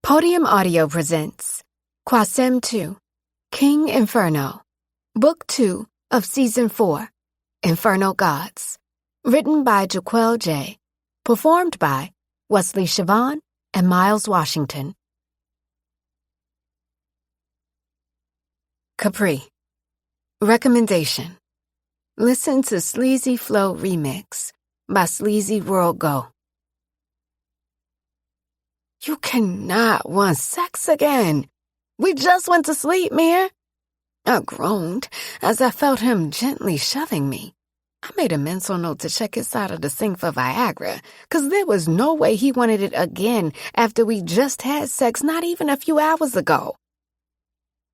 Podium Audio presents Quasem 2, King Inferno, Book 2 of Season 4, Inferno Gods, written by Jaquel J., performed by Wesley Siobhan and Miles Washington. Capri. Recommendation. Listen to Sleazy Flow Remix by Sleazy World Go. You cannot want sex again. We just went to sleep, Mir. I groaned as I felt him gently shoving me. I made a mental note to check his side of the sink for Viagra, 'cause there was no way he wanted it again after we just had sex not even a few hours ago.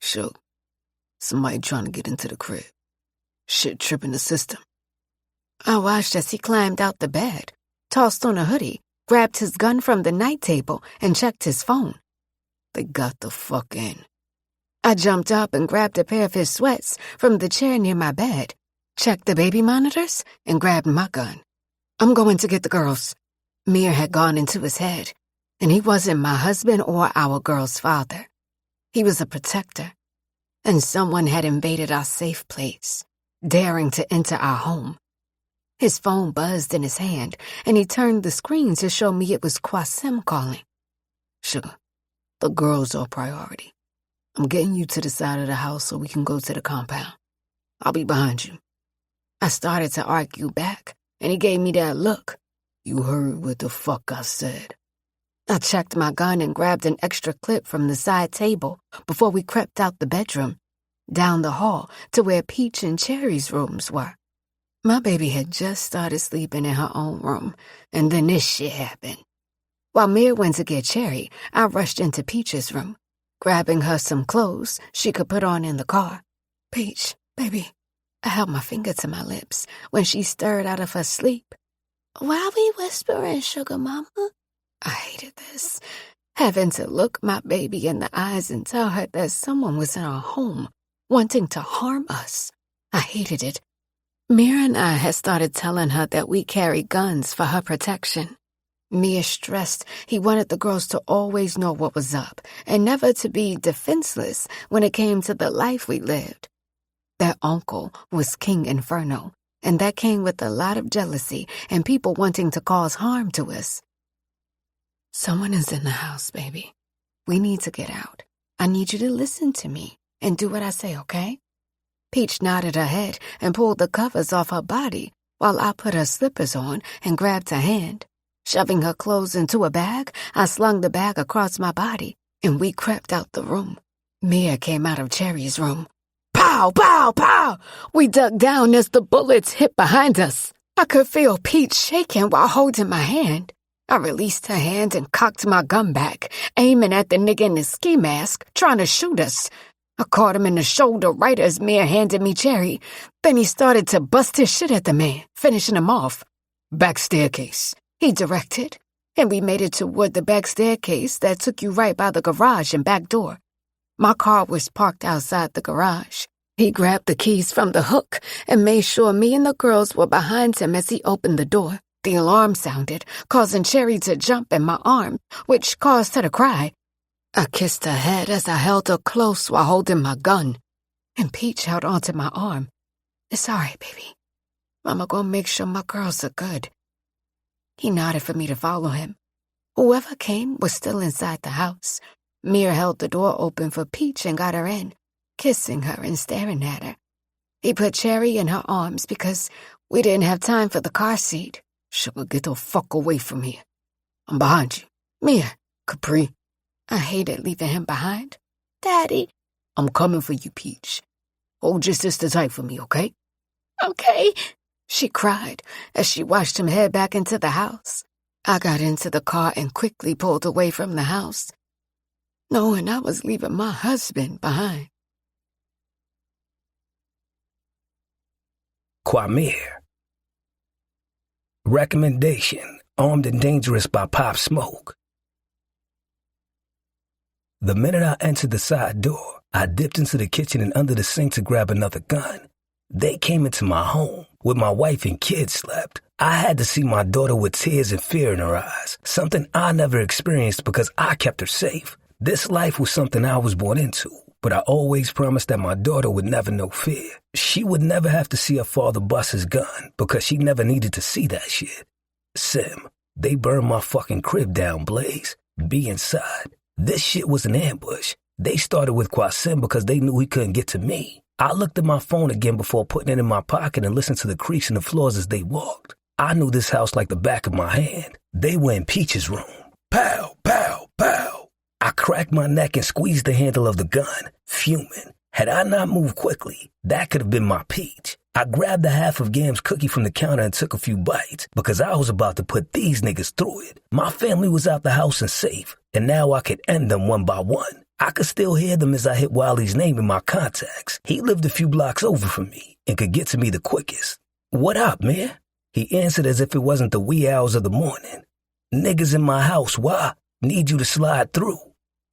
Shook. Somebody trying to get into the crib. Shit tripping the system. I watched as he climbed out the bed, tossed on a hoodie, grabbed his gun from the night table, and checked his phone. They got the fuck in. I jumped up and grabbed a pair of his sweats from the chair near my bed, checked the baby monitors, and grabbed my gun. I'm going to get the girls. Mir had gone into his head, and he wasn't my husband or our girl's father. He was a protector, and someone had invaded our safe place, daring to enter our home. His phone buzzed in his hand, and he turned the screen to show me it was Quasem calling. Sugar, the girls are priority. I'm getting you to the side of the house so we can go to the compound. I'll be behind you. I started to argue back, and he gave me that look. You heard what the fuck I said. I checked my gun and grabbed an extra clip from the side table before we crept out the bedroom, down the hall to where Peach and Cherry's rooms were. My baby had just started sleeping in her own room, and then this shit happened. While Mir went to get Cherry, I rushed into Peach's room, grabbing her some clothes she could put on in the car. Peach, baby, I held my finger to my lips when she stirred out of her sleep. Why we whispering, sugar mama? I hated this, having to look my baby in the eyes and tell her that someone was in our home, wanting to harm us. I hated it. Mir and I had started telling her that we carry guns for her protection. Mir stressed he wanted the girls to always know what was up and never to be defenseless when it came to the life we lived. Their uncle was King Inferno, and that came with a lot of jealousy and people wanting to cause harm to us. Someone is in the house, baby. We need to get out. I need you to listen to me and do what I say, okay? Peach nodded her head and pulled the covers off her body while I put her slippers on and grabbed her hand. Shoving her clothes into a bag, I slung the bag across my body, and we crept out the room. Mia came out of Cherry's room. Pow, pow, pow! We dug down as the bullets hit behind us. I could feel Peach shaking while holding my hand. I released her hand and cocked my gun back, aiming at the nigga in the ski mask, trying to shoot us. I caught him in the shoulder right as Mir handed me Cherry. Then he started to bust his shit at the man, finishing him off. Back staircase, he directed, and we made it toward the back staircase that took you right by the garage and back door. My car was parked outside the garage. He grabbed the keys from the hook and made sure me and the girls were behind him as he opened the door. The alarm sounded, causing Cherry to jump in my arm, which caused her to cry. I kissed her head as I held her close while holding my gun, and Peach held onto my arm. It's all right, baby. Mama gonna make sure my girls are good. He nodded for me to follow him. Whoever came was still inside the house. Mir held the door open for Peach and got her in, kissing her and staring at her. He put Cherry in her arms because we didn't have time for the car seat. Sugar, get the fuck away from here. I'm behind you. Mir. Capri. I hated leaving him behind. Daddy. I'm coming for you, Peach. Hold your sister tight for me, okay? Okay, she cried as she watched him head back into the house. I got into the car and quickly pulled away from the house, knowing I was leaving my husband behind. Quamir. Recommendation: Armed and Dangerous by Pop Smoke. The minute I entered the side door, I dipped into the kitchen and under the sink to grab another gun. They came into my home where my wife and kids slept. I had to see my daughter with tears and fear in her eyes, something I never experienced because I kept her safe. This life was something I was born into, but I always promised that my daughter would never know fear. She would never have to see her father bust his gun because she never needed to see that shit. Sim, they burned my fucking crib down, Blaze. Be inside. This shit was an ambush. They started with Qasim because they knew he couldn't get to me. I looked at my phone again before putting it in my pocket and listened to the creaks in the floors as they walked. I knew this house like the back of my hand. They were in Peach's room. Pow, pow, pow. I cracked my neck and squeezed the handle of the gun, fuming. Had I not moved quickly, that could have been my Peach. I grabbed the half of Gam's cookie from the counter and took a few bites because I was about to put these niggas through it. My family was out the house and safe, and now I could end them one by one. I could still hear them as I hit Wiley's name in my contacts. He lived a few blocks over from me and could get to me the quickest. What up, man? He answered as if it wasn't the wee hours of the morning. Niggas in my house, why? Need you to slide through.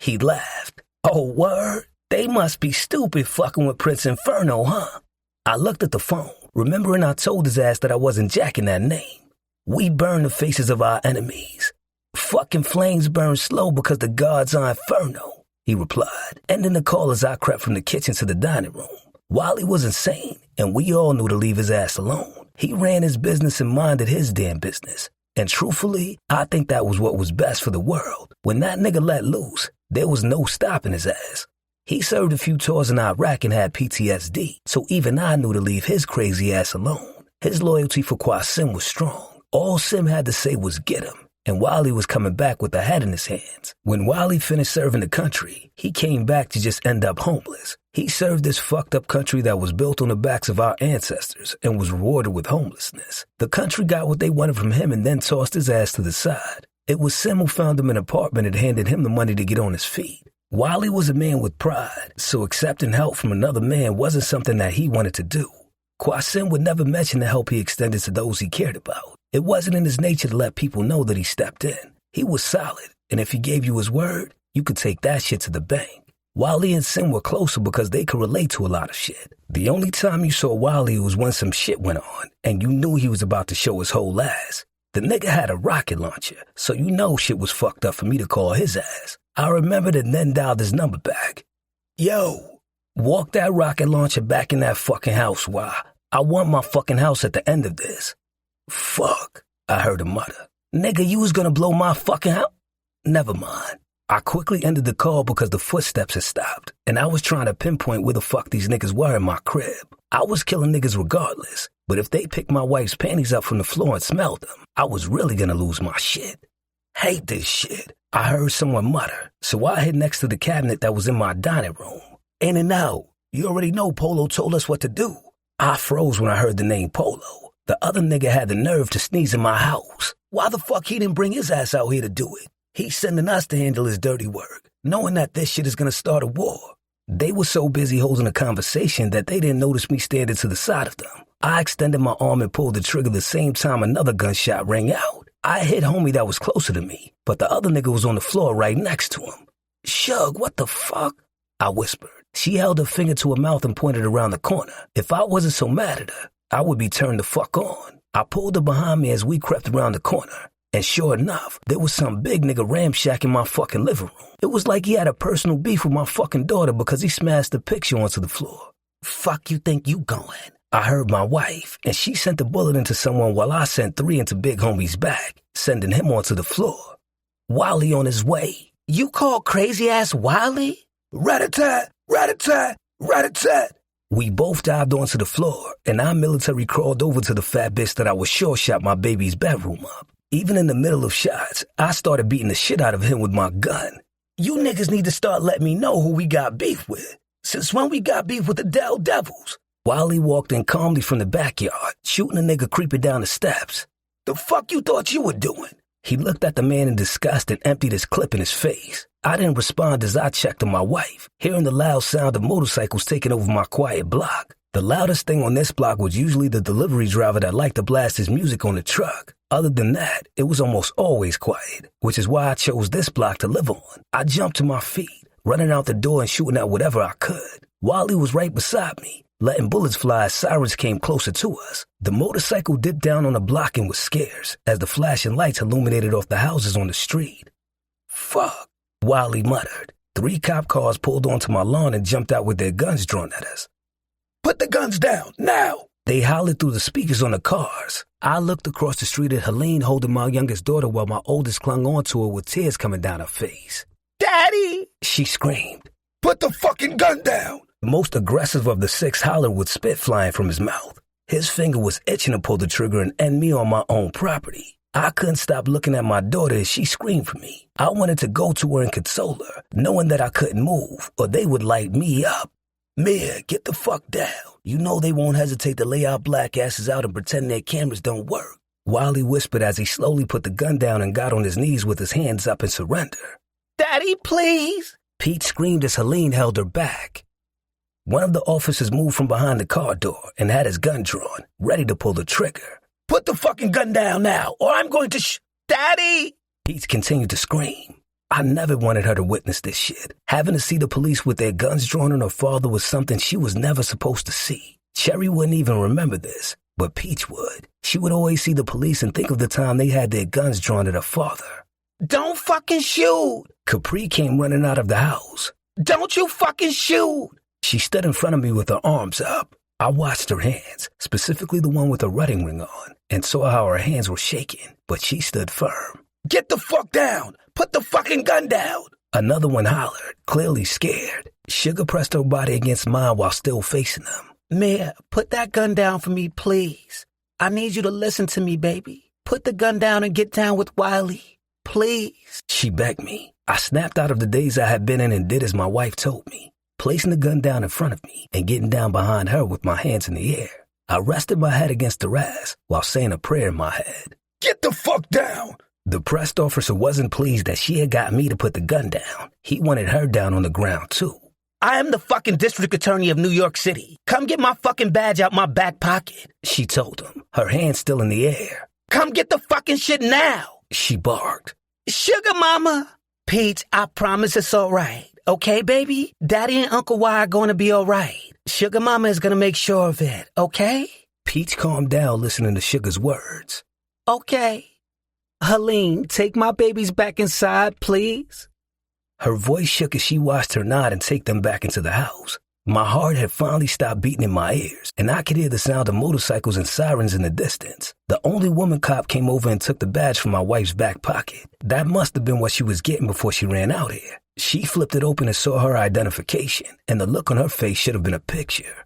He laughed. Oh, word? They must be stupid fucking with Prince Inferno, huh? I looked at the phone, remembering I told his ass that I wasn't jacking that name. We burn the faces of our enemies. Fucking flames burn slow because the gods are Inferno, he replied, ending the call as I crept from the kitchen to the dining room. Wiley was insane, and we all knew to leave his ass alone. He ran his business and minded his damn business. And truthfully, I think that was what was best for the world. When that nigga let loose, there was no stopping his ass. He served a few tours in Iraq and had PTSD, so even I knew to leave his crazy ass alone. His loyalty for Qasim was strong. All Sim had to say was get him, and Wiley was coming back with a hat in his hands. When Wiley finished serving the country, he came back to just end up homeless. He served this fucked up country that was built on the backs of our ancestors and was rewarded with homelessness. The country got what they wanted from him and then tossed his ass to the side. It was Sim who found him an apartment and handed him the money to get on his feet. Wiley was a man with pride, so accepting help from another man wasn't something that he wanted to do. Qasim would never mention the help he extended to those he cared about. It wasn't in his nature to let people know that he stepped in. He was solid, and if he gave you his word, you could take that shit to the bank. Wiley and Sim were closer because they could relate to a lot of shit. The only time you saw Wiley was when some shit went on, and you knew he was about to show his whole ass. The nigga had a rocket launcher, so you know shit was fucked up for me to call his ass. I remembered and then dialed his number back. Yo, walk that rocket launcher back in that fucking house, why? I want my fucking house at the end of this. Fuck, I heard him mutter. Nigga, you was gonna blow my fucking house? Never mind. I quickly ended the call because the footsteps had stopped, and I was trying to pinpoint where the fuck these niggas were in my crib. I was killing niggas regardless, but if they picked my wife's panties up from the floor and smelled them, I was really gonna lose my shit. Hate this shit. I heard someone mutter, so I hid next to the cabinet that was in my dining room. In and out. You already know Polo told us what to do. I froze when I heard the name Polo. The other nigga had the nerve to sneeze in my house. Why the fuck he didn't bring his ass out here to do it? He's sending us to handle his dirty work, knowing that this shit is gonna start a war. They were so busy holding a conversation that they didn't notice me standing to the side of them. I extended my arm and pulled the trigger the same time another gunshot rang out. I hit homie that was closer to me, but the other nigga was on the floor right next to him. Shug, what the fuck? I whispered. She held her finger to her mouth and pointed around the corner. If I wasn't so mad at her, I would be turned the fuck on. I pulled her behind me as we crept around the corner, and sure enough, there was some big nigga ramshacking my fucking living room. It was like he had a personal beef with my fucking daughter because he smashed the picture onto the floor. Fuck you think you going? I heard my wife, and she sent a bullet into someone while I sent 3 into big homie's back, sending him onto the floor. Wiley on his way. You call crazy-ass Wiley? Rat-a-tat, rat-a-tat, rat-a-tat. We both dived onto the floor, and I military crawled over to the fat bitch that I was sure shot my baby's bedroom up. Even in the middle of shots, I started beating the shit out of him with my gun. You niggas need to start letting me know who we got beef with. Since when we got beef with the Dell Devils? Wiley walked in calmly from the backyard, shooting a nigga creeping down the steps. The fuck you thought you were doing? He looked at the man in disgust and emptied his clip in his face. I didn't respond as I checked on my wife, hearing the loud sound of motorcycles taking over my quiet block. The loudest thing on this block was usually the delivery driver that liked to blast his music on the truck. Other than that, it was almost always quiet, which is why I chose this block to live on. I jumped to my feet, running out the door and shooting at whatever I could. Wiley was right beside me, letting bullets fly as sirens came closer to us. The motorcycle dipped down on the block and was scarce as the flashing lights illuminated off the houses on the street. Fuck, Wiley muttered. 3 cop cars pulled onto my lawn and jumped out with their guns drawn at us. "Put the guns down, now!" They hollered through the speakers on the cars. I looked across the street at Helene holding my youngest daughter while my oldest clung onto her with tears coming down her face. "Daddy!" she screamed. "Put the fucking gun down!" The most aggressive of the 6 hollered with spit flying from his mouth. His finger was itching to pull the trigger and end me on my own property. I couldn't stop looking at my daughter as she screamed for me. I wanted to go to her and console her, knowing that I couldn't move or they would light me up. "Mia, get the fuck down. You know they won't hesitate to lay our black asses out and pretend their cameras don't work," Wiley whispered as he slowly put the gun down and got on his knees with his hands up in surrender. "Daddy, please!" Pete screamed as Helene held her back. One of the officers moved from behind the car door and had his gun drawn, ready to pull the trigger. "Put the fucking gun down now, or I'm going to Daddy!" Pete continued to scream. I never wanted her to witness this shit. Having to see the police with their guns drawn on her father was something she was never supposed to see. Cherry wouldn't even remember this, but Peach would. She would always see the police and think of the time they had their guns drawn at her father. "Don't fucking shoot!" Capri came running out of the house. "Don't you fucking shoot!" She stood in front of me with her arms up. I watched her hands, specifically the one with a wedding ring on, and saw how her hands were shaking, but she stood firm. "Get the fuck down! Put the fucking gun down!" Another one hollered, clearly scared. Sugar pressed her body against mine while still facing them. "Mia, put that gun down for me, please. I need you to listen to me, baby. Put the gun down and get down with Wiley. Please," she begged me. I snapped out of the daze I had been in and did as my wife told me, placing the gun down in front of me and getting down behind her with my hands in the air. I rested my head against the razz while saying a prayer in my head. "Get the fuck down!" The pressed officer wasn't pleased that she had got me to put the gun down. He wanted her down on the ground, too. "I am the fucking district attorney of New York City. Come get my fucking badge out my back pocket," she told him, her hands still in the air. "Come get the fucking shit now," she barked. "Sugar mama." "Pete, I promise it's all right. Okay, baby? Daddy and Uncle Y are going to be all right. Sugar mama is going to make sure of it, okay?" Peach calmed down listening to Sugar's words. "Okay. Helene, take my babies back inside, please." Her voice shook as she watched her nod and take them back into the house. My heart had finally stopped beating in my ears, and I could hear the sound of motorcycles and sirens in the distance. The only woman cop came over and took the badge from my wife's back pocket. That must have been what she was getting before she ran out here. She flipped it open and saw her identification, and the look on her face should have been a picture.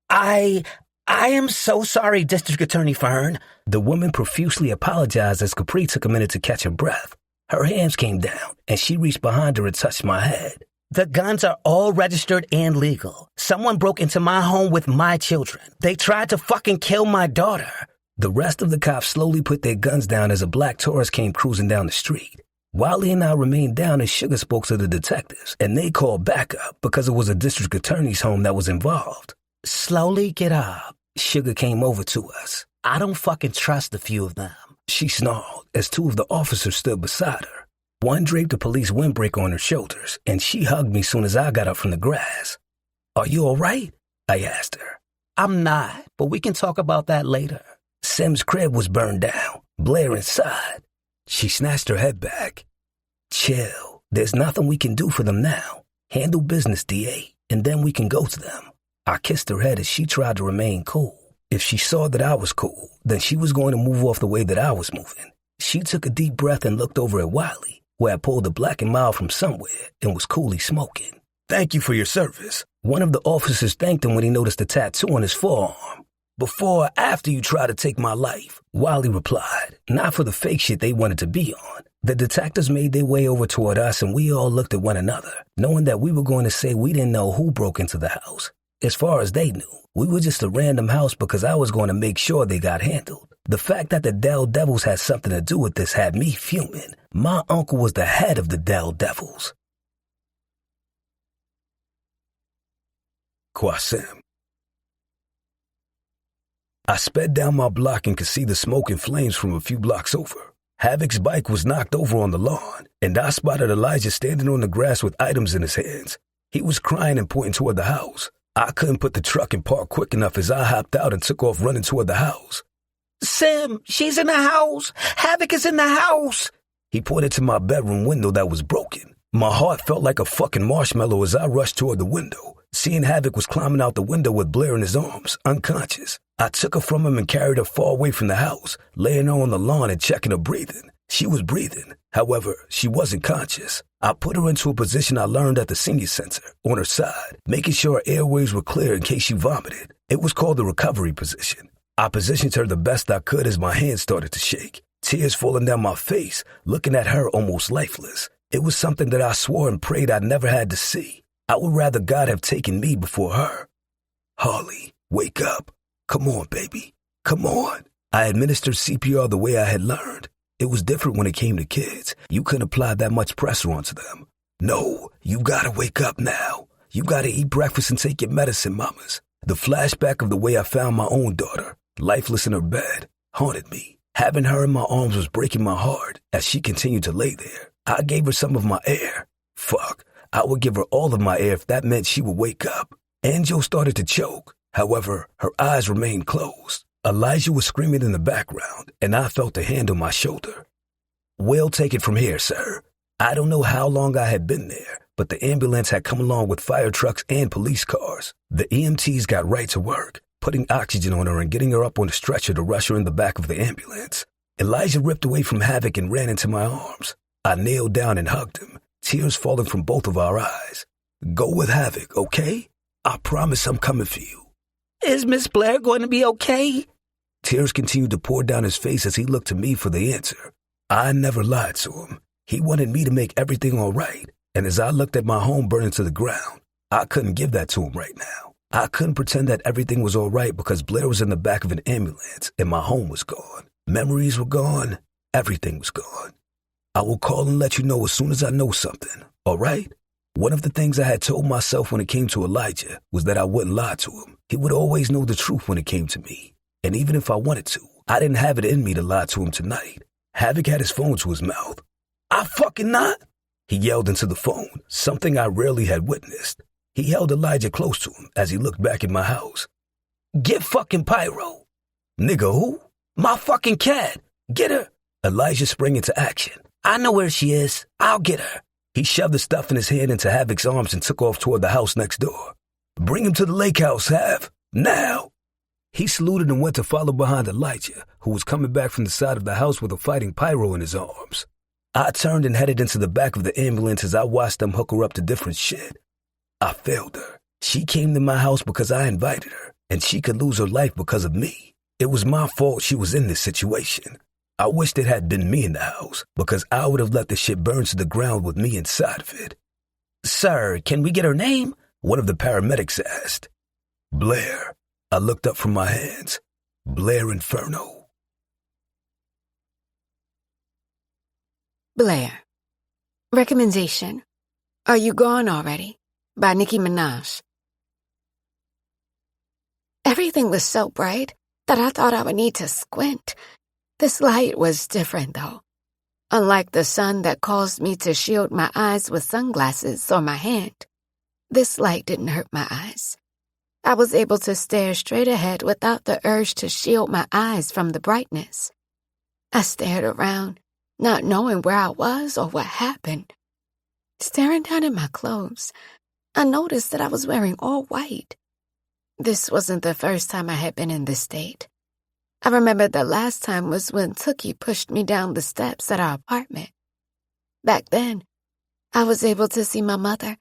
I am so sorry, District Attorney Fern." The woman profusely apologized as Capri took a minute to catch her breath. Her hands came down, and she reached behind her and touched my head. "The guns are all registered and legal. Someone broke into my home with my children. They tried to fucking kill my daughter." The rest of the cops slowly put their guns down as a black Taurus came cruising down the street. Wiley and I remained down as Sugar spoke to the detectives, and they called backup because it was a district attorney's home that was involved. "Slowly get up." Sugar came over to us. "I don't fucking trust a few of them," she snarled as 2 of the officers stood beside her. One draped a police windbreaker on her shoulders, and she hugged me soon as I got up from the grass. "Are you all right?" I asked her. "I'm not, but we can talk about that later." Sim's crib was burned down, Blair inside. She snatched her head back. "Chill. There's nothing we can do for them now. Handle business, DA, and then we can go to them." I kissed her head as she tried to remain cool. If she saw that I was cool, then she was going to move off the way that I was moving. She took a deep breath and looked over at Wiley, who had pulled a Black and Mild from somewhere and was coolly smoking. "Thank you for your service." One of the officers thanked him when he noticed the tattoo on his forearm. "Before or after you try to take my life," Wiley replied, not for the fake shit they wanted to be on. The detectives made their way over toward us, and we all looked at one another, knowing that we were going to say we didn't know who broke into the house. As far as they knew, we were just a random house because I was going to make sure they got handled. The fact that the Dell Devils had something to do with this had me fuming. My uncle was the head of the Dell Devils. Qasim. I sped down my block and could see the smoke and flames from a few blocks over. Havoc's bike was knocked over on the lawn, and I spotted Elijah standing on the grass with items in his hands. He was crying and pointing toward the house. I couldn't put the truck in park quick enough as I hopped out and took off running toward the house. "Sim, she's in the house. Havoc is in the house." He pointed to my bedroom window that was broken. My heart felt like a fucking marshmallow as I rushed toward the window. Seeing Havoc was climbing out the window with Blair in his arms, unconscious. I took her from him and carried her far away from the house, laying her on the lawn and checking her breathing. She was breathing. However, she wasn't conscious. I put her into a position I learned at the senior center, on her side, making sure her airways were clear in case she vomited. It was called the recovery position. I positioned her the best I could as my hands started to shake, tears falling down my face, looking at her almost lifeless. It was something that I swore and prayed I never had to see. I would rather God have taken me before her. Harley, wake up. Come on, baby. Come on. I administered CPR the way I had learned. It was different when it came to kids. You couldn't apply that much pressure onto them. No, you gotta wake up now. You gotta eat breakfast and take your medicine, mamas. The flashback of the way I found my own daughter, lifeless in her bed, haunted me. Having her in my arms was breaking my heart as she continued to lay there. I gave her some of my air. Fuck, I would give her all of my air if that meant she would wake up. Angel started to choke. However, her eyes remained closed. Elijah was screaming in the background, and I felt a hand on my shoulder. We'll take it from here, sir. I don't know how long I had been there, but the ambulance had come along with fire trucks and police cars. The EMTs got right to work, putting oxygen on her and getting her up on a stretcher to rush her in the back of the ambulance. Elijah ripped away from Havoc and ran into my arms. I kneeled down and hugged him, tears falling from both of our eyes. Go with Havoc, okay? I promise I'm coming for you. Is Miss Blair going to be okay? Tears continued to pour down his face as he looked to me for the answer. I never lied to him. He wanted me to make everything all right. And as I looked at my home burning to the ground, I couldn't give that to him right now. I couldn't pretend that everything was all right because Blair was in the back of an ambulance and my home was gone. Memories were gone. Everything was gone. I will call and let you know as soon as I know something, all right? One of the things I had told myself when it came to Elijah was that I wouldn't lie to him. He would always know the truth when it came to me. And even if I wanted to, I didn't have it in me to lie to him tonight. Havoc had his phone to his mouth. I fucking not! He yelled into the phone, something I rarely had witnessed. He held Elijah close to him as he looked back at my house. Get fucking Pyro. Nigga who? My fucking cat. Get her. Elijah sprang into action. I know where she is. I'll get her. He shoved the stuff in his hand into Havoc's arms and took off toward the house next door. Bring him to the lake house, Hav. Now. He saluted and went to follow behind Elijah, who was coming back from the side of the house with a fighting Pyro in his arms. I turned and headed into the back of the ambulance as I watched them hook her up to different shit. I failed her. She came to my house because I invited her, and she could lose her life because of me. It was my fault she was in this situation. I wished it had been me in the house, because I would have let the shit burn to the ground with me inside of it. Sir, can we get her name? One of the paramedics asked. Blair. I looked up from my hands. Blair Inferno. Blair. Recommendation. Are You Gone Already? By Nicki Minaj. Everything was so bright that I thought I would need to squint. This light was different, though. Unlike the sun that caused me to shield my eyes with sunglasses or my hand, this light didn't hurt my eyes. I was able to stare straight ahead without the urge to shield my eyes from the brightness. I stared around, not knowing where I was or what happened. Staring down at my clothes, I noticed that I was wearing all white. This wasn't the first time I had been in this state. I remember the last time was when Tookie pushed me down the steps at our apartment. Back then, I was able to see my mother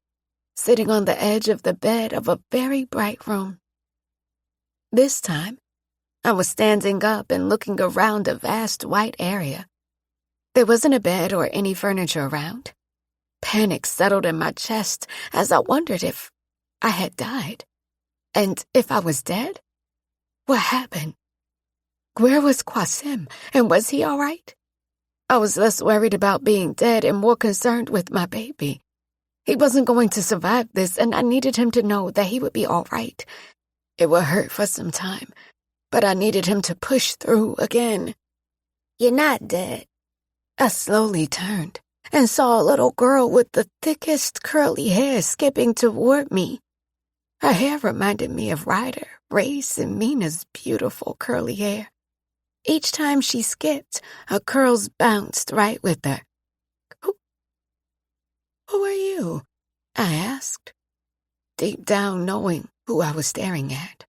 sitting on the edge of the bed of a very bright room. This time, I was standing up and looking around a vast white area. There wasn't a bed or any furniture around. Panic settled in my chest as I wondered if I had died. And if I was dead, what happened? Where was Qasim, and was he all right? I was less worried about being dead and more concerned with my baby. He wasn't going to survive this, and I needed him to know that he would be all right. It would hurt for some time, but I needed him to push through again. You're not dead. I slowly turned and saw a little girl with the thickest curly hair skipping toward me. Her hair reminded me of Ryder, Race, and Mina's beautiful curly hair. Each time she skipped, her curls bounced right with her. Who are you? I asked, deep down knowing who I was staring at.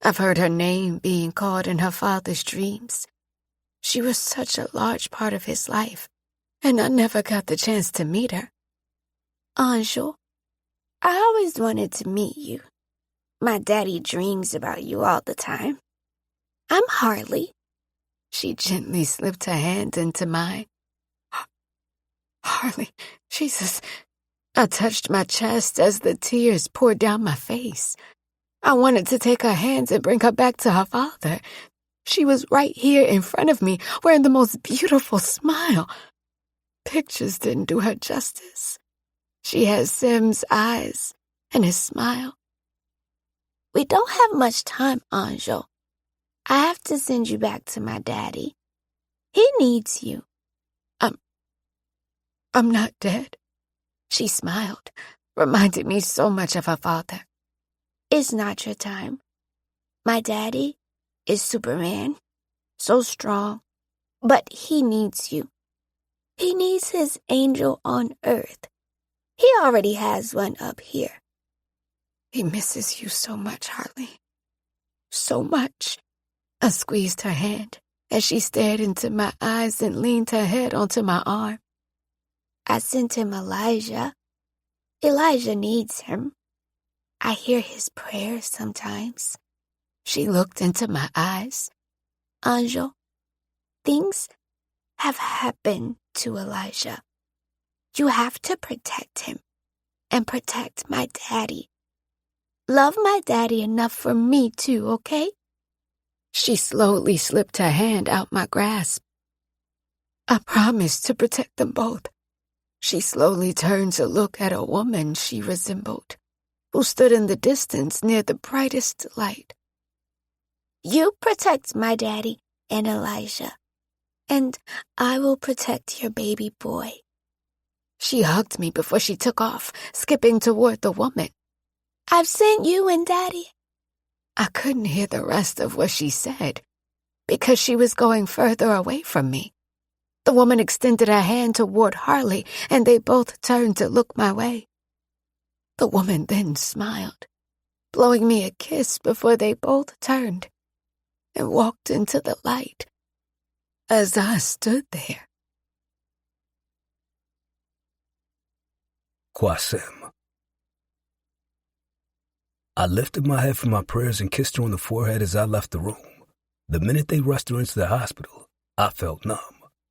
I've heard her name being called in her father's dreams. She was such a large part of his life, and I never got the chance to meet her. Angel, I always wanted to meet you. My daddy dreams about you all the time. I'm Harley. She gently slipped her hand into mine. Harley, Jesus. I touched my chest as the tears poured down my face. I wanted to take her hands and bring her back to her father. She was right here in front of me, wearing the most beautiful smile. Pictures didn't do her justice. She has Sim's eyes and his smile. We don't have much time, Angel. I have to send you back to my daddy. He needs you. I'm not dead. She smiled, reminding me so much of her father. It's not your time. My daddy is Superman, so strong, but he needs you. He needs his angel on Earth. He already has one up here. He misses you so much, Harley. So much. I squeezed her hand as she stared into my eyes and leaned her head onto my arm. I sent him Elijah. Elijah needs him. I hear his prayers sometimes. She looked into my eyes. Angel, things have happened to Elijah. You have to protect him and protect my daddy. Love my daddy enough for me too, okay? She slowly slipped her hand out my grasp. I promised to protect them both. She slowly turned to look at a woman she resembled, who stood in the distance near the brightest light. You protect my daddy and Elijah, and I will protect your baby boy. She hugged me before she took off, skipping toward the woman. I've sent you and Daddy. I couldn't hear the rest of what she said because she was going further away from me. The woman extended her hand toward Harley, and they both turned to look my way. The woman then smiled, blowing me a kiss before they both turned and walked into the light as I stood there. Qasim. I lifted my head from my prayers and kissed her on the forehead as I left the room. The minute they rushed her into the hospital, I felt numb.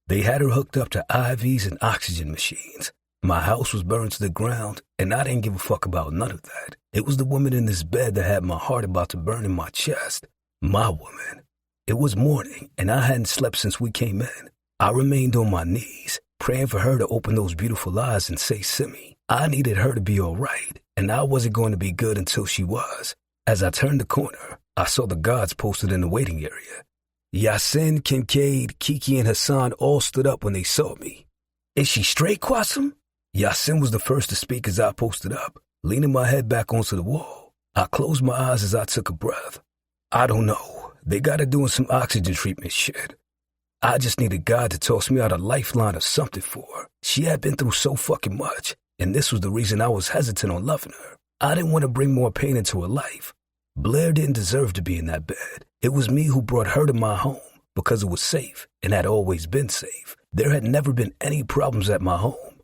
They had her hooked up to IVs and oxygen machines. My house was burned to the ground, and I didn't give a fuck about none of that. It was the woman in this bed that had my heart about to burn in my chest. My woman. It was morning, and I hadn't slept since we came in. I remained on my knees, praying for her to open those beautiful eyes and say Simi. I needed her to be all right, and I wasn't going to be good until she was. As I turned the corner, I saw the gods posted in the waiting area. Yasin, Kincaid, Kiki, and Hassan all stood up when they saw me. Is she straight, Qasim? Yasin was the first to speak as I posted up, leaning my head back onto the wall. I closed my eyes as I took a breath. I don't know. They got her doing some oxygen treatment shit. I just needed God to toss me out a lifeline or something for her. She had been through so fucking much, and this was the reason I was hesitant on loving her. I didn't want to bring more pain into her life. Blair didn't deserve to be in that bed. It was me who brought her to my home because it was safe and had always been safe. There had never been any problems at my home.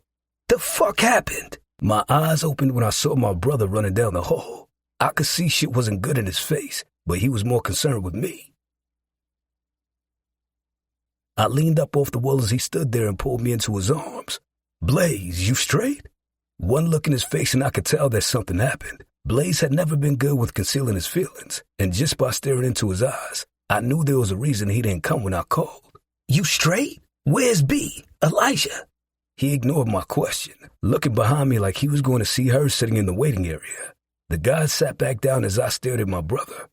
The fuck happened? My eyes opened when I saw my brother running down the hall. I could see shit wasn't good in his face, but he was more concerned with me. I leaned up off the wall as he stood there and pulled me into his arms. Blaze, you straight? One look in his face and I could tell that something happened. Blaze had never been good with concealing his feelings, and just by staring into his eyes, I knew there was a reason he didn't come when I called. You straight? Where's B? Elijah? He ignored my question, looking behind me like he was going to see her sitting in the waiting area. The guy sat back down as I stared at my brother.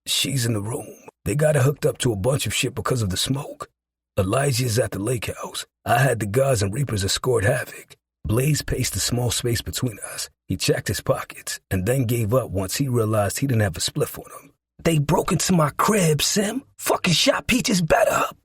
She's in the room. They got her hooked up to a bunch of shit because of the smoke. Elijah's at the lake house. I had the guards and reapers escort Havoc. Blaze paced the small space between us. He checked his pockets and then gave up once he realized he didn't have a spliff on him. They broke into my crib, Sim. Fucking shot Peach's bed up.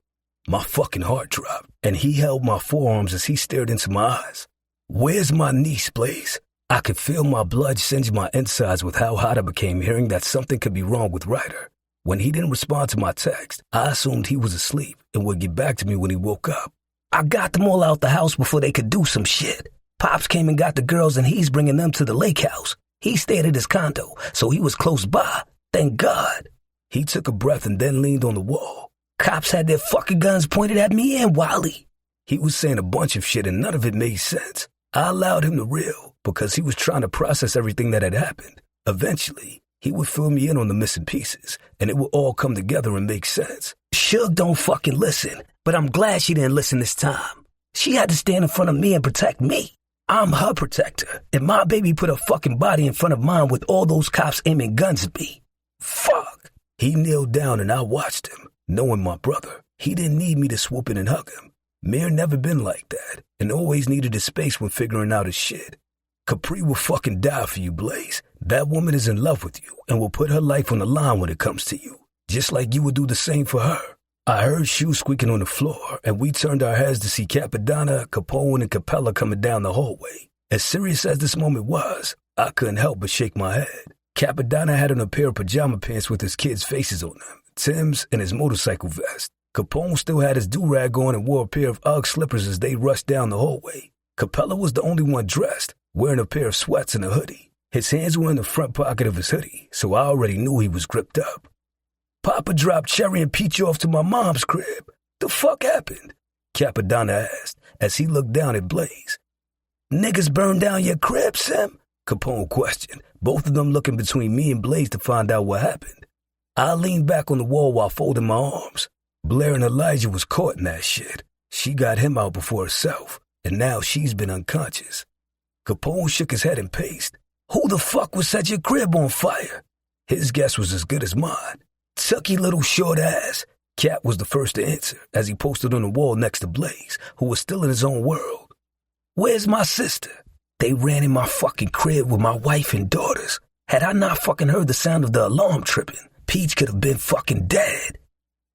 My fucking heart dropped, and he held my forearms as he stared into my eyes. Where's my niece, Blaze? I could feel my blood singe my insides with how hot I became hearing that something could be wrong with Ryder. When he didn't respond to my text, I assumed he was asleep and would get back to me when he woke up. I got them all out the house before they could do some shit. Pops came and got the girls and he's bringing them to the lake house. He stayed at his condo, so he was close by. Thank God. He took a breath and then leaned on the wall. Cops had their fucking guns pointed at me and Wally. He was saying a bunch of shit and none of it made sense. I allowed him to reel because he was trying to process everything that had happened. Eventually, he would fill me in on the missing pieces, and it would all come together and make sense. Suge don't fucking listen, but I'm glad she didn't listen this time. She had to stand in front of me and protect me. I'm her protector, and my baby put her fucking body in front of mine with all those cops aiming guns at me. Fuck. He kneeled down and I watched him, knowing my brother. He didn't need me to swoop in and hug him. Mir never been like that, and always needed his space when figuring out his shit. Capri will fucking die for you, Blaze. That woman is in love with you and will put her life on the line when it comes to you, just like you would do the same for her. I heard shoes squeaking on the floor, and we turned our heads to see Capadonna, Capone, and Capella coming down the hallway. As serious as this moment was, I couldn't help but shake my head. Capadonna had on a pair of pajama pants with his kids' faces on them, Tim's, and his motorcycle vest. Capone still had his do-rag on and wore a pair of Ugg slippers as they rushed down the hallway. Capella was the only one dressed, wearing a pair of sweats and a hoodie. His hands were in the front pocket of his hoodie, so I already knew he was gripped up. Papa dropped Cherry and Peach off to my mom's crib. The fuck happened? Capadonna asked as he looked down at Blaze. Niggas burned down your crib, Sim? Capone questioned, both of them looking between me and Blaze to find out what happened. I leaned back on the wall while folding my arms. Blair and Elijah was caught in that shit. She got him out before herself, and now she's been unconscious. Capone shook his head and paced. Who the fuck would set your crib on fire? His guess was as good as mine. Sucky little short ass. Cap was the first to answer as he posted on the wall next to Blaze, who was still in his own world. Where's my sister? They ran in my fucking crib with my wife and daughters. Had I not fucking heard the sound of the alarm tripping, Peach could have been fucking dead.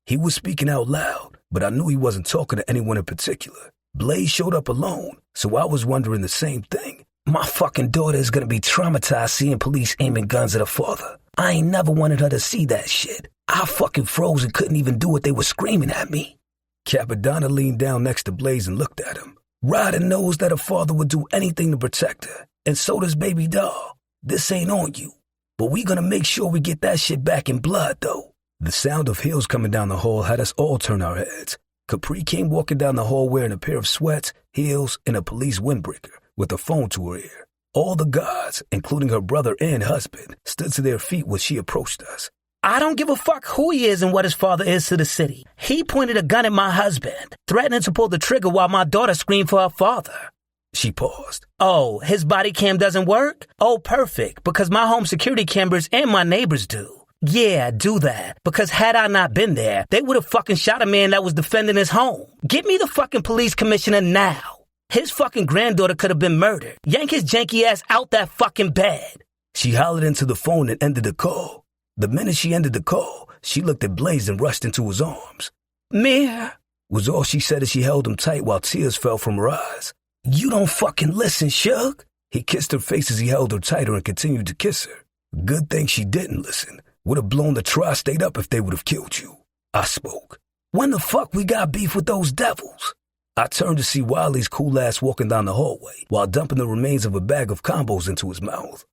He was speaking out loud, but I knew he wasn't talking to anyone in particular. Blaze showed up alone, so I was wondering the same thing. My fucking daughter is gonna be traumatized seeing police aiming guns at her father. I ain't never wanted her to see that shit. I fucking froze and couldn't even do what they were screaming at me. Capadonna leaned down next to Blaze and looked at him. Ryder knows that her father would do anything to protect her, and so does baby doll. This ain't on you, but we gonna make sure we get that shit back in blood, though. The sound of heels coming down the hall had us all turn our heads. Capri came walking down the hall wearing a pair of sweats, heels, and a police windbreaker with a phone to her ear. All the guards, including her brother and husband, stood to their feet when she approached us. I don't give a fuck who he is and what his father is to the city. He pointed a gun at my husband, threatening to pull the trigger while my daughter screamed for her father. She paused. Oh, his body cam doesn't work? Oh, perfect, because my home security cameras and my neighbors do. Yeah, do that, because had I not been there, they would have fucking shot a man that was defending his home. Get me the fucking police commissioner now. His fucking granddaughter could have been murdered. Yank his janky ass out that fucking bed. She hollered into the phone and ended the call. The minute she ended the call, she looked at Blaze and rushed into his arms. Mir, was all she said as she held him tight while tears fell from her eyes. You don't fucking listen, Shug. He kissed her face as he held her tighter and continued to kiss her. Good thing she didn't listen. Would have blown the tri-state up if they would have killed you. I spoke. When the fuck we got beef with those devils? I turned to see Wiley's cool ass walking down the hallway while dumping the remains of a bag of combos into his mouth.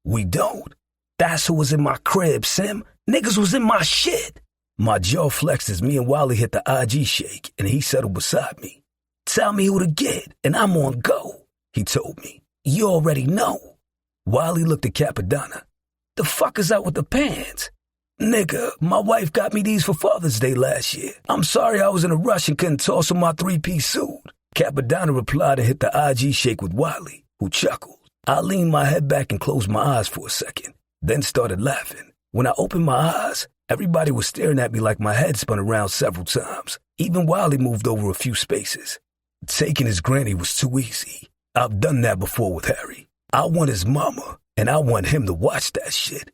We don't. That's who was in my crib, Sim. Niggas was in my shit. My jaw flexed as me and Wiley hit the IG shake and he settled beside me. Tell me who to get and I'm on go, he told me. You already know. Wiley looked at Capadonna. The fuck is out with the pants? Nigga, my wife got me these for Father's Day last year. I'm sorry I was in a rush and couldn't toss on my three-piece suit. Capadonna replied and hit the IG shake with Wiley, who chuckled. I leaned my head back and closed my eyes for a second, then started laughing. When I opened my eyes, everybody was staring at me like my head spun around several times. Even Wiley moved over a few spaces. Taking his granny was too easy. I've done that before with Harry. I want his mama, and I want him to watch that shit.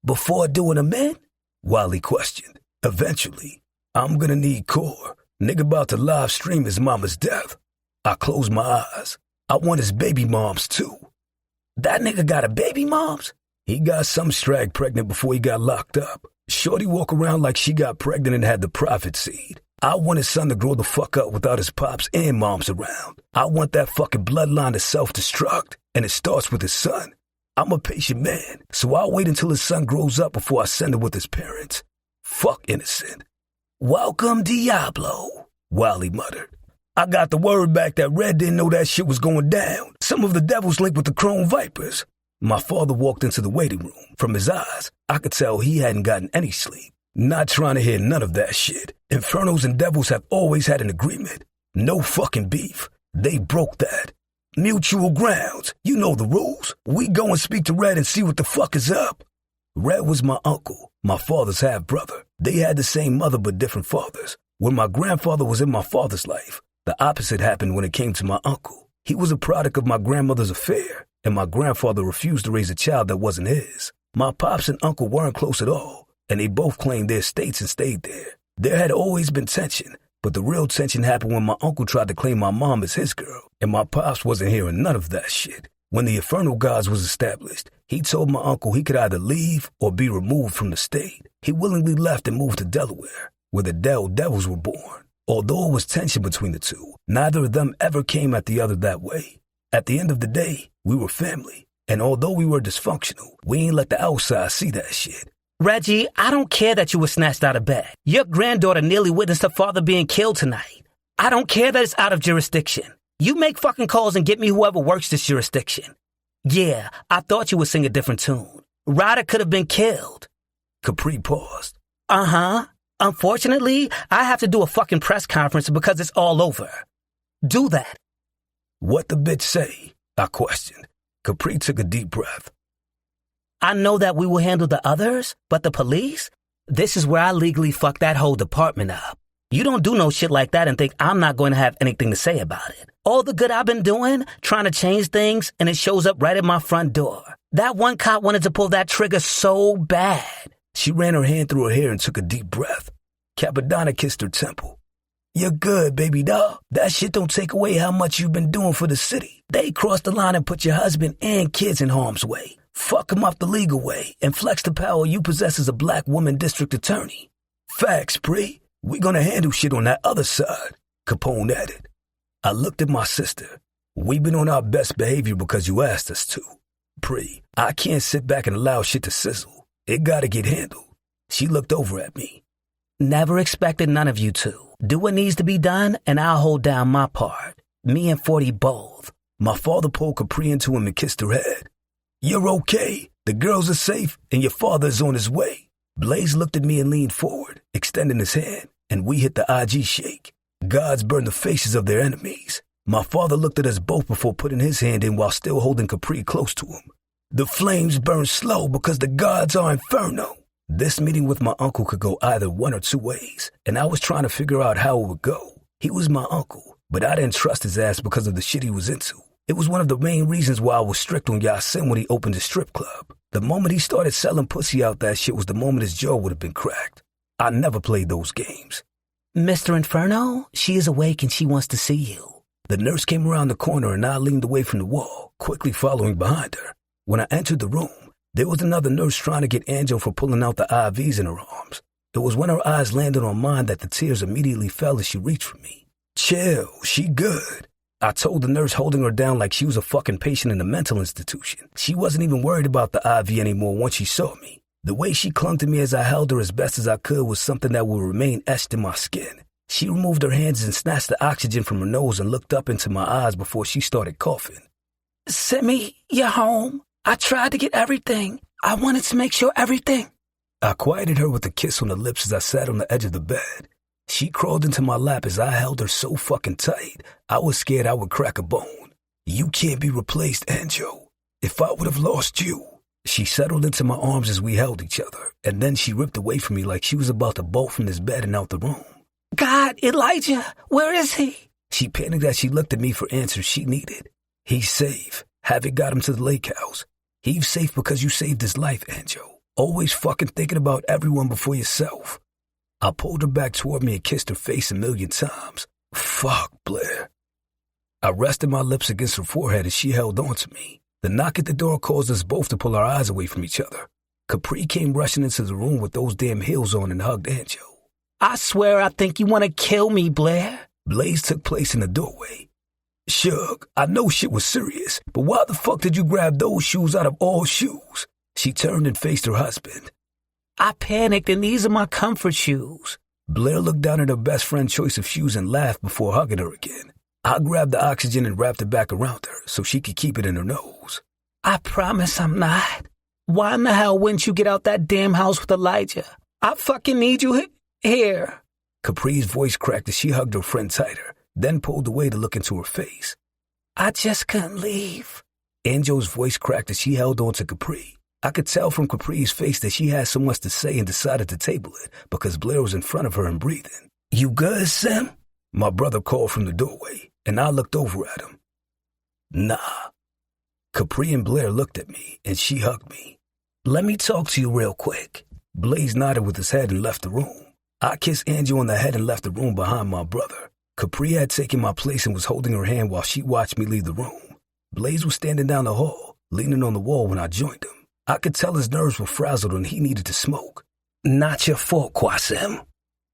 Before doing him in? Wiley questioned. Eventually, I'm gonna need core. Nigga about to live stream his mama's death. I closed my eyes. I want his baby moms, too. That nigga got a baby moms? He got some strag pregnant before he got locked up. Shorty walk around like she got pregnant and had the prophet seed. I want his son to grow the fuck up without his pops and moms around. I want that fucking bloodline to self-destruct, and it starts with his son. I'm a patient man, so I'll wait until his son grows up before I send him with his parents. Fuck innocent. Welcome, Diablo, Wally muttered. I got the word back that Red didn't know that shit was going down. Some of the devils linked with the Chrome Vipers. My father walked into the waiting room. From his eyes, I could tell he hadn't gotten any sleep. Not trying to hear none of that shit. Infernos and devils have always had an agreement. No fucking beef. They broke that. Mutual grounds. You know the rules. We go and speak to Red and see what the fuck is up. Red was my uncle, my father's half-brother. They had the same mother but different fathers. When my grandfather was in my father's life, the opposite happened when it came to my uncle. He was a product of my grandmother's affair, and my grandfather refused to raise a child that wasn't his. My pops and uncle weren't close at all, and they both claimed their estates and stayed there. There had always been tension, but the real tension happened when my uncle tried to claim my mom as his girl, and my pops wasn't hearing none of that shit. When the Inferno Gods was established, he told my uncle he could either leave or be removed from the state. He willingly left and moved to Delaware, where the Devils were born. Although it was tension between the two, neither of them ever came at the other that way. At the end of the day, we were family, and although we were dysfunctional, we ain't let the outside see that shit. Reggie, I don't care that you were snatched out of bed. Your granddaughter nearly witnessed her father being killed tonight. I don't care that it's out of jurisdiction. You make fucking calls and get me whoever works this jurisdiction. Yeah, I thought you would sing a different tune. Ryder could have been killed. Capri paused. Uh-huh. Unfortunately, I have to do a fucking press conference because it's all over. Do that. What the bitch say? I questioned. Capri took a deep breath. I know that we will handle the others, but the police? This is where I legally fuck that whole department up. You don't do no shit like that and think I'm not going to have anything to say about it. All the good I've been doing, trying to change things, and it shows up right at my front door. That one cop wanted to pull that trigger so bad. She ran her hand through her hair and took a deep breath. Capadonna kissed her temple. You're good, baby doll. That shit don't take away how much you've been doing for the city. They crossed the line and put your husband and kids in harm's way. Fuck them up the legal way and flex the power you possess as a black woman district attorney. Facts, Pri. We gonna handle shit on that other side, Capone added. I looked at my sister. We've been on our best behavior because you asked us to. Pri, I can't sit back and allow shit to sizzle. It gotta get handled. She looked over at me. Never expected none of you to. Do what needs to be done and I'll hold down my part. Me and 40 both. My father pulled Capri into him and kissed her head. You're okay. The girls are safe and your father is on his way. Blaze looked at me and leaned forward, extending his hand, and we hit the IG shake. Gods burned the faces of their enemies. My father looked at us both before putting his hand in while still holding Capri close to him. The flames burn slow because the gods are inferno. This meeting with my uncle could go either one or two ways, and I was trying to figure out how it would go. He was my uncle, but I didn't trust his ass because of the shit he was into. It was one of the main reasons why I was strict on Yasin when he opened his strip club. The moment he started selling pussy out that shit was the moment his jaw would have been cracked. I never played those games. Mr. Inferno, she is awake and she wants to see you. The nurse came around the corner and I leaned away from the wall, quickly following behind her. When I entered the room, there was another nurse trying to get Angel for pulling out the IVs in her arms. It was when her eyes landed on mine that the tears immediately fell as she reached for me. Chill, she good. I told the nurse holding her down like she was a fucking patient in a mental institution. She wasn't even worried about the IV anymore once she saw me. The way she clung to me as I held her as best as I could was something that would remain etched in my skin. She removed her hands and snatched the oxygen from her nose and looked up into my eyes before she started coughing. Simi, you're home. I tried to get everything. I wanted to make sure everything. I quieted her with a kiss on the lips as I sat on the edge of the bed. She crawled into my lap as I held her so fucking tight, I was scared I would crack a bone. You can't be replaced, Angel. If I would have lost you. She settled into my arms as we held each other, and then she ripped away from me like she was about to bolt from this bed and out the room. God, Elijah, where is he? She panicked as she looked at me for answers she needed. He's safe. Havoc got him to the lake house. He's safe because you saved his life, Angel. Always fucking thinking about everyone before yourself. I pulled her back toward me and kissed her face 1,000,000 times. Fuck, Blair. I rested my lips against her forehead as she held on to me. The knock at the door caused us both to pull our eyes away from each other. Capri came rushing into the room with those damn heels on and hugged Anjo. I swear I think you want to kill me, Blair. Blaze took place in the doorway. Shug, I know shit was serious, but why the fuck did you grab those shoes out of all shoes? She turned and faced her husband. I panicked and these are my comfort shoes. Blair looked down at her best friend's choice of shoes and laughed before hugging her again. I grabbed the oxygen and wrapped it back around her so she could keep it in her nose. I promise I'm not. Why in the hell wouldn't you get out that damn house with Elijah? I fucking need you here. Capri's voice cracked as she hugged her friend tighter, then pulled away to look into her face. I just couldn't leave. Anjo's voice cracked as she held on to Capri. I could tell from Capri's face that she had so much to say and decided to table it because Blair was in front of her and breathing. You good, Sim? My brother called from the doorway, and I looked over at him. Nah. Capri and Blair looked at me, and she hugged me. Let me talk to you real quick. Blaze nodded with his head and left the room. I kissed Anjo on the head and left the room behind my brother. Capri had taken my place and was holding her hand while she watched me leave the room. Blaze was standing down the hall, leaning on the wall when I joined him. I could tell his nerves were frazzled and he needed to smoke. Not your fault, Quasim,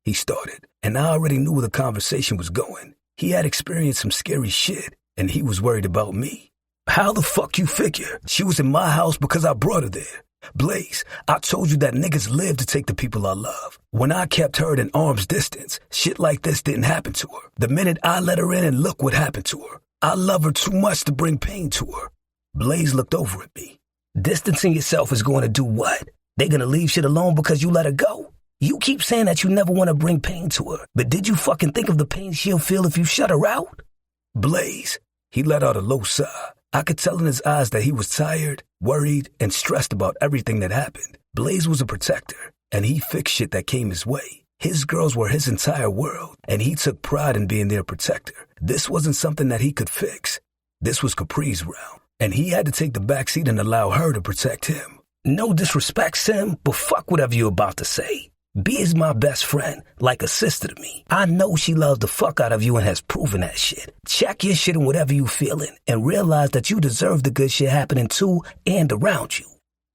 he started, and I already knew where the conversation was going. He had experienced some scary shit, and he was worried about me. How the fuck you figure? She was in my house because I brought her there. Blaze, I told you that niggas live to take the people I love. When I kept her at an arm's distance, shit like this didn't happen to her. The minute I let her in and look what happened to her. I love her too much to bring pain to her. Blaze looked over at me. Distancing yourself is going to do what? They gonna leave shit alone because you let her go? You keep saying that you never want to bring pain to her, but did you fucking think of the pain she'll feel if you shut her out? Blaze, he let out a low sigh. I could tell in his eyes that he was tired, worried, and stressed about everything that happened. Blaze was a protector, and he fixed shit that came his way. His girls were his entire world, and he took pride in being their protector. This wasn't something that he could fix. This was Capri's realm, and he had to take the backseat and allow her to protect him. No disrespect, Sim, but fuck whatever you're about to say. B is my best friend, like a sister to me. I know she loves the fuck out of you and has proven that shit. Check your shit and whatever you feeling and realize that you deserve the good shit happening to and around you.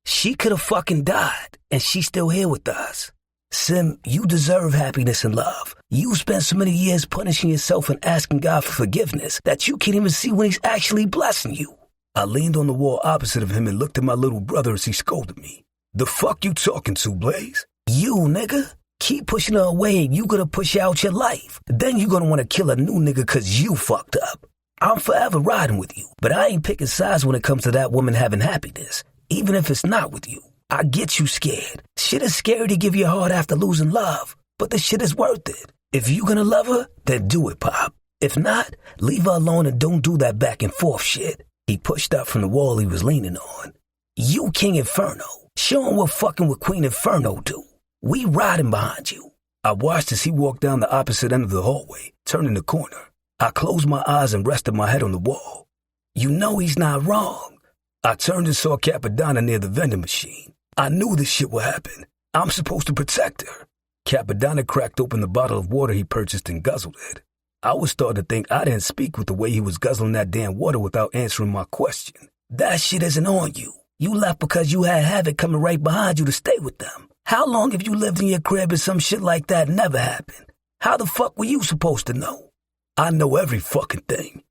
She could have fucking died, and she's still here with us. Sim, you deserve happiness and love. You spent so many years punishing yourself and asking God for forgiveness that you can't even see when he's actually blessing you. I leaned on the wall opposite of him and looked at my little brother as he scolded me. The fuck you talking to, Blaze? You, nigga. Keep pushing her away and you gonna push out your life. Then you gonna wanna kill a new nigga cause you fucked up. I'm forever riding with you, but I ain't picking sides when it comes to that woman having happiness, even if it's not with you. I get you scared. Shit is scary to give your heart after losing love, but the shit is worth it. If you gonna love her, then do it, Pop. If not, leave her alone and don't do that back and forth shit. He pushed up from the wall he was leaning on. You King Inferno. Show him what fucking with Queen Inferno do. We riding behind you. I watched as he walked down the opposite end of the hallway, turning the corner. I closed my eyes and rested my head on the wall. You know he's not wrong. I turned and saw Capadonna near the vending machine. I knew this shit would happen. I'm supposed to protect her. Capadonna cracked open the bottle of water he purchased and guzzled it. I was starting to think I didn't speak with the way he was guzzling that damn water without answering my question. That shit isn't on you. You left because you had Havoc coming right behind you to stay with them. How long have you lived in your crib and some shit like that never happened? How the fuck were you supposed to know? I know every fucking thing.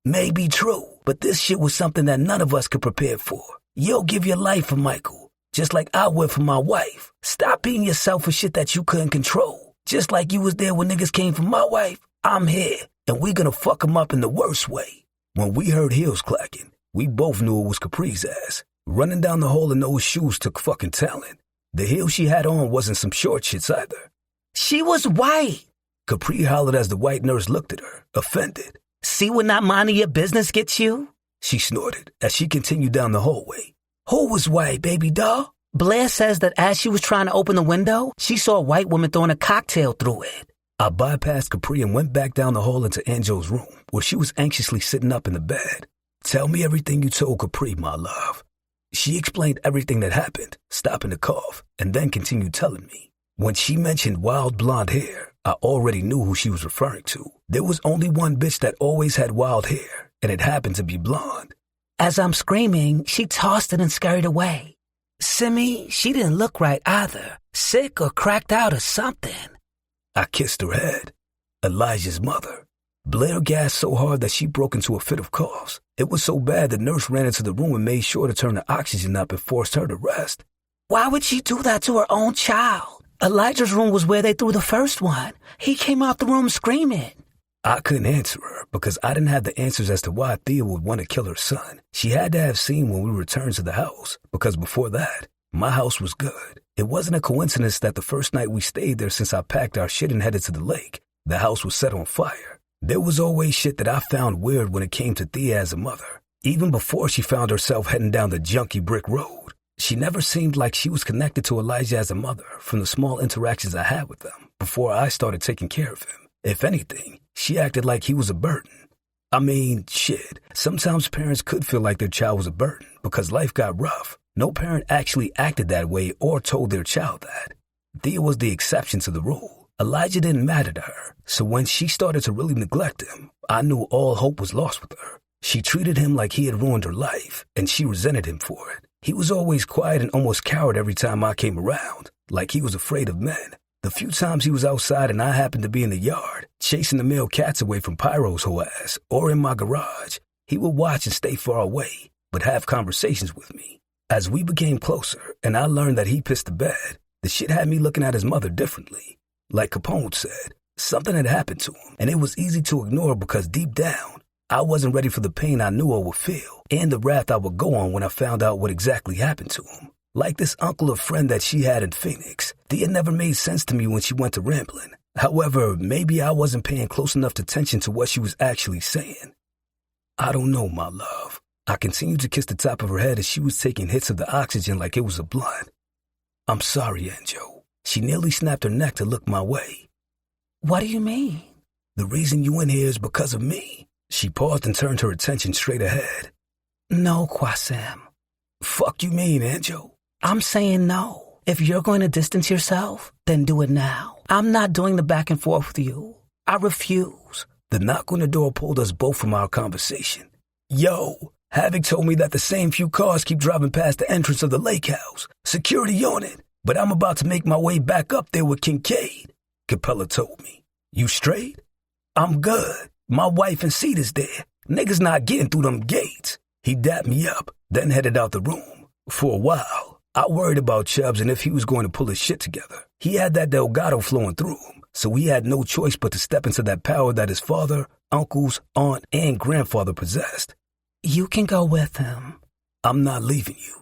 May be true, but this shit was something that none of us could prepare for. You'll give your life for Michael, just like I would for my wife. Stop being yourself for shit that you couldn't control. Just like you was there when niggas came for my wife, I'm here, and we gonna fuck him up in the worst way. When we heard heels clacking, we both knew it was Capri's ass. Running down the hall in those shoes took fucking talent. The heel she had on wasn't some short shits either. She was white. Capri hollered as the white nurse looked at her, offended. See what not minding your business gets you? She snorted as she continued down the hallway. Who was white, baby doll? Blair says that as she was trying to open the window, she saw a white woman throwing a cocktail through it. I bypassed Capri and went back down the hall into Anjo's room, where she was anxiously sitting up in the bed. Tell me everything you told Capri, my love. She explained everything that happened, stopping to cough, and then continued telling me. When she mentioned wild blonde hair, I already knew who she was referring to. There was only one bitch that always had wild hair, and it happened to be blonde. As I'm screaming, she tossed it and scurried away. Simmy, she didn't look right either. Sick or cracked out or something. I kissed her head. Elijah's mother. Blair gasped so hard that she broke into a fit of coughs. It was so bad the nurse ran into the room and made sure to turn the oxygen up and forced her to rest. Why would she do that to her own child? Elijah's room was where they threw the first one. He came out the room screaming. I couldn't answer her because I didn't have the answers as to why Thea would want to kill her son. She had to have seen when we returned to the house, because before that, my house was good. It wasn't a coincidence that the first night we stayed there since I packed our shit and headed to the lake, the house was set on fire. There was always shit that I found weird when it came to Thea as a mother. Even before she found herself heading down the junky brick road, she never seemed like she was connected to Elijah as a mother from the small interactions I had with them before I started taking care of him. If anything, she acted like he was a burden. I mean, shit, sometimes parents could feel like their child was a burden because life got rough. No parent actually acted that way or told their child that. Thea was the exception to the rule. Elijah didn't matter to her, so when she started to really neglect him, I knew all hope was lost with her. She treated him like he had ruined her life, and she resented him for it. He was always quiet and almost coward every time I came around, like he was afraid of men. The few times he was outside and I happened to be in the yard, chasing the male cats away from Pyro's whole ass, or in my garage, he would watch and stay far away, but have conversations with me. As we became closer, and I learned that he pissed the bed, the shit had me looking at his mother differently. Like Capone said, something had happened to him, and it was easy to ignore because deep down, I wasn't ready for the pain I knew I would feel and the wrath I would go on when I found out what exactly happened to him. Like this uncle or friend that she had in Phoenix, Thea never made sense to me when she went to rambling. However, maybe I wasn't paying close enough attention to what she was actually saying. I don't know, my love. I continued to kiss the top of her head as she was taking hits of the oxygen like it was a blunt. I'm sorry, Anjo. She nearly snapped her neck to look my way. What do you mean? The reason you in here is because of me. She paused and turned her attention straight ahead. No, Quasim. Fuck you mean, Anjo? I'm saying no. If you're going to distance yourself, then do it now. I'm not doing the back and forth with you. I refuse. The knock on the door pulled us both from our conversation. Yo, Havoc told me that the same few cars keep driving past the entrance of the lake house. Security on it. But I'm about to make my way back up there with Kincaid, Capella told me. You straight? I'm good. My wife and Seed is there. Niggas not getting through them gates. He dapped me up, then headed out the room. For a while, I worried about Chubbs and if he was going to pull his shit together. He had that Delgado flowing through him, so he had no choice but to step into that power that his father, uncles, aunt, and grandfather possessed. You can go with him. I'm not leaving you.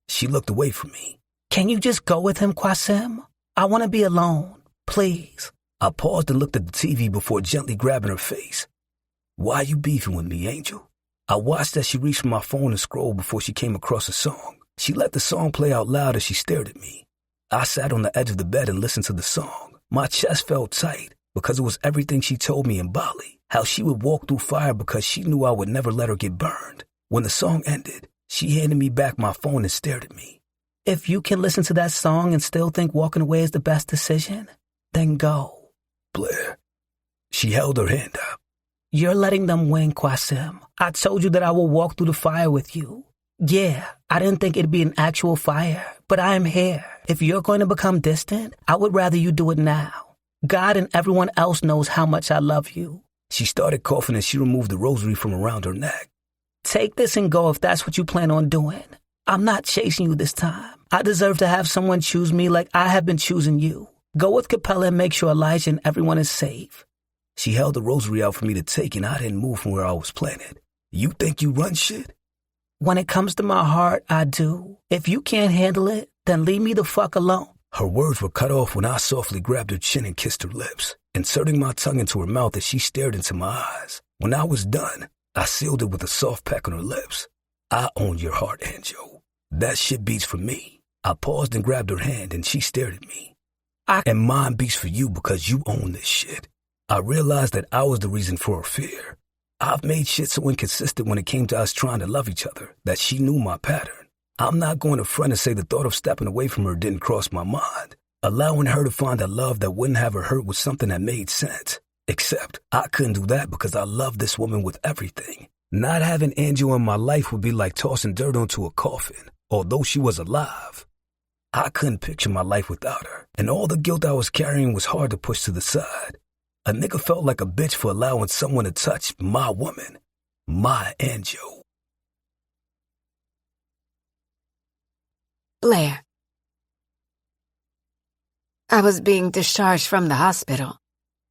She looked away from me. Can you just go with him, Quasim? I want to be alone. Please. I paused and looked at the TV before gently grabbing her face. Why you beefing with me, Angel? I watched as she reached for my phone and scrolled before she came across a song. She let the song play out loud as she stared at me. I sat on the edge of the bed and listened to the song. My chest felt tight because it was everything she told me in Bali, how she would walk through fire because she knew I would never let her get burned. When the song ended, she handed me back my phone and stared at me. If you can listen to that song and still think walking away is the best decision, then go. Blair. She held her hand up. You're letting them win, Quasim. I told you that I will walk through the fire with you. Yeah, I didn't think it'd be an actual fire, but I am here. If you're going to become distant, I would rather you do it now. God and everyone else knows how much I love you. She started coughing as she removed the rosary from around her neck. Take this and go if that's what you plan on doing. I'm not chasing you this time. I deserve to have someone choose me like I have been choosing you. Go with Capella and make sure Elijah and everyone is safe. She held the rosary out for me to take and I didn't move from where I was planted. You think you run shit? When it comes to my heart, I do. If you can't handle it, then leave me the fuck alone. Her words were cut off when I softly grabbed her chin and kissed her lips, inserting my tongue into her mouth as she stared into my eyes. When I was done, I sealed it with a soft peck on her lips. I own your heart, Anjo. That shit beats for me. I paused and grabbed her hand and she stared at me. And mine beats for you because you own this shit. I realized that I was the reason for her fear. I've made shit so inconsistent when it came to us trying to love each other that she knew my pattern. I'm not going to front and say the thought of stepping away from her didn't cross my mind. Allowing her to find a love that wouldn't have her hurt was something that made sense. Except I couldn't do that because I loved this woman with everything. Not having Angel in my life would be like tossing dirt onto a coffin, although she was alive. I couldn't picture my life without her, and all the guilt I was carrying was hard to push to the side. A nigga felt like a bitch for allowing someone to touch my woman, my Angel. Blair. I was being discharged from the hospital.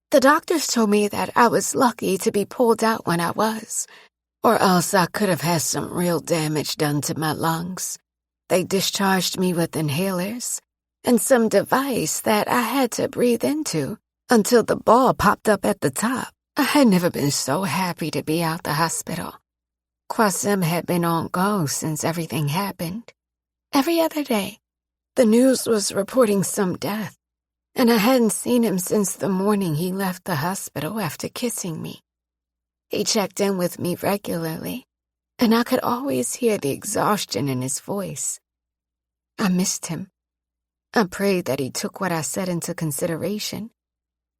The doctors told me that I was lucky to be pulled out when I was, or else I could have had some real damage done to my lungs. They discharged me with inhalers and some device that I had to breathe into until the ball popped up at the top. I had never been so happy to be out the hospital. Qasim had been on go since everything happened. Every other day, the news was reporting some death, and I hadn't seen him since the morning he left the hospital after kissing me. He checked in with me regularly, and I could always hear the exhaustion in his voice. I missed him. I prayed that he took what I said into consideration.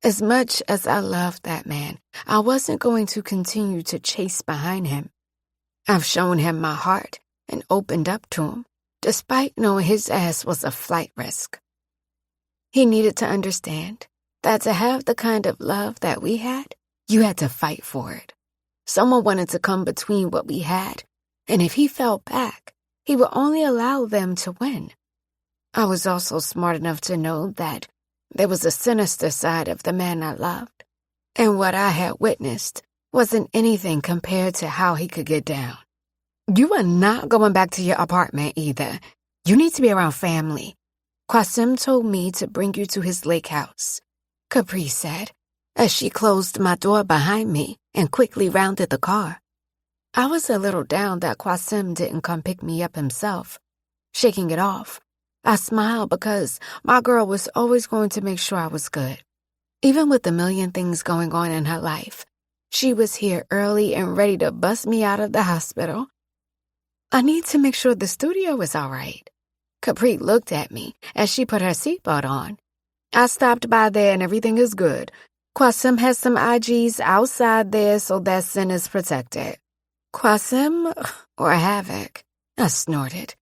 As much as I loved that man, I wasn't going to continue to chase behind him. I've shown him my heart and opened up to him, despite knowing his ass was a flight risk. He needed to understand that to have the kind of love that we had, you had to fight for it. Someone wanted to come between what we had, and if he fell back, he would only allow them to win. I was also smart enough to know that there was a sinister side of the man I loved, and what I had witnessed wasn't anything compared to how he could get down. You are not going back to your apartment either. You need to be around family. Qasim told me to bring you to his lake house, Capri said, as she closed my door behind me and quickly rounded the car. I was a little down that Qasim didn't come pick me up himself. Shaking it off, I smiled because my girl was always going to make sure I was good. Even with a million things going on in her life, she was here early and ready to bust me out of the hospital. I need to make sure the studio is all right. Capri looked at me as she put her seatbelt on. I stopped by there and everything is good. Qasim has some IGs outside there so that Sin is protected. Qasim or Havoc? I snorted.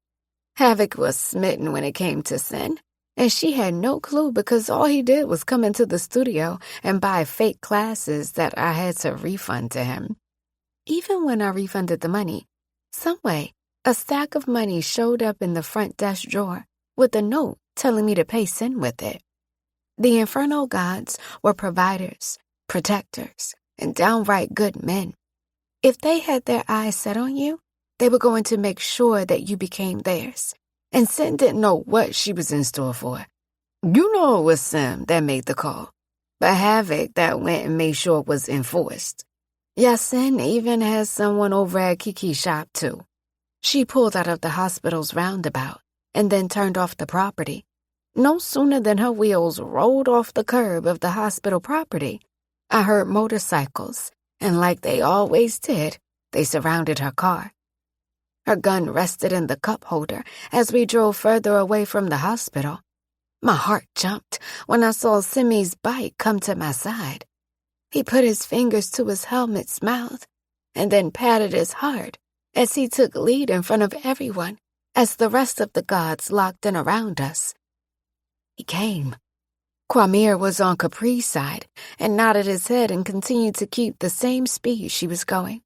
Havoc was smitten when it came to Sin, and she had no clue because all he did was come into the studio and buy fake classes that I had to refund to him. Even when I refunded the money, some way, a stack of money showed up in the front desk drawer with a note telling me to pay Sin with it. The Inferno Gods were providers, protectors, and downright good men. If they had their eyes set on you, they were going to make sure that you became theirs. And Sin didn't know what she was in store for. You know it was Sim that made the call, but Havoc that went and made sure it was enforced. Yasin even has someone over at Kiki's shop, too. She pulled out of the hospital's roundabout and then turned off the property. No sooner than her wheels rolled off the curb of the hospital property, I heard motorcycles, and like they always did, they surrounded her car. Her gun rested in the cup holder as we drove further away from the hospital. My heart jumped when I saw Simi's bike come to my side. He put his fingers to his helmet's mouth and then patted his heart as he took lead in front of everyone as the rest of the gods locked in around us. He came. Quamir was on Capri's side and nodded his head and continued to keep the same speed she was going.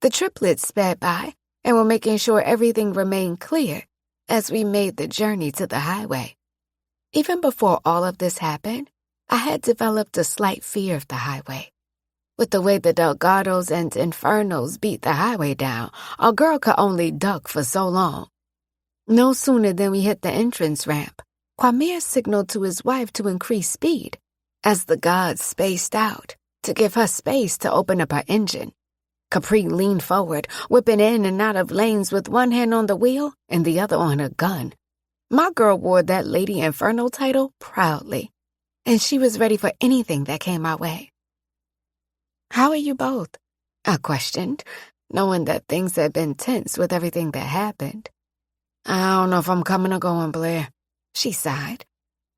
The triplets sped by and were making sure everything remained clear as we made the journey to the highway. Even before all of this happened, I had developed a slight fear of the highway. With the way the Delgados and Infernos beat the highway down, a girl could only duck for so long. No sooner than we hit the entrance ramp, Quamir signaled to his wife to increase speed as the gods spaced out to give her space to open up her engine. Capri leaned forward, whipping in and out of lanes with one hand on the wheel and the other on her gun. My girl wore that Lady Inferno title proudly, and she was ready for anything that came our way. "How are you both?" I questioned, knowing that things had been tense with everything that happened. "I don't know if I'm coming or going, Blair," she sighed.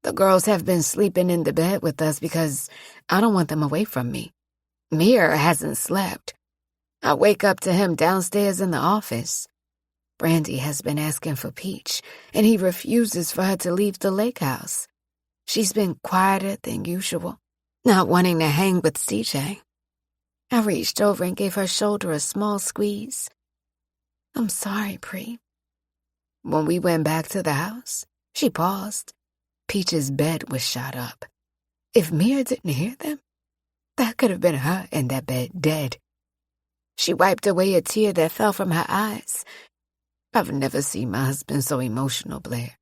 The girls have been sleeping in the bed with us because I don't want them away from me. Mir hasn't slept. I wake up to him downstairs in the office. Brandy has been asking for Peach, and he refuses for her to leave the lake house. She's been quieter than usual, not wanting to hang with CJ. I reached over and gave her shoulder a small squeeze. I'm sorry, Pri. When we went back to the house, she paused. Peach's bed was shot up. If Mia didn't hear them, that could have been her in that bed dead. She wiped away a tear that fell from her eyes. I've never seen my husband so emotional, Blair.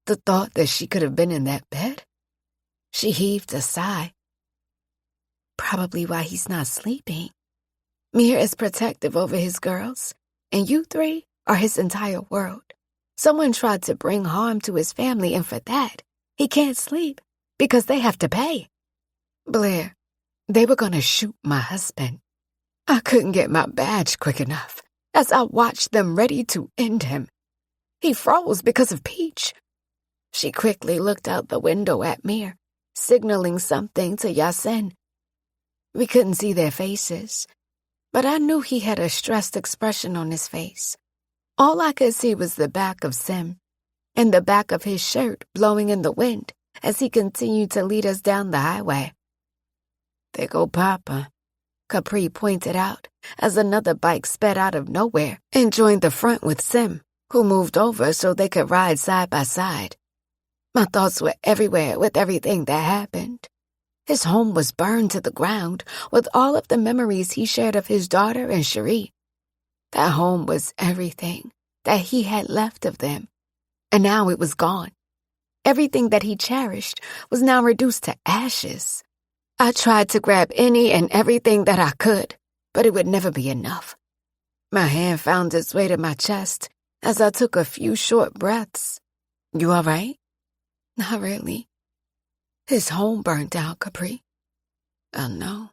The thought that she could have been in that bed? She heaved a sigh. Probably why he's not sleeping. Mir is protective over his girls, and you three are his entire world. Someone tried to bring harm to his family, and for that, he can't sleep because they have to pay. Blair, they were going to shoot my husband. I couldn't get my badge quick enough as I watched them ready to end him. He froze because of Peach. She quickly looked out the window at Mir, signaling something to Yasin. We couldn't see their faces, but I knew he had a stressed expression on his face. All I could see was the back of Sim, and the back of his shirt blowing in the wind as he continued to lead us down the highway. There go Papa, Capri pointed out as another bike sped out of nowhere and joined the front with Sim, who moved over so they could ride side by side. My thoughts were everywhere with everything that happened. His home was burned to the ground with all of the memories he shared of his daughter and Cherie. That home was everything that he had left of them, and now it was gone. Everything that he cherished was now reduced to ashes. I tried to grab any and everything that I could, but it would never be enough. My hand found its way to my chest as I took a few short breaths. You all right? Not really. His home burned down, Capri. I know.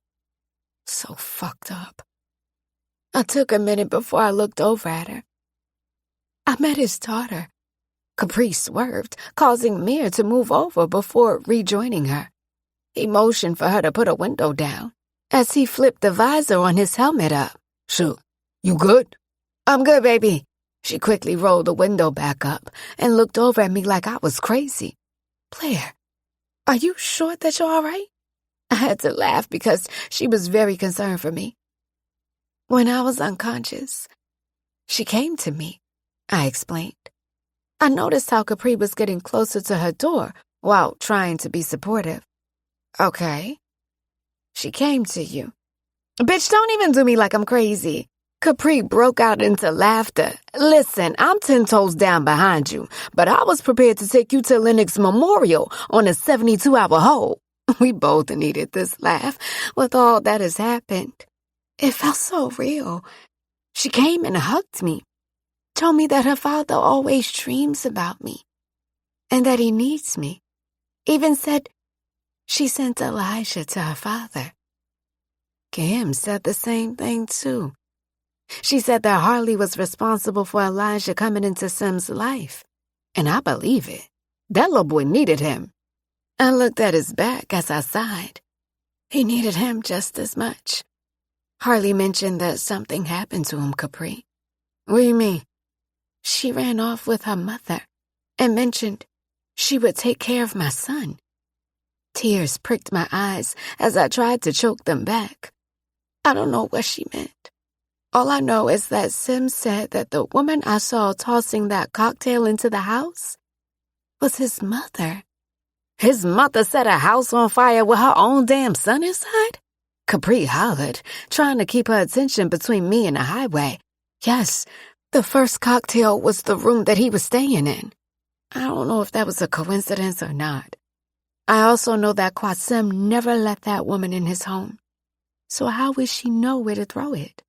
So fucked up. I took a minute before I looked over at her. I met his daughter. Capri swerved, causing Mir to move over before rejoining her. He motioned for her to put a window down as he flipped the visor on his helmet up. Shoot, you good? I'm good, baby. She quickly rolled the window back up and looked over at me like I was crazy. Blair, are you sure that you're all right? I had to laugh because she was very concerned for me. When I was unconscious, she came to me, I explained. I noticed how Capri was getting closer to her door while trying to be supportive. Okay. She came to you. Bitch, don't even do me like I'm crazy. Capri broke out into laughter. Listen, I'm 10 toes down behind you, but I was prepared to take you to Lennox Memorial on a 72-hour hold. We both needed this laugh with all that has happened. It felt so real. She came and hugged me, told me that her father always dreams about me and that he needs me. Even said she sent Elijah to her father. Kim said the same thing, too. She said that Harley was responsible for Elijah coming into Sim's life. And I believe it. That little boy needed him. I looked at his back as I sighed. He needed him just as much. Harley mentioned that something happened to him, Capri. What do you mean? She ran off with her mother and mentioned she would take care of my son. Tears pricked my eyes as I tried to choke them back. I don't know what she meant. All I know is that Sim said that the woman I saw tossing that cocktail into the house was his mother. His mother set a house on fire with her own damn son inside? Capri hollered, trying to keep her attention between me and the highway. Yes, the first cocktail was the room that he was staying in. I don't know if that was a coincidence or not. I also know that Qasim never let that woman in his home. So how would she know where to throw it?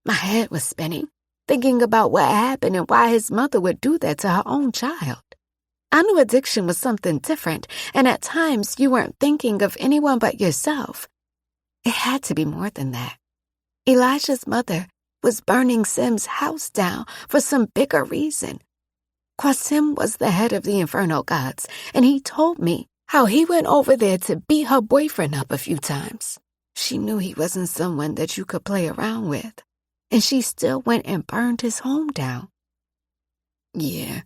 My head was spinning, thinking about what happened and why his mother would do that to her own child. I knew addiction was something different, and at times you weren't thinking of anyone but yourself. It had to be more than that. Elijah's mother was burning Sim's house down for some bigger reason. Qasim was the head of the Inferno Gods, and he told me how he went over there to beat her boyfriend up a few times. She knew he wasn't someone that you could play around with, and she still went and burned his home down. Yeah,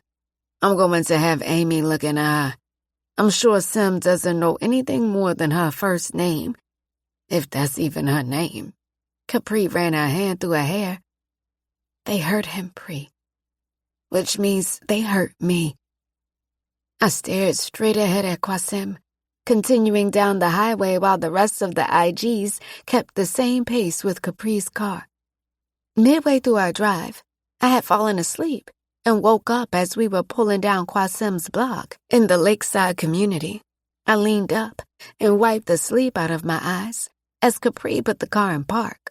I'm going to have Amy look in her eye. I'm sure Sim doesn't know anything more than her first name, if that's even her name. Capri ran her hand through her hair. They hurt him, Pri, which means they hurt me. I stared straight ahead at Qasim, continuing down the highway while the rest of the IGs kept the same pace with Capri's car. Midway through our drive, I had fallen asleep and woke up as we were pulling down Qasim's block in the lakeside community. I leaned up and wiped the sleep out of my eyes as Capri put the car in park.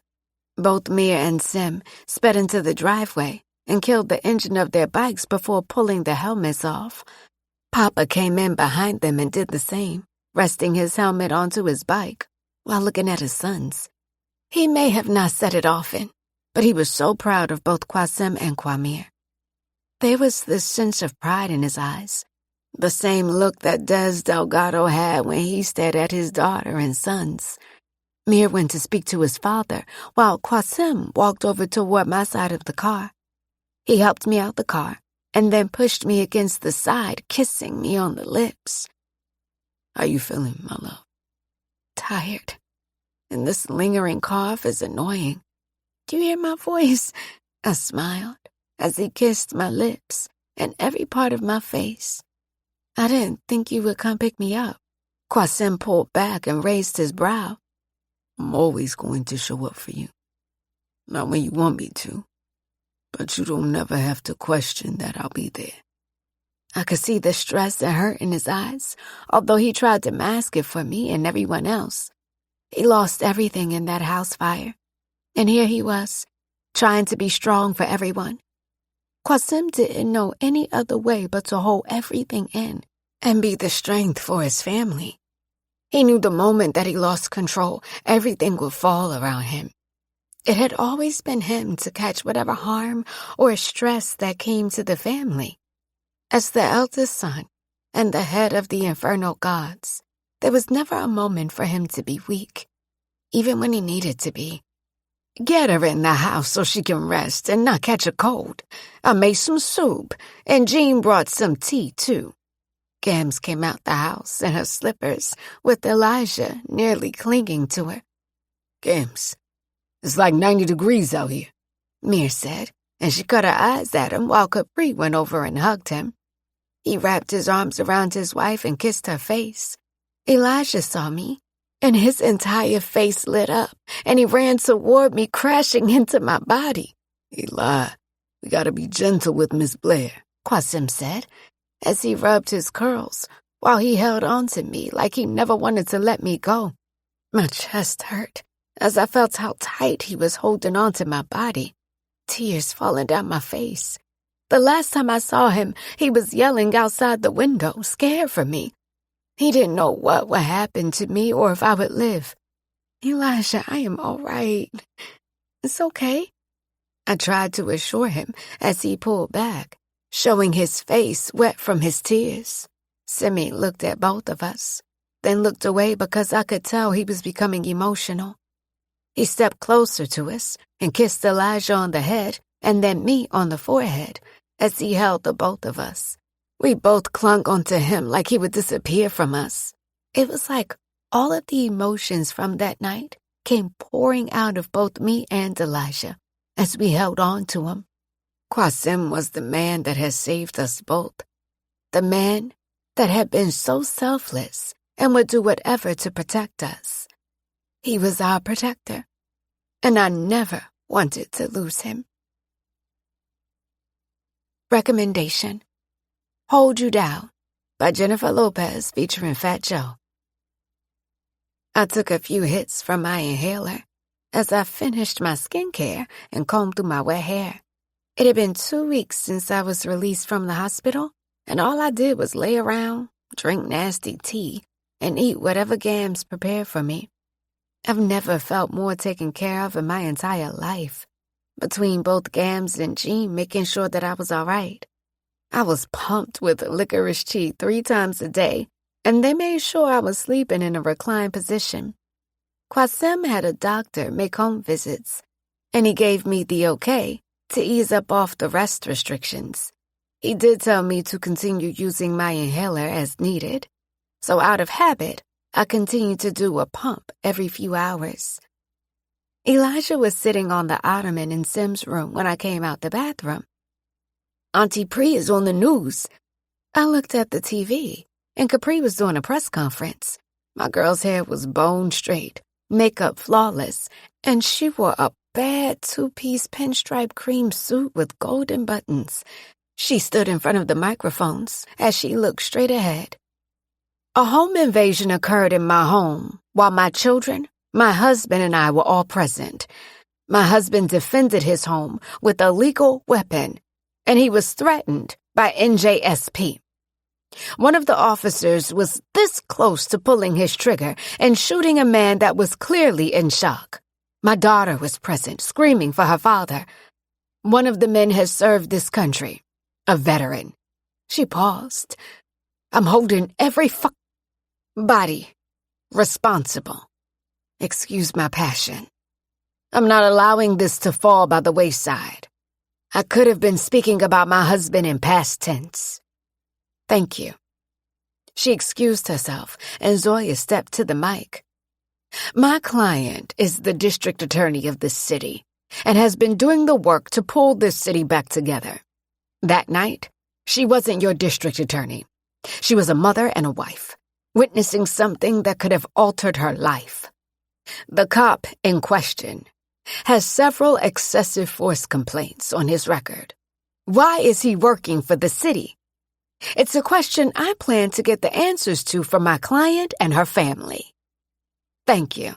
Both Mir and Sim sped into the driveway and killed the engine of their bikes before pulling the helmets off. Papa came in behind them and did the same, resting his helmet onto his bike while looking at his sons. He may have not said it often, but he was so proud of both Qasim and Quamir. There was this sense of pride in his eyes, the same look that Des Delgado had when he stared at his daughter and sons. Mir went to speak to his father, while Qasim walked over toward my side of the car. He helped me out the car, and then pushed me against the side, kissing me on the lips. How you feeling, my love? Tired. And this lingering cough is annoying. Do you hear my voice? I smiled as he kissed my lips and every part of my face. I didn't think you would come pick me up. Qasim pulled back and raised his brow. I'm always going to show up for you. Not when you want me to, but you don't never have to question that I'll be there. I could see the stress and hurt in his eyes, although he tried to mask it for me and everyone else. He lost everything in that house fire, and here he was, trying to be strong for everyone. Qasim didn't know any other way but to hold everything in and be the strength for his family. He knew the moment that he lost control, everything would fall around him. It had always been him to catch whatever harm or stress that came to the family. As the eldest son and the head of the Inferno Gods, there was never a moment for him to be weak, even when he needed to be. Get her in the house so she can rest and not catch a cold. I made some soup, and Jean brought some tea, too. Gams came out the house in her slippers, with Elijah nearly clinging to her. Gams, it's like 90 degrees out here, Mir said, and she cut her eyes at him while Capri went over and hugged him. He wrapped his arms around his wife and kissed her face. Elijah saw me, and his entire face lit up, and he ran toward me, crashing into my body. Eli, we gotta be gentle with Miss Blair, Qasim said, as he rubbed his curls while he held on to me like he never wanted to let me go. My chest hurt as I felt how tight he was holding on to my body, tears falling down my face. The last time I saw him, he was yelling outside the window, scared for me. He didn't know what would happen to me or if I would live. Elijah, I am all right. It's okay. I tried to assure him as he pulled back, showing his face wet from his tears. Simi looked at both of us, then looked away because I could tell he was becoming emotional. He stepped closer to us and kissed Elijah on the head and then me on the forehead as he held the both of us. We both clung onto him like he would disappear from us. It was like all of the emotions from that night came pouring out of both me and Elijah as we held on to him. Qasim was the man that had saved us both, the man that had been so selfless and would do whatever to protect us. He was our protector, and I never wanted to lose him. Recommendation: Hold You Down by Jennifer Lopez featuring Fat Joe. I took a few hits from my inhaler as I finished my skincare and combed through my wet hair. It had been 2 weeks since I was released from the hospital, and all I did was lay around, drink nasty tea, and eat whatever Gams prepared for me. I've never felt more taken care of in my entire life, between both Gams and Jean making sure that I was all right. I was pumped with licorice tea 3 times a day, and they made sure I was sleeping in a reclined position. Qasim had a doctor make home visits, and he gave me the okay to ease up off the rest restrictions. He did tell me to continue using my inhaler as needed, so out of habit, I continued to do a pump every few hours. Elijah was sitting on the ottoman in Sim's room when I came out the bathroom. Auntie Pri is on the news. I looked at the TV, and Capri was doing a press conference. My girl's hair was bone straight, makeup flawless, and she wore a bad 2-piece pinstripe cream suit with golden buttons. She stood in front of the microphones as she looked straight ahead. A home invasion occurred in my home while my children, my husband, and I were all present. My husband defended his home with a legal weapon, and he was threatened by NJSP. One of the officers was this close to pulling his trigger and shooting a man that was clearly in shock. My daughter was present, screaming for her father. One of the men has served this country, a veteran. She paused. I'm holding every body responsible. Excuse my passion. I'm not allowing this to fall by the wayside. I could have been speaking about my husband in past tense. Thank you. She excused herself, and Zoya stepped to the mic. My client is the district attorney of this city and has been doing the work to pull this city back together. That night, she wasn't your district attorney. She was a mother and a wife, witnessing something that could have altered her life. The cop in question has several excessive force complaints on his record. Why is he working for the city? It's a question I plan to get the answers to for my client and her family. Thank you.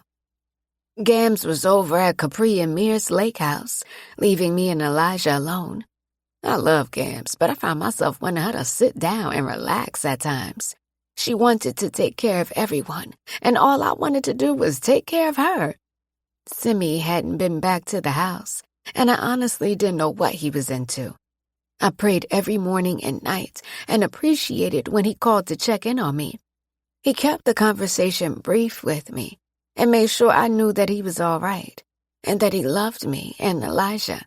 Gams was over at Capri and Mir's lake house, leaving me and Elijah alone. I love Gams, but I found myself wanting her to sit down and relax at times. She wanted to take care of everyone, and all I wanted to do was take care of her. Simi hadn't been back to the house, and I honestly didn't know what he was into. I prayed every morning and night and appreciated when he called to check in on me. He kept the conversation brief with me and made sure I knew that he was all right and that he loved me and Elijah.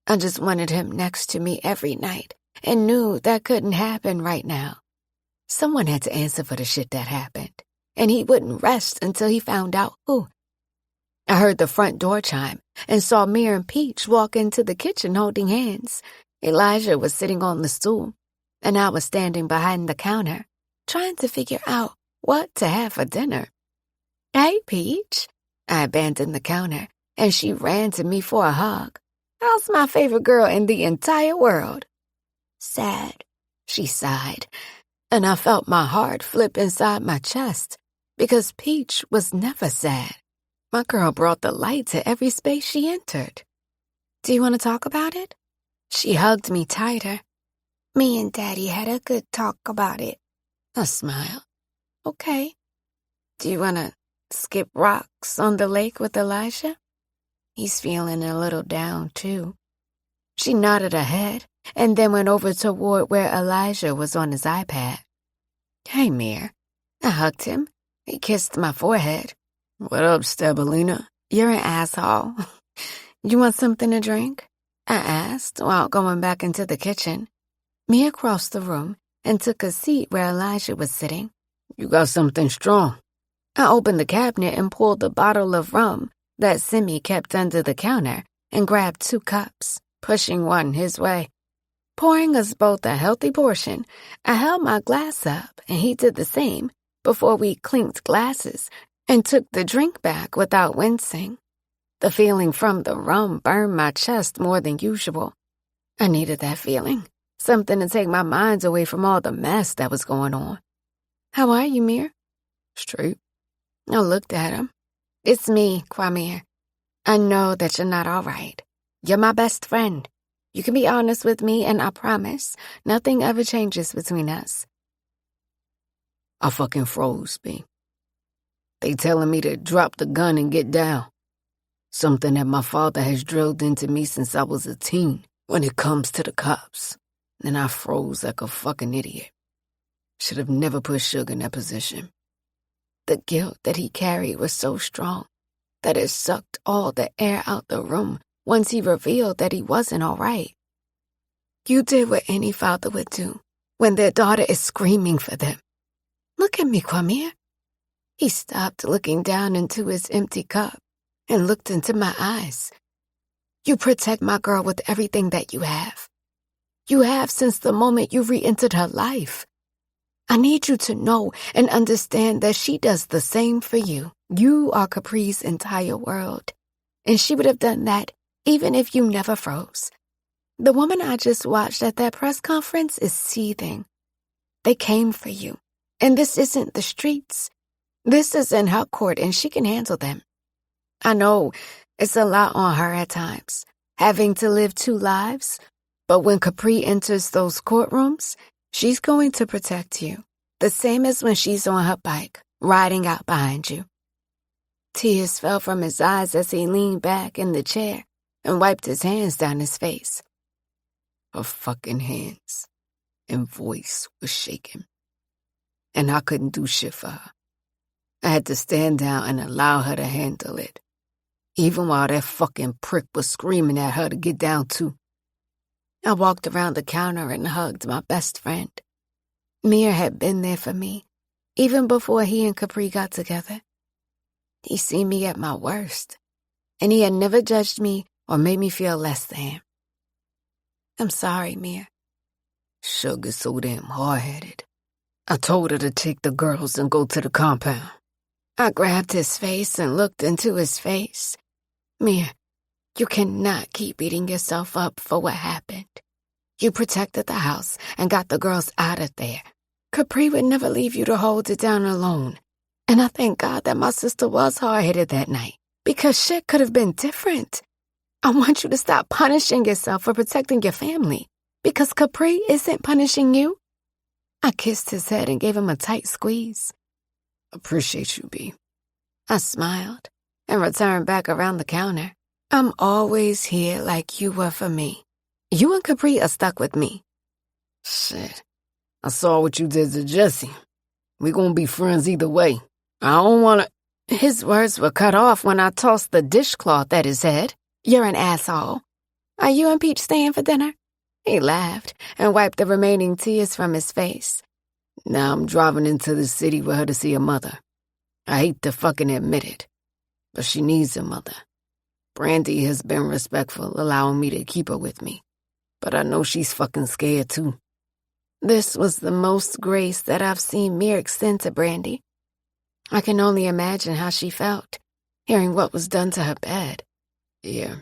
I just wanted him next to me every night and knew that couldn't happen right now. Someone had to answer for the shit that happened, and he wouldn't rest until he found out who. I heard the front door chime and saw Mir and Peach walk into the kitchen holding hands. Elijah was sitting on the stool, and I was standing behind the counter, trying to figure out what to have for dinner. Hey, Peach. I abandoned the counter, and she ran to me for a hug. How's my favorite girl in the entire world? Sad, she sighed, and I felt my heart flip inside my chest, because Peach was never sad. My girl brought the light to every space she entered. Do you want to talk about it? She hugged me tighter. Me and Daddy had a good talk about it. I smiled. Okay. Do you want to skip rocks on the lake with Elijah? He's feeling a little down, too. She nodded her head and then went over toward where Elijah was on his iPad. Hey, Mir. I hugged him. He kissed my forehead. What up, Stabelina? You're an asshole. You want something to drink? I asked while going back into the kitchen. Mia crossed the room and took a seat where Elijah was sitting. You got something strong. I opened the cabinet and pulled the bottle of rum that Simi kept under the counter and grabbed 2 cups, pushing one his way. Pouring us both a healthy portion, I held my glass up and he did the same before we clinked glasses and took the drink back without wincing. The feeling from the rum burned my chest more than usual. I needed that feeling, something to take my mind away from all the mess that was going on. How are you, Mir? Straight. I looked at him. It's me, Kwamir. I know that you're not all right. You're my best friend. You can be honest with me, and I promise nothing ever changes between us. I fucking froze, B. They telling me to drop the gun and get down. Something that my father has drilled into me since I was a teen when it comes to the cops. and I froze like a fucking idiot. Should have never put Suge in that position. The guilt that he carried was so strong that it sucked all the air out the room once he revealed that he wasn't all right. You did what any father would do when their daughter is screaming for them. Look at me, Kwame. He stopped looking down into his empty cup and looked into my eyes. You protect my girl with everything that you have. You have since the moment you re-entered her life. I need you to know and understand that she does the same for you. You are Capri's entire world, and she would have done that even if you never froze. The woman I just watched at that press conference is seething. They came for you, and this isn't the streets. This is in her court, and she can handle them. I know it's a lot on her at times, having to live 2 lives, but when Capri enters those courtrooms, she's going to protect you, the same as when she's on her bike, riding out behind you. Tears fell from his eyes as he leaned back in the chair and wiped his hands down his face. Her fucking hands and voice was shaking, and I couldn't do shit for her. I had to stand down and allow her to handle it, even while that fucking prick was screaming at her to get down too. I walked around the counter and hugged my best friend. Mir had been there for me, even before he and Capri got together. He seen me at my worst, and he had never judged me or made me feel less than. I'm sorry, Mir. Suge is so damn hard-headed. I told her to take the girls and go to the compound. I grabbed his face and looked into his face. Mir, you cannot keep beating yourself up for what happened. You protected the house and got the girls out of there. Capri would never leave you to hold it down alone. And I thank God that my sister was hard-headed that night, because shit could have been different. I want you to stop punishing yourself for protecting your family, because Capri isn't punishing you. I kissed his head and gave him a tight squeeze. Appreciate you, B. I smiled and returned back around the counter. I'm always here like you were for me. You and Capri are stuck with me. Shit. I saw what you did to Jesse. We gonna be friends either way. I don't wanna... His words were cut off when I tossed the dishcloth at his head. You're an asshole. Are you and Peach staying for dinner? He laughed and wiped the remaining tears from his face. Now I'm driving into the city with her to see her mother. I hate to fucking admit it, but she needs a mother. Brandy has been respectful, allowing me to keep her with me, but I know she's fucking scared too. This was the most grace that I've seen Mir extend to Brandy. I can only imagine how she felt, hearing what was done to her bed. Yeah,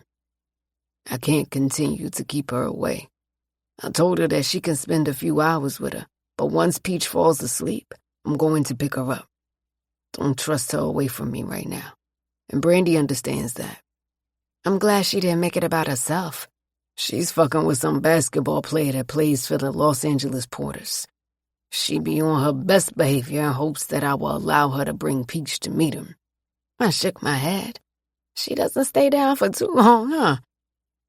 I can't continue to keep her away. I told her that she can spend a few hours with her, but once Peach falls asleep, I'm going to pick her up. Don't trust her away from me right now, and Brandy understands that. I'm glad she didn't make it about herself. She's fucking with some basketball player that plays for the Los Angeles Porters. She be on her best behavior in hopes that I will allow her to bring Peach to meet him. I shook my head. She doesn't stay down for too long, huh?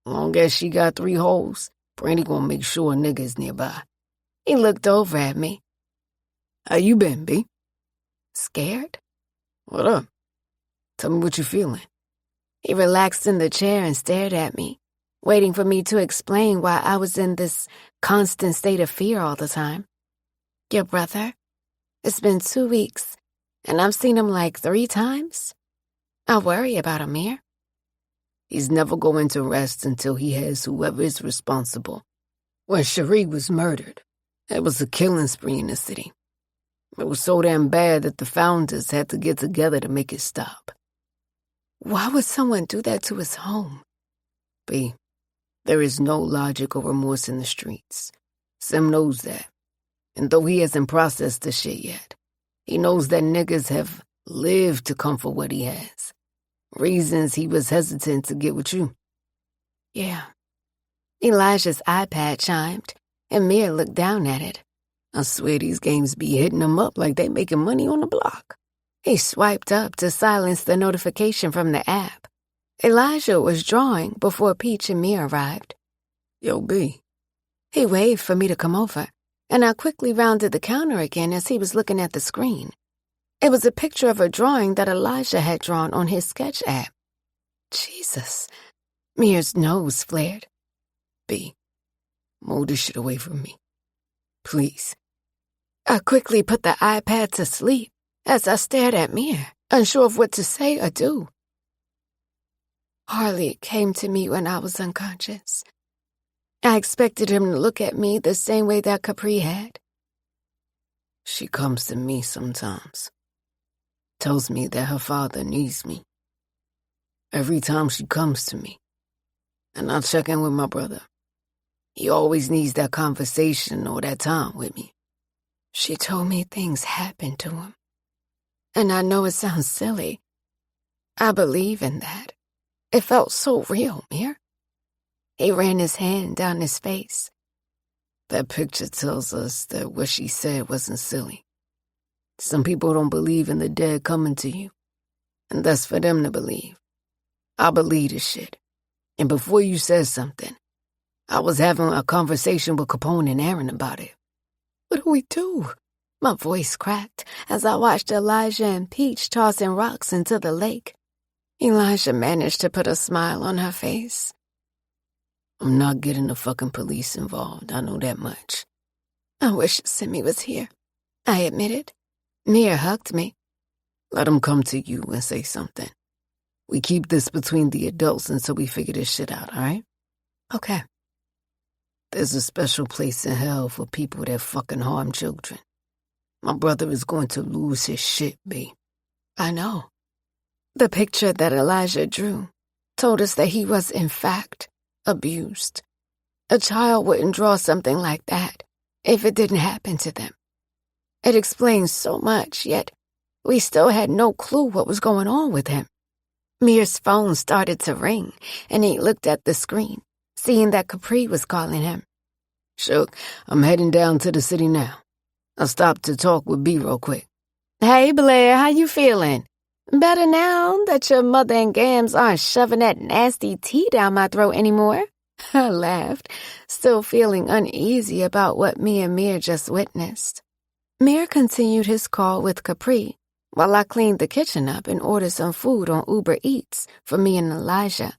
Long as she got 3 holes, Brandy gonna make sure a nigga is nearby. He looked over at me. How you been, B? Scared? What up? Tell me what you feeling. He relaxed in the chair and stared at me, waiting for me to explain why I was in this constant state of fear all the time. Your brother? It's been 2 weeks, and I've seen him like 3 times. I worry about him here. He's never going to rest until he has whoever is responsible. When Cherie was murdered, it was a killing spree in the city. It was so damn bad that the founders had to get together to make it stop. Why would someone do that to his home? B, there is no logic or remorse in the streets. Sim knows that. And though he hasn't processed the shit yet, he knows that niggas have lived to come for what he has. Reasons he was hesitant to get with you. Yeah. Elijah's iPad chimed, and Mir looked down at it. I swear these games be hitting him up like they making money on the block. He swiped up to silence the notification from the app. Elijah was drawing before Peach and Mir arrived. Yo, B, He waved for me to come over, and I quickly rounded the counter again as he was looking at the screen. It was a picture of a drawing that Elijah had drawn on his sketch app. Jesus. Mir's nose flared. B, move this shit away from me. Please. I quickly put the iPad to sleep as I stared at Mir, unsure of what to say or do. Harley came to me when I was unconscious. I expected him to look at me the same way that Capri had. She comes to me sometimes. Tells me that her father needs me. Every time she comes to me, and I check in with my brother, he always needs that conversation or that time with me. She told me things happened to him. And I know it sounds silly. I believe in that. It felt so real, Mir. He ran his hand down his face. That picture tells us that what she said wasn't silly. Some people don't believe in the dead coming to you, and that's for them to believe. I believe this shit. And before you said something, I was having a conversation with Capone and Aaron about it. What do we do? My voice cracked as I watched Elijah and Peach tossing rocks into the lake. Elijah managed to put a smile on her face. I'm not getting the fucking police involved, I know that much. I wish Simi was here, I admitted. Mir hugged me. Let him come to you and say something. We keep this between the adults until we figure this shit out, all right? Okay. There's a special place in hell for people that fucking harm children. My brother is going to lose his shit, B. I know. The picture that Elijah drew told us that he was, in fact, abused. A child wouldn't draw something like that if it didn't happen to them. It explains so much, yet we still had no clue what was going on with him. Mir's phone started to ring, and he looked at the screen, seeing that Capri was calling him. Shook, I'm heading down to the city now. I stopped to talk with B real quick. Hey, Blair, how you feeling? Better now that your mother and Gams aren't shoving that nasty tea down my throat anymore? I laughed, still feeling uneasy about what me and Mir just witnessed. Mir continued his call with Capri, while I cleaned the kitchen up and ordered some food on Uber Eats for me and Elijah.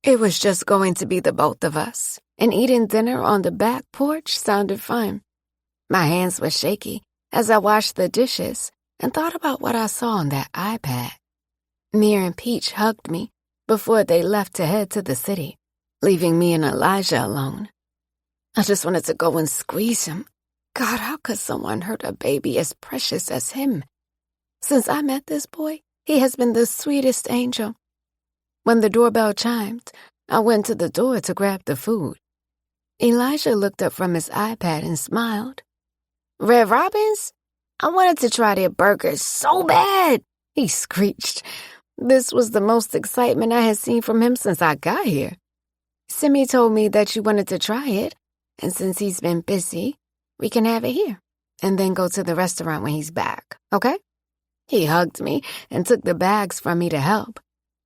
It was just going to be the both of us, and eating dinner on the back porch sounded fun. My hands were shaky as I washed the dishes and thought about what I saw on that iPad. Mir and Peach hugged me before they left to head to the city, leaving me and Elijah alone. I just wanted to go and squeeze him. God, how could someone hurt a baby as precious as him? Since I met this boy, he has been the sweetest angel. When the doorbell chimed, I went to the door to grab the food. Elijah looked up from his iPad and smiled. Red Robin's? I wanted to try their burgers so bad, he screeched. This was the most excitement I had seen from him since I got here. Simi told me that you wanted to try it, and since he's been busy, we can have it here, and then go to the restaurant when he's back, okay? He hugged me and took the bags from me to help.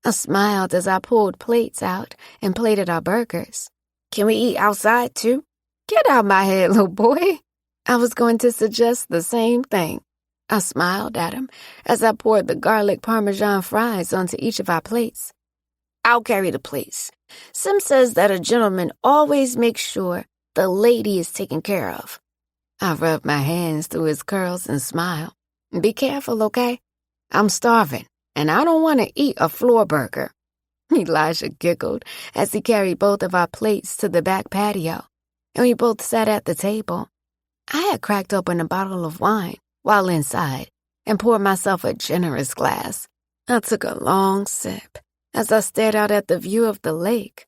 I smiled as I pulled plates out and plated our burgers. Can we eat outside, too? Get out my head, little boy. I was going to suggest the same thing. I smiled at him as I poured the garlic Parmesan fries onto each of our plates. I'll carry the plates. Sim says that a gentleman always makes sure the lady is taken care of. I rubbed my hands through his curls and smiled. Be careful, okay? I'm starving, and I don't want to eat a floor burger. Elijah giggled as he carried both of our plates to the back patio, and we both sat at the table. I had cracked open a bottle of wine while inside and poured myself a generous glass. I took a long sip as I stared out at the view of the lake.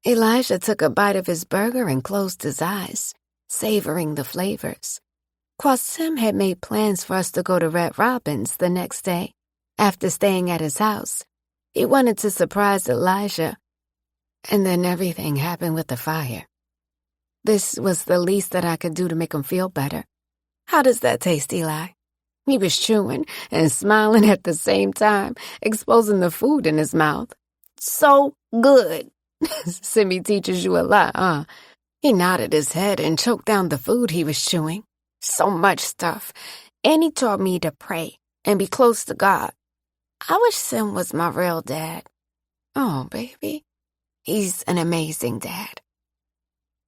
Elijah took a bite of his burger and closed his eyes, savoring the flavors. Qasim had made plans for us to go to Red Robin's the next day. After staying at his house, he wanted to surprise Elijah. And then everything happened with the fire. This was the least that I could do to make him feel better. How does that taste, Eli? He was chewing and smiling at the same time, exposing the food in his mouth. So good. Simi teaches you a lot, huh? He nodded his head and choked down the food he was chewing. So much stuff. And he taught me to pray and be close to God. I wish Sim was my real dad. Oh, baby. He's an amazing dad.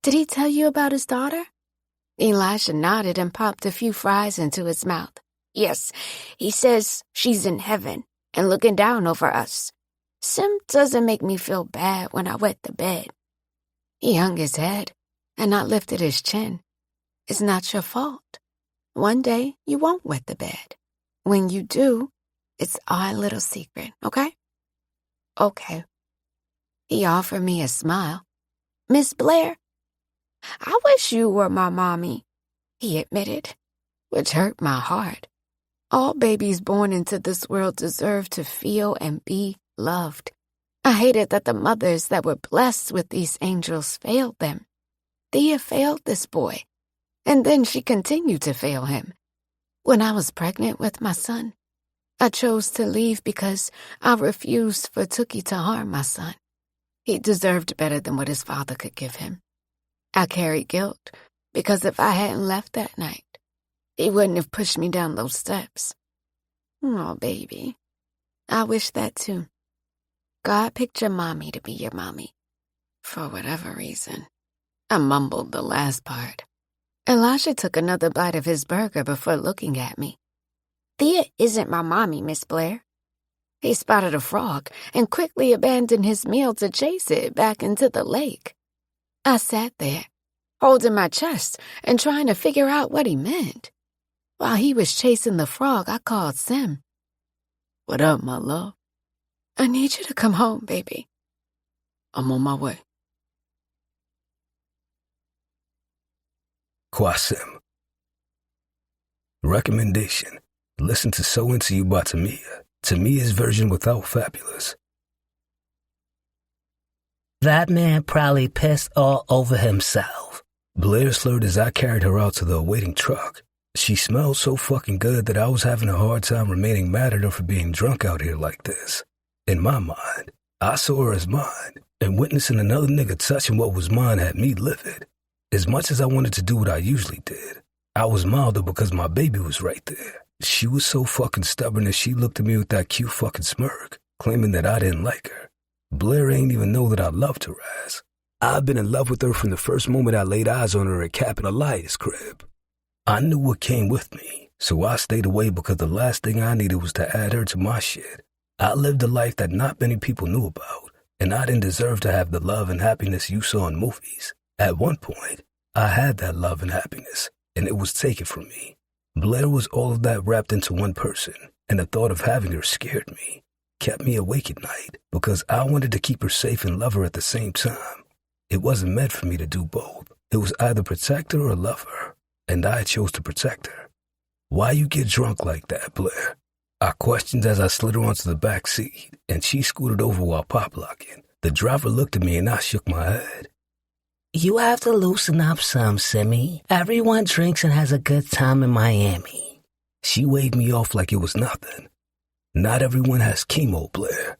Did he tell you about his daughter? Elijah nodded and popped a few fries into his mouth. Yes, he says she's in heaven and looking down over us. Sim doesn't make me feel bad when I wet the bed. He hung his head and not lifted his chin. It's not your fault. One day you won't wet the bed. When you do, it's our little secret, okay? Okay. He offered me a smile. Miss Blair, I wish you were my mommy, he admitted, which hurt my heart. All babies born into this world deserve to feel and be loved. I hated that the mothers that were blessed with these angels failed them. Thea failed this boy, and then she continued to fail him. When I was pregnant with my son, I chose to leave because I refused for Tookie to harm my son. He deserved better than what his father could give him. I carried guilt because if I hadn't left that night, he wouldn't have pushed me down those steps. Oh, baby, I wish that too. God picked your mommy to be your mommy. For whatever reason. I mumbled the last part. Elijah took another bite of his burger before looking at me. Thea isn't my mommy, Miss Blair. He spotted a frog and quickly abandoned his meal to chase it back into the lake. I sat there, holding my chest and trying to figure out what he meant. While he was chasing the frog, I called Sim. What up, my love? I need you to come home, baby. I'm on my way. Kwasim. Recommendation. Listen to So Into You by Tamia. Tamia's version without Fabulous. That man probably pissed all over himself. Blair slurred as I carried her out to the awaiting truck. She smelled so fucking good that I was having a hard time remaining mad at her for being drunk out here like this. In my mind, I saw her as mine, and witnessing another nigga touching what was mine had me livid. As much as I wanted to do what I usually did, I was milder because my baby was right there. She was so fucking stubborn that she looked at me with that cute fucking smirk, claiming that I didn't like her. Blair ain't even know that I loved her ass. I've been in love with her from the first moment I laid eyes on her at Cap and Elias' crib. I knew what came with me, so I stayed away because the last thing I needed was to add her to my shit. I lived a life that not many people knew about, and I didn't deserve to have the love and happiness you saw in movies. At one point, I had that love and happiness, and it was taken from me. Blair was all of that wrapped into one person, and the thought of having her scared me, kept me awake at night, because I wanted to keep her safe and love her at the same time. It wasn't meant for me to do both. It was either protect her or love her, and I chose to protect her. Why you get drunk like that, Blair? I questioned as I slid her onto the back seat, and she scooted over while pop-locking. The driver looked at me and I shook my head. You have to loosen up some, Simmy. Everyone drinks and has a good time in Miami. She waved me off like it was nothing. Not everyone has chemo, Blair.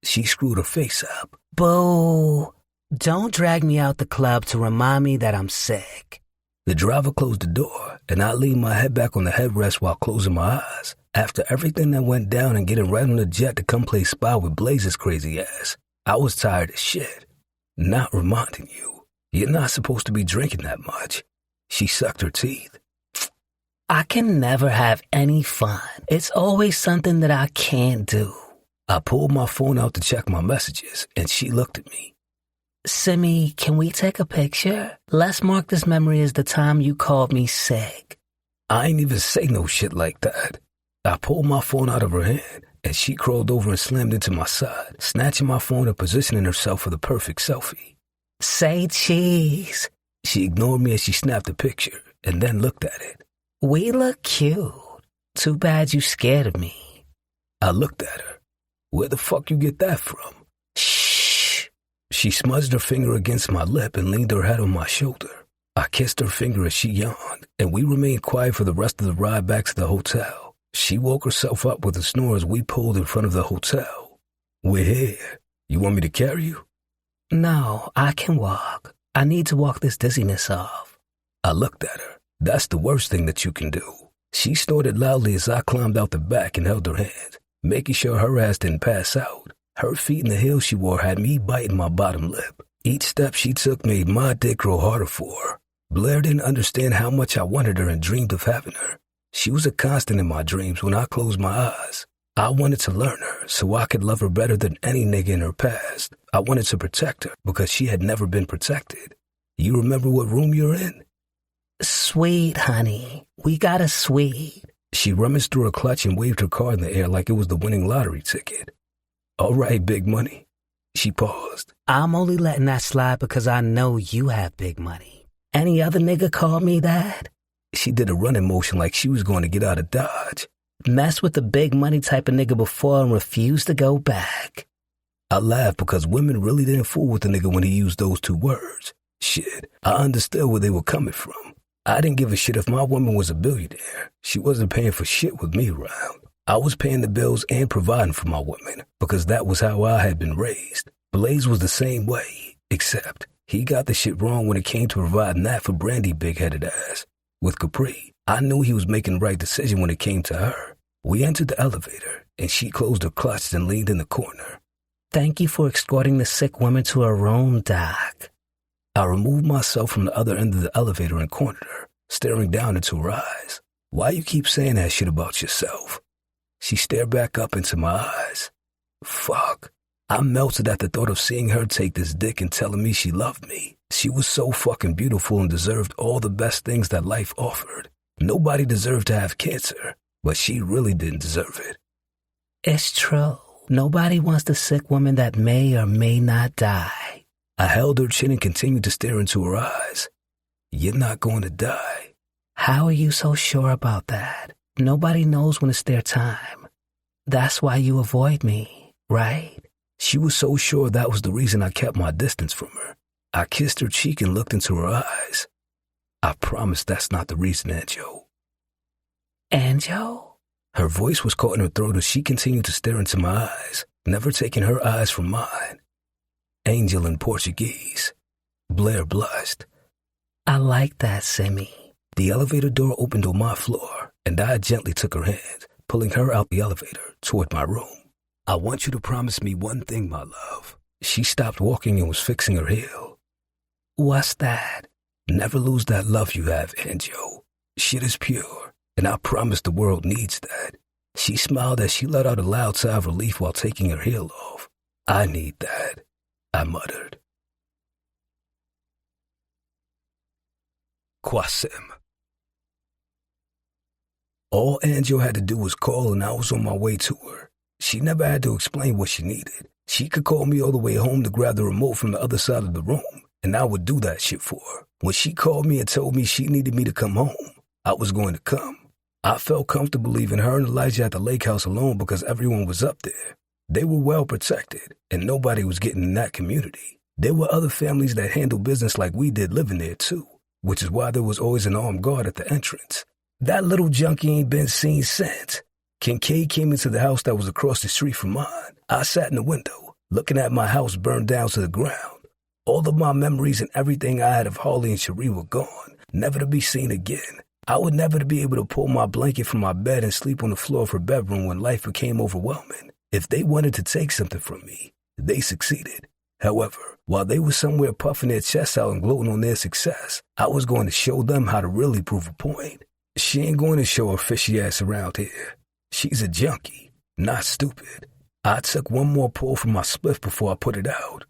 She screwed her face up. Boo. Don't drag me out the club to remind me that I'm sick. The driver closed the door, and I leaned my head back on the headrest while closing my eyes. After everything that went down and getting right on the jet to come play spy with Blaze's crazy ass, I was tired as shit. Not reminding you. You're not supposed to be drinking that much. She sucked her teeth. I can never have any fun. It's always something that I can't do. I pulled my phone out to check my messages, and she looked at me. Simmy, can we take a picture? Let's mark this memory as the time you called me sick. I ain't even say no shit like that. I pulled my phone out of her hand, and she crawled over and slammed into my side, snatching my phone and positioning herself for the perfect selfie. Say cheese. She ignored me as she snapped the picture, and then looked at it. We look cute. Too bad you scared of me. I looked at her. Where the fuck you get that from? Shh. She smudged her finger against my lip and leaned her head on my shoulder. I kissed her finger as she yawned, and we remained quiet for the rest of the ride back to the hotel. She woke herself up with a snore as we pulled in front of the hotel. We're here. You want me to carry you? No, I can walk. I need to walk this dizziness off. I looked at her. That's the worst thing that you can do. She snorted loudly as I climbed out the back and held her hand, making sure her ass didn't pass out. Her feet and the heels she wore had me biting my bottom lip. Each step she took made my dick grow harder for her. Blair didn't understand how much I wanted her and dreamed of having her. She was a constant in my dreams when I closed my eyes. I wanted to learn her so I could love her better than any nigga in her past. I wanted to protect her because she had never been protected. You remember what room you're in? Sweet, honey. We got a suite. She rummaged through her clutch and waved her card in the air like it was the winning lottery ticket. All right, big money. She paused. I'm only letting that slide because I know you have big money. Any other nigga call me that? She did a running motion like she was going to get out of Dodge. Mess with the big money type of nigga before and refuse to go back. I laughed because women really didn't fool with the nigga when he used those two words. Shit, I understood where they were coming from. I didn't give a shit if my woman was a billionaire. She wasn't paying for shit with me around. I was paying the bills and providing for my woman because that was how I had been raised. Blaze was the same way, except he got the shit wrong when it came to providing that for Brandy big-headed ass. With Capri, I knew he was making the right decision when it came to her. We entered the elevator, and she closed her clutch and leaned in the corner. Thank you for escorting the sick woman to her room, Doc. I removed myself from the other end of the elevator and cornered her, staring down into her eyes. Why you keep saying that shit about yourself? She stared back up into my eyes. Fuck. I melted at the thought of seeing her take this dick and telling me she loved me. She was so fucking beautiful and deserved all the best things that life offered. Nobody deserved to have cancer, but she really didn't deserve it. It's true. Nobody wants the sick woman that may or may not die. I held her chin and continued to stare into her eyes. You're not going to die. How are you so sure about that? Nobody knows when it's their time. That's why you avoid me, right? She was so sure that was the reason I kept my distance from her. I kissed her cheek and looked into her eyes. I promise that's not the reason, Anjo. Anjo? Her voice was caught in her throat as she continued to stare into my eyes, never taking her eyes from mine. Angel in Portuguese. Blair blushed. I like that, Simi. The elevator door opened on my floor, and I gently took her hand, pulling her out the elevator toward my room. I want you to promise me one thing, my love. She stopped walking and was fixing her heel. What's that? Never lose that love you have, Anjo. Shit is pure, and I promise the world needs that. She smiled as she let out a loud sigh of relief while taking her heel off. I need that, I muttered. Qasim. All Anjo had to do was call and I was on my way to her. She never had to explain what she needed. She could call me all the way home to grab the remote from the other side of the room, and I would do that shit for her. When she called me and told me she needed me to come home, I was going to come. I felt comfortable leaving her and Elijah at the lake house alone because everyone was up there. They were well protected, and nobody was getting in that community. There were other families that handled business like we did living there too, which is why there was always an armed guard at the entrance. That little junkie ain't been seen since. Kincaid came into the house that was across the street from mine. I sat in the window, looking at my house burned down to the ground. All of my memories and everything I had of Harley and Cherie were gone, never to be seen again. I would never be able to pull my blanket from my bed and sleep on the floor of her bedroom when life became overwhelming. If they wanted to take something from me, they succeeded. However, while they were somewhere puffing their chests out and gloating on their success, I was going to show them how to really prove a point. She ain't going to show her fishy ass around here. She's a junkie, not stupid. I took one more pull from my spliff before I put it out.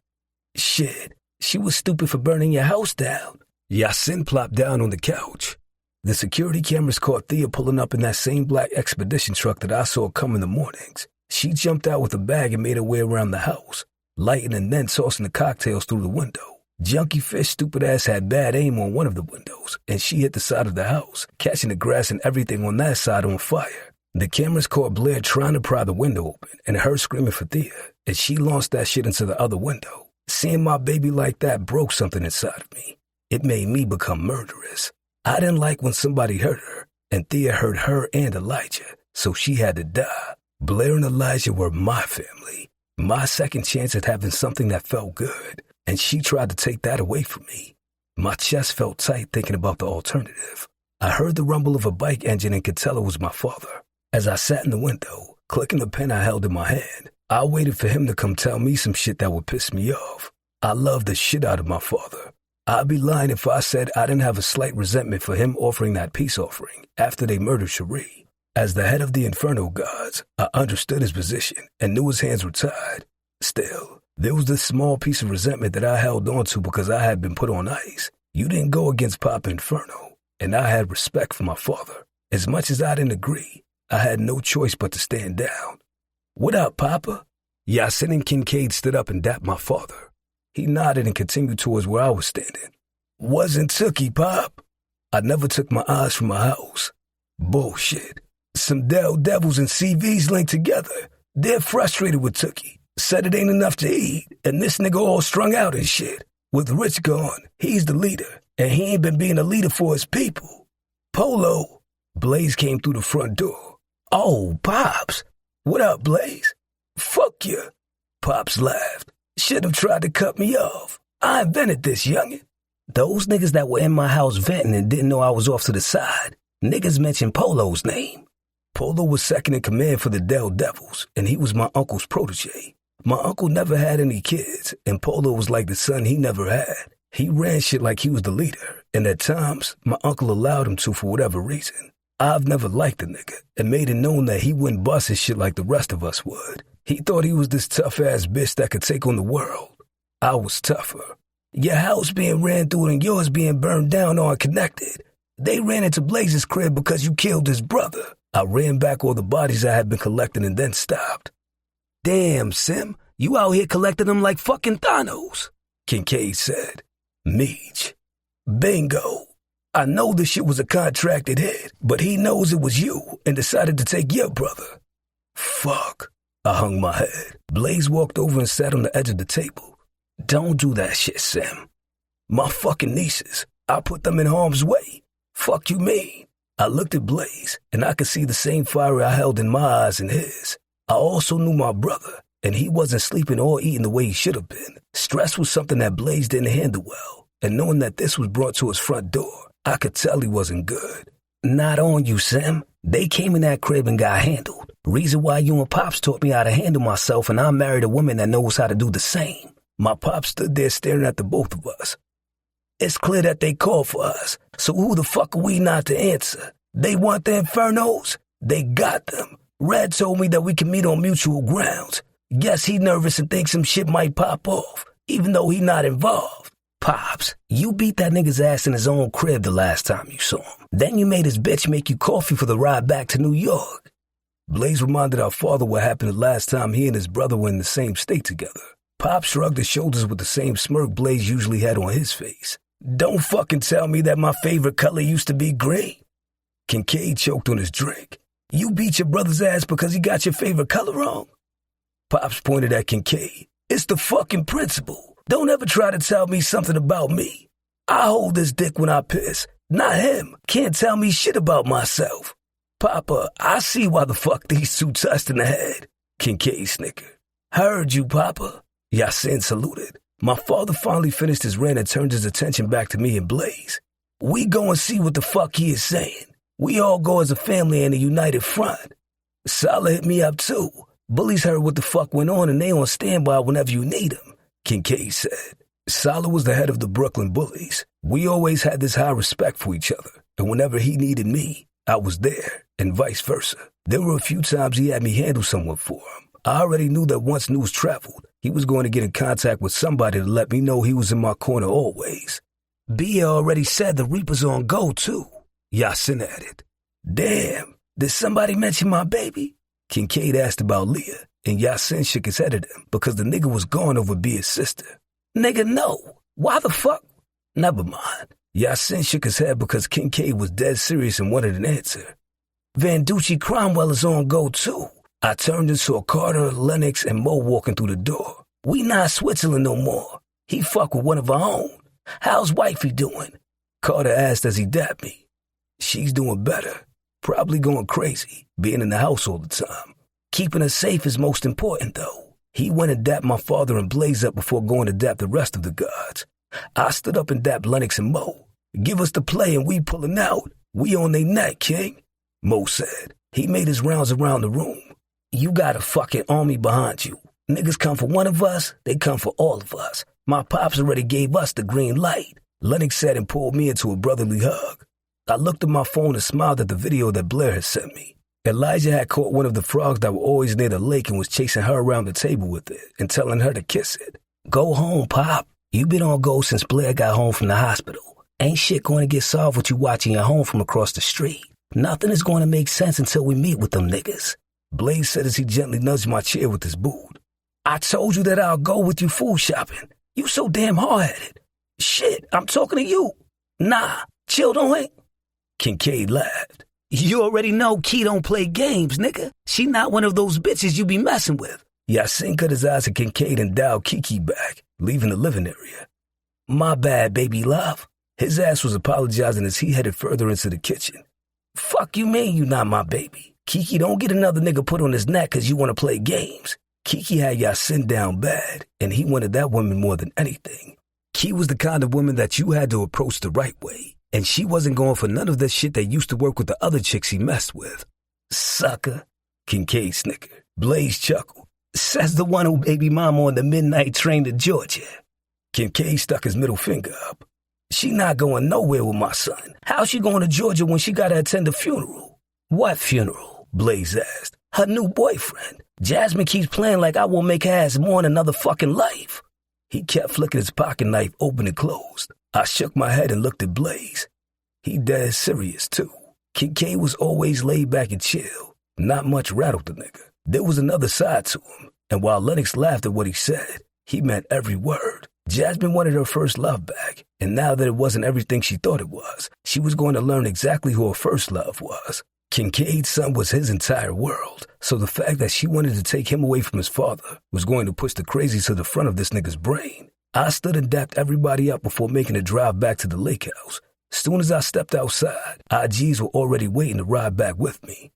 Shit, she was stupid for burning your house down. Yasin plopped down on the couch. The security cameras caught Thea pulling up in that same black expedition truck that I saw come in the mornings. She jumped out with a bag and made her way around the house, lighting and then tossing the cocktails through the window. Junkie Fish stupid ass had bad aim on one of the windows, and she hit the side of the house, catching the grass and everything on that side on fire. The cameras caught Blair trying to pry the window open and her screaming for Thea, and she launched that shit into the other window. Seeing my baby like that broke something inside of me. It made me become murderous. I didn't like when somebody hurt her, and Thea hurt her and Elijah, so she had to die. Blair and Elijah were my family, my second chance at having something that felt good, and she tried to take that away from me. My chest felt tight thinking about the alternative. I heard the rumble of a bike engine and could tell it was my father. As I sat in the window, clicking the pen I held in my hand, I waited for him to come tell me some shit that would piss me off. I loved the shit out of my father. I'd be lying if I said I didn't have a slight resentment for him offering that peace offering after they murdered Cherie. As the head of the Inferno Gods, I understood his position and knew his hands were tied. Still, there was this small piece of resentment that I held on to because I had been put on ice. You didn't go against Papa Inferno, and I had respect for my father. As much as I didn't agree, I had no choice but to stand down. "What up, Papa?" Yasin and Kincaid stood up and dapped my father. He nodded and continued towards where I was standing. "Wasn't Tookie, Pop?" I never took my eyes from my house. "Bullshit. Some devils and CVs linked together. They're frustrated with Tookie. Said it ain't enough to eat, and this nigga all strung out and shit. With Rich gone, he's the leader, and he ain't been being a leader for his people." "Polo." Blaze came through the front door. "Oh, Pops. What up, Blaze?" "Fuck you." Pops laughed. "Should have tried to cut me off. I invented this, youngin'." Those niggas that were in my house venting and didn't know I was off to the side, niggas mentioned Polo's name. Polo was second in command for the Devils, and he was my uncle's protege. My uncle never had any kids, and Polo was like the son he never had. He ran shit like he was the leader, and at times, my uncle allowed him to for whatever reason. I've never liked the nigga, and made it known that he wouldn't bust his shit like the rest of us would. He thought he was this tough-ass bitch that could take on the world. I was tougher. Your house being ran through and yours being burned down aren't connected. They ran into Blaze's crib because you killed his brother. I ran back all the bodies I had been collecting and then stopped. "Damn, Sim, you out here collecting them like fucking Thanos," Kincaid said. "Meech. Bingo. I know this shit was a contracted hit, but he knows it was you and decided to take your brother." "Fuck." I hung my head. Blaze walked over and sat on the edge of the table. "Don't do that shit, Sim. My fucking nieces. I put them in harm's way. Fuck you mean?" I looked at Blaze, and I could see the same fire I held in my eyes in his. I also knew my brother, and he wasn't sleeping or eating the way he should have been. Stress was something that Blaze didn't handle well, and knowing that this was brought to his front door, I could tell he wasn't good. "Not on you, Sim. They came in that crib and got handled. Reason why you and Pops taught me how to handle myself, and I married a woman that knows how to do the same." My Pops stood there staring at the both of us. "It's clear that they called for us, so who the fuck are we not to answer? They want the Infernos? They got them. Red told me that we can meet on mutual grounds. Guess he nervous and thinks some shit might pop off, even though he not involved." "Pops, you beat that nigga's ass in his own crib the last time you saw him. Then you made his bitch make you coffee for the ride back to New York." Blaze reminded our father what happened the last time he and his brother were in the same state together. Pop shrugged his shoulders with the same smirk Blaze usually had on his face. "Don't fucking tell me that my favorite color used to be green." Kincaid choked on his drink. "You beat your brother's ass because he got your favorite color wrong?" Pops pointed at Kincaid. "It's the fucking principle. Don't ever try to tell me something about me. I hold this dick when I piss, not him. Can't tell me shit about myself." "Papa, I see why the fuck these two touched in the head," Kincaid snickered. "Heard you, Papa." Yasin saluted. My father finally finished his rant and turned his attention back to me and Blaze. "We go and see what the fuck he is saying. We all go as a family in a united front." Salah hit me up too. "Bullies heard what the fuck went on and they on standby whenever you need them," Kincaid said. Salah was the head of the Brooklyn Bullies. We always had this high respect for each other, and whenever he needed me, I was there, and vice versa. There were a few times he had me handle someone for him. I already knew that once news traveled, he was going to get in contact with somebody to let me know he was in my corner always. "Bia already said the Reaper's on go, too," Yasin added. "Damn, did somebody mention my baby?" Kincaid asked about Leah, and Yasin shook his head at him because the nigga was gone over Bia's sister. "Nigga, no. Why the fuck?" "Never mind." Yasin shook his head because Kincaid was dead serious and wanted an answer. "Vanducci Cromwell is on go, too." I turned and saw Carter, Lennox, and Mo walking through the door. "We not Switzerland no more. He fuck with one of our own. How's wifey doing?" Carter asked as he dapped me. "She's doing better. Probably going crazy, being in the house all the time. Keeping her safe is most important, though." He went and dapped my father and Blaze up before going to dap the rest of the gods. I stood up and dapped Lennox and Mo. Give us the play and we pulling out. We on they neck, King, Mo said. He made his rounds around the room. You got a fucking army behind you. Niggas come for one of us, they come for all of us. My pops already gave us the green light, Lennox said and pulled me into a brotherly hug. I looked at my phone and smiled at the video that Blair had sent me. Elijah had caught one of the frogs that were always near the lake and was chasing her around the table with it and telling her to kiss it. Go home, Pop. You been on go since Blair got home from the hospital. Ain't shit going to get solved with you watching your home from across the street. Nothing is going to make sense until we meet with them niggas, Blaze said as he gently nudged my chair with his boot. I told you that I'll go with you food shopping. You so damn hard-headed. Shit, I'm talking to you. Nah, chill, don't it? Kincaid laughed. You already know Key don't play games, nigga. She not one of those bitches you be messing with. Yasin cut his eyes at Kincaid and dialed Kiki back, leaving the living area. My bad, baby love. His ass was apologizing as he headed further into the kitchen. Fuck you mean you not my baby? Kiki don't get another nigga put on his neck cause you want to play games. Kiki had Yasin down bad, and he wanted that woman more than anything. Key was the kind of woman that you had to approach the right way, and she wasn't going for none of that shit that used to work with the other chicks he messed with. Sucker, Kincaid snickered. Blaze chuckled. Says the one who baby mama on the midnight train to Georgia. Kincaid stuck his middle finger up. She not going nowhere with my son. How's she going to Georgia when she gotta attend a funeral? What funeral? Blaze asked. Her new boyfriend. Jasmine keeps playing like I will make her ass mourn another fucking life. He kept flicking his pocket knife open and closed. I shook my head and looked at Blaze. He dead serious, too. Kincaid was always laid back and chill. Not much rattled the nigga. There was another side to him, and while Lennox laughed at what he said, he meant every word. Jasmine wanted her first love back, and now that it wasn't everything she thought it was, she was going to learn exactly who her first love was. Kincaid's son was his entire world, so the fact that she wanted to take him away from his father was going to push the crazy to the front of this nigga's brain. I stood and dapped everybody up before making a drive back to the lake house. Soon as I stepped outside, IGs were already waiting to ride back with me.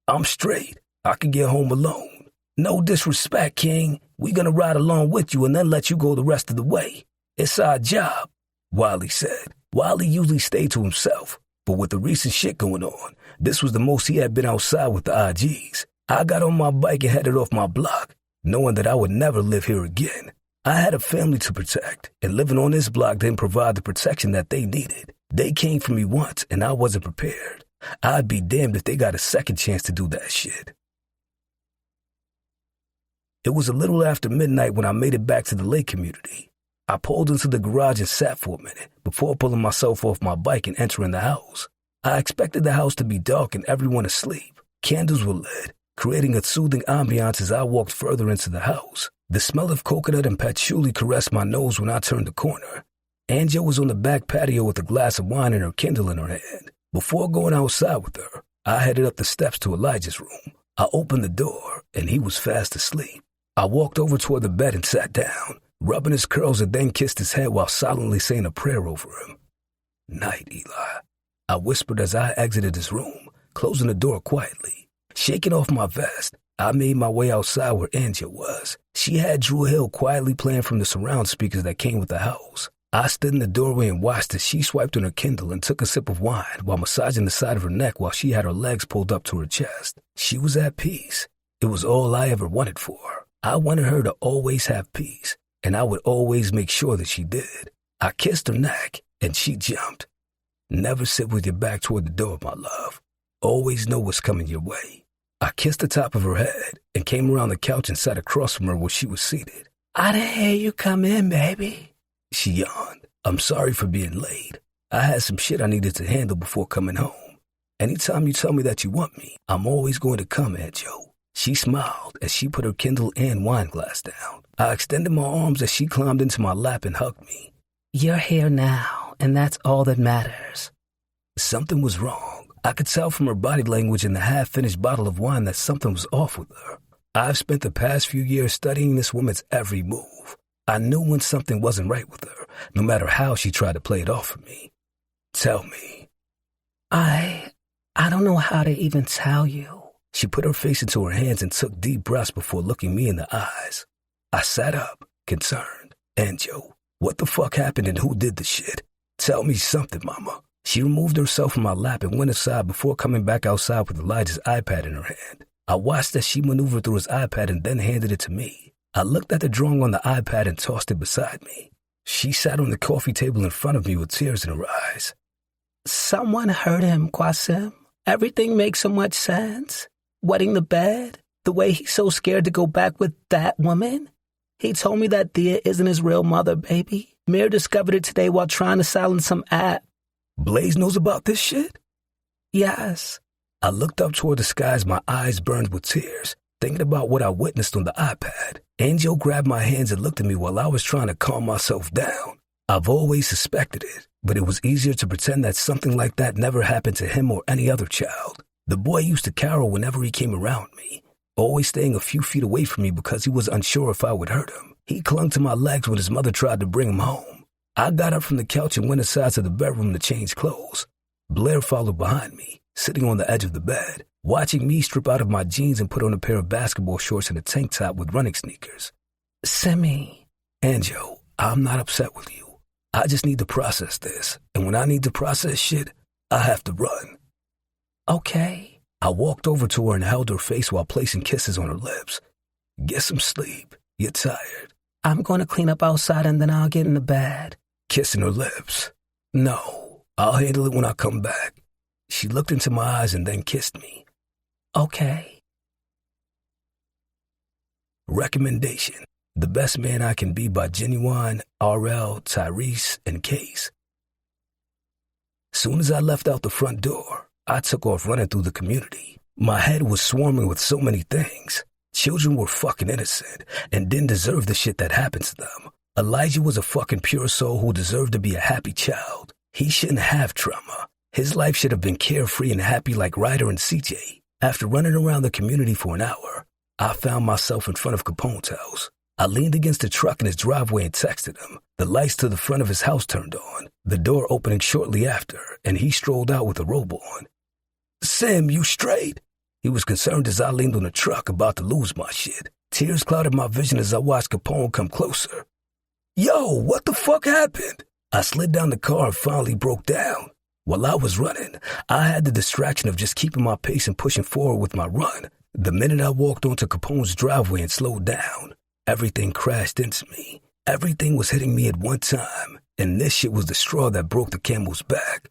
I'm straight. I can get home alone. No disrespect, King. We gonna ride along with you and then let you go the rest of the way. It's our job, Wiley said. Wiley usually stayed to himself, but with the recent shit going on, this was the most he had been outside with the IGs. I got on my bike and headed off my block, knowing that I would never live here again. I had a family to protect, and living on this block didn't provide the protection that they needed. They came for me once, and I wasn't prepared. I'd be damned if they got a second chance to do that shit. It was a little after midnight when I made it back to the lake community. I pulled into the garage and sat for a minute before pulling myself off my bike and entering the house. I expected the house to be dark and everyone asleep. Candles were lit, creating a soothing ambiance as I walked further into the house. The smell of coconut and patchouli caressed my nose when I turned the corner. Angel was on the back patio with a glass of wine and her Kindle in her hand. Before going outside with her, I headed up the steps to Elijah's room. I opened the door, and he was fast asleep. I walked over toward the bed and sat down, rubbing his curls and then kissed his head while silently saying a prayer over him. Night, Eli, I whispered as I exited his room, closing the door quietly. Shaking off my vest, I made my way outside where Angel was. She had Drew Hill quietly playing from the surround speakers that came with the house. I stood in the doorway and watched as she swiped on her Kindle and took a sip of wine while massaging the side of her neck while she had her legs pulled up to her chest. She was at peace. It was all I ever wanted for her. I wanted her to always have peace, and I would always make sure that she did. I kissed her neck, and she jumped. Never sit with your back toward the door, my love. Always know what's coming your way. I kissed the top of her head and came around the couch and sat across from her where she was seated. I didn't hear you come in, baby. She yawned. I'm sorry for being late. I had some shit I needed to handle before coming home. Anytime you tell me that you want me, I'm always going to come, Aunt Joe. She smiled as she put her Kindle and wine glass down. I extended my arms as she climbed into my lap and hugged me. You're here now, and that's all that matters. Something was wrong. I could tell from her body language and the half-finished bottle of wine that something was off with her. I've spent the past few years studying this woman's every move. I knew when something wasn't right with her, no matter how she tried to play it off for me. Tell me. I don't know how to even tell you. She put her face into her hands and took deep breaths before looking me in the eyes. I sat up, concerned. Anjo, what the fuck happened and who did the shit? Tell me something, mama. She removed herself from my lap and went aside before coming back outside with Elijah's iPad in her hand. I watched as she maneuvered through his iPad and then handed it to me. I looked at the drawing on the iPad and tossed it beside me. She sat on the coffee table in front of me with tears in her eyes. Someone hurt him, Qasim. Everything makes so much sense. Wetting the bed, the way he's so scared to go back with that woman. He told me that Thea isn't his real mother, baby. Mir discovered it today while trying to silence some app. Blaze knows about this shit? Yes. I looked up toward the sky as my eyes burned with tears, thinking about what I witnessed on the iPad. Angel grabbed my hands and looked at me while I was trying to calm myself down. I've always suspected it, but it was easier to pretend that something like that never happened to him or any other child. The boy used to carol whenever he came around me, always staying a few feet away from me because he was unsure if I would hurt him. He clung to my legs when his mother tried to bring him home. I got up from the couch and went aside to the bedroom to change clothes. Blair followed behind me, sitting on the edge of the bed, watching me strip out of my jeans and put on a pair of basketball shorts and a tank top with running sneakers. Simi. Anjo, I'm not upset with you. I just need to process this, and when I need to process shit, I have to run. Okay. I walked over to her and held her face while placing kisses on her lips. Get some sleep. You're tired. I'm going to clean up outside and then I'll get in the bed. Kissing her lips. No, I'll handle it when I come back. She looked into my eyes and then kissed me. Okay. Recommendation: The Best Man I Can Be by Genuine, RL, Tyrese, and Case. Soon as I left out the front door, I took off running through the community. My head was swarming with so many things. Children were fucking innocent and didn't deserve the shit that happened to them. Elijah was a fucking pure soul who deserved to be a happy child. He shouldn't have trauma. His life should have been carefree and happy like Ryder and CJ. After running around the community for an hour, I found myself in front of Capone's house. I leaned against a truck in his driveway and texted him. The lights to the front of his house turned on, the door opening shortly after, and he strolled out with a robe on. Sim, you straight? He was concerned as I leaned on the truck about to lose my shit. Tears clouded my vision as I watched Capone come closer. Yo, what the fuck happened? I slid down the car and finally broke down. While I was running, I had the distraction of just keeping my pace and pushing forward with my run. The minute I walked onto Capone's driveway and slowed down, everything crashed into me. Everything was hitting me at one time, and this shit was the straw that broke the camel's back.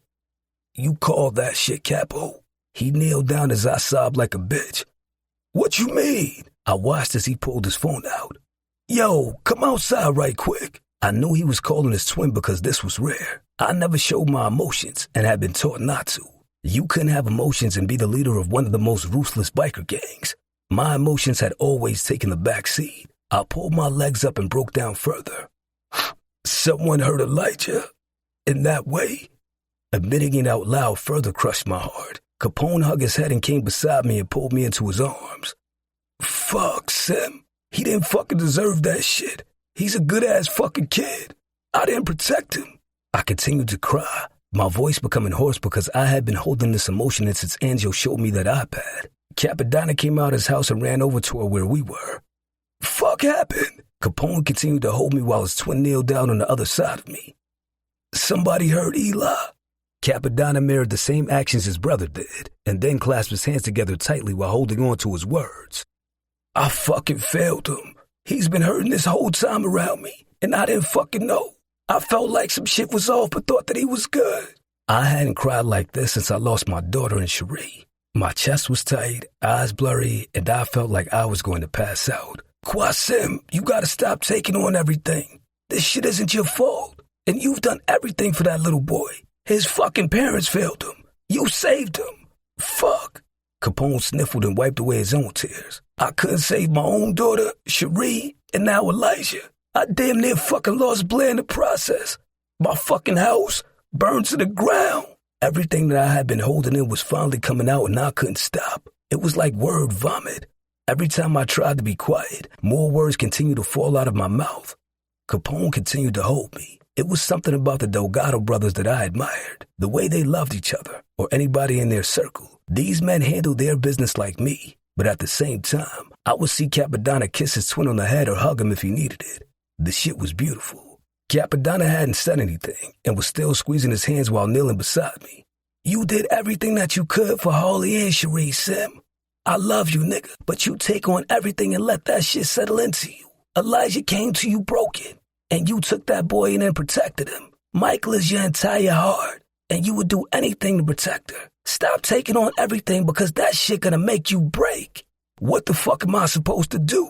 You call that shit, Capo? He kneeled down as I sobbed like a bitch. What you mean? I watched as he pulled his phone out. Yo, come outside right quick. I knew he was calling his twin because this was rare. I never showed my emotions and had been taught not to. You couldn't have emotions and be the leader of one of the most ruthless biker gangs. My emotions had always taken the back seat. I pulled my legs up and broke down further. Someone hurt Elijah in that way? Admitting it out loud further crushed my heart. Capone hugged his head and came beside me and pulled me into his arms. Fuck, Sim. He didn't fucking deserve that shit. He's a good-ass fucking kid. I didn't protect him. I continued to cry, my voice becoming hoarse because I had been holding this emotion in since Angel showed me that iPad. Capadonna came out of his house and ran over to her where we were. Fuck happened? Capone continued to hold me while his twin kneeled down on the other side of me. Somebody hurt Eli. Capadonna mirrored the same actions his brother did, and then clasped his hands together tightly while holding on to his words. I fucking failed him. He's been hurting this whole time around me, and I didn't fucking know. I felt like some shit was off, but thought that he was good. I hadn't cried like this since I lost my daughter and Cherie. My chest was tight, eyes blurry, and I felt like I was going to pass out. Qasim, you gotta stop taking on everything. This shit isn't your fault, and you've done everything for that little boy. His fucking parents failed him. You saved him. Fuck. Capone sniffled and wiped away his own tears. I couldn't save my own daughter, Cherie, and now Elijah. I damn near fucking lost Blair in the process. My fucking house burned to the ground. Everything that I had been holding in was finally coming out and I couldn't stop. It was like word vomit. Every time I tried to be quiet, more words continued to fall out of my mouth. Capone continued to hold me. It was something about the Delgado brothers that I admired, the way they loved each other, or anybody in their circle. These men handle their business like me, but at the same time, I would see Capadonna kiss his twin on the head or hug him if he needed it. The shit was beautiful. Capadonna hadn't said anything and was still squeezing his hands while kneeling beside me. You did everything that you could for Harley and Cherie, Sim. I love you, nigga, but you take on everything and let that shit settle into you. Elijah came to you broken, and you took that boy in and protected him. Michael is your entire heart, and you would do anything to protect her. Stop taking on everything because that shit gonna make you break. What the fuck am I supposed to do?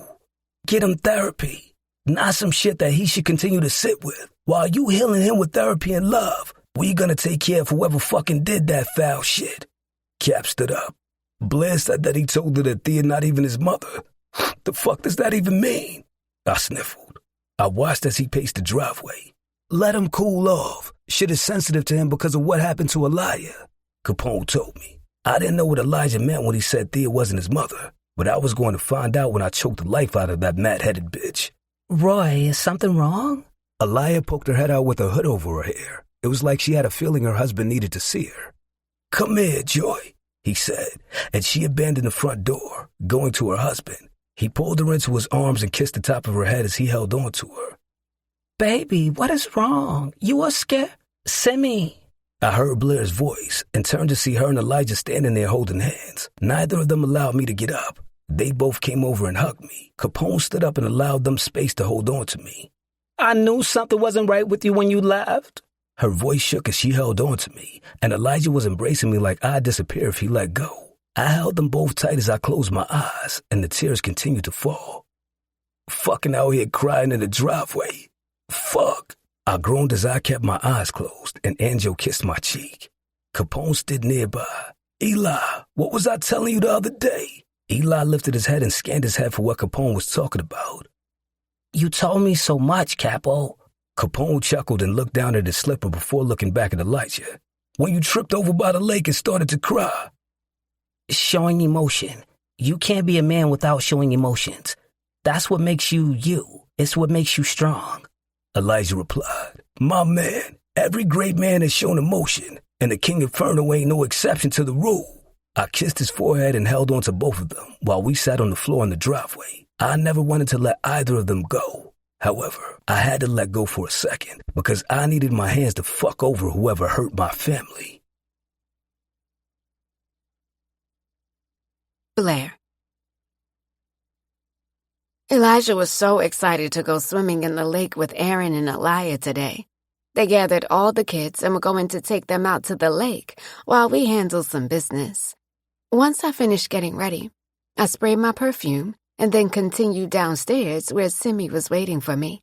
Get him therapy, not some shit that he should continue to sit with. While you healing him with therapy and love, we gonna take care of whoever fucking did that foul shit. Cap stood up. Blair said that he told her that Thea not even his mother. The fuck does that even mean? I sniffled. I watched as he paced the driveway. Let him cool off. Shit is sensitive to him because of what happened to Elijah, Capone told me. I didn't know what Elijah meant when he said Thea wasn't his mother, but I was going to find out when I choked the life out of that mad-headed bitch. Roy, is something wrong? Aliyah poked her head out with her hood over her hair. It was like she had a feeling her husband needed to see her. Come here, Joy, he said, and she abandoned the front door, going to her husband. He pulled her into his arms and kissed the top of her head as he held on to her. Baby, what is wrong? You are scared? Simmy. I heard Blair's voice and turned to see her and Elijah standing there holding hands. Neither of them allowed me to get up. They both came over and hugged me. Capone stood up and allowed them space to hold on to me. I knew something wasn't right with you when you left. Her voice shook as she held on to me, and Elijah was embracing me like I'd disappear if he let go. I held them both tight as I closed my eyes, and the tears continued to fall. Fucking out here crying in the driveway. Fuck. I groaned as I kept my eyes closed, and Angel kissed my cheek. Capone stood nearby. Eli, what was I telling you the other day? Eli lifted his head and scanned his head for what Capone was talking about. You told me so much, Capo. Capone chuckled and looked down at his slipper before looking back at Elijah. When you tripped over by the lake and started to cry. Showing emotion. You can't be a man without showing emotions. That's what makes you you. It's what makes you strong. Elijah replied, my man, every great man has shown emotion, and the King Inferno ain't no exception to the rule. I kissed his forehead and held on to both of them while we sat on the floor in the driveway. I never wanted to let either of them go. However, I had to let go for a second because I needed my hands to fuck over whoever hurt my family. Blair. Elijah was so excited to go swimming in the lake with Aaron and Aliyah today. They gathered all the kids and were going to take them out to the lake while we handled some business. Once I finished getting ready, I sprayed my perfume and then continued downstairs where Simmy was waiting for me.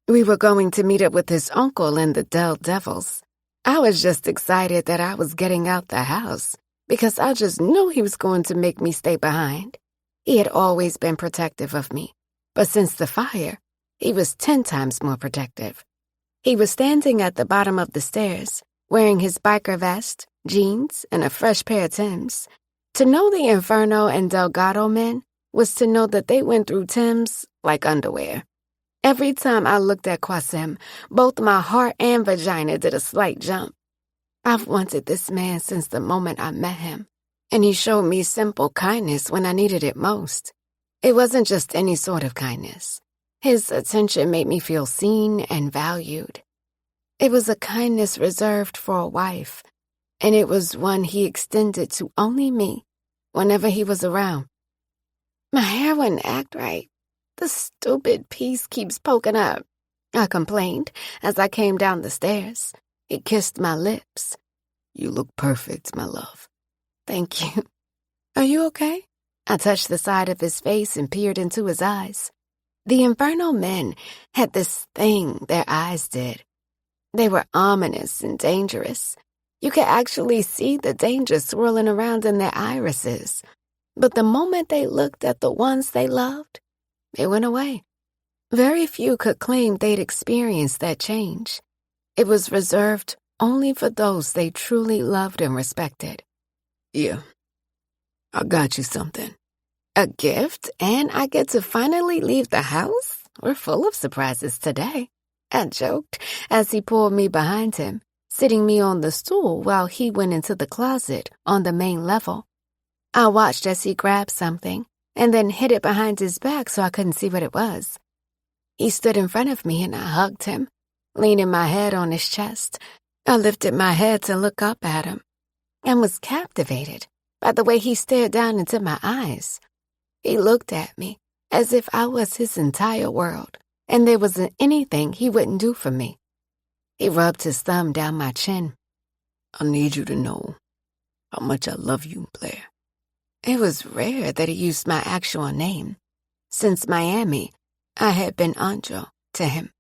We were going to meet up with his uncle and the Dell Devils. I was just excited that I was getting out the house because I just knew he was going to make me stay behind. He had always been protective of me, but since the fire, he was 10 times more protective. He was standing at the bottom of the stairs, wearing his biker vest, jeans, and a fresh pair of Timbs. To know the Inferno and Delgado men was to know that they went through Timbs like underwear. Every time I looked at Qasim, both my heart and vagina did a slight jump. I've wanted this man since the moment I met him, and he showed me simple kindness when I needed it most. It wasn't just any sort of kindness. His attention made me feel seen and valued. It was a kindness reserved for a wife, and it was one he extended to only me whenever he was around. My hair wouldn't act right. The stupid piece keeps poking up, I complained as I came down the stairs. He kissed my lips. You look perfect, my love. Thank you. Are you okay? I touched the side of his face and peered into his eyes. The Inferno men had this thing their eyes did. They were ominous and dangerous. You could actually see the danger swirling around in their irises. But the moment they looked at the ones they loved, it went away. Very few could claim they'd experienced that change. It was reserved only for those they truly loved and respected. Yeah, I got you something. A gift, and I get to finally leave the house? We're full of surprises today, I joked as he pulled me behind him, sitting me on the stool while he went into the closet on the main level. I watched as he grabbed something and then hid it behind his back so I couldn't see what it was. He stood in front of me and I hugged him, leaning my head on his chest. I lifted my head to look up at him and was captivated by the way he stared down into my eyes. He looked at me as if I was his entire world and there wasn't anything he wouldn't do for me. He rubbed his thumb down my chin. I need you to know how much I love you, Blair. It was rare that he used my actual name. Since Miami, I had been Anjo to him,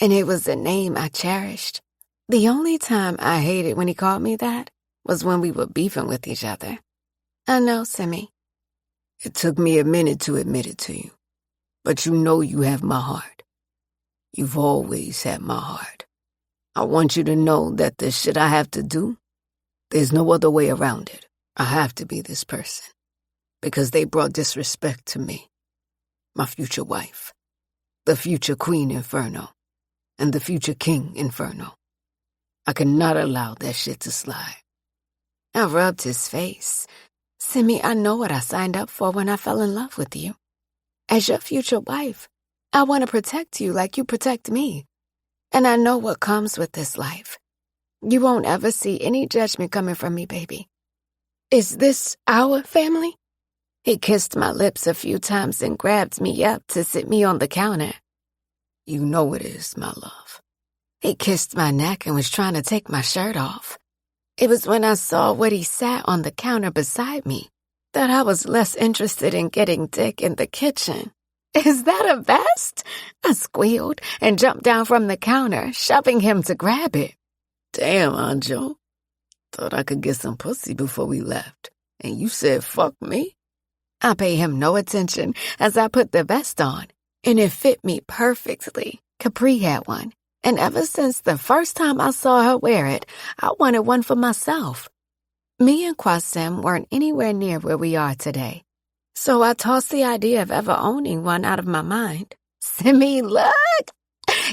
and it was a name I cherished. The only time I hated when he called me that was when we were beefing with each other. I know, Simi. It took me a minute to admit it to you, but you know you have my heart. You've always had my heart. I want you to know that the shit I have to do, there's no other way around it. I have to be this person because they brought disrespect to me, my future wife, the future Queen Inferno, and the future King Inferno. I cannot allow that shit to slide. I rubbed his face. Simi, I know what I signed up for when I fell in love with you. As your future wife, I want to protect you like you protect me. And I know what comes with this life. You won't ever see any judgment coming from me, baby. Is this our family? He kissed my lips a few times and grabbed me up to sit me on the counter. You know it is, my love. He kissed my neck and was trying to take my shirt off. It was when I saw what he sat on the counter beside me that I was less interested in getting dick in the kitchen. Is that a vest? I squealed and jumped down from the counter, shoving him to grab it. Damn, Anjo. Thought I could get some pussy before we left, and you said fuck me? I paid him no attention as I put the vest on, and it fit me perfectly. Capri had one, and ever since the first time I saw her wear it, I wanted one for myself. Me and Qasim weren't anywhere near where we are today, so I tossed the idea of ever owning one out of my mind. Simi, look!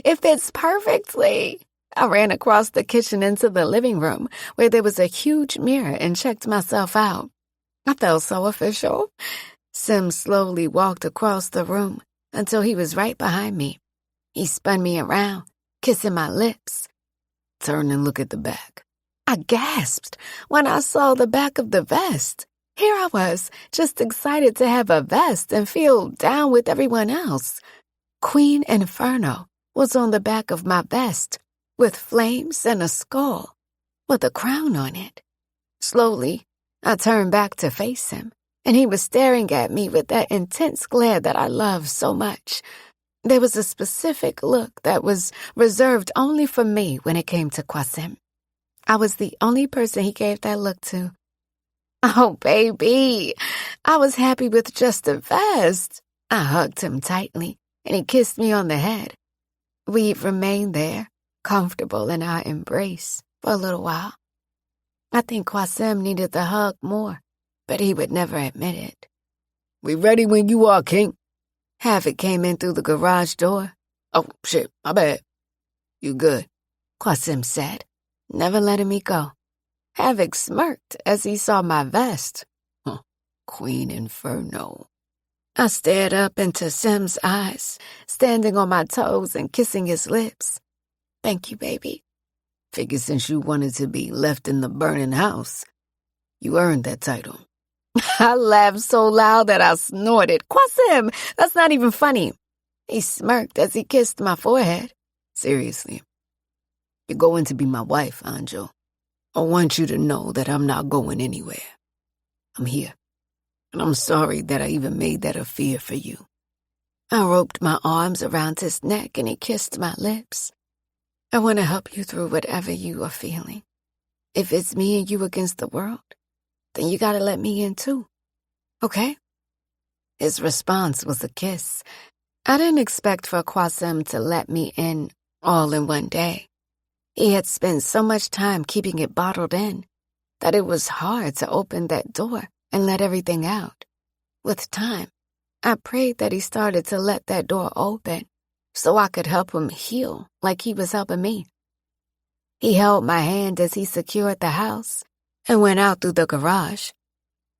It fits perfectly. I ran across the kitchen into the living room where there was a huge mirror and checked myself out. I felt so official. Sim slowly walked across the room until he was right behind me. He spun me around, kissing my lips. Turn and look at the back. I gasped when I saw the back of the vest. Here I was, just excited to have a vest and feel down with everyone else. Queen Inferno was on the back of my vest, with flames and a skull, with a crown on it. Slowly, I turned back to face him, and he was staring at me with that intense glare that I love so much. There was a specific look that was reserved only for me when it came to Qasim. I was the only person he gave that look to. Oh, baby, I was happy with just a vest. I hugged him tightly, and he kissed me on the head. We remained there, comfortable in our embrace, for a little while. I think Qasim needed the hug more, but he would never admit it. We ready when you are, King. Havoc came in through the garage door. Oh, shit, my bad. You good, Qasim said, never letting me go. Havoc smirked as he saw my vest. Queen Inferno. I stared up into Sim's eyes, standing on my toes and kissing his lips. Thank you, baby. Figure since you wanted to be left in the burning house, you earned that title. I laughed so loud that I snorted. Qasim, that's not even funny. He smirked as he kissed my forehead. Seriously, you're going to be my wife, Anjo. I want you to know that I'm not going anywhere. I'm here. And I'm sorry that I even made that a fear for you. I roped my arms around his neck and he kissed my lips. I want to help you through whatever you are feeling. If it's me and you against the world, then you gotta let me in too. Okay? His response was a kiss. I didn't expect for Qasim to let me in all in one day. He had spent so much time keeping it bottled in that it was hard to open that door and let everything out. With time, I prayed that he started to let that door open so I could help him heal like he was helping me. He held my hand as he secured the house and went out through the garage.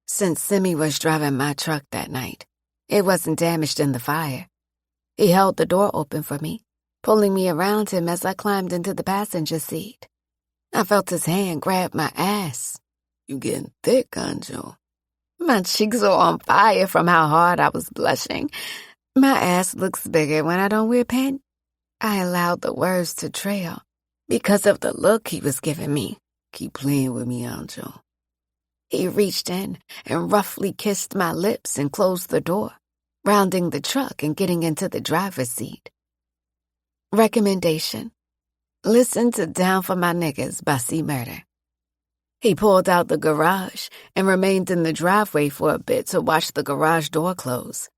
Since Simi was driving my truck that night, it wasn't damaged in the fire. He held the door open for me, pulling me around him as I climbed into the passenger seat. I felt his hand grab my ass. You getting thick, Anjo. My cheeks were on fire from how hard I was blushing. My ass looks bigger when I don't wear pants. I allowed the words to trail because of the look he was giving me. Keep playing with me, Anjo. He reached in and roughly kissed my lips and closed the door, rounding the truck and getting into the driver's seat. Recommendation: listen to Down for My Niggas by C. Murder. He pulled out the garage and remained in the driveway for a bit to watch the garage door close.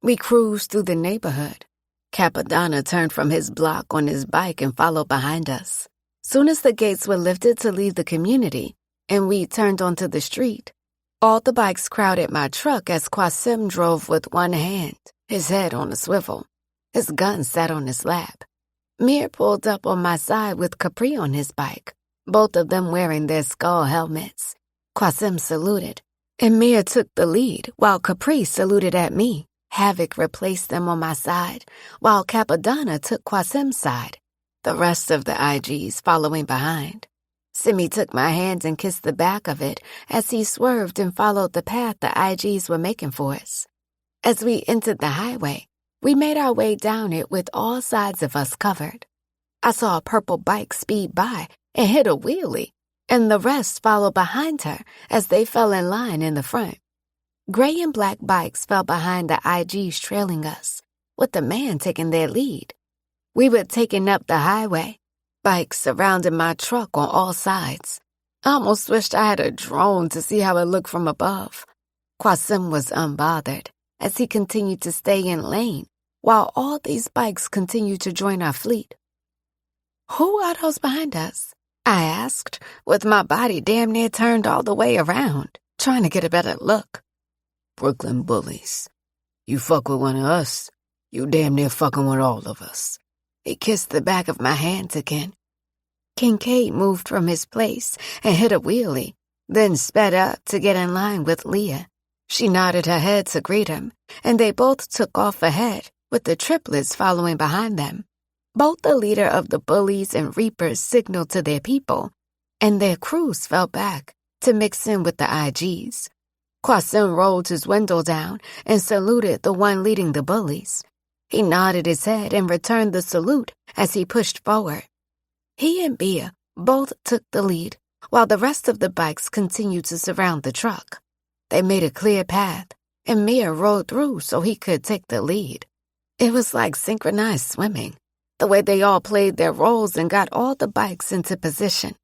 We cruised through the neighborhood. Capadonna turned from his block on his bike and followed behind us. Soon as the gates were lifted to leave the community and we turned onto the street, all the bikes crowded my truck as Qasim drove with one hand, his head on a swivel. His gun sat on his lap. Mir pulled up on my side with Capri on his bike, both of them wearing their skull helmets. Qasim saluted, and Mir took the lead while Capri saluted at me. Havoc replaced them on my side, while Capadonna took Qasim's side, the rest of the IGs following behind. Simi took my hand and kissed the back of it as he swerved and followed the path the IGs were making for us. As we entered the highway, we made our way down it with all sides of us covered. I saw a purple bike speed by and hit a wheelie, and the rest followed behind her as they fell in line in the front. Gray and black bikes fell behind the IGs trailing us, with the man taking their lead. We were taking up the highway, bikes surrounding my truck on all sides. I almost wished I had a drone to see how it looked from above. Qasim was unbothered as he continued to stay in lane, while all these bikes continued to join our fleet. "Who are those behind us?" I asked, with my body damn near turned all the way around, trying to get a better look. Brooklyn bullies. You fuck with one of us, you damn near fucking with all of us. He kissed the back of my hand again. Kincaid moved from his place and hit a wheelie, then sped up to get in line with Leah. She nodded her head to greet him, and they both took off ahead, with the triplets following behind them. Both the leader of the bullies and reapers signaled to their people, and their crews fell back to mix in with the IGs. Qasim rolled his window down and saluted the one leading the bullies. He nodded his head and returned the salute as he pushed forward. He and Bia both took the lead, while the rest of the bikes continued to surround the truck. They made a clear path, and Mia rode through so he could take the lead. It was like synchronized swimming, the way they all played their roles and got all the bikes into position.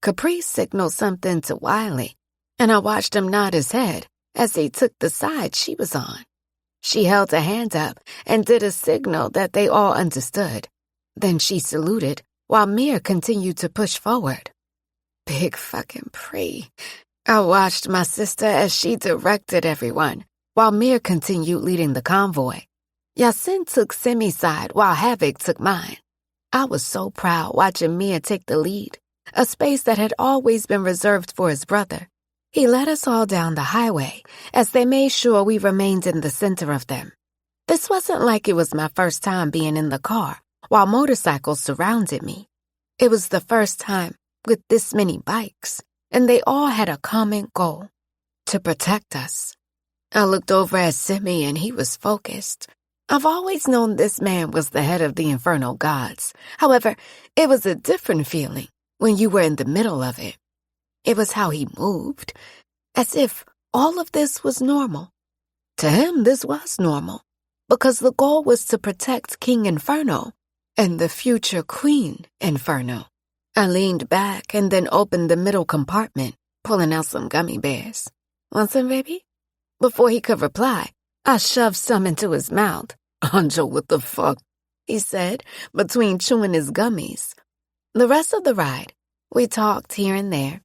Capri signaled something to Wiley, and I watched him nod his head as he took the side she was on. She held a hand up and did a signal that they all understood. Then she saluted while Mir continued to push forward. Big fucking Pri. I watched my sister as she directed everyone, while Mir continued leading the convoy. Yasin took Simi's side while Havoc took mine. I was so proud watching Mir take the lead, a space that had always been reserved for his brother. He led us all down the highway as they made sure we remained in the center of them. This wasn't like it was my first time being in the car while motorcycles surrounded me. It was the first time with this many bikes, and they all had a common goal: to protect us. I looked over at Simi and he was focused. I've always known this man was the head of the Inferno Gods. However, it was a different feeling when you were in the middle of it. It was how he moved, as if all of this was normal. To him, this was normal, because the goal was to protect King Inferno and the future Queen Inferno. I leaned back and then opened the middle compartment, pulling out some gummy bears. "Want some, baby?" Before he could reply, I shoved some into his mouth. "Anjo, what the fuck?" he said, between chewing his gummies. The rest of the ride, we talked here and there.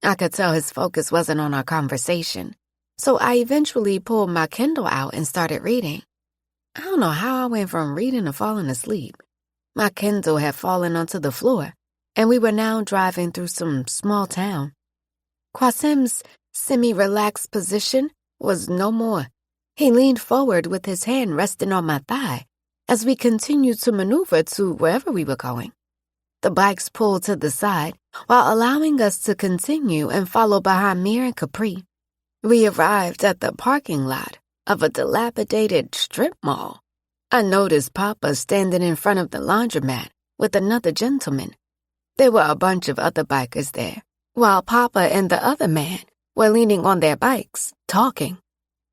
I could tell his focus wasn't on our conversation, so I eventually pulled my Kindle out and started reading. I don't know how I went from reading to falling asleep. My Kindle had fallen onto the floor, and we were now driving through some small town. Qasim's semi-relaxed position was no more. He leaned forward with his hand resting on my thigh as we continued to maneuver to wherever we were going. The bikes pulled to the side while allowing us to continue and follow behind Mir and Capri. We arrived at the parking lot of a dilapidated strip mall. I noticed Papa standing in front of the laundromat with another gentleman. There were a bunch of other bikers there, while Papa and the other man were leaning on their bikes, talking.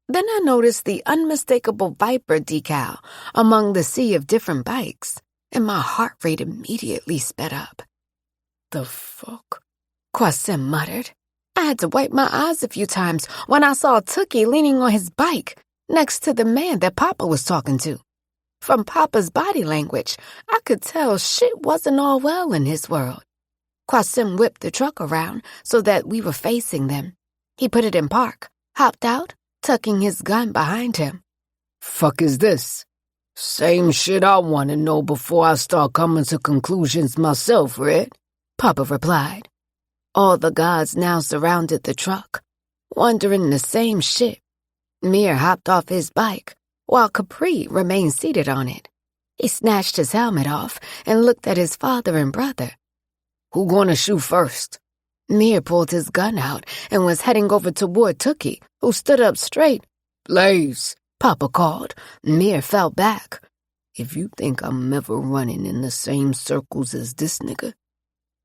Then I noticed the unmistakable Viper decal among the sea of different bikes, and my heart rate immediately sped up. "The fuck?" Qasim muttered. I had to wipe my eyes a few times when I saw Tookie leaning on his bike next to the man that Papa was talking to. From Papa's body language, I could tell shit wasn't all well in his world. Qasim whipped the truck around so that we were facing them. He put it in park, hopped out, tucking his gun behind him. "Fuck is this?" "Same shit I want to know before I start coming to conclusions myself, Red," Papa replied. All the gods now surrounded the truck, wondering the same shit. Mir hopped off his bike, while Capri remained seated on it. He snatched his helmet off and looked at his father and brother. "Who gonna shoot first?" Mir pulled his gun out and was heading over toward Tookie, who stood up straight. "Blaze," Papa called. Mir fell back. "If you think I'm ever running in the same circles as this nigga,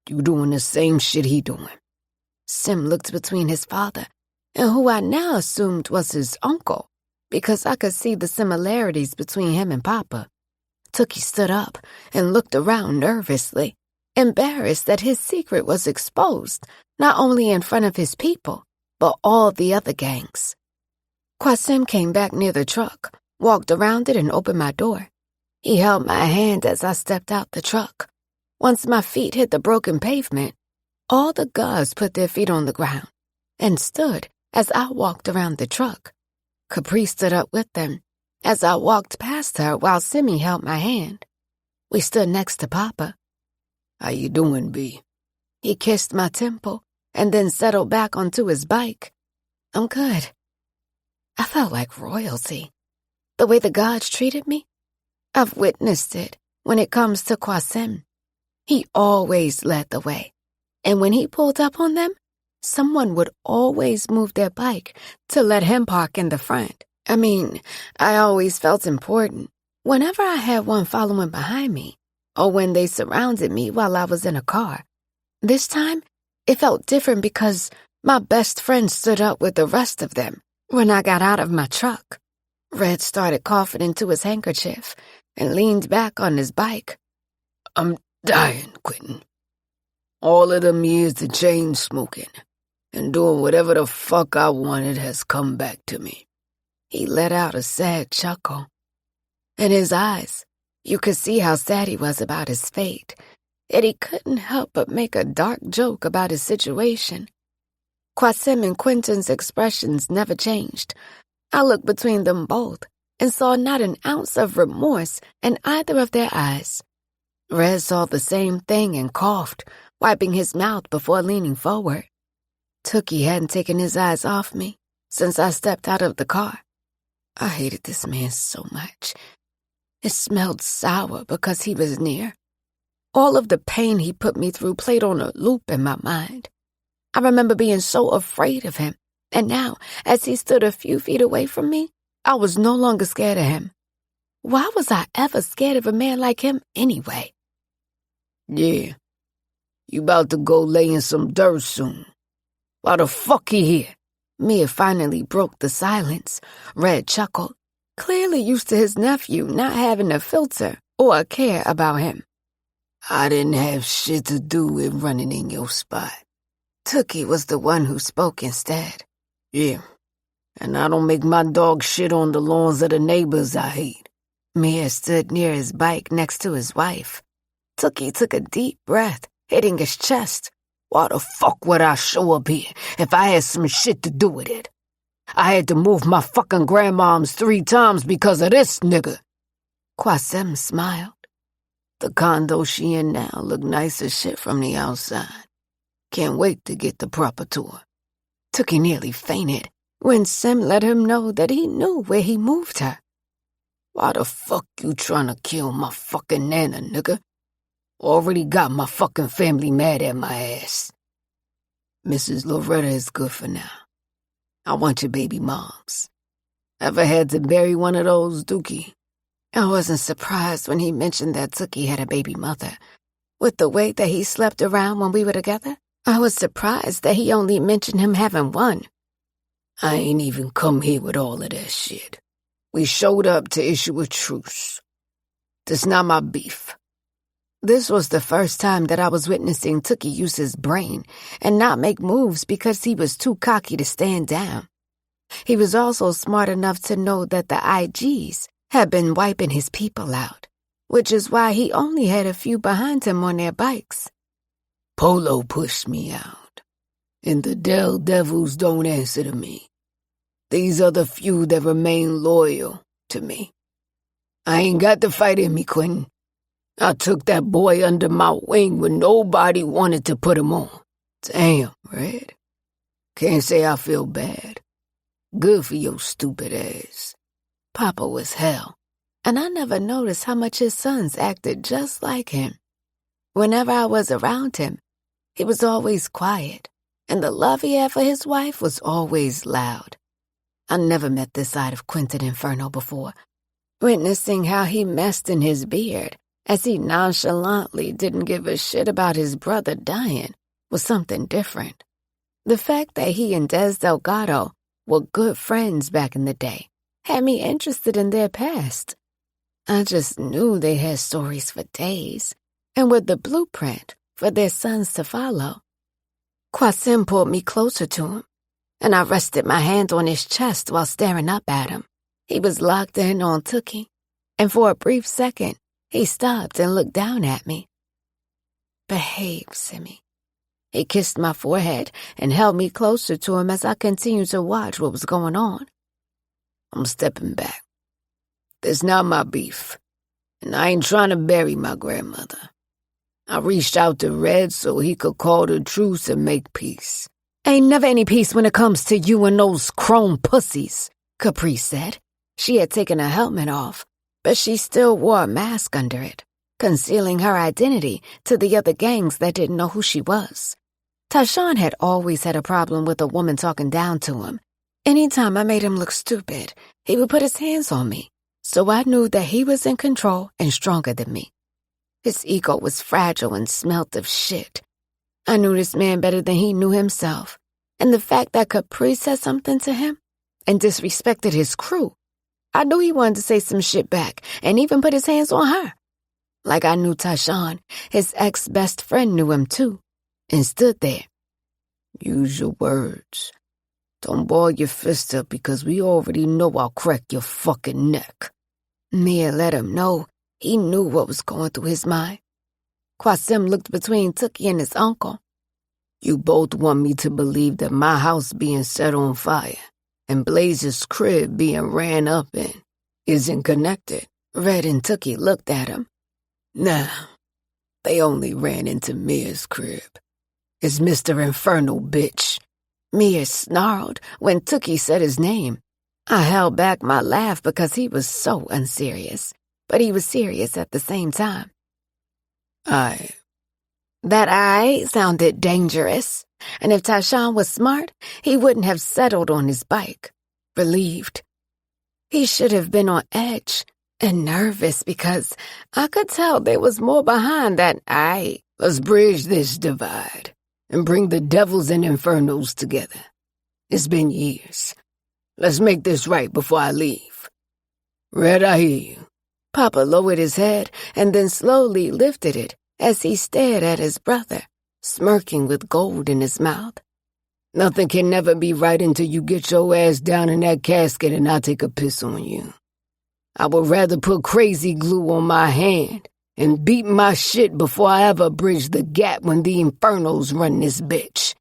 you doing the same shit he doing." Sim looked between his father and who I now assumed was his uncle, because I could see the similarities between him and Papa. Tookie stood up and looked around nervously, embarrassed that his secret was exposed, not only in front of his people, but all the other gangs. Qasim came back near the truck, walked around it and opened my door. He held my hand as I stepped out the truck. Once my feet hit the broken pavement, all the guards put their feet on the ground and stood as I walked around the truck. Capri stood up with them as I walked past her while Simi held my hand. We stood next to Papa. "How you doing, B?" He kissed my temple and then settled back onto his bike. "I'm good." I felt like royalty. The way the gods treated me, I've witnessed it when it comes to Qasim. He always led the way, and when he pulled up on them, someone would always move their bike to let him park in the front. I mean, I always felt important whenever I had one following behind me, or when they surrounded me while I was in a car. This time, it felt different because my best friend stood up with the rest of them when I got out of my truck. Red started coughing into his handkerchief and leaned back on his bike. "I'm dying, Quentin. All of them years of chain smoking and doing whatever the fuck I wanted has come back to me." He let out a sad chuckle. In his eyes, you could see how sad he was about his fate, yet he couldn't help but make a dark joke about his situation. Qasim and Quentin's expressions never changed. I looked between them both and saw not an ounce of remorse in either of their eyes. Rez saw the same thing and coughed, wiping his mouth before leaning forward. Tookie hadn't taken his eyes off me since I stepped out of the car. I hated this man so much. It smelled sour because he was near. All of the pain he put me through played on a loop in my mind. I remember being so afraid of him, and now, as he stood a few feet away from me, I was no longer scared of him. Why was I ever scared of a man like him anyway? "Yeah, you about to go lay in some dirt soon. Why the fuck he here?" Mia finally broke the silence. Red chuckled, clearly used to his nephew not having a filter or a care about him. "I didn't have shit to do with running in your spot." Tookie was the one who spoke instead. "Yeah, and I don't make my dog shit on the lawns of the neighbors I hate." Mia stood near his bike next to his wife. Tookie took a deep breath, hitting his chest. "Why the fuck would I show up here if I had some shit to do with it? I had to move my fucking grandmoms 3 times because of this nigga." Qasim smiled. "The condo she in now look nice as shit from the outside. Can't wait to get the proper tour." Tookie nearly fainted when Sim let him know that he knew where he moved her. Why the fuck you tryna kill my fucking nana, nigga? Already got my fucking family mad at my ass. Mrs. Loretta is good for now. I want your baby moms. Ever had to bury one of those, Dookie? I wasn't surprised when he mentioned that Tookie had a baby mother. With the way that he slept around when we were together, I was surprised that he only mentioned him having one. I ain't even come here with all of that shit. We showed up to issue a truce. This not my beef. This was the first time that I was witnessing Tookie use his brain and not make moves because he was too cocky to stand down. He was also smart enough to know that the IGs had been wiping his people out, which is why he only had a few behind him on their bikes. Polo pushed me out, and the Del Devils don't answer to me. These are the few that remain loyal to me. I ain't got the fight in me, Quentin. I took that boy under my wing when nobody wanted to put him on. Damn, Red. Can't say I feel bad. Good for your stupid ass. Papa was hell, and I never noticed how much his sons acted just like him. Whenever I was around him, he was always quiet, and the love he had for his wife was always loud. I never met this side of Quentin Inferno before. Witnessing how he messed in his beard as he nonchalantly didn't give a shit about his brother dying was something different. The fact that he and Des Delgado were good friends back in the day had me interested in their past. I just knew they had stories for days and were the blueprint for their sons to follow. Qasim pulled me closer to him, and I rested my hand on his chest while staring up at him. He was locked in on Tookie, and for a brief second, he stopped and looked down at me. Behave, Simmy. He kissed my forehead and held me closer to him as I continued to watch what was going on. I'm stepping back. This not my beef, and I ain't trying to bury my grandmother. I reached out to Red so he could call the truce and make peace. Ain't never any peace when it comes to you and those chrome pussies, Caprice said. She had taken her helmet off, but she still wore a mask under it, concealing her identity to the other gangs that didn't know who she was. Tyshawn had always had a problem with a woman talking down to him. Anytime I made him look stupid, he would put his hands on me, so I knew that he was in control and stronger than me. His ego was fragile and smelt of shit. I knew this man better than he knew himself, and the fact that Caprice said something to him and disrespected his crew, I knew he wanted to say some shit back and even put his hands on her. Like I knew Tyshawn, his ex-best friend knew him too, and stood there. Use your words. Don't ball your fist up because we already know I'll crack your fucking neck. Mia let him know he knew what was going through his mind. Qasim looked between Tookie and his uncle. You both want me to believe that my house being set on fire and Blaze's crib being ran up in isn't connected. Red and Tookie looked at him. Nah, they only ran into Mia's crib. It's Mr. Inferno, bitch. Mia snarled when Tookie said his name. I held back my laugh because he was so unserious, but he was serious at the same time. That I sounded dangerous, and if Tyshawn was smart, he wouldn't have settled on his bike, relieved. He should have been on edge and nervous because I could tell there was more behind that I. Let's bridge this divide and bring the devils and infernos together. It's been years. Let's make this right before I leave. Red, I hear you. Papa lowered his head and then slowly lifted it as he stared at his brother, smirking with gold in his mouth. Nothing can never be right until you get your ass down in that casket and I take a piss on you. I would rather put crazy glue on my hand and beat my shit before I ever bridge the gap when the infernos run this bitch.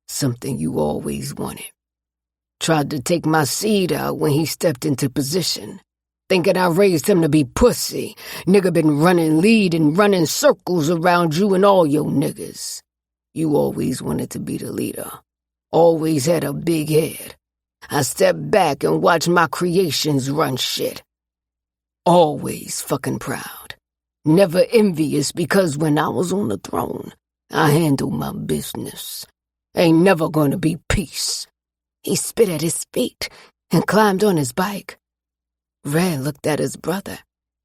Something you always wanted. Tried to take my seed out when he stepped into position. Thinking I raised him to be pussy. Nigga been running lead and running circles around you and all your niggas. You always wanted to be the leader. Always had a big head. I stepped back and watched my creations run shit. Always fucking proud. Never envious because when I was on the throne, I handled my business. Ain't never gonna be peace. He spit at his feet and climbed on his bike. Red looked at his brother,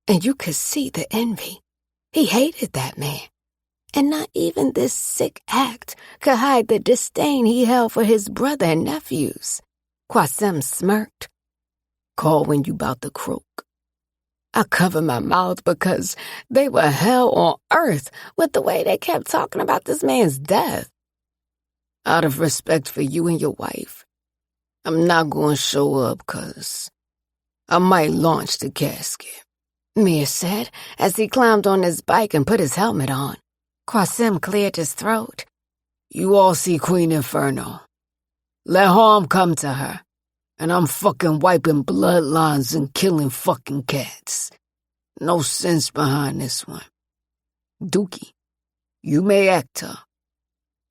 and you could see the envy. He hated that man. And not even this sick act could hide the disdain he held for his brother and nephews. Qasim smirked. Call when you bout to croak. I covered my mouth because they were hell on earth with the way they kept talking about this man's death. Out of respect for you and your wife, I'm not going to show up because I might launch the casket, Mir said as he climbed on his bike and put his helmet on. Qasim cleared his throat. You all see Queen Inferno. Let harm come to her, and I'm fucking wiping bloodlines and killing fucking cats. No sense behind this one. Dookie, you may act tough,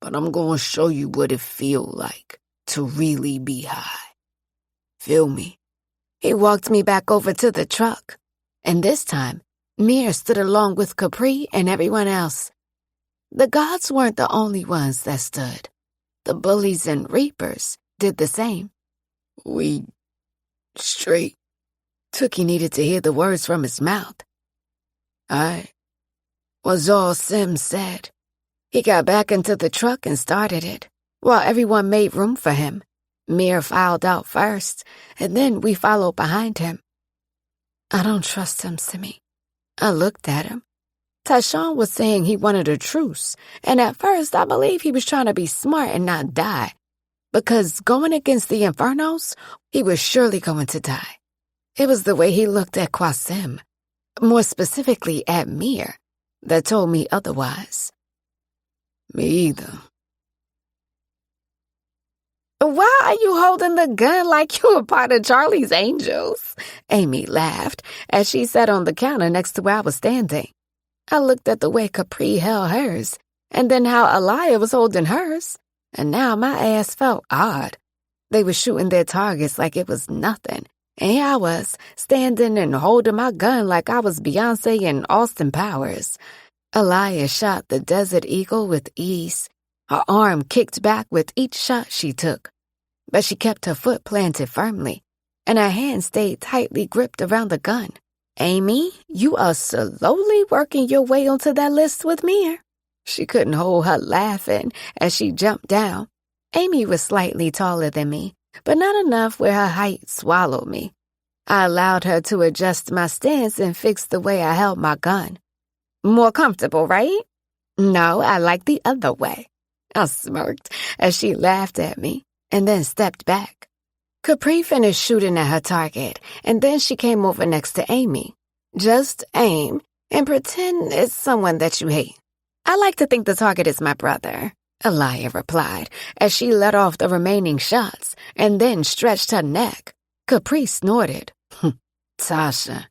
but I'm gonna show you what it feel like to really be high. Feel me? He walked me back over to the truck, and this time, Mir stood along with Capri and everyone else. The gods weren't the only ones that stood. The bullies and reapers did the same. We straight. Tookie needed to hear the words from his mouth. I was all Sim said. He got back into the truck and started it, while everyone made room for him. Mir filed out first, and then we followed behind him. I don't trust him, Simmy. I looked at him. Tyshawn was saying he wanted a truce, and at first I believed he was trying to be smart and not die, because going against the Infernos, he was surely going to die. It was the way he looked at Qasim, more specifically at Mir, that told me otherwise. Me either. Why are you holding the gun like you were part of Charlie's Angels? Amy laughed as she sat on the counter next to where I was standing. I looked at the way Capri held hers, and then how Aliyah was holding hers, and now my ass felt odd. They were shooting their targets like it was nothing, and here I was, standing and holding my gun like I was Beyonce and Austin Powers. Aliyah shot the Desert Eagle with ease. Her arm kicked back with each shot she took, but she kept her foot planted firmly, and her hand stayed tightly gripped around the gun. Amy, you are slowly working your way onto that list with Mir. She couldn't hold her laughing as she jumped down. Amy was slightly taller than me, but not enough where her height swallowed me. I allowed her to adjust my stance and fix the way I held my gun. More comfortable, right? No, I like the other way. I smirked as she laughed at me and then stepped back. Capri finished shooting at her target, and then she came over next to Amy. Just aim and pretend it's someone that you hate. I like to think the target is my brother, Aliyah replied as she let off the remaining shots and then stretched her neck. Capri snorted. Tasha.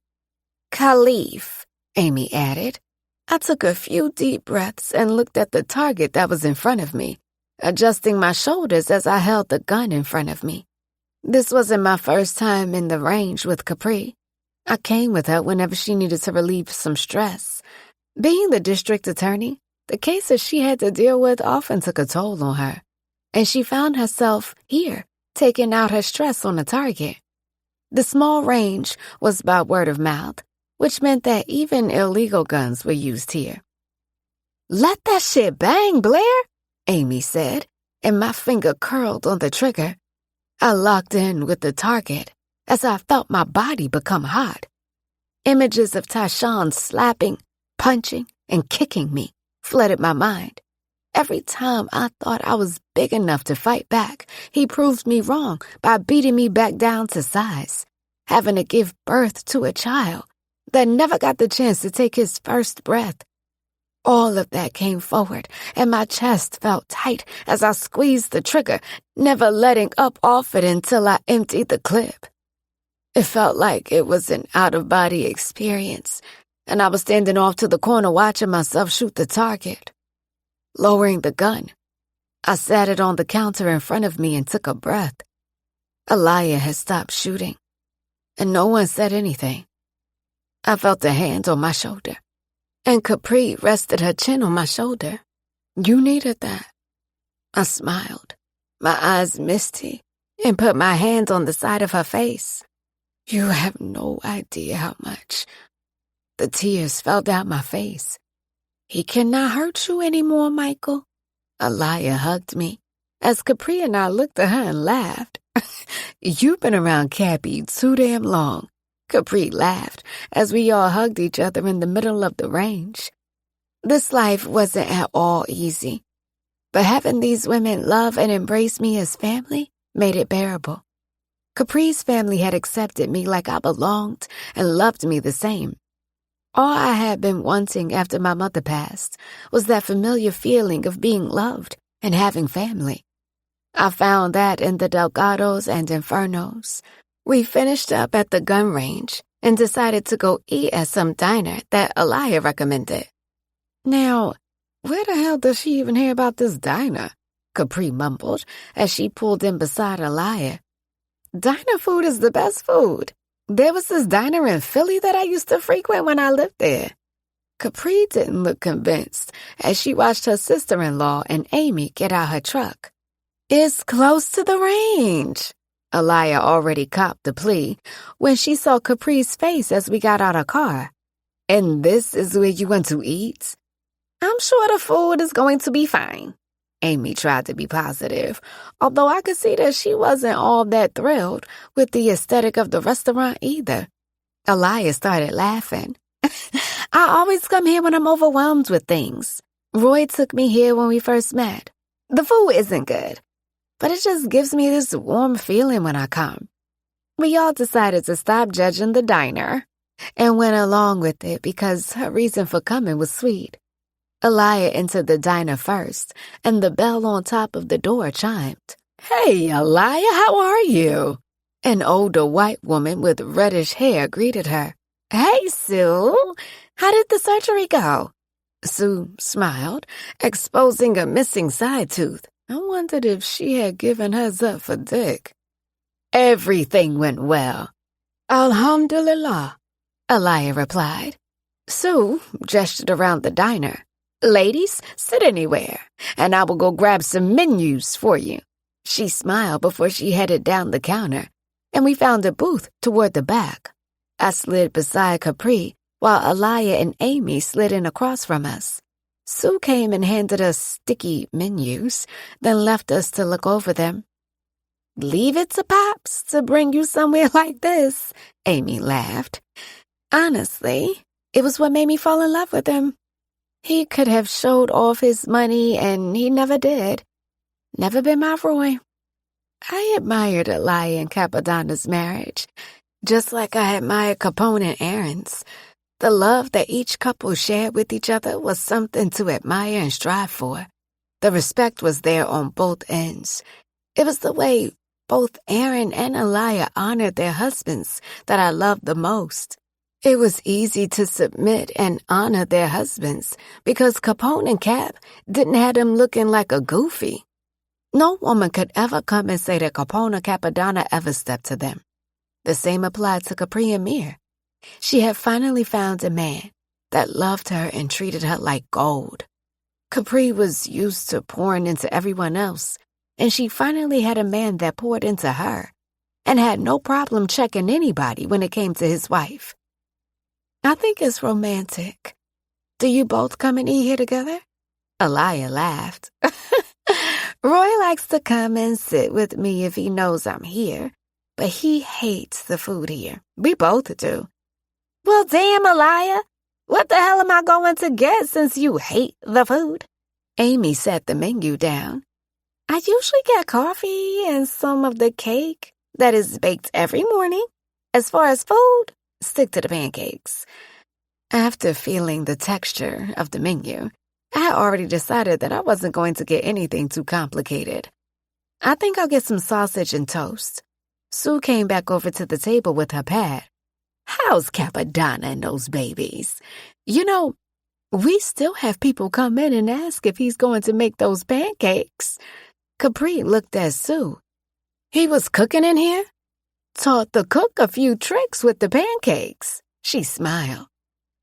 Khalif, Amy added. I took a few deep breaths and looked at the target that was in front of me, adjusting my shoulders as I held the gun in front of me. This wasn't my first time in the range with Capri. I came with her whenever she needed to relieve some stress. Being the district attorney, the cases she had to deal with often took a toll on her, and she found herself here, taking out her stress on the target. The small range was by word of mouth, which meant that even illegal guns were used here. Let that shit bang, Blair, Amy said, and my finger curled on the trigger. I locked in with the target as I felt my body become hot. Images of Tyshawn slapping, punching, and kicking me flooded my mind. Every time I thought I was big enough to fight back, he proved me wrong by beating me back down to size, having to give birth to a child that never got the chance to take his first breath. All of that came forward, and my chest felt tight as I squeezed the trigger, never letting up off it until I emptied the clip. It felt like it was an out-of-body experience, and I was standing off to the corner watching myself shoot the target. Lowering the gun, I sat it on the counter in front of me and took a breath. Alaya had stopped shooting, and no one said anything. I felt a hand on my shoulder, and Capri rested her chin on my shoulder. You needed that. I smiled, my eyes misty, and put my hand on the side of her face. You have no idea how much. The tears fell down my face. He cannot hurt you anymore, Michael. Alaya hugged me, as Capri and I looked at her and laughed. You've been around Cappy too damn long. Capri laughed as we all hugged each other in the middle of the range. This life wasn't at all easy, but having these women love and embrace me as family made it bearable. Capri's family had accepted me like I belonged and loved me the same. All I had been wanting after my mother passed was that familiar feeling of being loved and having family. I found that in the Delgados and Infernos. We finished up at the gun range and decided to go eat at some diner that Alaya recommended. Now, where the hell does she even hear about this diner? Capri mumbled as she pulled in beside Alaya. Diner food is the best food. There was this diner in Philly that I used to frequent when I lived there. Capri didn't look convinced as she watched her sister-in-law and Amy get out her truck. It's close to the range. Alaya already copped the plea when she saw Capri's face as we got out of car. And this is where you want to eat? I'm sure the food is going to be fine. Amy tried to be positive, although I could see that she wasn't all that thrilled with the aesthetic of the restaurant either. Alaya started laughing. I always come here when I'm overwhelmed with things. Roy took me here when we first met. The food isn't good, but it just gives me this warm feeling when I come. We all decided to stop judging the diner and went along with it because her reason for coming was sweet. Alaya entered the diner first, and the bell on top of the door chimed. Hey, Alaya, how are you? An older white woman with reddish hair greeted her. Hey, Sue. How did the surgery go? Sue smiled, exposing a missing side tooth. I wondered if she had given hers up for Dick. Everything went well. Alhamdulillah, Alaya replied. Sue gestured around the diner. Ladies, sit anywhere, and I will go grab some menus for you. She smiled before she headed down the counter, and we found a booth toward the back. I slid beside Capri, while Alaya and Amy slid in across from us. Sue came and handed us sticky menus, then left us to look over them. Leave it to Pops to bring you somewhere like this, Amy laughed. Honestly, it was what made me fall in love with him. He could have showed off his money, and he never did. Never been my Roy. I admired Alaya and Capadonna's marriage, just like I admired Capone and Aaron's. The love that each couple shared with each other was something to admire and strive for. The respect was there on both ends. It was the way both Aaron and Alaya honored their husbands that I loved the most. It was easy to submit and honor their husbands because Capone and Cap didn't have them looking like a goofy. No woman could ever come and say that Capone or Capadonna ever stepped to them. The same applied to Capri and Mir. She had finally found a man that loved her and treated her like gold. Capri was used to pouring into everyone else, and she finally had a man that poured into her and had no problem checking anybody when it came to his wife. I think it's romantic. Do you both come and eat here together? Alaya laughed. Roy likes to come and sit with me if he knows I'm here, but he hates the food here. We both do. Well, damn, Alaya. What the hell am I going to get since you hate the food? Amy set the menu down. I usually get coffee and some of the cake that is baked every morning. As far as food, stick to the pancakes. After feeling the texture of the menu, I had already decided that I wasn't going to get anything too complicated. I think I'll get some sausage and toast. Sue came back over to the table with her pad. How's Capadonna and those babies? You know, We still have people come in and ask if he's going to make those pancakes. Capri looked at Sue. He was cooking in here? Taught the cook a few tricks with the pancakes. She smiled.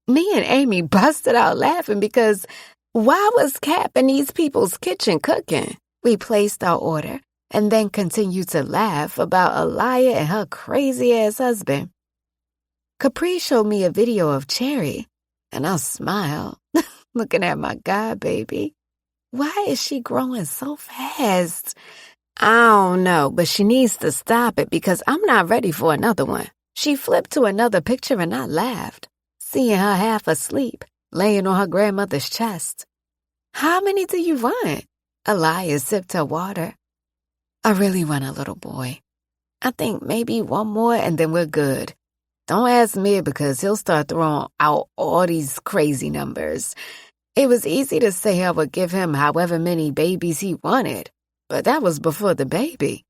Me and Amy busted out laughing because why was Cap in these people's kitchen cooking? We placed our order and then continued to laugh about Aliyah and her crazy-ass husband. Capri showed me a video of Cherry, and I smiled, looking at my god baby. Why is she growing so fast? I don't know, but she needs to stop it because I'm not ready for another one. She flipped to another picture and I laughed, seeing her half asleep, laying on her grandmother's chest. How many do you want? Aliyah sipped her water. I really want a little boy. I think maybe one more and then we're good. Don't ask me because he'll start throwing out all these crazy numbers. It was easy to say I would give him however many babies he wanted, but that was before the baby.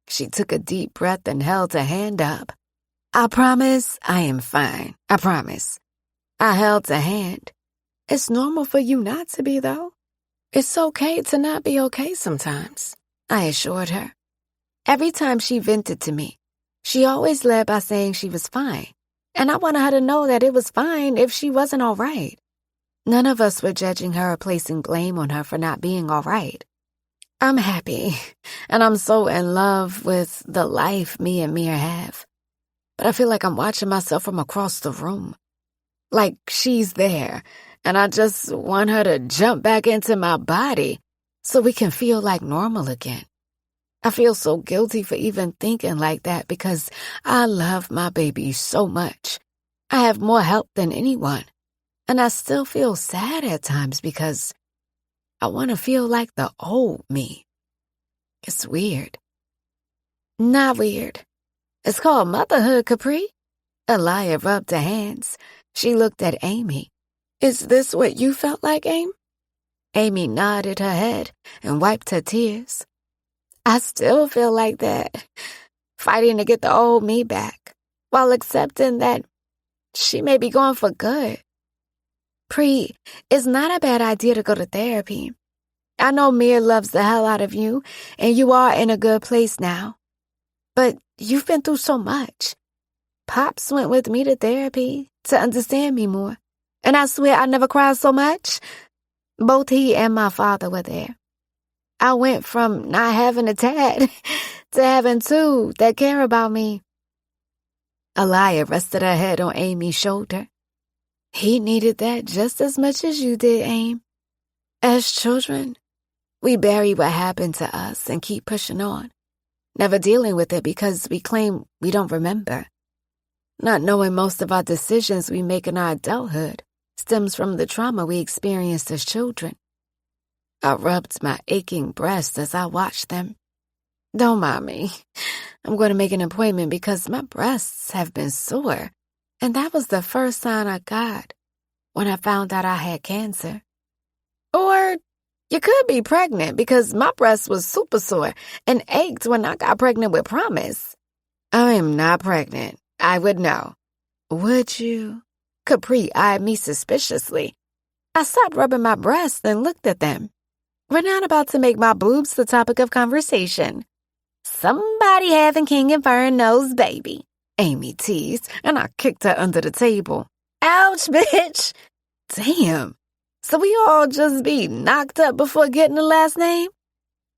She took a deep breath and held her hand up. I promise I am fine. I promise. I held her hand. It's normal for you not to be, though. It's okay to not be okay sometimes, I assured her. Every time she vented to me, she always led by saying she was fine, and I wanted her to know that it was fine if she wasn't all right. None of us were judging her or placing blame on her for not being all right. I'm happy, and I'm so in love with the life me and Mia have. But I feel like I'm watching myself from across the room. Like she's there, and I just want her to jump back into my body so we can feel like normal again. I feel so guilty for even thinking like that because I love my baby so much. I have more help than anyone. And I still feel sad at times because I want to feel like the old me. It's weird. Not weird. It's called motherhood, Capri. Aliyah rubbed her hands. She looked at Amy. Is this what you felt like, Aim? Amy nodded her head and wiped her tears. I still feel like that, fighting to get the old me back, while accepting that she may be gone for good. Pri, it's not a bad idea to go to therapy. I know Mia loves the hell out of you, and you are in a good place now. But you've been through so much. Pops went with me to therapy to understand me more, and I swear I never cried so much. Both he and my father were there. I went from not having a dad to having two that care about me. Aliyah rested her head on Amy's shoulder. He needed that just as much as you did, Aim. As children, we bury what happened to us and keep pushing on, never dealing with it because we claim we don't remember. Not knowing most of our decisions we make in our adulthood stems from the trauma we experienced as children. I rubbed my aching breast as I watched them. Don't mind me. I'm going to make an appointment because my breasts have been sore, and that was the first sign I got when I found out I had cancer. Or you could be pregnant because my breast was super sore and ached when I got pregnant with Promise. I am not pregnant. I would know. Would you? Capri eyed me suspiciously. I stopped rubbing my breasts and looked at them. We're not about to make my boobs the topic of conversation. Somebody having King Inferno's baby, Amy teased, and I kicked her under the table. Ouch, bitch! Damn. So we all just be knocked up before getting the last name?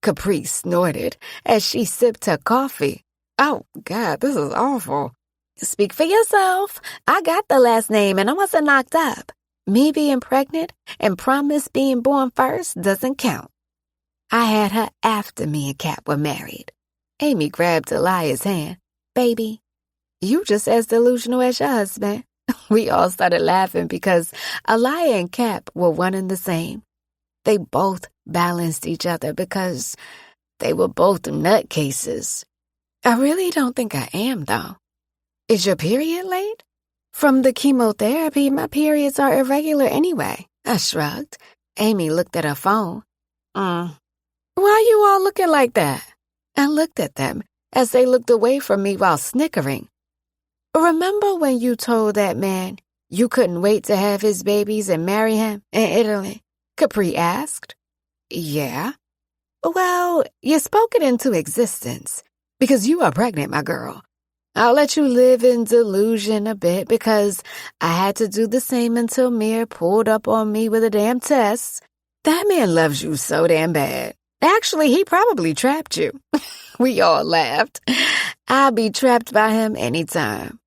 Capri snorted as she sipped her coffee. Oh, God, this is awful. Speak for yourself. I got the last name and I wasn't knocked up. Me being pregnant and Promise being born first doesn't count. I had her after me and Cap were married. Amy grabbed Aliyah's hand. Baby, you just as delusional as your husband. We all started laughing because Aliyah and Cap were one and the same. They both balanced each other because they were both nutcases. I really don't think I am, though. Is your period late? From the chemotherapy, my periods are irregular anyway. I shrugged. Amy looked at her phone. Why you all looking like that? I looked at them as they looked away from me while snickering. Remember when you told that man You couldn't wait to have his babies and marry him in Italy? Capri asked. Yeah. Well, you spoke it into existence because you are pregnant, my girl. I'll let you live in delusion a bit because I had to do the same until Mir pulled up on me with a damn test. That man loves you so damn bad. Actually, he probably trapped you. We all laughed. I'll be trapped by him anytime.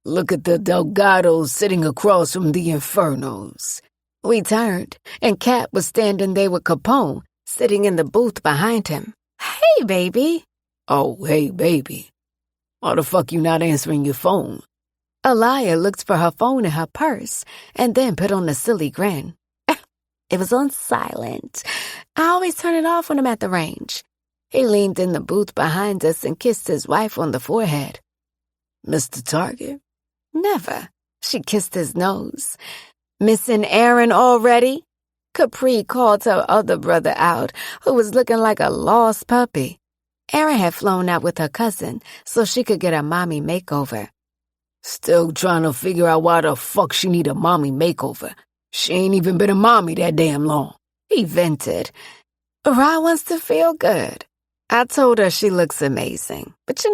Look at the Delgados sitting across from the Infernos. We turned, and Cat was standing there with Capone, sitting in the booth behind him. Hey, baby. Oh, hey, baby. Why the fuck you not answering your phone? Aliyah looked for her phone in her purse and then put on a silly grin. It was on silent. I always turn it off when I'm at the range. He leaned in the booth behind us and kissed his wife on the forehead. Mr. Target? Never. She kissed his nose. Missing Aaron already? Capri called her other brother out, who was looking like a lost puppy. Aaron had flown out with her cousin so she could get a mommy makeover. Still trying to figure out why the fuck she need a mommy makeover. She ain't even been a mommy that damn long. He vented. Ra wants to feel good. I told her she looks amazing. But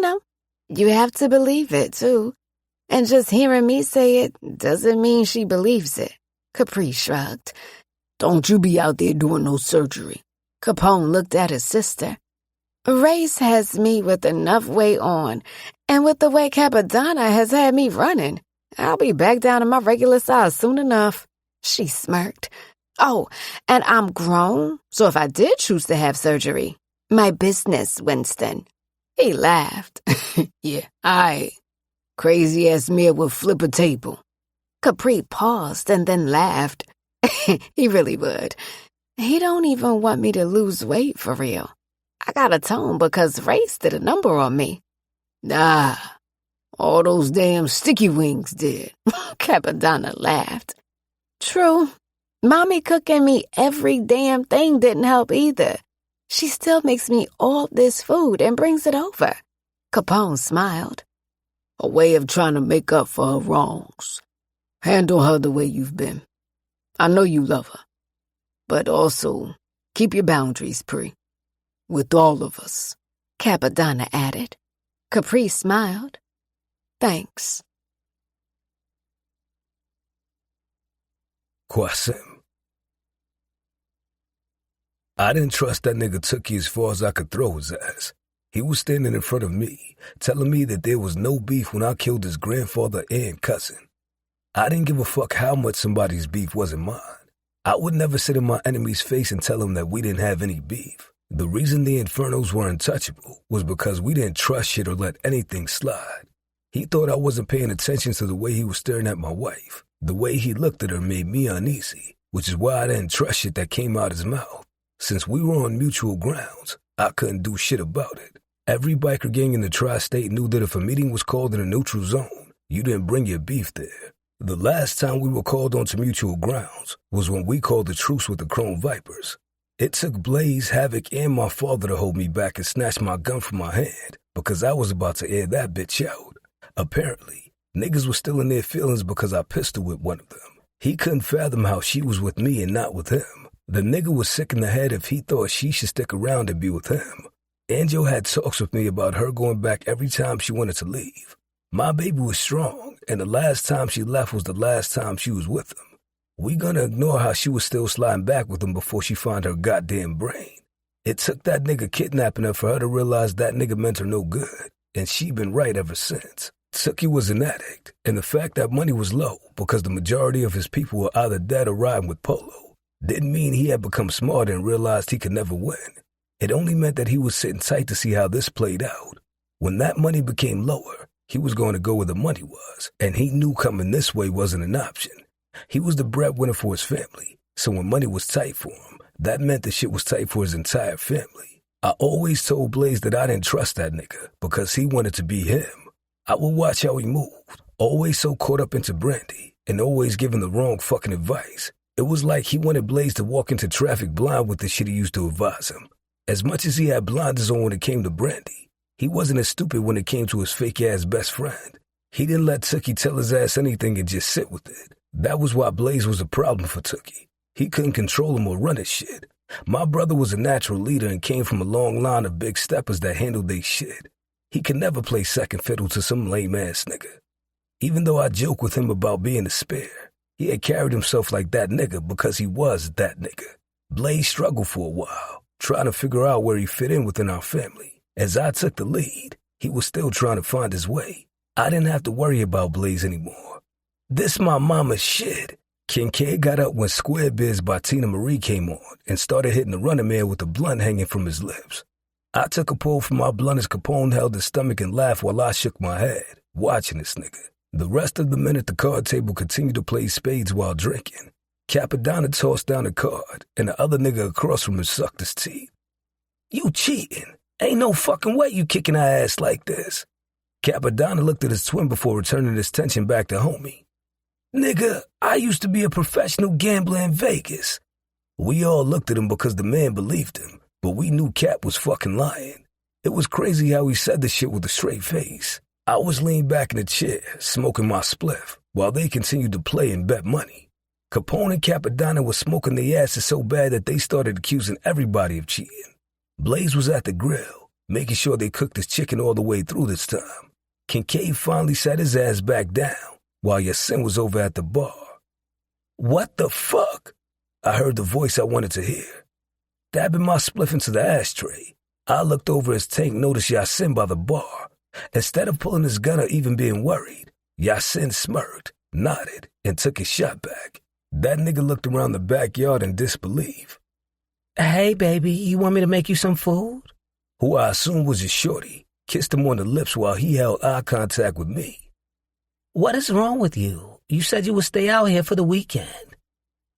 you have to believe it, too. And just hearing me say it doesn't mean she believes it. Capri shrugged. Don't you be out there doing no surgery. Capone looked at his sister. Race has me with enough weight on, and with the way Capadonna has had me running, I'll be back down to my regular size soon enough. She smirked. Oh, and I'm grown, so if I did choose to have surgery, my business, Winston. He laughed. Yeah, crazy-ass Mir would flip a table. Capri paused and then laughed. He really would. He don't even want me to lose weight for real. I got a tone because Race did a number on me. Nah, all those damn sticky wings did. Capadonna laughed. True. Mommy cooking me every damn thing didn't help either. She still makes me all this food and brings it over. Capone smiled. A way of trying to make up for her wrongs. Handle her the way you've been. I know you love her. But also, keep your boundaries, Pri. With all of us. Capadonna added. Capri smiled. Thanks. Qasim. I didn't trust that nigga Tookie as far as I could throw his ass. He was standing in front of me, telling me that there was no beef when I killed his grandfather and cousin. I didn't give a fuck how much somebody's beef wasn't mine. I would never sit in my enemy's face and tell him that we didn't have any beef. The reason the Infernos were untouchable was because we didn't trust shit or let anything slide. He thought I wasn't paying attention to the way he was staring at my wife. The way he looked at her made me uneasy, which is why I didn't trust shit that came out his mouth. Since we were on mutual grounds, I couldn't do shit about it. Every biker gang in the tri-state knew that if a meeting was called in a neutral zone, you didn't bring your beef there. The last time we were called onto mutual grounds was when we called a truce with the Chrome Vipers. It took Blaze, Havoc, and my father to hold me back and snatch my gun from my hand because I was about to air that bitch out. Apparently, niggas were still in their feelings because I pistol whipped one of them. He couldn't fathom how she was with me and not with him. The nigga was sick in the head if he thought she should stick around and be with him. Angel had talks with me about her going back every time she wanted to leave. My baby was strong, and the last time she left was the last time she was with him. We gonna ignore how she was still sliding back with him before she found her goddamn brain. It took that nigga kidnapping her for her to realize that nigga meant her no good, and she been right ever since. Tookie was an addict, and the fact that money was low because the majority of his people were either dead or riding with Polo didn't mean he had become smarter and realized he could never win. It only meant that he was sitting tight to see how this played out. When that money became lower, he was going to go where the money was, and he knew coming this way wasn't an option. He was the breadwinner for his family, so when money was tight for him, that meant the shit was tight for his entire family. I always told Blaze that I didn't trust that nigga because he wanted to be him. I would watch how he moved, always so caught up into Brandy, and always giving the wrong fucking advice. It was like he wanted Blaze to walk into traffic blind with the shit he used to advise him. As much as he had blinders on when it came to Brandy, he wasn't as stupid when it came to his fake-ass best friend. He didn't let Tookie tell his ass anything and just sit with it. That was why Blaze was a problem for Tookie. He couldn't control him or run his shit. My brother was a natural leader and came from a long line of big steppers that handled they shit. He could never play second fiddle to some lame-ass nigga. Even though I joke with him about being a spare, he had carried himself like that nigga because he was that nigga. Blaze struggled for a while, trying to figure out where he fit in within our family. As I took the lead, he was still trying to find his way. I didn't have to worry about Blaze anymore. This my mama's shit. Kincaid got up when Square Biz by Tina Marie came on and started hitting the running man with a blunt hanging from his lips. I took a pull from my blunt as Capone held his stomach and laughed while I shook my head, watching this nigga. The rest of the men at the card table continued to play spades while drinking. Capadonna tossed down a card, and the other nigga across from him sucked his teeth. You cheating. Ain't no fucking way you kicking our ass like this. Capadonna looked at his twin before returning his attention back to homie. Nigga, I used to be a professional gambler in Vegas. We all looked at him because the man believed him, but we knew Cap was fucking lying. It was crazy how he said the shit with a straight face. I was leaned back in the chair, smoking my spliff, while they continued to play and bet money. Capone and Capadonna were smoking their asses so bad that they started accusing everybody of cheating. Blaze was at the grill, making sure they cooked his chicken all the way through this time. Kincaid finally sat his ass back down, while Yasin was over at the bar. What the fuck? I heard the voice I wanted to hear. Dabbing my spliff into the ashtray, I looked over as Tank noticed Yasin by the bar. Instead of pulling his gun or even being worried, Yasin smirked, nodded, and took his shot back. That nigga looked around the backyard in disbelief. Hey, baby, you want me to make you some food? Who I assumed was his shorty, kissed him on the lips while he held eye contact with me. What is wrong with you? You said you would stay out here for the weekend.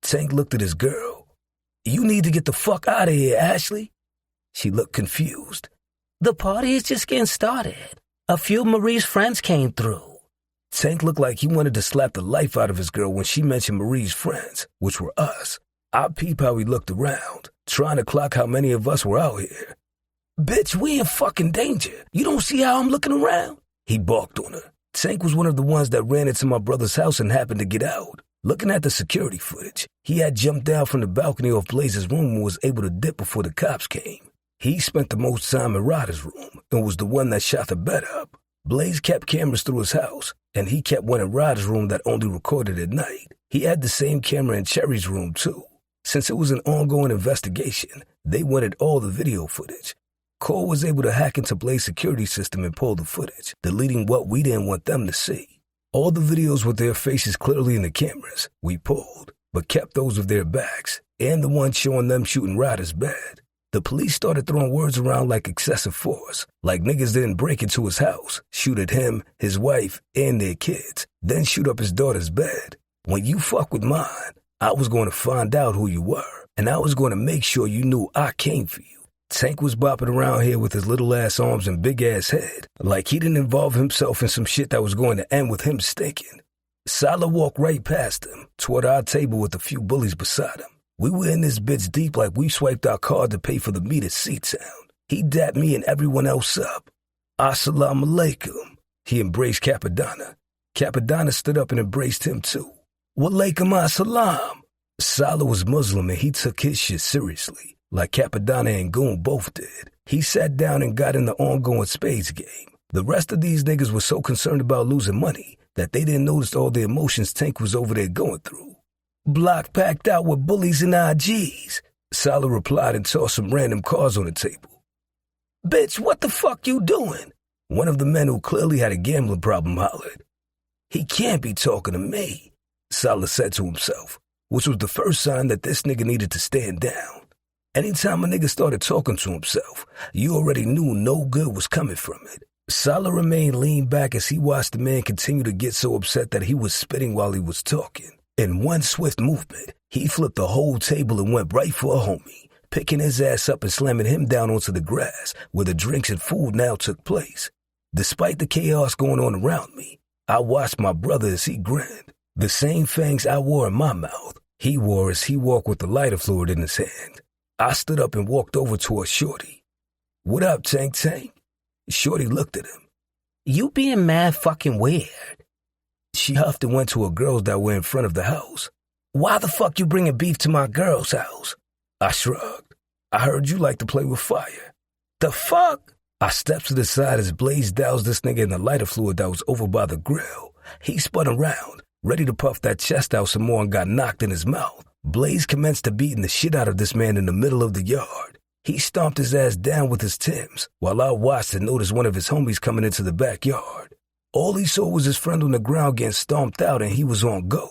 Tank looked at his girl. You need to get the fuck out of here, Ashley. She looked confused. The party is just getting started. A few of Marie's friends came through. Tank looked like he wanted to slap the life out of his girl when she mentioned Marie's friends, which were us. I peeped how he looked around, trying to clock how many of us were out here. Bitch, we in fucking danger. You don't see how I'm looking around? He barked on her. Tank was one of the ones that ran into my brother's house and happened to get out. Looking at the security footage, he had jumped down from the balcony of Blaze's room and was able to dip before the cops came. He spent the most time in Ryder's room and was the one that shot the bed up. Blaze kept cameras through his house, and he kept one in Ryder's room that only recorded at night. He had the same camera in Cherry's room, too. Since it was an ongoing investigation, they wanted all the video footage. Cole was able to hack into Blaze's security system and pull the footage, deleting what we didn't want them to see. All the videos with their faces clearly in the cameras we pulled, but kept those of their backs, and the one showing them shooting Ryder's bed. The police started throwing words around like excessive force, like niggas didn't break into his house, shoot at him, his wife, and their kids, then shoot up his daughter's bed. When you fuck with mine, I was going to find out who you were, and I was going to make sure you knew I came for you. Tank was bopping around here with his little ass arms and big ass head, like he didn't involve himself in some shit that was going to end with him stinking. Salah walked right past him, toward our table with a few bullies beside him. We were in this bitch deep like we swiped our card to pay for the meter seat sound. He dapped me and everyone else up. Assalamu alaikum. He embraced Capadonna. Capadonna stood up and embraced him too. Walaikum assalam. Salah was Muslim and he took his shit seriously, like Capadonna and Goon both did. He sat down and got in the ongoing spades game. The rest of these niggas were so concerned about losing money that they didn't notice all the emotions Tank was over there going through. Block packed out with bullies and IGs, Salah replied and tossed some random cards on the table. Bitch, what the fuck you doing? One of the men who clearly had a gambling problem hollered. He can't be talking to me, Salah said to himself, which was the first sign that this nigga needed to stand down. Anytime a nigga started talking to himself, you already knew no good was coming from it. Salah remained leaned back as he watched the man continue to get so upset that he was spitting while he was talking. In one swift movement, he flipped the whole table and went right for a homie, picking his ass up and slamming him down onto the grass where the drinks and food now took place. Despite the chaos going on around me, I watched my brother as he grinned. The same fangs I wore in my mouth, he wore as he walked with the lighter fluid in his hand. I stood up and walked over toward Shorty. What up, Tank Tank? Shorty looked at him. You being mad fucking weird. She huffed and went to her girls that were in front of the house. Why the fuck you bringing beef to my girl's house? I shrugged. I heard you like to play with fire. The fuck? I stepped to the side as Blaze doused this nigga in the lighter fluid that was over by the grill. He spun around, ready to puff that chest out some more, and got knocked in his mouth. Blaze commenced to beating the shit out of this man in the middle of the yard. He stomped his ass down with his Timbs, while I watched and noticed one of his homies coming into the backyard. All he saw was his friend on the ground getting stomped out, and he was on go.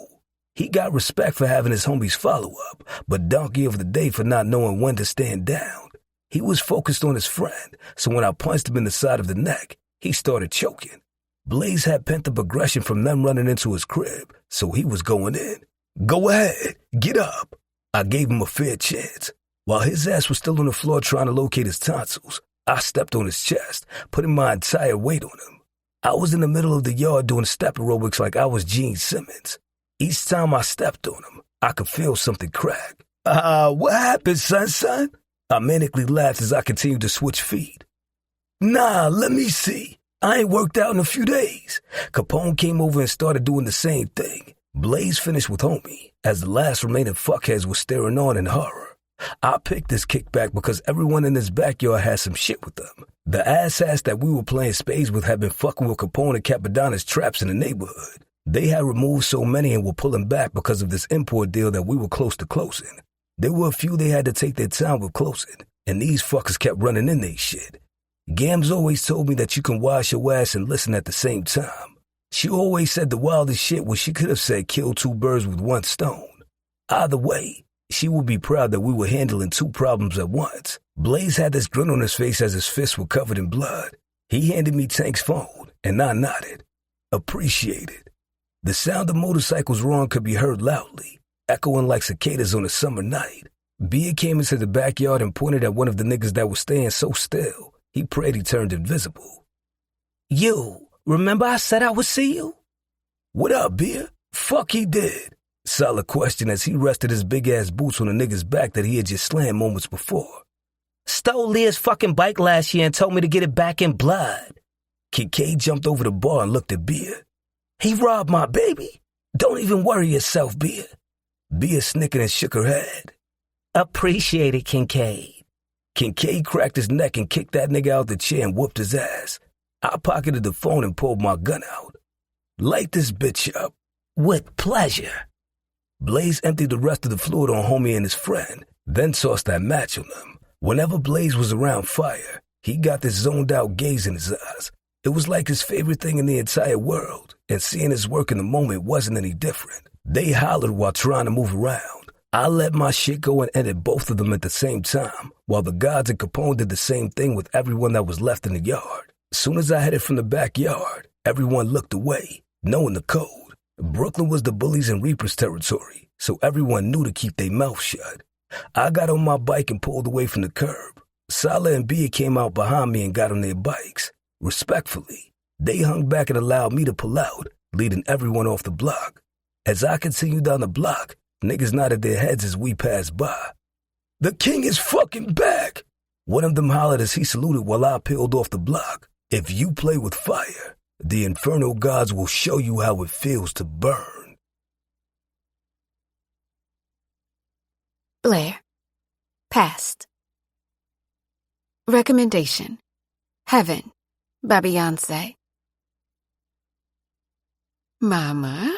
He got respect for having his homies follow up, but donkey of the day for not knowing when to stand down. He was focused on his friend, so when I punched him in the side of the neck, he started choking. Blaze had pent-up aggression from them running into his crib, so he was going in. Go ahead, get up. I gave him a fair chance. While his ass was still on the floor trying to locate his tonsils, I stepped on his chest, putting my entire weight on him. I was in the middle of the yard doing step aerobics like I was Gene Simmons. Each time I stepped on him, I could feel something crack. What happened, son? I manically laughed as I continued to switch feet. Nah, let me see. I ain't worked out in a few days. Capone came over and started doing the same thing. Blaze finished with homie, as the last remaining fuckheads were staring on in horror. I picked this kickback because everyone in this backyard had some shit with them. The assass that we were playing spades with had been fucking with Capone and Capadonna's traps in the neighborhood. They had removed so many and were pulling back because of this import deal that we were close to closing. There were a few they had to take their time with closing, and these fuckers kept running in they shit. Gams always told me that you can wash your ass and listen at the same time. She always said the wildest shit where she could have said kill two birds with one stone. Either way, she would be proud that we were handling two problems at once. Blaze had this grin on his face as his fists were covered in blood. He handed me Tank's phone, and I nodded. Appreciated. The sound of motorcycles roaring could be heard loudly, echoing like cicadas on a summer night. Bia came into the backyard and pointed at one of the niggas that was staying so still, he prayed he turned invisible. You, remember I said I would see you? What up, Bia? Fuck he did. Solid question as he rested his big-ass boots on the nigga's back that he had just slammed moments before. Stole Leah's fucking bike last year and told me to get it back in blood. Kincaid jumped over the bar and looked at Bia. He robbed my baby? Don't even worry yourself, Bia. Bia snickered and shook her head. Appreciate it, Kincaid. Kincaid cracked his neck and kicked that nigga out the chair and whooped his ass. I pocketed the phone and pulled my gun out. Light this bitch up. With pleasure. Blaze emptied the rest of the fluid on homie and his friend, then tossed that match on them. Whenever Blaze was around fire, he got this zoned-out gaze in his eyes. It was like his favorite thing in the entire world, and seeing his work in the moment wasn't any different. They hollered while trying to move around. I let my shit go and ended both of them at the same time, while the gods and Capone did the same thing with everyone that was left in the yard. As soon as I headed from the backyard, everyone looked away, knowing the code. Brooklyn was the bullies and reapers territory, so everyone knew to keep their mouth shut. I got on my bike and pulled away from the curb. Salah and Bia came out behind me and got on their bikes. Respectfully, they hung back and allowed me to pull out, leading everyone off the block. As I continued down the block, niggas nodded their heads as we passed by. The king is fucking back! One of them hollered as he saluted while I peeled off the block. If you play with fire, the Inferno Gods will show you how it feels to burn. Blair. Past. Recommendation. Heaven by Beyonce. Mama,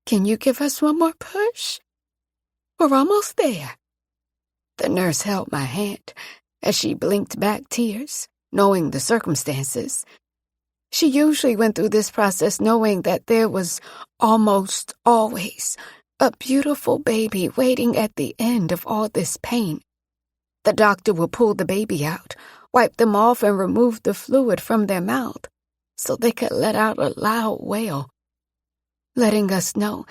can you give us one more push? We're almost there. The nurse held my hand as she blinked back tears, knowing the circumstances. She usually went through this process knowing that there was almost always a beautiful baby waiting at the end of all this pain. The doctor would pull the baby out, wipe them off, and remove the fluid from their mouth so they could let out a loud wail, letting us know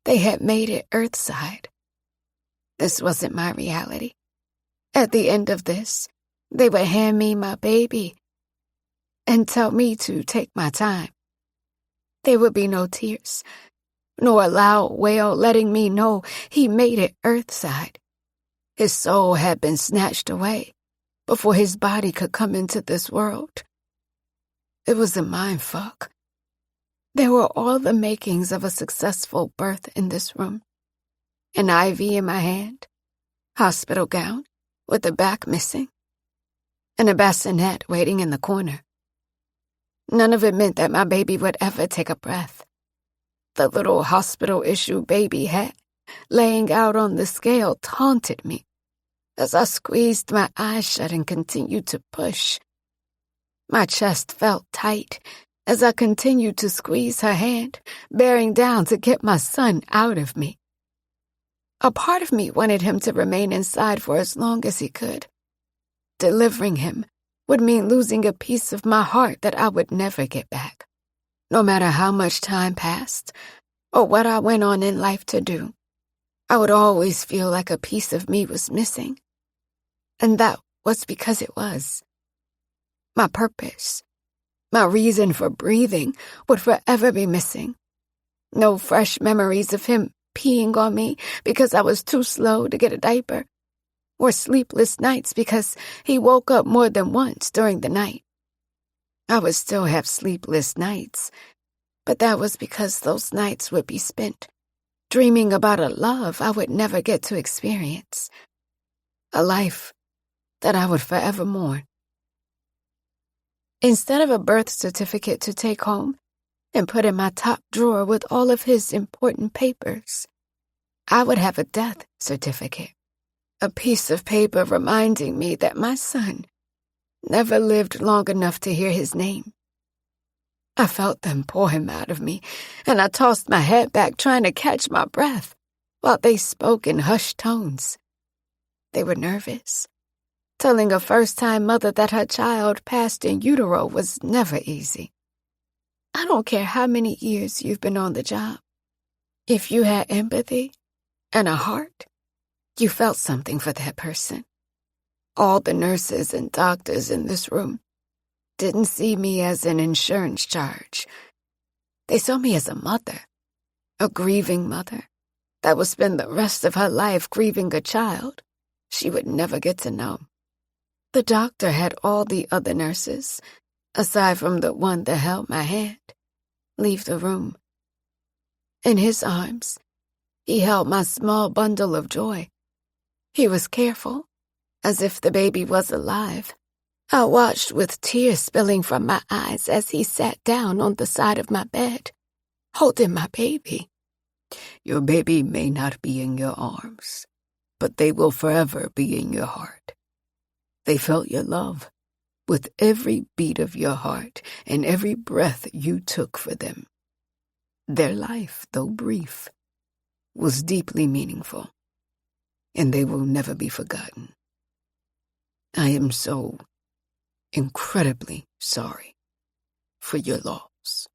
they had made it earthside. This wasn't my reality. At the end of this, they would hand me my baby and tell me to take my time. There would be no tears, nor a loud wail letting me know he made it earthside. His soul had been snatched away before his body could come into this world. It was a mind fuck. There were all the makings of a successful birth in this room. An IV in my hand, hospital gown with the back missing, and a bassinet waiting in the corner. None of it meant that my baby would ever take a breath. The little hospital-issue baby hat laying out on the scale taunted me as I squeezed my eyes shut and continued to push. My chest felt tight as I continued to squeeze her hand, bearing down to get my son out of me. A part of me wanted him to remain inside for as long as he could. Delivering him would mean losing a piece of my heart that I would never get back. No matter how much time passed or what I went on in life to do, I would always feel like a piece of me was missing. And that was because it was. My purpose, my reason for breathing would forever be missing. No fresh memories of him peeing on me because I was too slow to get a diaper, or sleepless nights because he woke up more than once during the night. I would still have sleepless nights, but that was because those nights would be spent dreaming about a love I would never get to experience, a life that I would forever mourn. Instead of a birth certificate to take home and put in my top drawer with all of his important papers, I would have a death certificate, a piece of paper reminding me that my son never lived long enough to hear his name. I felt them pour him out of me, and I tossed my head back trying to catch my breath while they spoke in hushed tones. They were nervous. Telling a first-time mother that her child passed in utero was never easy. I don't care how many years you've been on the job. If you had empathy and a heart, you felt something for that person. All the nurses and doctors in this room didn't see me as an insurance charge. They saw me as a mother, a grieving mother that would spend the rest of her life grieving a child she would never get to know. The doctor had all the other nurses, aside from the one that held my hand, leave the room. In his arms, he held my small bundle of joy. He was careful, as if the baby was alive. I watched with tears spilling from my eyes as he sat down on the side of my bed, holding my baby. Your baby may not be in your arms, but they will forever be in your heart. They felt your love with every beat of your heart and every breath you took for them. Their life, though brief, was deeply meaningful, and they will never be forgotten. I am so incredibly sorry for your loss.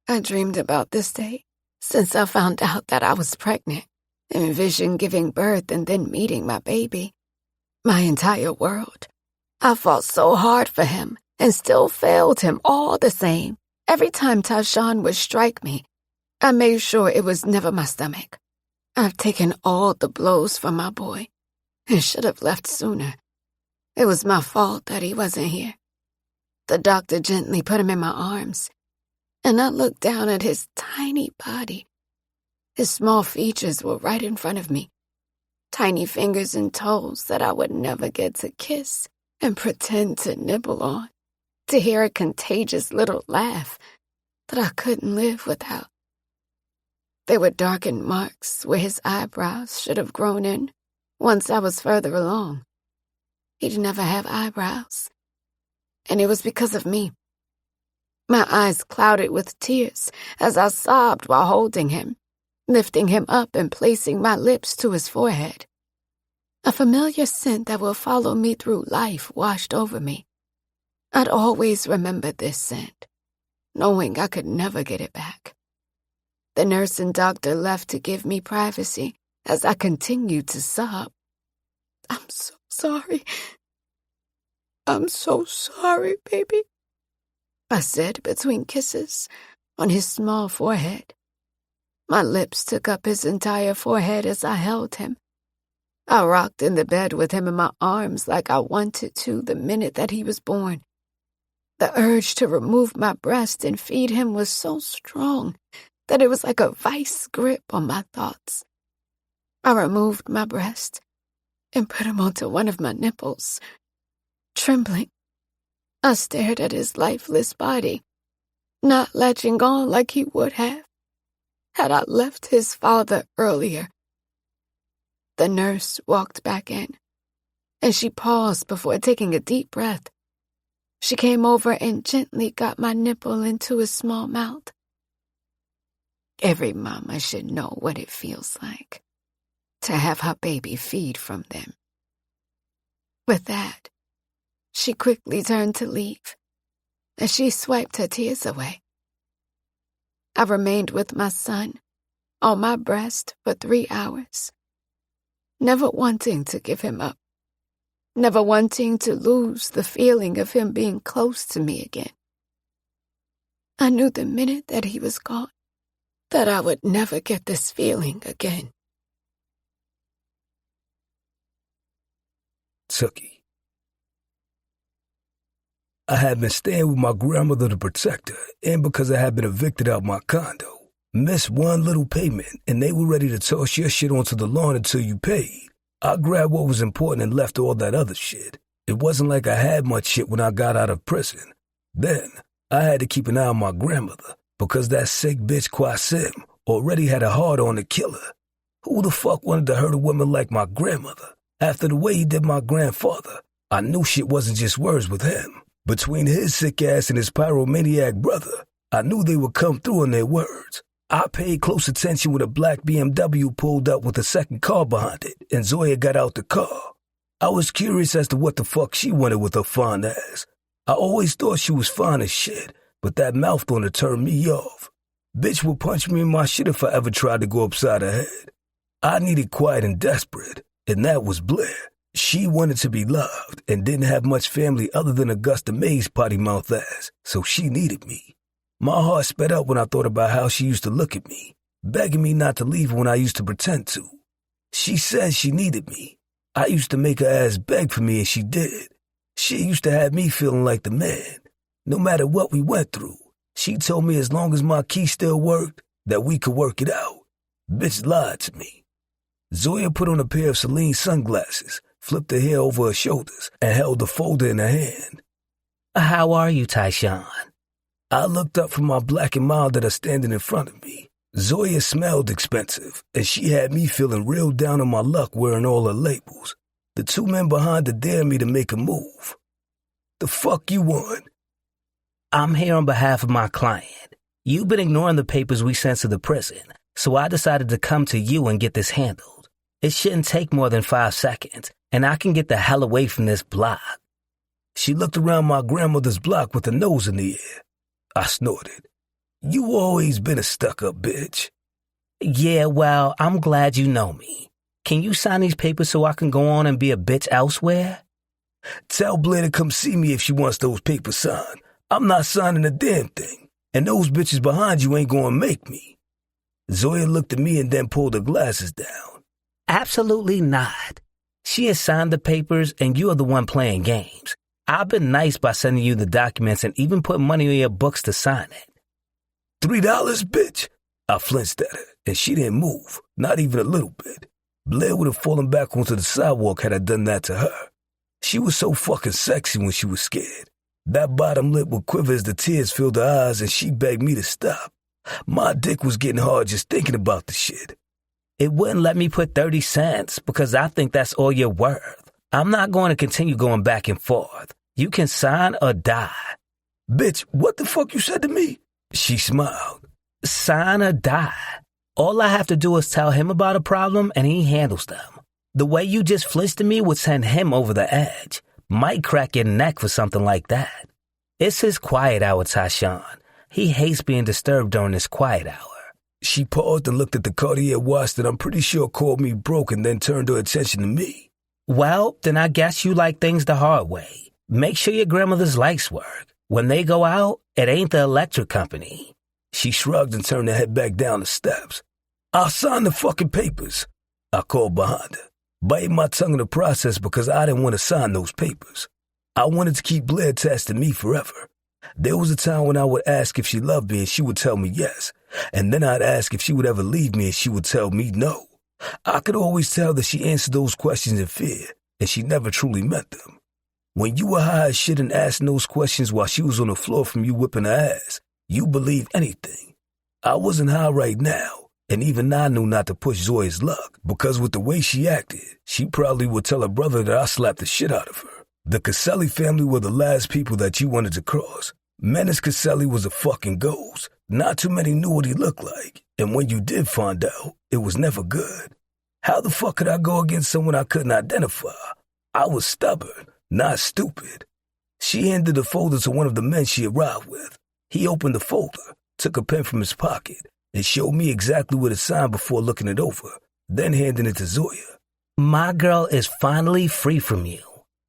I dreamed about this day since I found out that I was pregnant, envisioned giving birth and then meeting my baby. My entire world. I fought so hard for him and still failed him all the same. Every time Tashawn would strike me, I made sure it was never my stomach. I've taken all the blows from my boy and should have left sooner. It was my fault that he wasn't here. The doctor gently put him in my arms, and I looked down at his tiny body. His small features were right in front of me. Tiny fingers and toes that I would never get to kiss and pretend to nibble on, to hear a contagious little laugh that I couldn't live without. There were darkened marks where his eyebrows should have grown in once I was further along. He'd never have eyebrows, and it was because of me. My eyes clouded with tears as I sobbed while holding him, lifting him up and placing my lips to his forehead. A familiar scent that will follow me through life washed over me. I'd always remembered this scent, knowing I could never get it back. The nurse and doctor left to give me privacy as I continued to sob. I'm so sorry. I'm so sorry, baby, I said between kisses on his small forehead. My lips took up his entire forehead as I held him. I rocked in the bed with him in my arms like I wanted to the minute that he was born. The urge to remove my breast and feed him was so strong that it was like a vice grip on my thoughts. I removed my breast and put him onto one of my nipples. Trembling, I stared at his lifeless body, not latching on like he would have had I left his father earlier. The nurse walked back in, and she paused before taking a deep breath. She came over and gently got my nipple into his small mouth. Every mama should know what it feels like to have her baby feed from them. With that, she quickly turned to leave, and she swiped her tears away. I remained with my son on my breast for 3 hours, never wanting to give him up, never wanting to lose the feeling of him being close to me again. I knew the minute that he was gone that I would never get this feeling again. Tookie. I had been staying with my grandmother to protect her, and because I had been evicted out my condo, missed one little payment, and they were ready to toss your shit onto the lawn until you paid. I grabbed what was important and left all that other shit. It wasn't like I had much shit when I got out of prison. Then, I had to keep an eye on my grandmother, because that sick bitch Kwasim already had a hard-on to kill her. Who the fuck wanted to hurt a woman like my grandmother? After the way he did my grandfather, I knew shit wasn't just words with him. Between his sick ass and his pyromaniac brother, I knew they would come through on their words. I paid close attention when a black BMW pulled up with a second car behind it, and Zoya got out the car. I was curious as to what the fuck she wanted with her fine ass. I always thought she was fine as shit, but that mouth on her turned me off. Bitch would punch me in my shit if I ever tried to go upside her head. I needed quiet and desperate, and that was Blair. She wanted to be loved and didn't have much family other than Augusta May's potty mouth ass, so she needed me. My heart sped up when I thought about how she used to look at me, begging me not to leave when I used to pretend to. She said she needed me. I used to make her ass beg for me, and she did. She used to have me feeling like the man. No matter what we went through, she told me as long as my key still worked, that we could work it out. Bitch lied to me. Zoya put on a pair of Celine sunglasses, flipped her hair over her shoulders, and held the folder in her hand. How are you, Tyshawn? I looked up from my black and mild at her standing in front of me. Zoya smelled expensive, and she had me feeling real down on my luck wearing all her labels. The two men behind her dared me to make a move. The fuck you want? I'm here on behalf of my client. You've been ignoring the papers we sent to the prison, so I decided to come to you and get this handled. It shouldn't take more than 5 seconds, and I can get the hell away from this block. She looked around my grandmother's block with her nose in the air. I snorted. You always been a stuck-up bitch. Yeah, well, I'm glad you know me. Can you sign these papers so I can go on and be a bitch elsewhere? Tell Blair to come see me if she wants those papers signed. I'm not signing a damn thing, and those bitches behind you ain't gonna make me. Zoya looked at me and then pulled her glasses down. Absolutely not. She has signed the papers, and you are the one playing games. I've been nice by sending you the documents and even put money on your books to sign it. $3, bitch? I flinched at her, and she didn't move, not even a little bit. Blair would have fallen back onto the sidewalk had I done that to her. She was so fucking sexy when she was scared. That bottom lip would quiver as the tears filled her eyes, and she begged me to stop. My dick was getting hard just thinking about the shit. It wouldn't let me put 30 cents because I think that's all you're worth. I'm not going to continue going back and forth. You can sign or die. Bitch, what the fuck you said to me? She smiled. Sign or die. All I have to do is tell him about a problem and he handles them. The way you just flinched at me would send him over the edge. Might crack your neck for something like that. It's his quiet hour, Tyshawn. He hates being disturbed during his quiet hour. She paused and looked at the Cartier watch that I'm pretty sure called me broke and then turned her attention to me. Well, then I guess you like things the hard way. Make sure your grandmother's lights work. When they go out, it ain't the electric company. She shrugged and turned her head back down the steps. I'll sign the fucking papers. I called behind her, biting my tongue in the process because I didn't want to sign those papers. I wanted to keep Blair attached to me forever. There was a time when I would ask if she loved me and she would tell me yes. And then I'd ask if she would ever leave me and she would tell me no. I could always tell that she answered those questions in fear, and she never truly meant them. When you were high as shit and asking those questions while she was on the floor from you whipping her ass, you believe anything. I wasn't high right now, and even I knew not to push Zoya's luck, because with the way she acted, she probably would tell her brother that I slapped the shit out of her. The Caselli family were the last people that you wanted to cross. Menace Caselli was a fucking ghost. Not too many knew what he looked like, and when you did find out, it was never good. How the fuck could I go against someone I couldn't identify? I was stubborn, not stupid. She handed the folder to one of the men she arrived with. He opened the folder, took a pen from his pocket, and showed me exactly what it signed before looking it over, then handing it to Zoya. My girl is finally free from you.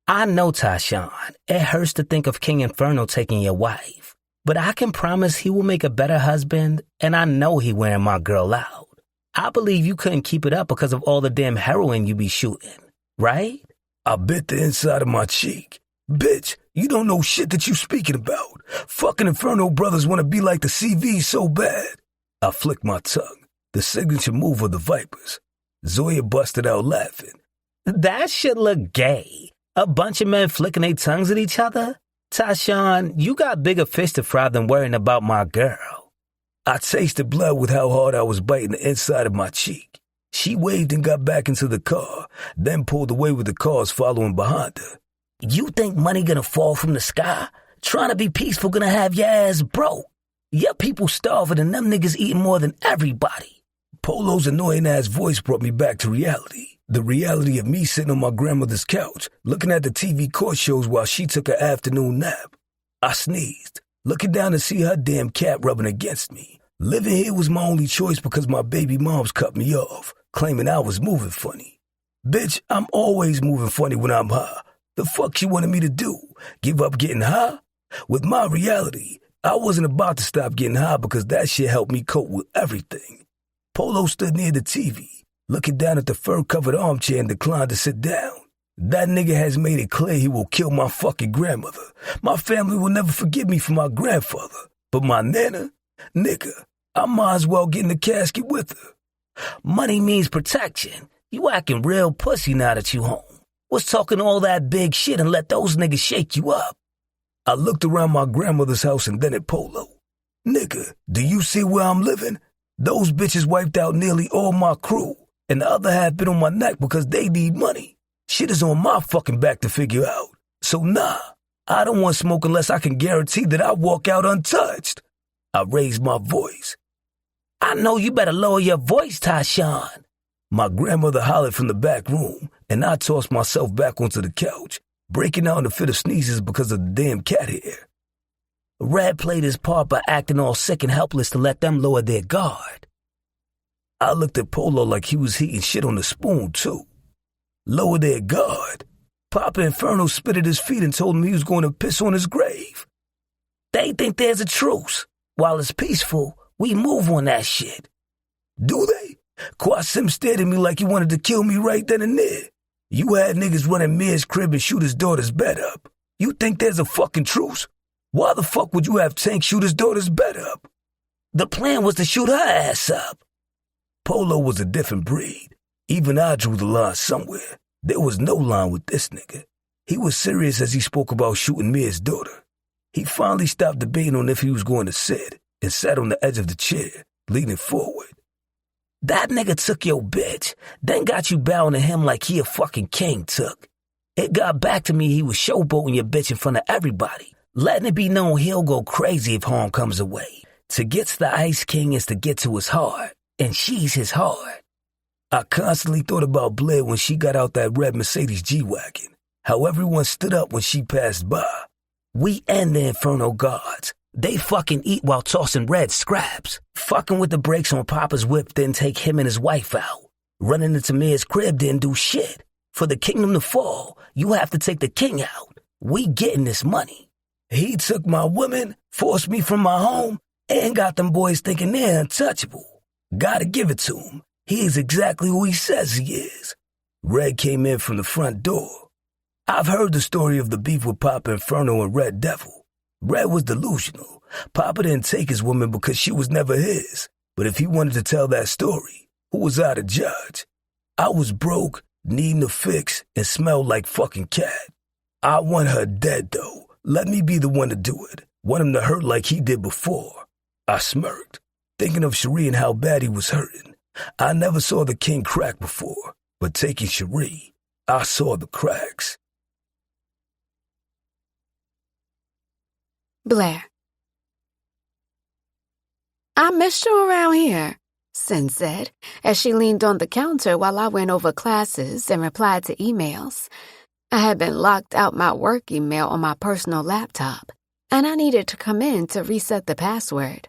I know, Tyshawn, it hurts to think of King Inferno taking your wife, but I can promise he will make a better husband, and I know he wearing my girl out. I believe you couldn't keep it up because of all the damn heroin you be shooting, right? I bit the inside of my cheek. Bitch, you don't know shit that you speaking about. Fucking Inferno brothers want to be like the CV so bad. I flicked my tongue, the signature move of the Vipers. Zoya busted out laughing. That shit look gay. A bunch of men flicking their tongues at each other? Tyshawn, you got bigger fish to fry than worrying about my girl. I tasted blood with how hard I was biting the inside of my cheek. She waved and got back into the car, then pulled away with the cars following behind her. You think money gonna fall from the sky? Trying to be peaceful gonna have your ass broke. Your people starving and them niggas eating more than everybody. Polo's annoying ass voice brought me back to reality. The reality of me sitting on my grandmother's couch, looking at the TV court shows while she took her afternoon nap. I sneezed, looking down to see her damn cat rubbing against me. Living here was my only choice because my baby moms cut me off, claiming I was moving funny. Bitch, I'm always moving funny when I'm high. The fuck she wanted me to do? Give up getting high? With my reality, I wasn't about to stop getting high because that shit helped me cope with everything. Polo stood near the TV, looking down at the fur-covered armchair and declined to sit down. That nigga has made it clear he will kill my fucking grandmother. My family will never forgive me for my grandfather. But my nana? Nigga, I might as well get in the casket with her. Money means protection. You acting real pussy now that you home. Was talking all that big shit and let those niggas shake you up. I looked around my grandmother's house and then at Polo. Nigga, do you see where I'm living? Those bitches wiped out nearly all my crew, and the other half been on my neck because they need money. Shit is on my fucking back to figure out. So nah, I don't want smoke unless I can guarantee that I walk out untouched. I raised my voice. I know you better lower your voice, Tyshawn. My grandmother hollered from the back room, and I tossed myself back onto the couch, breaking out in a fit of sneezes because of the damn cat hair. Red played his part by acting all sick and helpless to let them lower their guard. I looked at Polo like he was heating shit on the spoon, too. Lower their guard? Papa Inferno spit at his feet and told him he was going to piss on his grave. They think there's a truce. While it's peaceful, we move on that shit. Do they? Qasim stared at me like he wanted to kill me right then and there. You had niggas running Mir's crib and shoot his daughter's bed up. You think there's a fucking truce? Why the fuck would you have Tank shoot his daughter's bed up? The plan was to shoot her ass up. Polo was a different breed. Even I drew the line somewhere. There was no line with this nigga. He was serious as he spoke about shooting Mir's daughter. He finally stopped debating on if he was going to sit and sat on the edge of the chair, leaning forward. That nigga took your bitch, then got you bowing to him like he a fucking king took. It got back to me he was showboating your bitch in front of everybody, letting it be known he'll go crazy if harm comes away. To get to the Ice King is to get to his heart, and she's his heart. I constantly thought about Blair when she got out that red Mercedes G-Wagon, how everyone stood up when she passed by. We end the Inferno Gods. They fucking eat while tossing red scraps. Fucking with the brakes on Papa's whip didn't take him and his wife out. Running into Mir's crib didn't do shit. For the kingdom to fall, you have to take the king out. We getting this money. He took my women, forced me from my home, and got them boys thinking they're untouchable. Gotta give it to him. He is exactly who he says he is. Red came in from the front door. I've heard the story of the beef with Papa Inferno and Red Devil. Red was delusional. Papa didn't take his woman because she was never his. But if he wanted to tell that story, who was I to judge? I was broke, needing a fix, and smelled like fucking cat. I want her dead, though. Let me be the one to do it. Want him to hurt like he did before. I smirked, thinking of Cherie and how bad he was hurting. I never saw the king crack before, but taking Cherie, I saw the cracks. Blair. I missed you around here, Sin said, as she leaned on the counter while I went over classes and replied to emails. I had been locked out my work email on my personal laptop, and I needed to come in to reset the password.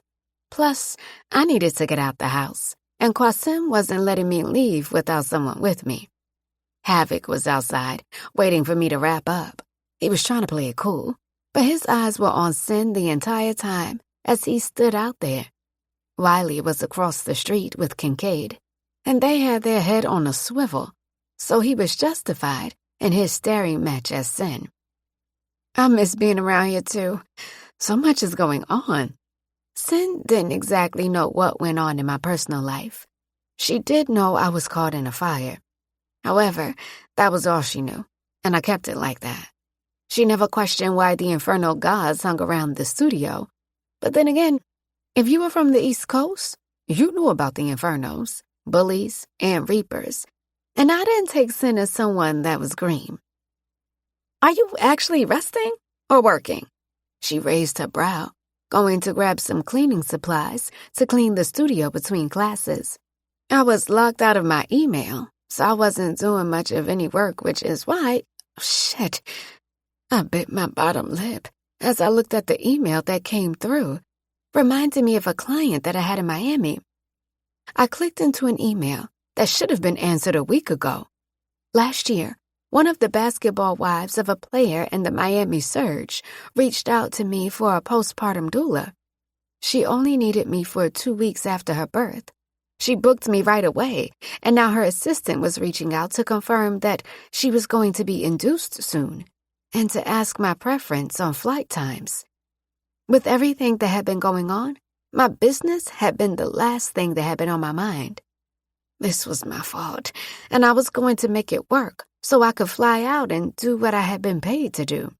Plus, I needed to get out the house, and Qasim wasn't letting me leave without someone with me. Havoc was outside, waiting for me to wrap up. He was trying to play it cool, but his eyes were on Sin the entire time as he stood out there. Wiley was across the street with Kincaid, and they had their head on a swivel, so he was justified in his staring match as Sin. I miss being around here too. So much is going on. Sin didn't exactly know what went on in my personal life. She did know I was caught in a fire. However, that was all she knew, and I kept it like that. She never questioned why the Inferno Gods hung around the studio. But then again, if you were from the East Coast, you knew about the Infernos, bullies, and reapers, and I didn't take Sin as someone that was green. Are you actually resting or working? She raised her brow, going to grab some cleaning supplies to clean the studio between classes. I was locked out of my email, so I wasn't doing much of any work, which is why, shit, I bit my bottom lip as I looked at the email that came through, reminding me of a client that I had in Miami. I clicked into an email that should have been answered a week ago. Last year, one of the basketball wives of a player in the Miami Surge reached out to me for a postpartum doula. She only needed me for 2 weeks after her birth. She booked me right away, and now her assistant was reaching out to confirm that she was going to be induced soon, and to ask my preference on flight times. With everything that had been going on, my business had been the last thing that had been on my mind. This was my fault, and I was going to make it work so I could fly out and do what I had been paid to do.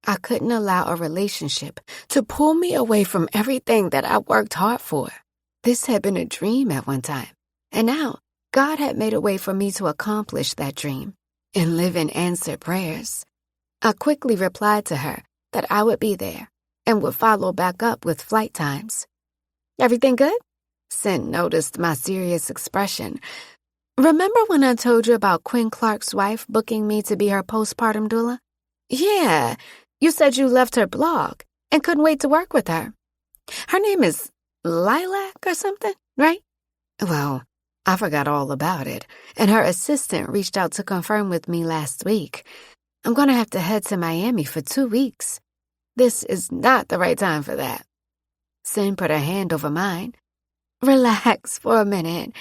I couldn't allow a relationship to pull me away from everything that I worked hard for. This had been a dream at one time, and now God had made a way for me to accomplish that dream and live in answered prayers. I quickly replied to her that I would be there and would follow back up with flight times. Everything good? Sin noticed my serious expression. Remember when I told you about Quinn Clark's wife booking me to be her postpartum doula? Yeah, you said you loved her blog and couldn't wait to work with her. Her name is Lilac or something, right? Well, I forgot all about it, and her assistant reached out to confirm with me last week. I'm going to have to head to Miami for 2 weeks. This is not the right time for that. Sin put her hand over mine. Relax for a minute.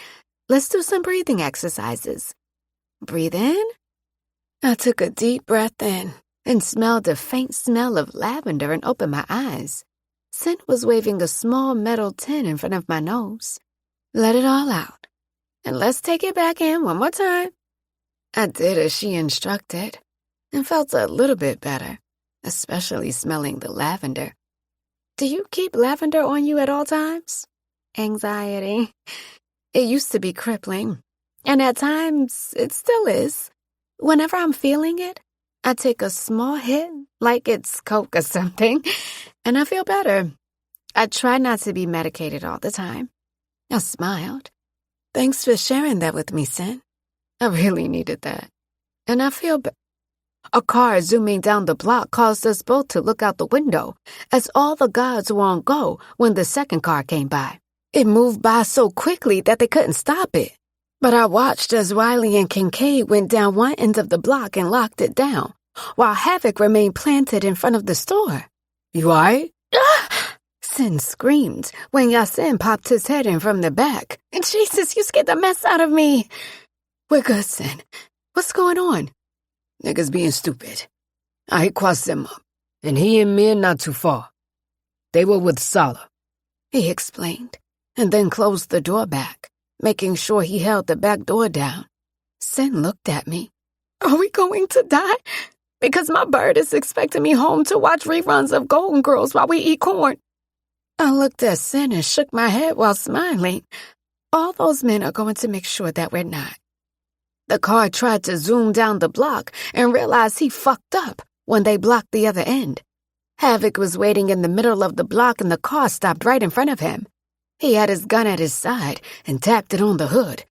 Let's do some breathing exercises. Breathe in. I took a deep breath in and smelled a faint smell of lavender and opened my eyes. Sin was waving a small metal tin in front of my nose. Let it all out. And let's take it back in one more time. I did as she instructed and felt a little bit better, especially smelling the lavender. Do you keep lavender on you at all times? Anxiety. It used to be crippling, and at times it still is. Whenever I'm feeling it, I take a small hit, like it's Coke or something, and I feel better. I try not to be medicated all the time. I smiled. Thanks for sharing that with me, Sin. I really needed that. And I feel better. A car zooming down the block caused us both to look out the window, as all the gods were on go when the second car came by. It moved by so quickly that they couldn't stop it. But I watched as Wiley and Kincaid went down one end of the block and locked it down, while Havoc remained planted in front of the store. You all right? Sin screamed when Yasin popped his head in from the back. Jesus, you scared the mess out of me. We're good, Sin. What's going on? Niggas being stupid. I hit Qasim up, and he and Mir not too far. They were with Sala," he explained, and then closed the door back, making sure he held the back door down. Sin looked at me. "Are we going to die? Because my bird is expecting me home to watch reruns of Golden Girls while we eat corn." I looked at Sin and shook my head while smiling. All those men are going to make sure that we're not. The car tried to zoom down the block and realized he fucked up when they blocked the other end. Havoc was waiting in the middle of the block and the car stopped right in front of him. He had his gun at his side and tapped it on the hood.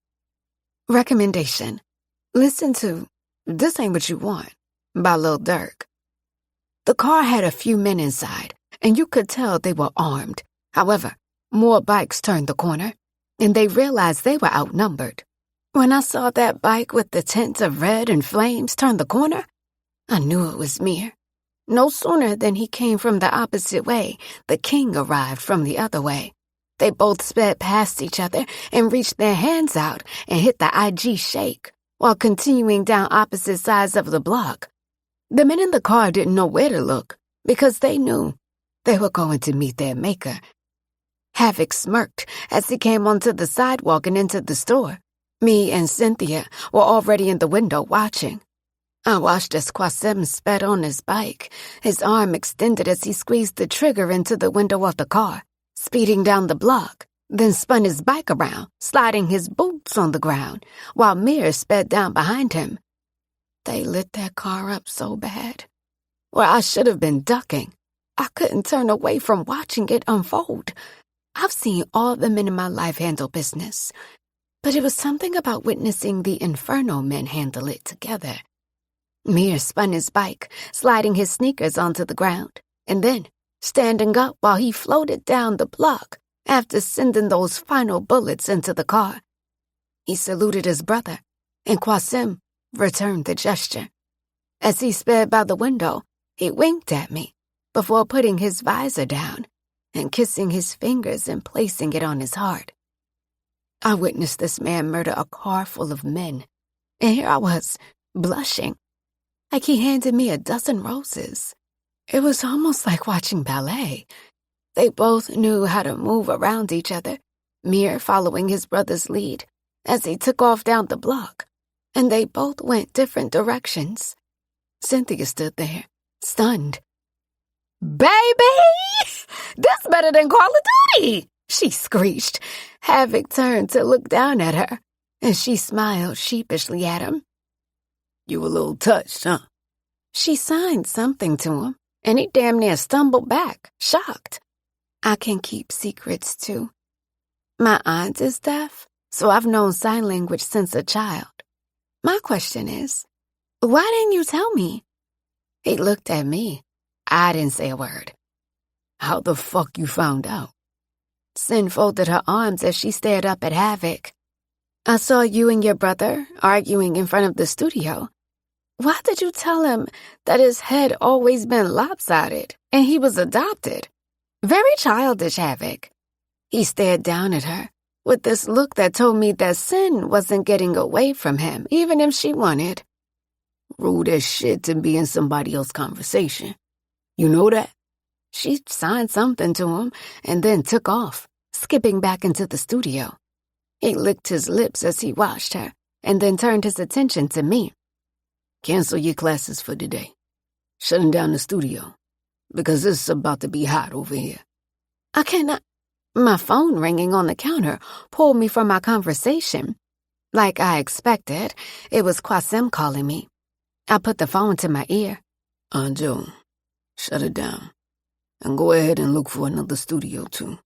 Recommendation: listen to This Ain't What You Want by Lil Durk. The car had a few men inside, and you could tell they were armed. However, more bikes turned the corner, and they realized they were outnumbered. When I saw that bike with the tint of red and flames turn the corner, I knew it was Mir. No sooner than he came from the opposite way, the king arrived from the other way. They both sped past each other and reached their hands out and hit the IG shake while continuing down opposite sides of the block. The men in the car didn't know where to look because they knew they were going to meet their maker. Havoc smirked as he came onto the sidewalk and into the store. Me and Cynthia were already in the window watching. I watched as Qasim sped on his bike, his arm extended as he squeezed the trigger into the window of the car, speeding down the block, then spun his bike around, sliding his boots on the ground, while Mir sped down behind him. They lit that car up so bad. Where I should have been ducking, I couldn't turn away from watching it unfold. I've seen all the men in my life handle business, but it was something about witnessing the Inferno men handle it together. Mir spun his bike, sliding his sneakers onto the ground, and then standing up while he floated down the block after sending those final bullets into the car. He saluted his brother, and Qasim returned the gesture. As he sped by the window, he winked at me before putting his visor down and kissing his fingers and placing it on his heart. I witnessed this man murder a car full of men, and here I was, blushing, like he handed me a dozen roses. It was almost like watching ballet. They both knew how to move around each other, Mir following his brother's lead as he took off down the block, and they both went different directions. Cynthia stood there, stunned. "Baby! That's better than Call of Duty!" she screeched. Havoc turned to look down at her, and she smiled sheepishly at him. "You a little touched, huh?" She signed something to him, and he damn near stumbled back, shocked. I can keep secrets, too. My aunt is deaf, so I've known sign language since a child. My question is, why didn't you tell me? He looked at me. I didn't say a word. "How the fuck you found out?" Sin folded her arms as she stared up at Havoc. "I saw you and your brother arguing in front of the studio. Why did you tell him that his head always been lopsided and he was adopted? Very childish, Havoc." He stared down at her with this look that told me that Sin wasn't getting away from him, even if she wanted. "Rude as shit to be in somebody else's conversation. You know that?" She signed something to him and then took off, skipping back into the studio. He licked his lips as he watched her and then turned his attention to me. "Cancel your classes for today. Shutting down the studio, because it's about to be hot over here." I cannot. My phone ringing on the counter pulled me from my conversation. Like I expected, it was Qasim calling me. I put the phone to my ear. "Joe, shut it down. And go ahead and look for another studio, too.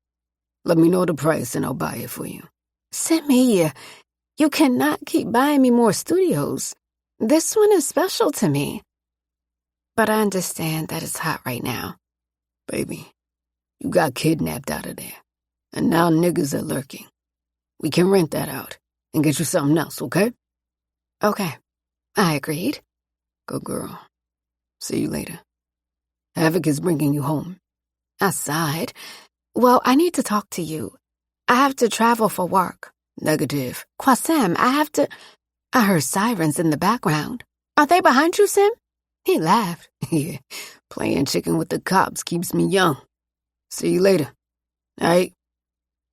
Let me know the price and I'll buy it for you." Samia, you cannot keep buying me more studios. This one is special to me. But I understand that it's hot right now. "Baby, you got kidnapped out of there. And now niggas are lurking. We can rent that out and get you something else, okay?" Okay, I agreed. "Good girl. See you later. Havoc is bringing you home." I sighed. Well, I need to talk to you. I have to travel for work. "Negative." Qasim, I have to... I heard sirens in the background. Are they behind you, Sim? He laughed. "Yeah, Playing chicken with the cops keeps me young. See you later. All right?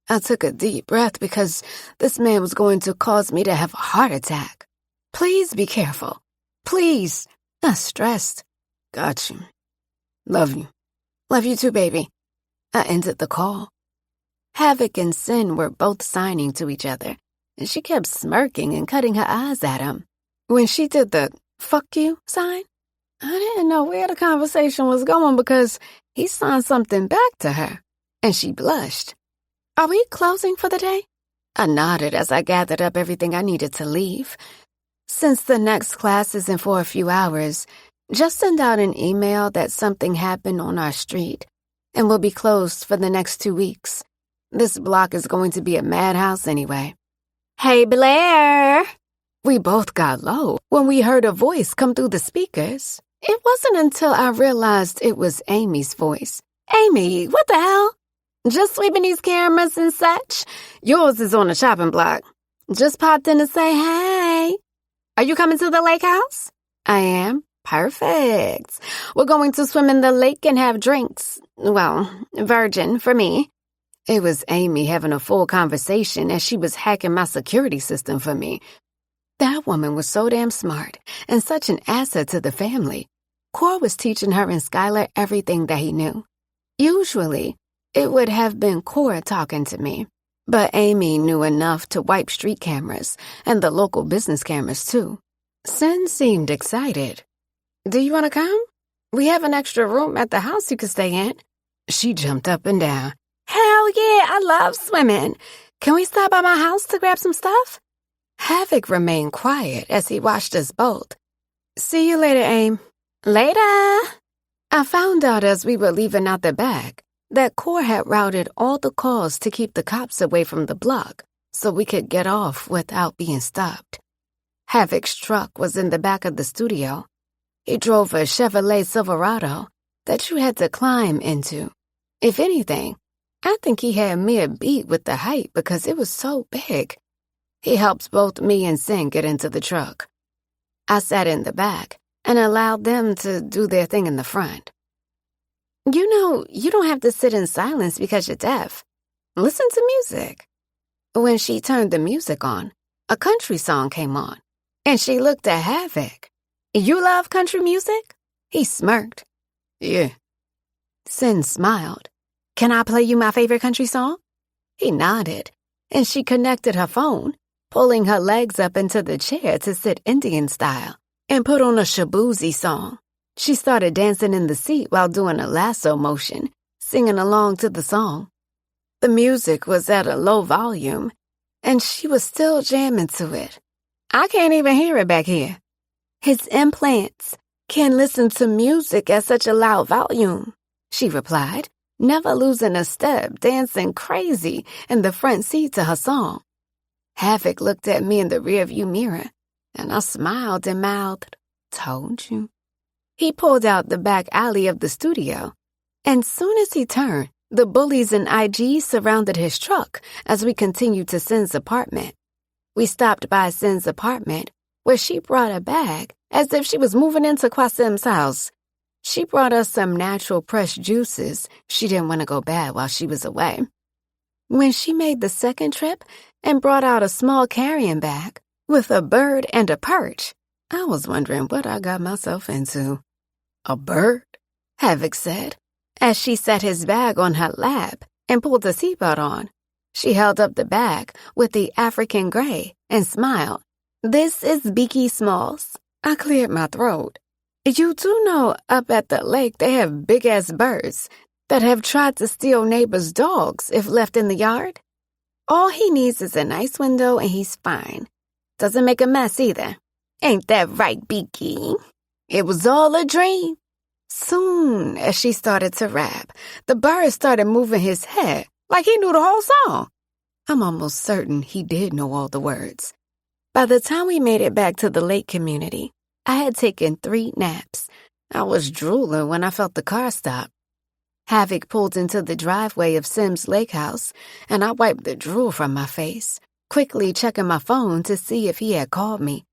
I took a deep breath because this man was going to cause me to have a heart attack. Please be careful. Please. I'm stressed. Got you. Love you. Love you too, baby. I ended the call. Havoc and Sin were both signing to each other, and she kept smirking and cutting her eyes at him. When she did the fuck you sign, I didn't know where the conversation was going because he signed something back to her, and she blushed. Are we closing for the day? I nodded as I gathered up everything I needed to leave. Since the next class isn't for a few hours, just send out an email that something happened on our street, and we'll be closed for the next 2 weeks. This block is going to be a madhouse anyway. Hey, Blair! We both got low when we heard a voice come through the speakers. It wasn't until I realized it was Amy's voice. Amy, what the hell? Just sweeping these cameras and such? Yours is on the chopping block. Just popped in to say hey. Are you coming to the lake house? I am. Perfect. We're going to swim in the lake and have drinks. Well, virgin for me. It was Amy having a full conversation as she was hacking my security system for me. That woman was so damn smart and such an asset to the family. Cor was teaching her and Skylar everything that he knew. Usually, it would have been Cor talking to me, but Amy knew enough to wipe street cameras and the local business cameras too. Sin seemed excited. Do you want to come? We have an extra room at the house you could stay in. She jumped up and down. Hell yeah, I love swimming. Can we stop by my house to grab some stuff? Havoc remained quiet as he watched us both. See you later, Aim. Later. I found out as we were leaving out the back that Cor had routed all the calls to keep the cops away from the block so we could get off without being stopped. Havoc's truck was in the back of the studio. He drove a Chevrolet Silverado that you had to climb into. If anything, I think he had me a beat with the height because it was so big. He helped both me and Sin get into the truck. I sat in the back and allowed them to do their thing in the front. You know, you don't have to sit in silence because you're deaf. Listen to music. When she turned the music on, a country song came on, and she looked at Havoc. You love country music? He smirked. Yeah. Sin smiled. Can I play you my favorite country song? He nodded, and she connected her phone, pulling her legs up into the chair to sit Indian style, and put on a Shabuzi song. She started dancing in the seat while doing a lasso motion, singing along to the song. The music was at a low volume, and she was still jamming to it. I can't even hear it back here. His implants can listen to music at such a loud volume, she replied, never losing a step, dancing crazy in the front seat to her song. Havoc looked at me in the rearview mirror, and I smiled and mouthed, "Told you." He pulled out the back alley of the studio, and soon as he turned, the bullies and IG surrounded his truck as we continued to Sin's apartment. We stopped by Sin's apartment, where she brought a bag as if she was moving into Qasim's house. She brought us some natural pressed juices. She didn't want to go bad while she was away. When she made the second trip and brought out a small carrying bag with a bird and a perch, I was wondering what I got myself into. A bird? Havoc said, as she set his bag on her lap and pulled the seatbelt on. She held up the bag with the African gray and smiled. This is Beaky Smalls. I cleared my throat. You do know up at the lake they have big-ass birds that have tried to steal neighbors' dogs if left in the yard? All he needs is a nice window and he's fine. Doesn't make a mess either. Ain't that right, Beaky? It was all a dream. Soon as she started to rap, the bird started moving his head like he knew the whole song. I'm almost certain he did know all the words. By the time we made it back to the lake community, I had taken 3 naps. I was drooling when I felt the car stop. Havoc pulled into the driveway of Sim's lake house, and I wiped the drool from my face, quickly checking my phone to see if he had called me.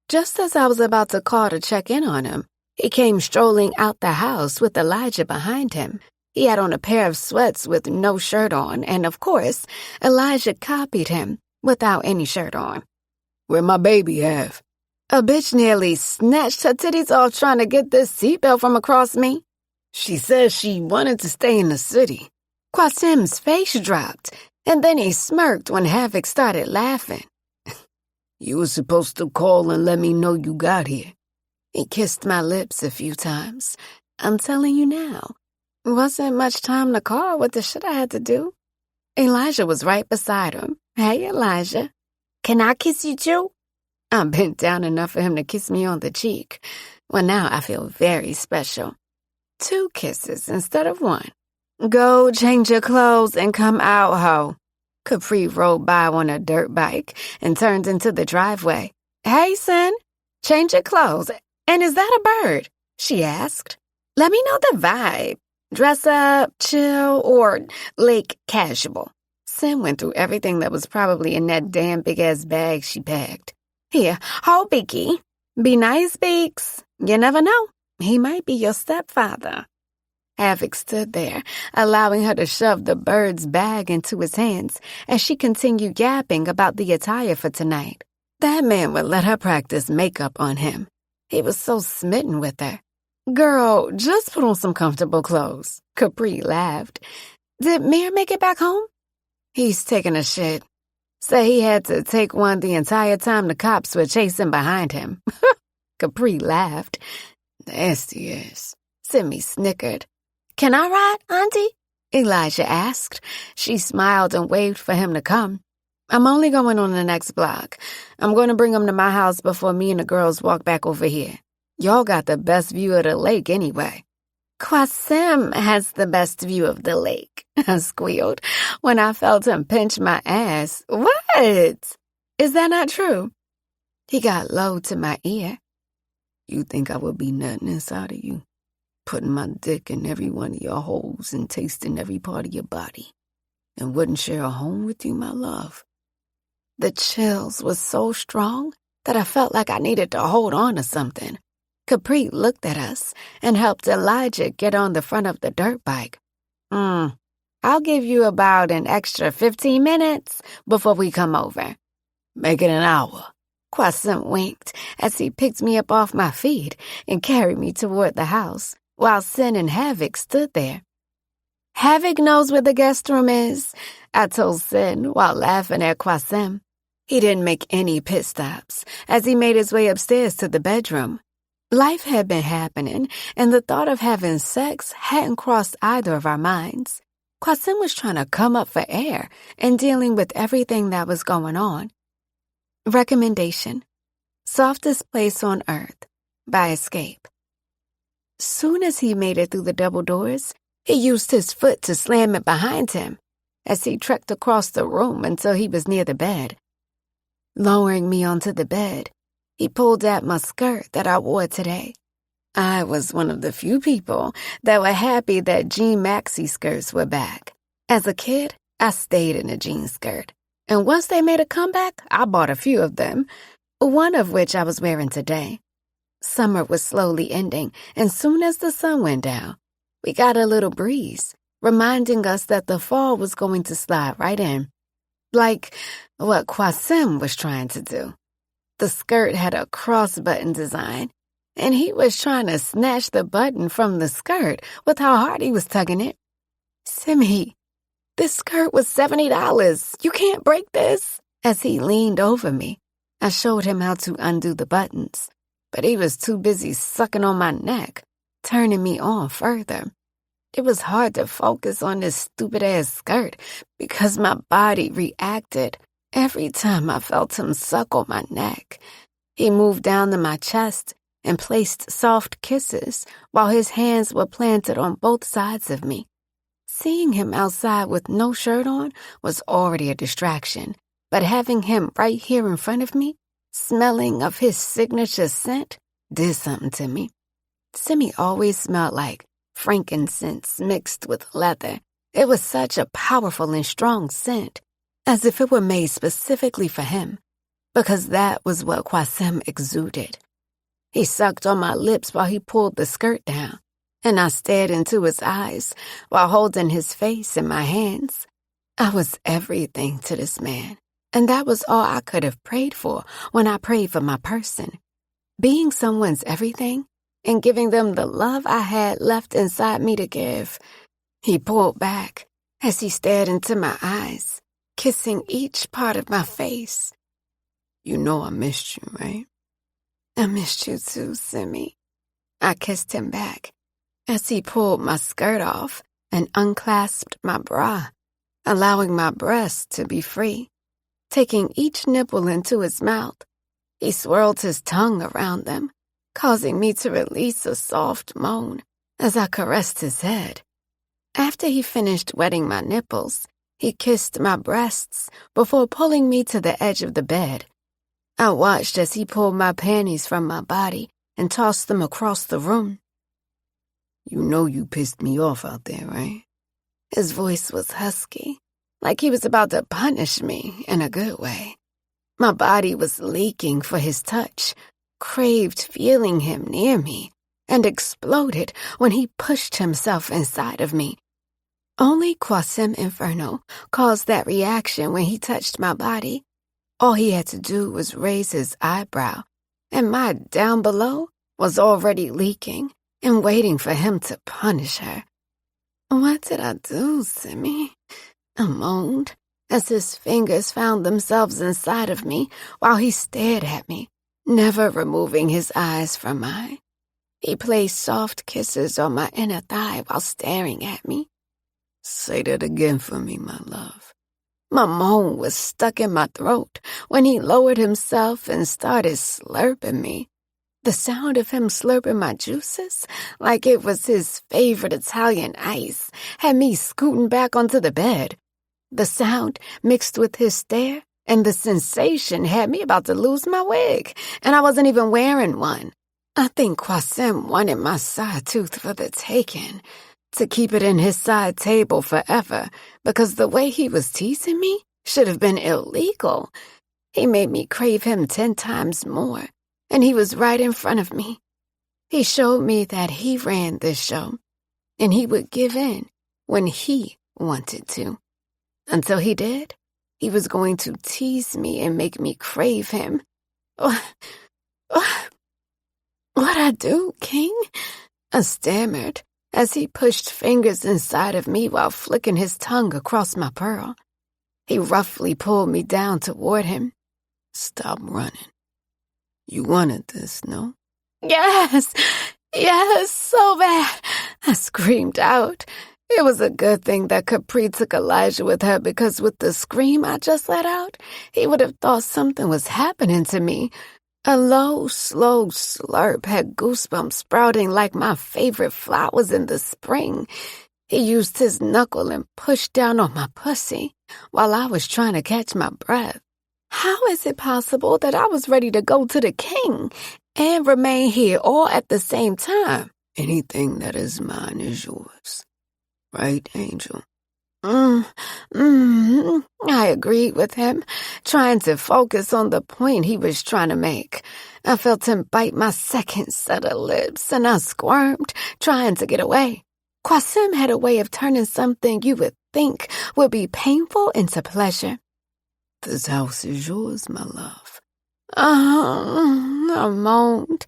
Just as I was about to call to check in on him, He came strolling out the house with Elijah behind him. He had on a pair of sweats with no shirt on, and of course, Elijah copied him without any shirt on. Where my baby have? A bitch nearly snatched her titties off trying to get this seatbelt from across me. She said she wanted to stay in the city. Qasim's face dropped, and then he smirked when Havoc started laughing. You were supposed to call and let me know you got here. He kissed my lips a few times. I'm telling you now, wasn't much time to call with the shit I had to do. Elijah was right beside him. Hey, Elijah. Can I kiss you too? I bent down enough for him to kiss me on the cheek. Well, now I feel very special. 2 kisses instead of 1. Go change your clothes and come out, ho. Capri rolled by on a dirt bike and turned into the driveway. Hey, son, change your clothes. And is that a bird? She asked. Let me know the vibe. Dress up, chill, or lake casual. Sim went through everything that was probably in that damn big-ass bag she packed. Here, hold Beaky. Be nice, Beaks. You never know. He might be your stepfather. Havoc stood there, allowing her to shove the bird's bag into his hands as she continued yapping about the attire for tonight. That man would let her practice makeup on him. He was so smitten with her. Girl, just put on some comfortable clothes. Capri laughed. Did Mir make it back home? He's taking a shit. Said he had to take one the entire time the cops were chasing behind him. Capri laughed. Nasty ass. Simi snickered. Can I ride, Auntie? Elijah asked. She smiled and waved for him to come. I'm only going on the next block. I'm going to bring him to my house before me and the girls walk back over here. Y'all got the best view of the lake anyway. Qasim has the best view of the lake, I squealed when I felt him pinch my ass. What? Is that not true? He got low to my ear. You think I would be nothing inside of you? Putting my dick in every one of your holes and tasting every part of your body. And wouldn't share a home with you, my love. The chills was so strong that I felt like I needed to hold on to something. Capri looked at us and helped Elijah get on the front of the dirt bike. I'll give you about an extra 15 minutes before we come over. Make it an hour. Qasim winked as he picked me up off my feet and carried me toward the house, while Sin and Havoc stood there. Havoc knows where the guest room is, I told Sin while laughing at Qasim. He didn't make any pit stops as he made his way upstairs to the bedroom. Life had been happening, and the thought of having sex hadn't crossed either of our minds. Qasim was trying to come up for air and dealing with everything that was going on. Recommendation: Softest Place on Earth by Escape. Soon as he made it through the double doors, he used his foot to slam it behind him as he trekked across the room until he was near the bed. Lowering me onto the bed, he pulled at my skirt that I wore today. I was one of the few people that were happy that jean maxi skirts were back. As a kid, I stayed in a jean skirt. And once they made a comeback, I bought a few of them, one of which I was wearing today. Summer was slowly ending, and soon as the sun went down, we got a little breeze, reminding us that the fall was going to slide right in. Like what Qasim was trying to do. The skirt had a cross-button design, and he was trying to snatch the button from the skirt with how hard he was tugging it. Simi, this skirt was $70. You can't break this. As he leaned over me, I showed him how to undo the buttons, but he was too busy sucking on my neck, turning me on further. It was hard to focus on this stupid-ass skirt because my body reacted every time I felt him suck on my neck. He moved down to my chest and placed soft kisses while his hands were planted on both sides of me. Seeing him outside with no shirt on was already a distraction, but having him right here in front of me, smelling of his signature scent, did something to me. Simi always smelled like frankincense mixed with leather. It was such a powerful and strong scent, as if it were made specifically for him, because that was what Qasim exuded. He sucked on my lips while he pulled the skirt down, and I stared into his eyes while holding his face in my hands. I was everything to this man, and that was all I could have prayed for when I prayed for my person. Being someone's everything and giving them the love I had left inside me to give. He pulled back as he stared into my eyes, kissing each part of my face. You know I missed you, right? I missed you too, Simi. I kissed him back as he pulled my skirt off and unclasped my bra, allowing my breasts to be free. Taking each nipple into his mouth, he swirled his tongue around them, causing me to release a soft moan as I caressed his head. After he finished wetting my nipples, he kissed my breasts before pulling me to the edge of the bed. I watched as he pulled my panties from my body and tossed them across the room. You know you pissed me off out there, right? His voice was husky, like he was about to punish me in a good way. My body was leaking for his touch, craved feeling him near me, and exploded when he pushed himself inside of me. Only Qasim Inferno caused that reaction when he touched my body. All he had to do was raise his eyebrow, and my down below was already leaking and waiting for him to punish her. What did I do, Simi? I moaned as his fingers found themselves inside of me while he stared at me, never removing his eyes from mine. He placed soft kisses on my inner thigh while staring at me. Say that again for me, my love. My moan was stuck in my throat when he lowered himself and started slurping me. The sound of him slurping my juices, like it was his favorite Italian ice, had me scooting back onto the bed. The sound mixed with his stare and the sensation had me about to lose my wig, and I wasn't even wearing one. I think Qasim wanted my side tooth for the taking, to keep it in his side table forever, because the way he was teasing me should have been illegal. He made me crave him 10 times more, and he was right in front of me. He showed me that he ran this show, and he would give in when he wanted to. Until he did, he was going to tease me and make me crave him. What'd I do, King? I stammered as he pushed fingers inside of me while flicking his tongue across my pearl. He roughly pulled me down toward him. Stop running. You wanted this, no? Yes, so bad. I screamed out. It was a good thing that Capri took Elijah with her, because with the scream I just let out, he would have thought something was happening to me. A low, slow slurp had goosebumps sprouting like my favorite flowers in the spring. He used his knuckle and pushed down on my pussy while I was trying to catch my breath. How is it possible that I was ready to go to the king and remain here all at the same time? Anything that is mine is yours. Right, Angel? I agreed with him, trying to focus on the point he was trying to make. I felt him bite my second set of lips, and I squirmed, trying to get away. Qasim had a way of turning something you would think would be painful into pleasure. This house is yours, my love. I moaned.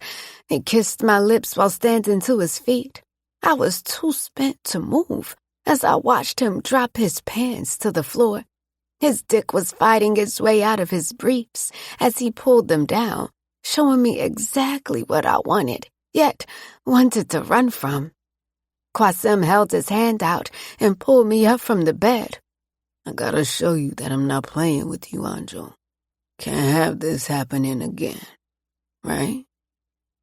He kissed my lips while standing to his feet. I was too spent to move as I watched him drop his pants to the floor. His dick was fighting its way out of his briefs as he pulled them down, showing me exactly what I wanted, yet wanted to run from. Qasim held his hand out and pulled me up from the bed. I gotta show you that I'm not playing with you, Angel. Can't have this happening again, right?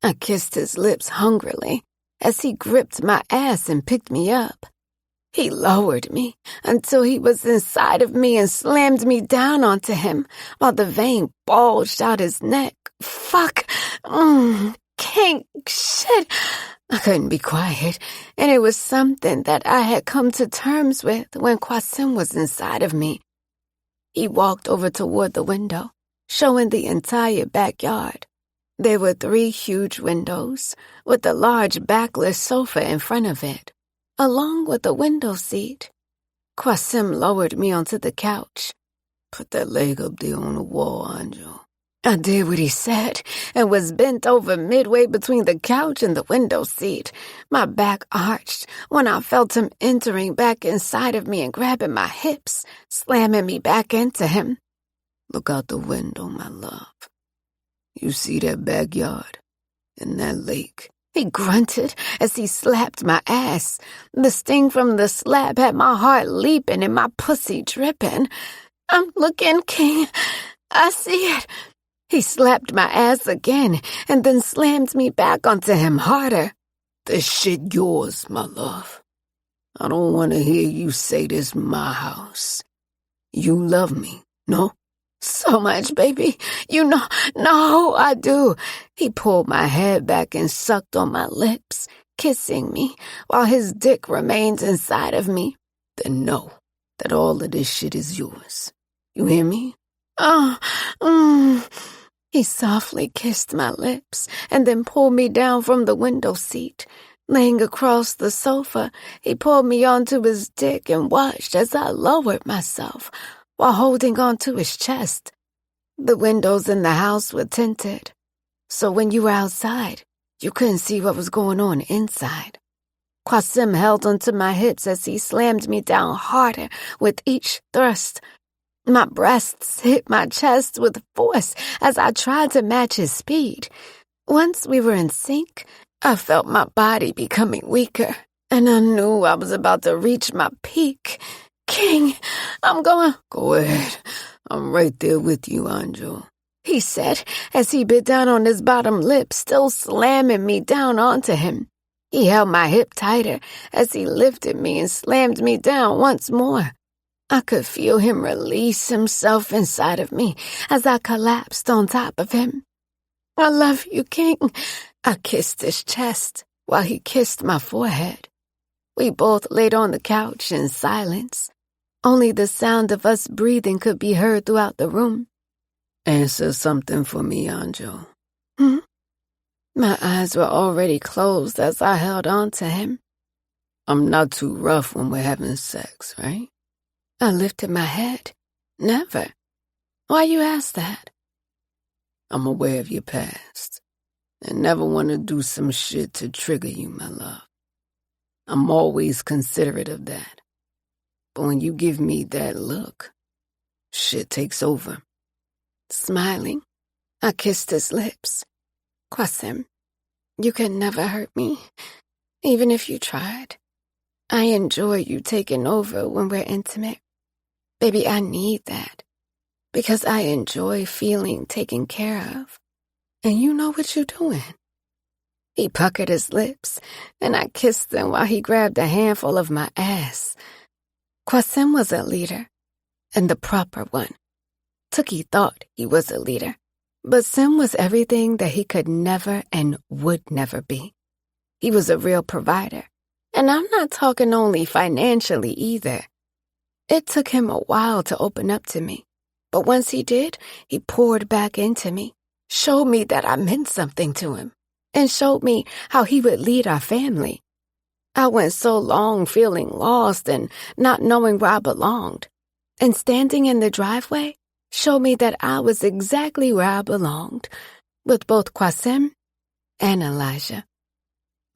I kissed his lips hungrily as he gripped my ass and picked me up. He lowered me until he was inside of me and slammed me down onto him while the vein bulged out his neck. Fuck. King. Shit. I couldn't be quiet, and it was something that I had come to terms with when Qasim was inside of me. He walked over toward the window, showing the entire backyard. There were 3 huge windows with a large backless sofa in front of it, along with a window seat. Qasim lowered me onto the couch. Put that leg up there on the wall, Anjo. I did what he said and was bent over midway between the couch and the window seat. My back arched when I felt him entering back inside of me and grabbing my hips, slamming me back into him. Look out the window, my love. You see that backyard and that lake? He grunted as he slapped my ass. The sting from the slap had my heart leaping and my pussy dripping. I'm looking, King. I see it. He slapped my ass again and then slammed me back onto him harder. This shit yours, my love. I don't want to hear you say this my house. You love me, no? So much, baby. You know, no, I do. He pulled my head back and sucked on my lips, kissing me while his dick remained inside of me. Then know that all of this shit is yours. You hear me? He softly kissed my lips and then pulled me down from the window seat. Laying across the sofa, he pulled me onto his dick and watched as I lowered myself while holding onto his chest. The windows in the house were tinted, so when you were outside, you couldn't see what was going on inside. Qasim held onto my hips as he slammed me down harder with each thrust. My breasts hit my chest with force as I tried to match his speed. Once we were in sync, I felt my body becoming weaker, and I knew I was about to reach my peak. King, I'm going. Go ahead. I'm right there with you, Anjo, he said as he bit down on his bottom lip, still slamming me down onto him. He held my hip tighter as he lifted me and slammed me down once more. I could feel him release himself inside of me as I collapsed on top of him. I love you, King. I kissed his chest while he kissed my forehead. We both laid on the couch in silence. Only the sound of us breathing could be heard throughout the room. Answer something for me, Anjo. My eyes were already closed as I held on to him. I'm not too rough when we're having sex, right? I lifted my head. Never. Why you ask that? I'm aware of your past and never want to do some shit to trigger you, my love. I'm always considerate of that. But when you give me that look, shit takes over. Smiling, I kissed his lips. Qasim, you could never hurt me, even if you tried. I enjoy you taking over when we're intimate. Baby, I need that, because I enjoy feeling taken care of. And you know what you're doing. He puckered his lips, and I kissed them while he grabbed a handful of my ass. Qasim was a leader, and the proper one. Tookie thought he was a leader, but Sim was everything that he could never and would never be. He was a real provider, and I'm not talking only financially either. It took him a while to open up to me, but once he did, he poured back into me, showed me that I meant something to him, and showed me how he would lead our family. I went so long feeling lost and not knowing where I belonged, and standing in the driveway showed me that I was exactly where I belonged, with both Qasim and Elijah.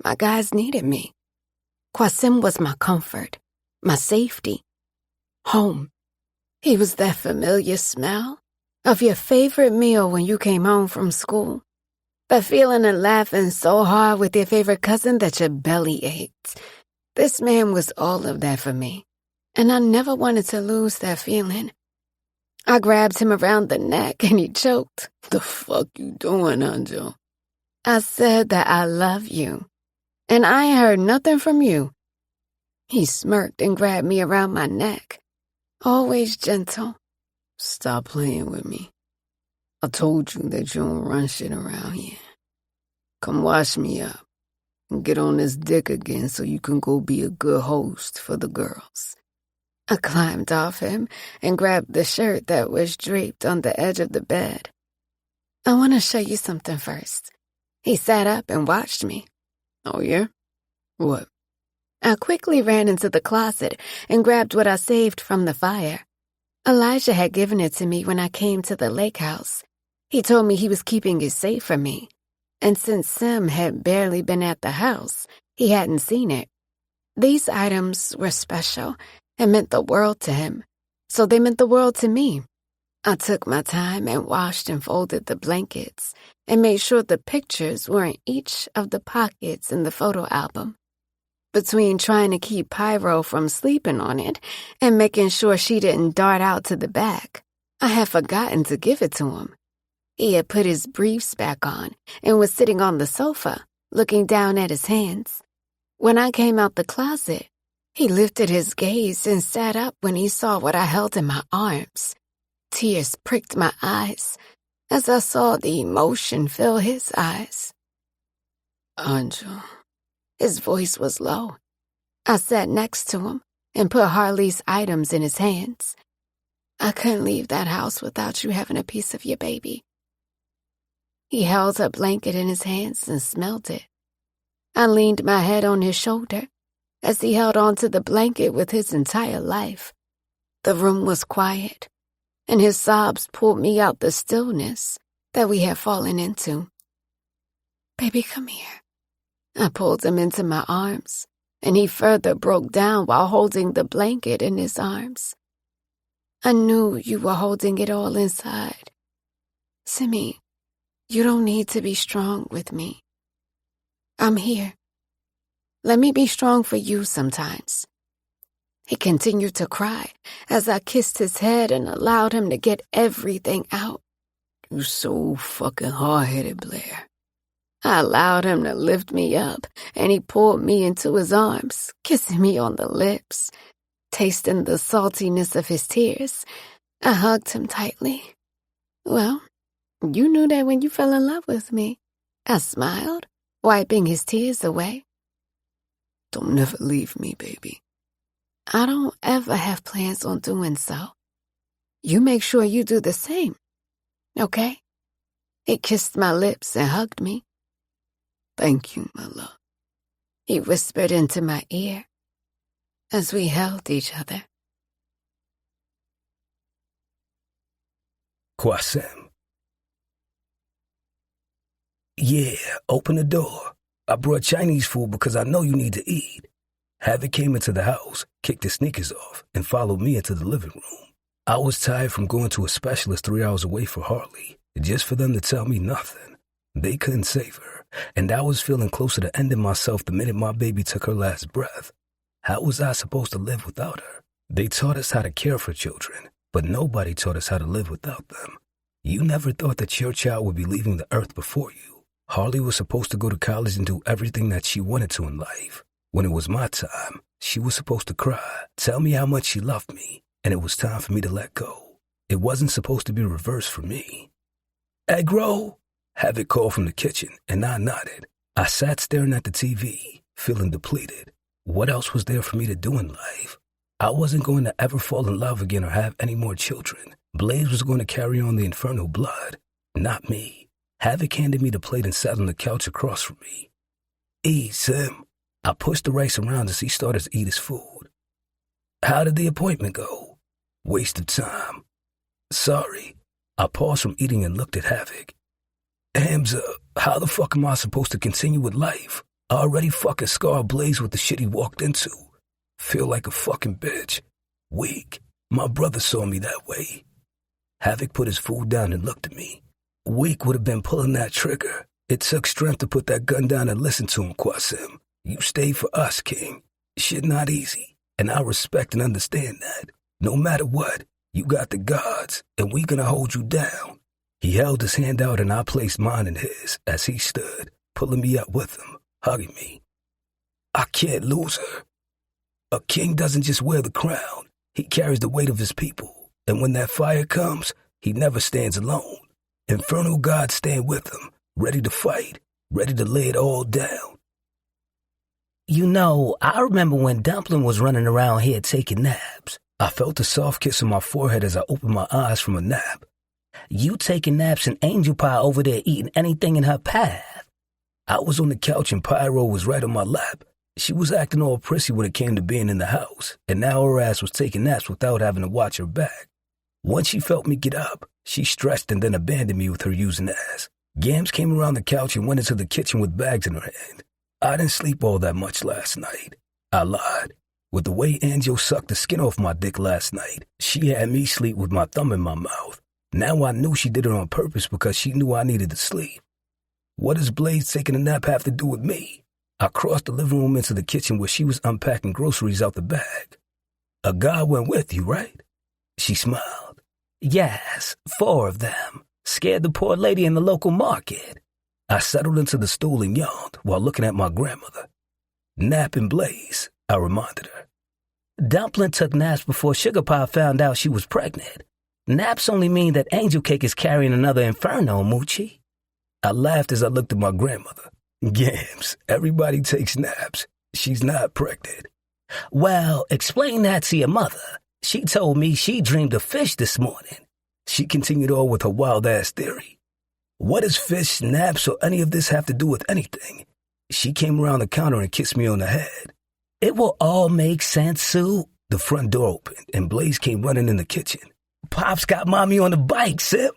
My guys needed me. Qasim was my comfort, my safety, home. He was that familiar smell of your favorite meal when you came home from school. That feeling of laughing so hard with your favorite cousin that your belly ached. This man was all of that for me, and I never wanted to lose that feeling. I grabbed him around the neck and he choked. The fuck you doing, Anjo? I said that I love you, and I ain't heard nothing from you. He smirked and grabbed me around my neck. Always gentle. Stop playing with me. I told you that you don't run shit around here. Come wash me up and get on this dick again so you can go be a good host for the girls. I climbed off him and grabbed the shirt that was draped on the edge of the bed. I want to show you something first. He sat up and watched me. Oh, yeah? What? I quickly ran into the closet and grabbed what I saved from the fire. Elijah had given it to me when I came to the lake house. He told me he was keeping it safe for me. And since Sim had barely been at the house, he hadn't seen it. These items were special and meant the world to him, so they meant the world to me. I took my time and washed and folded the blankets and made sure the pictures were in each of the pockets in the photo album. Between trying to keep Pyro from sleeping on it and making sure she didn't dart out to the back, I had forgotten to give it to him. He had put his briefs back on and was sitting on the sofa, looking down at his hands. When I came out the closet, he lifted his gaze and sat up when he saw what I held in my arms. Tears pricked my eyes as I saw the emotion fill his eyes. Angel. His voice was low. I sat next to him and put Harley's items in his hands. I couldn't leave that house without you having a piece of your baby. He held a blanket in his hands and smelled it. I leaned my head on his shoulder as he held onto the blanket with his entire life. The room was quiet, and his sobs pulled me out the stillness that we had fallen into. Baby, come here. I pulled him into my arms, and he further broke down while holding the blanket in his arms. I knew you were holding it all inside. Simi, you don't need to be strong with me. I'm here. Let me be strong for you sometimes. He continued to cry as I kissed his head and allowed him to get everything out. You so fucking hard-headed, Blair. I allowed him to lift me up, and he pulled me into his arms, kissing me on the lips. Tasting the saltiness of his tears, I hugged him tightly. Well, you knew that when you fell in love with me. I smiled, wiping his tears away. Don't never leave me, baby. I don't ever have plans on doing so. You make sure you do the same, okay? He kissed my lips and hugged me. Thank you, my love. He whispered into my ear as we held each other. Qasim. Yeah, open the door. I brought Chinese food because I know you need to eat. Havoc came into the house, kicked his sneakers off, and followed me into the living room. I was tired from going to a specialist 3 hours away for Harley, just for them to tell me nothing. They couldn't save her, and I was feeling closer to ending myself the minute my baby took her last breath. How was I supposed to live without her? They taught us how to care for children, but nobody taught us how to live without them. You never thought that your child would be leaving the earth before you. Harley was supposed to go to college and do everything that she wanted to in life. When it was my time, she was supposed to cry, tell me how much she loved me, and it was time for me to let go. It wasn't supposed to be reversed for me. Egg roll? Havoc called from the kitchen, and I nodded. I sat staring at the TV, feeling depleted. What else was there for me to do in life? I wasn't going to ever fall in love again or have any more children. Blaze was going to carry on the infernal blood, not me. Havoc handed me the plate and sat on the couch across from me. Eat, Sim. I pushed the rice around as he started to eat his food. How did the appointment go? Waste of time. Sorry. I paused from eating and looked at Havoc. Hamza, how the fuck am I supposed to continue with life? I already fucking scarred Blaze with the shit he walked into. Feel like a fucking bitch. Weak. My brother saw me that way. Havoc put his food down and looked at me. Weak would have been pulling that trigger. It took strength to put that gun down and listen to him, Qasim. You stayed for us, King. Shit not easy, and I respect and understand that. No matter what, you got the gods, and we gonna hold you down. He held his hand out and I placed mine in his as he stood, pulling me up with him, hugging me. I can't lose her. A king doesn't just wear the crown. He carries the weight of his people, and when that fire comes, he never stands alone. Inferno Gods stand with him, ready to fight, ready to lay it all down. You know, I remember when Dumpling was running around here taking naps. I felt a soft kiss on my forehead as I opened my eyes from a nap. You taking naps and Angel Pie over there eating anything in her path. I was on the couch and Pyro was right on my lap. She was acting all prissy when it came to being in the house, and now her ass was taking naps without having to watch her back. Once she felt me get up, she stretched and then abandoned me with her using ass. Gams came around the couch and went into the kitchen with bags in her hand. I didn't sleep all that much last night. I lied. With the way Angel sucked the skin off my dick last night, she had me sleep with my thumb in my mouth. Now I knew she did it on purpose because she knew I needed to sleep. What does Blaze taking a nap have to do with me? I crossed the living room into the kitchen where she was unpacking groceries out the bag. A guy went with you, right? She smiled. Yes, 4 of them. Scared the poor lady in the local market. I settled into the stool and yawned while looking at my grandmother. Nap and Blaze, I reminded her. Dumpling took naps before Sugar Pie found out she was pregnant. Naps only mean that Angel Cake is carrying another Inferno, Moochie. I laughed as I looked at my grandmother. Gams, everybody takes naps. She's not pregnant. Well, explain that to your mother. She told me she dreamed of fish this morning. She continued on with her wild-ass theory. What does fish, naps, or any of this have to do with anything? She came around the counter and kissed me on the head. It will all make sense, Sue. The front door opened, and Blaze came running in the kitchen. Pops got Mommy on the bike, Sim.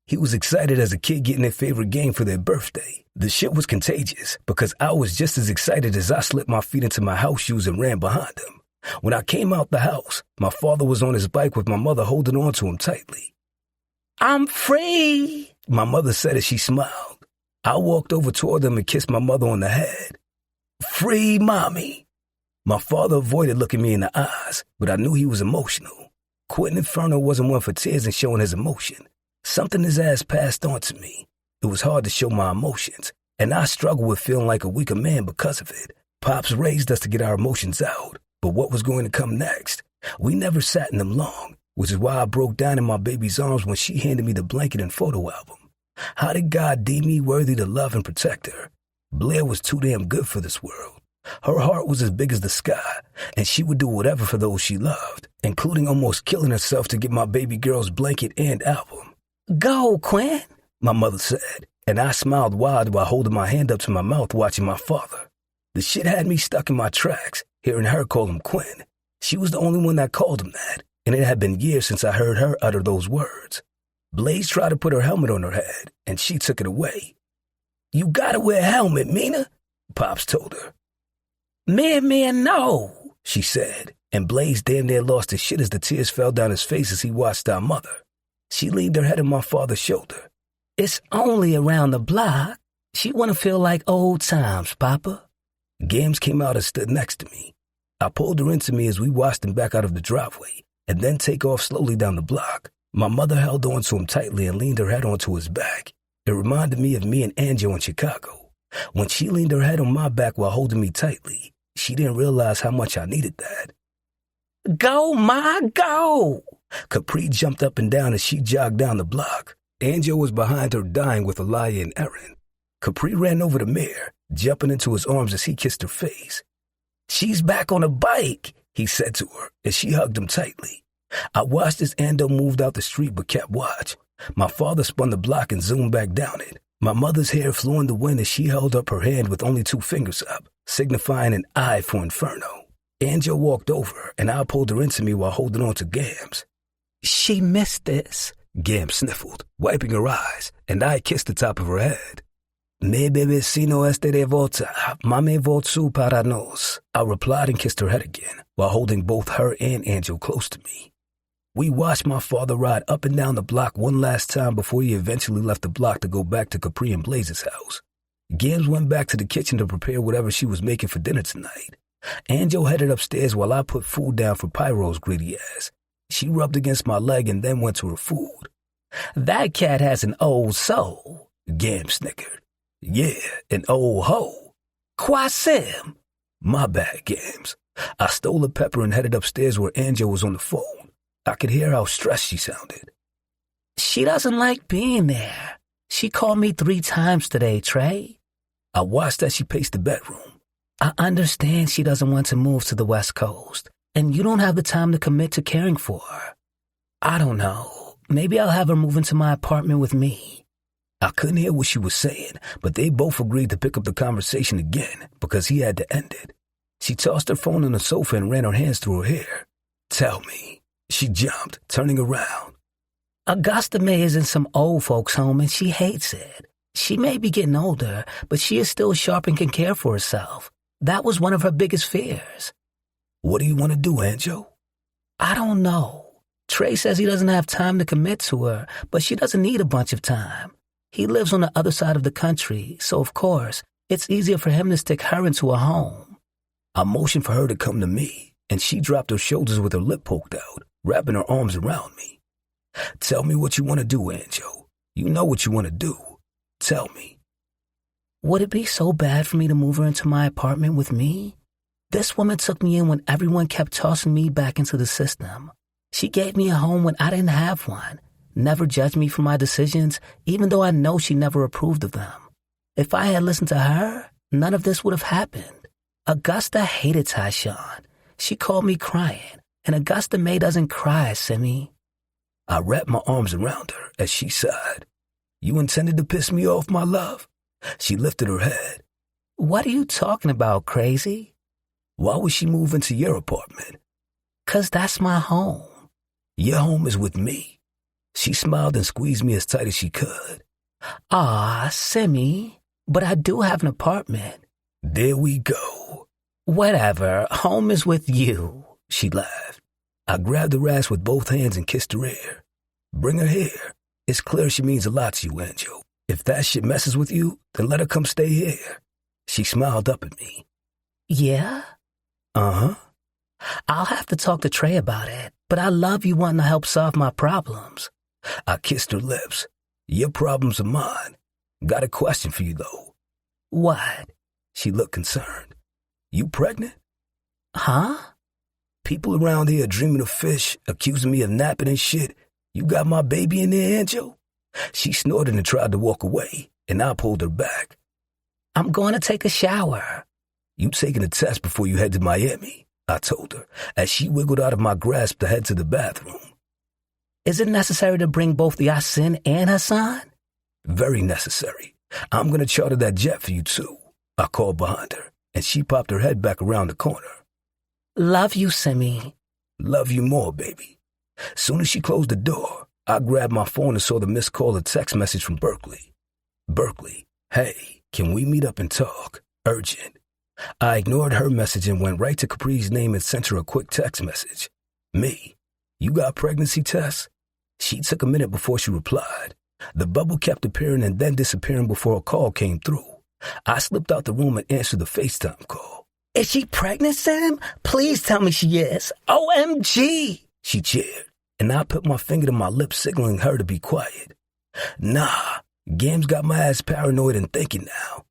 He was excited as a kid getting their favorite game for their birthday. The shit was contagious because I was just as excited as I slipped my feet into my house shoes and ran behind him. When I came out the house, my father was on his bike with my mother holding on to him tightly. I'm free, my mother said as she smiled. I walked over toward them and kissed my mother on the head. Free, Mommy. My father avoided looking me in the eyes, but I knew he was emotional. Quentin Inferno wasn't one for tears and showing his emotion. Something his ass passed on to me. It was hard to show my emotions, and I struggled with feeling like a weaker man because of it. Pops raised us to get our emotions out, but what was going to come next? We never sat in them long, which is why I broke down in my baby's arms when she handed me the blanket and photo album. How did God deem me worthy to love and protect her? Blair was too damn good for this world. Her heart was as big as the sky, and she would do whatever for those she loved, including almost killing herself to get my baby girl's blanket and album. Go, Quinn, my mother said, and I smiled wide while holding my hand up to my mouth watching my father. The shit had me stuck in my tracks, hearing her call him Quinn. She was the only one that called him that, and it had been years since I heard her utter those words. Blaze tried to put her helmet on her head, and she took it away. You gotta wear a helmet, Mina, Pops told her. Man, no, she said, and Blaze damn near lost his shit as the tears fell down his face as he watched our mother. She leaned her head on my father's shoulder. It's only around the block. She wanna feel like old times, Papa. Gams came out and stood next to me. I pulled her into me as we watched him back out of the driveway and then take off slowly down the block. My mother held on to him tightly and leaned her head onto his back. It reminded me of me and Angel in Chicago. When she leaned her head on my back while holding me tightly, she didn't realize how much I needed that. Go, Ma, go! Capri jumped up and down as she jogged down the block. Angel was behind her dying with Elia and Erin. Capri ran over the mare, jumping into his arms as he kissed her face. She's back on a bike, he said to her as she hugged him tightly. I watched as Ando moved out the street but kept watch. My father spun the block and zoomed back down it. My mother's hair flew in the wind as she held up her hand with only 2 fingers up, signifying an eye for Inferno. Angel walked over, and I pulled her into me while holding on to Gams. She missed this, Gams sniffled, wiping her eyes, and I kissed the top of her head. Me bebecino este de volta, mame voltsu para nos. I replied and kissed her head again, while holding both her and Angel close to me. We watched my father ride up and down the block one last time before he eventually left the block to go back to Capri and Blaze's house. Gams went back to the kitchen to prepare whatever she was making for dinner tonight. Angel headed upstairs while I put food down for Pyro's greedy ass. She rubbed against my leg and then went to her food. That cat has an old soul, Gams snickered. Yeah, an old hoe. Quasim. My bad, Gams. I stole a pepper and headed upstairs where Angel was on the phone. I could hear how stressed she sounded. She doesn't like being there. She called me 3 times today, Trey. I watched as she paced the bedroom. I understand she doesn't want to move to the West Coast, and you don't have the time to commit to caring for her. I don't know. maybe I'll have her move into my apartment with me. I couldn't hear what she was saying, but they both agreed to pick up the conversation again because he had to end it. She tossed her phone on the sofa and ran her hands through her hair. Tell me. She jumped, turning around. Augusta May is in some old folks' home and she hates it. She may be getting older, but she is still sharp and can care for herself. That was one of her biggest fears. What do you want to do, Anjo? I don't know. Trey says he doesn't have time to commit to her, but she doesn't need a bunch of time. He lives on the other side of the country, so of course, it's easier for him to stick her into a home. I motioned for her to come to me, and she dropped her shoulders with her lip poked out, wrapping her arms around me. Tell me what you want to do, Anjo. You know what you want to do. Tell me. Would it be so bad for me to move her into my apartment with me? This woman took me in when everyone kept tossing me back into the system. She gave me a home when I didn't have one, never judged me for my decisions, even though I know she never approved of them. If I had listened to her, none of this would have happened. Augusta hated Tyshawn. She called me crying, and Augusta May doesn't cry, Simi. I wrapped my arms around her as she sighed. You intended to piss me off, my love? She lifted her head. What are you talking about, crazy? Why would she move into your apartment? 'Cause that's my home. Your home is with me. She smiled and squeezed me as tight as she could. Ah, Simi, but I do have an apartment. There we go. Whatever, home is with you, she laughed. I grabbed her ass with both hands and kissed her ear. Bring her here. It's clear she means a lot to you, Anjo. If that shit messes with you, then let her come stay here. She smiled up at me. Yeah? Uh-huh. I'll have to talk to Trey about it, but I love you wanting to help solve my problems. I kissed her lips. Your problems are mine. Got a question for you, though. What? She looked concerned. You pregnant? Huh? People around here dreaming of fish, accusing me of napping and shit. You got my baby in there, Anjo? She snorted and tried to walk away, and I pulled her back. I'm going to take a shower. You taking a test before you head to Miami, I told her, as she wiggled out of my grasp to head to the bathroom. Is it necessary to bring both Yasin and Hassan? Very necessary. I'm going to charter that jet for you, too. I called behind her, and she popped her head back around the corner. Love you, Simi. Love you more, baby. Soon as she closed the door, I grabbed my phone and saw the missed call, a text message from Berkeley. Berkeley, hey, can we meet up and talk? Urgent. I ignored her message and went right to Capri's name and sent her a quick text message. Me, you got pregnancy tests? She took a minute before she replied. The bubble kept appearing and then disappearing before a call came through. I slipped out the room and answered the FaceTime call. Is she pregnant, Sam? Please tell me she is. OMG! She cheered, and I put my finger to my lips, signaling her to be quiet. Nah, Gam's got my ass paranoid and thinking now.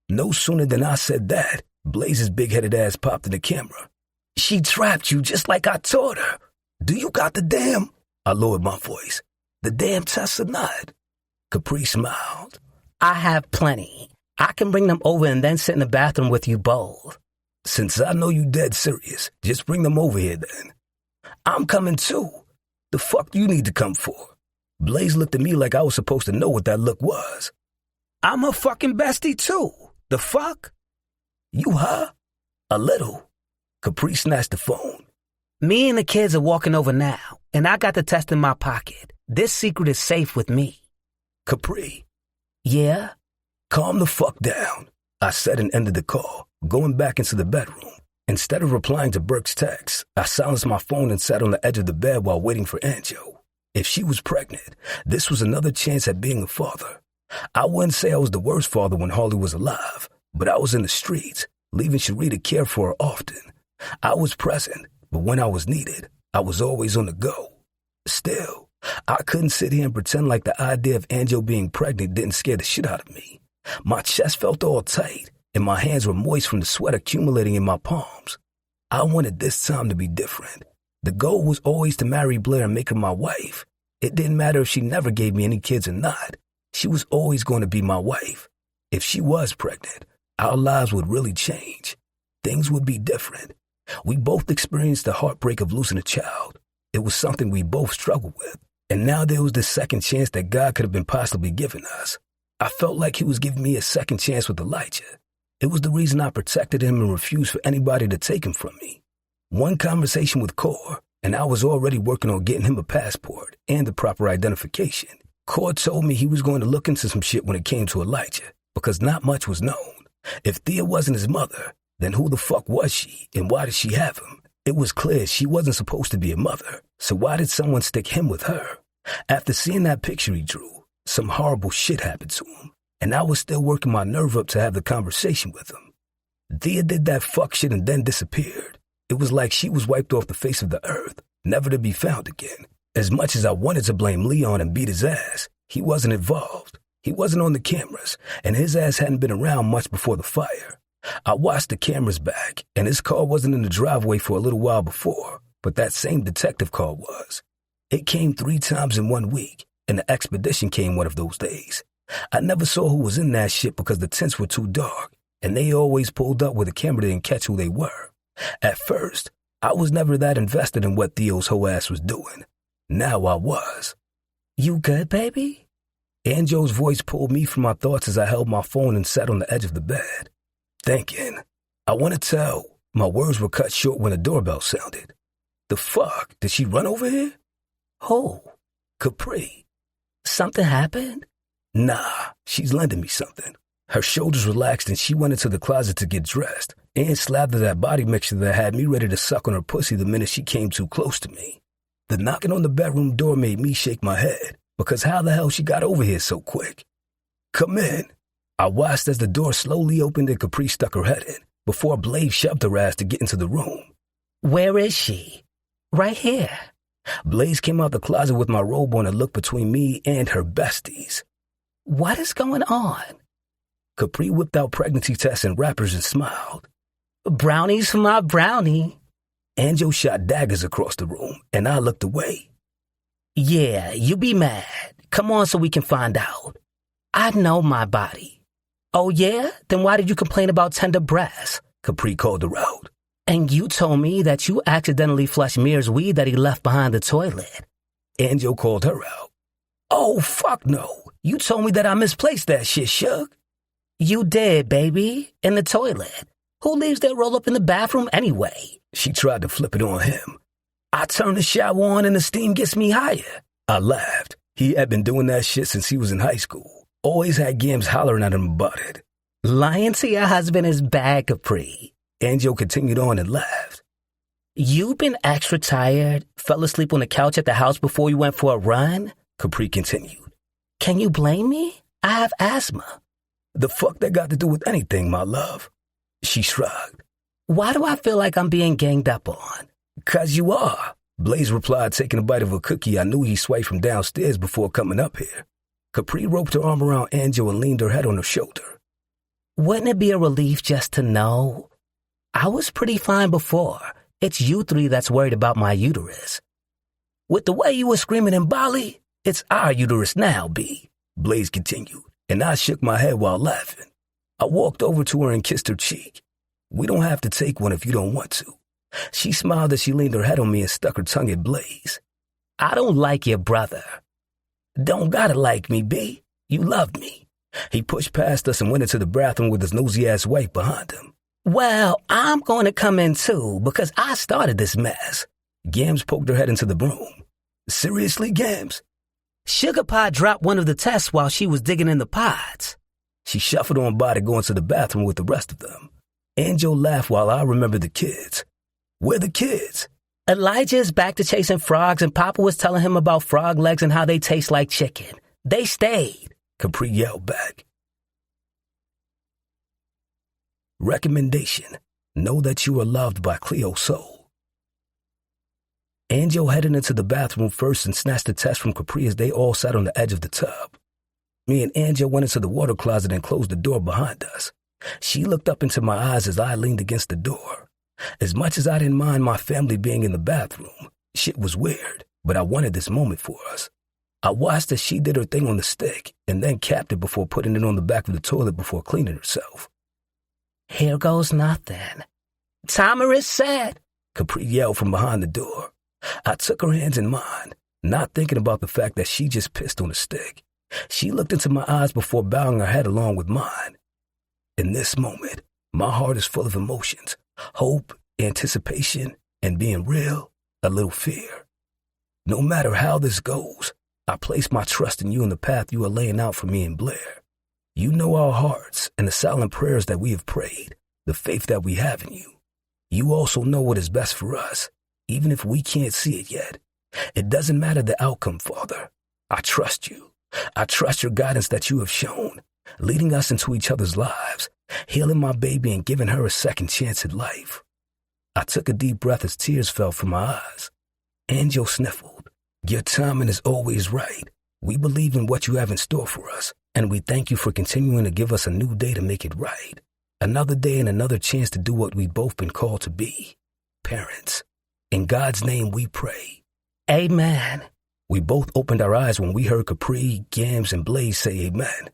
No sooner than I said that, Blaze's big-headed ass popped in the camera. She trapped you just like I taught her. Do you got the damn... I lowered my voice. The damn tests or not? Capri smiled. I have plenty. I can bring them over and then sit in the bathroom with you both. Since I know you dead serious, just bring them over here then. I'm coming too. The fuck do you need to come for? Blaze looked at me like I was supposed to know what that look was. I'm her fucking bestie too. The fuck? You her? A little. Capri snatched the phone. Me and the kids are walking over now, and I got the test in my pocket. This secret is safe with me. Capri. Yeah? Calm the fuck down, I said and ended the call, going back into the bedroom. Instead of replying to Burke's text, I silenced my phone and sat on the edge of the bed while waiting for Anjo. If she was pregnant, this was another chance at being a father. I wouldn't say I was the worst father when Harley was alive, but I was in the streets, leaving Cherie to care for her often. I was present, but when I was needed, I was always on the go. Still, I couldn't sit here and pretend like the idea of Anjo being pregnant didn't scare the shit out of me. My chest felt all tight, and my hands were moist from the sweat accumulating in my palms. I wanted this time to be different. The goal was always to marry Blair and make her my wife. It didn't matter if she never gave me any kids or not. She was always going to be my wife. If she was pregnant, our lives would really change. Things would be different. We both experienced the heartbreak of losing a child. It was something we both struggled with. And now there was this second chance that God could have been possibly giving us. I felt like he was giving me a second chance with Elijah. It was the reason I protected him and refused for anybody to take him from me. One conversation with Core, and I was already working on getting him a passport and the proper identification. Core told me he was going to look into some shit when it came to Elijah, because not much was known. If Thea wasn't his mother, then who the fuck was she, and why did she have him? It was clear she wasn't supposed to be a mother, so why did someone stick him with her? After seeing that picture he drew, some horrible shit happened to him, and I was still working my nerve up to have the conversation with him. Thea did that fuck shit and then disappeared. It was like she was wiped off the face of the earth, never to be found again. As much as I wanted to blame Leon and beat his ass, he wasn't involved. He wasn't on the cameras, and his ass hadn't been around much before the fire. I watched the cameras back, and his car wasn't in the driveway for a little while before, but that same detective car was. It came 3 times in 1 week, and the expedition came one of those days. I never saw who was in that shit because the tents were too dark, and they always pulled up where the camera didn't catch who they were. At first, I was never that invested in what Theo's whole ass was doing. Now I was. You good, baby? Anjo's voice pulled me from my thoughts as I held my phone and sat on the edge of the bed. Thinking. I want to tell. My words were cut short when the doorbell sounded. The fuck? Did she run over here? Who? Capri. Something happened? Nah, she's lending me something. Her shoulders relaxed and she went into the closet to get dressed and slathered that body mixture that had me ready to suck on her pussy the minute she came too close to me. The knocking on the bedroom door made me shake my head, because how the hell she got over here so quick? Come in. I watched as the door slowly opened and Capri stuck her head in, before Blaze shoved her ass to get into the room. Where is she? Right here. Blaze came out the closet with my robe on and looked between me and her besties. What is going on? Capri whipped out pregnancy tests and wrappers and smiled. Brownies for my brownie. Anjo shot daggers across the room, and I looked away. Yeah, you be mad. Come on so we can find out. I know my body. Oh yeah? Then why did you complain about tender breasts? Capri called her out. And you told me that you accidentally flushed Mir's weed that he left behind the toilet. Anjo called her out. Oh, fuck no. You told me that I misplaced that shit, Shug. You did, baby. In the toilet. Who leaves their roll up in the bathroom anyway? She tried to flip it on him. I turn the shower on and the steam gets me higher. I laughed. He had been doing that shit since he was in high school. Always had Gams hollering at him about it. Lying to your husband is bad, Capri. Anjo continued on and laughed. You've been extra tired, fell asleep on the couch at the house before you went for a run? Capri continued. Can you blame me? I have asthma. The fuck that got to do with anything, my love? She shrugged. Why do I feel like I'm being ganged up on? 'Cause you are, Blaze replied, taking a bite of a cookie I knew he swiped from downstairs before coming up here. Capri roped her arm around Anjo and leaned her head on her shoulder. Wouldn't it be a relief just to know? I was pretty fine before. It's you 3 that's worried about my uterus. With the way you were screaming in Bali, it's our uterus now, B. Blaze continued, and I shook my head while laughing. I walked over to her and kissed her cheek. We don't have to take one if you don't want to. She smiled as she leaned her head on me and stuck her tongue at Blaze. I don't like your brother. Don't gotta like me, B. You love me. He pushed past us and went into the bathroom with his nosy-ass wife behind him. Well, I'm going to come in too because I started this mess. Gams poked her head into the room. Seriously, Gams? Sugar Pie dropped one of the tests while she was digging in the pots. She shuffled on by to go into the bathroom with the rest of them. Anjo laughed while I remembered the kids. Where the kids? Elijah is back to chasing frogs and Papa was telling him about frog legs and how they taste like chicken. They stayed, Capri yelled back. Recommendation: know that you are loved by Cleo Soul. Anjo headed into the bathroom first and snatched the test from Capri as they all sat on the edge of the tub. Me and Anjo went into the water closet and closed the door behind us. She looked up into my eyes as I leaned against the door. As much as I didn't mind my family being in the bathroom, shit was weird, but I wanted this moment for us. I watched as she did her thing on the stick and then capped it before putting it on the back of the toilet before cleaning herself. Here goes nothing. Timer is set, Capri yelled from behind the door. I took her hands in mine. not thinking about the fact that she just pissed on a stick. She looked into my eyes before bowing her head along with mine. In this moment, my heart is full of emotions, hope, anticipation, and being real, a little fear. No matter how this goes, I place my trust in you and the path you are laying out for me and Blair. You know our hearts and the silent prayers that we have prayed, the faith that we have in you. You also know what is best for us, even if we can't see it yet. It doesn't matter the outcome, Father. I trust you. I trust your guidance that you have shown, leading us into each other's lives, healing my baby and giving her a second chance at life. I took a deep breath as tears fell from my eyes. Angel sniffled. Your timing is always right. We believe in what you have in store for us, and we thank you for continuing to give us a new day to make it right. Another day and another chance to do what we've both been called to be. Parents. In God's name we pray. Amen. We both opened our eyes when we heard Capri, Gams, and Blaze say amen.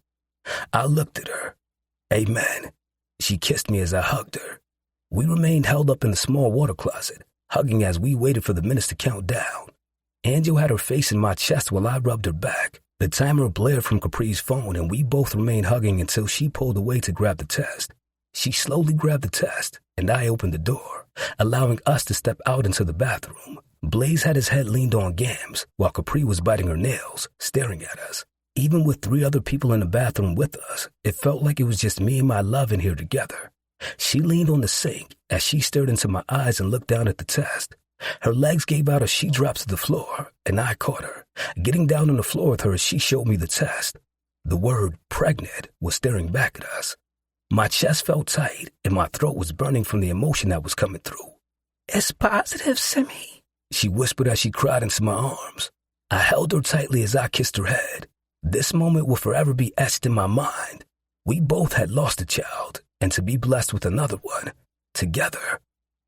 I looked at her. Amen. She kissed me as I hugged her. We remained held up in the small water closet, hugging as we waited for the minutes to count down. Angel had her face in my chest while I rubbed her back. The timer blared from Capri's phone, and we both remained hugging until she pulled away to grab the test. She slowly grabbed the test, and I opened the door, allowing us to step out into the bathroom. Blaze had his head leaned on Gams, while Capri was biting her nails, staring at us. Even with 3 other people in the bathroom with us, it felt like it was just me and my love in here together. She leaned on the sink as she stared into my eyes and looked down at the test. Her legs gave out as she dropped to the floor, and I caught her, getting down on the floor with her as she showed me the test. The word pregnant was staring back at us. My chest felt tight, and my throat was burning from the emotion that was coming through. It's positive, Simmy, she whispered as she cried into my arms. I held her tightly as I kissed her head. This moment will forever be etched in my mind. We both had lost a child, and to be blessed with another one, together.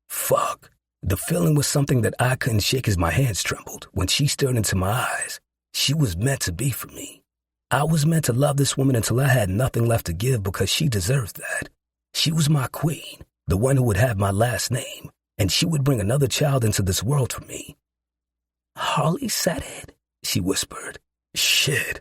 Fuck. The feeling was something that I couldn't shake as my hands trembled when she stared into my eyes. She was meant to be for me. I was meant to love this woman until I had nothing left to give because she deserves that. She was my queen, the one who would have my last name, and she would bring another child into this world for me. Harley said it, she whispered. Shit.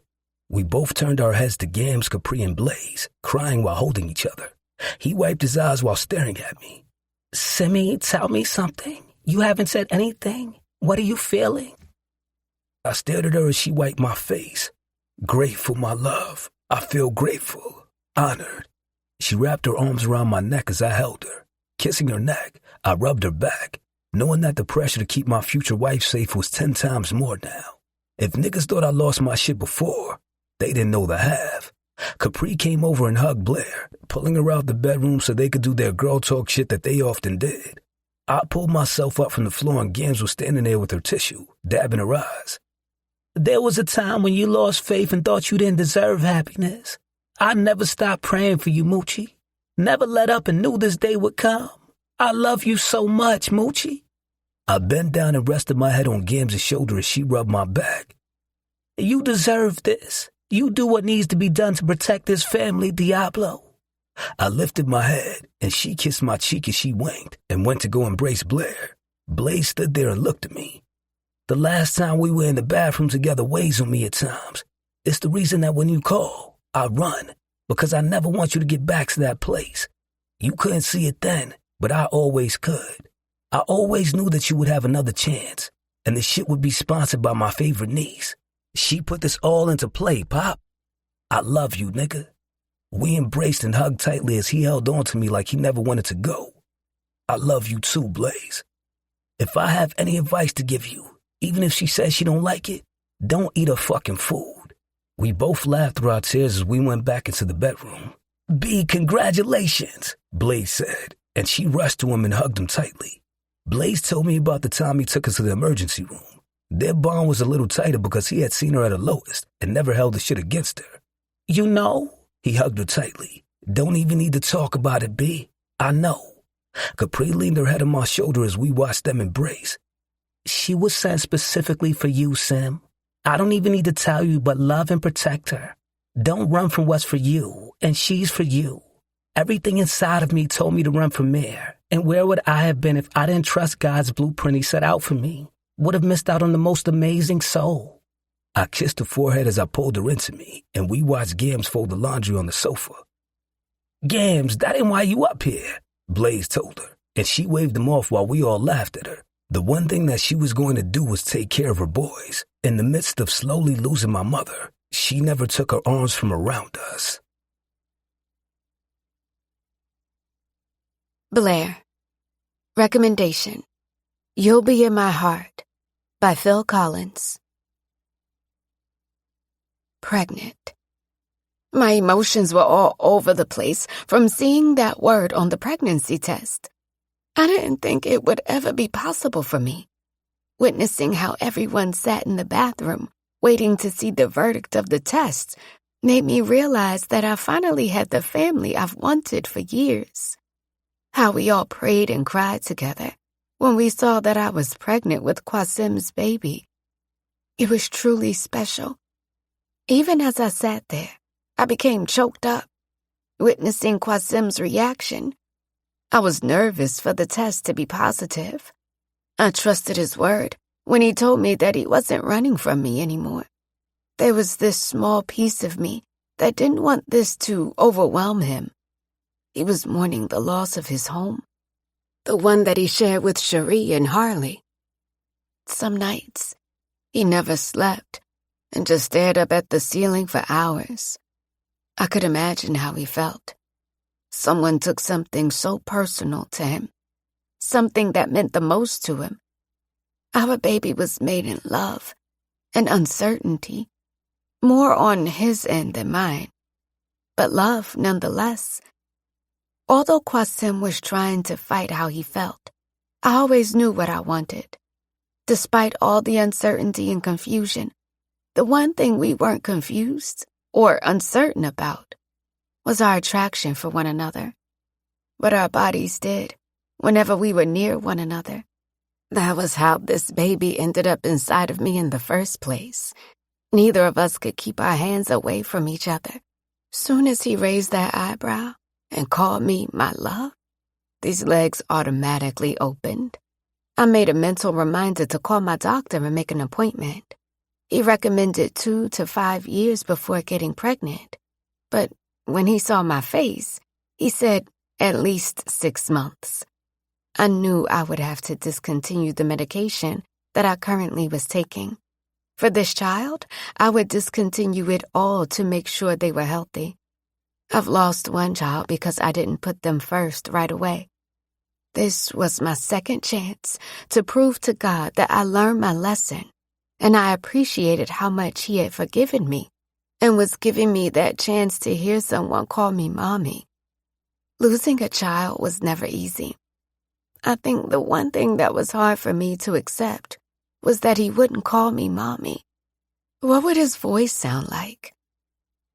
We both turned our heads to Gams, Capri, and Blaze, crying while holding each other. He wiped his eyes while staring at me. Simmy, tell me something. You haven't said anything. What are you feeling? I stared at her as she wiped my face. Grateful, my love. I feel grateful, honored. She wrapped her arms around my neck as I held her. Kissing her neck, I rubbed her back, knowing that the pressure to keep my future wife safe was 10 times more now. If niggas thought I lost my shit before, they didn't know the half. Capri came over and hugged Blair, pulling her out the bedroom so they could do their girl talk shit that they often did. I pulled myself up from the floor and Gams was standing there with her tissue, dabbing her eyes. There was a time when you lost faith and thought you didn't deserve happiness. I never stopped praying for you, Moochie. Never let up and knew this day would come. I love you so much, Moochie. I bent down and rested my head on Gams' shoulder as she rubbed my back. You deserve this. You do what needs to be done to protect this family, Diablo. I lifted my head, and she kissed my cheek as she winked and went to go embrace Blair. Blaze stood there and looked at me. The last time we were in the bathroom together weighs on me at times. It's the reason that when you call, I run, because I never want you to get back to that place. You couldn't see it then, but I always could. I always knew that you would have another chance, and the shit would be sponsored by my favorite niece. She put this all into play, Pop. I love you, nigga. We embraced and hugged tightly as he held on to me like he never wanted to go. I love you too, Blaze. If I have any advice to give you, even if she says she don't like it, don't eat her fucking food. We both laughed through our tears as we went back into the bedroom. B, congratulations, Blaze said, and she rushed to him and hugged him tightly. Blaze told me about the time he took her to the emergency room. Their bond was a little tighter because he had seen her at her lowest and never held the shit against her. You know, he hugged her tightly. Don't even need to talk about it, B. I know. Capri leaned her head on my shoulder as we watched them embrace. She was sent specifically for you, Sim. I don't even need to tell you, but love and protect her. Don't run from what's for you, and she's for you. Everything inside of me told me to run from there. And where would I have been if I didn't trust God's blueprint he set out for me? would have missed out on the most amazing soul. I kissed her forehead as I pulled her into me, and we watched Gams fold the laundry on the sofa. "Gams, that ain't why you up here," Blaze told her, and she waved him off while we all laughed at her. The one thing that she was going to do was take care of her boys. In the midst of slowly losing my mother, she never took her arms from around us. Blair. Recommendation: You'll Be in My Heart by Phil Collins. Pregnant. My emotions were all over the place from seeing that word on the pregnancy test. I didn't think it would ever be possible for me. Witnessing how everyone sat in the bathroom, waiting to see the verdict of the test, made me realize that I finally had the family I've wanted for years. How we all prayed and cried together when we saw that I was pregnant with Qasim's baby. It was truly special. Even as I sat there, I became choked up, witnessing Qasim's reaction. I was nervous for the test to be positive. I trusted his word when he told me that he wasn't running from me anymore. There was this small piece of me that didn't want this to overwhelm him. He was mourning the loss of his home, the one that he shared with Cherie and Harley. Some nights, he never slept and just stared up at the ceiling for hours. I could imagine how he felt. Someone took something so personal to him, something that meant the most to him. Our baby was made in love and uncertainty, more on his end than mine, but love nonetheless. Although Qasim was trying to fight how he felt, I always knew what I wanted. Despite all the uncertainty and confusion, the one thing we weren't confused or uncertain about was our attraction for one another. But our bodies did, whenever we were near one another. That was how this baby ended up inside of me in the first place. Neither of us could keep our hands away from each other. Soon as he raised that eyebrow and called me my love, these legs automatically opened. I made a mental reminder to call my doctor and make an appointment. He recommended 2 to 5 years before getting pregnant. But when he saw my face, he said at least 6 months. I knew I would have to discontinue the medication that I currently was taking. For this child, I would discontinue it all to make sure they were healthy. I've lost one child because I didn't put them first right away. This was my second chance to prove to God that I learned my lesson, and I appreciated how much He had forgiven me and was giving me that chance to hear someone call me mommy. Losing a child was never easy. I think the one thing that was hard for me to accept was that he wouldn't call me mommy. What would his voice sound like?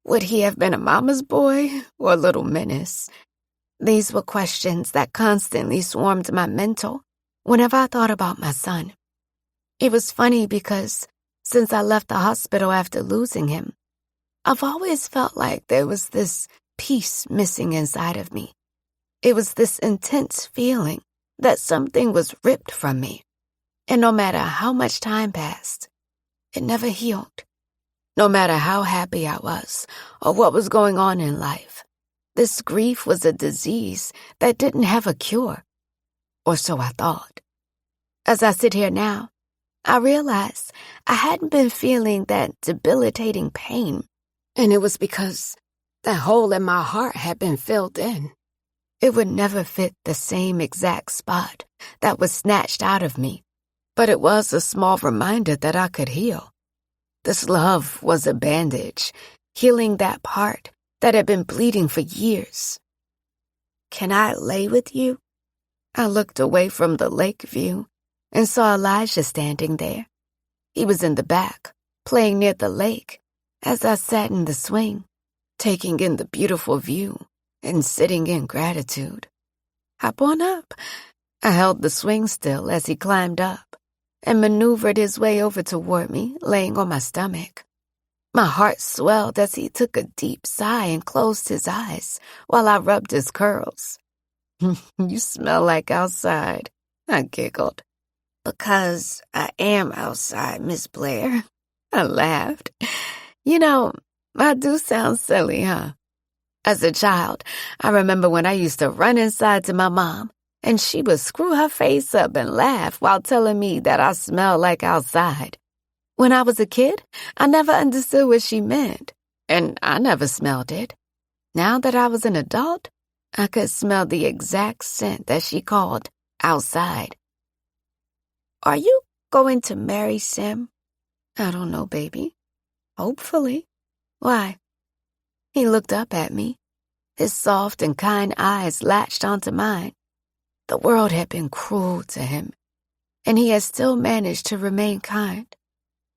Would he have been a mama's boy or a little menace? These were questions that constantly swarmed my mental whenever I thought about my son. It was funny because since I left the hospital after losing him, I've always felt like there was this piece missing inside of me. It was this intense feeling that something was ripped from me. And no matter how much time passed, it never healed. No matter how happy I was or what was going on in life, this grief was a disease that didn't have a cure. Or so I thought. As I sit here now, I realize I hadn't been feeling that debilitating pain, and it was because that hole in my heart had been filled in. It would never fit the same exact spot that was snatched out of me, but it was a small reminder that I could heal. This love was a bandage, healing that part that had been bleeding for years. "Can I lay with you?" I looked away from the lake view and saw Elijah standing there. He was in the back, playing near the lake, as I sat in the swing, taking in the beautiful view and sitting in gratitude. "Hop on up." I held the swing still as he climbed up and maneuvered his way over toward me, laying on my stomach. My heart swelled as he took a deep sigh and closed his eyes while I rubbed his curls. "You smell like outside," I giggled. Because I am outside, Miss Blair. I laughed. You know, I do sound silly, huh? As a child, I remember when I used to run inside to my mom, and she would screw her face up and laugh while telling me that I smelled like outside. When I was a kid, I never understood what she meant, and I never smelled it. Now that I was an adult, I could smell the exact scent that she called outside. Are you going to marry Sim? I don't know, baby. Hopefully. Why? He looked up at me. His soft and kind eyes latched onto mine. The world had been cruel to him, and he had still managed to remain kind.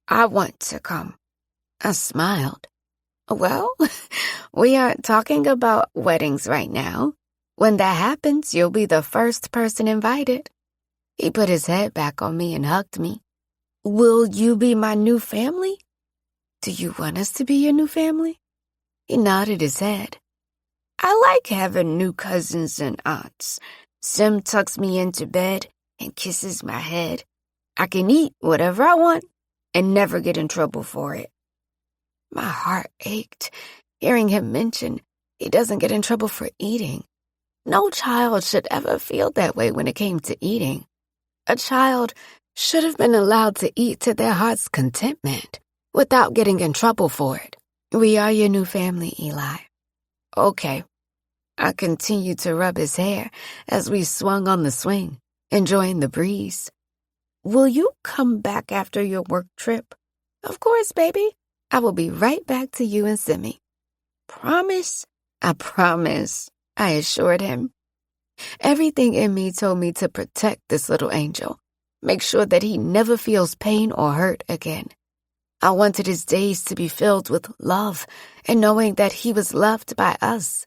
I want to come. I smiled. Well, we aren't talking about weddings right now. When that happens, you'll be the first person invited. He put his head back on me and hugged me. Will you be my new family? Do you want us to be your new family? He nodded his head. I like having new cousins and aunts. Sim tucks me into bed and kisses my head. I can eat whatever I want and never get in trouble for it. My heart ached, hearing him mention he doesn't get in trouble for eating. No child should ever feel that way when it came to eating. A child should have been allowed to eat to their heart's contentment without getting in trouble for it. We are your new family, Eli. Okay. I continued to rub his hair as we swung on the swing, enjoying the breeze. Will you come back after your work trip? Of course, baby. I will be right back to you and Simmy. Promise? I promise, I assured him. Everything in me told me to protect this little angel, make sure that he never feels pain or hurt again. I wanted his days to be filled with love and knowing that he was loved by us.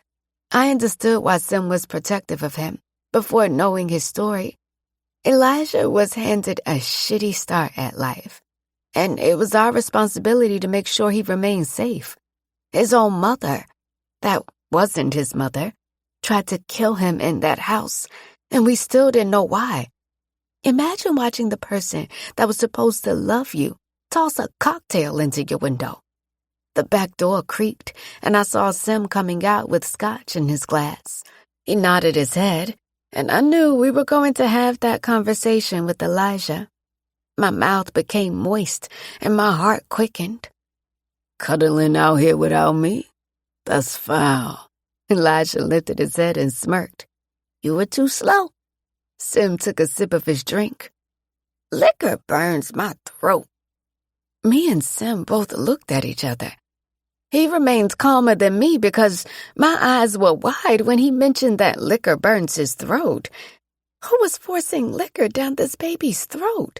I understood why Sim was protective of him before knowing his story. Elijah was handed a shitty start at life, and it was our responsibility to make sure he remained safe. His own mother, that wasn't his mother, tried to kill him in that house, and we still didn't know why. Imagine watching the person that was supposed to love you toss a cocktail into your window. The back door creaked, and I saw Sim coming out with scotch in his glass. He nodded his head, and I knew we were going to have that conversation with Elijah. My mouth became moist, and my heart quickened. Cuddling out here without me? That's foul. Elijah lifted his head and smirked. You were too slow. Sim took a sip of his drink. Liquor burns my throat. Me and Sim both looked at each other. He remained calmer than me because my eyes were wide when he mentioned that liquor burns his throat. Who was forcing liquor down this baby's throat?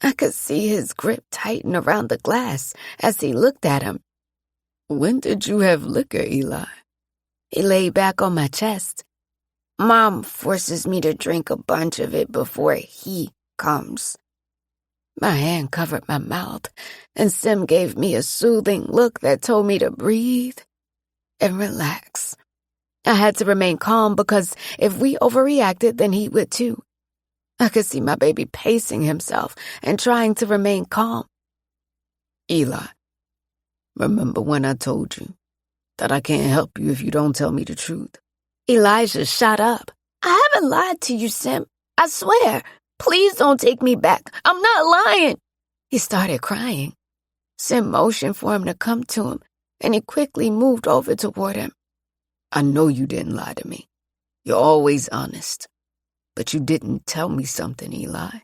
I could see his grip tighten around the glass as he looked at him. When did you have liquor, Eli? He lay back on my chest. Mom forces me to drink a bunch of it before he comes. My hand covered my mouth, and Sim gave me a soothing look that told me to breathe and relax. I had to remain calm because if we overreacted, then he would too. I could see my baby pacing himself and trying to remain calm. Eli, remember when I told you that I can't help you if you don't tell me the truth? Elijah shot up. I haven't lied to you, Sim. I swear. Please don't take me back. I'm not lying. He started crying. Sim motioned for him to come to him, and he quickly moved over toward him. I know you didn't lie to me. You're always honest. But you didn't tell me something, Eli.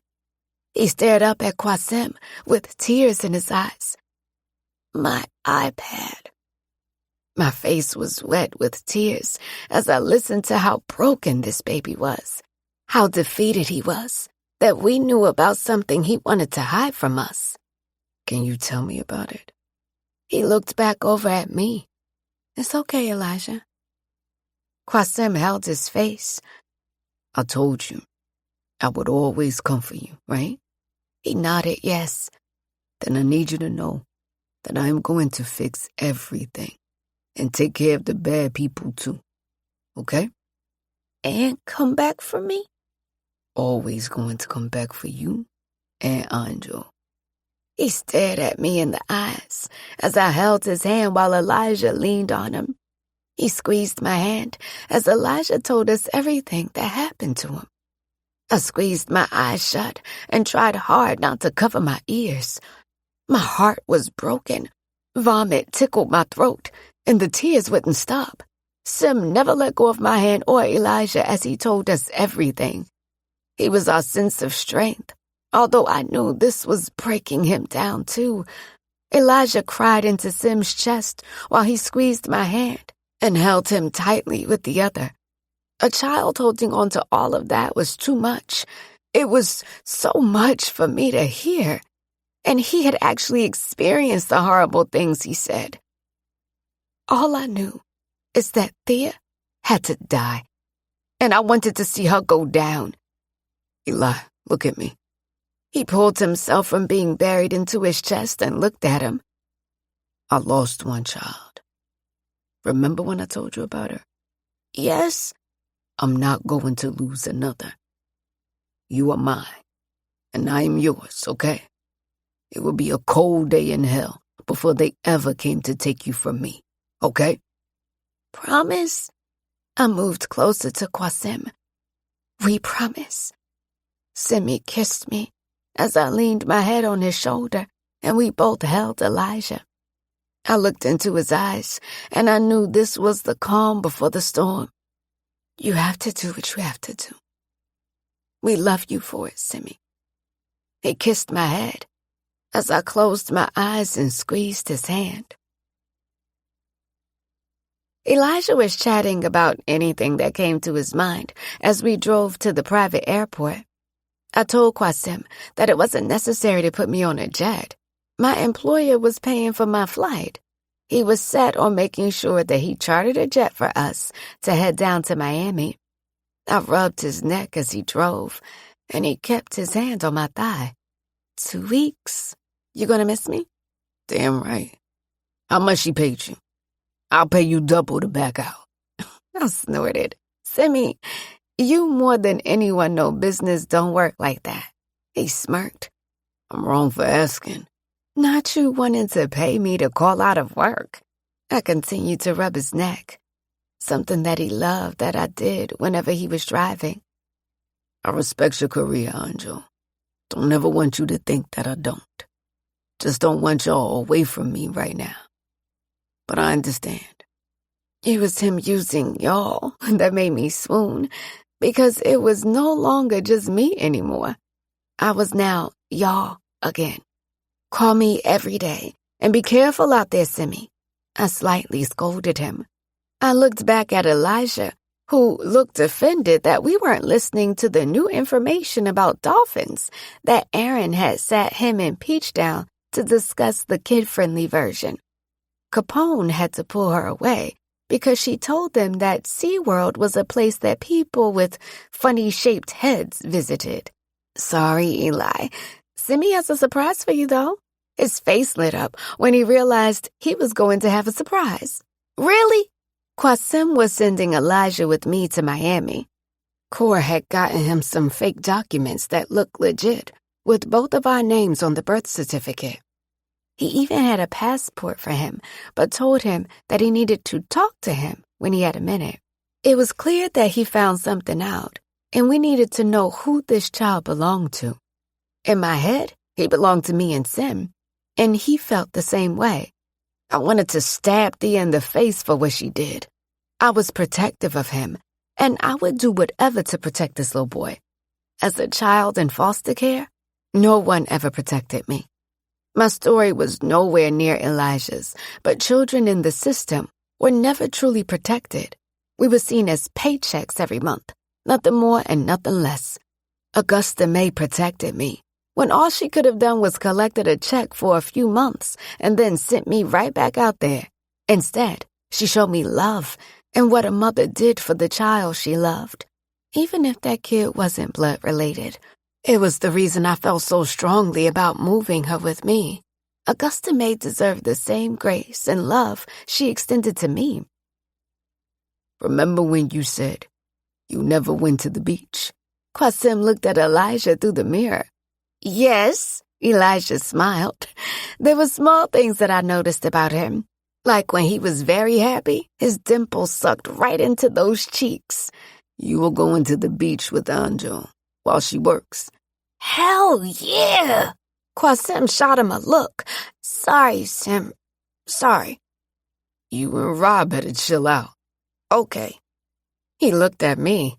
He stared up at Qasim with tears in his eyes. My iPad. My face was wet with tears as I listened to how broken this baby was, how defeated he was, that we knew about something he wanted to hide from us. Can you tell me about it? He looked back over at me. It's okay, Elijah. Qasim held his face. I told you I would always come for you, right? He nodded yes. Then I need you to know that I am going to fix everything and take care of the bad people too, okay? And come back for me? always going to come back for you and Angel. He stared at me in the eyes as I held his hand while Elijah leaned on him. He squeezed my hand as Elijah told us everything that happened to him. I squeezed my eyes shut and tried hard not to cover my ears. My heart was broken. Vomit tickled my throat, and the tears wouldn't stop. Sim never let go of my hand or Elijah as he told us everything. He was our sense of strength, although I knew this was breaking him down too. Elijah cried into Sim's chest while he squeezed my hand and held him tightly with the other. A child holding on to all of that was too much. It was so much for me to hear. And he had actually experienced the horrible things he said. All I knew is that Thea had to die, and I wanted to see her go down. Eli, look at me. He pulled himself from being buried into his chest and looked at him. I lost one child. Remember when I told you about her? Yes. I'm not going to lose another. You are mine, and I am yours, okay? It will be a cold day in hell before they ever came to take you from me, okay? Promise? I moved closer to Qasim. We promise. Simi kissed me as I leaned my head on his shoulder, and we both held Elijah. I looked into his eyes, and I knew this was the calm before the storm. You have to do what you have to do. We love you for it, Simi. He kissed my head as I closed my eyes and squeezed his hand. Elijah was chatting about anything that came to his mind as we drove to the private airport. I told Qasim that it wasn't necessary to put me on a jet. My employer was paying for my flight. He was set on making sure that he chartered a jet for us to head down to Miami. I rubbed his neck as he drove, and he kept his hand on my thigh. 2 weeks. You gonna miss me? Damn right. How much she paid you? I'll pay you double to back out. I snorted. Simi, you more than anyone know business don't work like that. He smirked. I'm wrong for asking. Not you wanting to pay me to call out of work. I continued to rub his neck, something that he loved that I did whenever he was driving. I respect your career, Angel. Don't ever want you to think that I don't. Just don't want y'all away from me right now. But I understand. It was him using y'all that made me swoon, because it was no longer just me anymore. I was now y'all again. Call me every day, and be careful out there, Simi. I slightly scolded him. I looked back at Elijah, who looked offended that we weren't listening to the new information about dolphins that Aaron had sat him and Peach down to discuss the kid-friendly version. Capone had to pull her away because she told them that SeaWorld was a place that people with funny-shaped heads visited. Sorry, Eli. Simi has a surprise for you, though. His face lit up when he realized he was going to have a surprise. Really? Qasim was sending Elijah with me to Miami. Cor had gotten him some fake documents that looked legit, with both of our names on the birth certificate. He even had a passport for him, but told him that he needed to talk to him when he had a minute. It was clear that he found something out, and we needed to know who this child belonged to. In my head, he belonged to me and Sim, and he felt the same way. I wanted to stab Thea in the face for what she did. I was protective of him, and I would do whatever to protect this little boy. As a child in foster care, no one ever protected me. My story was nowhere near Elijah's, but children in the system were never truly protected. We were seen as paychecks every month, nothing more and nothing less. Augusta May protected me, when all she could have done was collected a check for a few months and then sent me right back out there. Instead, she showed me love and what a mother did for the child she loved, even if that kid wasn't blood-related. It was the reason I felt so strongly about moving her with me. Augusta May deserved the same grace and love she extended to me. Remember when you said you never went to the beach? Qasim looked at Elijah through the mirror. Yes, Elijah smiled. There were small things that I noticed about him. Like when he was very happy, his dimples sucked right into those cheeks. You will go into the beach with Anjo while she works. Hell yeah! Qasim shot him a look. Sorry, Sim. Sorry. You and Rob better chill out. Okay. He looked at me.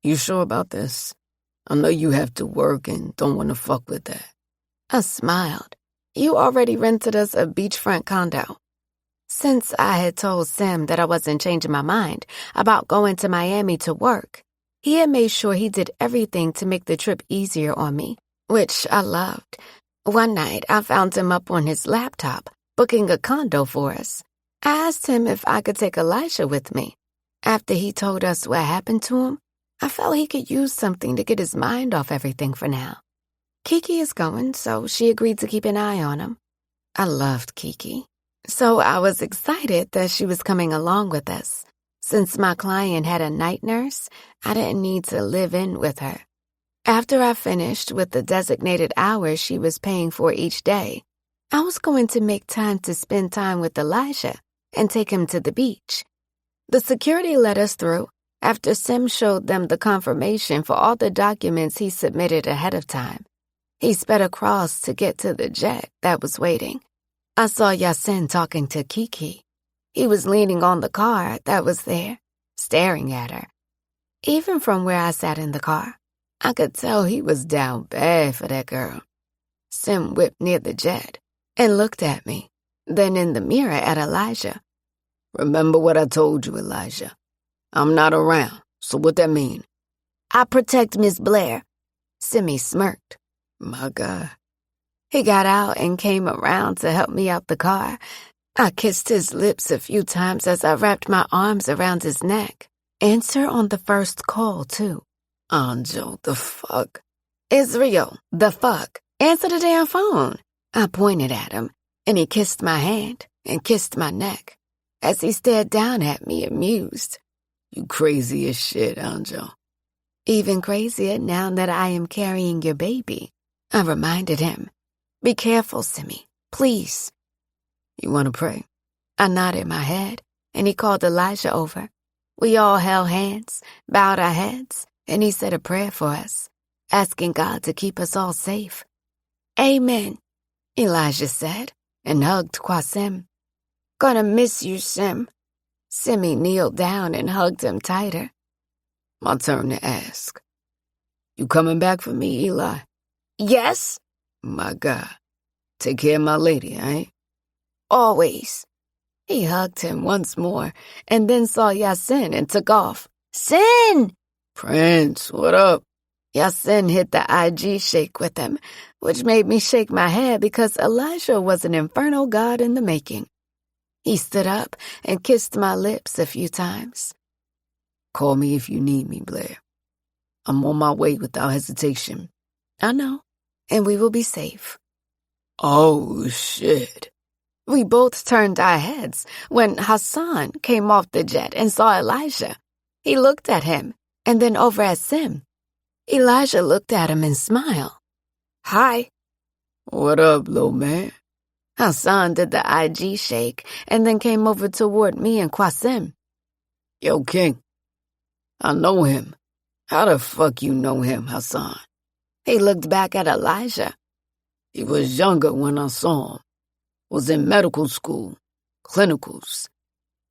You sure about this? I know you have to work and don't want to fuck with that. I smiled. You already rented us a beachfront condo. Since I had told Sim that I wasn't changing my mind about going to Miami to work, he had made sure he did everything to make the trip easier on me, which I loved. One night, I found him up on his laptop, booking a condo for us. I asked him if I could take Elijah with me. After he told us what happened to him, I felt he could use something to get his mind off everything for now. Kiki is going, so she agreed to keep an eye on him. I loved Kiki, so I was excited that she was coming along with us. Since my client had a night nurse, I didn't need to live in with her. After I finished with the designated hours she was paying for each day, I was going to make time to spend time with Elijah and take him to the beach. The security let us through after Sim showed them the confirmation for all the documents he submitted ahead of time. He sped across to get to the jet that was waiting. I saw Yasin talking to Kiki. He was leaning on the car that was there, staring at her. Even from where I sat in the car, I could tell he was down bad for that girl. Sim whipped near the jet and looked at me, then in the mirror at Elijah. Remember what I told you, Elijah. I'm not around, so what that mean? I protect Miss Blair. Simmy smirked. My God. He got out and came around to help me out the car. I kissed his lips a few times as I wrapped my arms around his neck. Answer on the first call, too. Anjo, the fuck? Israel, the fuck? Answer the damn phone. I pointed at him, and he kissed my hand and kissed my neck as he stared down at me amused. You crazy as shit, Anjo. Even crazier now that I am carrying your baby, I reminded him. Be careful, Simmy, please. You want to pray? I nodded my head, and he called Elijah over. We all held hands, bowed our heads, and he said a prayer for us, asking God to keep us all safe. Amen, Elijah said, and hugged Qasim. Gonna miss you, Sim. Simmy kneeled down and hugged him tighter. My turn to ask. You coming back for me, Eli? Yes? My God. Take care of my lady, eh? Always. He hugged him once more and then saw Yasin and took off. Sin! Prince, what up? Yasin hit the IG shake with him, which made me shake my head because Elijah was an Inferno God in the making. He stood up and kissed my lips a few times. Call me if you need me, Blair. I'm on my way without hesitation. I know, and we will be safe. Oh, shit. We both turned our heads when Hassan came off the jet and saw Elijah. He looked at him and then over at Sim. Elijah looked at him and smiled. Hi. What up, little man? Hassan did the IG shake and then came over toward me and Qasim. Yo, King. I know him. How the fuck you know him, Hassan? He looked back at Elijah. He was younger when I saw him. Was in medical school, clinicals.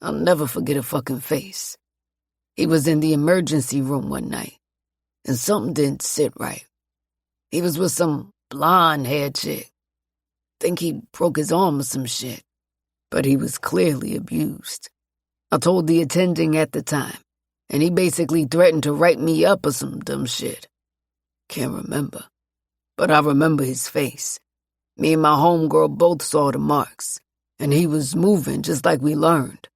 I'll never forget a fucking face. He was in the emergency room one night, and something didn't sit right. He was with some blonde-haired chick. Think he broke his arm or some shit, but he was clearly abused. I told the attending at the time, and he basically threatened to write me up or some dumb shit. Can't remember, but I remember his face. Me and my homegirl both saw the marks, and he was moving just like we learned.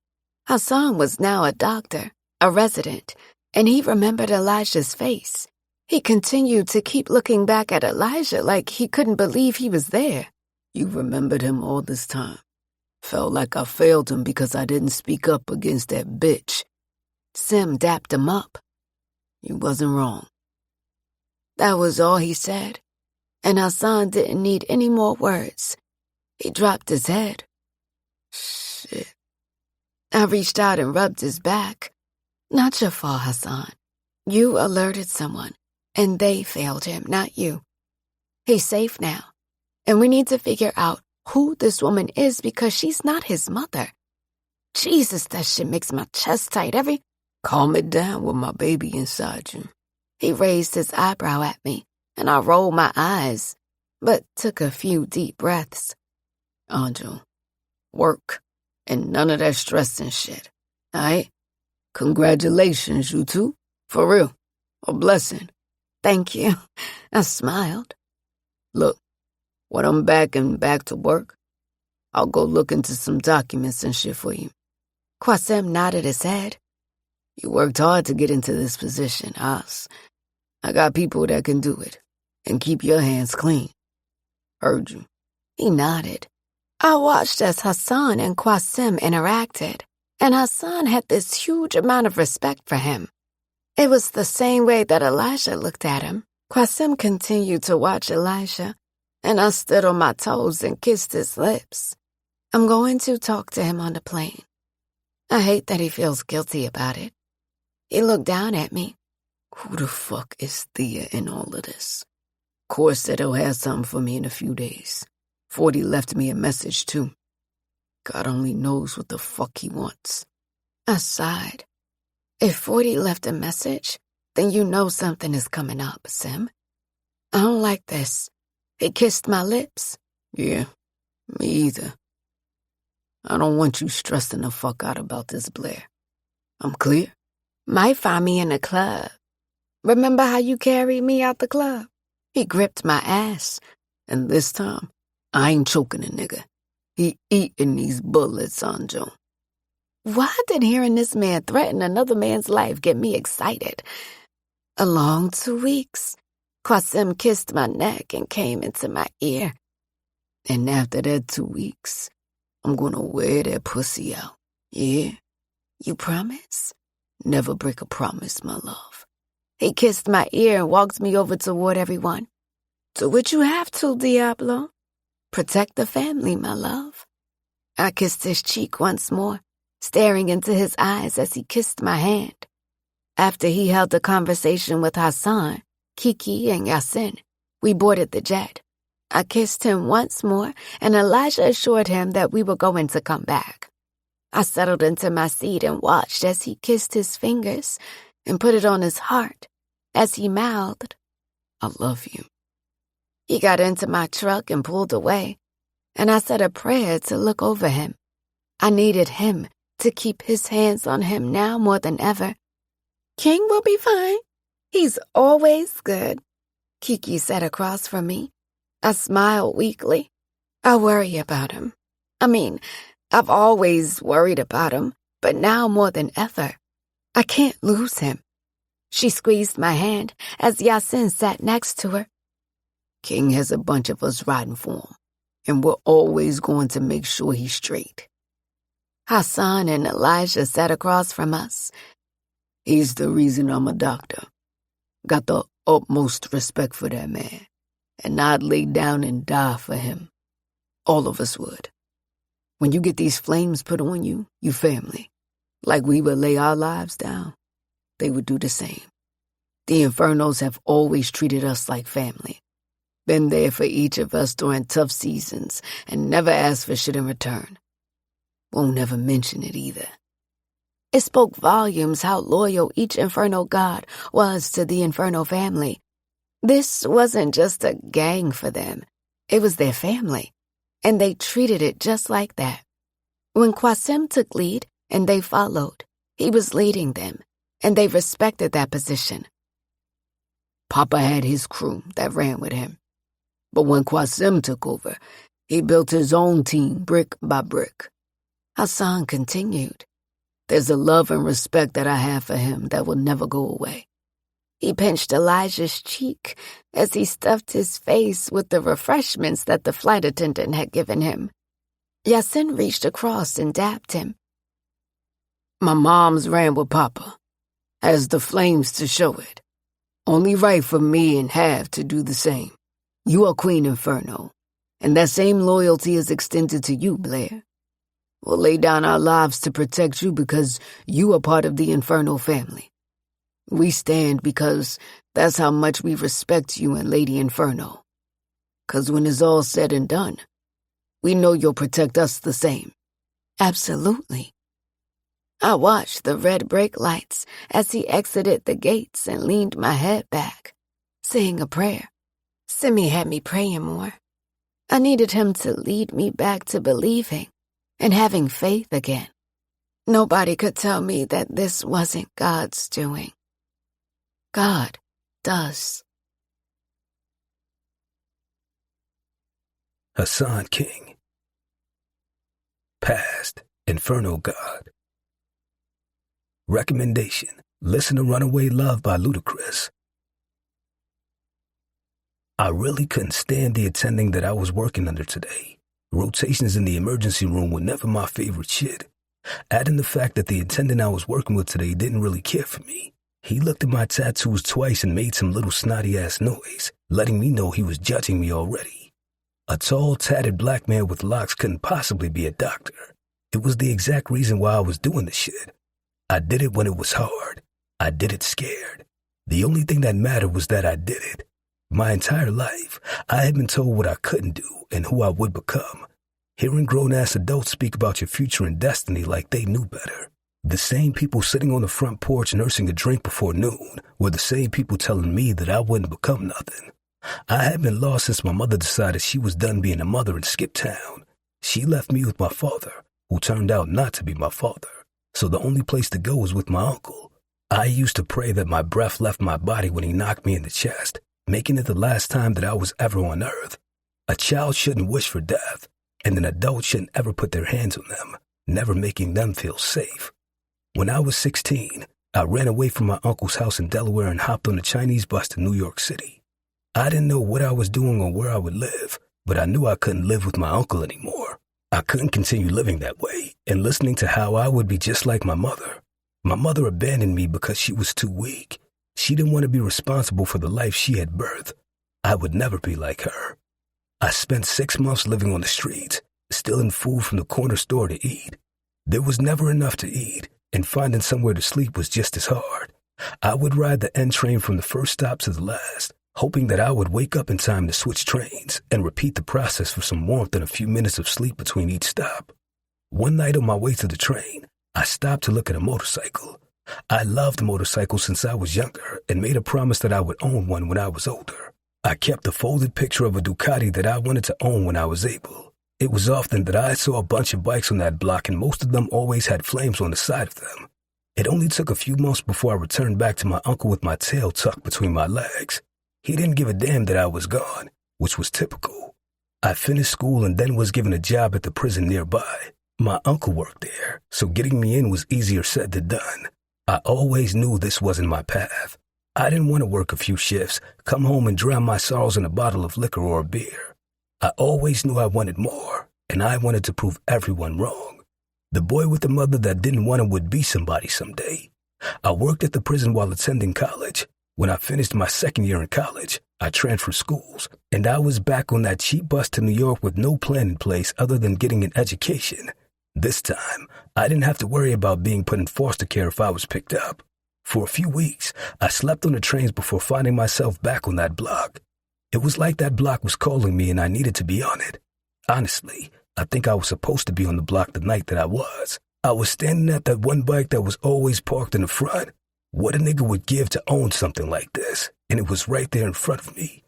Hassan was now a doctor, a resident, and he remembered Elijah's face. He continued to keep looking back at Elijah like he couldn't believe he was there. You remembered him all this time. Felt like I failed him because I didn't speak up against that bitch. Sim dapped him up. You wasn't wrong. That was all he said, and Hassan didn't need any more words. He dropped his head. Shit. I reached out and rubbed his back. Not your fault, Hassan. You alerted someone, and they failed him, not you. He's safe now, and we need to figure out who this woman is because she's not his mother. Jesus, that shit makes my chest tight every... Calm it down with my baby inside you. He raised his eyebrow at me, and I rolled my eyes, but took a few deep breaths. Anjo, work, and none of that stress and shit, alright? Congratulations, you two. For real. A blessing. Thank you. I smiled. Look, when I'm back to work, I'll go look into some documents and shit for you. Qasim nodded his head. You worked hard to get into this position, Haas. I got people that can do it, and keep your hands clean. Heard you. He nodded. I watched as Hassan and Qasim interacted, and Hassan had this huge amount of respect for him. It was the same way that Elijah looked at him. Qasim continued to watch Elijah, and I stood on my toes and kissed his lips. I'm going to talk to him on the plane. I hate that he feels guilty about it. He looked down at me. Who the fuck is Thea in all of this? Core said he'll have something for me in a few days. 40 left me a message, too. God only knows what the fuck he wants. I sighed. If 40 left a message, then you know something is coming up, Sim. I don't like this. He kissed my lips. Yeah, me either. I don't want you stressing the fuck out about this, Blair. I'm clear? Might find me in the club. Remember how you carried me out the club? He gripped my ass. And this time, I ain't choking a nigga. He eating these bullets, Anjo. Why did hearing this man threaten another man's life get me excited? A long 2 weeks. Qasim kissed my neck and came into my ear. And after that 2 weeks, I'm gonna wear that pussy out. Yeah? You promise? Never break a promise, my love. He kissed my ear and walked me over toward everyone. Do what you have to, Diablo. Protect the family, my love. I kissed his cheek once more, staring into his eyes as he kissed my hand. After he held a conversation with Hassan, Kiki, and Yasin, we boarded the jet. I kissed him once more, and Elijah assured him that we were going to come back. I settled into my seat and watched as he kissed his fingers and put it on his heart as he mouthed, I love you. He got into my truck and pulled away, and I said a prayer to look over him. I needed him to keep his hands on him now more than ever. King will be fine. He's always good, Kiki said across from me. I smiled weakly. I worry about him. I've always worried about him, but now more than ever. I can't lose him. She squeezed my hand as Yasin sat next to her. King has a bunch of us riding for him, and we're always going to make sure he's straight. Hassan and Elijah sat across from us. He's the reason I'm a doctor. Got the utmost respect for that man, and I'd lay down and die for him. All of us would. When you get these flames put on you, you family. Like we would lay our lives down, they would do the same. The Infernos have always treated us like family. Been there for each of us during tough seasons and never asked for shit in return. Won't ever mention it either. It spoke volumes how loyal each Inferno God was to the Inferno family. This wasn't just a gang for them. It was their family, and they treated it just like that. When Qasim took lead and they followed, he was leading them, and they respected that position. Papa had his crew that ran with him. But when Qasim took over, he built his own team brick by brick. Hassan continued. There's a love and respect that I have for him that will never go away. He pinched Elijah's cheek as he stuffed his face with the refreshments that the flight attendant had given him. Yasin reached across and dabbed him. My mom's ran with Papa, has the flames to show it. Only right for me and Half to do the same. You are Queen Inferno, and that same loyalty is extended to you, Blair. We'll lay down our lives to protect you because you are part of the Inferno family. We stand because that's how much we respect you and Lady Inferno. 'Cause when it's all said and done, we know you'll protect us the same. Absolutely. I watched the red brake lights as he exited the gates and leaned my head back, saying a prayer. Simi had me praying more. I needed him to lead me back to believing and having faith again. Nobody could tell me that this wasn't God's doing. God does. Hassan King. Past, Inferno God. Recommendation: listen to Runaway Love by Ludacris. I really couldn't stand the attending that I was working under today. Rotations in the emergency room were never my favorite shit. Adding the fact that the attendant I was working with today didn't really care for me. He looked at my tattoos twice and made some little snotty-ass noise, letting me know he was judging me already. A tall, tatted black man with locks couldn't possibly be a doctor. It was the exact reason why I was doing this shit. I did it when it was hard. I did it scared. The only thing that mattered was that I did it. My entire life, I had been told what I couldn't do and who I would become. Hearing grown-ass adults speak about your future and destiny like they knew better. The same people sitting on the front porch nursing a drink before noon were the same people telling me that I wouldn't become nothing. I had been lost since my mother decided she was done being a mother and skipped town. She left me with my father, who turned out not to be my father. So the only place to go was with my uncle. I used to pray that my breath left my body when he knocked me in the chest, making it the last time that I was ever on earth. A child shouldn't wish for death, and an adult shouldn't ever put their hands on them, never making them feel safe. When I was 16, I ran away from my uncle's house in Delaware and hopped on a Chinese bus to New York City. I didn't know what I was doing or where I would live, but I knew I couldn't live with my uncle anymore. I couldn't continue living that way and listening to how I would be just like my mother. My mother abandoned me because she was too weak. She didn't want to be responsible for the life she had birthed. I would never be like her. I spent 6 months living on the streets, stealing food from the corner store to eat. There was never enough to eat, and finding somewhere to sleep was just as hard. I would ride the N train from the first stop to the last, hoping that I would wake up in time to switch trains and repeat the process for some warmth and a few minutes of sleep between each stop. One night on my way to the train, I stopped to look at a motorcycle. I loved motorcycles since I was younger and made a promise that I would own one when I was older. I kept a folded picture of a Ducati that I wanted to own when I was able. It was often that I saw a bunch of bikes on that block and most of them always had flames on the side of them. It only took a few months before I returned back to my uncle with my tail tucked between my legs. He didn't give a damn that I was gone, which was typical. I finished school and then was given a job at the prison nearby. My uncle worked there, so getting me in was easier said than done. I always knew this wasn't my path. I didn't want to work a few shifts, come home and drown my sorrows in a bottle of liquor or a beer. I always knew I wanted more, and I wanted to prove everyone wrong. The boy with the mother that didn't want him would be somebody someday. I worked at the prison while attending college. When I finished my second year in college, I transferred schools, and I was back on that cheap bus to New York with no plan in place other than getting an education. This time, I didn't have to worry about being put in foster care if I was picked up. For a few weeks, I slept on the trains before finding myself back on that block. It was like that block was calling me and I needed to be on it. Honestly, I think I was supposed to be on the block the night that I was. I was standing at that one bike that was always parked in the front. What a nigga would give to own something like this, and it was right there in front of me.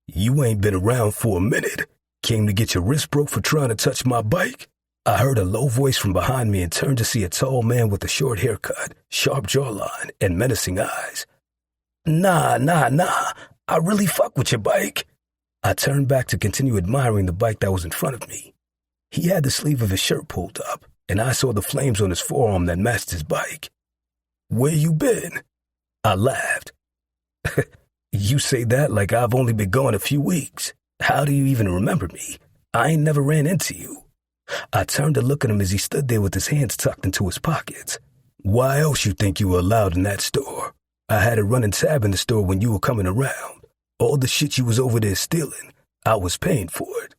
You ain't been around for a minute. Came to get your wrist broke for trying to touch my bike? I heard a low voice from behind me and turned to see a tall man with a short haircut, sharp jawline, and menacing eyes. Nah, I really fuck with your bike. I turned back to continue admiring the bike that was in front of me. He had the sleeve of his shirt pulled up, and I saw the flames on his forearm that matched his bike. Where you been? I laughed. You say that like I've only been gone a few weeks. How do you even remember me? I ain't never ran into you. I turned to look at him as he stood there with his hands tucked into his pockets. Why else you think you were allowed in that store? I had a running tab in the store when you were coming around. All the shit you was over there stealing, I was paying for it.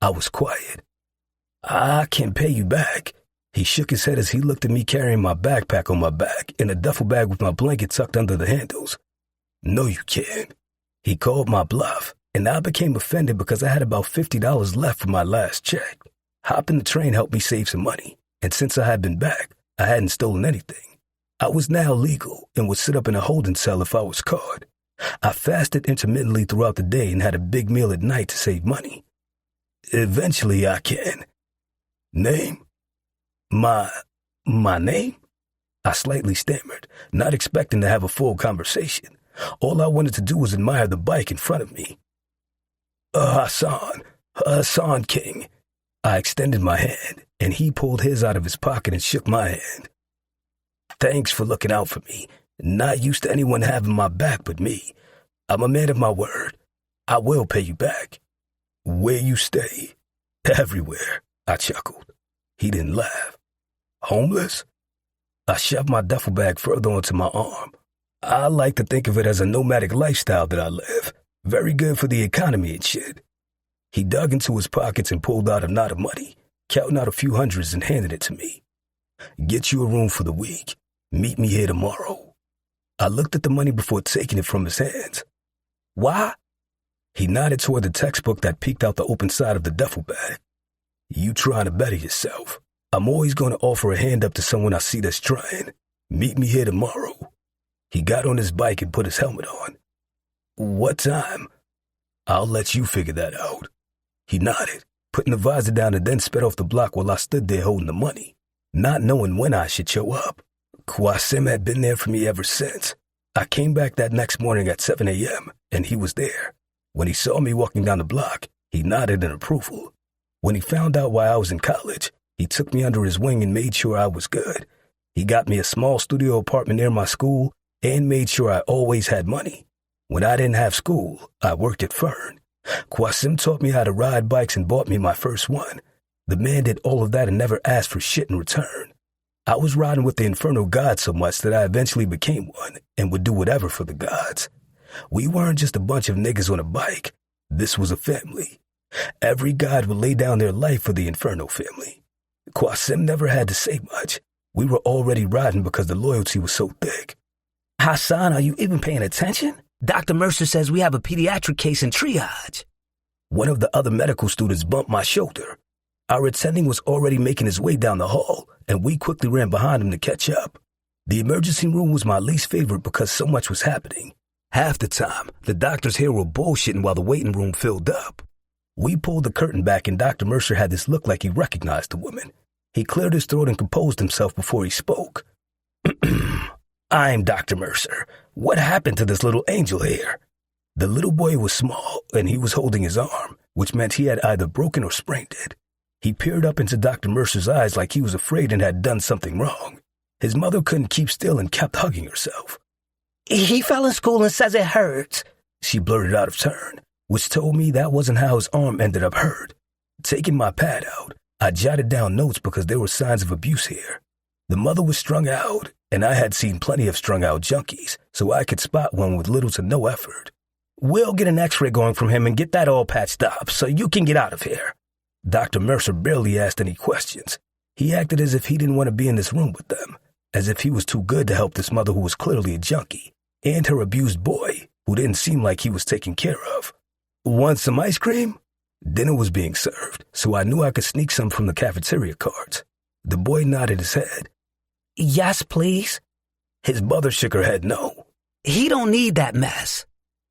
I was quiet. I can pay you back. He shook his head as he looked at me carrying my backpack on my back and a duffel bag with my blanket tucked under the handles. No, you can't. He called my bluff, and I became offended because I had about $50 left from my last check. Hopping the train helped me save some money, and since I had been back, I hadn't stolen anything. I was now legal and would sit up in a holding cell if I was caught. I fasted intermittently throughout the day and had a big meal at night to save money. Eventually I can. Name? My name? I slightly stammered, not expecting to have a full conversation. All I wanted to do was admire the bike in front of me. Hassan King. I extended my hand, and he pulled his out of his pocket and shook my hand. Thanks for looking out for me. Not used to anyone having my back but me. I'm a man of my word. I will pay you back. Where you stay? Everywhere, I chuckled. He didn't laugh. Homeless? I shoved my duffel bag further onto my arm. I like to think of it as a nomadic lifestyle that I live. Very good for the economy and shit. He dug into his pockets and pulled out a knot of money, counting out a few hundreds and handed it to me. Get you a room for the week. Meet me here tomorrow. I looked at the money before taking it from his hands. Why? He nodded toward the textbook that peeked out the open side of the duffel bag. You trying to better yourself. I'm always going to offer a hand up to someone I see that's trying. Meet me here tomorrow. He got on his bike and put his helmet on. What time? I'll let you figure that out. He nodded, putting the visor down and then sped off the block while I stood there holding the money, not knowing when I should show up. Qasim had been there for me ever since. I came back that next morning at 7 a.m., and he was there. When he saw me walking down the block, he nodded in approval. When he found out why I was in college, he took me under his wing and made sure I was good. He got me a small studio apartment near my school and made sure I always had money. When I didn't have school, I worked at Fern. Qasim taught me how to ride bikes and bought me my first one. The man did all of that and never asked for shit in return. I was riding with the Inferno Gods so much that I eventually became one and would do whatever for the gods. We weren't just a bunch of niggas on a bike. This was a family. Every god would lay down their life for the Inferno family. Qasim never had to say much. We were already riding because the loyalty was so thick. Hassan, are you even paying attention? Dr. Mercer says we have a pediatric case in triage. One of the other medical students bumped my shoulder. Our attending was already making his way down the hall, and we quickly ran behind him to catch up. The emergency room was my least favorite because so much was happening. Half the time, the doctors here were bullshitting while the waiting room filled up. We pulled the curtain back, and Dr. Mercer had this look like he recognized the woman. He cleared his throat and composed himself before he spoke. I'm Dr. Mercer. What happened to this little angel here? The little boy was small, and he was holding his arm, which meant he had either broken or sprained it. He peered up into Dr. Mercer's eyes like he was afraid and had done something wrong. His mother couldn't keep still and kept hugging herself. He fell in school and says it hurts, she blurted out of turn, which told me that wasn't how his arm ended up hurt. Taking my pad out, I jotted down notes because there were signs of abuse here. The mother was strung out, and I had seen plenty of strung-out junkies, so I could spot one with little to no effort. We'll get an x-ray going from him and get that all patched up so you can get out of here. Dr. Mercer barely asked any questions. He acted as if he didn't want to be in this room with them, as if he was too good to help this mother who was clearly a junkie, and her abused boy, who didn't seem like he was taken care of. Want some ice cream? Dinner was being served, so I knew I could sneak some from the cafeteria carts. The boy nodded his head. Yes, please. His mother shook her head no. He don't need that mess.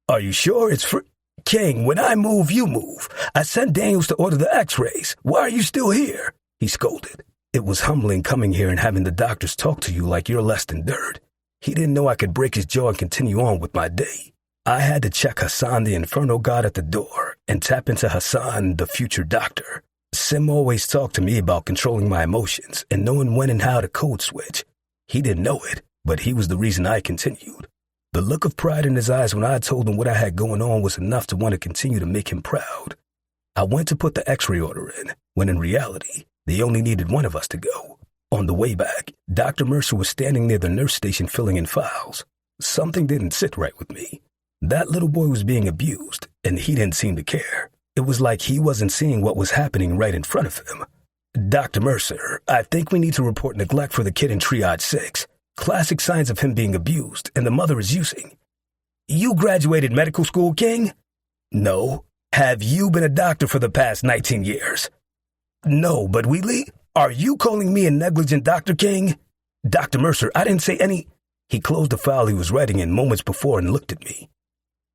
Are you sure it's free? King, when I move, you move. I sent Daniels to order the x-rays. Why are you still here? He scolded. It was humbling coming here and having the doctors talk to you like you're less than dirt. He didn't know I could break his jaw and continue on with my day. I had to check Hassan, the Inferno God, at the door and tap into Hassan, the future doctor. Sim always talked to me about controlling my emotions and knowing when and how to code switch. He didn't know it, but he was the reason I continued. The look of pride in his eyes when I told him what I had going on was enough to want to continue to make him proud. I went to put the x-ray order in, when in reality, they only needed one of us to go. On the way back, Dr. Mercer was standing near the nurse station filling in files. Something didn't sit right with me. That little boy was being abused, and he didn't seem to care. It was like he wasn't seeing what was happening right in front of him. Dr. Mercer, I think we need to report neglect for the kid in Triage 6. Classic signs of him being abused, and the mother is using. You graduated medical school, King? No. Have you been a doctor for the past 19 years? No, but Wheatley, are you calling me a negligent doctor, King? Dr. Mercer, I didn't say any... He closed the file he was writing in moments before and looked at me.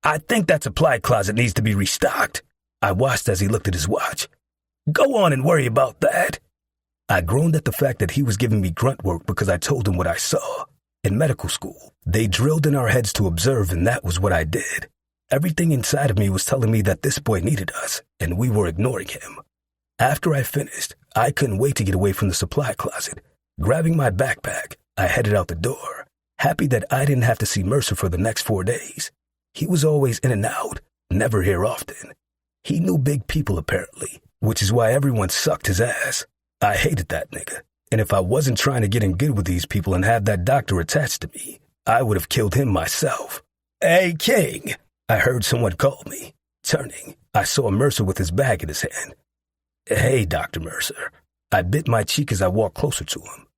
I think that supply closet needs to be restocked. I watched as he looked at his watch. Go on and worry about that. I groaned at the fact that he was giving me grunt work because I told him what I saw. In medical school, they drilled in our heads to observe, and that was what I did. Everything inside of me was telling me that this boy needed us, and we were ignoring him. After I finished, I couldn't wait to get away from the supply closet. Grabbing my backpack, I headed out the door, happy that I didn't have to see Mercer for the next 4 days. He was always in and out, never here often. He knew big people apparently, which is why everyone sucked his ass. I hated that nigga, and if I wasn't trying to get in good with these people and have that doctor attached to me, I would have killed him myself. Hey, King, I heard someone call me. Turning, I saw Mercer with his bag in his hand. Hey, Dr. Mercer. I bit my cheek as I walked closer to him.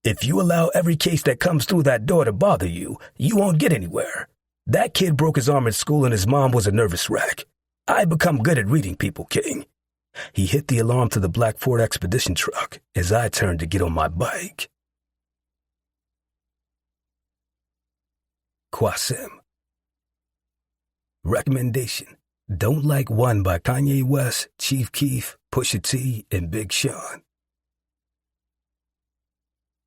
If you allow every case that comes through that door to bother you, you won't get anywhere. That kid broke his arm at school and his mom was a nervous wreck. I become good at reading people, King. He hit the alarm to the black Ford Expedition truck as I turned to get on my bike. Qasim. Recommendation: Don't Like One by Kanye West, Chief Keef, Pusha T, and Big Sean.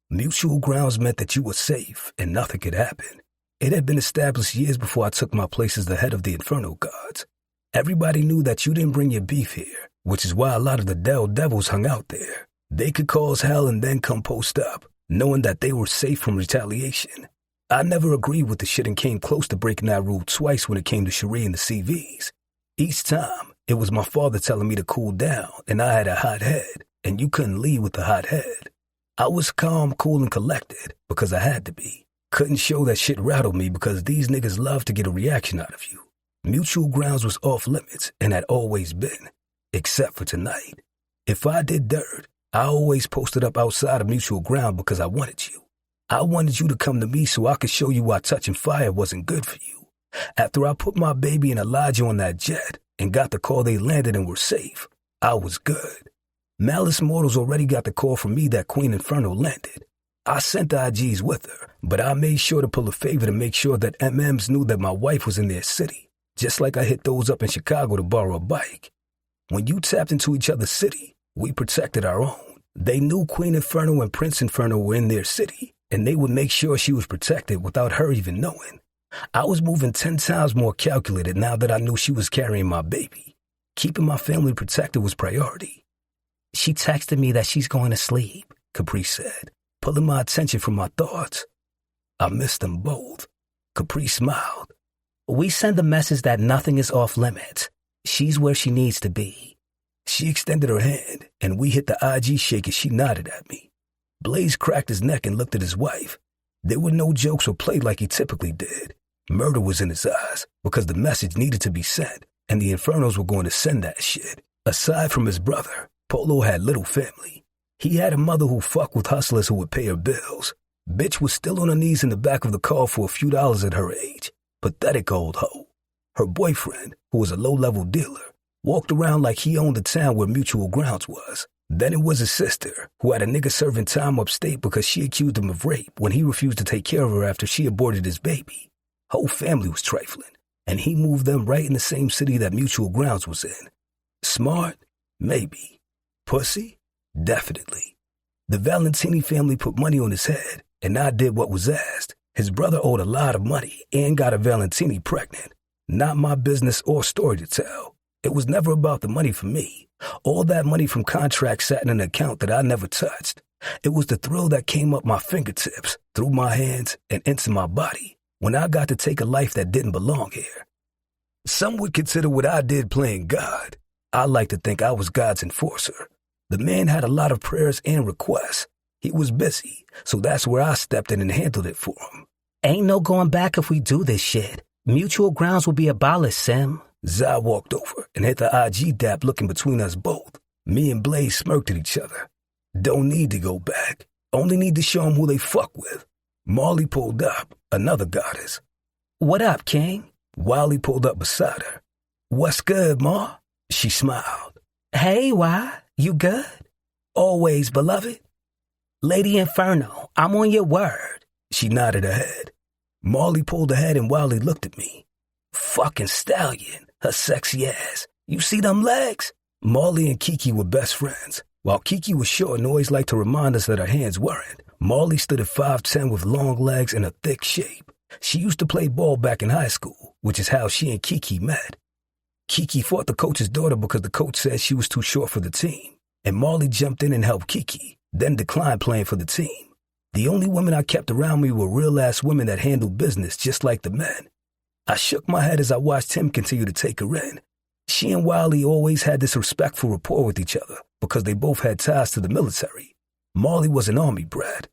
Mutual grounds meant that you were safe and nothing could happen. It had been established years before I took my place as the head of the Inferno Gods. Everybody knew that you didn't bring your beef here, which is why a lot of the devils hung out there. They could cause hell and then come post up, knowing that they were safe from retaliation. I never agreed with the shit and came close to breaking that rule twice when it came to Cherie and the CVs. Each time, it was my father telling me to cool down, and I had a hot head, and you couldn't lead with the hot head. I was calm, cool, and collected because I had to be. Couldn't show that shit rattled me because these niggas love to get a reaction out of you. Mutual grounds was off limits and had always been, except for tonight. If I did dirt, I always posted up outside of mutual ground because I wanted you. I wanted you to come to me so I could show you why touching fire wasn't good for you. After I put my baby and Elijah on that jet and got the call they landed and were safe, I was good. Malice Mortals already got the call from me that Queen Inferno landed. I sent the IGs with her, but I made sure to pull a favor to make sure that MMs knew that my wife was in their city, just like I hit those up in Chicago to borrow a bike. When you tapped into each other's city, we protected our own. They knew Queen Inferno and Prince Inferno were in their city, and they would make sure she was protected without her even knowing. I was moving 10 times more calculated now that I knew she was carrying my baby. Keeping my family protected was priority. She texted me that she's going to sleep, Capri said, pulling my attention from my thoughts. I missed them both. Capri smiled. We send a message that nothing is off limits. She's where she needs to be. She extended her hand, and we hit the IG shake as she nodded at me. Blaze cracked his neck and looked at his wife. There were no jokes or played like he typically did. Murder was in his eyes because the message needed to be sent, and the Infernos were going to send that shit. Aside from his brother, Polo had little family. He had a mother who fucked with hustlers who would pay her bills. Bitch was still on her knees in the back of the car for a few dollars at her age. Pathetic old hoe. Her boyfriend, who was a low-level dealer, walked around like he owned the town where Mutual Grounds was. Then it was his sister, who had a nigga serving time upstate because she accused him of rape when he refused to take care of her after she aborted his baby. Whole family was trifling, and he moved them right in the same city that Mutual Grounds was in. Smart? Maybe. Pussy? Definitely. The Valentini family put money on his head, and I did what was asked. His brother owed a lot of money and got a Valentini pregnant. Not my business or story to tell. It was never about the money for me. All that money from contracts sat in an account that I never touched. It was the thrill that came up my fingertips, through my hands, and into my body when I got to take a life that didn't belong here. Some would consider what I did playing God. I like to think I was God's enforcer. The man had a lot of prayers and requests. He was busy, so that's where I stepped in and handled it for him. Ain't no going back if we do this shit. Mutual grounds will be abolished, Sim. Zai walked over and hit the IG dap looking between us both. Me and Blaze smirked at each other. Don't need to go back. Only need to show them who they fuck with. Marley pulled up, another goddess. What up, King? Wiley pulled up beside her. What's good, Ma? She smiled. Hey, why? You good? Always, beloved. Lady Inferno, I'm on your word. She nodded her head. Marley pulled her head and Wiley looked at me. Fucking stallion, her sexy ass. You see them legs? Marley and Kiki were best friends. While Kiki was short and always liked to remind us that her hands weren't, Marley stood at 5'10" with long legs and a thick shape. She used to play ball back in high school, which is how she and Kiki met. Kiki fought the coach's daughter because the coach said she was too short for the team, and Marley jumped in and helped Kiki, then declined playing for the team. The only women I kept around me were real-ass women that handled business just like the men. I shook my head as I watched him continue to take her in. She and Wiley always had this respectful rapport with each other because they both had ties to the military. Marley was an army brat.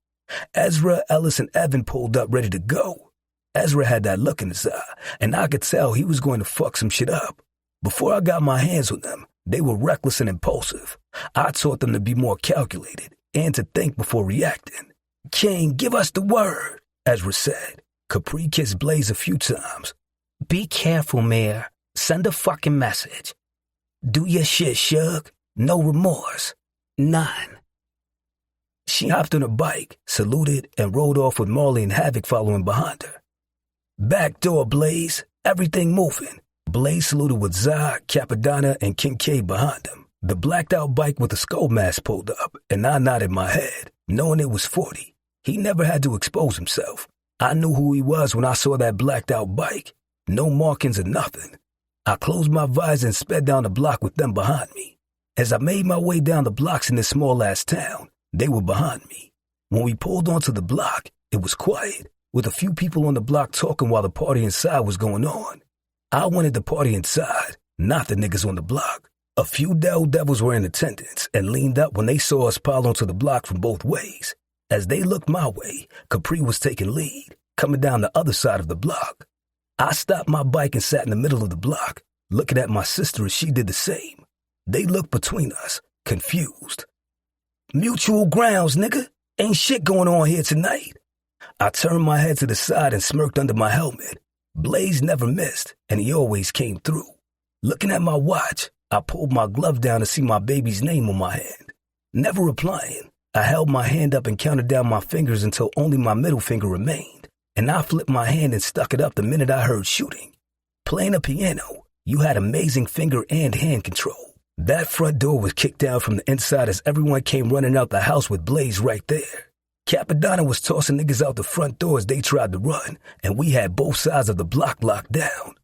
Ezra, Ellis, and Evan pulled up ready to go. Ezra had that look in his eye, and I could tell he was going to fuck some shit up. Before I got my hands on them, they were reckless and impulsive. I taught them to be more calculated and to think before reacting. King, give us the word, Ezra said. Capri kissed Blaze a few times. Be careful, Mayor. Send a fucking message. Do your shit, Shug. No remorse. None. She hopped on a bike, saluted, and rode off with Marley and Havoc following behind her. Back door, Blaze. Everything moving. Blaze saluted with Zai, Capadonna, and Kincaid behind him. The blacked-out bike with the skull mask pulled up, and I nodded my head, knowing it was 40. He never had to expose himself. I knew who he was when I saw that blacked-out bike. No markings or nothing. I closed my visor and sped down the block with them behind me. As I made my way down the blocks in this small-ass town, they were behind me. When we pulled onto the block, it was quiet, with a few people on the block talking while the party inside was going on. I wanted the party inside, not the niggas on the block. A few devils were in attendance and leaned up when they saw us pile onto the block from both ways. As they looked my way, Capri was taking lead, coming down the other side of the block. I stopped my bike and sat in the middle of the block, looking at my sister as she did the same. They looked between us, confused. Mutual grounds, nigga. Ain't shit going on here tonight. I turned my head to the side and smirked under my helmet. Blaze never missed, and he always came through. Looking at my watch, I pulled my glove down to see my baby's name on my hand. Never replying, I held my hand up and counted down my fingers until only my middle finger remained, and I flipped my hand and stuck it up the minute I heard shooting. Playing a piano, you had amazing finger and hand control. That front door was kicked down from the inside as everyone came running out the house with Blaze right there. Capadonna was tossing niggas out the front door as they tried to run, and we had both sides of the block locked down.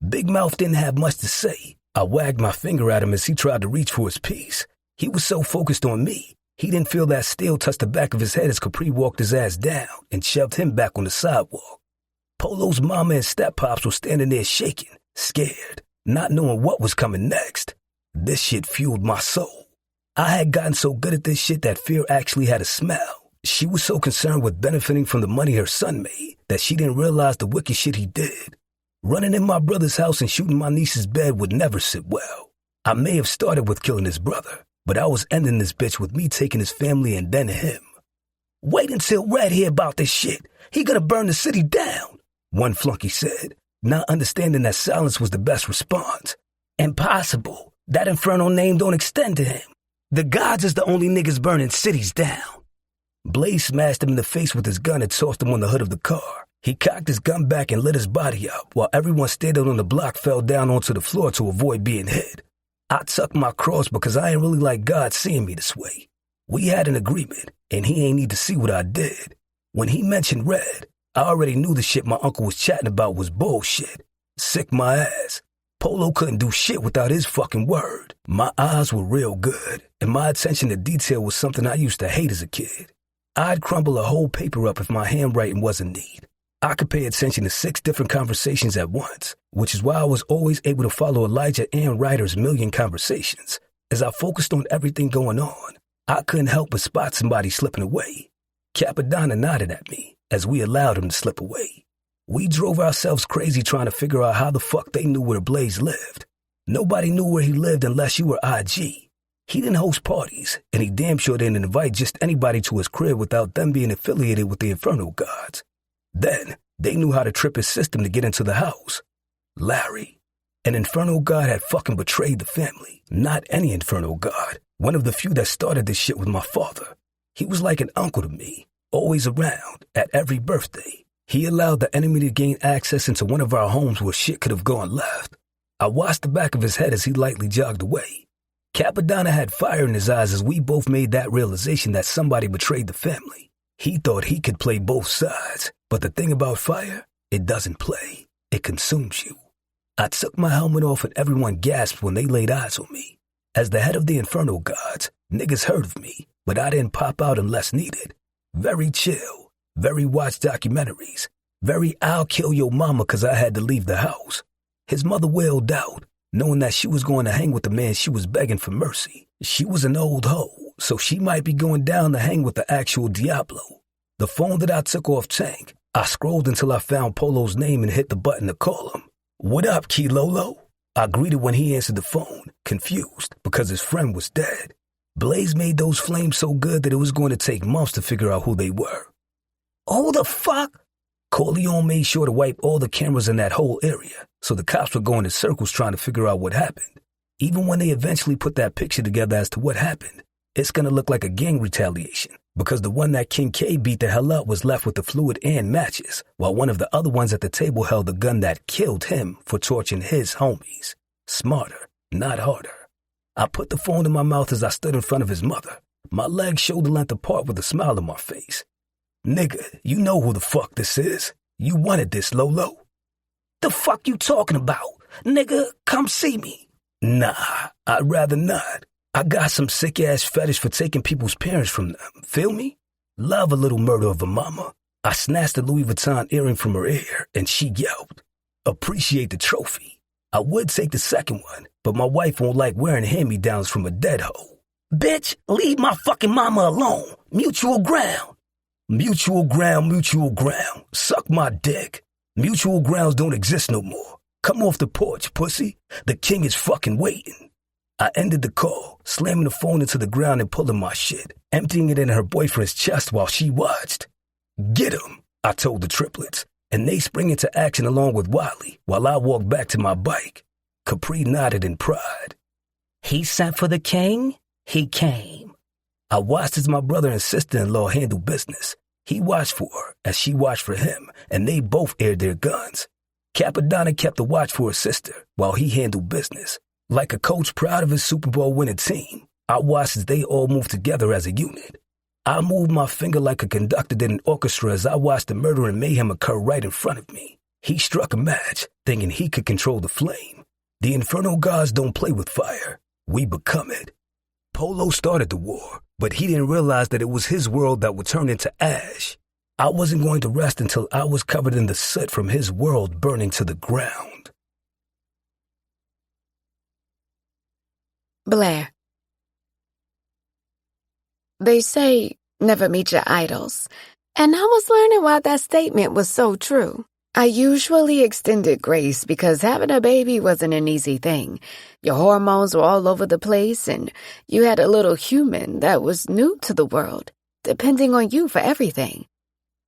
Big Mouth didn't have much to say. I wagged my finger at him as he tried to reach for his piece. He was so focused on me, he didn't feel that steel touch the back of his head as Capri walked his ass down and shoved him back on the sidewalk. Polo's mama and step-pops were standing there shaking, scared, not knowing what was coming next. This shit fueled my soul. I had gotten so good at this shit that fear actually had a smell. She was so concerned with benefiting from the money her son made that she didn't realize the wicked shit he did. Running in my brother's house and shooting my niece's bed would never sit well. I may have started with killing his brother, but I was ending this bitch with me taking his family and then him. Wait until Red hear about this shit. He gonna burn the city down, one flunky said, not understanding that silence was the best response. Impossible. That Inferno name don't extend to him. The gods is the only niggas burning cities down. Blaze smashed him in the face with his gun and tossed him on the hood of the car. He cocked his gun back and lit his body up while everyone standing on the block fell down onto the floor to avoid being hit. I tucked my cross because I ain't really like God seeing me this way. We had an agreement, and he ain't need to see what I did. When he mentioned Red, I already knew the shit my uncle was chatting about was bullshit. Sick my ass. Polo couldn't do shit without his fucking word. My eyes were real good, and my attention to detail was something I used to hate as a kid. I'd crumble a whole paper up if my handwriting wasn't neat. I could pay attention to 6 different conversations at once, which is why I was always able to follow Elijah and Ryder's million conversations. As I focused on everything going on, I couldn't help but spot somebody slipping away. Capadonna nodded at me as we allowed him to slip away. We drove ourselves crazy trying to figure out how the fuck they knew where Blaze lived. Nobody knew where he lived unless you were IG. He didn't host parties, and he damn sure didn't invite just anybody to his crib without them being affiliated with the Inferno Gods. Then, they knew how to trip his system to get into the house. Larry. An Inferno God had fucking betrayed the family. Not any Inferno God. One of the few that started this shit with my father. He was like an uncle to me, always around, at every birthday. He allowed the enemy to gain access into one of our homes where shit could have gone left. I watched the back of his head as he lightly jogged away. Capadonna had fire in his eyes as we both made that realization that somebody betrayed the family. He thought he could play both sides, but the thing about fire, it doesn't play. It consumes you. I took my helmet off and everyone gasped when they laid eyes on me. As the head of the Inferno Gods, niggas heard of me, but I didn't pop out unless needed. Very chill, very watch documentaries, very I'll kill your mama cause I had to leave the house. His mother wailed out, knowing that she was going to hang with the man she was begging for mercy. She was an old hoe, so she might be going down to hang with the actual Diablo. The phone that I took off Tank, I scrolled until I found Polo's name and hit the button to call him. "What up, Kilolo?" I greeted when he answered the phone, confused, because his friend was dead. Blaze made those flames so good that it was going to take months to figure out who they were. "Oh, the fuck?" Corleone made sure to wipe all the cameras in that whole area, so the cops were going in circles trying to figure out what happened. Even when they eventually put that picture together as to what happened, it's going to look like a gang retaliation, because the one that King K beat the hell up was left with the fluid and matches, while one of the other ones at the table held the gun that killed him for torching his homies. Smarter, not harder. I put the phone in my mouth as I stood in front of his mother, my legs shoulder length apart with a smile on my face. "Nigga, you know who the fuck this is. You wanted this, Lolo." "The fuck you talking about? Nigga, come see me." "Nah, I'd rather not. I got some sick-ass fetish for taking people's parents from them, feel me? Love a little murder of a mama." I snatched a Louis Vuitton earring from her ear, and she yelped. "Appreciate the trophy. I would take the second one, but my wife won't like wearing hand-me-downs from a dead hoe." "Bitch, leave my fucking mama alone. Mutual ground." Mutual ground. Suck my dick. Mutual grounds don't exist no more. Come off the porch, pussy. The king is fucking waiting. I ended the call, slamming the phone into the ground and pulling my shit, emptying it in her boyfriend's chest while she watched. "Get him," I told the triplets, and they sprang into action along with Wiley while I walked back to my bike. Capri nodded in pride. "He sent for the king, he came." I watched as my brother and sister-in-law handled business. He watched for her as she watched for him, and they both aired their guns. Capadonna kept the watch for his sister while he handled business. Like a coach proud of his Super Bowl winning team, I watched as they all moved together as a unit. I moved my finger like a conductor did an orchestra as I watched the murder and mayhem occur right in front of me. He struck a match, thinking he could control the flame. The Inferno Gods don't play with fire. We become it. Polo started the war, but he didn't realize that it was his world that would turn into ash. I wasn't going to rest until I was covered in the soot from his world burning to the ground. Blair. They say, never meet your idols. And I was learning why that statement was so true. I usually extended grace because having a baby wasn't an easy thing. Your hormones were all over the place, and you had a little human that was new to the world, depending on you for everything.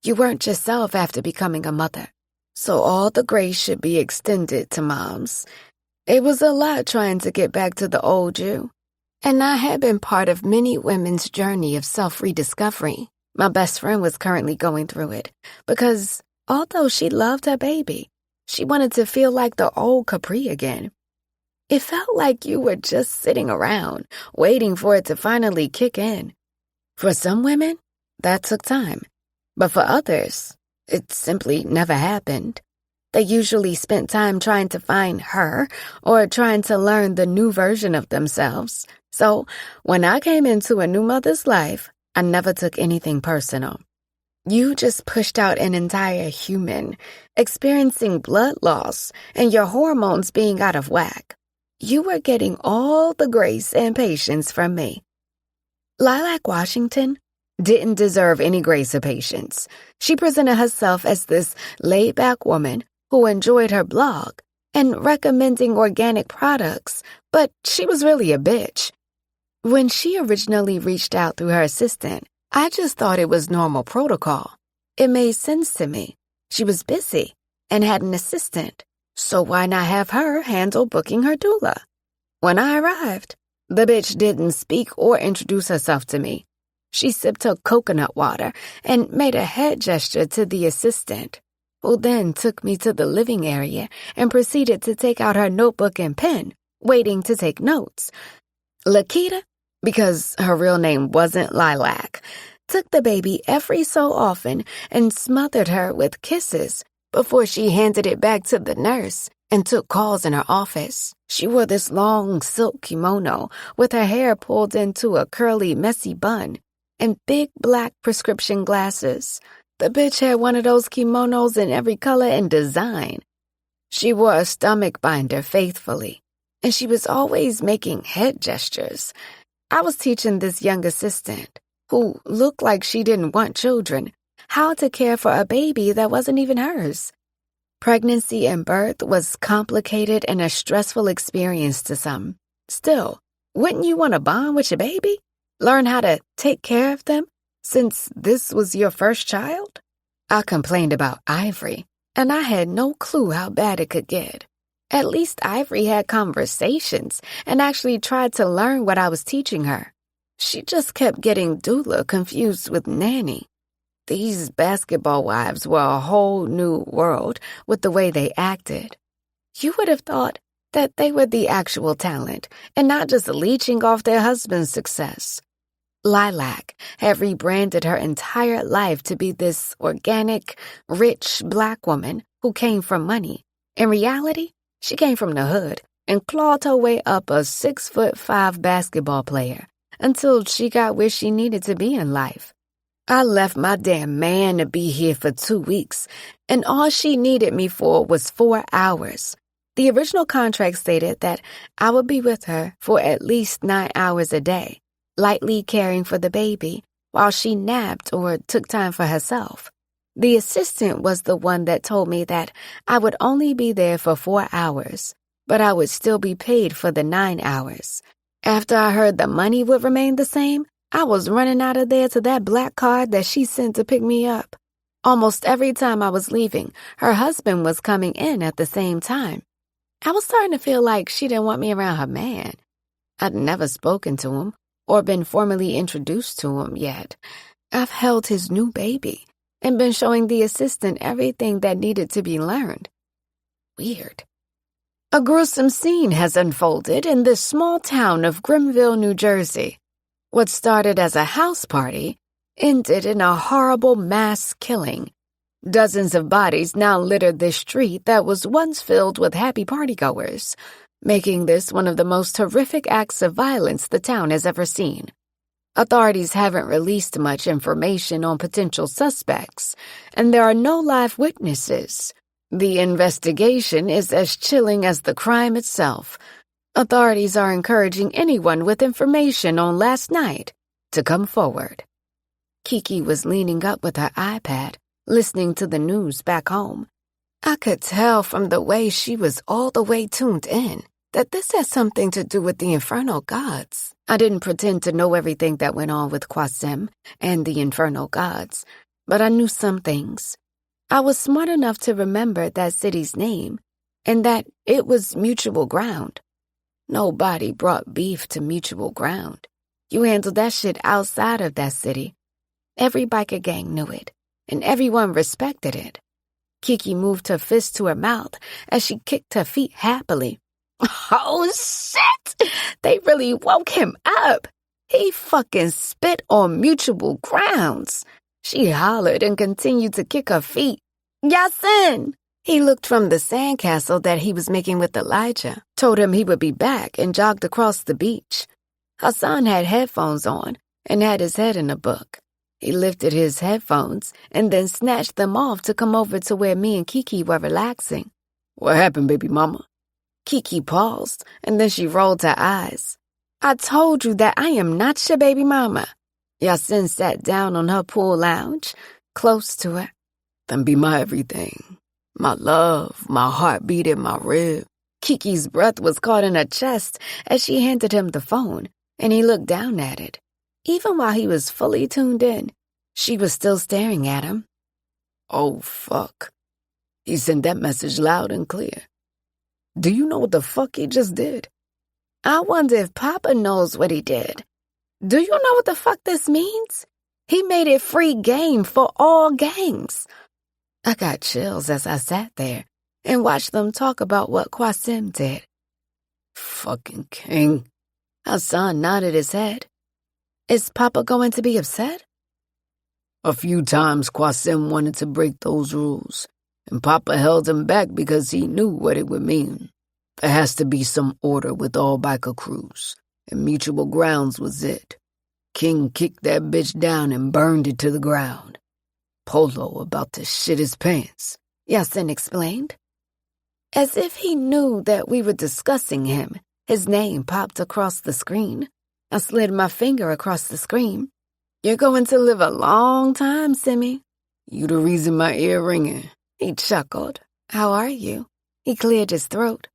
You weren't yourself after becoming a mother, so all the grace should be extended to moms. It was a lot trying to get back to the old you, and I had been part of many women's journey of self-rediscovery. My best friend was currently going through it because although she loved her baby, she wanted to feel like the old Capri again. It felt like you were just sitting around, waiting for it to finally kick in. For some women, that took time. But for others, it simply never happened. They usually spent time trying to find her or trying to learn the new version of themselves. So when I came into a new mother's life, I never took anything personal. You just pushed out an entire human, experiencing blood loss and your hormones being out of whack. You were getting all the grace and patience from me. Lilac Washington, didn't deserve any grace or patience. She presented herself as this laid-back woman who enjoyed her blog and recommending organic products, but she was really a bitch. When she originally reached out through her assistant, I just thought it was normal protocol. It made sense to me. She was busy and had an assistant, so why not have her handle booking her doula? When I arrived, the bitch didn't speak or introduce herself to me. She sipped her coconut water and made a head gesture to the assistant, who then took me to the living area and proceeded to take out her notebook and pen, waiting to take notes. Lakita, because her real name wasn't Lilac, took the baby every so often and smothered her with kisses before she handed it back to the nurse and took calls in her office. She wore this long silk kimono with her hair pulled into a curly, messy bun and big black prescription glasses. The bitch had one of those kimonos in every color and design. She wore a stomach binder faithfully, and she was always making head gestures. I was teaching this young assistant, who looked like she didn't want children, how to care for a baby that wasn't even hers. Pregnancy and birth was complicated and a stressful experience to some. Still, wouldn't you want to bond with your baby? Learn how to take care of them, since this was your first child? I complained about Ivory, and I had no clue how bad it could get. At least Ivory had conversations and actually tried to learn what I was teaching her. She just kept getting doula confused with nanny. These basketball wives were a whole new world with the way they acted. You would have thought that they were the actual talent and not just leeching off their husband's success. Lilac had rebranded her entire life to be this organic, rich black woman who came from money. In reality, she came from the hood and clawed her way up a 6'5" basketball player until she got where she needed to be in life. I left my damn man to be here for 2 weeks, and all she needed me for was 4 hours. The original contract stated that I would be with her for at least 9 hours a day, lightly caring for the baby while she napped or took time for herself. The assistant was the one that told me that I would only be there for 4 hours, but I would still be paid for the 9 hours. After I heard the money would remain the same, I was running out of there to that black card that she sent to pick me up. Almost every time I was leaving, her husband was coming in at the same time. I was starting to feel like she didn't want me around her man. I'd never spoken to him or been formally introduced to him yet. I've held his new baby and been showing the assistant everything that needed to be learned. Weird. A gruesome scene has unfolded in this small town of Grimville, New Jersey. What started as a house party ended in a horrible mass killing. Dozens of bodies now litter this street that was once filled with happy partygoers, making this one of the most horrific acts of violence the town has ever seen. Authorities haven't released much information on potential suspects, and there are no live witnesses. The investigation is as chilling as the crime itself. Authorities are encouraging anyone with information on last night to come forward. Kiki was leaning up with her iPad, listening to the news back home. I could tell from the way she was all the way tuned in that this had something to do with the Inferno Gods. I didn't pretend to know everything that went on with Qasim and the Inferno Gods, but I knew some things. I was smart enough to remember that city's name and that it was Mutual Ground. Nobody brought beef to Mutual Ground. You handled that shit outside of that city. Every biker gang knew it, and everyone respected it. Kiki moved her fist to her mouth as she kicked her feet happily. Oh, shit! They really woke him up. He fucking spit on Mutual Grounds. She hollered and continued to kick her feet. Yasin! He looked from the sandcastle that he was making with Elijah, told him he would be back, and jogged across the beach. Hassan had headphones on and had his head in a book. He lifted his headphones and then snatched them off to come over to where me and Kiki were relaxing. What happened, baby mama? Kiki paused, and then she rolled her eyes. I told you that I am not your baby mama. Yasin sat down on her pool lounge, close to her. Then be my everything. My love, my heartbeat in my rib. Kiki's breath was caught in her chest as she handed him the phone, and he looked down at it. Even while he was fully tuned in, she was still staring at him. Oh, fuck. He sent that message loud and clear. Do you know what the fuck he just did? I wonder if Papa knows what he did. Do you know what the fuck this means? He made it free game for all games. I got chills as I sat there and watched them talk about what Qasim did. Fucking king. Hassan nodded his head. Is Papa going to be upset? A few times Qasim wanted to break those rules, and Papa held him back because he knew what it would mean. There has to be some order with all biker crews, and mutual grounds was it. King kicked that bitch down and burned it to the ground. Polo about to shit his pants, Yasin explained. As if he knew that we were discussing him, his name popped across the screen. I slid my finger across the screen. You're going to live a long time, Simi. You the reason my ear ringing. He chuckled. How are you? He cleared his throat.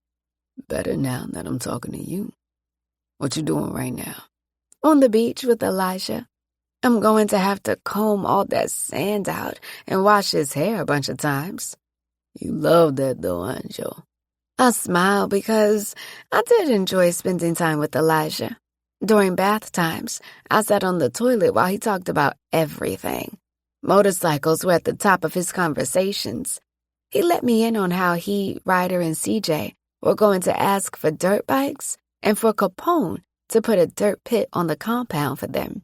Better now that I'm talking to you. What you doing right now? On the beach with Elijah. I'm going to have to comb all that sand out and wash his hair a bunch of times. You love that though, Angel. I smiled because I did enjoy spending time with Elijah. During bath times, I sat on the toilet while he talked about everything. Motorcycles were at the top of his conversations. He let me in on how he, Ryder, and CJ were going to ask for dirt bikes and for Capone to put a dirt pit on the compound for them.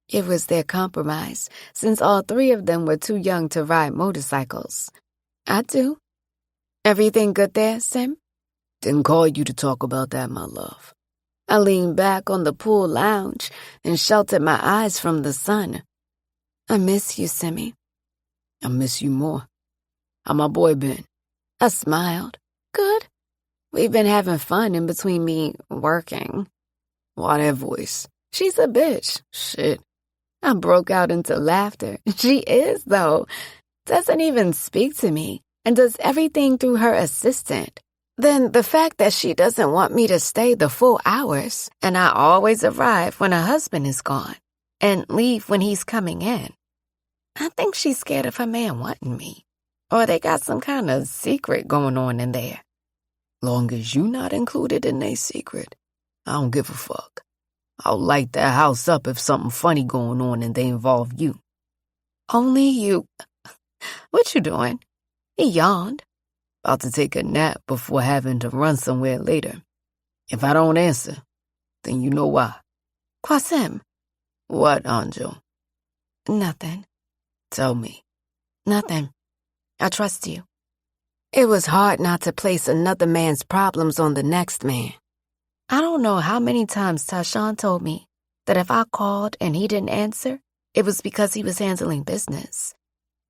It was their compromise, since all three of them were too young to ride motorcycles. I do. Everything good there, Sim? Didn't call you to talk about that, my love. I leaned back on the pool lounge and sheltered my eyes from the sun. I miss you, Simi. I miss you more. How my boy been? I smiled. Good. We've been having fun in between me working. Why that voice? She's a bitch. Shit. I broke out into laughter. She is, though. Doesn't even speak to me and does everything through her assistant. Then the fact that she doesn't want me to stay the full hours, and I always arrive when her husband is gone and leave when he's coming in. I think she's scared of her man wanting me, or they got some kind of secret going on in there. Long as you not included in their secret, I don't give a fuck. I'll light that house up if something funny going on and they involve you. Only you. What you doing? He yawned. About to take a nap before having to run somewhere later. If I don't answer, then you know why. Qasim. What, Angel? Nothing. Tell me. Nothing. I trust you. It was hard not to place another man's problems on the next man. I don't know how many times Tashawn told me that if I called and he didn't answer, it was because he was handling business.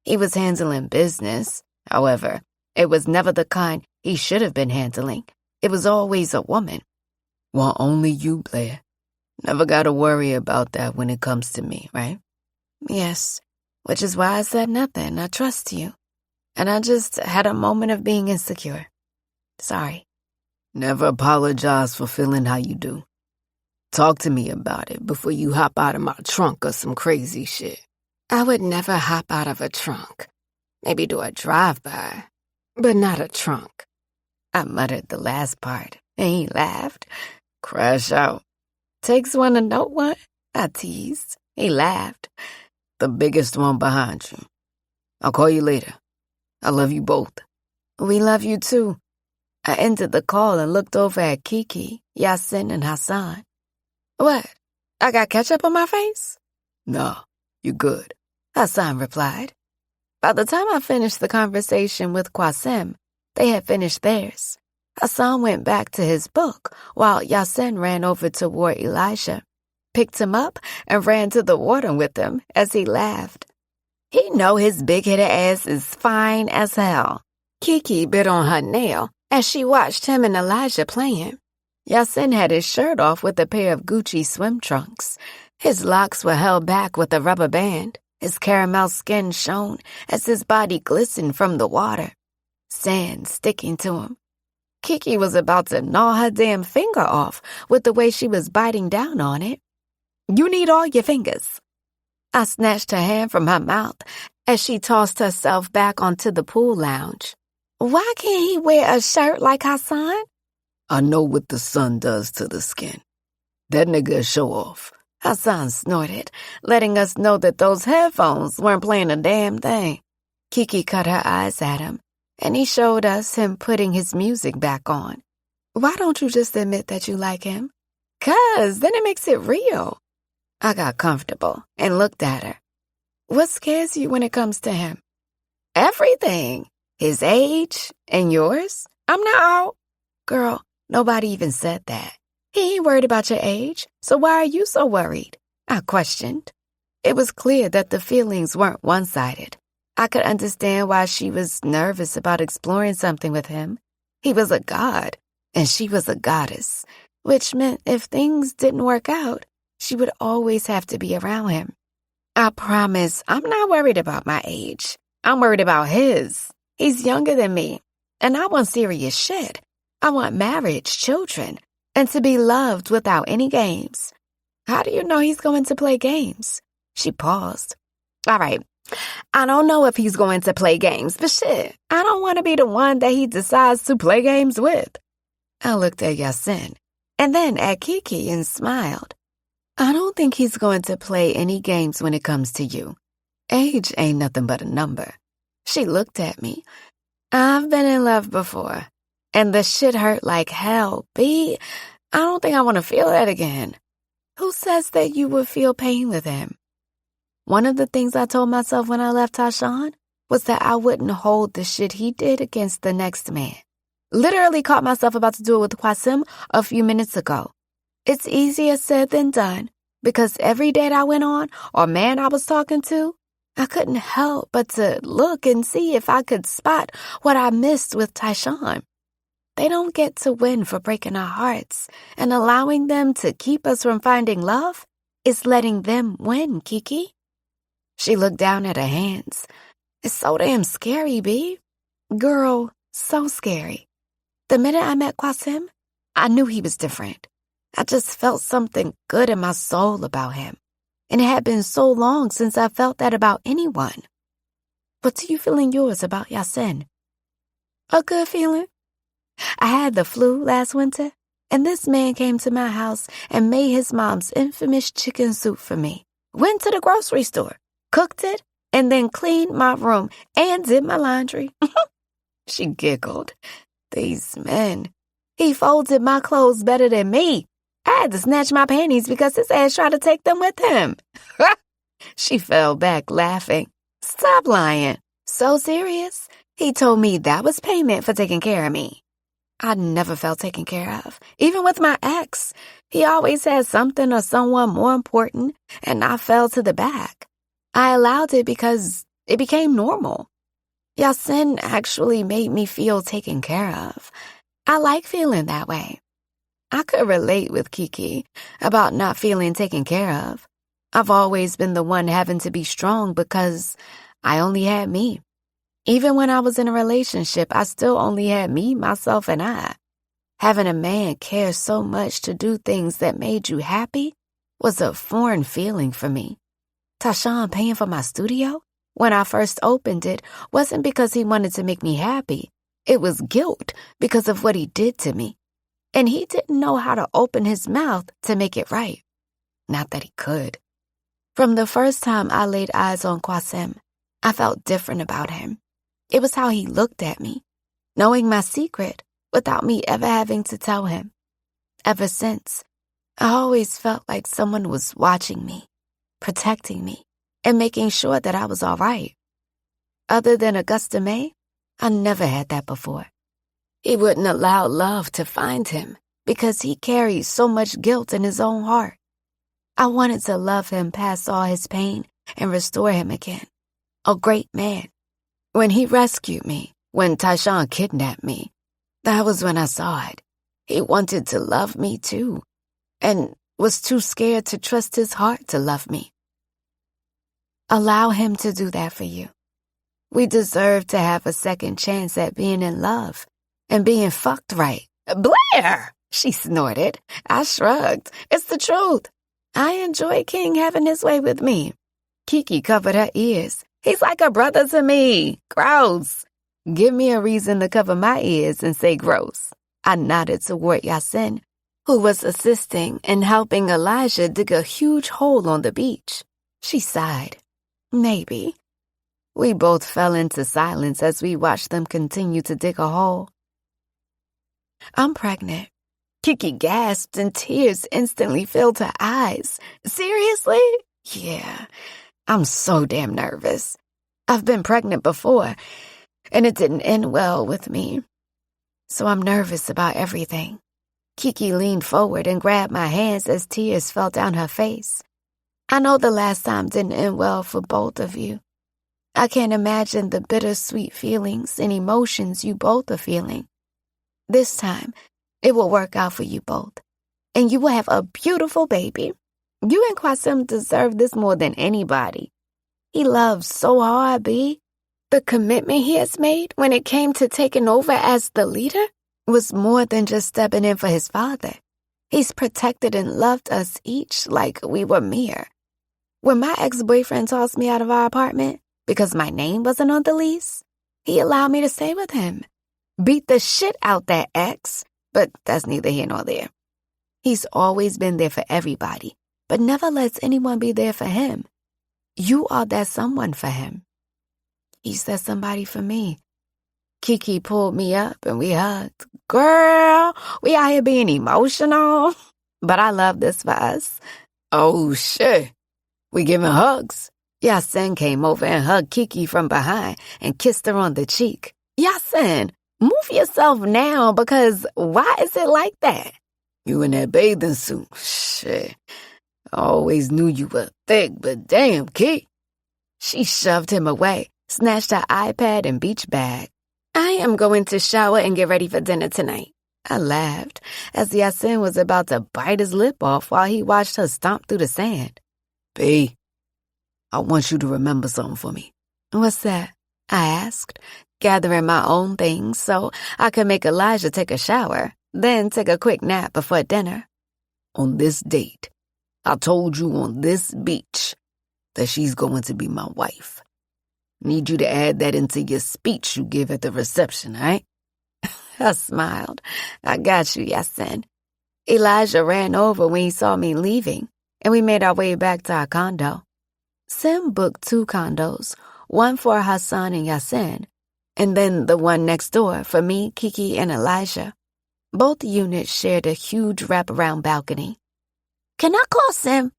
He was handling business, however. It was never the kind he should have been handling. It was always a woman. Well, only you, Blair. Never gotta worry about that when it comes to me, right? Yes, which is why I said nothing. I trust you. And I just had a moment of being insecure. Sorry. Never apologize for feeling how you do. Talk to me about it before you hop out of my trunk or some crazy shit. I would never hop out of a trunk. Maybe do a drive-by. But not a trunk. I muttered the last part, and he laughed. Crash out. Takes one to know one, I teased. He laughed. The biggest one behind you. I'll call you later. I love you both. We love you too. I ended the call and looked over at Kiki, Yasin, and Hassan. What? I got ketchup on my face? No, you good. Hassan replied. By the time I finished the conversation with Qasim, they had finished theirs. Hassan went back to his book while Yasin ran over toward Elijah, picked him up, and ran to the water with him as he laughed. He know his big-headed ass is fine as hell. Kiki bit on her nail as she watched him and Elijah playing. Yasin had his shirt off with a pair of Gucci swim trunks. His locks were held back with a rubber band. His caramel skin shone as his body glistened from the water, sand sticking to him. Kiki was about to gnaw her damn finger off with the way she was biting down on it. "You need all your fingers." I snatched her hand from her mouth as she tossed herself back onto the pool lounge. "Why can't he wear a shirt like Hassan?" I know what the sun does to the skin. That nigga a show off. Hassan snorted, letting us know that those headphones weren't playing a damn thing. Kiki cut her eyes at him, and he showed us him putting his music back on. "Why don't you just admit that you like him?" "'Cause then it makes it real." I got comfortable and looked at her. "What scares you when it comes to him?" "Everything. His age and yours. I'm not out." "Girl, nobody even said that. He ain't worried about your age, so why are you so worried?" I questioned. It was clear that the feelings weren't one-sided. I could understand why she was nervous about exploring something with him. He was a god, and she was a goddess, which meant if things didn't work out, she would always have to be around him. I promise I'm not worried about my age. I'm worried about his. He's younger than me, and I want serious shit. I want marriage, children, and to be loved without any games. How do you know he's going to play games? She paused. All right, I don't know if he's going to play games, but shit, I don't want to be the one that he decides to play games with. I looked at Yasin and then at Kiki and smiled. I don't think he's going to play any games when it comes to you. Age ain't nothing but a number. She looked at me. I've been in love before, and the shit hurt like hell, B. I don't think I want to feel that again. Who says that you would feel pain with him? One of the things I told myself when I left Tashawn was that I wouldn't hold the shit he did against the next man. Literally caught myself about to do it with Qasim a few minutes ago. It's easier said than done, because every date I went on or man I was talking to, I couldn't help but to look and see if I could spot what I missed with Tyshawn. They don't get to win for breaking our hearts, and allowing them to keep us from finding love is letting them win, Kiki. She looked down at her hands. It's so damn scary, B. Girl, so scary. The minute I met Qasim, I knew he was different. I just felt something good in my soul about him. And it had been so long since I felt that about anyone. What do you feel in yours about Yasin? A good feeling. I had the flu last winter, and this man came to my house and made his mom's infamous chicken soup for me. Went to the grocery store, cooked it, and then cleaned my room and did my laundry. She giggled. These men. He folded my clothes better than me. I had to snatch my panties because his ass tried to take them with him. She fell back laughing. Stop lying. So serious? He told me that was payment for taking care of me. I never felt taken care of, even with my ex. He always had something or someone more important, and I fell to the back. I allowed it because it became normal. Yasin actually made me feel taken care of. I like feeling that way. I could relate with Kiki about not feeling taken care of. I've always been the one having to be strong because I only had me. Even when I was in a relationship, I still only had me, myself, and I. Having a man care so much to do things that made you happy was a foreign feeling for me. Tashawn paying for my studio when I first opened it wasn't because he wanted to make me happy. It was guilt because of what he did to me. And he didn't know how to open his mouth to make it right. Not that he could. From the first time I laid eyes on Qasim, I felt different about him. It was how he looked at me, knowing my secret without me ever having to tell him. Ever since, I always felt like someone was watching me, protecting me, and making sure that I was all right. Other than Augusta May, I never had that before. He wouldn't allow love to find him because he carries so much guilt in his own heart. I wanted to love him past all his pain and restore him again. A great man. When he rescued me, when Tyshawn kidnapped me, that was when I saw it. He wanted to love me too. And was too scared to trust his heart to love me. Allow him to do that for you. We deserve to have a second chance at being in love and being fucked right. Blair! She snorted. I shrugged. It's the truth. I enjoy King having his way with me. Kiki covered her ears. He's like a brother to me. Gross. Give me a reason to cover my ears and say gross. I nodded toward Yasin, who was assisting and helping Elijah dig a huge hole on the beach. She sighed. Maybe. We both fell into silence as we watched them continue to dig a hole. I'm pregnant. Kiki gasped and tears instantly filled her eyes. Seriously? Yeah. I'm so damn nervous. I've been pregnant before, and it didn't end well with me. So I'm nervous about everything. Kiki leaned forward and grabbed my hands as tears fell down her face. I know the last time didn't end well for both of you. I can't imagine the bittersweet feelings and emotions you both are feeling. This time, it will work out for you both, and you will have a beautiful baby. You and Qasim deserve this more than anybody. He loves so hard, B. The commitment he has made when it came to taking over as the leader was more than just stepping in for his father. He's protected and loved us each like we were mere. When my ex-boyfriend tossed me out of our apartment because my name wasn't on the lease, he allowed me to stay with him. Beat the shit out that ex, but that's neither here nor there. He's always been there for everybody, but never lets anyone be there for him. You are that someone for him. He's that somebody for me. Kiki pulled me up and we hugged. Girl, we out here being emotional, but I love this for us. Oh, shit. We giving hugs? Yasin came over and hugged Kiki from behind and kissed her on the cheek. Yasin, move yourself now, because why is it like that? You in that bathing suit. Shit. I always knew you were thick, but damn, Kiki. She shoved him away, snatched her iPad and beach bag. I am going to shower and get ready for dinner tonight. I laughed as Yasin was about to bite his lip off while he watched her stomp through the sand. B, I want you to remember something for me. What's that? I asked, gathering my own things so I could make Elijah take a shower, then take a quick nap before dinner. On this date, I told you on this beach that she's going to be my wife. Need you to add that into your speech you give at the reception, all right? I smiled. I got you, Yasin. Elijah ran over when he saw me leaving, and we made our way back to our condo. Sim booked 2 condos, one for Hassan and Yasin, and then the one next door for me, Kiki, and Elijah. Both units shared a huge wraparound balcony. Can I call Sim?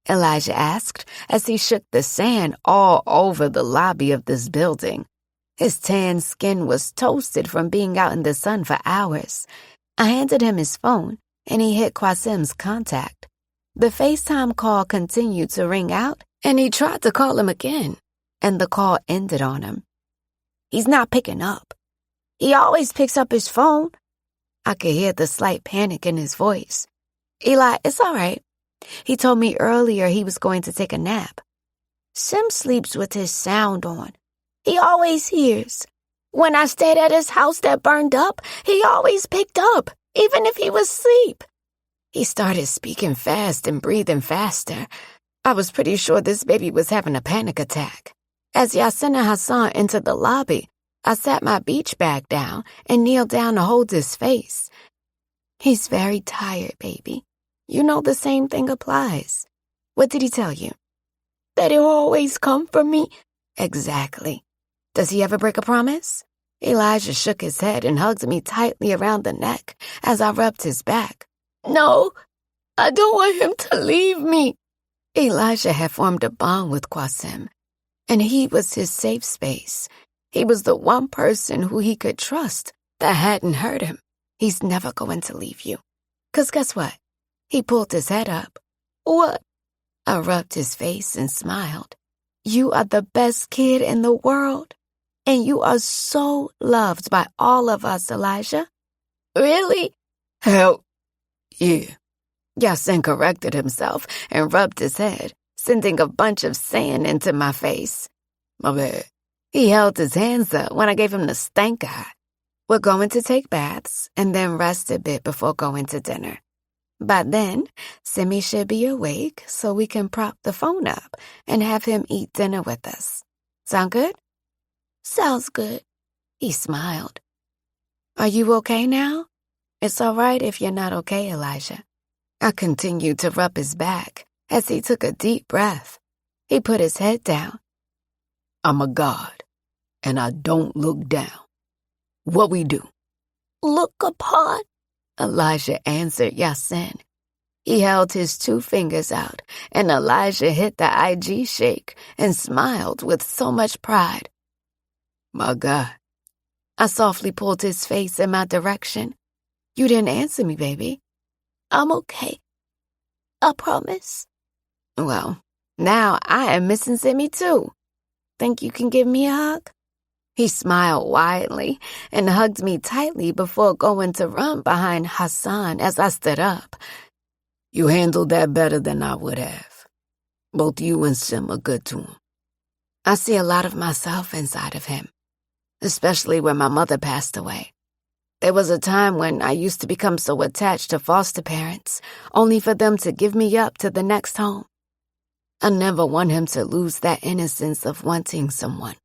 Elijah asked as he shook the sand all over the lobby of this building. His tan skin was toasted from being out in the sun for hours. I handed him his phone, and he hit Qasim's contact. The FaceTime call continued to ring out, and he tried to call him again, and the call ended on him. He's not picking up. He always picks up his phone. I could hear the slight panic in his voice. Eli, it's all right. He told me earlier he was going to take a nap. Sim sleeps with his sound on. He always hears. When I stayed at his house that burned up, he always picked up, even if he was asleep. He started speaking fast and breathing faster. I was pretty sure this baby was having a panic attack. As Yasin and Hassan entered the lobby, I sat my beach bag down and kneeled down to hold his face. He's very tired, baby. You know the same thing applies. What did he tell you? That he'll always come for me. Exactly. Does he ever break a promise? Elijah shook his head and hugged me tightly around the neck as I rubbed his back. No, I don't want him to leave me. Elijah had formed a bond with Qasim, and he was his safe space. He was the one person who he could trust that hadn't hurt him. He's never going to leave you. 'Cause guess what? He pulled his head up. What? I rubbed his face and smiled. You are the best kid in the world, and you are so loved by all of us, Elijah. Really? Hell, yeah. Yasin corrected himself and rubbed his head, sending a bunch of sand into my face. My bad. He held his hands up when I gave him the stank eye. We're going to take baths and then rest a bit before going to dinner. By then, Simi should be awake so we can prop the phone up and have him eat dinner with us. Sound good? Sounds good. He smiled. Are you okay now? It's all right if you're not okay, Elijah. I continued to rub his back as he took a deep breath. He put his head down. I'm a god, and I don't look down. What we do? Look upon. Elijah answered Yasin. He held his 2 fingers out, and Elijah hit the IG shake and smiled with so much pride. My God. I softly pulled his face in my direction. You didn't answer me, baby. I'm okay. I promise. Well, now I am missing Simi too. Think you can give me a hug? He smiled widely and hugged me tightly before going to run behind Hassan as I stood up. You handled that better than I would have. Both you and Sim are good to him. I see a lot of myself inside of him, especially when my mother passed away. There was a time when I used to become so attached to foster parents, only for them to give me up to the next home. I never want him to lose that innocence of wanting someone.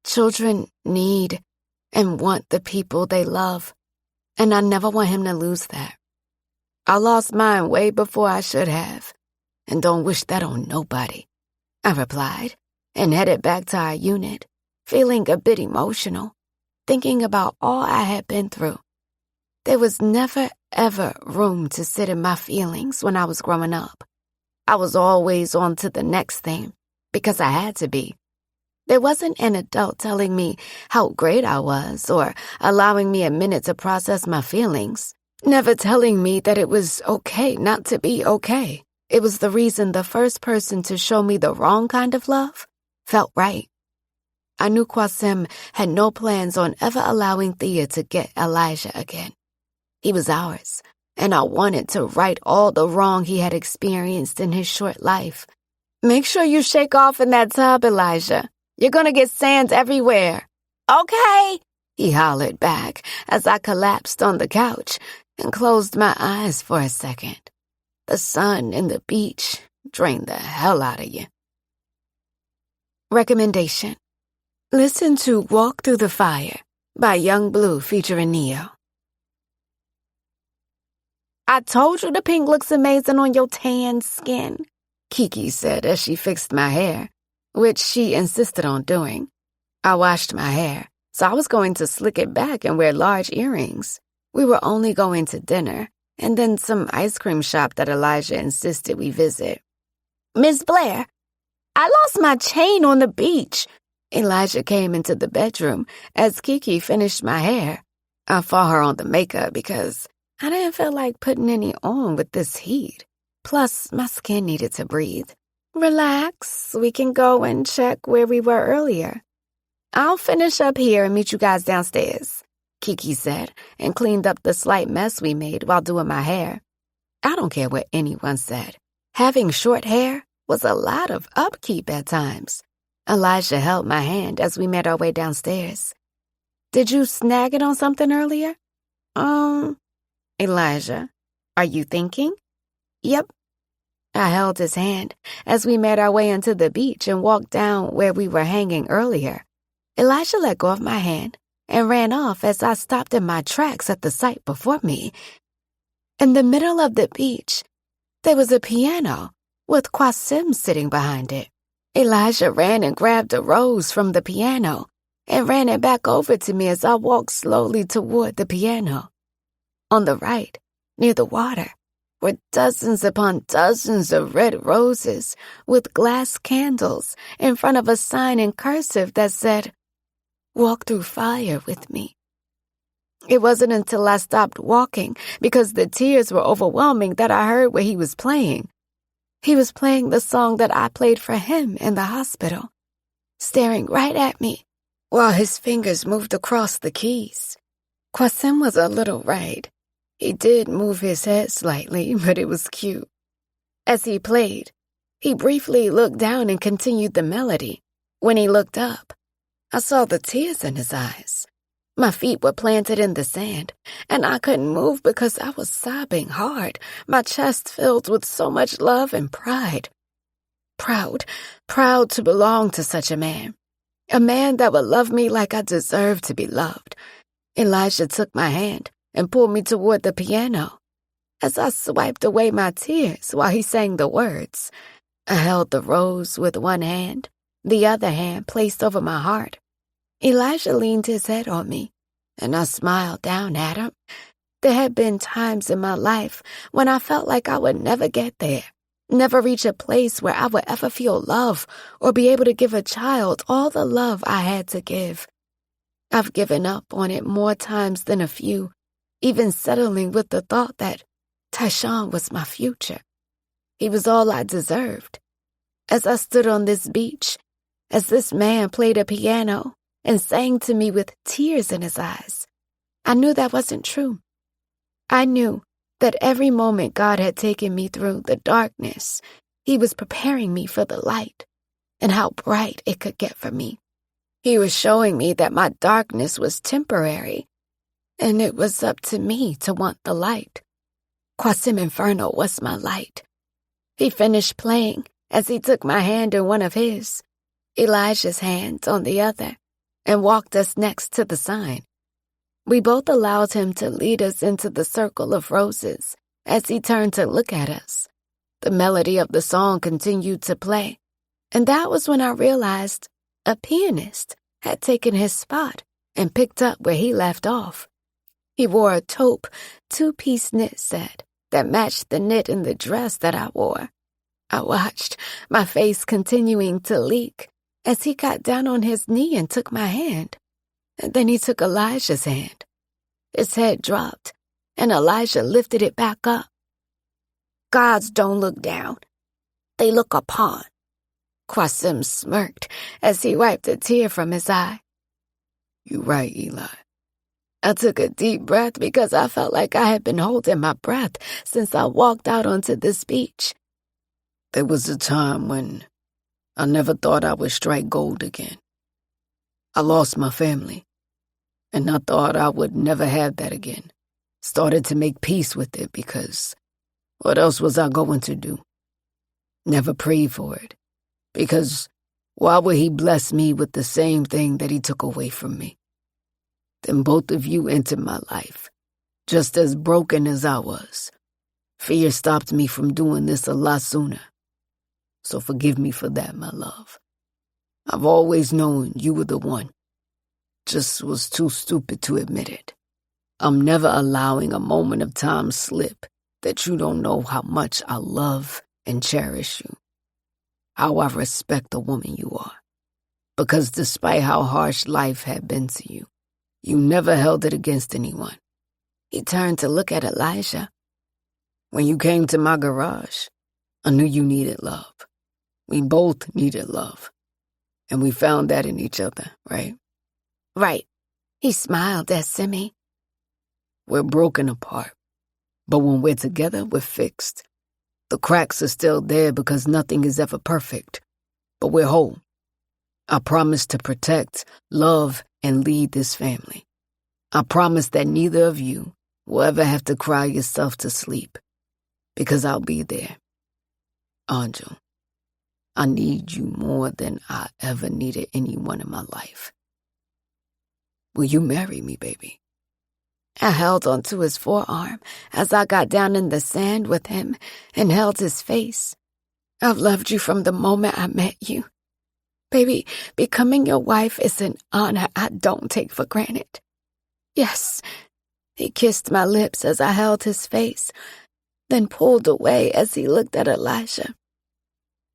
Children need and want the people they love, and I never want him to lose that. I lost mine way before I should have, and don't wish that on nobody, I replied, and headed back to our unit, feeling a bit emotional, thinking about all I had been through. There was never, ever room to sit in my feelings when I was growing up. I was always on to the next thing, because I had to be. There wasn't an adult telling me how great I was or allowing me a minute to process my feelings, never telling me that it was okay not to be okay. It was the reason the first person to show me the wrong kind of love felt right. I knew Qasim had no plans on ever allowing Thea to get Elijah again. He was ours, and I wanted to right all the wrong he had experienced in his short life. Make sure you shake off in that tub, Elijah. You're gonna get sand everywhere. Okay, he hollered back as I collapsed on the couch and closed my eyes for a second. The sun and the beach drained the hell out of you. Recommendation. Listen to Walk Through the Fire by Young Blue featuring Neo. I told you the pink looks amazing on your tan skin, Kiki said as she fixed my hair, which she insisted on doing. I washed my hair, so I was going to slick it back and wear large earrings. We were only going to dinner, and then some ice cream shop that Elijah insisted we visit. Miss Blair, I lost my chain on the beach. Elijah came into the bedroom as Kiki finished my hair. I fought her on the makeup because I didn't feel like putting any on with this heat. Plus, my skin needed to breathe. Relax, we can go and check where we were earlier. I'll finish up here and meet you guys downstairs, Kiki said, and cleaned up the slight mess we made while doing my hair. I don't care what anyone said. Having short hair was a lot of upkeep at times. Elijah held my hand as we made our way downstairs. Did you snag it on something earlier? Elijah, are you thinking? Yep. I held his hand as we made our way into the beach and walked down where we were hanging earlier. Elijah let go of my hand and ran off as I stopped in my tracks at the sight before me. In the middle of the beach, there was a piano with Qasim sitting behind it. Elijah ran and grabbed a rose from the piano and ran it back over to me as I walked slowly toward the piano. On the right, near the water, were dozens upon dozens of red roses with glass candles in front of a sign in cursive that said, "Walk through fire with me." It wasn't until I stopped walking because the tears were overwhelming that I heard what he was playing. He was playing the song that I played for him in the hospital, staring right at me while his fingers moved across the keys. Qasim was a little right. He did move his head slightly, but it was cute. As he played, he briefly looked down and continued the melody. When he looked up, I saw the tears in his eyes. My feet were planted in the sand, and I couldn't move because I was sobbing hard, my chest filled with so much love and pride. Proud to belong to such a man that would love me like I deserved to be loved. Elijah took my hand and pulled me toward the piano. As I swiped away my tears while he sang the words, I held the rose with one hand, the other hand placed over my heart. Elijah leaned his head on me, and I smiled down at him. There had been times in my life when I felt like I would never get there, never reach a place where I would ever feel love or be able to give a child all the love I had to give. I've given up on it more times than a few, even settling with the thought that Tyshawn was my future. He was all I deserved. As I stood on this beach, as this man played a piano and sang to me with tears in his eyes, I knew that wasn't true. I knew that every moment God had taken me through the darkness, He was preparing me for the light and how bright it could get for me. He was showing me that my darkness was temporary, and it was up to me to want the light. Qasim Inferno was my light. He finished playing as he took my hand in one of his, Elijah's hand on the other, and walked us next to the sign. We both allowed him to lead us into the circle of roses as he turned to look at us. The melody of the song continued to play, and that was when I realized a pianist had taken his spot and picked up where he left off. He wore a taupe, two-piece knit set that matched the knit in the dress that I wore. I watched, my face continuing to leak, as he got down on his knee and took my hand. And then he took Elijah's hand. His head dropped, and Elijah lifted it back up. Gods don't look down. They look upon. Qasim smirked as he wiped a tear from his eye. "You right, Eli." I took a deep breath because I felt like I had been holding my breath since I walked out onto this beach. There was a time when I never thought I would strike gold again. I lost my family, and I thought I would never have that again. Started to make peace with it because what else was I going to do? Never prayed for it, because why would he bless me with the same thing that he took away from me? Then both of you entered my life, just as broken as I was. Fear stopped me from doing this a lot sooner. So forgive me for that, my love. I've always known you were the one. Just was too stupid to admit it. I'm never allowing a moment of time slip that you don't know how much I love and cherish you, how I respect the woman you are. Because despite how harsh life had been to you, you never held it against anyone. He turned to look at Elijah. When you came to my garage, I knew you needed love. We both needed love. And we found that in each other, right? Right. He smiled at Simi. We're broken apart, but when we're together, we're fixed. The cracks are still there because nothing is ever perfect, but we're whole. I promise to protect, love, and lead this family. I promise that neither of you will ever have to cry yourself to sleep, because I'll be there. Angel, I need you more than I ever needed anyone in my life. Will you marry me, baby? I held onto his forearm as I got down in the sand with him and held his face. I've loved you from the moment I met you. Baby, becoming your wife is an honor I don't take for granted. Yes. He kissed my lips as I held his face, then pulled away as he looked at Elijah.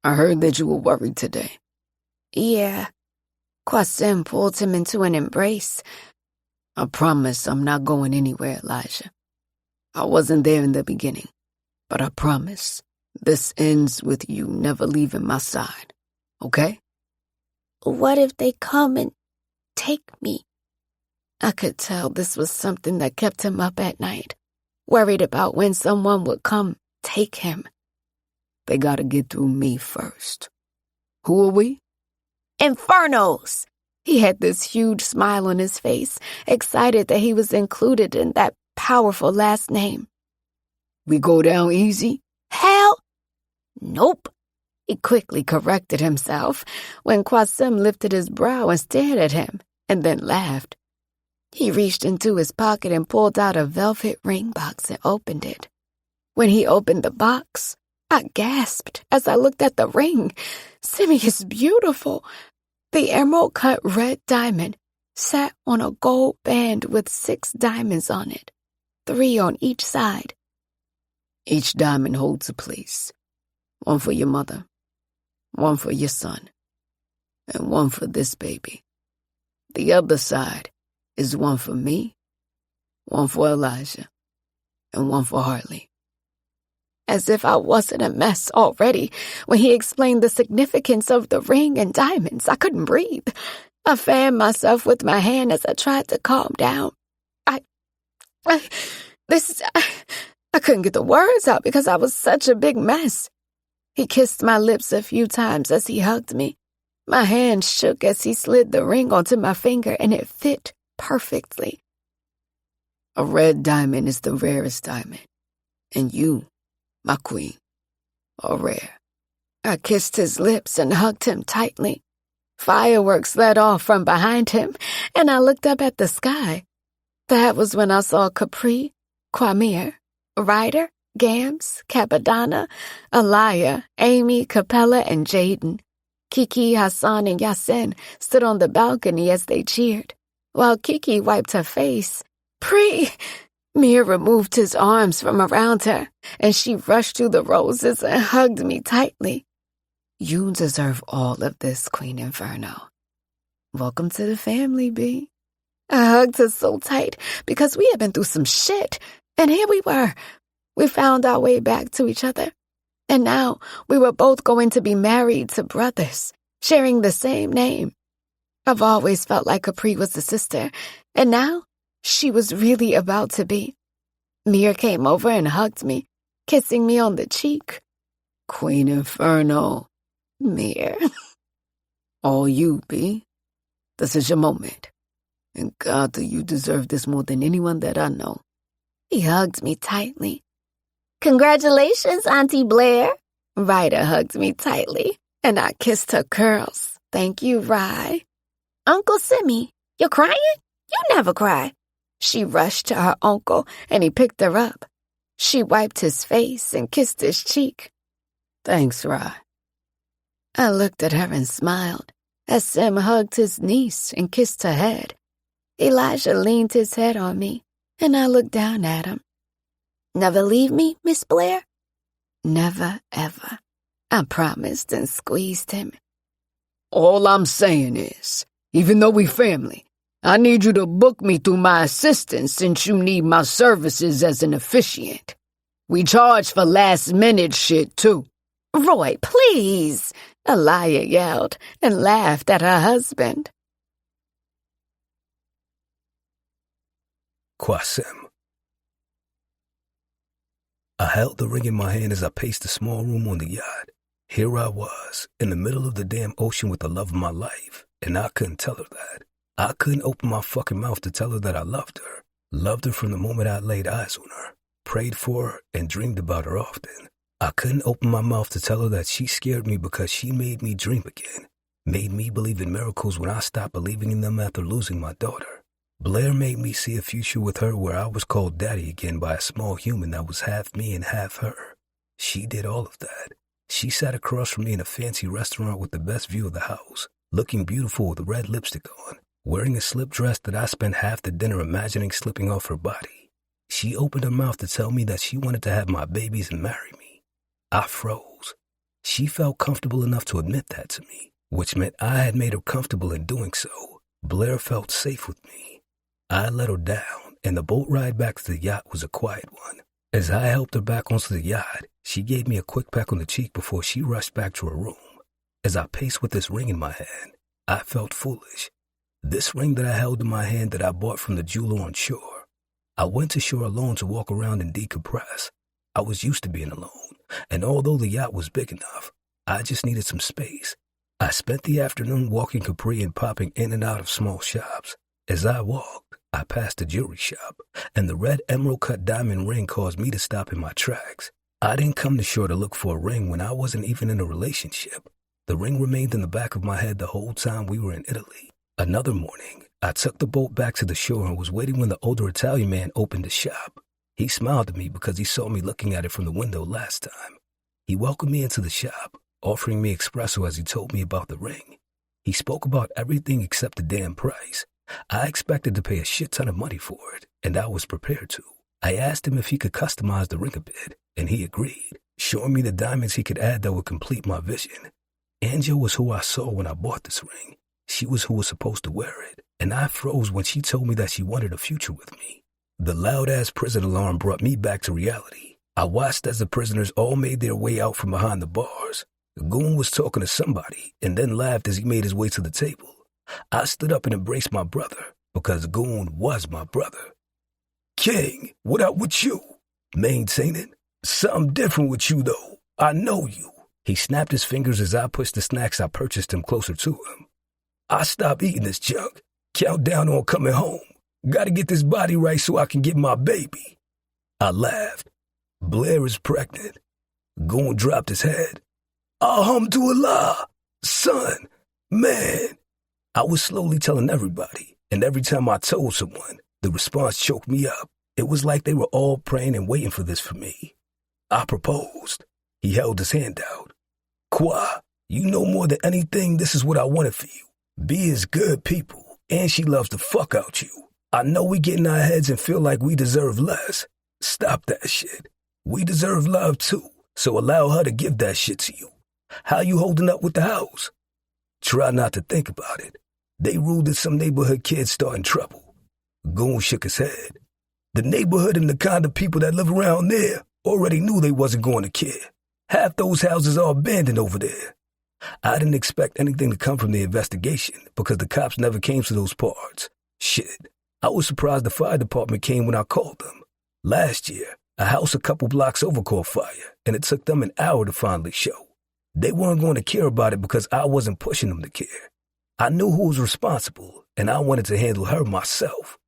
I heard that you were worried today. Yeah. Qasim pulled him into an embrace. I promise I'm not going anywhere, Elijah. I wasn't there in the beginning, but I promise this ends with you never leaving my side, okay? What if they come and take me? I could tell this was something that kept him up at night. worried about when someone would come take him. They gotta get through me first. Who are we? Infernos! He had this huge smile on his face, excited that he was included in that powerful last name. We go down easy? Hell, nope. He quickly corrected himself when Qasim lifted his brow and stared at him, and then laughed. He reached into his pocket and pulled out a velvet ring box and opened it. When he opened the box, I gasped as I looked at the ring. Simi is beautiful. The emerald-cut red diamond sat on a gold band with 6 diamonds on it, 3 on each side. Each diamond holds a place. One for your mother, one for your son, and one for this baby. The other side is one for me, one for Elijah, and one for Hartley. As if I wasn't a mess already, when he explained the significance of the ring and diamonds, I couldn't breathe. I fanned myself with my hand as I tried to calm down. I couldn't get the words out because I was such a big mess. He kissed my lips a few times as he hugged me. My hand shook as he slid the ring onto my finger, and it fit perfectly. A red diamond is the rarest diamond, and you, my queen, are rare. I kissed his lips and hugged him tightly. Fireworks let off from behind him, and I looked up at the sky. That was when I saw Capri, Quamir, Ryder, Gams, Capadonna, Alaya, Amy, Capella, and Jaden. Kiki, Hassan, and Yasin stood on the balcony as they cheered. While Kiki wiped her face, Mir removed his arms from around her, and she rushed through the roses and hugged me tightly. You deserve all of this, Queen Inferno. Welcome to the family, B. I hugged her so tight because we had been through some shit, and here we were. We found our way back to each other, and now we were both going to be married to brothers, sharing the same name. I've always felt like Capri was the sister, and now she was really about to be. Mir came over and hugged me, kissing me on the cheek. Queen Inferno. Mir. All you, B. This is your moment. And God, do you deserve this more than anyone that I know. He hugged me tightly. Congratulations, Auntie Blair. Ryder hugged me tightly, and I kissed her curls. Thank you, Rye. Uncle Simi, you're crying? You never cry. She rushed to her uncle, and he picked her up. She wiped his face and kissed his cheek. Thanks, Rye. I looked at her and smiled as Sim hugged his niece and kissed her head. Elijah leaned his head on me, and I looked down at him. Never leave me, Miss Blair? Never, ever. I promised and squeezed him. All I'm saying is, even though we family, I need you to book me through my assistant since you need my services as an officiant. We charge for last-minute shit, too. Roy, please, Alaya yelled and laughed at her husband. Qasim. I held the ring in my hand as I paced the small room on the yacht. Here I was, in the middle of the damn ocean with the love of my life, and I couldn't tell her that. I couldn't open my fucking mouth to tell her that I loved her from the moment I laid eyes on her, prayed for her, and dreamed about her often. I couldn't open my mouth to tell her that she scared me because she made me dream again, made me believe in miracles when I stopped believing in them after losing my daughter. Blair made me see a future with her where I was called daddy again by a small human that was half me and half her. She did all of that. She sat across from me in a fancy restaurant with the best view of the house, looking beautiful with red lipstick on, wearing a slip dress that I spent half the dinner imagining slipping off her body. She opened her mouth to tell me that she wanted to have my babies and marry me. I froze. She felt comfortable enough to admit that to me, which meant I had made her comfortable in doing so. Blair felt safe with me. I let her down, and the boat ride back to the yacht was a quiet one. As I helped her back onto the yacht, she gave me a quick peck on the cheek before she rushed back to her room. As I paced with this ring in my hand, I felt foolish. This ring that I held in my hand that I bought from the jeweler on shore. I went to shore alone to walk around and decompress. I was used to being alone, and although the yacht was big enough, I just needed some space. I spent the afternoon walking Capri and popping in and out of small shops. As I walked, I passed a jewelry shop, and the red emerald-cut diamond ring caused me to stop in my tracks. I didn't come to shore to look for a ring when I wasn't even in a relationship. The ring remained in the back of my head the whole time we were in Italy. Another morning, I took the boat back to the shore and was waiting when the older Italian man opened the shop. He smiled at me because he saw me looking at it from the window last time. He welcomed me into the shop, offering me espresso as he told me about the ring. He spoke about everything except the damn price. I expected to pay a shit ton of money for it, and I was prepared to. I asked him if he could customize the ring a bit, and he agreed, showing me the diamonds he could add that would complete my vision. Angel was who I saw when I bought this ring. She was who was supposed to wear it, and I froze when she told me that she wanted a future with me. The loud-ass prison alarm brought me back to reality. I watched as the prisoners all made their way out from behind the bars. The goon was talking to somebody and then laughed as he made his way to the table. I stood up and embraced my brother because the goon was my brother. King, what up with you? Maintaining? Something different with you, though. I know you. He snapped his fingers as I pushed the snacks I purchased him closer to him. I stopped eating this junk. Count down on coming home. Gotta get this body right so I can get my baby. I laughed. Blair is pregnant. Goon dropped his head. Alhamdulillah. Son, man. I was slowly telling everybody, and every time I told someone, the response choked me up. It was like they were all praying and waiting for this for me. I proposed. He held his hand out. Qua, you know more than anything, this is what I wanted for you. B is good people, and she loves the fuck out you. I know we get in our heads and feel like we deserve less. Stop that shit. We deserve love too, so allow her to give that shit to you. How you holding up with the house? Try not to think about it. They ruled that some neighborhood kids starting trouble. Goon shook his head. The neighborhood and the kind of people that live around there already knew they wasn't going to care. Half those houses are abandoned over there. I didn't expect anything to come from the investigation because the cops never came to those parts. Shit, I was surprised the fire department came when I called them. Last year, a house a couple blocks over caught fire, and it took them an hour to finally show. They weren't going to care about it because I wasn't pushing them to care. I knew who was responsible, and I wanted to handle her myself.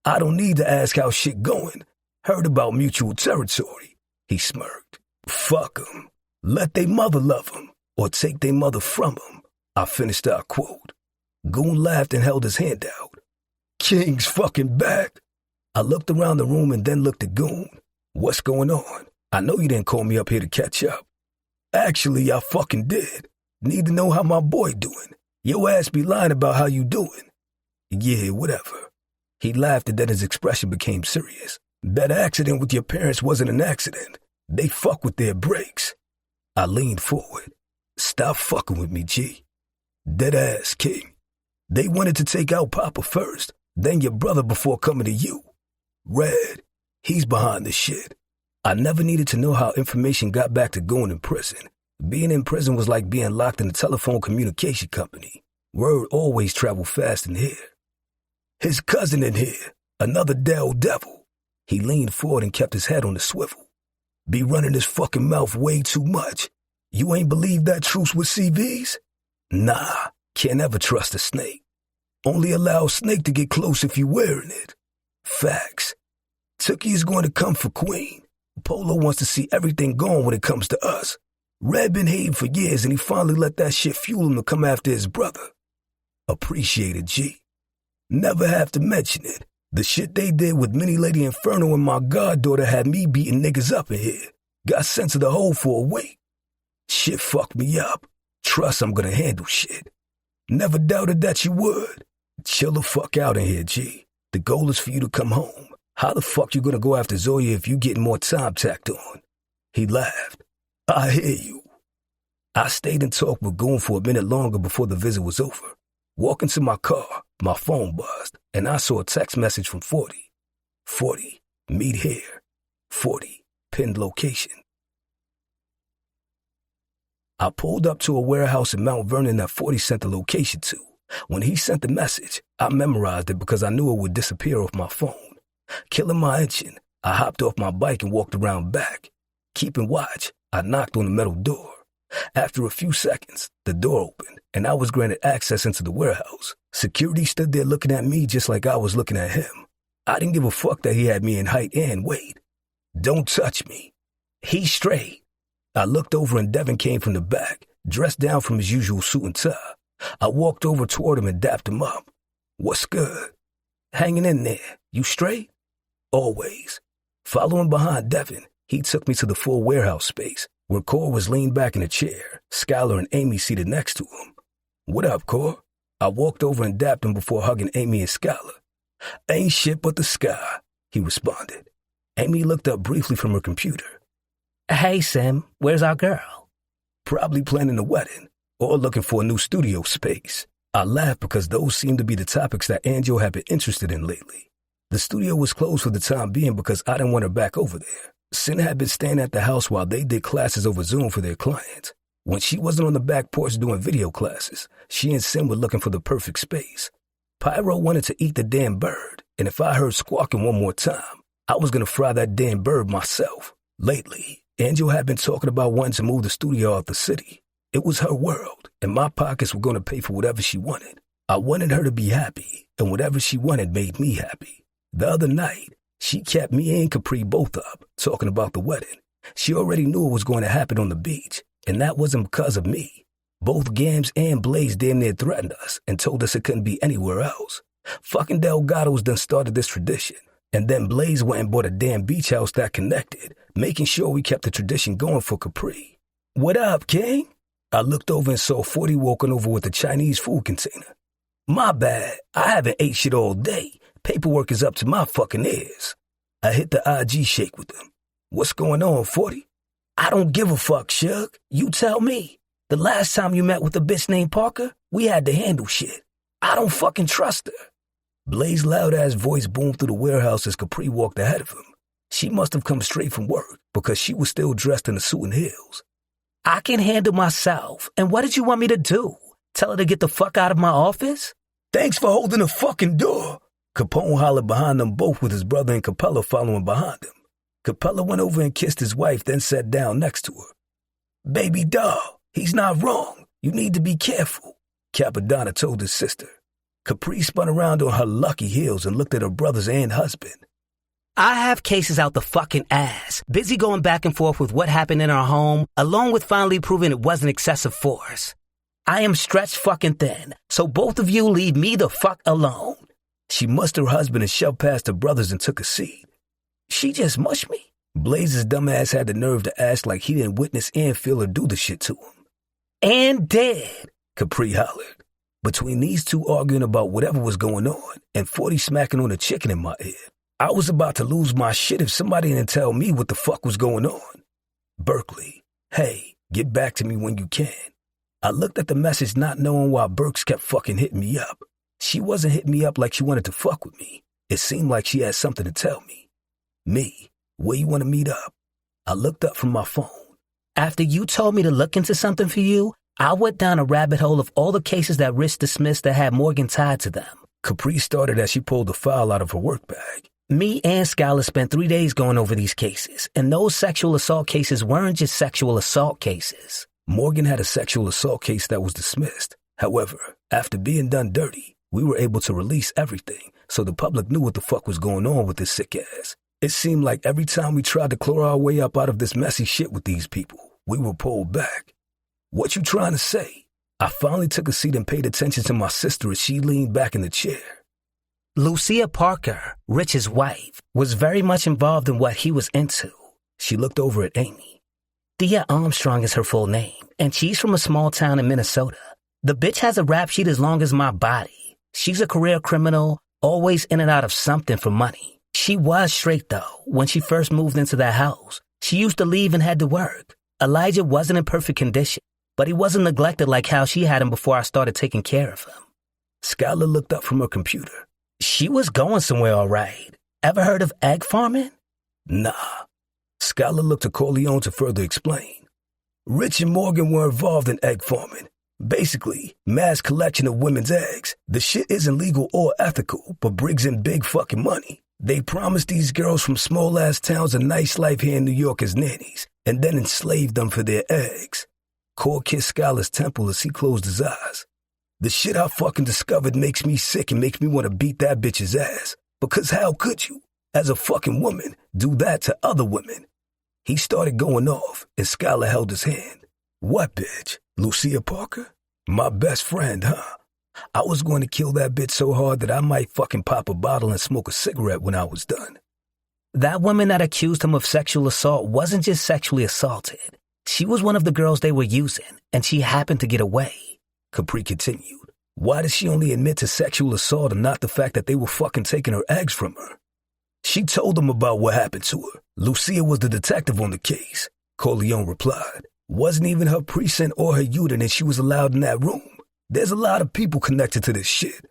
I don't need to ask how shit going. Heard about mutual territory. He smirked. Fuck 'em. Let they mother love 'em, or take they mother from 'em. I finished our quote. Goon laughed and held his hand out. King's fucking back. I looked around the room and then looked at Goon. What's going on? I know you didn't call me up here to catch up. Actually, I fucking did. Need to know how my boy doing. Your ass be lying about how you doing. Yeah, whatever. He laughed and then his expression became serious. That accident with your parents wasn't an accident. They fuck with their brakes. I leaned forward. Stop fucking with me, G. Dead ass, King. They wanted to take out Papa first, then your brother before coming to you. Red, he's behind the shit. I never needed to know how information got back to Goon in prison. Being in prison was like being locked in a telephone communication company. Word always traveled fast in here. His cousin in here, another devil. He leaned forward and kept his head on the swivel. Be running his fucking mouth way too much. You ain't believe that truce with CVs? Nah, can't ever trust a snake. Only allow a snake to get close if you wearing it. Facts. Tookie is going to come for Queen. Polo wants to see everything gone when it comes to us. Red been hating for years and he finally let that shit fuel him to come after his brother. Appreciate it, G. Never have to mention it. The shit they did with Mini Lady Inferno and my goddaughter had me beating niggas up in here. Got sent to the hole for a week. Shit fucked me up. Trust I'm gonna handle shit. Never doubted that you would. Chill the fuck out in here, G. The goal is for you to come home. How the fuck you gonna go after Zoya if you getting more time tacked on? He laughed. I hear you. I stayed and talked with Goon for a minute longer before the visit was over. Walking to my car, my phone buzzed, and I saw a text message from 40. 40, meet here. 40, pinned location. I pulled up to a warehouse in Mount Vernon that 40 sent the location to. When he sent the message, I memorized it because I knew it would disappear off my phone. Killing my engine, I hopped off my bike and walked around back. Keeping watch, I knocked on the metal door. After a few seconds, the door opened, and I was granted access into the warehouse. Security stood there looking at me just like I was looking at him. I didn't give a fuck that he had me in height and weight. Don't touch me. He's straight. I looked over and Devin came from the back, dressed down from his usual suit and tie. I walked over toward him and dapped him up. What's good? Hanging in there. You straight? Always. Following behind Devin, he took me to the full warehouse space, where Cor was leaned back in a chair, Skylar and Amy seated next to him. What up, Cor? I walked over and dapped him before hugging Amy and Skylar. Ain't shit but the sky, he responded. Amy looked up briefly from her computer. Hey, Sim, where's our girl? Probably planning a wedding, or looking for a new studio space. I laughed because those seemed to be the topics that Angel had been interested in lately. The studio was closed for the time being because I didn't want her back over there. Sin had been staying at the house while they did classes over Zoom for their clients. When she wasn't on the back porch doing video classes, she and Sin were looking for the perfect space. Pyro wanted to eat the damn bird, and if I heard squawking one more time, I was going to fry that damn bird myself. Lately, Angel had been talking about wanting to move the studio out the city. It was her world, and my pockets were going to pay for whatever she wanted. I wanted her to be happy, and whatever she wanted made me happy. The other night, she kept me and Capri both up, talking about the wedding. She already knew it was going to happen on the beach, and that wasn't because of me. Both Gams and Blaze damn near threatened us and told us it couldn't be anywhere else. Fucking Delgado's done started this tradition, and then Blaze went and bought a damn beach house that connected, making sure we kept the tradition going for Capri. What up, King? I looked over and saw 40 walking over with a Chinese food container. My bad, I haven't ate shit all day. Paperwork is up to my fucking ears. I hit the IG shake with him. What's going on, 40? I don't give a fuck, Shug. You tell me. The last time you met with a bitch named Parker, we had to handle shit. I don't fucking trust her. Blaze's loud-ass voice boomed through the warehouse as Capri walked ahead of him. She must have come straight from work because she was still dressed in a suit and heels. I can handle myself. And what did you want me to do? Tell her to get the fuck out of my office? Thanks for holding the fucking door. Capone hollered behind them both with his brother and Capella following behind him. Capella went over and kissed his wife, then sat down next to her. Baby doll, he's not wrong. You need to be careful, Capadonna told his sister. Capri spun around on her lucky heels and looked at her brothers and husband. I have cases out the fucking ass, busy going back and forth with what happened in our home, along with finally proving it wasn't excessive force. I am stretched fucking thin, so both of you leave me the fuck alone. She mushed her husband and shoved past her brothers and took a seat. She just mushed me? Blaze's dumbass had the nerve to ask like he didn't witness and feel her do the shit to him. And did, Capri hollered. Between these two arguing about whatever was going on and 40 smacking on a chicken in my ear, I was about to lose my shit if somebody didn't tell me what the fuck was going on. Berkeley, hey, get back to me when you can. I looked at the message not knowing why Burks kept fucking hitting me up. She wasn't hitting me up like she wanted to fuck with me. It seemed like she had something to tell me. Me, where you want to meet up? I looked up from my phone. After you told me to look into something for you, I went down a rabbit hole of all the cases that Rich dismissed that had Morgan tied to them. Capri started as she pulled the file out of her work bag. Me and Skylar spent 3 days going over these cases, and those sexual assault cases weren't just sexual assault cases. Morgan had a sexual assault case that was dismissed. However, after being done dirty, we were able to release everything, so the public knew what the fuck was going on with this sick ass. It seemed like every time we tried to claw our way up out of this messy shit with these people, we were pulled back. What you trying to say? I finally took a seat and paid attention to my sister as she leaned back in the chair. Lucia Parker, Rich's wife, was very much involved in what he was into. She looked over at Amy. Thea Armstrong is her full name, and she's from a small town in Minnesota. The bitch has a rap sheet as long as my body. She's a career criminal, always in and out of something for money. She was straight, though, when she first moved into that house. She used to leave and head to work. Elijah wasn't in perfect condition, but he wasn't neglected like how she had him before I started taking care of him. Skylar looked up from her computer. She was going somewhere all right. Ever heard of egg farming? Nah. Skylar looked to Corleone to further explain. Rich and Morgan were involved in egg farming. Basically, mass collection of women's eggs. The shit isn't legal or ethical, but brings in big fucking money. They promised these girls from small-ass towns a nice life here in New York as nannies, and then enslaved them for their eggs. Core kissed Skylar's temple as he closed his eyes. The shit I fucking discovered makes me sick and makes me want to beat that bitch's ass. Because how could you, as a fucking woman, do that to other women? He started going off, and Skylar held his hand. What bitch? Lucia Parker? My best friend, huh? I was going to kill that bitch so hard that I might fucking pop a bottle and smoke a cigarette when I was done. That woman that accused him of sexual assault wasn't just sexually assaulted. She was one of the girls they were using, and she happened to get away. Capri continued. Why did she only admit to sexual assault and not the fact that they were fucking taking her eggs from her? She told them about what happened to her. Lucia was the detective on the case, Corleone replied. Wasn't even her precinct or her unit, and she was allowed in that room. There's a lot of people connected to this shit.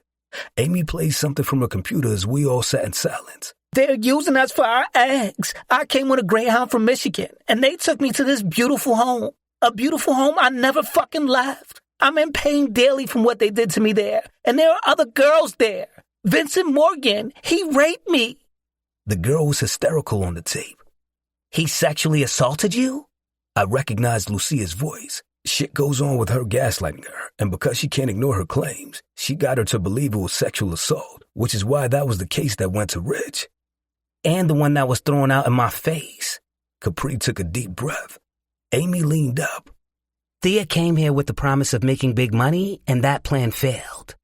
Amy played something from her computer as we all sat in silence. They're using us for our eggs. I came with a Greyhound from Michigan, and they took me to this beautiful home. A beautiful home I never fucking left. I'm in pain daily from what they did to me there, and there are other girls there. Vincent Morgan, he raped me. The girl was hysterical on the tape. He sexually assaulted you? I recognized Lucia's voice. Shit goes on with her gaslighting her, and because she can't ignore her claims, she got her to believe it was sexual assault, which is why that was the case that went to Rich. And the one that was thrown out in my face. Capri took a deep breath. Amy leaned up. Thea came here with the promise of making big money, and that plan failed.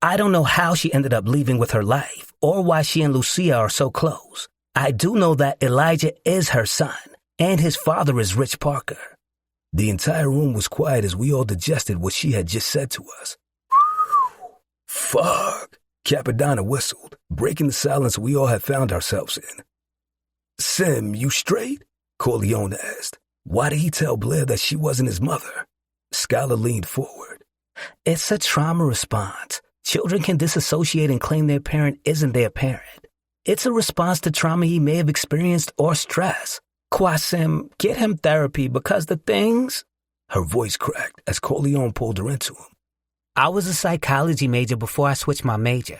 I don't know how she ended up leaving with her life, or why she and Lucia are so close. I do know that Elijah is her son, and his father is Rich Parker. The entire room was quiet as we all digested what she had just said to us. Fuck, Capadonna whistled, breaking the silence we all had found ourselves in. Sim, you straight? Corleone asked. Why did he tell Blair that she wasn't his mother? Skylar leaned forward. It's a trauma response. Children can disassociate and claim their parent isn't their parent. It's a response to trauma he may have experienced or stress. Kwasim, get him therapy because the things... Her voice cracked as Corleone pulled her into him. I was a psychology major before I switched my major.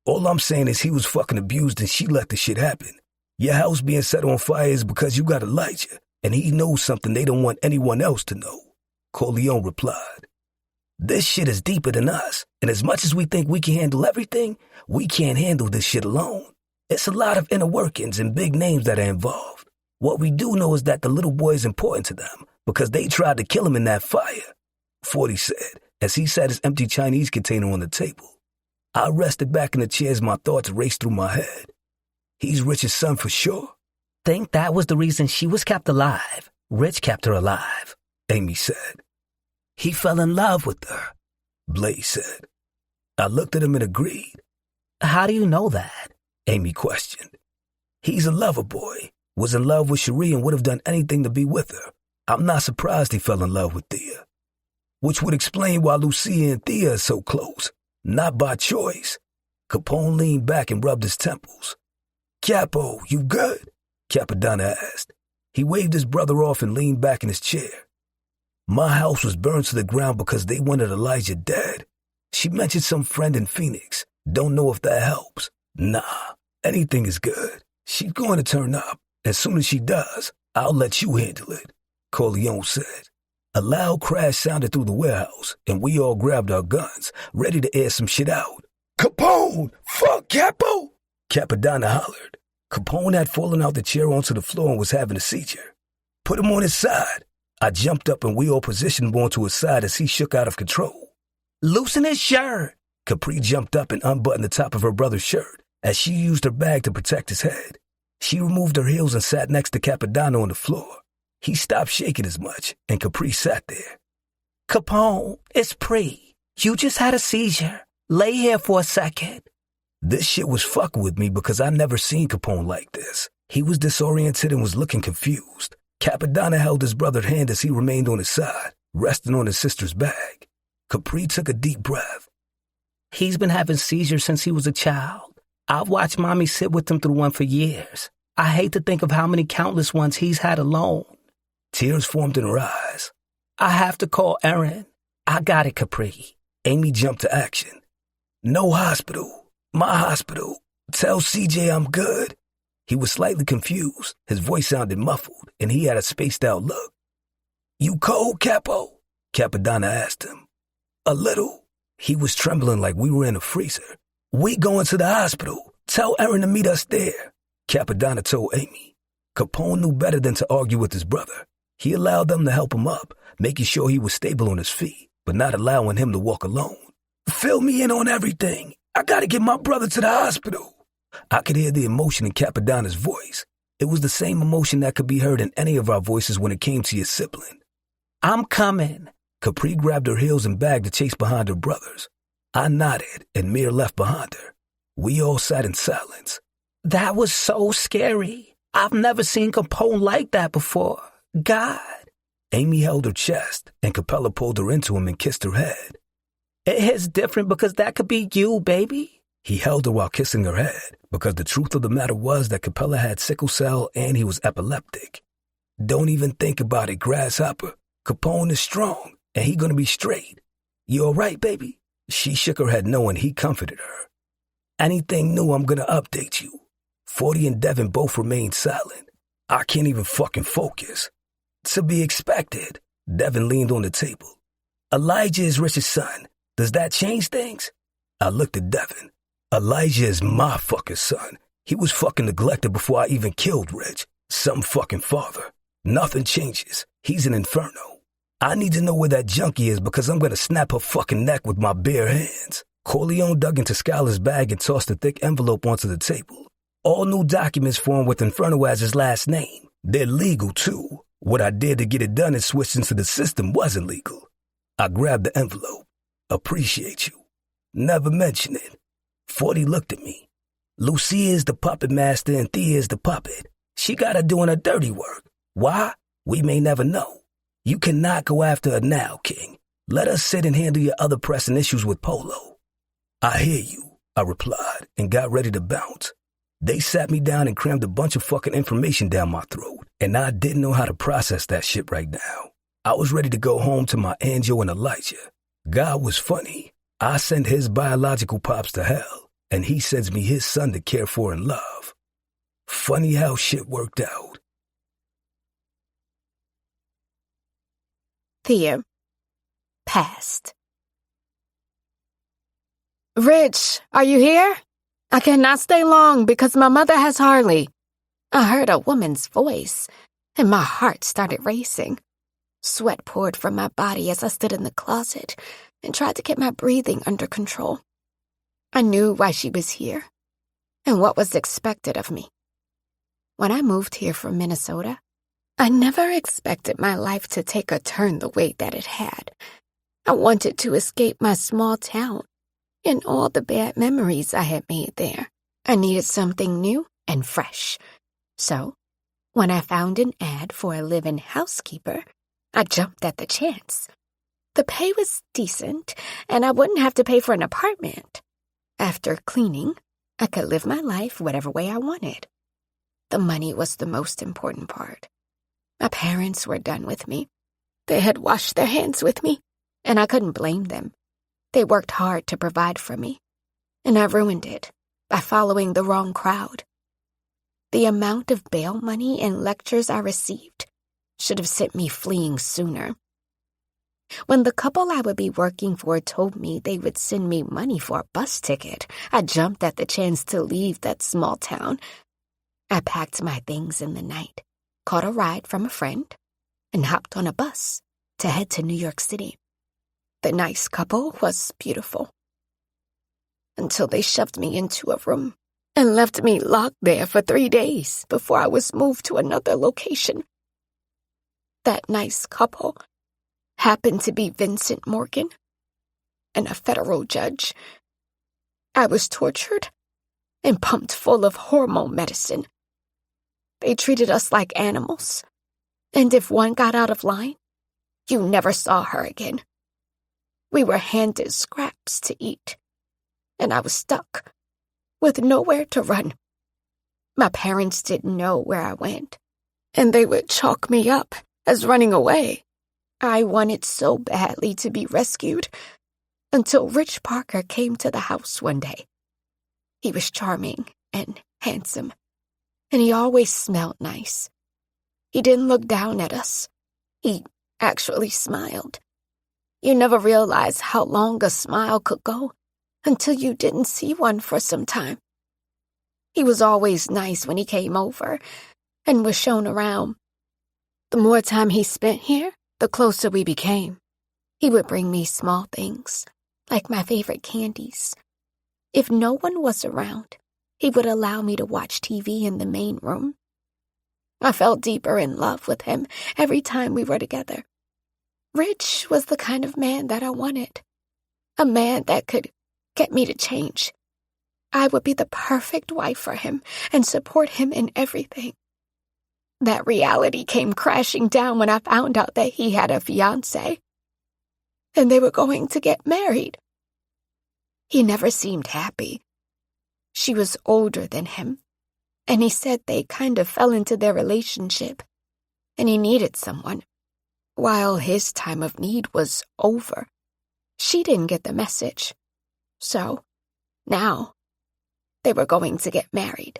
All I'm saying is he was fucking abused and she let the shit happen. Your house being set on fire is because you got Elijah, and he knows something they don't want anyone else to know, Corleone replied. This shit is deeper than us, and as much as we think we can handle everything, we can't handle this shit alone. It's a lot of inner workings and big names that are involved. What we do know is that the little boy is important to them because they tried to kill him in that fire, 40 said, as he set his empty Chinese container on the table. I rested back in the chair as my thoughts raced through my head. He's Rich's son for sure. Think that was the reason she was kept alive. Rich kept her alive, Amy said. He fell in love with her, Blaze said. I looked at him and agreed. How do you know that? Amy questioned. He's a lover boy, was in love with Cherie and would have done anything to be with her. I'm not surprised he fell in love with Thea. Which would explain why Lucia and Thea are so close. Not by choice. Capone leaned back and rubbed his temples. Capo, you good? Capadonna asked. He waved his brother off and leaned back in his chair. My house was burned to the ground because they wanted Elijah dead. She mentioned some friend in Phoenix. Don't know if that helps. Nah, anything is good. She's going to turn up. As soon as she does, I'll let you handle it, Corleone said. A loud crash sounded through the warehouse, and we all grabbed our guns, ready to air some shit out. Capone! Fuck, Capo! Capadonna hollered. Capone had fallen out the chair onto the floor and was having a seizure. Put him on his side. I jumped up and we all positioned him onto his side as he shook out of control. Loosen his shirt! Capri jumped up and unbuttoned the top of her brother's shirt as she used her bag to protect his head. She removed her heels and sat next to Capadonna on the floor. He stopped shaking as much, and Capri sat there. Capone, it's Pre. You just had a seizure. Lay here for a second. This shit was fucking with me because I never seen Capone like this. He was disoriented and was looking confused. Capadonna held his brother's hand as he remained on his side, resting on his sister's bag. Capri took a deep breath. He's been having seizures since he was a child. I've watched Mommy sit with him through one for years. I hate to think of how many countless ones he's had alone. Tears formed in her eyes. I have to call Erin. I got it, Capri. Amy jumped to action. No hospital. My hospital. Tell CJ I'm good. He was slightly confused. His voice sounded muffled, and he had a spaced-out look. You cold, Capo? Capadonna asked him. A little. He was trembling like we were in a freezer. We going to the hospital. Tell Aaron to meet us there, Capadonna told Amy. Capone knew better than to argue with his brother. He allowed them to help him up, making sure he was stable on his feet, but not allowing him to walk alone. Fill me in on everything. I gotta get my brother to the hospital. I could hear the emotion in Capadonna's voice. It was the same emotion that could be heard in any of our voices when it came to your sibling. I'm coming. Capri grabbed her heels and bag to chase behind her brothers. I nodded, and Mir left behind her. We all sat in silence. That was so scary. I've never seen Capone like that before. God. Amy held her chest, and Capella pulled her into him and kissed her head. It hits different because that could be you, baby. He held her while kissing her head, because the truth of the matter was that Capella had sickle cell and he was epileptic. Don't even think about it, Grasshopper. Capone is strong, and he gonna be straight. You all right, baby? She shook her head no, and he comforted her. Anything new, I'm gonna update you. 40 and Devin both remained silent. I can't even fucking focus. To be expected. Devin leaned on the table. Elijah is Rich's son. Does that change things? I looked at Devin. Elijah is my fucking son. He was fucking neglected before I even killed Rich. Some fucking father. Nothing changes. He's an Inferno. I need to know where that junkie is because I'm gonna snap her fucking neck with my bare hands. Corleone dug into Skylar's bag and tossed a thick envelope onto the table. All new documents for him with Inferno as his last name. They're legal, too. What I did to get it done and switched into the system wasn't legal. I grabbed the envelope. Appreciate you. Never mention it. 40 looked at me. Lucia is the puppet master and Thea is the puppet. She got her doing her dirty work. Why? We may never know. You cannot go after her now, King. Let us sit and handle your other pressing issues with Polo. I hear you, I replied, and got ready to bounce. They sat me down and crammed a bunch of fucking information down my throat, and I didn't know how to process that shit right now. I was ready to go home to my Angel and Elijah. God was funny. I sent his biological pops to hell, and he sends me his son to care for and love. Funny how shit worked out. Thea passed. Rich, are you here? I cannot stay long because my mother has Harley. I heard a woman's voice, and my heart started racing. Sweat poured from my body as I stood in the closet and tried to get my breathing under control. I knew why she was here and what was expected of me. When I moved here from Minnesota, I never expected my life to take a turn the way that it had. I wanted to escape my small town and all the bad memories I had made there. I needed something new and fresh. So, when I found an ad for a live-in housekeeper, I jumped at the chance. The pay was decent, and I wouldn't have to pay for an apartment. After cleaning, I could live my life whatever way I wanted. The money was the most important part. My parents were done with me. They had washed their hands with me, and I couldn't blame them. They worked hard to provide for me, and I ruined it by following the wrong crowd. The amount of bail money and lectures I received should have sent me fleeing sooner. When the couple I would be working for told me they would send me money for a bus ticket, I jumped at the chance to leave that small town. I packed my things in the night, caught a ride from a friend, and hopped on a bus to head to New York City. The nice couple was beautiful. Until they shoved me into a room and left me locked there for 3 days before I was moved to another location. That nice couple happened to be Vincent Morgan and a federal judge. I was tortured and pumped full of hormone medicine. They treated us like animals, and if one got out of line, you never saw her again. We were handed scraps to eat, and I was stuck with nowhere to run. My parents didn't know where I went, and they would chalk me up as running away. I wanted so badly to be rescued until Rich Parker came to the house one day. He was charming and handsome, and he always smelled nice. He didn't look down at us. He actually smiled. You never realize how long a smile could go until you didn't see one for some time. He was always nice when he came over and was shown around. The more time he spent here, the closer we became. He would bring me small things, like my favorite candies. If no one was around, he would allow me to watch TV in the main room. I fell deeper in love with him every time we were together. Rich was the kind of man that I wanted. A man that could get me to change. I would be the perfect wife for him and support him in everything. That reality came crashing down when I found out that he had a fiancée, and they were going to get married. He never seemed happy. She was older than him, and he said they kind of fell into their relationship, and he needed someone. While his time of need was over, she didn't get the message. So, now, they were going to get married.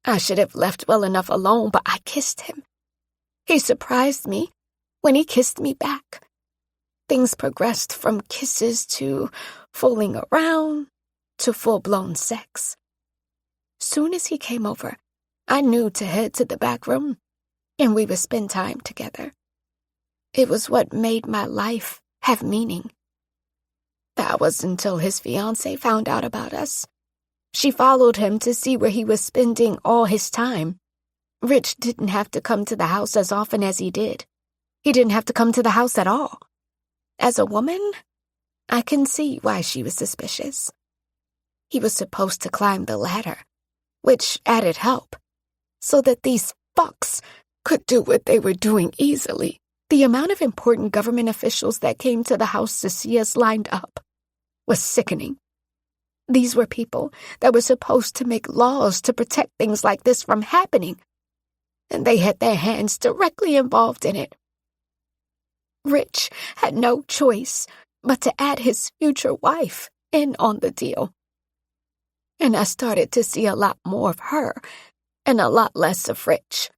I should have left well enough alone, but I kissed him. He surprised me when he kissed me back. Things progressed from kisses to fooling around to full-blown sex. Soon as he came over, I knew to head to the back room, and we would spend time together. It was what made my life have meaning. That was until his fiancée found out about us. She followed him to see where he was spending all his time. Rich didn't have to come to the house as often as he did. He didn't have to come to the house at all. As a woman, I can see why she was suspicious. He was supposed to climb the ladder, which added help, so that these fucks could do what they were doing easily. The amount of important government officials that came to the house to see us lined up was sickening. These were people that were supposed to make laws to protect things like this from happening, and they had their hands directly involved in it. Rich had no choice but to add his future wife in on the deal. And I started to see a lot more of her and a lot less of Rich.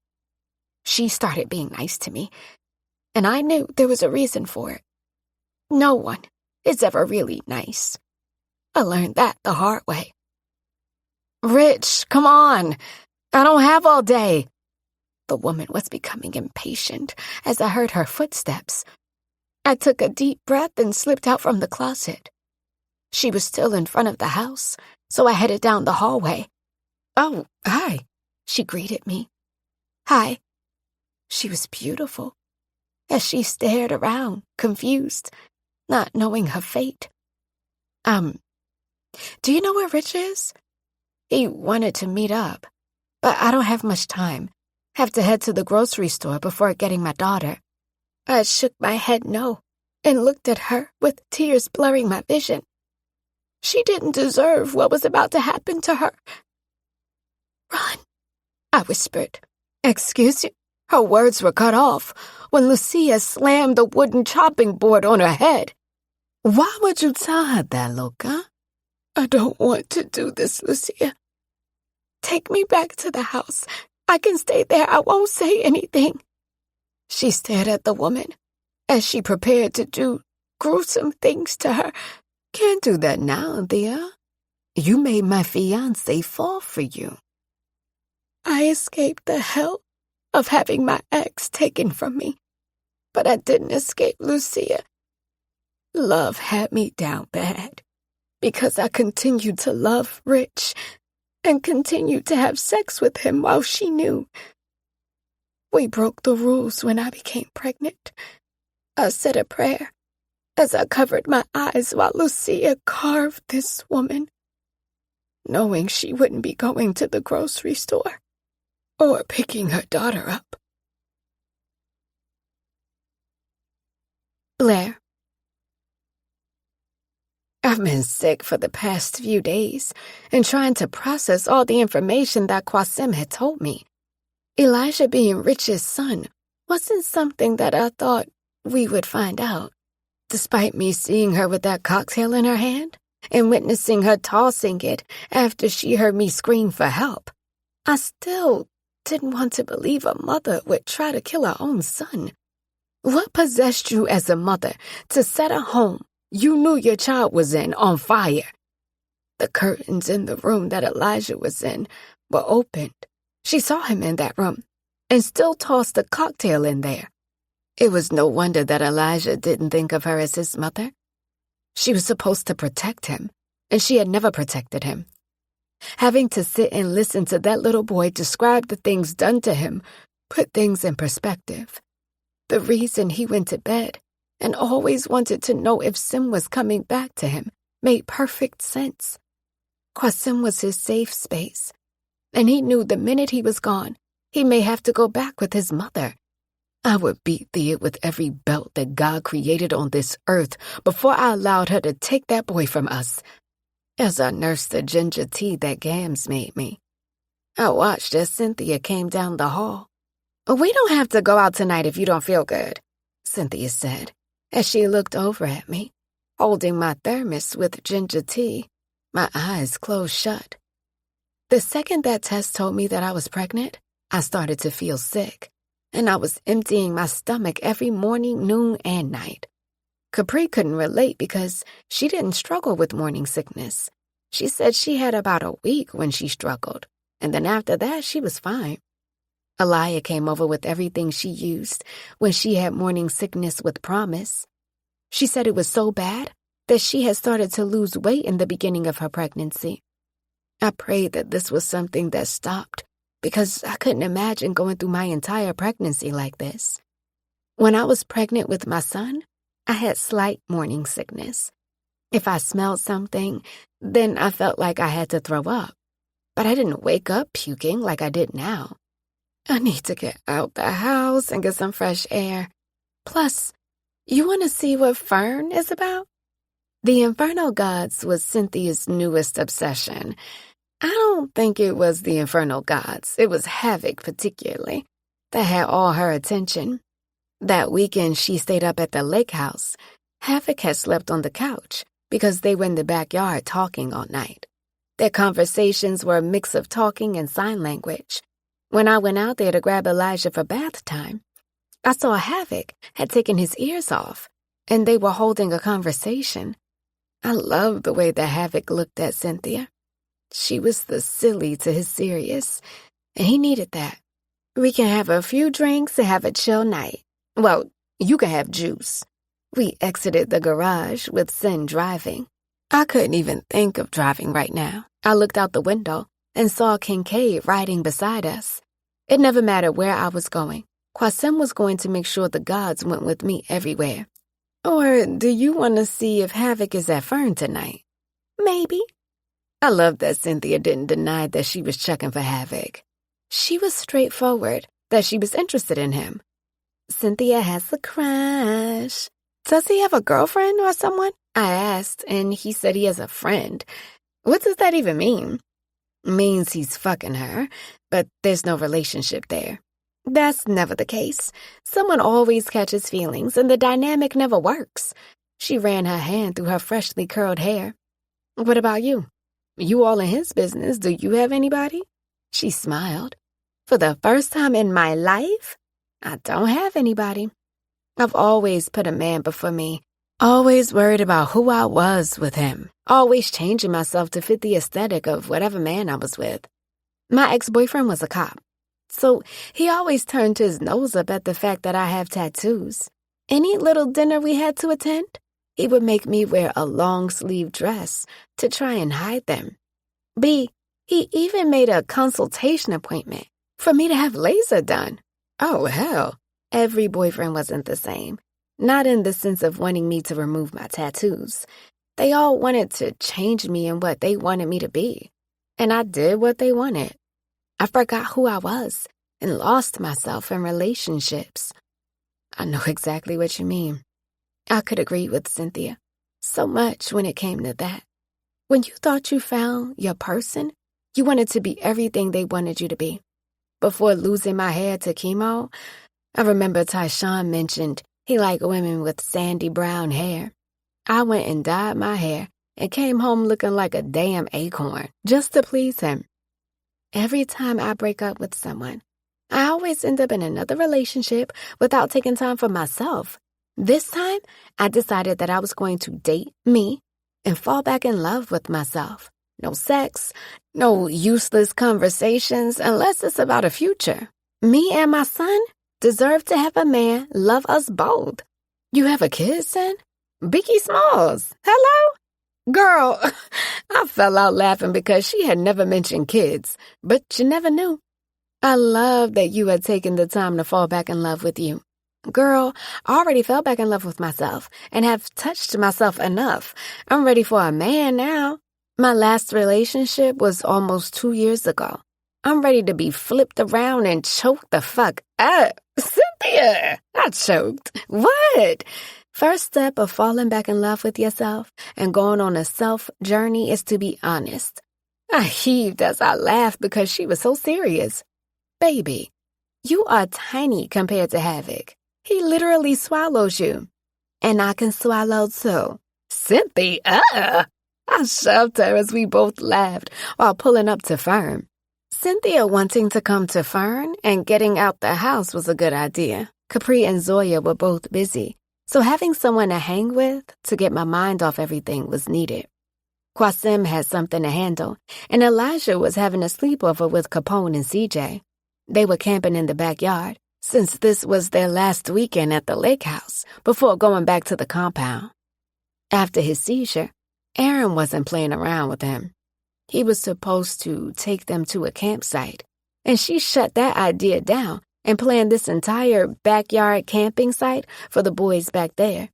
She started being nice to me, and I knew there was a reason for it. No one is ever really nice. I learned that the hard way. "Rich, come on. I don't have all day." The woman was becoming impatient as I heard her footsteps. I took a deep breath and slipped out from the closet. She was still in front of the house, so I headed down the hallway. "Oh, hi," she greeted me. "Hi." She was beautiful, as she stared around, confused, not knowing her fate. Do you know where Rich is?" "He wanted to meet up, but I don't have much time. Have to head to the grocery store before getting my daughter." I shook my head no and looked at her with tears blurring my vision. She didn't deserve what was about to happen to her. "Run," I whispered. "Excuse you?" Her words were cut off when Lucia slammed the wooden chopping board on her head. Why would you tell her that, Loca? "I don't want to do this, Lucia. Take me back to the house. I can stay there. I won't say anything." She stared at the woman as she prepared to do gruesome things to her. Can't do that now, Thea. You made my fiancé fall for you. I escaped the hell of having my ex taken from me, but I didn't escape Lucia. Love had me down bad because I continued to love Rich and continued to have sex with him while she knew. We broke the rules when I became pregnant. I said a prayer as I covered my eyes while Lucia carved this woman, knowing she wouldn't be going to the grocery store or picking her daughter up. Blair. I've been sick for the past few days and trying to process all the information that Qasim had told me. Elijah being Rich's son wasn't something that I thought we would find out, despite me seeing her with that cocktail in her hand and witnessing her tossing it after she heard me scream for help. I still didn't want to believe a mother would try to kill her own son. What possessed you as a mother to set a home you knew your child was in on fire? The curtains in the room that Elijah was in were opened. She saw him in that room and still tossed a cocktail in there. It was no wonder that Elijah didn't think of her as his mother. She was supposed to protect him, and she had never protected him. Having to sit and listen to that little boy describe the things done to him put things in perspective. The reason he went to bed and always wanted to know if Sim was coming back to him made perfect sense. Sim was his safe space, and he knew the minute he was gone, he may have to go back with his mother. I would beat Thea with every belt that God created on this earth before I allowed her to take that boy from us. As I nursed the ginger tea that Gams made me, I watched as Cynthia came down the hall. "We don't have to go out tonight if you don't feel good," Cynthia said, as she looked over at me, holding my thermos with ginger tea, my eyes closed shut. The second that test told me that I was pregnant, I started to feel sick, and I was emptying my stomach every morning, noon, and night. Capri couldn't relate because she didn't struggle with morning sickness. She said she had about a week when she struggled, and then after that, she was fine. Aliyah came over with everything she used when she had morning sickness with Promise. She said it was so bad that she had started to lose weight in the beginning of her pregnancy. I prayed that this was something that stopped because I couldn't imagine going through my entire pregnancy like this. When I was pregnant with my son, I had slight morning sickness. If I smelled something, then I felt like I had to throw up. But I didn't wake up puking like I did now. I need to get out the house and get some fresh air. Plus, you want to see what Fern is about? The Inferno Gods was Cynthia's newest obsession. I don't think it was the Inferno Gods. It was Havoc, particularly, that had all her attention. That weekend she stayed up at the lake house. Havoc had slept on the couch because they were in the backyard talking all night. Their conversations were a mix of talking and sign language. When I went out there to grab Elijah for bath time, I saw Havoc had taken his ears off, and they were holding a conversation. I loved the way that Havoc looked at Cynthia. She was the silly to his serious, and he needed that. We can have a few drinks and have a chill night. Well, you can have juice. We exited the garage with Sin driving. I couldn't even think of driving right now. I looked out the window and saw Kincaid riding beside us. It never mattered where I was going. Qasim was going to make sure the gods went with me everywhere. Or do you want to see if Havoc is at Fern tonight? Maybe. I loved that Cynthia didn't deny that she was checking for Havoc. She was straightforward that she was interested in him. Cynthia has a crush. Does he have a girlfriend or someone? I asked, and he said he has a friend. What does that even mean? Means he's fucking her, but there's no relationship there. That's never the case. Someone always catches feelings, and the dynamic never works. She ran her hand through her freshly curled hair. What about you? You all in his business. Do you have anybody? She smiled. For the first time in my life, I don't have anybody. I've always put a man before me, always worried about who I was with him, always changing myself to fit the aesthetic of whatever man I was with. My ex-boyfriend was a cop, so he always turned his nose up at the fact that I have tattoos. Any little dinner we had to attend, he would make me wear a long-sleeve dress to try and hide them. He even made a consultation appointment for me to have laser done. Oh, hell. Every boyfriend wasn't the same. Not in the sense of wanting me to remove my tattoos. They all wanted to change me and what they wanted me to be. And I did what they wanted. I forgot who I was and lost myself in relationships. I know exactly what you mean. I could agree with Cynthia so much when it came to that. When you thought you found your person, you wanted to be everything they wanted you to be. Before losing my hair to chemo, I remember Tyshawn mentioned he liked women with sandy brown hair. I went and dyed my hair and came home looking like a damn acorn just to please him. Every time I break up with someone, I always end up in another relationship without taking time for myself. This time, I decided that I was going to date me and fall back in love with myself. No sex, no useless conversations unless it's about a future. Me and my son deserve to have a man love us both. You have a kid, son? Biggie Smalls. Hello? Girl, I fell out laughing because she had never mentioned kids, but you never knew. I love that you had taken the time to fall back in love with you. Girl, I already fell back in love with myself and have touched myself enough. I'm ready for a man now. My last relationship was almost 2 years ago. I'm ready to be flipped around and choked the fuck up. Cynthia, I choked. What? First step of falling back in love with yourself and going on a self journey is to be honest. I heaved as I laughed because she was so serious. Baby, you are tiny compared to Havoc. He literally swallows you. And I can swallow too. Cynthia! I shoved her as we both laughed while pulling up to Fern. Cynthia wanting to come to Fern and getting out the house was a good idea. Capri and Zoya were both busy, so having someone to hang with to get my mind off everything was needed. Qasim had something to handle, and Elijah was having a sleepover with Capone and CJ. They were camping in the backyard, since this was their last weekend at the lake house before going back to the compound. After his seizure, Aaron wasn't playing around with him. He was supposed to take them to a campsite, and she shut that idea down and planned this entire backyard camping site for the boys back there.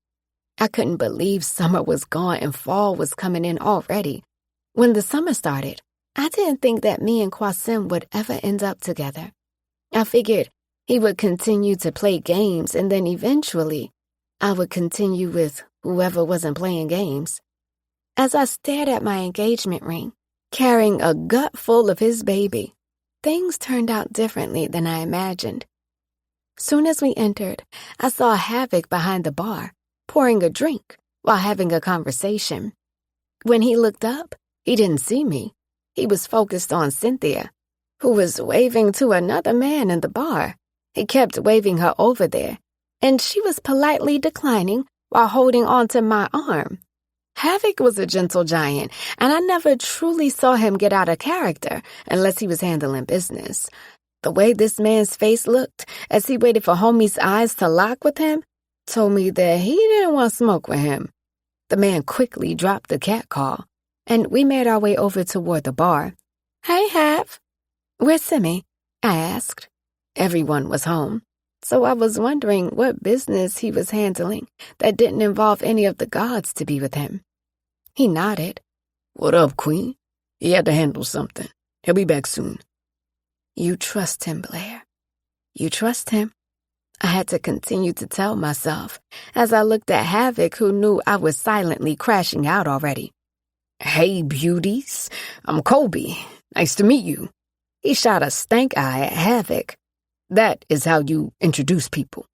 I couldn't believe summer was gone and fall was coming in already. When the summer started, I didn't think that me and Qasim would ever end up together. I figured he would continue to play games, and then eventually I would continue with whoever wasn't playing games. As I stared at my engagement ring, carrying a gut full of his baby, things turned out differently than I imagined. Soon as we entered, I saw Havoc behind the bar, pouring a drink while having a conversation. When he looked up, he didn't see me. He was focused on Cynthia, who was waving to another man in the bar. He kept waving her over there, and she was politely declining while holding onto my arm. Havoc was a gentle giant, and I never truly saw him get out of character unless he was handling business. The way this man's face looked as he waited for homie's eyes to lock with him told me that he didn't want to smoke with him. The man quickly dropped the cat call, and we made our way over toward the bar. Hey, Hav. Where's Simi? I asked. Everyone was home, so I was wondering what business he was handling that didn't involve any of the gods to be with him. He nodded. What up, Queen? He had to handle something. He'll be back soon. You trust him, Blair. You trust him. I had to continue to tell myself as I looked at Havoc, who knew I was silently crashing out already. Hey, beauties. I'm Colby. Nice to meet you. He shot a stank eye at Havoc. That is how you introduce people.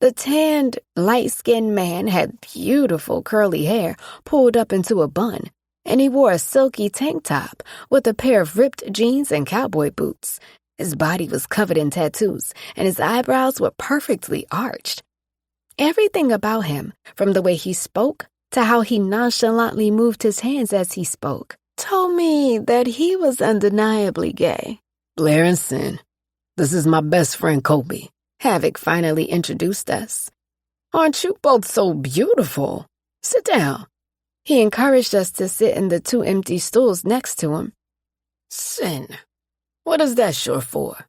The tanned, light-skinned man had beautiful curly hair pulled up into a bun, and he wore a silky tank top with a pair of ripped jeans and cowboy boots. His body was covered in tattoos, and his eyebrows were perfectly arched. Everything about him, from the way he spoke to how he nonchalantly moved his hands as he spoke, told me that he was undeniably gay. Blair and Sin, this is my best friend Colby. Havoc finally introduced us. Aren't you both so beautiful? Sit down. He encouraged us to sit in the 2 empty stools next to him. Sin, what is that short for?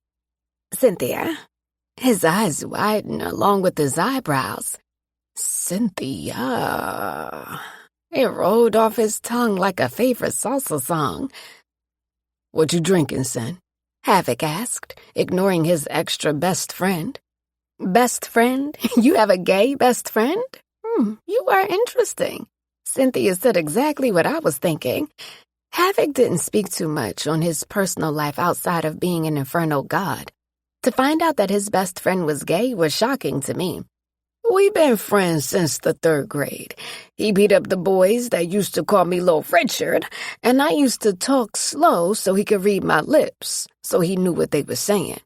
Cynthia. His eyes widened along with his eyebrows. Cynthia. It rolled off his tongue like a favorite salsa song. What you drinking, Sin? Havoc asked, ignoring his extra best friend. Best friend? You have a gay best friend? You are interesting. Cynthia said exactly what I was thinking. Havoc didn't speak too much on his personal life outside of being an Inferno God. To find out that his best friend was gay was shocking to me. We been friends since the 3rd grade. He beat up the boys that used to call me Little Richard, and I used to talk slow so he could read my lips, so he knew what they were saying.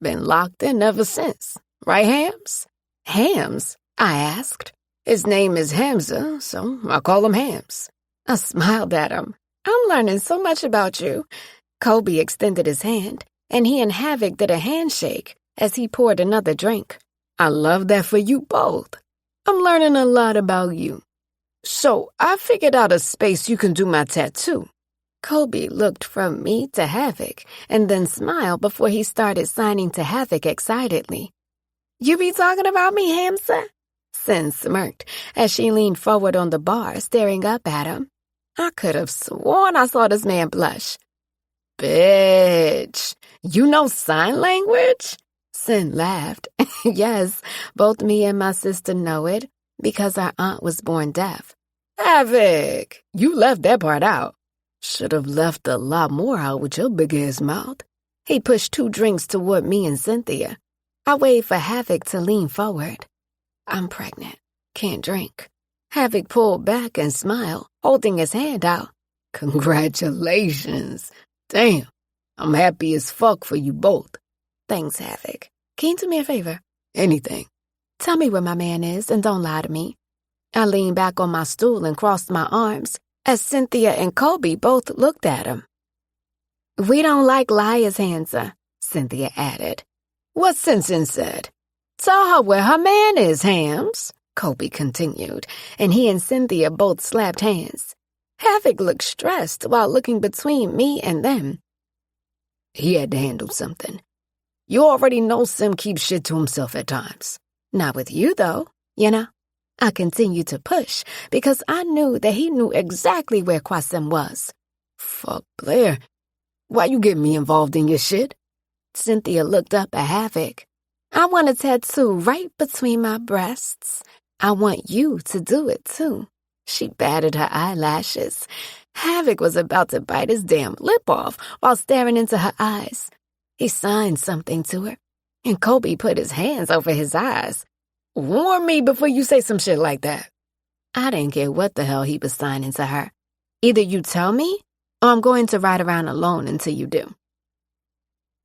Been locked in ever since. Right, Hams? Hams? I asked. His name is Hamza, so I call him Hams. I smiled at him. I'm learning so much about you. Kobe extended his hand, and he and Havoc did a handshake as he poured another drink. I love that for you both. I'm learning a lot about you. So I figured out a space you can do my tattoo. Kobe looked from me to Havoc and then smiled before he started signing to Havoc excitedly. You be talking about me, Hamza? Sin smirked as she leaned forward on the bar, staring up at him. I could have sworn I saw this man blush. Bitch, you know sign language? Sin laughed. Yes, both me and my sister know it because our aunt was born deaf. Havoc, you left that part out. Should have left a lot more out with your big-ass mouth. He pushed 2 drinks toward me and Cynthia. I waited for Havoc to lean forward. I'm pregnant. Can't drink. Havoc pulled back and smiled, holding his hand out. Congratulations. Damn, I'm happy as fuck for you both. Thanks, Havoc. Can you do me a favor? Anything. Tell me where my man is and don't lie to me. I leaned back on my stool and crossed my arms as Cynthia and Kobe both looked at him. We don't like liars, Hansa, Cynthia added. What Simpson said? Tell her where her man is, Hams, Kobe continued, and he and Cynthia both slapped hands. Havoc looked stressed while looking between me and them. He had to handle something. You already know Sim keeps shit to himself at times. Not with you, though, you know. I continued to push because I knew that he knew exactly where Kwasim was. Fuck, Blair. Why you get me involved in your shit? Cynthia looked up at Havoc. I want a tattoo right between my breasts. I want you to do it, too. She batted her eyelashes. Havoc was about to bite his damn lip off while staring into her eyes. He signed something to her, and Kobe put his hands over his eyes. Warn me before you say some shit like that. I didn't care what the hell he was signing to her. Either you tell me, or I'm going to ride around alone until you do.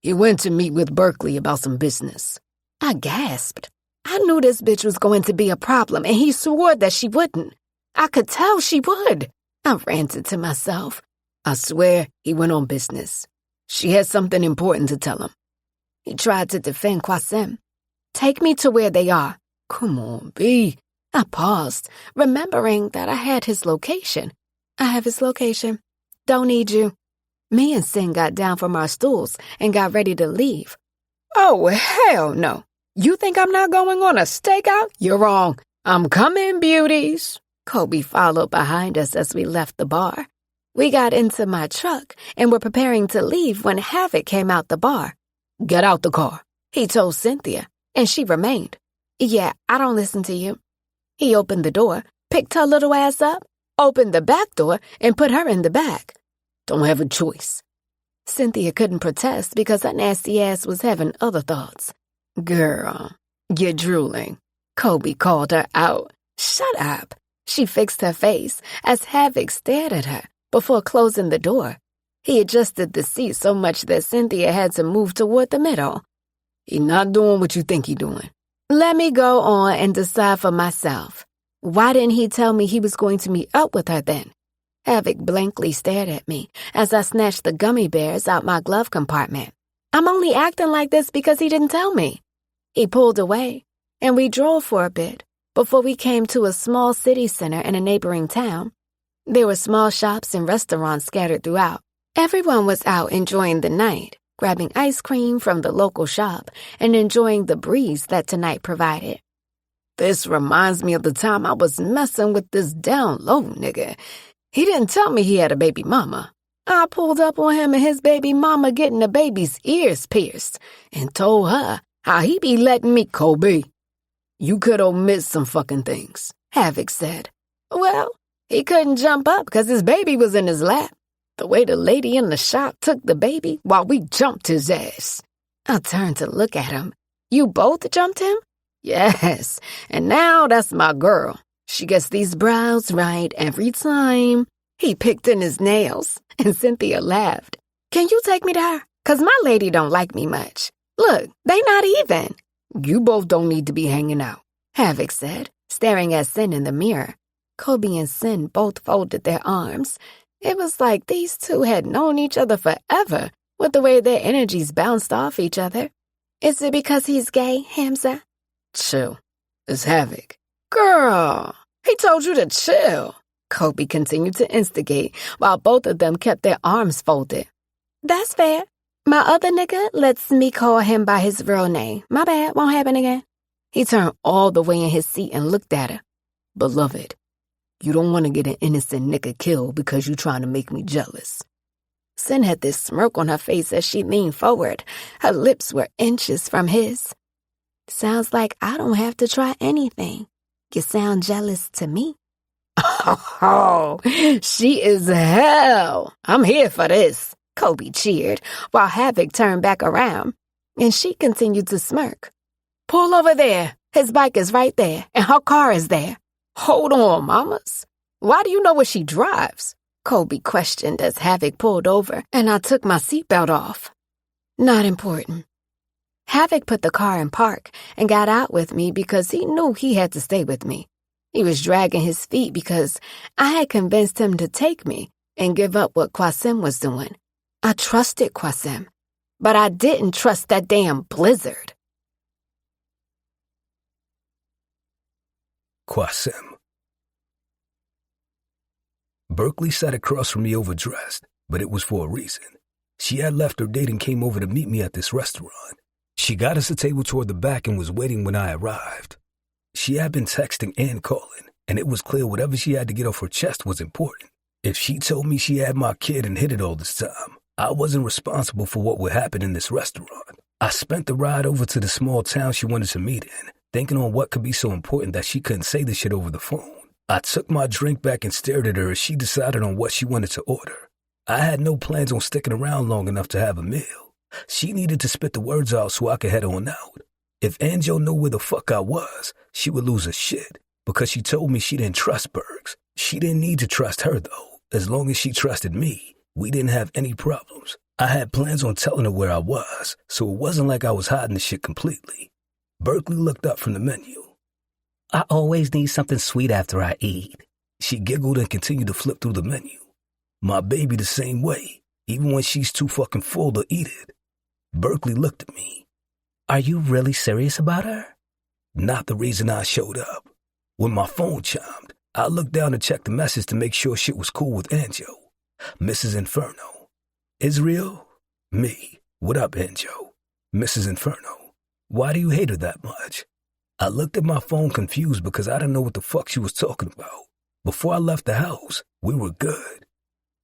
He went to meet with Berkeley about some business. I gasped. I knew this bitch was going to be a problem, and he swore that she wouldn't. I could tell she would. I ranted to myself. I swear he went on business. She had something important to tell him. He tried to defend Kwasim. Take me to where they are. Come on, B. I paused, remembering that I had his location. I have his location. Don't need you. Me and Sin got down from our stools and got ready to leave. Oh, hell no. You think I'm not going on a stakeout? You're wrong. I'm coming, beauties. Kobe followed behind us as we left the bar. We got into my truck and were preparing to leave when Havoc came out the bar. Get out the car, he told Cynthia, and she remained. Yeah, I don't listen to you. He opened the door, picked her little ass up, opened the back door, and put her in the back. Don't have a choice. Cynthia couldn't protest because her nasty ass was having other thoughts. Girl, you're drooling. Kobe called her out. Shut up. She fixed her face as Havoc stared at her before closing the door. He adjusted the seat so much that Cynthia had to move toward the middle. He not doing what you think he doing. Let me go on and decide for myself. Why didn't he tell me he was going to meet up with her then? Havoc blankly stared at me as I snatched the gummy bears out my glove compartment. I'm only acting like this because he didn't tell me. He pulled away, and we drove for a bit before we came to a small city center in a neighboring town. There were small shops and restaurants scattered throughout. Everyone was out enjoying the night, grabbing ice cream from the local shop and enjoying the breeze that tonight provided. This reminds me of the time I was messing with this down low nigga. He didn't tell me he had a baby mama. I pulled up on him and his baby mama getting the baby's ears pierced and told her how he be letting me. Kobe, you could omit some fucking things, Havoc said. Well, he couldn't jump up because his baby was in his lap. The way the lady in the shop took the baby while we jumped his ass. I turned to look at him. You both jumped him? Yes, and now that's my girl. She gets these brows right every time. He picked in his nails, and Cynthia laughed. Can you take me to her? 'Cause my lady don't like me much. Look, they not even. You both don't need to be hanging out, Havoc said, staring at Sin in the mirror. Kobe and Sin both folded their arms. It was like these two had known each other forever, with the way their energies bounced off each other. Is it because he's gay, Hamza? Chill. It's Havoc. Girl, he told you to chill. Kobe continued to instigate while both of them kept their arms folded. That's fair. My other nigga lets me call him by his real name. My bad, won't happen again. He turned all the way in his seat and looked at her. Beloved, you don't want to get an innocent nigga killed because you're trying to make me jealous. Sin had this smirk on her face as she leaned forward. Her lips were inches from his. Sounds like I don't have to try anything. You sound jealous to me. Oh, she is hell. I'm here for this. Kobe cheered, while Havoc turned back around, and she continued to smirk. Pull over there. His bike is right there, and her car is there. Hold on, mamas. Why do you know what she drives? Kobe questioned as Havoc pulled over, and I took my seatbelt off. Not important. Havoc put the car in park and got out with me because he knew he had to stay with me. He was dragging his feet because I had convinced him to take me and give up what Qasim was doing. I trusted Qasim, but I didn't trust that damn blizzard. Qasim. Berkeley sat across from me overdressed, but it was for a reason. She had left her date and came over to meet me at this restaurant. She got us a table toward the back and was waiting when I arrived. She had been texting and calling, and it was clear whatever she had to get off her chest was important. If she told me she had my kid and hid it all this time, I wasn't responsible for what would happen in this restaurant. I spent the ride over to the small town she wanted to meet in, thinking on what could be so important that she couldn't say this shit over the phone. I took my drink back and stared at her as she decided on what she wanted to order. I had no plans on sticking around long enough to have a meal. She needed to spit the words out so I could head on out. If Anjo knew where the fuck I was, she would lose her shit because she told me she didn't trust Bergs. She didn't need to trust her, though. As long as she trusted me, we didn't have any problems. I had plans on telling her where I was, so it wasn't like I was hiding the shit completely. Berkeley looked up from the menu. I always need something sweet after I eat. She giggled and continued to flip through the menu. My baby the same way, even when she's too fucking full to eat it. Berkeley looked at me. Are you really serious about her? Not the reason I showed up. When my phone chimed, I looked down to check the message to make sure shit was cool with Anjo. Mrs. Inferno. Israel? Me. What up, Anjo? Mrs. Inferno. Why do you hate her that much? I looked at my phone confused because I didn't know what the fuck she was talking about. Before I left the house, we were good.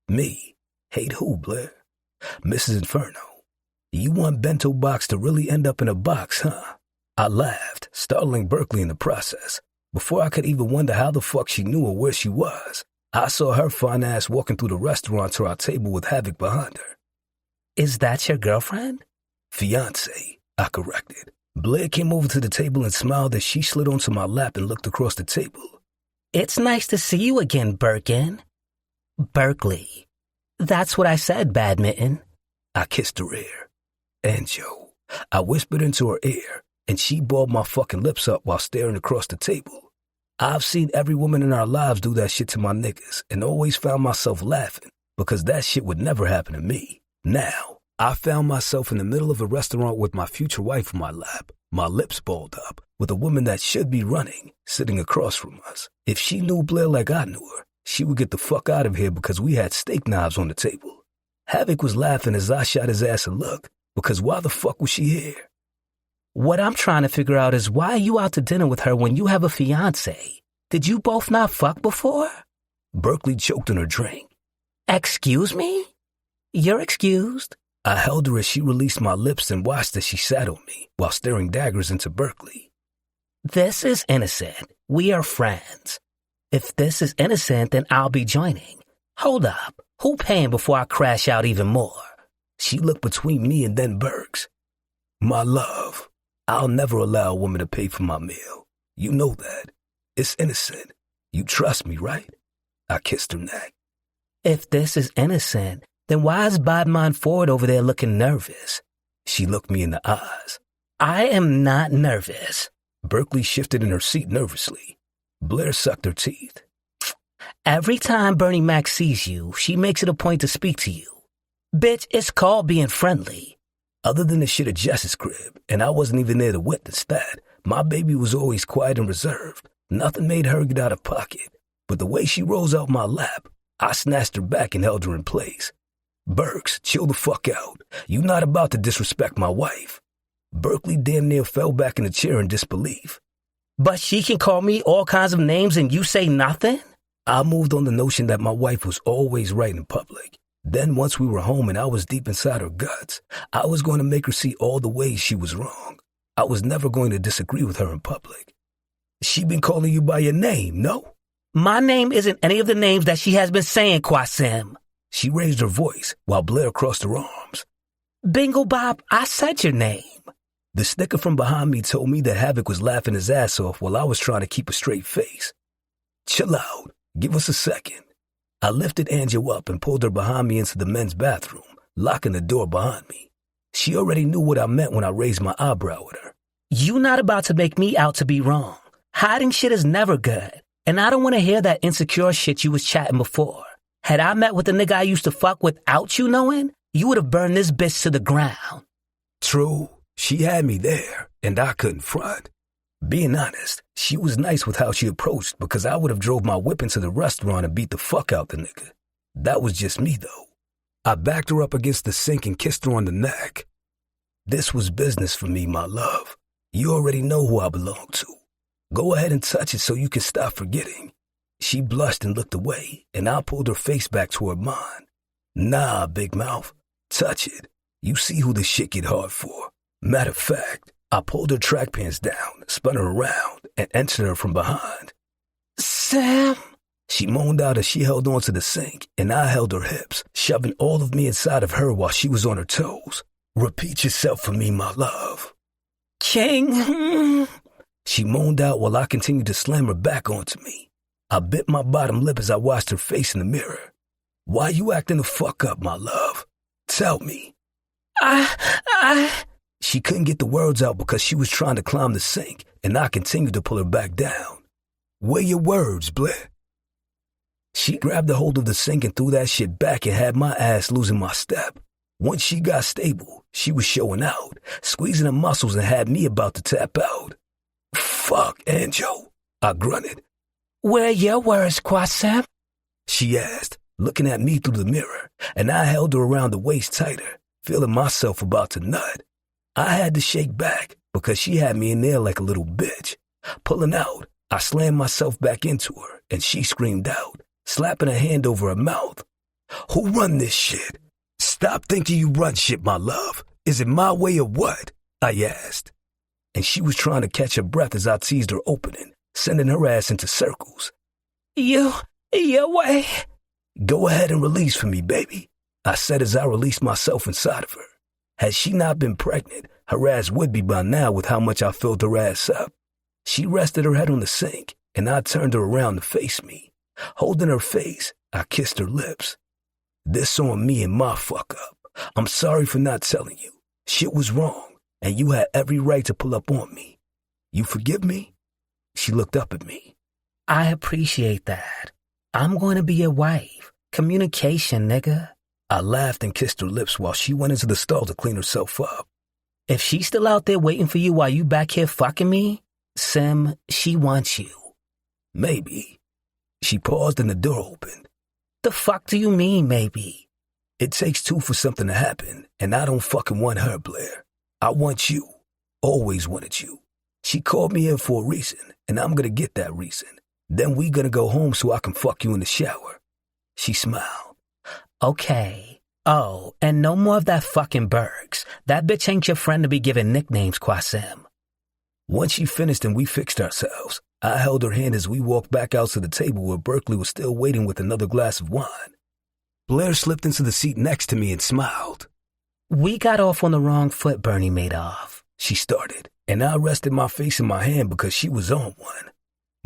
Me. Hate who, Blair? Mrs. Inferno. You want Bento Box to really end up in a box, huh? I laughed, startling Berkeley in the process. Before I could even wonder how the fuck she knew or where she was, I saw her fine ass walking through the restaurant to our table with Havoc behind her. Is that your girlfriend? Fiancé, I corrected. Blair came over to the table and smiled as she slid onto my lap and looked across the table. It's nice to see you again, Birkin. Berkeley. That's what I said, Badminton. I kissed her ear. Anjo. I whispered into her ear, and she balled my fucking lips up while staring across the table. I've seen every woman in our lives do that shit to my niggas and always found myself laughing because that shit would never happen to me. Now, I found myself in the middle of a restaurant with my future wife on my lap, my lips balled up, with a woman that should be running, sitting across from us. If she knew Blair like I knew her, she would get the fuck out of here because we had steak knives on the table. Havoc was laughing as I shot his ass a look, because why the fuck was she here? What I'm trying to figure out is why are you out to dinner with her when you have a fiancé? Did you both not fuck before? Berkeley choked on her drink. Excuse me? You're excused. I held her as she released my lips and watched as she sat on me while staring daggers into Berkeley. This is innocent. We are friends. If this is innocent, then I'll be joining. Hold up. Who paying before I crash out even more? She looked between me and then Bergs. My love. I'll never allow a woman to pay for my meal. You know that. It's innocent. You trust me, right? I kissed her neck. If this is innocent, then why is Bodman Ford over there looking nervous? She looked me in the eyes. I am not nervous. Berkeley shifted in her seat nervously. Blair sucked her teeth. Every time Bernie Mac sees you, she makes it a point to speak to you. Bitch, it's called being friendly. Other than the shit at Jess's crib, and I wasn't even there to witness that, my baby was always quiet and reserved. Nothing made her get out of pocket. But the way she rose out my lap, I snatched her back and held her in place. Burks, chill the fuck out. You not about to disrespect my wife. Berkeley damn near fell back in the chair in disbelief. But she can call me all kinds of names and you say nothing? I moved on the notion that my wife was always right in public. Then once we were home and I was deep inside her guts, I was going to make her see all the ways she was wrong. I was never going to disagree with her in public. She been calling you by your name, no? My name isn't any of the names that she has been saying, Kwasim. She raised her voice while Blair crossed her arms. Bingo Bob, I said your name. The sticker from behind me told me that Havoc was laughing his ass off while I was trying to keep a straight face. Chill out. Give us a second. I lifted Angel up and pulled her behind me into the men's bathroom, locking the door behind me. She already knew what I meant when I raised my eyebrow at her. You not about to make me out to be wrong. Hiding shit is never good. And I don't want to hear that insecure shit you was chatting before. Had I met with the nigga I used to fuck without you knowing, you would have burned this bitch to the ground. True. She had me there, and I couldn't front. Being honest, she was nice with how she approached because I would have drove my whip into the restaurant and beat the fuck out the nigga. That was just me, though. I backed her up against the sink and kissed her on the neck. This was business for me, my love. You already know who I belong to. Go ahead and touch it so you can stop forgetting. She blushed and looked away, and I pulled her face back toward mine. Nah, big mouth. Touch it. You see who this shit get hard for. Matter of fact, I pulled her track pants down, spun her around, and entered her from behind. Sam! She moaned out as she held onto the sink, and I held her hips, shoving all of me inside of her while she was on her toes. Repeat yourself for me, my love. King! She moaned out while I continued to slam her back onto me. I bit my bottom lip as I watched her face in the mirror. Why you acting the fuck up, my love? Tell me. She couldn't get the words out because she was trying to climb the sink, and I continued to pull her back down. Where your words, Blair? She grabbed a hold of the sink and threw that shit back and had my ass losing my step. Once she got stable, she was showing out, squeezing her muscles and had me about to tap out. Fuck, Angel, I grunted. Where your words, Kwasim? She asked, looking at me through the mirror, and I held her around the waist tighter, feeling myself about to nut. I had to shake back because she had me in there like a little bitch. Pulling out, I slammed myself back into her, and she screamed out, slapping her hand over her mouth. Who run this shit? Stop thinking you run shit, my love. Is it my way or what? I asked. And she was trying to catch her breath as I teased her opening, sending her ass into circles. Your way. Go ahead and release for me, baby, I said as I released myself inside of her. Had she not been pregnant, her ass would be by now with how much I filled her ass up. She rested her head on the sink, and I turned her around to face me. Holding her face, I kissed her lips. This on me and my fuck up. I'm sorry for not telling you. Shit was wrong, and you had every right to pull up on me. You forgive me? She looked up at me. I appreciate that. I'm going to be your wife. Communication, nigga. I laughed and kissed her lips while she went into the stall to clean herself up. If she's still out there waiting for you while you back here fucking me, Sim, she wants you. Maybe. She paused and the door opened. The fuck do you mean, maybe? It takes two for something to happen, and I don't fucking want her, Blair. I want you. Always wanted you. She called me in for a reason, and I'm gonna get that reason. Then we gonna go home so I can fuck you in the shower. She smiled. Okay. Oh, and no more of that fucking Bergs. That bitch ain't your friend to be giving nicknames, Kwasim. Once she finished and we fixed ourselves, I held her hand as we walked back out to the table where Berkeley was still waiting with another glass of wine. Blair slipped into the seat next to me and smiled. We got off on the wrong foot, Bernie Madoff, she started, and I rested my face in my hand because she was on one.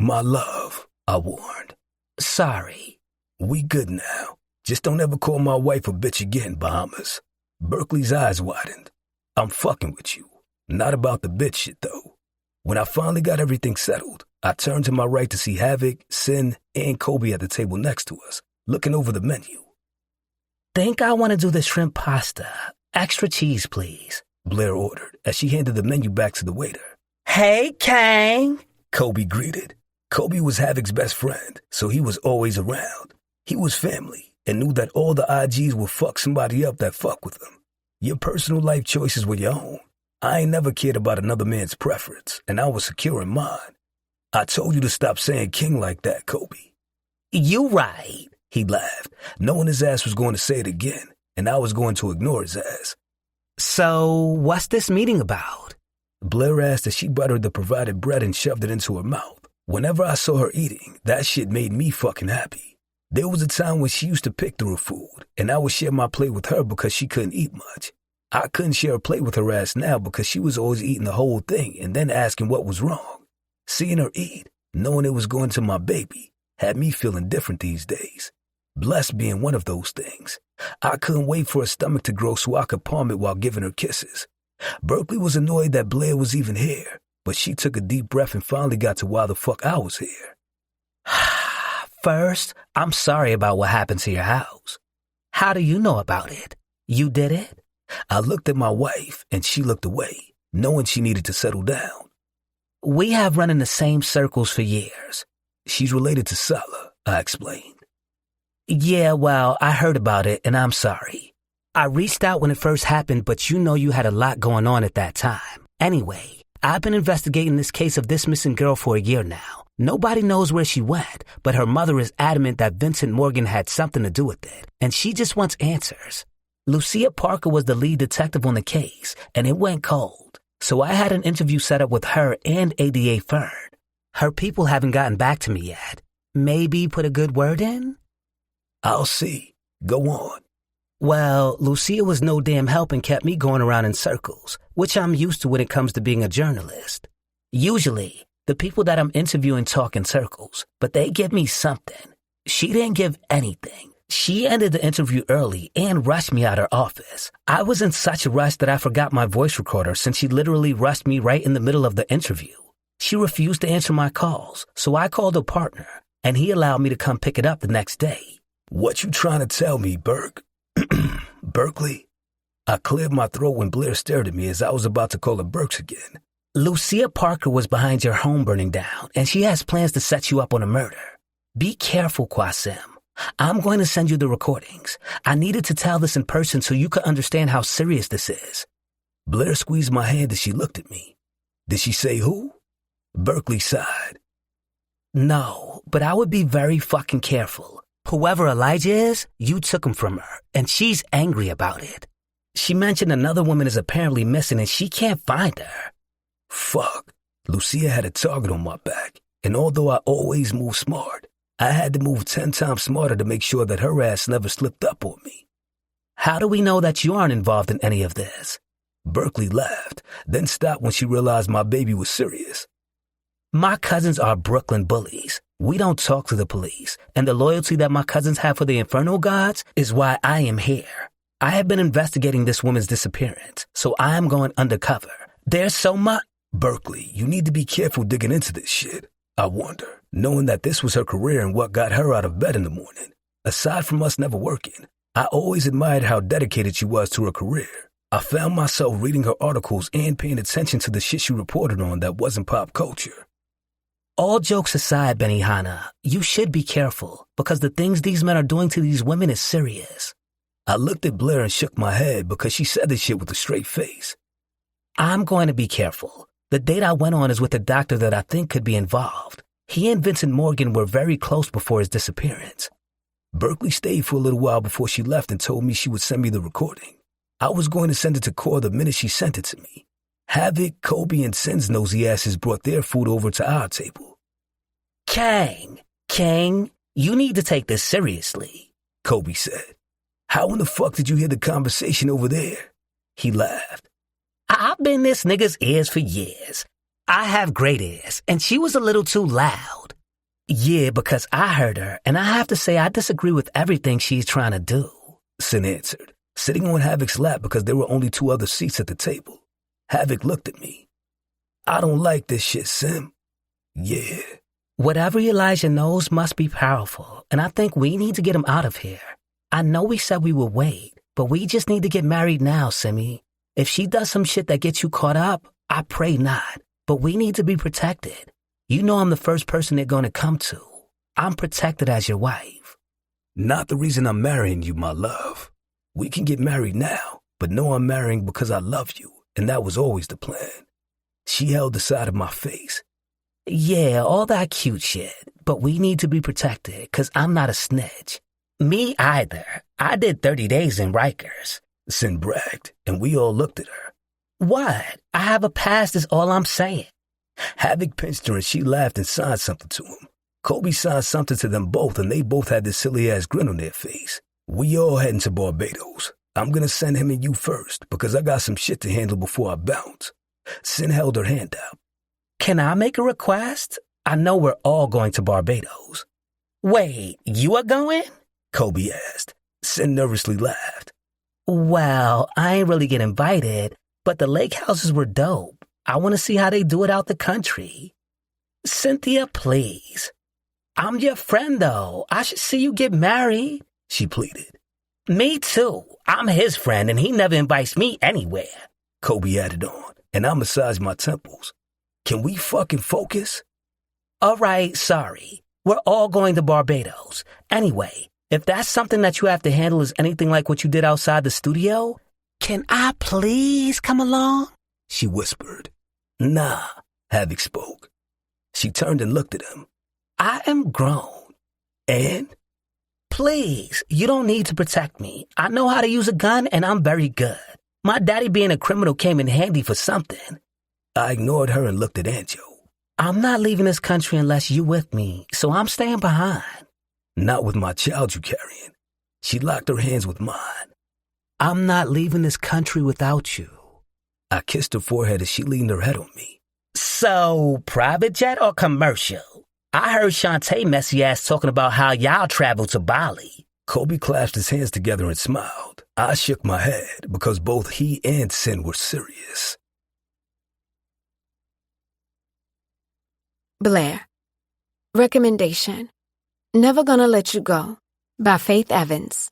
My love, I warned. Sorry. We good now. Just don't ever call my wife a bitch again, Bahamas. Berkeley's eyes widened. I'm fucking with you. Not about the bitch shit, though. When I finally got everything settled, I turned to my right to see Havoc, Sin, and Kobe at the table next to us, looking over the menu. Think I want to do the shrimp pasta. Extra cheese, please, Blair ordered as she handed the menu back to the waiter. Hey, Kang, Kobe greeted. Kobe was Havoc's best friend, so he was always around. He was family and knew that all the IGs would fuck somebody up that fuck with them. Your personal life choices were your own. I ain't never cared about another man's preference, and I was secure in mine. I told you to stop saying king like that, Kobe. You right, he laughed, knowing his ass was going to say it again, and I was going to ignore his ass. So, what's this meeting about? Blair asked as she buttered the provided bread and shoved it into her mouth. Whenever I saw her eating, that shit made me fucking happy. There was a time when she used to pick through her food, and I would share my plate with her because she couldn't eat much. I couldn't share a plate with her ass now because she was always eating the whole thing and then asking what was wrong. Seeing her eat, knowing it was going to my baby, had me feeling different these days. Blessed being one of those things. I couldn't wait for her stomach to grow so I could palm it while giving her kisses. Berkeley was annoyed that Blair was even here, but she took a deep breath and finally got to why the fuck I was here. First, I'm sorry about what happened to your house. How do you know about it? You did it? I looked at my wife, and she looked away, knowing she needed to settle down. We have run in the same circles for years. She's related to Sala, I explained. Yeah, well, I heard about it, and I'm sorry. I reached out when it first happened, but you know you had a lot going on at that time. Anyway, I've been investigating this case of this missing girl for a year now. Nobody knows where she went, but her mother is adamant that Vincent Morgan had something to do with it, and she just wants answers. Lucia Parker was the lead detective on the case, and it went cold. So I had an interview set up with her and ADA Fern. Her people haven't gotten back to me yet. Maybe put a good word in? I'll see. Go on. Well, Lucia was no damn help and kept me going around in circles, which I'm used to when it comes to being a journalist. Usually, the people that I'm interviewing talk in circles, but they give me something. She didn't give anything. She ended the interview early and rushed me out her office. I was in such a rush that I forgot my voice recorder since she literally rushed me right in the middle of the interview. She refused to answer my calls, so I called her partner, and he allowed me to come pick it up the next day. What you trying to tell me, Berkeley? I cleared my throat when Blair stared at me as I was about to call her Burks again. Lucia Parker was behind your home burning down, and she has plans to set you up on a murder. Be careful, Qasim. I'm going to send you the recordings. I needed to tell this in person so you could understand how serious this is. Blair squeezed my hand as she looked at me. Did she say who? Berkeley sighed. No, but I would be very fucking careful. Whoever Elijah is, you took him from her, and she's angry about it. She mentioned another woman is apparently missing and she can't find her. Fuck. Lucia had a target on my back, and although I always move smart, I had to move 10 times smarter to make sure that her ass never slipped up on me. How do we know that you aren't involved in any of this? Berkeley laughed, then stopped when she realized my baby was serious. My cousins are Brooklyn bullies. We don't talk to the police, and the loyalty that my cousins have for the Inferno Gods is why I am here. I have been investigating this woman's disappearance, so I am going undercover. There's so much... Berkeley, you need to be careful digging into this shit. I wonder, knowing that this was her career and what got her out of bed in the morning. Aside from us never working, I always admired how dedicated she was to her career. I found myself reading her articles and paying attention to the shit she reported on that wasn't pop culture. All jokes aside, Benihana, you should be careful because the things these men are doing to these women is serious. I looked at Blair and shook my head because she said this shit with a straight face. I'm going to be careful. The date I went on is with a doctor that I think could be involved. He and Vincent Morgan were very close before his disappearance. Berkeley stayed for a little while before she left and told me she would send me the recording. I was going to send it to Cor the minute she sent it to me. Havoc, Kobe, and Sin's nosy asses brought their food over to our table. Kang, you need to take this seriously, Kobe said. How in the fuck did you hear the conversation over there? He laughed. I've been this nigga's ears for years. I have great ears, and she was a little too loud. Yeah, because I heard her, and I have to say I disagree with everything she's trying to do, Sin answered, sitting on Havoc's lap because there were only 2 other seats at the table. Havoc looked at me. I don't like this shit, Sim. Yeah. Whatever Elijah knows must be powerful, and I think we need to get him out of here. I know we said we would wait, but we just need to get married now, Simmy. If she does some shit that gets you caught up, I pray not, but we need to be protected. You know I'm the first person they're going to come to. I'm protected as your wife. Not the reason I'm marrying you, my love. We can get married now, but know I'm marrying because I love you, and that was always the plan. She held the side of my face. Yeah, all that cute shit, but we need to be protected because I'm not a snitch. Me either. I did 30 days in Rikers. Sin bragged, and we all looked at her. What? I have a past is all I'm saying. Havoc pinched her and she laughed and signed something to him. Kobe signed something to them both and they both had this silly-ass grin on their face. We all heading to Barbados. I'm gonna send him and you first because I got some shit to handle before I bounce. Sin held her hand out. Can I make a request? I know we're all going to Barbados. Wait, you are going? Kobe asked. Sin nervously laughed. Well, I ain't really get invited, but the lake houses were dope. I want to see how they do it out the country. Cynthia, please. I'm your friend, though. I should see you get married, she pleaded. Me too. I'm his friend, and he never invites me anywhere, Kobe added on, and I massaged my temples. Can we fucking focus? All right, sorry. We're all going to Barbados. Anyway, if that's something that you have to handle is anything like what you did outside the studio, can I please come along? She whispered. Nah, Havoc spoke. She turned and looked at him. I am grown. And? Please, you don't need to protect me. I know how to use a gun and I'm very good. My daddy being a criminal came in handy for something. I ignored her and looked at Anjo. I'm not leaving this country unless you with me, so I'm staying behind. Not with my child you carrying. She locked her hands with mine. I'm not leaving this country without you. I kissed her forehead as she leaned her head on me. So, private jet or commercial? I heard Shantae messy ass talking about how y'all traveled to Bali. Kobe clasped his hands together and smiled. I shook my head because both he and Sin were serious. Blair. Recommendation. Never Gonna Let You Go by Faith Evans.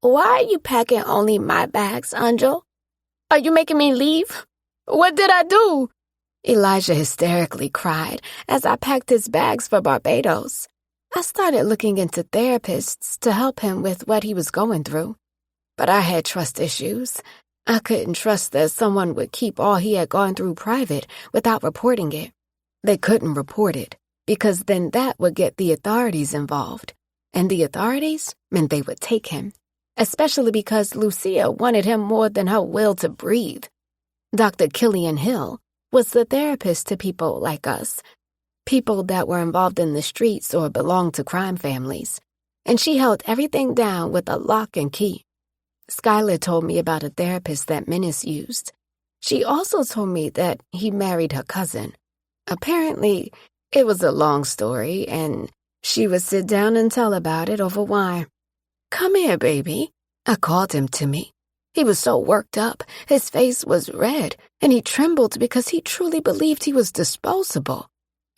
Why are you packing only my bags, Angel? Are you making me leave? What did I do? Elijah hysterically cried as I packed his bags for Barbados. I started looking into therapists to help him with what he was going through. But I had trust issues. I couldn't trust that someone would keep all he had gone through private without reporting it. They couldn't report it because then that would get the authorities involved. And the authorities meant they would take him, especially because Lucia wanted him more than her will to breathe. Dr. Killian Hill was the therapist to people like us, people that were involved in the streets or belonged to crime families, and she held everything down with a lock and key. Skylar told me about a therapist that Menace used. She also told me that he married her cousin. Apparently, it was a long story, and she would sit down and tell about it over wine. "Come here, baby," I called him to me. He was so worked up, his face was red, and he trembled because he truly believed he was disposable.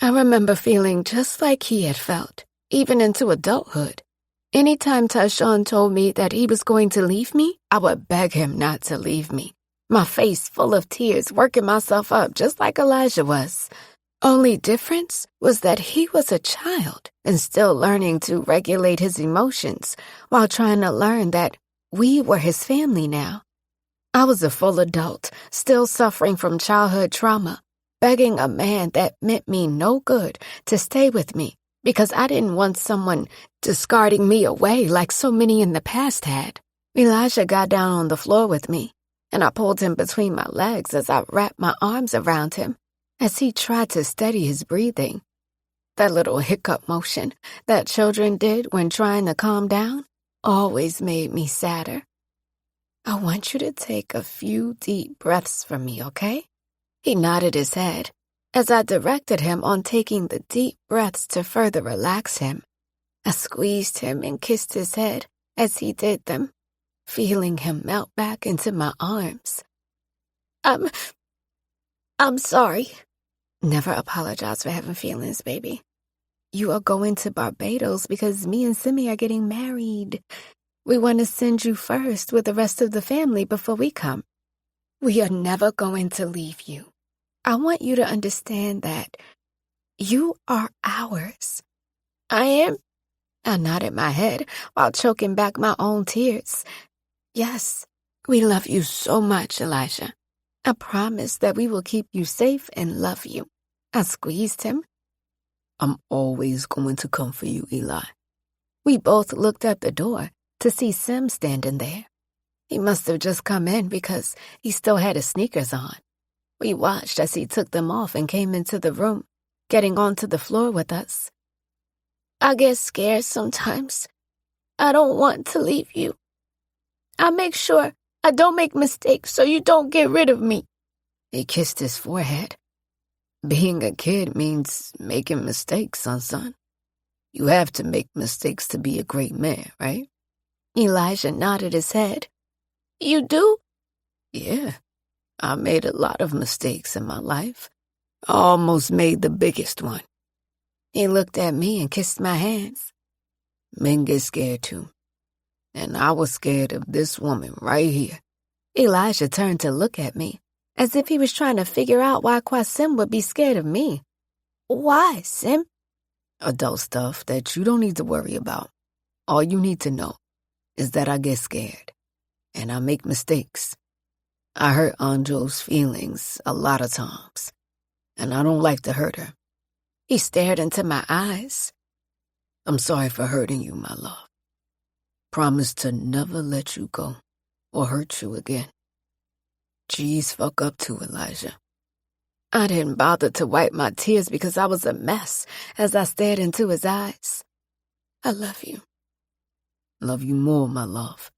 I remember feeling just like he had felt, even into adulthood. Anytime Tyshawn told me that he was going to leave me, I would beg him not to leave me, my face full of tears, working myself up just like Elijah was. Only difference was that he was a child and still learning to regulate his emotions while trying to learn that we were his family now. I was a full adult, still suffering from childhood trauma, begging a man that meant me no good to stay with me because I didn't want someone discarding me away like so many in the past had. Elijah got down on the floor with me, and I pulled him between my legs as I wrapped my arms around him as he tried to steady his breathing. That little hiccup motion that children did when trying to calm down always made me sadder. I want you to take a few deep breaths from me, okay? He nodded his head as I directed him on taking the deep breaths to further relax him. I squeezed him and kissed his head as he did them, feeling him melt back into my arms. I'm sorry. Never apologize for having feelings, baby. You are going to Barbados because me and Simi are getting married. We want to send you first with the rest of the family before we come. We are never going to leave you. I want you to understand that you are ours. I am? I nodded my head while choking back my own tears. Yes, we love you so much, Elijah. I promise that we will keep you safe and love you. I squeezed him. I'm always going to come for you, Eli. We both looked at the door to see Sim standing there. He must have just come in because he still had his sneakers on. We watched as he took them off and came into the room, getting onto the floor with us. I get scared sometimes. I don't want to leave you. I make sure I don't make mistakes so you don't get rid of me. He kissed his forehead. Being a kid means making mistakes, son. You have to make mistakes to be a great man, right? Elijah nodded his head. You do? Yeah. I made a lot of mistakes in my life. I almost made the biggest one. He looked at me and kissed my hands. Men get scared too. And I was scared of this woman right here. Elijah turned to look at me, as if he was trying to figure out why Qasim would be scared of me. Why, Sim? Adult stuff that you don't need to worry about. All you need to know is that I get scared, and I make mistakes. I hurt Anjo's feelings a lot of times, and I don't like to hurt her. He stared into my eyes. I'm sorry for hurting you, my love. Promise to never let you go or hurt you again. G's fuck up too, Elijah. I didn't bother to wipe my tears because I was a mess as I stared into his eyes. I love you. Love you more, my love.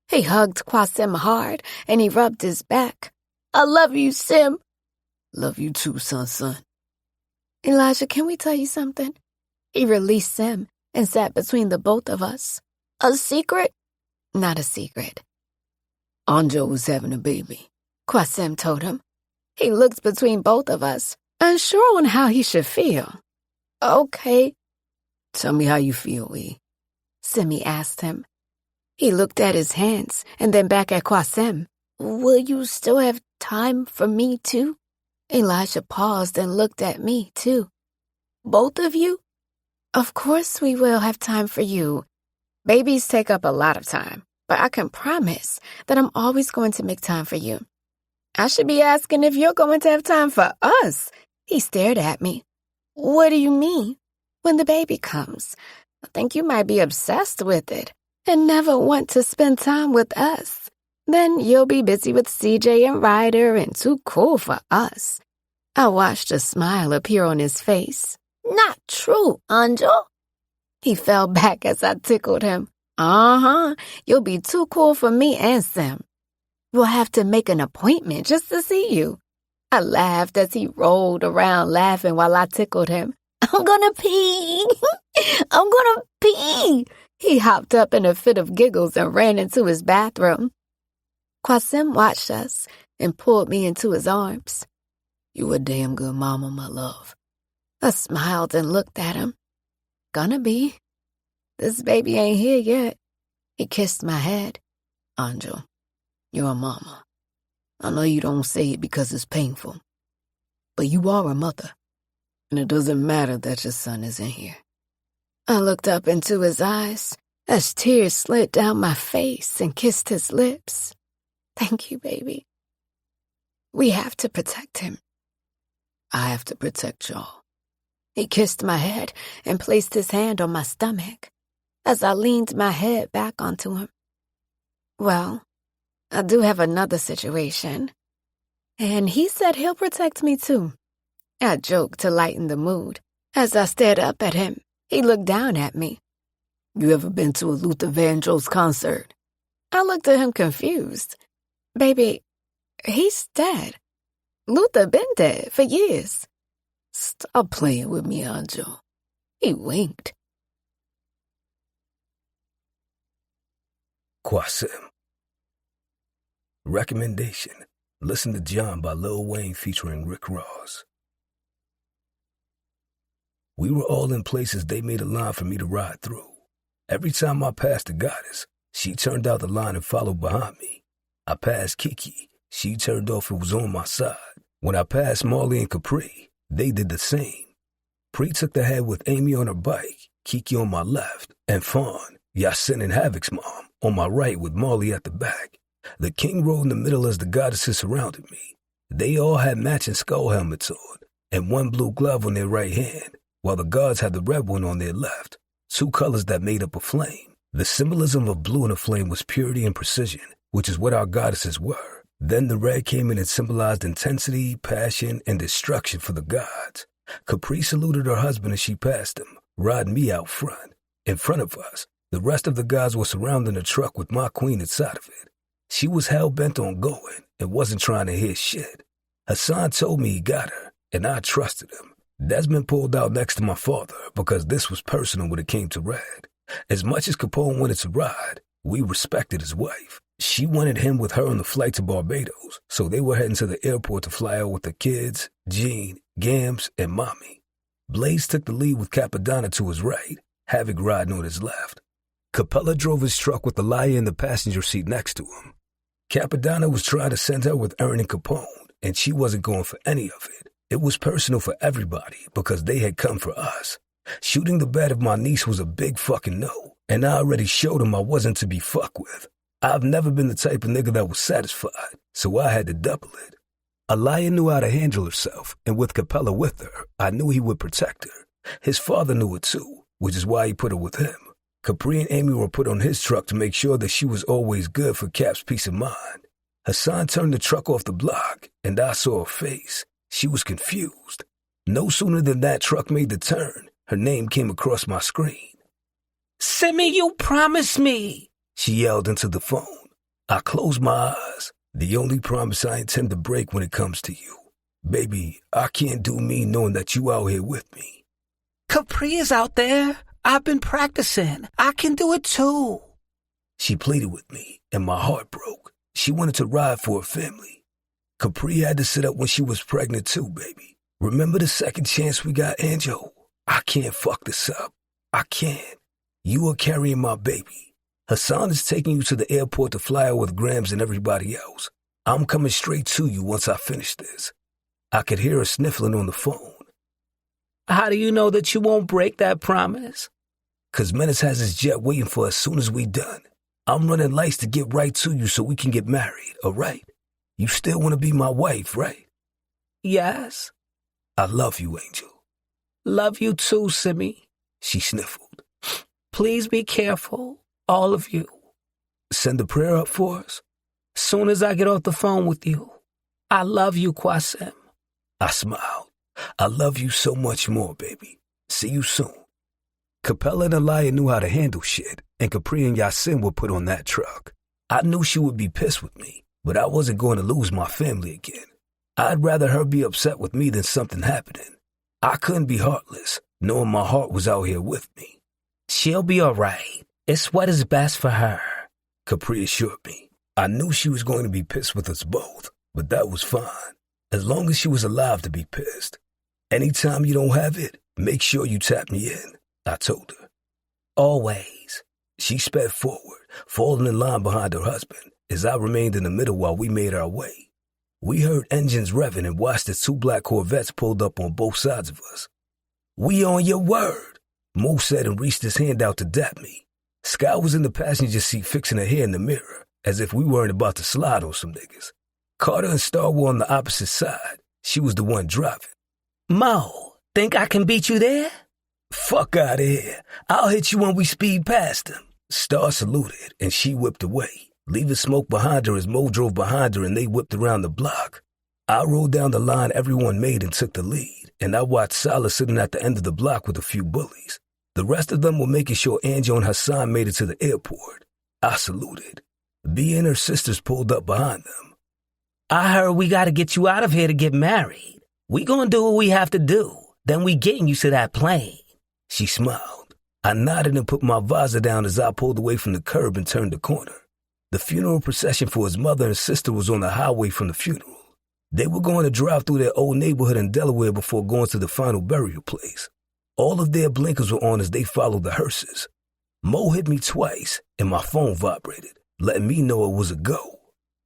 He hugged Qasim hard and he rubbed his back. I love you, Sim. Love you too, son. Elijah, can we tell you something? He released Sim and sat between the both of us. A secret? Not a secret. Anjo was having a baby, Qasim told him. He looked between both of us, unsure on how he should feel. Okay. Tell me how you feel, E. Simi asked him. He looked at his hands and then back at Qasim. Will you still have time for me too? Elijah paused and looked at me too. Both of you? Of course we will have time for you. Babies take up a lot of time, but I can promise that I'm always going to make time for you. I should be asking if you're going to have time for us. He stared at me. What do you mean? When the baby comes, I think you might be obsessed with it and never want to spend time with us. Then you'll be busy with CJ and Ryder and too cool for us. I watched a smile appear on his face. Not true, Anjo. He fell back as I tickled him. You'll be too cool for me and Sim. We'll have to make an appointment just to see you. I laughed as he rolled around laughing while I tickled him. I'm gonna pee. I'm gonna pee. He hopped up in a fit of giggles and ran into his bathroom. Qasim watched us and pulled me into his arms. You a damn good mama, my love. I smiled and looked at him. Gonna be. This baby ain't here yet. He kissed my head. Anjo, you're a mama. I know you don't say it because it's painful, but you are a mother, and it doesn't matter that your son isn't here. I looked up into his eyes as tears slid down my face and kissed his lips. Thank you, baby. We have to protect him. I have to protect y'all. He kissed my head and placed his hand on my stomach as I leaned my head back onto him. Well, I do have another situation, and he said he'll protect me too. I joked to lighten the mood. As I stared up at him, he looked down at me. You ever been to a Luther Vandross concert? I looked at him confused. Baby, he's dead. Luther been dead for years. Stop playing with me, Anjo. He winked. Qasim. Recommendation: listen to John by Lil Wayne featuring Rick Ross. We were all in places they made a line for me to ride through. Every time I passed the goddess, she turned out the line and followed behind me. I passed Kiki. She turned off and was on my side. When I passed Marley and Capri, they did the same. Pre took the head with Amy on her bike, Kiki on my left, and Fawn, Yasin and Havoc's mom, on my right with Marley at the back. The king rode in the middle as the goddesses surrounded me. They all had matching skull helmets on, and one blue glove on their right hand, while the guards had the red one on their left, two colors that made up a flame. The symbolism of blue in a flame was purity and precision, which is what our goddesses were. Then the red came in and symbolized intensity, passion, and destruction for the gods. Capri saluted her husband as she passed him, riding me out front. In front of us, the rest of the gods were surrounding the truck with my queen inside of it. She was hell-bent on going and wasn't trying to hear shit. Hassan told me he got her, and I trusted him. Desmond pulled out next to my father because this was personal when it came to Red. As much as Capone wanted to ride, we respected his wife. She wanted him with her on the flight to Barbados, so they were heading to the airport to fly out with the kids, Jean, Gams, and Mommy. Blaze took the lead with Capadonna to his right, Havoc riding on his left. Capella drove his truck with Elia in the passenger seat next to him. Capadonna was trying to send her with Ern and Capone, and she wasn't going for any of it. It was personal for everybody because they had come for us. Shooting the bed of my niece was a big fucking no, and I already showed him I wasn't to be fucked with. I've never been the type of nigga that was satisfied, so I had to double it. Elia knew how to handle herself, and with Capella with her, I knew he would protect her. His father knew it too, which is why he put her with him. Capri and Amy were put on his truck to make sure that she was always good for Cap's peace of mind. Hassan turned the truck off the block, and I saw her face. She was confused. No sooner than that truck made the turn, her name came across my screen. "Simi, you promised me," she yelled into the phone. I closed my eyes. The only promise I intend to break when it comes to you. Baby, I can't do me knowing that you out here with me. Capri is out there. I've been practicing. I can do it too. She pleaded with me, and my heart broke. She wanted to ride for her family. Capri had to sit up when she was pregnant too, baby. Remember the second chance we got, Anjo? I can't fuck this up. I can't. You are carrying my baby. Hassan is taking you to the airport to fly out with Grams and everybody else. I'm coming straight to you once I finish this. I could hear her sniffling on the phone. How do you know that you won't break that promise? 'Cause Menace has his jet waiting for us as soon as we done. I'm running lights to get right to you so we can get married, all right? You still want to be my wife, right? Yes. I love you, Angel. Love you too, Simi. She sniffled. Please be careful, all of you. Send a prayer up for us? Soon as I get off the phone with you. I love you, Qasim. I smiled. I love you so much more, baby. See you soon. Capella and Elia knew how to handle shit, and Capri and Yasin were put on that truck. I knew she would be pissed with me, but I wasn't going to lose my family again. I'd rather her be upset with me than something happening. I couldn't be heartless, knowing my heart was out here with me. She'll be all right. It's what is best for her, Capri assured me. I knew she was going to be pissed with us both, but that was fine, as long as she was alive to be pissed. Anytime you don't have it, make sure you tap me in, I told her. Always. She sped forward, falling in line behind her husband, as I remained in the middle while we made our way. We heard engines revving and watched as two black Corvettes pulled up on both sides of us. We on your word, Mo said and reached his hand out to dap me. Sky was in the passenger seat fixing her hair in the mirror, as if we weren't about to slide on some niggas. Carter and Star were on the opposite side. She was the one driving. Mo, think I can beat you there? Fuck out of here. I'll hit you when we speed past them. Star saluted, and she whipped away, leaving smoke behind her as Mo drove behind her and they whipped around the block. I rolled down the line everyone made and took the lead, and I watched Salah sitting at the end of the block with a few bullies. The rest of them were making sure Anjo and Hassan made it to the airport. I saluted. Bea and her sisters pulled up behind them. I heard we gotta get you out of here to get married. We gonna do what we have to do. Then we getting you to that plane. She smiled. I nodded and put my visor down as I pulled away from the curb and turned the corner. The funeral procession for his mother and sister was on the highway from the funeral. They were going to drive through their old neighborhood in Delaware before going to the final burial place. All of their blinkers were on as they followed the hearses. Mo hit me twice, and my phone vibrated, letting me know it was a go.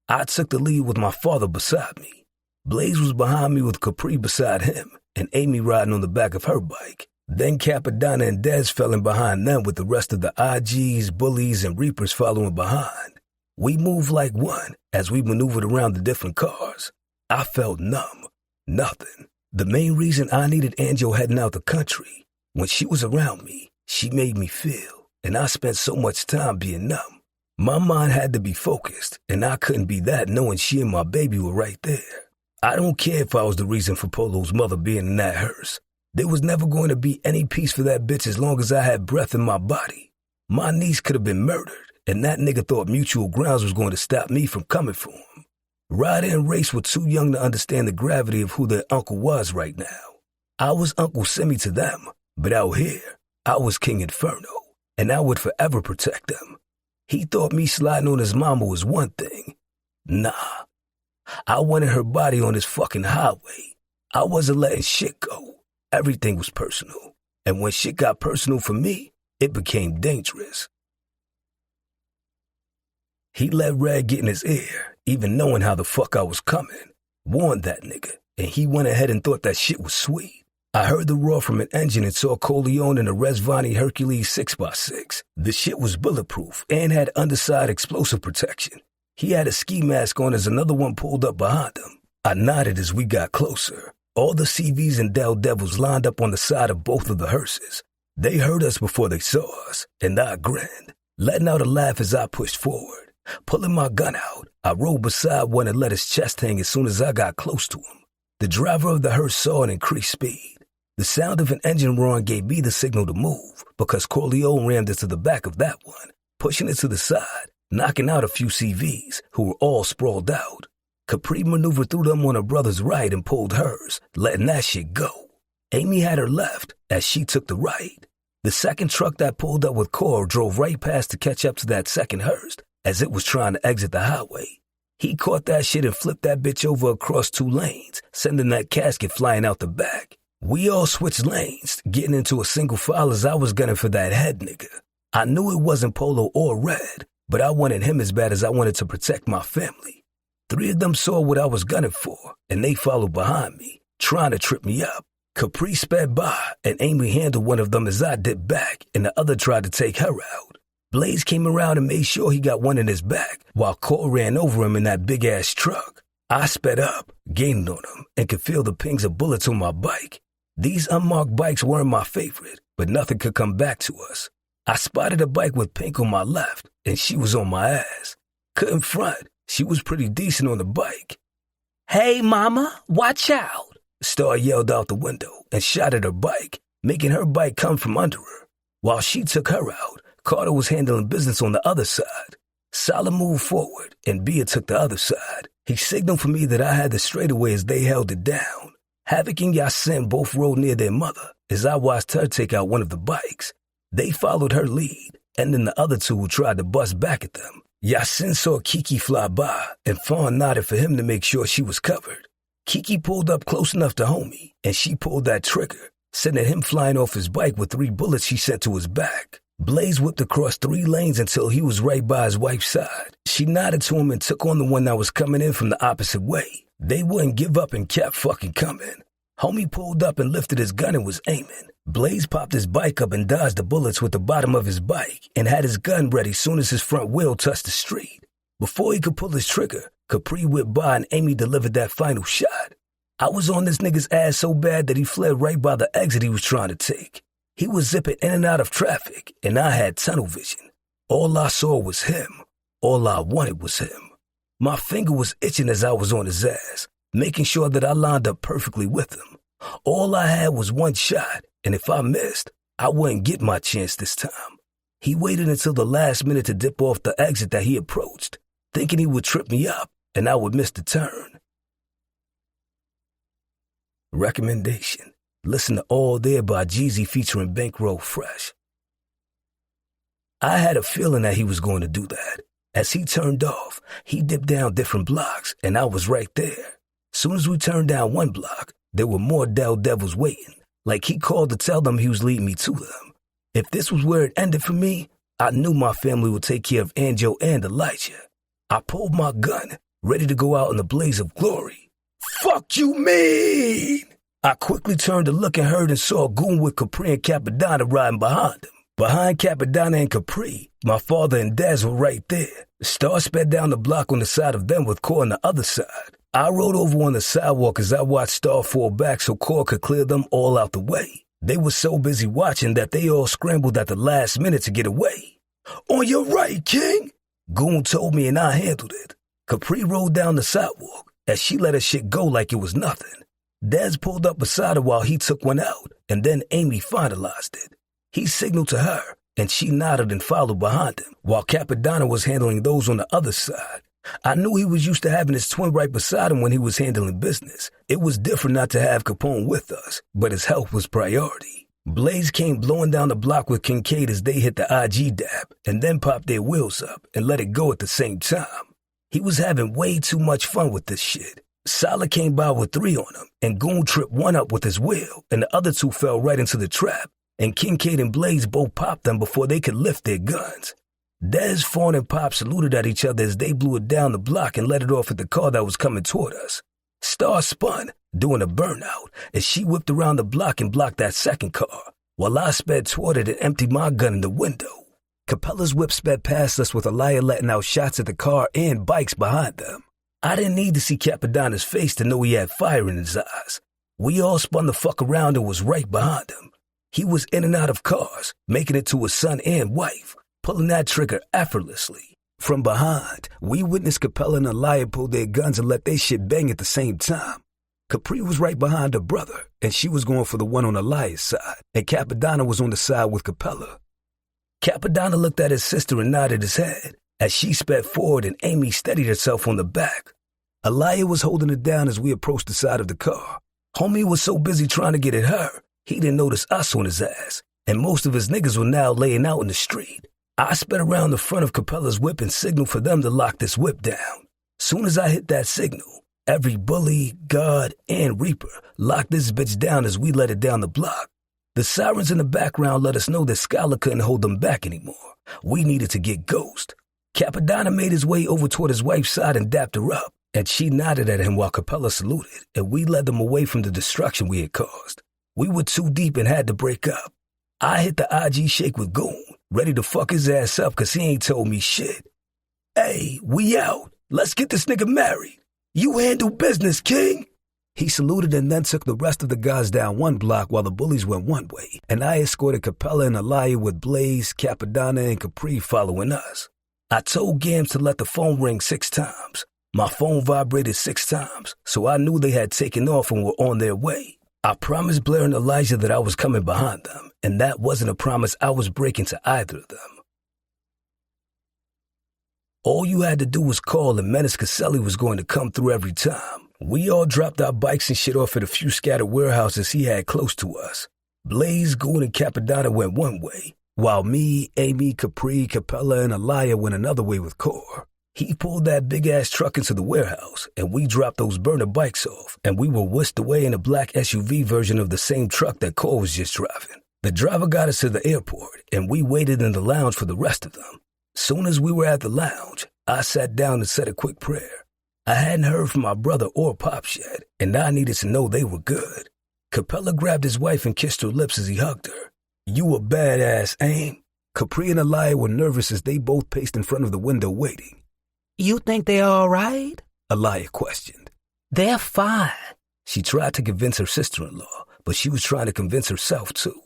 I took the lead with my father beside me. Blaze was behind me with Capri beside him, and Amy riding on the back of her bike. Then Capadonna and Dez fell in behind them with the rest of the IGs, bullies, and reapers following behind. We moved like one as we maneuvered around the different cars. I felt numb. Nothing. The main reason I needed Angel heading out the country, when she was around me, she made me feel, and I spent so much time being numb. My mind had to be focused, and I couldn't be that knowing she and my baby were right there. I don't care if I was the reason for Polo's mother being in that hearse. There was never going to be any peace for that bitch as long as I had breath in my body. My niece could have been murdered, and that nigga thought Mutual Grounds was going to stop me from coming for him. Ryder and Race were too young to understand the gravity of who their uncle was right now. I was Uncle Simi to them, but out here, I was King Inferno, and I would forever protect them. He thought me sliding on his mama was one thing. Nah. I wanted her body on this fucking highway. I wasn't letting shit go. Everything was personal. And when shit got personal for me, it became dangerous. He let Red get in his ear, even knowing how the fuck I was coming. Warned that nigga, and he went ahead and thought that shit was sweet. I heard the roar from an engine and saw Coleon in a Resvani Hercules 6x6. The shit was bulletproof and had underside explosive protection. He had a ski mask on as another one pulled up behind him. I nodded as we got closer. All the CVs and Del Devils lined up on the side of both of the hearses. They heard us before they saw us, and I grinned, letting out a laugh as I pushed forward. Pulling my gun out, I rode beside one and let his chest hang as soon as I got close to him. The driver of the hearse saw and increased speed. The sound of an engine roaring gave me the signal to move because Corleone rammed into the back of that one, pushing it to the side, knocking out a few CVs who were all sprawled out. Capri maneuvered through them on her brother's right and pulled hers, letting that shit go. Amy had her left as she took the right. The second truck that pulled up with Cor drove right past to catch up to that second hearse as it was trying to exit the highway. He caught that shit and flipped that bitch over across 2 lanes, sending that casket flying out the back. We all switched lanes, getting into a single file as I was gunning for that head nigga. I knew it wasn't Polo or Red, but I wanted him as bad as I wanted to protect my family. 3 of them saw what I was gunning for, and they followed behind me, trying to trip me up. Capri sped by, and Amy handled one of them as I dipped back, and the other tried to take her out. Blaze came around and made sure he got one in his back, while Cole ran over him in that big-ass truck. I sped up, gained on him, and could feel the pings of bullets on my bike. These unmarked bikes weren't my favorite, but nothing could come back to us. I spotted a bike with Pink on my left, and she was on my ass. Couldn't front. She was pretty decent on the bike. Hey, mama, watch out. Star yelled out the window and shot at her bike, making her bike come from under her. While she took her out, Carter was handling business on the other side. Salah moved forward, and Bia took the other side. He signaled for me that I had the straightaway as they held it down. Havoc and Yasin both rode near their mother as I watched her take out one of the bikes. They followed her lead, and then the other 2 who tried to bust back at them. Yasin saw Kiki fly by, and Fawn nodded for him to make sure she was covered. Kiki pulled up close enough to homie, and she pulled that trigger, sending him flying off his bike with 3 bullets she sent to his back. Blaze whipped across 3 lanes until he was right by his wife's side. She nodded to him and took on the one that was coming in from the opposite way. They wouldn't give up and kept fucking coming. Homie pulled up and lifted his gun and was aiming. Blaze popped his bike up and dodged the bullets with the bottom of his bike and had his gun ready soon as his front wheel touched the street. Before he could pull his trigger, Capri whipped by and Amy delivered that final shot. I was on this nigga's ass so bad that he fled right by the exit he was trying to take. He was zipping in and out of traffic, and I had tunnel vision. All I saw was him. All I wanted was him. My finger was itching as I was on his ass, making sure that I lined up perfectly with him. All I had was one shot, and if I missed, I wouldn't get my chance this time. He waited until the last minute to dip off the exit that he approached. thinking he would trip me up and I would miss the turn. Recommendation: listen to All There by Jeezy featuring Bankroll Fresh. I had a feeling that he was going to do that. As he turned off, he dipped down different blocks, and I was right there. Soon as we turned down one block, there were more Del Devils waiting, like he called to tell them he was leading me to them. If this was where it ended for me, I knew my family would take care of Anjo and Elijah. I pulled my gun, ready to go out in a blaze of glory. Fuck you mean? I quickly turned to look and heard and saw a goon with Capri and Capadonna riding behind him. Behind Capadonna and Capri, my father and Daz were right there. Star sped down the block on the side of them with Core on the other side. I rode over on the sidewalk as I watched Star fall back so Core could clear them all out the way. They were so busy watching that they all scrambled at the last minute to get away. On your right, King, Goon told me and I handled it. Capri rode down the sidewalk as she let her shit go like it was nothing. Daz pulled up beside her while he took one out, and then Amy finalized it. He signaled to her, and she nodded and followed behind him, while Capadonna was handling those on the other side. I knew he was used to having his twin right beside him when he was handling business. It was different not to have Capone with us, but his health was priority. Blaze came blowing down the block with Kincaid as they hit the IG dab, and then popped their wheels up and let it go at the same time. He was having way too much fun with this shit. Sala came by with 3 on him, and Goon tripped one up with his wheel, and the other 2 fell right into the trap. And Kincaid and Blaze both popped them before they could lift their guns. Dez, Fawn, and Pop saluted at each other as they blew it down the block and let it off at the car that was coming toward us. Star spun, doing a burnout, as she whipped around the block and blocked that second car, while I sped toward it and emptied my gun in the window. Capella's whip sped past us with Elia letting out shots at the car and bikes behind them. I didn't need to see Capadonna's face to know he had fire in his eyes. We all spun the fuck around and was right behind him. He was in and out of cars, making it to his son and wife, pulling that trigger effortlessly. From behind, we witnessed Capella and Elia pull their guns and let their shit bang at the same time. Capri was right behind her brother, and she was going for the one on Elia's side, and Capadonna was on the side with Capella. Capadonna looked at his sister and nodded his head as she sped forward and Amy steadied herself on the back. Elia was holding it down as we approached the side of the car. Homie was so busy trying to get at her, he didn't notice us on his ass, and most of his niggas were now laying out in the street. I sped around the front of Capella's whip and signaled for them to lock this whip down. Soon as I hit that signal, every bully, guard, and reaper locked this bitch down as we let it down the block. The sirens in the background let us know that Skylar couldn't hold them back anymore. We needed to get Ghost. Capadonna made his way over toward his wife's side and dapped her up, and she nodded at him while Capella saluted, and we led them away from the destruction we had caused. We were too deep and had to break up. I hit the IG shake with Goon, ready to fuck his ass up cause he ain't told me shit. Hey, we out. Let's get this nigga married. You handle business, King. He saluted and then took the rest of the guys down one block while the bullies went one way, and I escorted Capella and Elia with Blaze, Capadonna, and Capri following us. I told Gams to let the phone ring 6 times. My phone vibrated 6 times, so I knew they had taken off and were on their way. I promised Blair and Elijah that I was coming behind them, and that wasn't a promise I was breaking to either of them. All you had to do was call and Menace Caselli was going to come through every time. We all dropped our bikes and shit off at a few scattered warehouses he had close to us. Blaze, Goon, and Capadonna went one way, while me, Amy, Capri, Capella, and Elia went another way with Core. He pulled that big-ass truck into the warehouse, and we dropped those burner bikes off, and we were whisked away in a black SUV version of the same truck that Cole was just driving. The driver got us to the airport, and we waited in the lounge for the rest of them. Soon as we were at the lounge, I sat down and said a quick prayer. I hadn't heard from my brother or Pops yet, and I needed to know they were good. Capella grabbed his wife and kissed her lips as he hugged her. You a badass, Aim. Capri and Elia were nervous as they both paced in front of the window waiting. You think they're all right? Elia questioned. They're fine. She tried to convince her sister-in-law, but she was trying to convince herself too.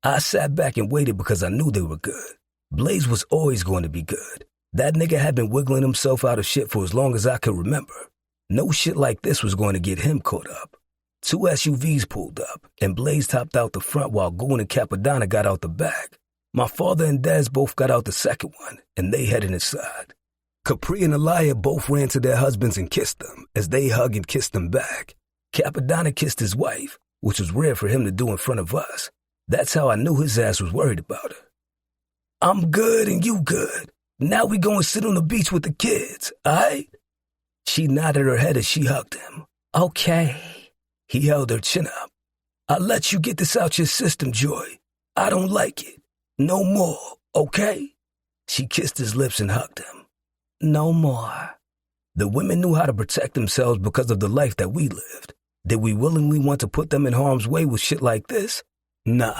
I sat back and waited because I knew they were good. Blaze was always going to be good. That nigga had been wiggling himself out of shit for as long as I could remember. No shit like this was going to get him caught up. 2 SUVs pulled up, and Blaze topped out the front while Goon and Capadonna got out the back. My father and Daz both got out the second one, and they headed inside. Capri and Elia both ran to their husbands and kissed them, as they hugged and kissed them back. Capadonna kissed his wife, which was rare for him to do in front of us. That's how I knew his ass was worried about her. I'm good and you good. Now we go and sit on the beach with the kids, alright? She nodded her head as she hugged him. Okay. He held her chin up. I'll let you get this out your system, Joy. I don't like it. No more, okay? She kissed his lips and hugged him. No more. The women knew how to protect themselves because of the life that we lived. Did we willingly want to put them in harm's way with shit like this? Nah.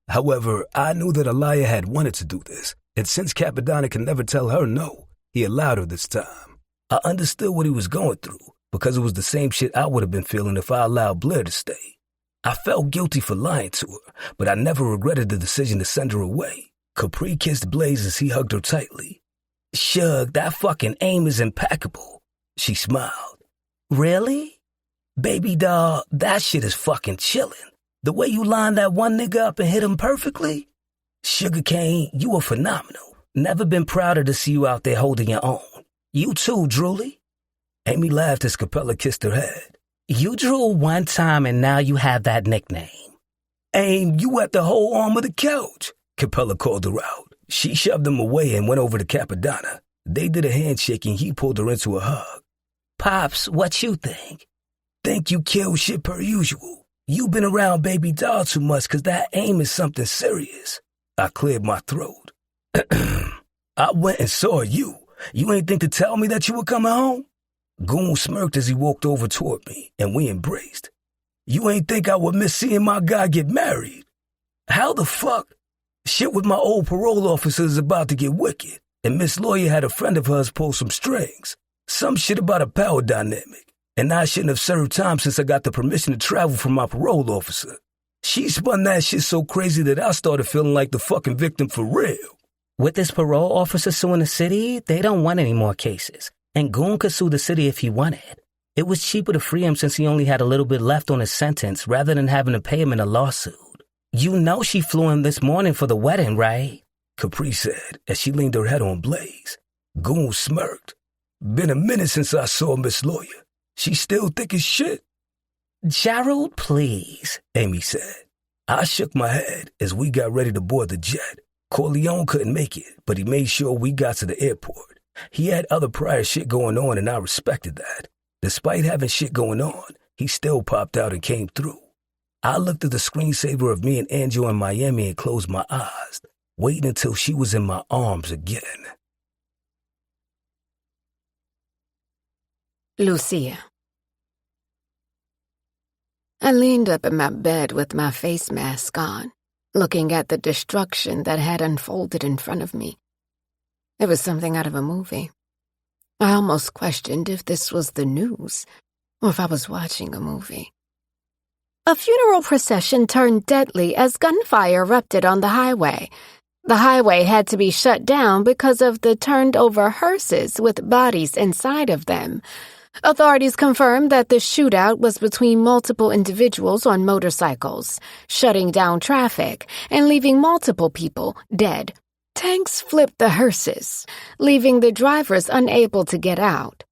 However, I knew that Elia had wanted to do this, and since Capadonna could never tell her no, he allowed her this time. I understood what he was going through, because it was the same shit I would have been feeling if I allowed Blair to stay. I felt guilty for lying to her, but I never regretted the decision to send her away. Capri kissed Blaze as he hugged her tightly. Shug, that fucking aim is impeccable. She smiled. Really? Baby doll, that shit is fucking chillin'. The way you lined that one nigga up and hit him perfectly? Sugarcane, you were phenomenal. Never been prouder to see you out there holding your own. You too, Drooly. Amy laughed as Capella kissed her head. You drool one time and now you have that nickname. Aim, you at the whole arm of the couch, Capella called her out. She shoved him away and went over to Capadonna. They did a handshake and he pulled her into a hug. Pops, what you think? Think you kill shit per usual. You been around baby doll too much cause that aim is something serious. I cleared my throat. I went and saw you. You ain't think to tell me that you were coming home? Goon smirked as he walked over toward me, and we embraced. You ain't think I would miss seeing my guy get married? How the fuck? Shit with my old parole officer is about to get wicked, and Miss Lawyer had a friend of hers pull some strings. Some shit about a power dynamic, and I shouldn't have served time since I got the permission to travel from my parole officer. She spun that shit so crazy that I started feeling like the fucking victim for real. With this parole officer suing the city, they don't want any more cases. And Goon could sue the city if he wanted. It was cheaper to free him since he only had a little bit left on his sentence rather than having to pay him in a lawsuit. You know she flew him this morning for the wedding, right? Capri said as she leaned her head on Blaze. Goon smirked. Been a minute since I saw Miss Lawyer. She's still thick as shit. Gerald, please, Amy said. I shook my head as we got ready to board the jet. Corleone couldn't make it, but he made sure we got to the airport. He had other prior shit going on, and I respected that. Despite having shit going on, he still popped out and came through. I looked at the screensaver of me and Angel in Miami and closed my eyes, waiting until she was in my arms again. Lucia. I leaned up in my bed with my face mask on, looking at the destruction that had unfolded in front of me. It was something out of a movie. I almost questioned if this was the news or if I was watching a movie. A funeral procession turned deadly as gunfire erupted on the highway. The highway had to be shut down because of the turned-over hearses with bodies inside of them. Authorities confirmed that the shootout was between multiple individuals on motorcycles, shutting down traffic and leaving multiple people dead. Tanks flipped the hearses, leaving the drivers unable to get out.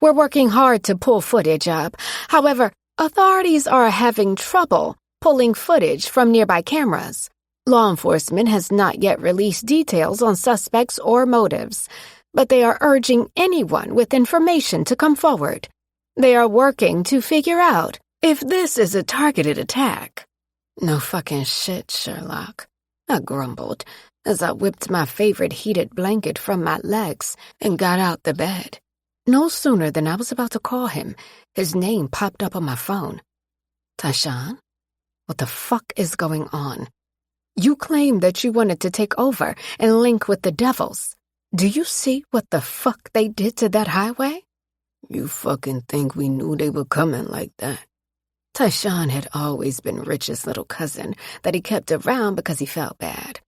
We're working hard to pull footage up. However, authorities are having trouble pulling footage from nearby cameras. Law enforcement has not yet released details on suspects or motives, but they are urging anyone with information to come forward. They are working to figure out if this is a targeted attack. No fucking shit, Sherlock, I grumbled as I whipped my favorite heated blanket from my legs and got out the bed. No sooner than I was about to call him, his name popped up on my phone. Tashawn? What the fuck is going on? You claimed that you wanted to take over and link with the devils. Do you see what the fuck they did to that highway? You fucking think we knew they were coming like that? Tashawn had always been Rich's little cousin that he kept around because he felt bad.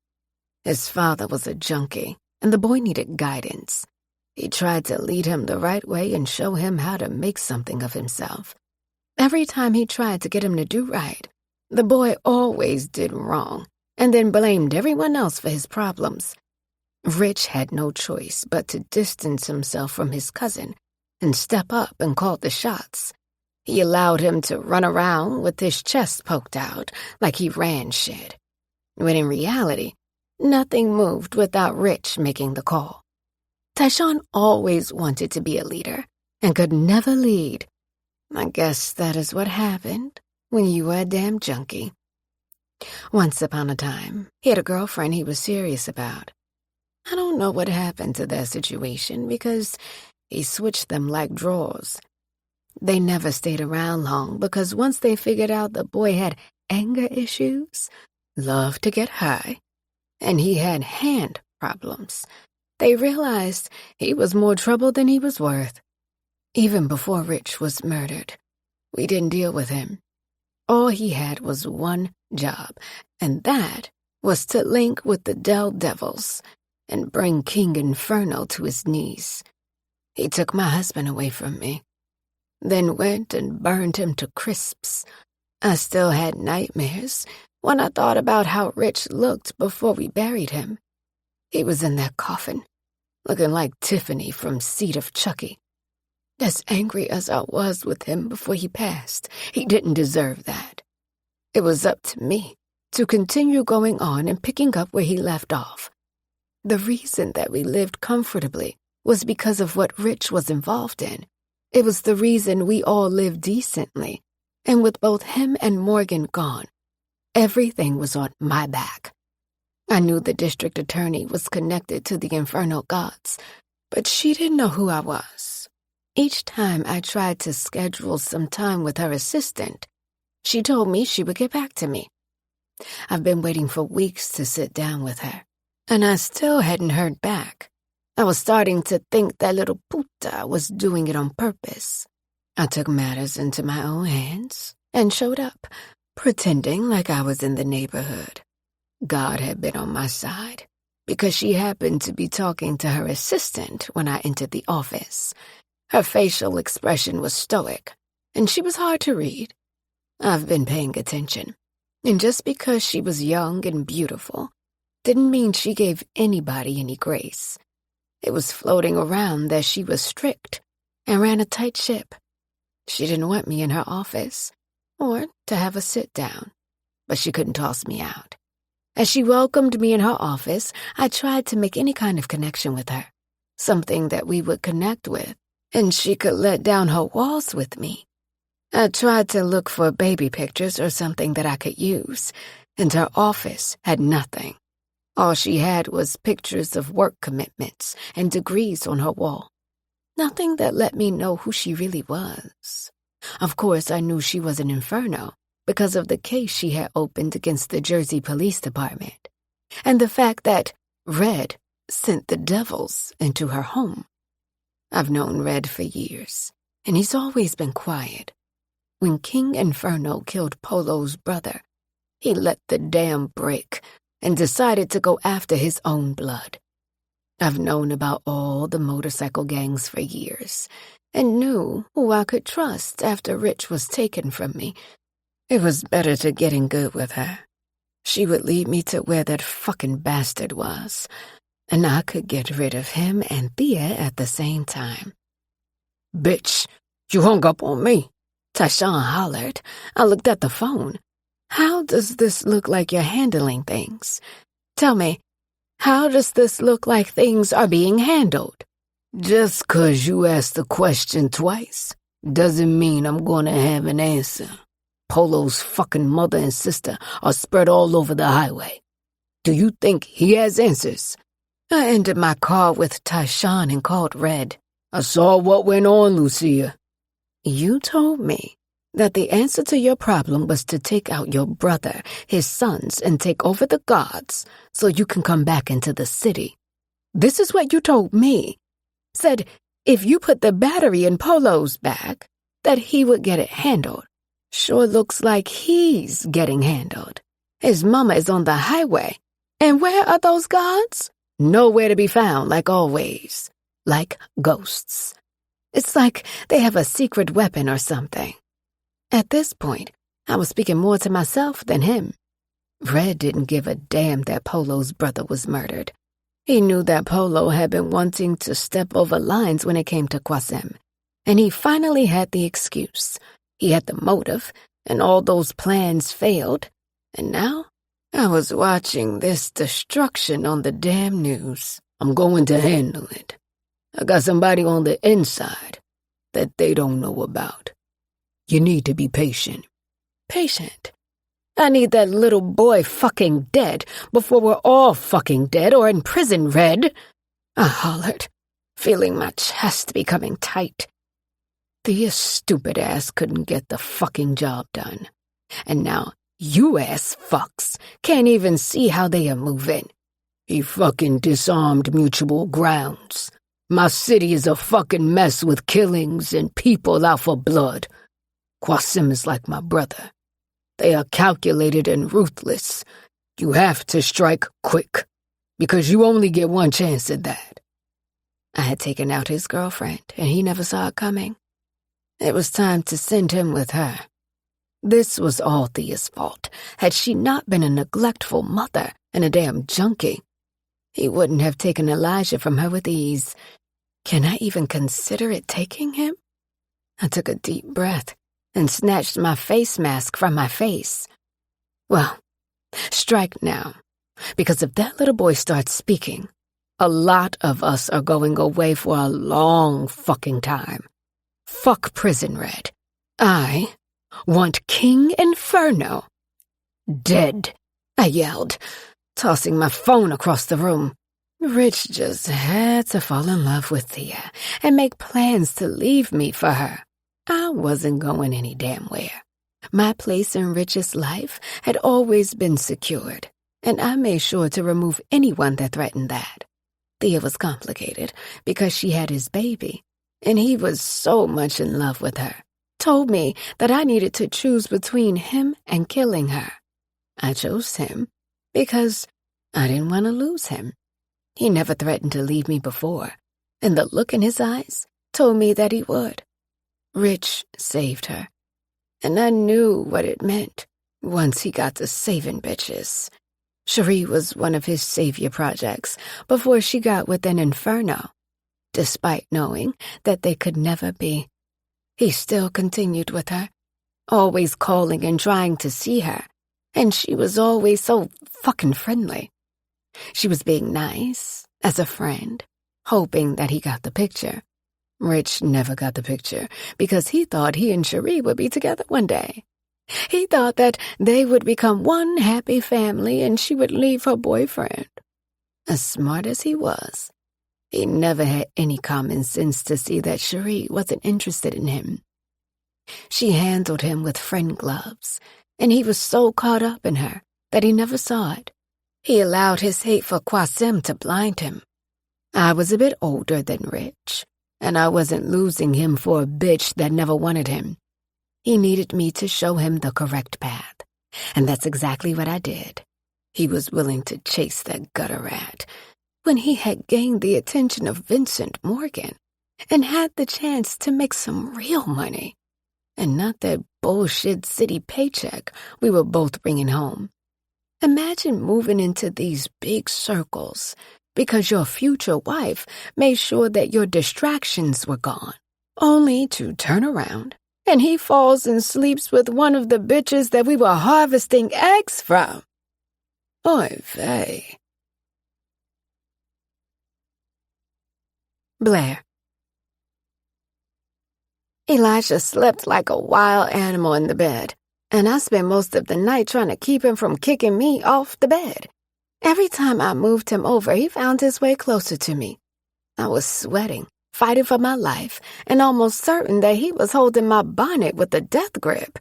His father was a junkie, and the boy needed guidance. He tried to lead him the right way and show him how to make something of himself. Every time he tried to get him to do right, the boy always did wrong, and then blamed everyone else for his problems. Rich had no choice but to distance himself from his cousin and step up and call the shots. He allowed him to run around with his chest poked out like he ran shit, when in reality, nothing moved without Rich making the call. Tyshawn always wanted to be a leader and could never lead. I guess that is what happened when you were a damn junkie. Once upon a time, he had a girlfriend he was serious about. I don't know what happened to their situation because he switched them like drawers. They never stayed around long because once they figured out the boy had anger issues, loved to get high, and he had hand problems, they realized he was more trouble than he was worth. Even before Rich was murdered, we didn't deal with him. All he had was one job, and that was to link with the Del Devils and bring King Inferno to his knees. He took my husband away from me, then went and burned him to crisps. I still had nightmares when I thought about how Rich looked before we buried him. He was in that coffin, looking like Tiffany from Seed of Chucky. As angry as I was with him before he passed, he didn't deserve that. It was up to me to continue going on and picking up where he left off. The reason that we lived comfortably was because of what Rich was involved in. It was the reason we all lived decently. And with both him and Morgan gone, everything was on my back. I knew the district attorney was connected to the Inferno Gods, but she didn't know who I was. Each time I tried to schedule some time with her assistant, she told me she would get back to me. I've been waiting for weeks to sit down with her, and I still hadn't heard back. I was starting to think that little puta was doing it on purpose. I took matters into my own hands and showed up, pretending like I was in the neighborhood. God had been on my side, because she happened to be talking to her assistant when I entered the office. Her facial expression was stoic, and she was hard to read. I've been paying attention, and just because she was young and beautiful didn't mean she gave anybody any grace. It was floating around that she was strict and ran a tight ship. She didn't want me in her office or to have a sit-down, but she couldn't toss me out. As she welcomed me in her office, I tried to make any kind of connection with her, something that we would connect with, and she could let down her walls with me. I tried to look for baby pictures or something that I could use, and her office had nothing. All she had was pictures of work commitments and degrees on her wall. Nothing that let me know who she really was. Of course, I knew she was an Inferno because of the case she had opened against the Jersey Police Department, and the fact that Red sent the devils into her home. I've known Red for years, and he's always been quiet. When King Inferno killed Polo's brother, he let the dam break and decided to go after his own blood. I've known about all the motorcycle gangs for years and knew who I could trust after Rich was taken from me. It was better to get in good with her. She would lead me to where that fucking bastard was, and I could get rid of him and Thea at the same time. Bitch, you hung up on me. Tyshawn hollered. I looked at the phone. How does this look like you're handling things? Tell me, how does this look like things are being handled? Just 'cause you asked the question twice doesn't mean I'm gonna have an answer. Polo's fucking mother and sister are spread all over the highway. Do you think he has answers? I ended my call with Tyshawn and called Red. I saw what went on, Lucia. You told me that the answer to your problem was to take out your brother, his sons, and take over the gods so you can come back into the city. This is what you told me. Said if you put the battery in Polo's back, that he would get it handled. Sure looks like he's getting handled. His mama is on the highway. And where are those gods? Nowhere to be found, like always. Like ghosts. It's like they have a secret weapon or something. At this point, I was speaking more to myself than him. Red didn't give a damn that Polo's brother was murdered. He knew that Polo had been wanting to step over lines when it came to Quasem, and he finally had the excuse. He had the motive, and all those plans failed, and now I was watching this destruction on the damn news. I'm going to handle it. I got somebody on the inside that they don't know about. You need to be patient. Patient? I need that little boy fucking dead before we're all fucking dead or in prison, Red. I hollered, feeling my chest becoming tight. This stupid ass couldn't get the fucking job done. And now you ass fucks can't even see how they are moving. He fucking disarmed Mutual Grounds. My city is a fucking mess with killings and people out for blood. Quasim is like my brother. They are calculated and ruthless. You have to strike quick, because you only get one chance at that. I had taken out his girlfriend, and he never saw it coming. It was time to send him with her. This was all Thea's fault. Had she not been a neglectful mother and a damn junkie, he wouldn't have taken Elijah from her with ease. Can I even consider it taking him? I took a deep breath and snatched my face mask from my face. Well, strike now, because if that little boy starts speaking, a lot of us are going away for a long fucking time. Fuck prison, Red. I want King Inferno dead, I yelled, tossing my phone across the room. Rich just had to fall in love with Thea and make plans to leave me for her. I wasn't going any damn where. My place in Rich's life had always been secured, and I made sure to remove anyone that threatened that. Thea was complicated because she had his baby, and he was so much in love with her. Told me that I needed to choose between him and killing her. I chose him because I didn't want to lose him. He never threatened to leave me before, and the look in his eyes told me that he would. Rich saved her, and I knew what it meant once he got to saving bitches. Cherie was one of his savior projects before she got with an Inferno. Despite knowing that they could never be, he still continued with her, always calling and trying to see her, and she was always so fucking friendly. She was being nice, as a friend, hoping that he got the picture. Rich never got the picture because he thought he and Cherie would be together one day. He thought that they would become one happy family and she would leave her boyfriend. As smart as he was, he never had any common sense to see that Cherie wasn't interested in him. She handled him with friend gloves, and he was so caught up in her that he never saw it. He allowed his hate for Quasim to blind him. I was a bit older than Rich, and I wasn't losing him for a bitch that never wanted him. He needed me to show him the correct path, and that's exactly what I did. He was willing to chase that gutter rat when he had gained the attention of Vincent Morgan and had the chance to make some real money, and not that bullshit city paycheck we were both bringing home. Imagine moving into these big circles because your future wife made sure that your distractions were gone, only to turn around and he falls and sleeps with one of the bitches that we were harvesting eggs from. Oy vey. Blair. Elijah slept like a wild animal in the bed, and I spent most of the night trying to keep him from kicking me off the bed. Every time I moved him over, he found his way closer to me. I was sweating, fighting for my life, and almost certain that he was holding my bonnet with a death grip.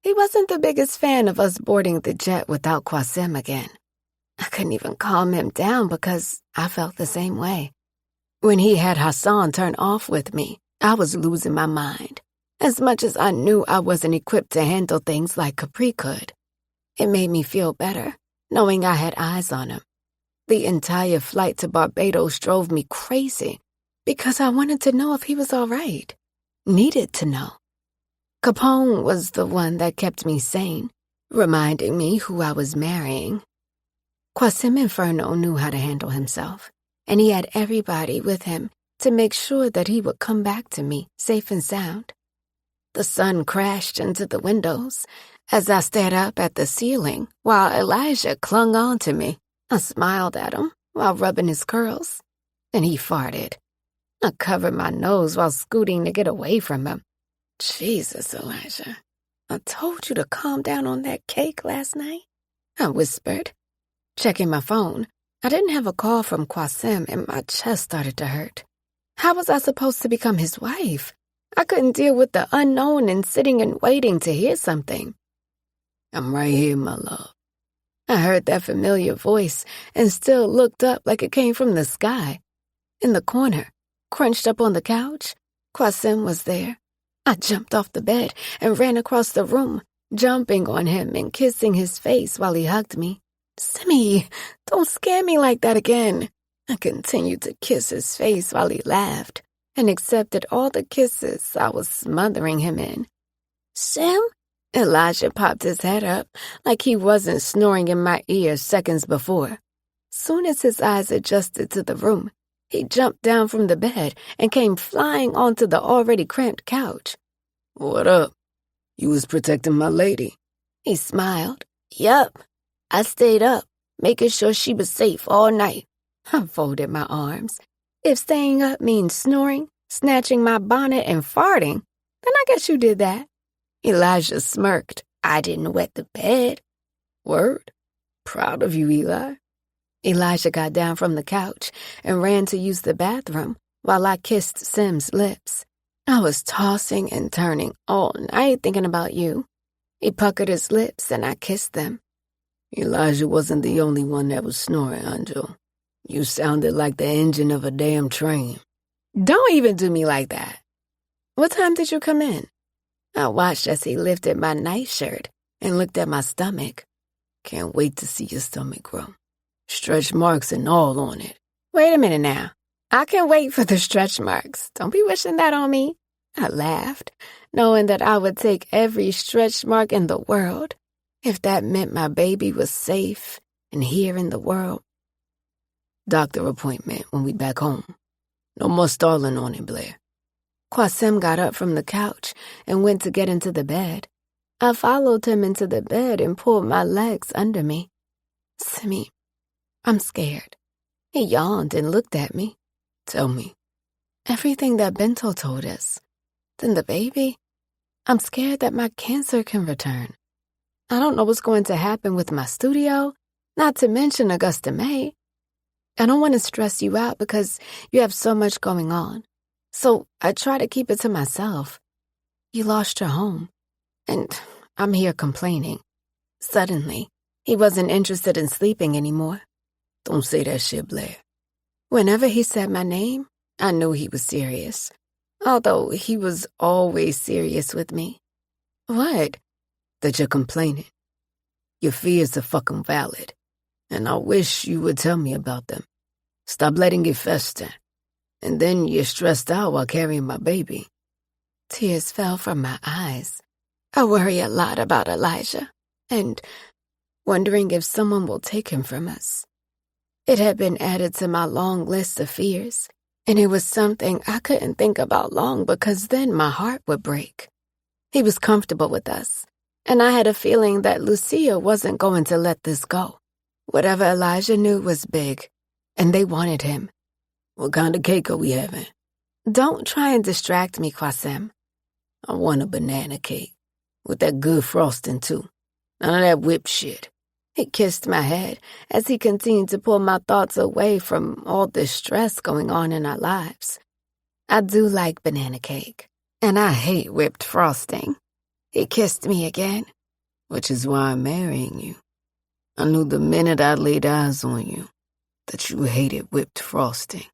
He wasn't the biggest fan of us boarding the jet without Quasim again. I couldn't even calm him down because I felt the same way. When he had Hassan turn off with me, I was losing my mind. As much as I knew I wasn't equipped to handle things like Capri could, it made me feel better, knowing I had eyes on him. The entire flight to Barbados drove me crazy because I wanted to know if he was all right. Needed to know. Capone was the one that kept me sane, reminding me who I was marrying. Qasim Inferno knew how to handle himself, and he had everybody with him to make sure that he would come back to me safe and sound. The sun crashed into the windows as I stared up at the ceiling while Elijah clung on to me. I smiled at him while rubbing his curls. Then he farted. I covered my nose while scooting to get away from him. Jesus, Elijah, I told you to calm down on that cake last night, I whispered. Checking my phone, I didn't have a call from Qasim and my chest started to hurt. How was I supposed to become his wife? I couldn't deal with the unknown and sitting and waiting to hear something. I'm right here, my love. I heard that familiar voice and still looked up like it came from the sky. In the corner, crunched up on the couch, Qasim was there. I jumped off the bed and ran across the room, jumping on him and kissing his face while he hugged me. Simi, don't scare me like that again. I continued to kiss his face while he laughed and accepted all the kisses I was smothering him in. Sim? Elijah popped his head up like he wasn't snoring in my ear seconds before. Soon as his eyes adjusted to the room, he jumped down from the bed and came flying onto the already cramped couch. What up? You was protecting my lady. He smiled. Yup. I stayed up, making sure she was safe all night. I folded my arms. If staying up means snoring, snatching my bonnet, and farting, then I guess you did that. Elijah smirked. I didn't wet the bed. Word? Proud of you, Eli. Elijah got down from the couch and ran to use the bathroom while I kissed Sim's lips. I was tossing and turning all night thinking about you. He puckered his lips and I kissed them. Elijah wasn't the only one that was snoring, Anjo. You sounded like the engine of a damn train. Don't even do me like that. What time did you come in? I watched as he lifted my nightshirt and looked at my stomach. Can't wait to see your stomach grow. Stretch marks and all on it. Wait a minute now. I can wait for the stretch marks. Don't be wishing that on me. I laughed, knowing that I would take every stretch mark in the world if that meant my baby was safe and here in the world. Doctor appointment when we back home. No more stalling on it, Blair. Qasim got up from the couch and went to get into the bed. I followed him into the bed and pulled my legs under me. Simi, I'm scared. He yawned and looked at me. Tell me. Everything that Bento told us. Then the baby. I'm scared that my cancer can return. I don't know what's going to happen with my studio, not to mention Augusta May. I don't want to stress you out because you have so much going on. So I try to keep it to myself. You lost your home, and I'm here complaining. Suddenly, he wasn't interested in sleeping anymore. Don't say that shit, Blair. Whenever he said my name, I knew he was serious. Although he was always serious with me. What? That you're complaining. Your fears are fucking valid, and I wish you would tell me about them. Stop letting it fester. And then you're stressed out while carrying my baby. Tears fell from my eyes. I worry a lot about Elijah, and wondering if someone will take him from us. It had been added to my long list of fears, and it was something I couldn't think about long because then my heart would break. He was comfortable with us, and I had a feeling that Lucia wasn't going to let this go. Whatever Elijah knew was big, and they wanted him. What kind of cake are we having? Don't try and distract me, Qasim. I want a banana cake, with that good frosting too. None of that whipped shit. He kissed my head as he continued to pull my thoughts away from all the stress going on in our lives. I do like banana cake, and I hate whipped frosting. He kissed me again. Which is why I'm marrying you. I knew the minute I laid eyes on you that you hated whipped frosting.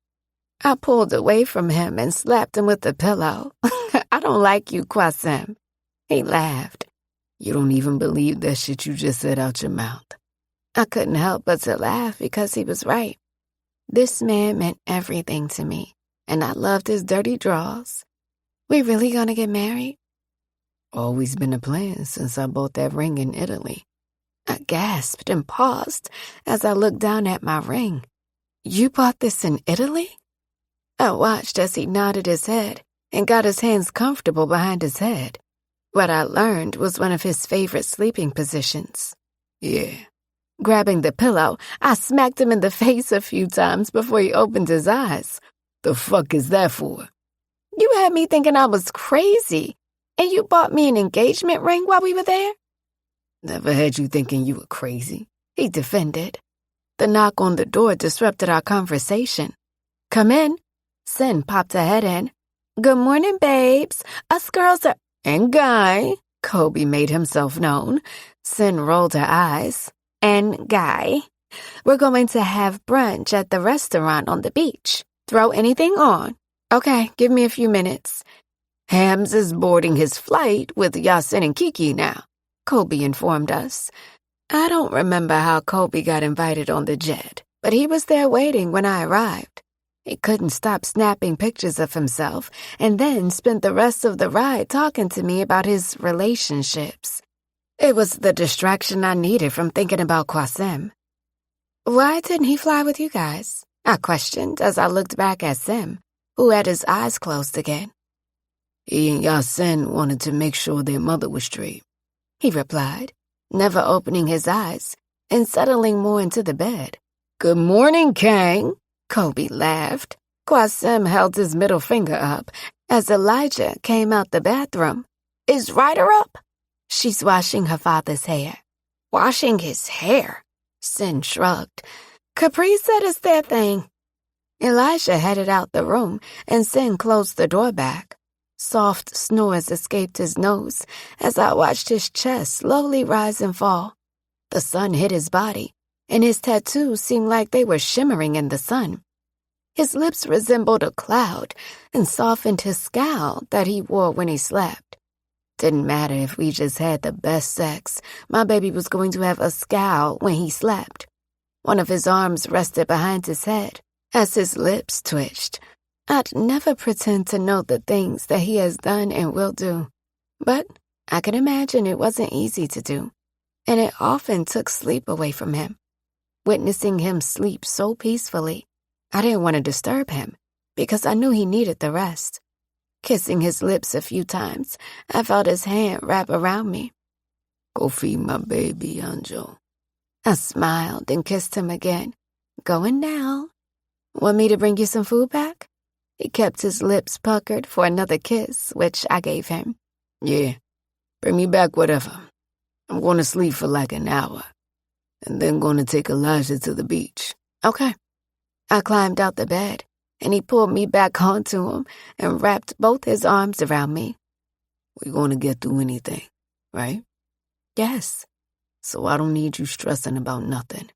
I pulled away from him and slapped him with the pillow. I don't like you, Qasim. He laughed. You don't even believe that shit you just said out your mouth. I couldn't help but to laugh because he was right. This man meant everything to me, and I loved his dirty draws. We really gonna get married? Always been a plan since I bought that ring in Italy. I gasped and paused as I looked down at my ring. You bought this in Italy? I watched as he nodded his head and got his hands comfortable behind his head. What I learned was one of his favorite sleeping positions. Yeah. Grabbing the pillow, I smacked him in the face a few times before he opened his eyes. The fuck is that for? You had me thinking I was crazy, and you bought me an engagement ring while we were there? Never had you thinking you were crazy, he defended. The knock on the door disrupted our conversation. Come in. Sin popped her head in. Good morning, babes. Us girls are... And Guy. Kobe made himself known. Sin rolled her eyes. And Guy. We're going to have brunch at the restaurant on the beach. Throw anything on. Okay, give me a few minutes. Hams is boarding his flight with Yasin and Kiki now, Kobe informed us. I don't remember how Kobe got invited on the jet, but he was there waiting when I arrived. He couldn't stop snapping pictures of himself and then spent the rest of the ride talking to me about his relationships. It was the distraction I needed from thinking about Qasim. Why didn't he fly with you guys? I questioned as I looked back at Sim, who had his eyes closed again. He and Yasin wanted to make sure their mother was straight, he replied, never opening his eyes and settling more into the bed. Good morning, Kang, Kobe laughed. Qasim held his middle finger up as Elijah came out the bathroom. Is Ryder up? She's washing her father's hair. Washing his hair? Sin shrugged. Capri said it's their thing. Elijah headed out the room and Sin closed the door back. Soft snores escaped his nose as I watched his chest slowly rise and fall. The sun hit his body, and his tattoos seemed like they were shimmering in the sun. His lips resembled a cloud and softened his scowl that he wore when he slept. Didn't matter if we just had the best sex, my baby was going to have a scowl when he slept. One of his arms rested behind his head as his lips twitched. I'd never pretend to know the things that he has done and will do, but I can imagine it wasn't easy to do, and it often took sleep away from him. Witnessing him sleep so peacefully, I didn't want to disturb him because I knew he needed the rest. Kissing his lips a few times, I felt his hand wrap around me. Go feed my baby, Anjo. I smiled and kissed him again. Going now. Want me to bring you some food back? He kept his lips puckered for another kiss, which I gave him. Yeah, bring me back whatever. I'm going to sleep for like an hour, and then going to take Elijah to the beach. Okay. I climbed out the bed, and he pulled me back onto him and wrapped both his arms around me. We're going to get through anything, right? Yes. So I don't need you stressing about nothing.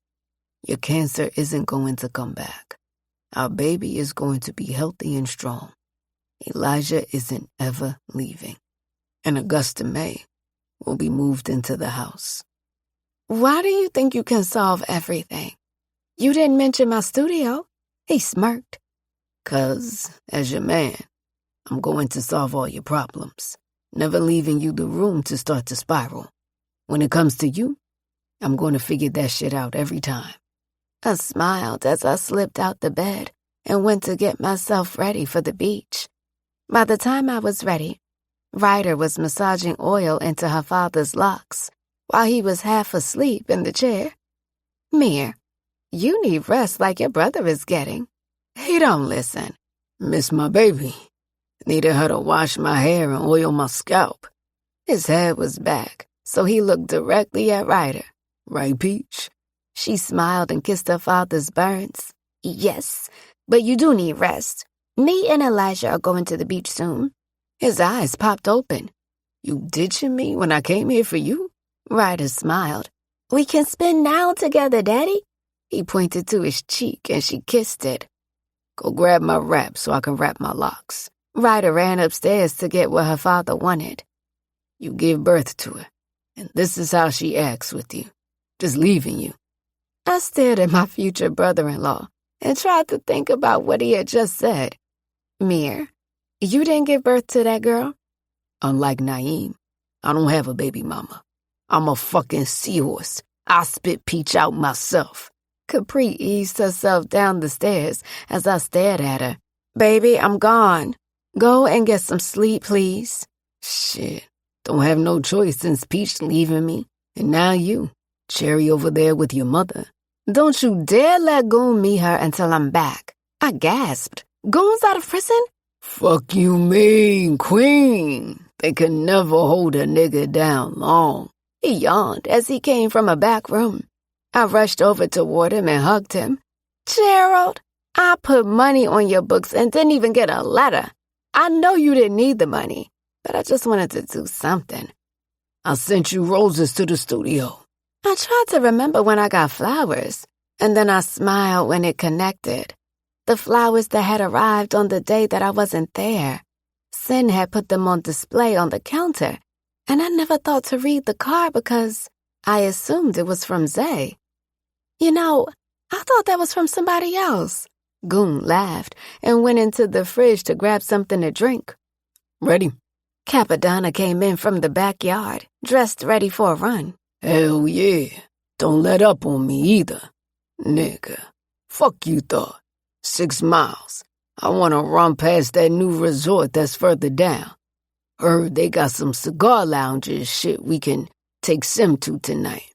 Your cancer isn't going to come back. Our baby is going to be healthy and strong. Elijah isn't ever leaving. And Augusta May will be moved into the house. Why do you think you can solve everything? You didn't mention my studio. He smirked. 'Cause, as your man, I'm going to solve all your problems, never leaving you the room to start to spiral. When it comes to you, I'm going to figure that shit out every time. I smiled as I slipped out the bed and went to get myself ready for the beach. By the time I was ready, Ryder was massaging oil into her father's locks while he was half asleep in the chair. Mir, you need rest like your brother is getting. He don't listen. Miss my baby. Needed her to wash my hair and oil my scalp. His head was back, so he looked directly at Ryder. Right, Peach? She smiled and kissed her father's burns. Yes, but you do need rest. Me and Elijah are going to the beach soon. His eyes popped open. You ditching me when I came here for you? Ryder smiled. We can spend now together, Daddy. He pointed to his cheek and she kissed it. Go grab my wrap so I can wrap my locks. Ryder ran upstairs to get what her father wanted. You gave birth to her, and this is how she acts with you, just leaving you. I stared at my future brother-in-law and tried to think about what he had just said. Mir, you didn't give birth to that girl? Unlike Naeem, I don't have a baby mama. I'm a fucking seahorse. I spit Peach out myself. Capri eased herself down the stairs as I stared at her. Baby, I'm gone. Go and get some sleep, please. Shit, don't have no choice since Peach leaving me. And now you, Cherry over there with your mother. Don't you dare let Goon meet her until I'm back. I gasped. Goon's out of prison? Fuck you mean, Queen. They can never hold a nigga down long. He yawned as he came from a back room. I rushed over toward him and hugged him. Gerald, I put money on your books and didn't even get a letter. I know you didn't need the money, but I just wanted to do something. I sent you roses to the studio. I tried to remember when I got flowers, and then I smiled when it connected. The flowers that had arrived on the day that I wasn't there. Sin had put them on display on the counter, and I never thought to read the card because I assumed it was from Zay. You know, I thought that was from somebody else. Goon laughed and went into the fridge to grab something to drink. Ready? Capadonna came in from the backyard, dressed ready for a run. Hell yeah. Don't let up on me either. Nigga, fuck you thought. 6 miles. I want to run past that new resort that's further down. Heard they got some cigar lounges shit we can take Sim to tonight.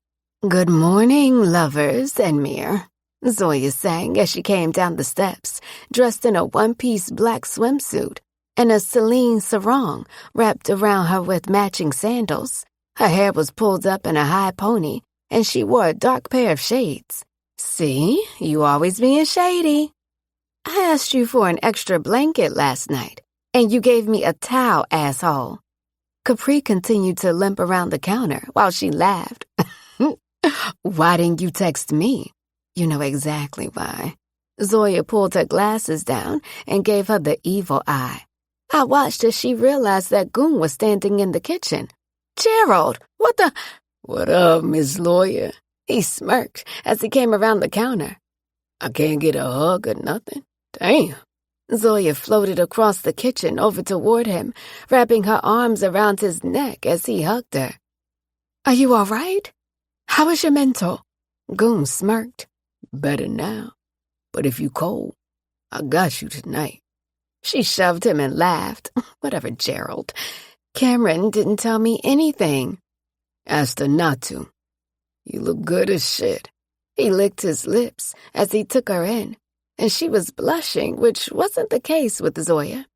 Good morning, lovers and Mir. Zoya sang as she came down the steps, dressed in a one-piece black swimsuit and a Celine sarong wrapped around her with matching sandals. Her hair was pulled up in a high pony, and she wore a dark pair of shades. See, you always being shady. I asked you for an extra blanket last night, and you gave me a towel, asshole. Capri continued to limp around the counter while she laughed. Why didn't you text me? You know exactly why. Zoya pulled her glasses down and gave her the evil eye. I watched as she realized that Goon was standing in the kitchen. Gerald, what the— What up, Miss Lawyer? He smirked as he came around the counter. I can't get a hug or nothing. Damn. Zoya floated across the kitchen over toward him, wrapping her arms around his neck as he hugged her. Are you all right? How is your mental? Goon smirked. Better now. But if you cold, I got you tonight. She shoved him and laughed. Whatever, Gerald. Cameron didn't tell me anything. Asked her not to. You look good as shit. He licked his lips as he took her in, and she was blushing, which wasn't the case with Zoya.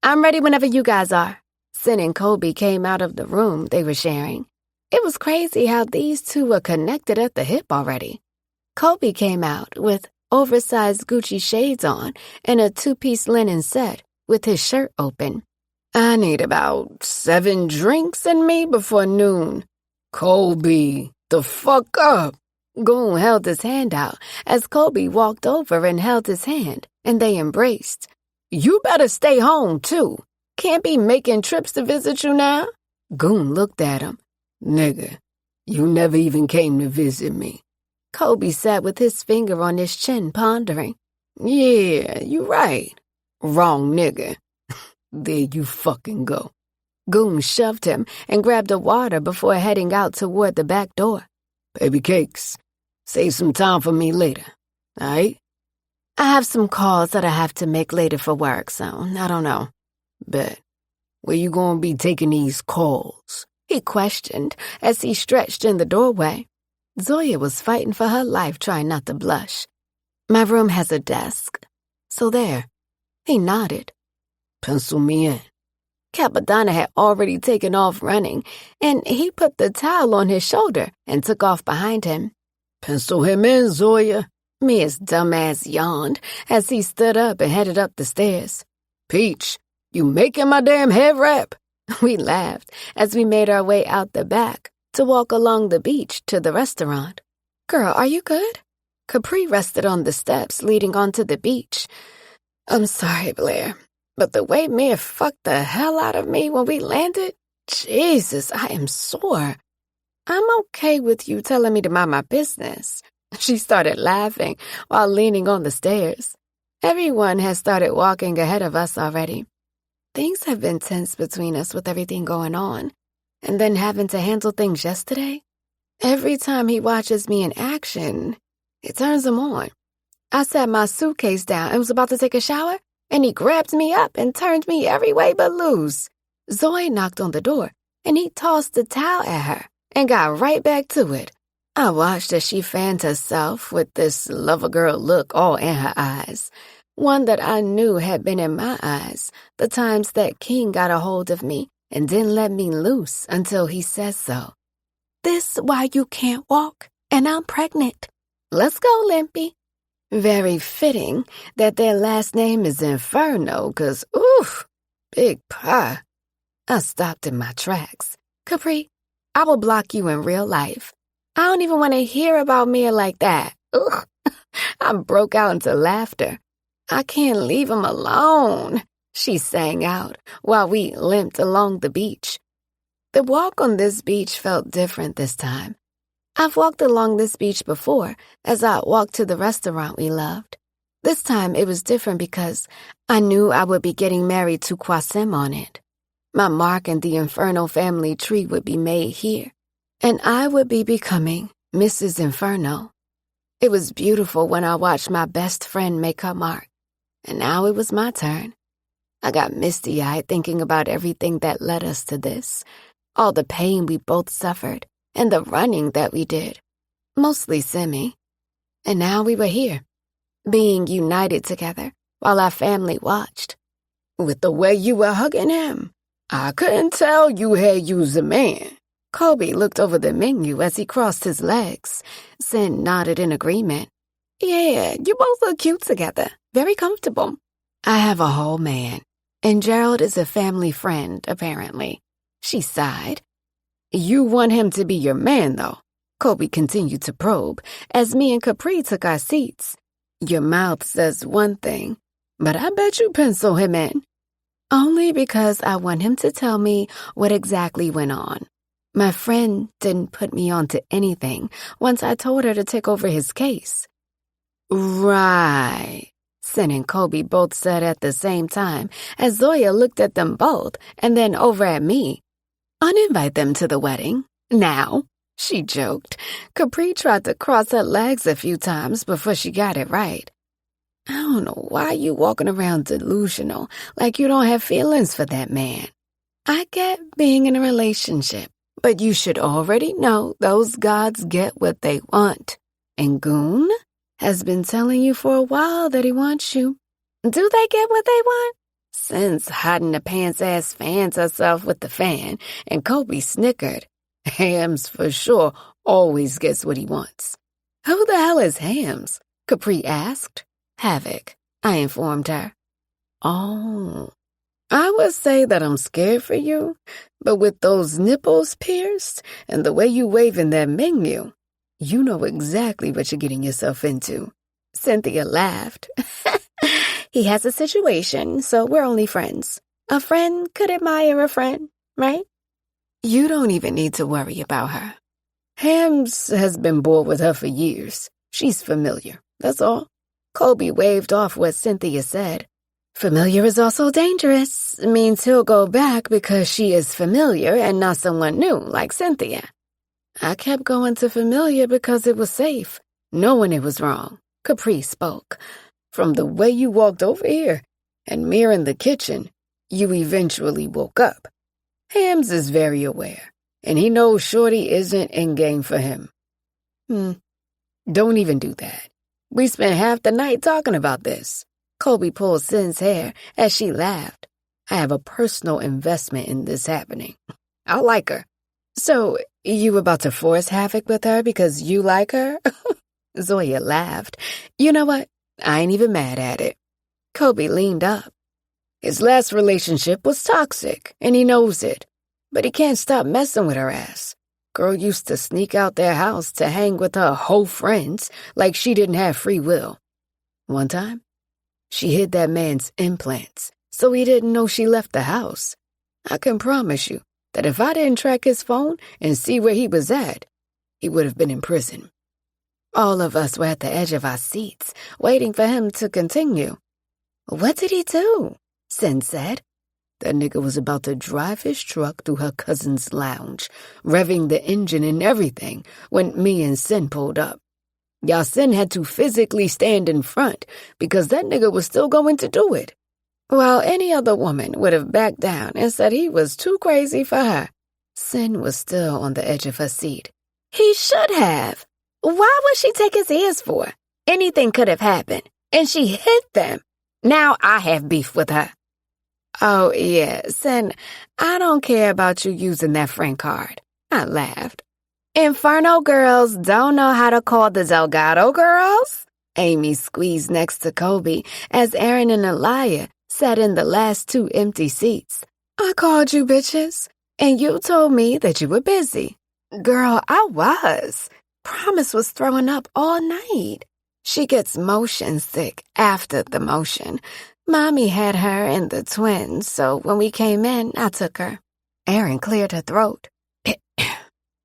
I'm ready whenever you guys are. Sin and Kobe came out of the room they were sharing. It was crazy how these two were connected at the hip already. Kobe came out with oversized Gucci shades on and a 2-piece linen set with his shirt open. I need about 7 drinks in me before noon. Kobe, the fuck up. Goon held his hand out as Kobe walked over and held his hand, and they embraced. You better stay home, too. Can't be making trips to visit you now. Goon looked at him. Nigga, you never even came to visit me. Kobe sat with his finger on his chin, pondering. Yeah, you right. Wrong nigga. There you fucking go. Goon shoved him and grabbed a water before heading out toward the back door. Baby cakes, save some time for me later, aight? I have some calls that I have to make later for work, so I don't know. Bet. Where you gonna be taking these calls? He questioned as he stretched in the doorway. Zoya was fighting for her life, trying not to blush. My room has a desk. So there. He nodded. Pencil me in. Capadonna had already taken off running, and he put the towel on his shoulder and took off behind him. Pencil him in, Zoya. Mia's dumbass yawned as he stood up and headed up the stairs. Peach, you making my damn head wrap? We laughed as we made our way out the back to walk along the beach to the restaurant. Girl, are you good? Capri rested on the steps leading onto the beach. I'm sorry, Blair, but the way Mia fucked the hell out of me when we landed, Jesus, I am sore. I'm okay with you telling me to mind my business. She started laughing while leaning on the stairs. Everyone has started walking ahead of us already. Things have been tense between us with everything going on, and then having to handle things yesterday. Every time he watches me in action, it turns him on. I set my suitcase down and was about to take a shower, and he grabbed me up and turned me every way but loose. Zoe knocked on the door, and he tossed the towel at her and got right back to it. I watched as she fanned herself with this lover-girl look all in her eyes, one that I knew had been in my eyes the times that King got a hold of me and didn't let me loose until he said so. This why you can't walk, and I'm pregnant. Let's go, Limpy. Very fitting that their last name is Inferno, 'cause, oof, big pie. I stopped in my tracks. Capri, I will block you in real life. I don't even want to hear about Mia like that. Ugh. I broke out into laughter. I can't leave him alone, she sang out while we limped along the beach. The walk on this beach felt different this time. I've walked along this beach before as I walked to the restaurant we loved. This time it was different because I knew I would be getting married to Kwasim on it. My mark in the Inferno family tree would be made here, and I would be becoming Mrs. Inferno. It was beautiful when I watched my best friend make her mark, and now it was my turn. I got misty-eyed thinking about everything that led us to this, all the pain we both suffered, and the running that we did, mostly Simi. And now we were here, being united together while our family watched. With the way you were hugging him, I couldn't tell you had used a man. Kobe looked over the menu as he crossed his legs. Sin nodded in agreement. Yeah, you both look cute together. Very comfortable. I have a whole man, and Gerald is a family friend, apparently. She sighed. You want him to be your man, though? Kobe continued to probe as me and Capri took our seats. Your mouth says one thing, but I bet you pencil him in. Only because I want him to tell me what exactly went on. My friend didn't put me on to anything once I told her to take over his case. Right, Sin and Kobe both said at the same time as Zoya looked at them both and then over at me. Uninvite them to the wedding. Now, she joked. Capri tried to cross her legs a few times before she got it right. I don't know why you walking around delusional like you don't have feelings for that man. I get being in a relationship, but you should already know those gods get what they want. And Goon has been telling you for a while that he wants you. Do they get what they want? Since hot-in-the-pants-ass fans herself with the fan, and Kobe snickered. Hams, for sure, always gets what he wants. Who the hell is Hams? Capri asked. Havoc, I informed her. Oh, I would say that I'm scared for you, but with those nipples pierced and the way you waving that menu, you know exactly what you're getting yourself into. Cynthia laughed. He has a situation, so we're only friends. A friend could admire a friend, right? You don't even need to worry about her. Hams has been bored with her for years. She's familiar, that's all. Kobe waved off what Cynthia said. Familiar is also dangerous. It means he'll go back because she is familiar and not someone new like Cynthia. I kept going to familiar because it was safe, knowing it was wrong. Capri spoke. From the way you walked over here and Mir in the kitchen, you eventually woke up. Hams is very aware, and he knows Shorty isn't in game for him. Don't even do that. We spent half the night talking about this. Kobe pulled Sin's hair as she laughed. I have a personal investment in this happening. I like her. So, you about to force havoc with her because you like her? Zoya laughed. You know what? I ain't even mad at it. Kobe leaned up. His last relationship was toxic, and he knows it. But he can't stop messing with her ass. Girl used to sneak out their house to hang with her whole friends like she didn't have free will. One time, she hid that man's implants, so he didn't know she left the house. I can promise you that if I didn't track his phone and see where he was at, he would have been in prison. All of us were at the edge of our seats, waiting for him to continue. What did he do? Sin said. That nigga was about to drive his truck through her cousin's lounge, revving the engine and everything, when me and Sin pulled up. Yasin had to physically stand in front because that nigga was still going to do it. While any other woman would have backed down and said he was too crazy for her, Sin was still on the edge of her seat. He should have. Why would she take his ears for? Anything could have happened, and she hit them. Now I have beef with her. Oh, yeah, Sin, I don't care about you using that friend card. I laughed. Inferno girls don't know how to call the Delgado girls? Amy squeezed next to Kobe as Aaron and Elia sat in the last two empty seats. I called you bitches, and you told me that you were busy. Girl, I was. Promise was throwing up all night. She gets motion sick after the motion. Mommy had her and the twins, so when we came in, I took her. Aaron cleared her throat.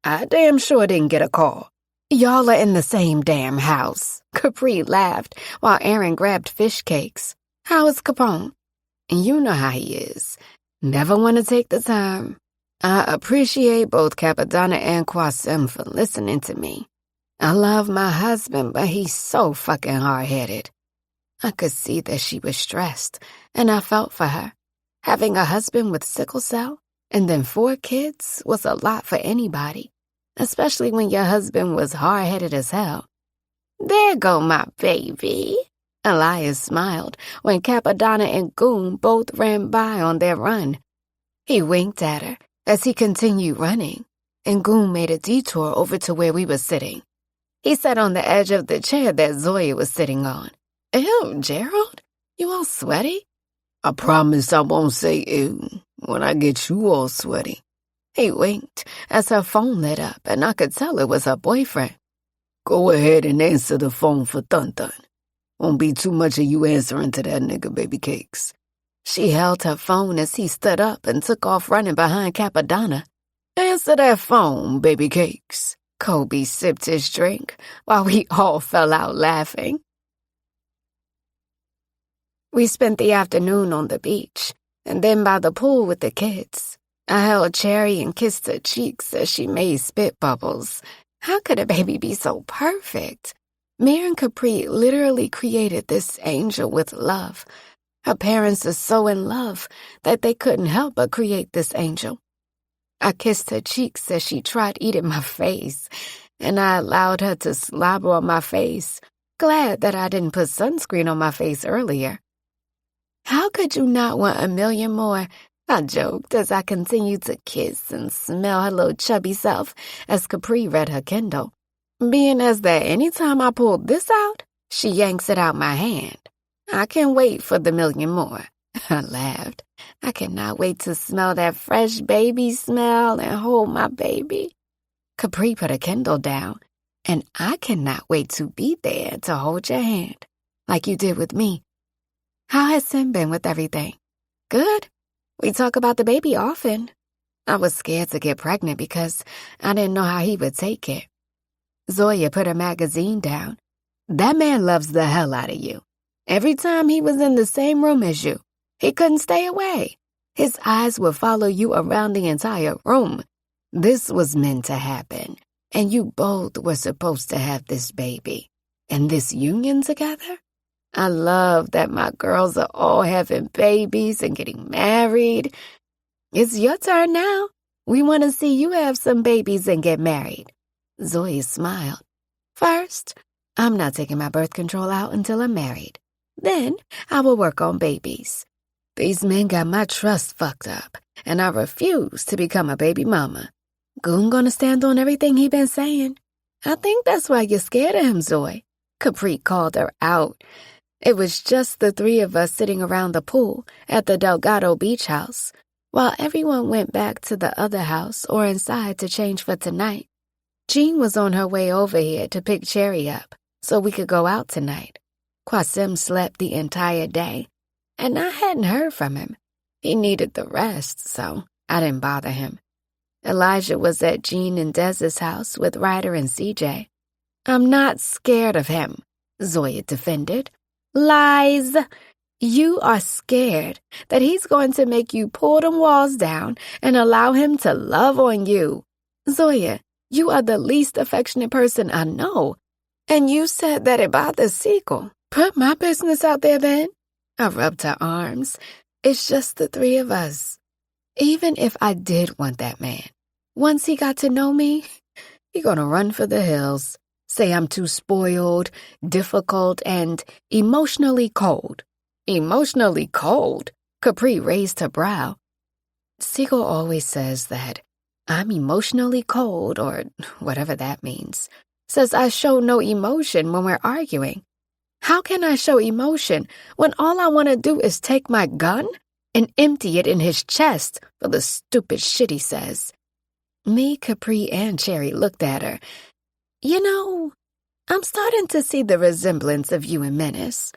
I damn sure didn't get a call. Y'all are in the same damn house. Capri laughed while Aaron grabbed fish cakes. How is Capone? You know how he is. Never want to take the time. I appreciate both Capadonna and Quasim for listening to me. I love my husband, but he's so fucking hard-headed. I could see that she was stressed, and I felt for her. Having a husband with sickle cell and then 4 kids was a lot for anybody, especially when your husband was hard-headed as hell. There go my baby. Elias smiled when Capadonna and Goon both ran by on their run. He winked at her as he continued running, and Goon made a detour over to where we were sitting. He sat on the edge of the chair that Zoya was sitting on. Ew, Gerald? You all sweaty? I promise I won't say ew when I get you all sweaty. He winked as her phone lit up, and I could tell it was her boyfriend. Go ahead and answer the phone for Thun-Thun. Won't be too much of you answering to that nigga, baby cakes. She held her phone as he stood up and took off running behind Capadonna. Answer that phone, baby cakes. Kobe sipped his drink while we all fell out laughing. We spent the afternoon on the beach and then by the pool with the kids. I held Cherry and kissed her cheeks as she made spit bubbles. How could a baby be so perfect? Mir and Capri literally created this angel with love. Her parents are so in love that they couldn't help but create this angel. I kissed her cheeks as she tried eating my face, and I allowed her to slobber on my face, glad that I didn't put sunscreen on my face earlier. How could you not want a million more? I joked as I continued to kiss and smell her little chubby self as Capri read her Kindle. Being as that anytime I pulled this out, she yanks it out my hand. I can't wait for the million more. I laughed. I cannot wait to smell that fresh baby smell and hold my baby. Capri put a Kindle down, and I cannot wait to be there to hold your hand, like you did with me. How has Sim been with everything? Good. We talk about the baby often. I was scared to get pregnant because I didn't know how he would take it. Zoya put her magazine down. That man loves the hell out of you. Every time he was in the same room as you, he couldn't stay away. His eyes would follow you around the entire room. This was meant to happen, and you both were supposed to have this baby. And this union together? I love that my girls are all having babies and getting married. It's your turn now. We want to see you have some babies and get married. Zoe smiled. First, I'm not taking my birth control out until I'm married. Then I will work on babies. These men got my trust fucked up, and I refuse to become a baby mama. Goon gonna stand on everything he been saying. I think that's why you're scared of him, Zoe. Capri called her out. It was just the 3 of us sitting around the pool at the Delgado Beach House, while everyone went back to the other house or inside to change for tonight. Jean was on her way over here to pick Cherry up so we could go out tonight. Quasim slept the entire day, and I hadn't heard from him. He needed the rest, so I didn't bother him. Elijah was at Jean and Dez's house with Ryder and CJ. I'm not scared of him, Zoya defended. Lies! You are scared that he's going to make you pull them walls down and allow him to love on you. Zoya, you are the least affectionate person I know. And you said that about the sequel. Put my business out there then. I rubbed her arms. It's just the three of us. Even if I did want that man, once he got to know me, he gonna run for the hills, say I'm too spoiled, difficult, and emotionally cold. Emotionally cold? Capri raised her brow. Siegel always says that I'm emotionally cold, or whatever that means. Says I show no emotion when we're arguing. How can I show emotion when all I want to do is take my gun and empty it in his chest for the stupid shit he says? Me, Capri, and Cherry looked at her. You know, I'm starting to see the resemblance of you and Menace.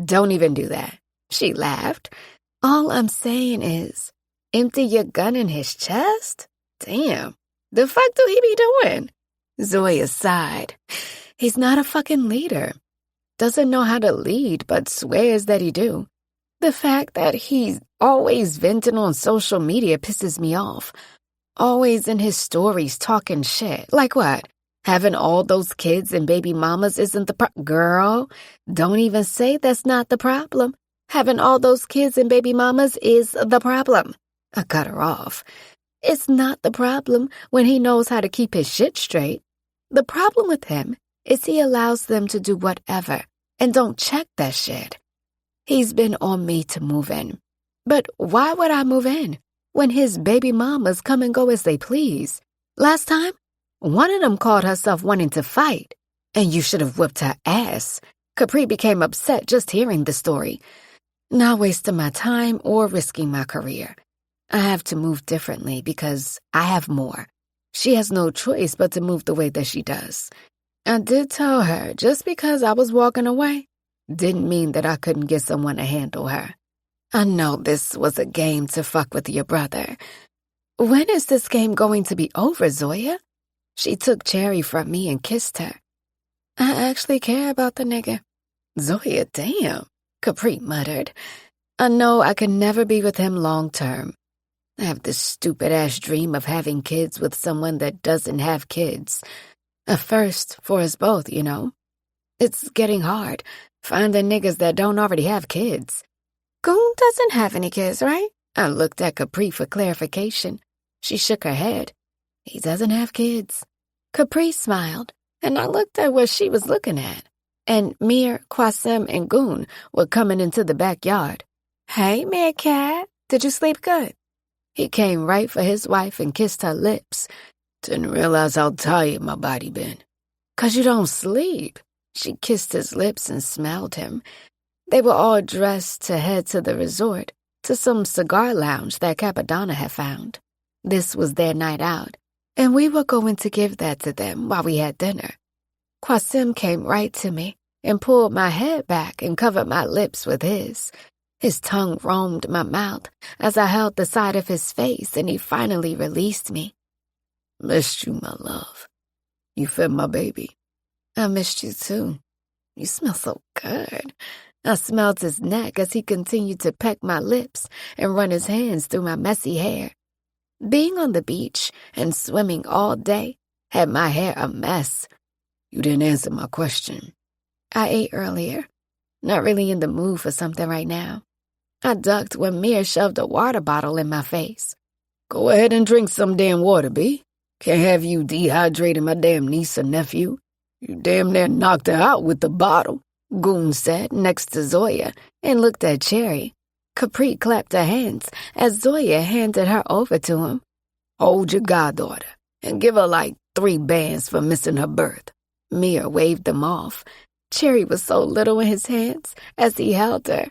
Don't even do that. She laughed. All I'm saying is, empty your gun in his chest? Damn, the fuck do he be doing? Zoya sighed. He's not a fucking leader. Doesn't know how to lead, but swears that he do. The fact that he's always venting on social media pisses me off. Always in his stories talking shit. Like what? Having all those kids and baby mamas isn't the Girl, don't even say that's not the problem. Having all those kids and baby mamas is the problem. I cut her off. It's not the problem when he knows how to keep his shit straight. The problem with him is he allows them to do whatever and don't check that shit. He's been on me to move in. But why would I move in when his baby mamas come and go as they please? Last time, one of them called herself wanting to fight, and you should have whipped her ass. Capri became upset just hearing the story. Not wasting my time or risking my career. I have to move differently because I have more. She has no choice but to move the way that she does. I did tell her just because I was walking away didn't mean that I couldn't get someone to handle her. I know this was a game to fuck with your brother. When is this game going to be over, Zoya? She took Cherry from me and kissed her. I actually care about the nigga. Zoya, damn, Capri muttered. I know I can never be with him long term. I have this stupid-ass dream of having kids with someone that doesn't have kids. A first for us both, you know. It's getting hard, finding niggas that don't already have kids. Goon doesn't have any kids, right? I looked at Capri for clarification. She shook her head. He doesn't have kids. Capri smiled, and I looked at what she was looking at. And Mir, Qasim, and Goon were coming into the backyard. Hey, Meerkat, did you sleep good? He came right for his wife and kissed her lips. Didn't realize how tired my body been. 'Cause you don't sleep. She kissed his lips and smelled him. They were all dressed to head to the resort, to some cigar lounge that Capadonna had found. This was their night out, and we were going to give that to them while we had dinner. Qasim came right to me and pulled my head back and covered my lips with his. His tongue roamed my mouth as I held the side of his face, and he finally released me. Missed you, my love. You fed my baby. I missed you, too. You smell so good. I smelled his neck as he continued to peck my lips and run his hands through my messy hair. Being on the beach and swimming all day had my hair a mess. You didn't answer my question. I ate earlier. Not really in the mood for something right now. I ducked when Mir shoved a water bottle in my face. Go ahead and drink some damn water, B. Can't have you dehydrating my damn niece or nephew. You damn near knocked her out with the bottle, Goon said next to Zoya and looked at Cherry. Capri clapped her hands as Zoya handed her over to him. Hold your goddaughter and give her like 3 bands for missing her birth. Mir waved them off. Cherry was so little in his hands as he held her.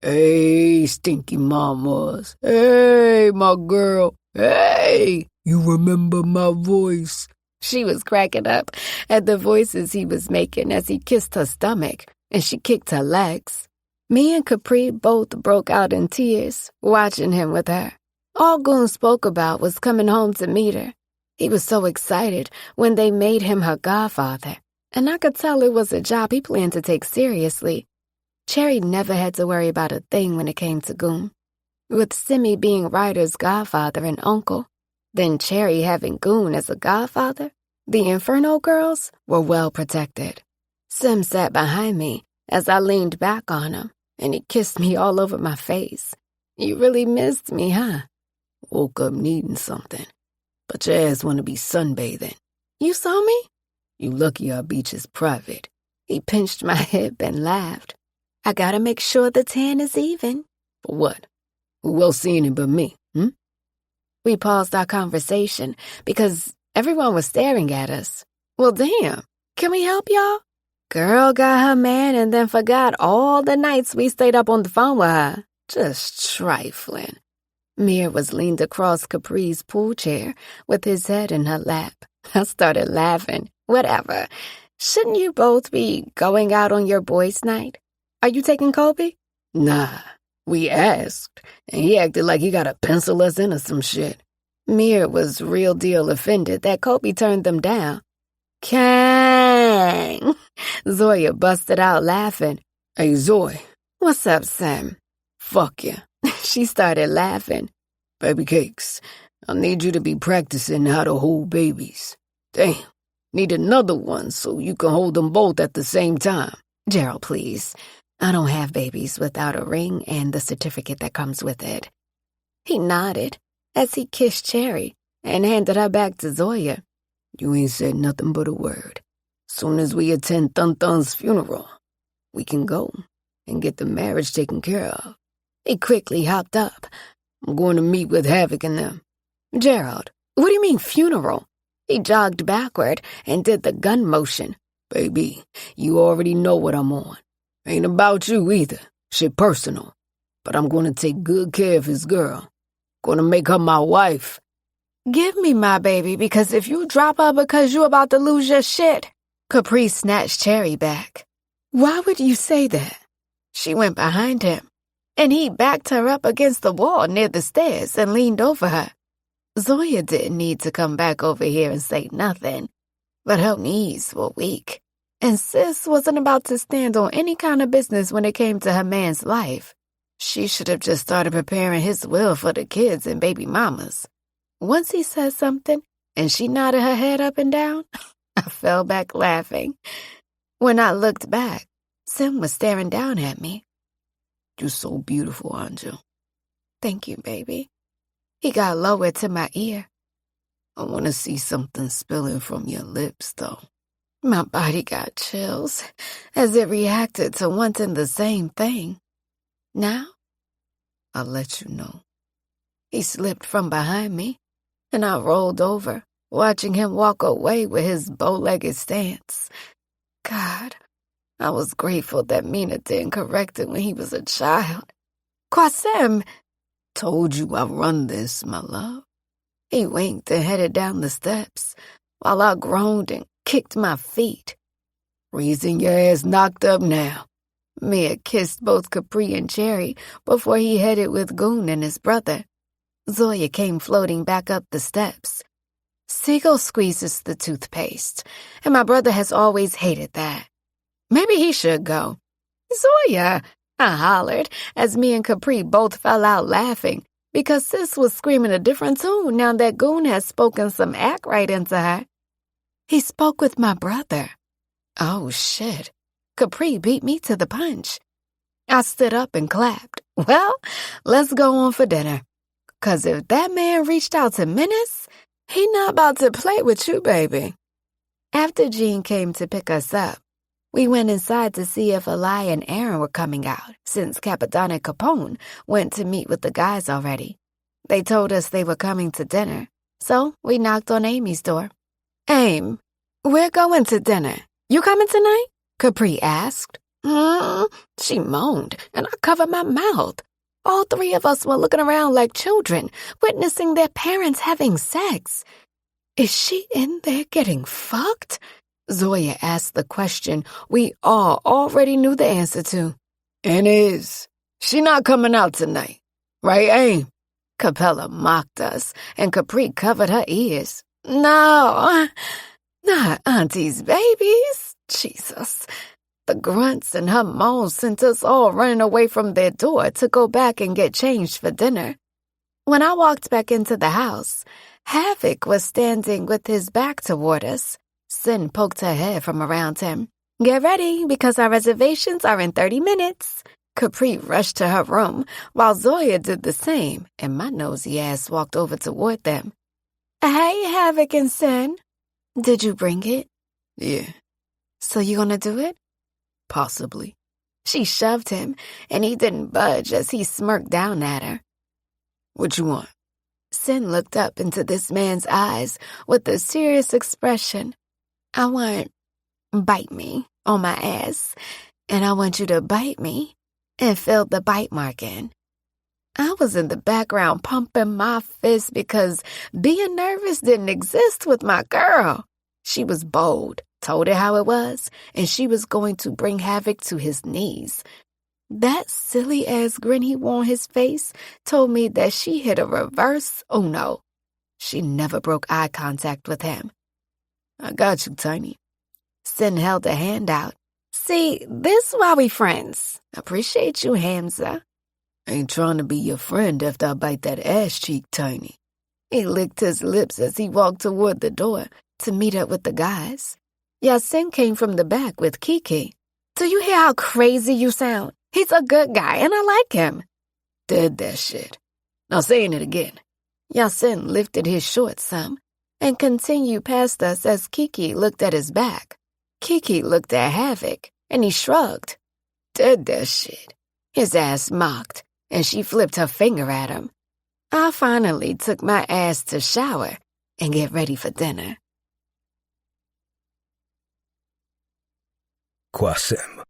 Hey, stinky mamas. Hey, my girl. Hey, you remember my voice? She was cracking up at the voices he was making as he kissed her stomach, and she kicked her legs. Me and Capri both broke out in tears, watching him with her. All Goon spoke about was coming home to meet her. He was so excited when they made him her godfather, and I could tell it was a job he planned to take seriously. Cherry never had to worry about a thing when it came to Goon. With Simmy being Ryder's godfather and uncle, then Cherry having Goon as a godfather, the Inferno girls were well protected. Sim sat behind me as I leaned back on him, and he kissed me all over my face. You really missed me, huh? Woke up needing something, but your ass want to be sunbathing. You saw me? You lucky our beach is private. He pinched my hip and laughed. I gotta make sure the tan is even. For what? Who else seen it but me, We paused our conversation because everyone was staring at us. Well, damn, can we help y'all? Girl got her man and then forgot all the nights we stayed up on the phone with her. Just trifling. Mir was leaned across Capri's pool chair with his head in her lap. I started laughing. Whatever. Shouldn't you both be going out on your boys' night? Are you taking Kobe? Nah, we asked, and he acted like he gotta pencil us in or some shit. Mir was real deal offended that Kobe turned them down. Kang! Zoya busted out laughing. Hey, Zoe. What's up, Sam? Fuck ya. She started laughing. Baby cakes, I need you to be practicing how to hold babies. Damn, need another one so you can hold them both at the same time. Gerald, please. I don't have babies without a ring and the certificate that comes with it. He nodded as he kissed Cherry and handed her back to Zoya. You ain't said nothing but a word. Soon as we attend Thun Thun's funeral, we can go and get the marriage taken care of. He quickly hopped up. I'm going to meet with Havoc and them. Gerald, what do you mean funeral? He jogged backward and did the gun motion. Baby, you already know what I'm on. Ain't about you either. Shit personal. But I'm going to take good care of his girl. Going to make her my wife. Give me my baby, because if you drop her because you about to lose your shit. Capri snatched Cherry back. Why would you say that? She went behind him, and he backed her up against the wall near the stairs and leaned over her. Zoya didn't need to come back over here and say nothing, but her knees were weak, and sis wasn't about to stand on any kind of business when it came to her man's life. She should have just started preparing his will for the kids and baby mamas. Once he said something, and she nodded her head up and down, I fell back laughing. When I looked back, Sim was staring down at me. You're so beautiful, Anjo. Thank you, baby. He got lower to my ear. I want to see something spilling from your lips, though. My body got chills as it reacted to wanting the same thing. Now, I'll let you know. He slipped from behind me, and I rolled over, watching him walk away with his bow-legged stance. God, I was grateful that Mina didn't correct him when he was a child. Qasim! Told you I run this, my love. He winked and headed down the steps, while I groaned and kicked my feet. Reason your ass knocked up now. Mia kissed both Capri and Cherry before he headed with Goon and his brother. Zoya came floating back up the steps. Seagull squeezes the toothpaste, and my brother has always hated that. Maybe he should go. Zoya, I hollered as me and Capri both fell out laughing because sis was screaming a different tune now that Goon has spoken some act right into her. He spoke with my brother. Oh, shit. Capri beat me to the punch. I stood up and clapped. Well, let's go on for dinner. 'Cause if that man reached out to Menace, he not about to play with you, baby. After Jean came to pick us up, we went inside to see if Eli and Aaron were coming out, since Capitan and Capone went to meet with the guys already. They told us they were coming to dinner, so we knocked on Amy's door. Aim, we're going to dinner. You coming tonight? Capri asked. She moaned, and I covered my mouth. All three of us were looking around like children, witnessing their parents having sex. Is she in there getting fucked? Zoya asked the question we all already knew the answer to. And is. She not coming out tonight. Right, Aim? Capella mocked us, and Capri covered her ears. No, not Auntie's babies. Jesus. The grunts and her moans sent us all running away from their door to go back and get changed for dinner. When I walked back into the house, Havoc was standing with his back toward us. Sin poked her head from around him. "Get ready, because our reservations are in 30 minutes. Capri rushed to her room, while Zoya did the same, and my nosy ass walked over toward them. "Hey, Havoc and Sin. Did you bring it?" Yeah, "So you gonna do it?" possibly. She shoved him, and he didn't budge as he smirked down at her. What you want? Sin looked up into this man's eyes with a serious expression. "I want, bite me on my ass, and I want you to bite me and fill the bite mark in." I was in the background pumping my fist because being nervous didn't exist with my girl. She was bold, told it how it was, and she was going to bring Havoc to his knees. That silly-ass grin he wore on his face told me that she hit a reverse Uno. She never broke eye contact with him. I got you, Tiny. Sin held a hand out. "See, this why we friends. Appreciate you, Hamza." Ain't trying to be your friend after I bite that ass cheek, Tiny. He licked his lips as he walked toward the door to meet up with the guys. Yasin came from the back with Kiki. "Do you hear how crazy you sound? He's a good guy, and I like him." Dead that shit. Now saying it again. Yasin lifted his shorts some and continued past us as Kiki looked at his back. Kiki looked at Havoc, and he shrugged. Dead that shit. His ass mocked, and she flipped her finger at him. I finally took my ass to shower and get ready for dinner. Qasim.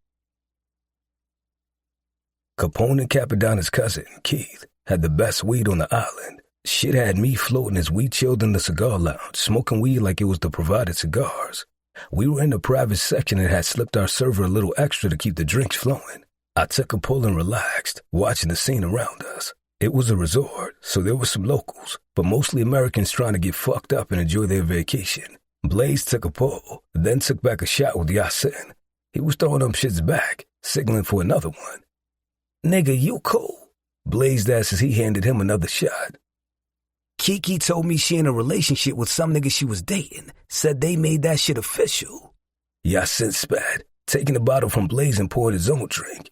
Capone and Capodanno's cousin, Keith, had the best weed on the island. Shit had me floating as we chilled in the cigar lounge, smoking weed like it was the provided cigars. We were in the private section and had slipped our server a little extra to keep the drinks flowing. I took a pull and relaxed, watching the scene around us. It was a resort, so there were some locals, but mostly Americans trying to get fucked up and enjoy their vacation. Blaze took a pull, then took back a shot with Yasin. He was throwing them shits back, signaling for another one. "Nigga, you cool?" Blazed asked as he handed him another shot. "Kiki told me she in a relationship with some nigga she was dating. Said they made that shit official." Yasin spat, taking the bottle from Blaze and poured his own drink.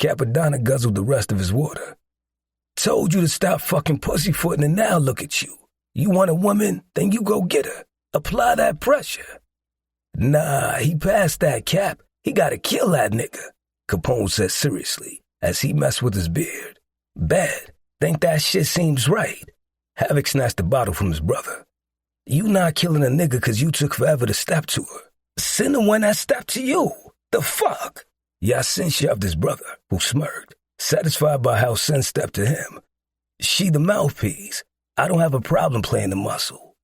Capodanno guzzled the rest of his water. "Told you to stop fucking pussyfooting and now look at you. You want a woman? Then you go get her. Apply that pressure." "Nah, he passed that, Cap. He gotta kill that nigga," Capone said seriously as he messed with his beard. "Bad. Think that shit seems right." Havoc snatched the bottle from his brother. "You not killing a nigga cause you took forever to step to her. Send the one that stepped to you. The fuck?" Yasin shoved his brother, who smirked, satisfied by how Sin stepped to him. "She the mouthpiece. I don't have a problem playing the muscle."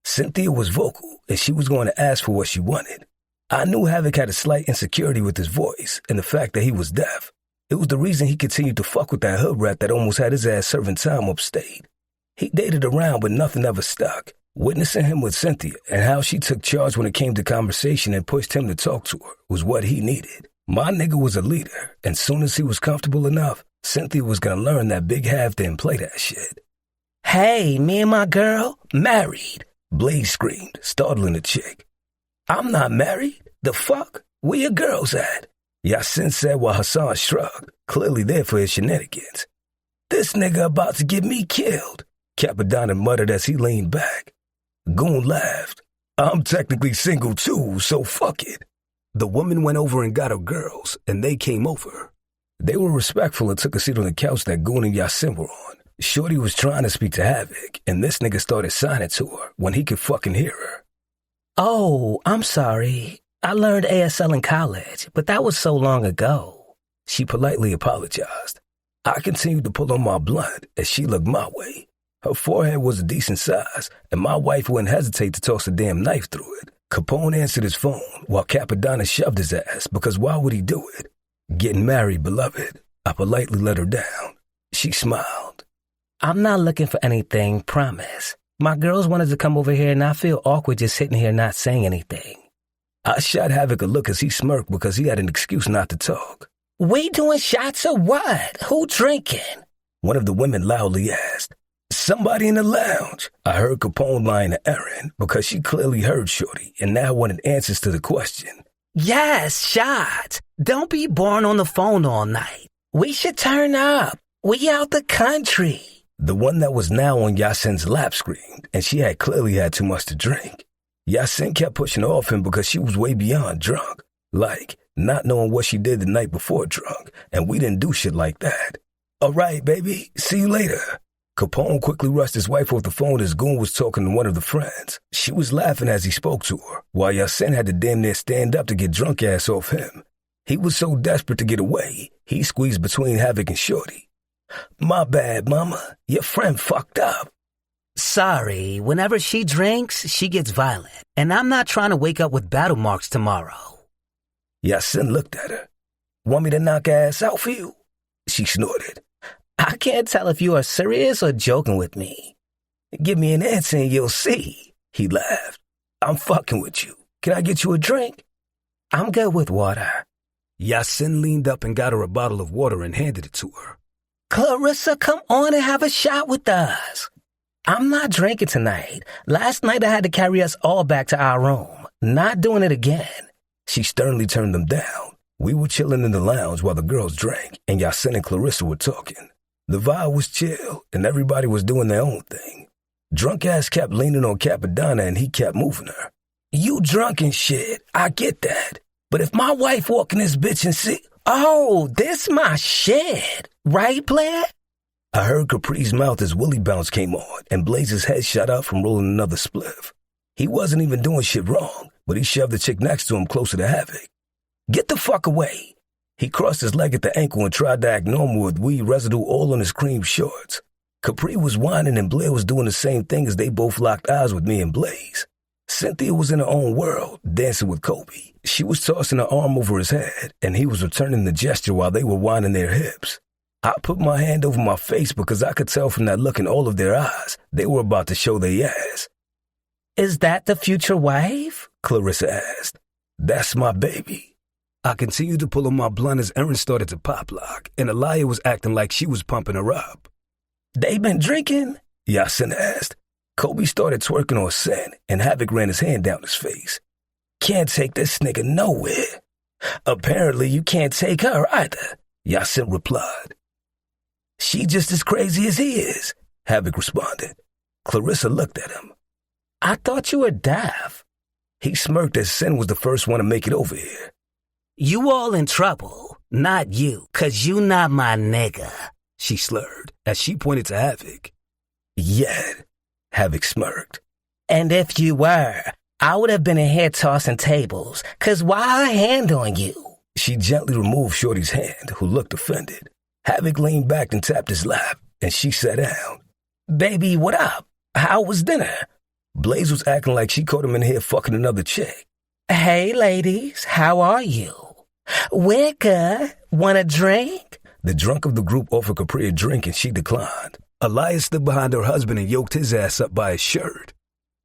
Cynthia was vocal, and she was going to ask for what she wanted. I knew Havoc had a slight insecurity with his voice and the fact that he was deaf. It was the reason he continued to fuck with that hood rat that almost had his ass serving time upstate. He dated around, but nothing ever stuck. Witnessing him with Cynthia and how she took charge when it came to conversation and pushed him to talk to her was what he needed. My nigga was a leader, and soon as he was comfortable enough, Cynthia was gonna learn that Big Half didn't play that shit. "Hey, me and my girl, married," Blaze screamed, startling the chick. "I'm not married. The fuck? Where your girls at?" Yasin said while Hassan shrugged, clearly there for his shenanigans. "This nigga about to get me killed," Capodanno muttered as he leaned back. Goon laughed. "I'm technically single too, so fuck it." The woman went over and got her girls, and they came over. They were respectful and took a seat on the couch that Goon and Yasin were on. Shorty was trying to speak to Havoc, and this nigga started signing to her when he could fucking hear her. "Oh, I'm sorry. I learned ASL in college, but that was so long ago." She politely apologized. I continued to pull on my blunt as she looked my way. Her forehead was a decent size, and my wife wouldn't hesitate to toss a damn knife through it. Capone answered his phone while Capodanno shoved his ass, because why would he do it? "Getting married, beloved." I politely let her down. She smiled. "I'm not looking for anything, promise. My girls wanted to come over here and I feel awkward just sitting here not saying anything." I shot Havoc a look as he smirked because he had an excuse not to talk. We doing shots or what? Who drinking? One of the women loudly asked. Somebody in the lounge. I heard Capone lying to Erin because she clearly heard Shorty and now wanted answers to the question. Yes, shots. Don't be boring on the phone all night. We should turn up. We out the country. The one that was now on Yasin's lap screamed, and she had clearly had too much to drink. Yasin kept pushing off him because she was way beyond drunk. Like, not knowing what she did the night before drunk, and we didn't do shit like that. All right, baby, see you later. Capone quickly rushed his wife off the phone as Goon was talking to one of the friends. She was laughing as he spoke to her, while Yasin had to damn near stand up to get drunk ass off him. He was so desperate to get away, he squeezed between Havoc and Shorty. My bad, mama. Your friend fucked up. Sorry, whenever she drinks, she gets violent. And I'm not trying to wake up with battle marks tomorrow. Yasin looked at her. Want me to knock her ass out for you? She snorted. I can't tell if you are serious or joking with me. Give me an answer and you'll see. He laughed. I'm fucking with you. Can I get you a drink? I'm good with water. Yasin leaned up and got her a bottle of water and handed it to her. Clarissa, come on and have a shot with us. I'm not drinking tonight. Last night I had to carry us all back to our room. Not doing it again. She sternly turned them down. We were chilling in the lounge while the girls drank, and Yasin and Clarissa were talking. The vibe was chill, and everybody was doing their own thing. Drunk ass kept leaning on Capadonna, and he kept moving her. You drunk and shit, I get that. But if my wife walk in this bitch and see... Oh, this my shit. Right, player? I heard Capri's mouth as Willie Bounce came on, and Blaze's head shot out from rolling another spliff. He wasn't even doing shit wrong, but he shoved the chick next to him closer to Havoc. Get the fuck away. He crossed his leg at the ankle and tried to act normal with weed residue all on his cream shorts. Capri was whining and Blair was doing the same thing as they both locked eyes with me and Blaze. Cynthia was in her own world, dancing with Kobe. She was tossing her arm over his head, and he was returning the gesture while they were whining their hips. I put my hand over my face because I could tell from that look in all of their eyes they were about to show their ass. Is that the future wife? Clarissa asked. That's my baby. I continued to pull on my blunt as Erin started to pop lock, and Aliyah was acting like she was pumping her up. They been drinking? Yasin asked. Kobe started twerking on Sin, and Havoc ran his hand down his face. Can't take this nigga nowhere. Apparently you can't take her either, Yasin replied. She just as crazy as he is, Havoc responded. Clarissa looked at him. I thought you were deaf. He smirked as Sin was the first one to make it over here. You all in trouble, not you, 'cause you not my nigga, she slurred as she pointed to Havoc. Yet, Havoc smirked. And if you were, I would have been in here tossing tables, 'cause why a hand on you? She gently removed Shorty's hand, who looked offended. Havoc leaned back and tapped his lap, and she sat down. Baby, what up? How was dinner? Blaze was acting like she caught him in here fucking another chick. Hey, ladies, how are you? We're good. Want a drink? The drunk of the group offered Capri a drink, and she declined. Elias stood behind her husband and yoked his ass up by his shirt.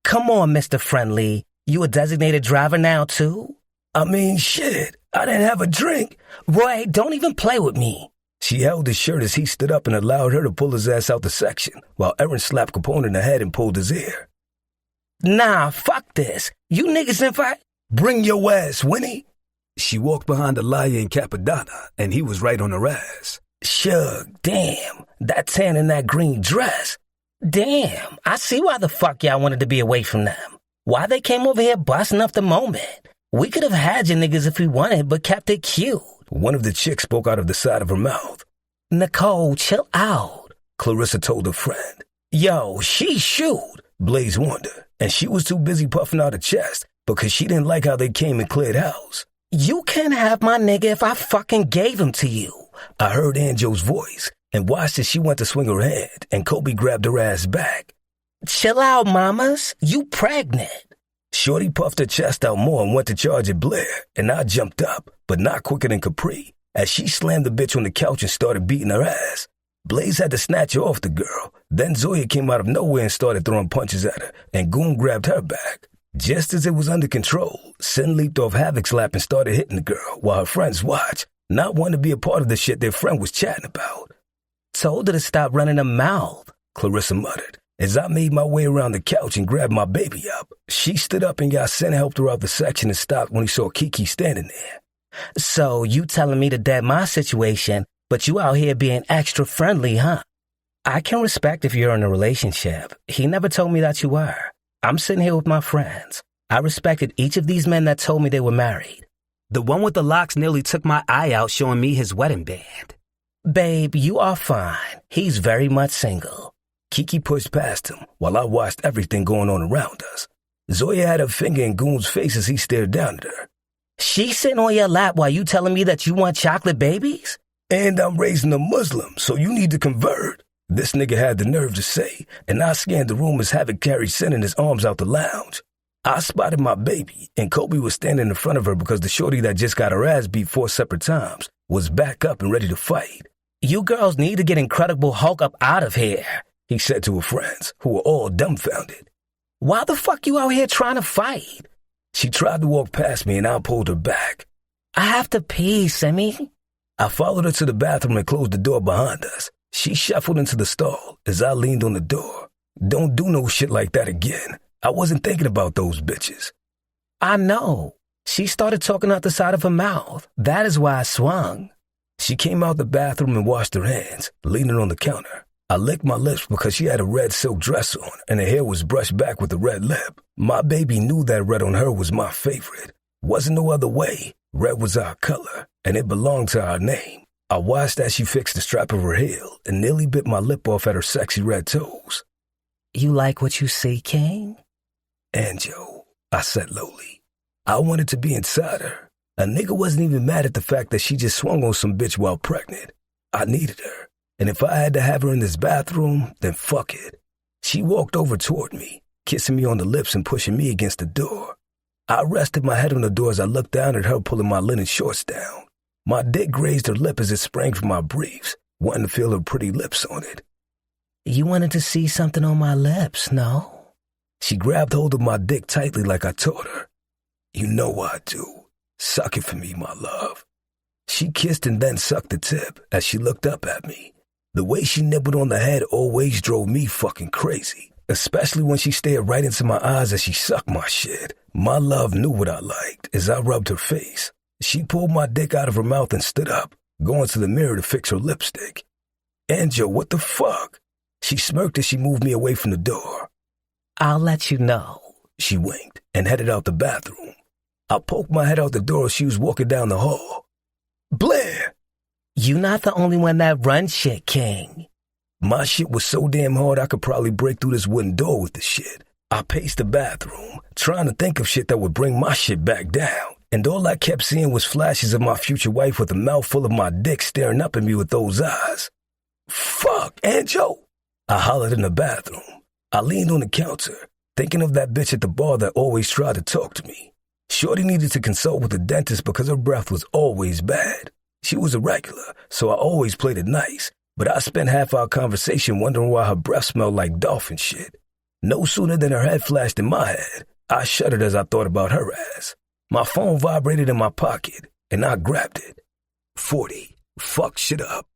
Come on, Mr. Friendly. You a designated driver now, too? I mean, shit. I didn't have a drink. Roy, don't even play with me. She held his shirt as he stood up and allowed her to pull his ass out the section, while Erin slapped Capone in the head and pulled his ear. Nah, fuck this. You niggas in fight? Bring your ass, Winnie. She walked behind Aliyah and Capadonna, and he was right on her ass. Shug, damn. That tan and that green dress. Damn, I see why the fuck y'all wanted to be away from them. Why they came over here busting up the moment. We could have had you niggas if we wanted, but kept it cute. One of the chicks spoke out of the side of her mouth. Nicole, chill out, Clarissa told her friend. Yo, she shoot, Blaze warned her, and she was too busy puffing out her chest because she didn't like how they came and cleared house. You can't have my nigga if I fucking gave him to you. I heard Anjo's voice and watched as she went to swing her head, and Kobe grabbed her ass back. Chill out, mamas. You pregnant. Shorty puffed her chest out more and went to charge at Blair, and I jumped up, but not quicker than Capri, as she slammed the bitch on the couch and started beating her ass. Blaze had to snatch her off the girl. Then Zoya came out of nowhere and started throwing punches at her, and Goon grabbed her back. Just as it was under control, Sin leaped off Havoc's lap and started hitting the girl while her friends watched, not wanting to be a part of the shit their friend was chatting about. Told her to stop running her mouth, Clarissa muttered. As I made my way around the couch and grabbed my baby up, she stood up and Yasin helped her out the section and stopped when he saw Kiki standing there. So you telling me to dead my situation, but you out here being extra friendly, huh? I can respect if you're in a relationship. He never told me that you were. I'm sitting here with my friends. I respected each of these men that told me they were married. The one with the locks nearly took my eye out showing me his wedding band. Babe, you are fine. He's very much single. Kiki pushed past him while I watched everything going on around us. Zoya had her finger in Goon's face as he stared down at her. She's sitting on your lap while you telling me that you want chocolate babies? And I'm raising a Muslim, so you need to convert. This nigga had the nerve to say, and I scanned the room as Havoc carried Sin in his arms out the lounge. I spotted my baby, and Kobe was standing in front of her because the shorty that just got her ass beat 4 separate times was back up and ready to fight. You girls need to get Incredible Hulk up out of here, he said to her friends, who were all dumbfounded. Why the fuck you out here trying to fight? She tried to walk past me and I pulled her back. I have to pee, Simi. I followed her to the bathroom and closed the door behind us. She shuffled into the stall as I leaned on the door. Don't do no shit like that again. I wasn't thinking about those bitches. I know. She started talking out the side of her mouth. That is why I swung. She came out the bathroom and washed her hands, leaning on the counter. I licked my lips because she had a red silk dress on and her hair was brushed back with a red lip. My baby knew that red on her was my favorite. Wasn't no other way. Red was our color, and it belonged to our name. I watched as she fixed the strap of her heel and nearly bit my lip off at her sexy red toes. You like what you see, King? Anjo, I said lowly. I wanted to be inside her. A nigga wasn't even mad at the fact that she just swung on some bitch while pregnant. I needed her. And if I had to have her in this bathroom, then fuck it. She walked over toward me, kissing me on the lips and pushing me against the door. I rested my head on the door as I looked down at her pulling my linen shorts down. My dick grazed her lip as it sprang from my briefs, wanting to feel her pretty lips on it. You wanted to see something on my lips, no? She grabbed hold of my dick tightly like I taught her. You know I do. Suck it for me, my love. She kissed and then sucked the tip as she looked up at me. The way she nibbled on the head always drove me fucking crazy, especially when she stared right into my eyes as she sucked my shit. My love knew what I liked as I rubbed her face. She pulled my dick out of her mouth and stood up, going to the mirror to fix her lipstick. Anjo, what the fuck? She smirked as she moved me away from the door. I'll let you know. She winked and headed out the bathroom. I poked my head out the door as she was walking down the hall. Blair! You not the only one that runs shit, King. My shit was so damn hard I could probably break through this wooden door with the shit. I paced the bathroom, trying to think of shit that would bring my shit back down. And all I kept seeing was flashes of my future wife with a mouthful of my dick staring up at me with those eyes. Fuck, Anjo! I hollered in the bathroom. I leaned on the counter, thinking of that bitch at the bar that always tried to talk to me. Shorty needed to consult with the dentist because her breath was always bad. She was a regular, so I always played it nice, but I spent half our conversation wondering why her breath smelled like dolphin shit. No sooner than her head flashed in my head, I shuddered as I thought about her ass. My phone vibrated in my pocket, and I grabbed it. 40. Fuck shit up.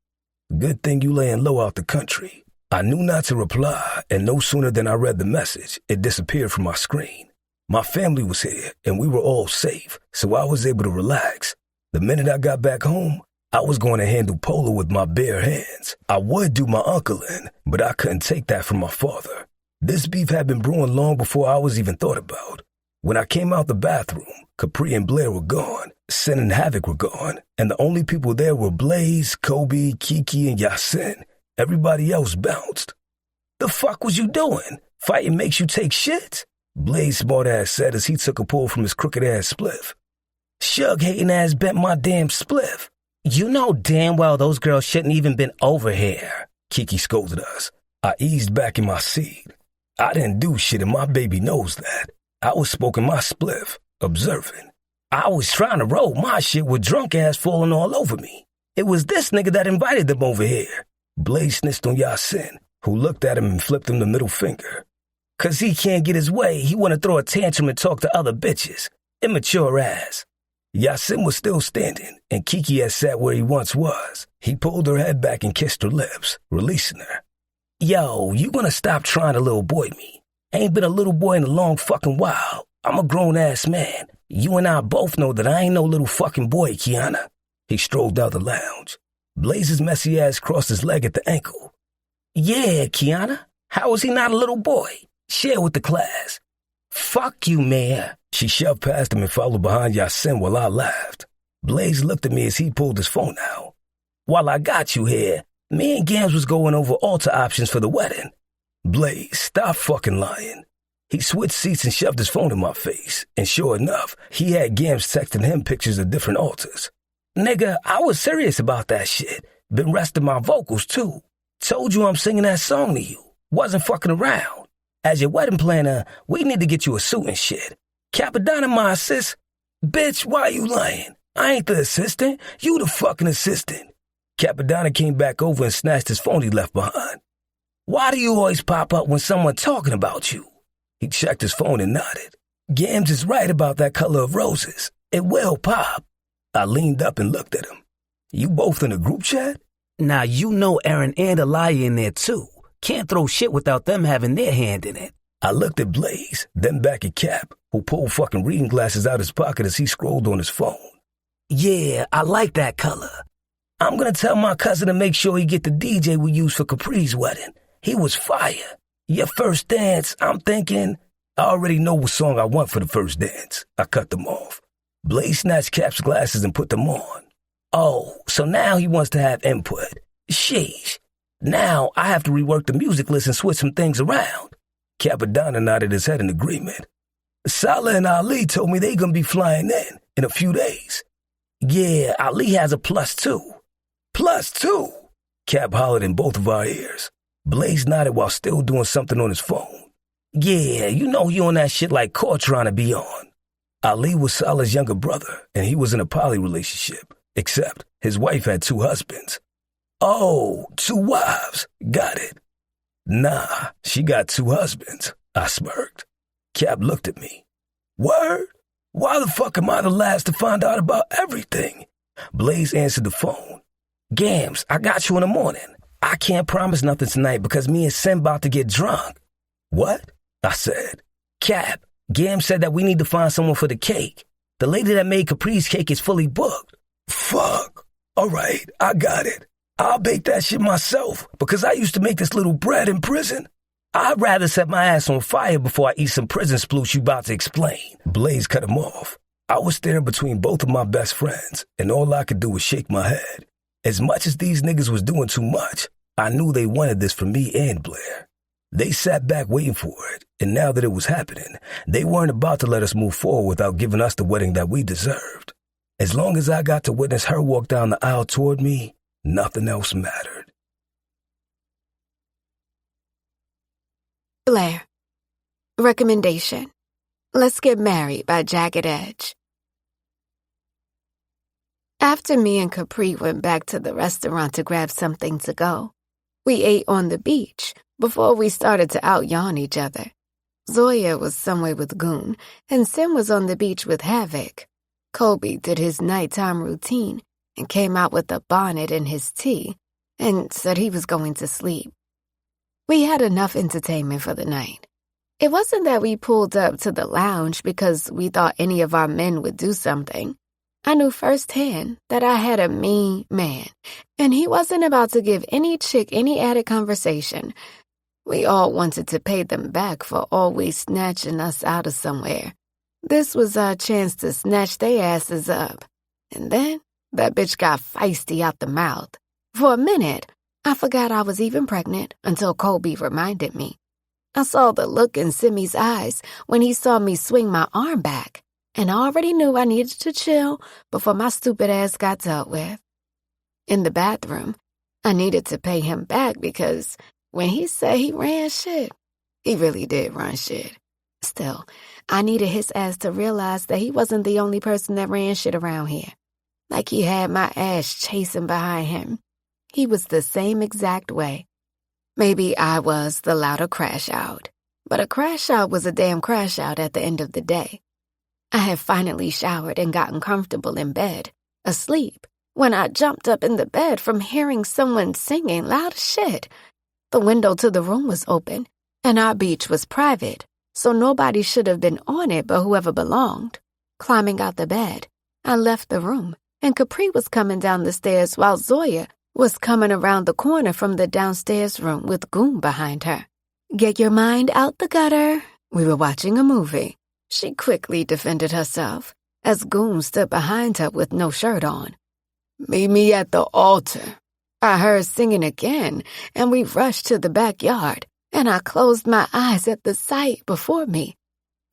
Good thing you laying low out the country. I knew not to reply, and no sooner than I read the message, it disappeared from my screen. My family was here, and we were all safe, so I was able to relax. The minute I got back home, I was going to handle Polo with my bare hands. I would do my uncle in, but I couldn't take that from my father. This beef had been brewing long before I was even thought about. When I came out the bathroom, Capri and Blair were gone, Sin and Havoc were gone, and the only people there were Blaze, Kobe, Kiki, and Yasin. Everybody else bounced. The fuck was you doing? Fighting makes you take shit? Blaze smart-ass said as he took a pull from his crooked-ass spliff. Shug hating ass bent my damn spliff. You know damn well those girls shouldn't even been over here. Kiki scolded us. I eased back in my seat. I didn't do shit and my baby knows that. I was smoking my spliff, observing. I was trying to roll my shit with drunk ass falling all over me. It was this nigga that invited them over here. Blaze snitched on Yasin, who looked at him and flipped him the middle finger. 'Cause he can't get his way, he wanna throw a tantrum and talk to other bitches. Immature ass. Yasin was still standing, and Kiki had sat where he once was. He pulled her head back and kissed her lips, releasing her. Yo, you gonna stop trying to little boy me? Ain't been a little boy in a long fucking while. I'm a grown-ass man. You and I both know that I ain't no little fucking boy, Kiana. He strolled out the lounge. Blaze's messy ass crossed his leg at the ankle. Yeah, Kiana. How is he not a little boy? Share with the class. Fuck you, Mayor. She shoved past him and followed behind Yasin while I laughed. Blaze looked at me as he pulled his phone out. While I got you here, me and Gams was going over altar options for the wedding. Blaze, stop fucking lying. He switched seats and shoved his phone in my face, and sure enough, he had Gams texting him pictures of different altars. Nigga, I was serious about that shit. Been resting my vocals, too. Told you I'm singing that song to you. Wasn't fucking around. As your wedding planner, we need to get you a suit and shit. Capadonna, my assist. Bitch, why you lying? I ain't the assistant. You the fucking assistant. Capadonna came back over and snatched his phone he left behind. Why do you always pop up when someone talking about you? He checked his phone and nodded. Gams is right about that color of roses. It will pop. I leaned up and looked at him. You both in a group chat? Now you know Aaron and Aliyah in there too. Can't throw shit without them having their hand in it. I looked at Blaze, then back at Cap, who pulled fucking reading glasses out his pocket as he scrolled on his phone. Yeah, I like that color. I'm gonna tell my cousin to make sure he get the DJ we used for Capri's wedding. He was fire. Your first dance, I'm thinking, I already know what song I want for the first dance. I cut them off. Blaze snatched Cap's glasses and put them on. Oh, so now he wants to have input. Sheesh. Now I have to rework the music list and switch some things around. Capadonna nodded his head in agreement. Salah and Ali told me they gonna be flying in a few days. Yeah, Ali has a +2. +2? Cap hollered in both of our ears. Blaze nodded while still doing something on his phone. Yeah, you know he on that shit like Core trying to be on. Ali was Salah's younger brother, and he was in a poly relationship, except his wife had 2 husbands. Oh, 2 wives. Got it. Nah, she got 2 husbands. I smirked. Cap looked at me. Word? Why the fuck am I the last to find out about everything? Blaze answered the phone. Gams, I got you in the morning. I can't promise nothing tonight because me and Sim about to get drunk. What? I said. Cap, Gams said that we need to find someone for the cake. The lady that made Capri's cake is fully booked. Fuck. All right, I got it. I'll bake that shit myself because I used to make this little bread in prison. I'd rather set my ass on fire before I eat some prison sploosh you about to explain. Blaze cut him off. I was staring between both of my best friends, and all I could do was shake my head. As much as these niggas was doing too much, I knew they wanted this from me and Blair. They sat back waiting for it, and now that it was happening, they weren't about to let us move forward without giving us the wedding that we deserved. As long as I got to witness her walk down the aisle toward me, nothing else mattered. Blair. Recommendation. Let's Get Married by Jagged Edge. After me and Capri went back to the restaurant to grab something to go, we ate on the beach before we started to out-yawn each other. Zoya was somewhere with Goon, and Sim was on the beach with Havoc. Kobe did his nighttime routine and came out with a bonnet and his tea and said he was going to sleep. We had enough entertainment for the night. It wasn't that we pulled up to the lounge because we thought any of our men would do something. I knew firsthand that I had a mean man, and he wasn't about to give any chick any added conversation. We all wanted to pay them back for always snatching us out of somewhere. This was our chance to snatch their asses up. And then that bitch got feisty out the mouth. For a minute, I forgot I was even pregnant until Kobe reminded me. I saw the look in Simmy's eyes when he saw me swing my arm back, and I already knew I needed to chill before my stupid ass got dealt with. In the bathroom, I needed to pay him back because when he said he ran shit, he really did run shit. Still, I needed his ass to realize that he wasn't the only person that ran shit around here. Like he had my ass chasing behind him. He was the same exact way. Maybe I was the louder crash out. But a crash out was a damn crash out at the end of the day. I had finally showered and gotten comfortable in bed, asleep, when I jumped up in the bed from hearing someone singing loud as shit. The window to the room was open, and our beach was private, so nobody should have been on it but whoever belonged. Climbing out the bed, I left the room, and Capri was coming down the stairs while Zoya was coming around the corner from the downstairs room with Goon behind her. Get your mind out the gutter. We were watching a movie. She quickly defended herself as Goon stood behind her with no shirt on. Meet me at the altar. I heard singing again, and we rushed to the backyard, and I closed my eyes at the sight before me.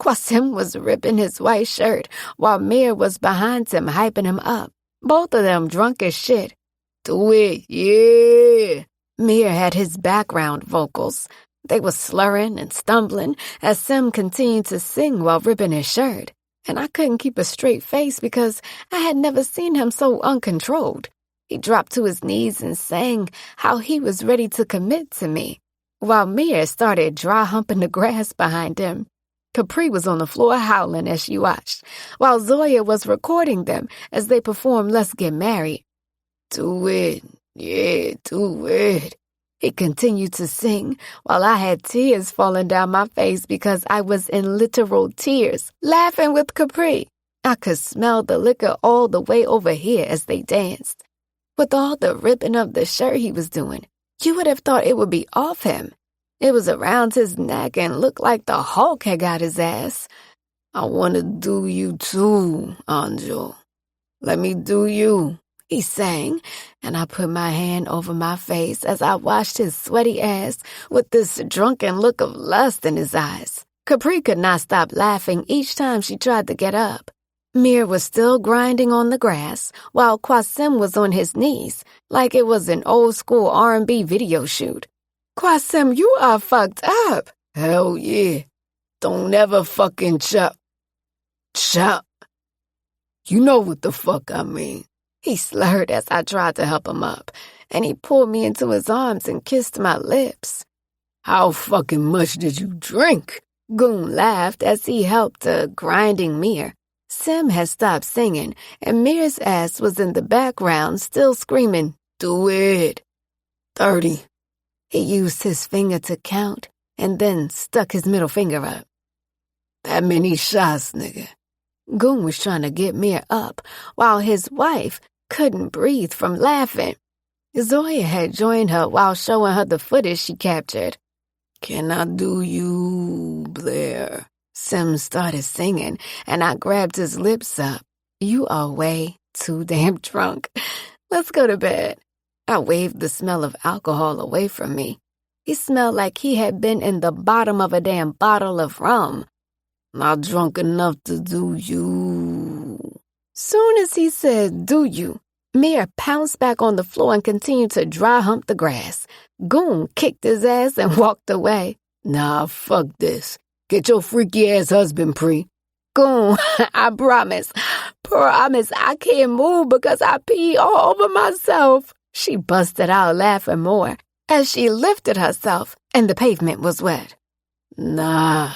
Qasim was ripping his white shirt while Mir was behind him hyping him up, both of them drunk as shit. Do it, yeah. Mir had his background vocals. They were slurring and stumbling as Sim continued to sing while ripping his shirt, and I couldn't keep a straight face because I had never seen him so uncontrolled. He dropped to his knees and sang how he was ready to commit to me, while Mir started dry humping the grass behind him. Capri was on the floor howling as she watched, while Zoya was recording them as they performed Let's Get Married. Do it, yeah, do it. He continued to sing while I had tears falling down my face because I was in literal tears, laughing with Capri. I could smell the liquor all the way over here as they danced. With all the ripping of the shirt he was doing, you would have thought it would be off him. It was around his neck and looked like the Hulk had got his ass. I want to do you too, Anjo. Let me do you. He sang, and I put my hand over my face as I watched his sweaty ass with this drunken look of lust in his eyes. Capri could not stop laughing each time she tried to get up. Mir was still grinding on the grass, while Qasim was on his knees, like it was an old-school R&B video shoot. Qasim, you are fucked up. Hell yeah. Don't ever fucking chop. You know what the fuck I mean. He slurred as I tried to help him up, and he pulled me into his arms and kissed my lips. How fucking much did you drink? Goon laughed as he helped a grinding Mir. Sim had stopped singing, and Mir's ass was in the background still screaming, Do it. 30. He used his finger to count and then stuck his middle finger up. That many shots, nigga. Goon was trying to get Mir up while his wife couldn't breathe from laughing. Zoya had joined her while showing her the footage she captured. Can I do you, Blair? Sim started singing, and I grabbed his lips up. You are way too damn drunk. Let's go to bed. I waved the smell of alcohol away from me. He smelled like he had been in the bottom of a damn bottle of rum. Not drunk enough to do you. Soon as he said, do you, Mir pounced back on the floor and continued to dry hump the grass. Goon kicked his ass and walked away. Nah, fuck this. Get your freaky ass husband, Pre. Goon, I promise I can't move because I pee all over myself. She busted out laughing more as she lifted herself and the pavement was wet. Nah.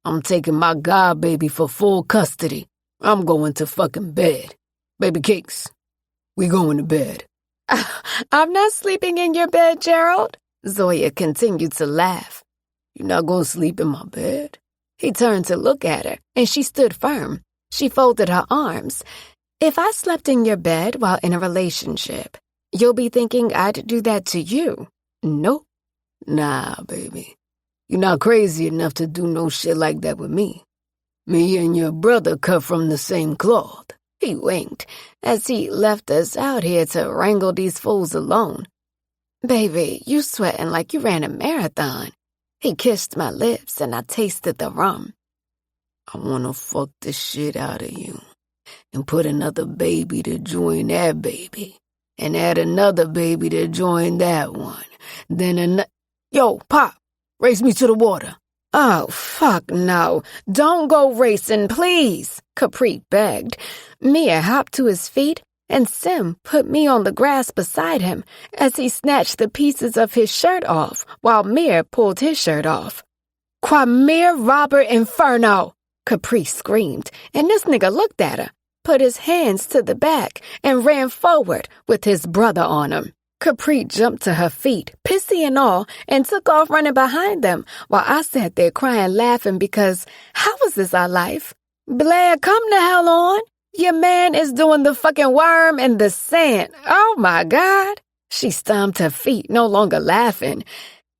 I'm taking my godbaby for full custody. I'm going to fucking bed. Baby Cakes, we going to bed. I'm not sleeping in your bed, Gerald. Zoya continued to laugh. You're not going to sleep in my bed? He turned to look at her, and she stood firm. She folded her arms. If I slept in your bed while in a relationship, you'll be thinking I'd do that to you. Nope. Nah, baby. You're not crazy enough to do no shit like that with me. Me and your brother cut from the same cloth. He winked as he left us out here to wrangle these fools alone. Baby, you sweating like you ran a marathon. He kissed my lips and I tasted the rum. I wanna fuck the shit out of you and put another baby to join that baby and add another baby to join that one. Then Yo, Pop! Race me to the water. Oh, fuck no. Don't go racing, please, Capri begged. Mir hopped to his feet, and Sim put me on the grass beside him as he snatched the pieces of his shirt off while Mir pulled his shirt off. Quamir Robert Inferno, Capri screamed, and this nigga looked at her, put his hands to the back, and ran forward with his brother on him. Capri jumped to her feet, pissy and all, and took off running behind them, while I sat there crying, laughing because how was this our life? Blair, come the hell on. Your man is doing the fucking worm in the sand. Oh my God. She stomped her feet, no longer laughing.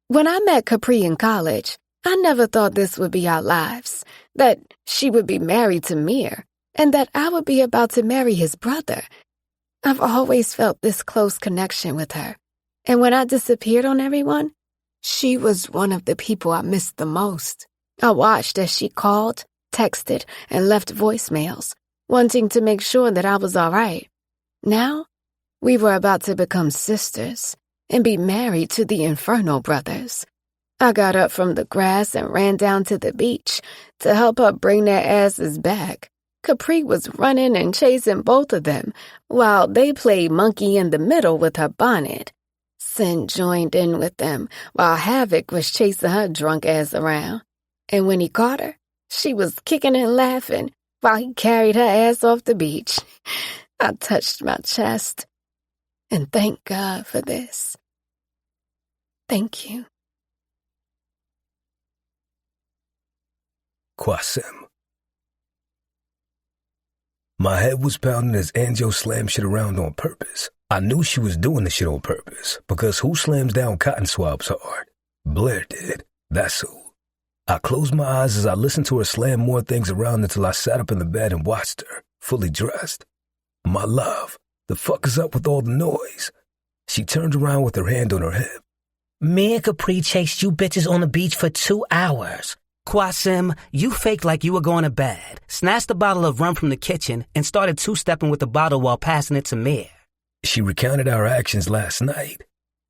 When I met Capri in college, I never thought this would be our lives, that she would be married to Mir, and that I would be about to marry his brother. I've always felt this close connection with her, and when I disappeared on everyone, she was one of the people I missed the most. I watched as she called, texted, and left voicemails, wanting to make sure that I was all right. Now, we were about to become sisters and be married to the Inferno brothers. I got up from the grass and ran down to the beach to help her bring their asses back. Capri was running and chasing both of them, while they played monkey in the middle with her bonnet. Sin joined in with them, while Havoc was chasing her drunk ass around. And when he caught her, she was kicking and laughing, while he carried her ass off the beach. I touched my chest, and thank God for this. Thank you. Qasim. My head was pounding as Anjo slammed shit around on purpose. I knew she was doing the shit on purpose, because who slams down cotton swabs hard? Blair did. That's who. I closed my eyes as I listened to her slam more things around until I sat up in the bed and watched her, fully dressed. My love, the fuck is up with all the noise? She turned around with her hand on her hip. Me and Capri chased you bitches on the beach for 2 hours. Qasim, you faked like you were going to bed, snatched a bottle of rum from the kitchen, and started two-stepping with the bottle while passing it to Mir. She recounted our actions last night.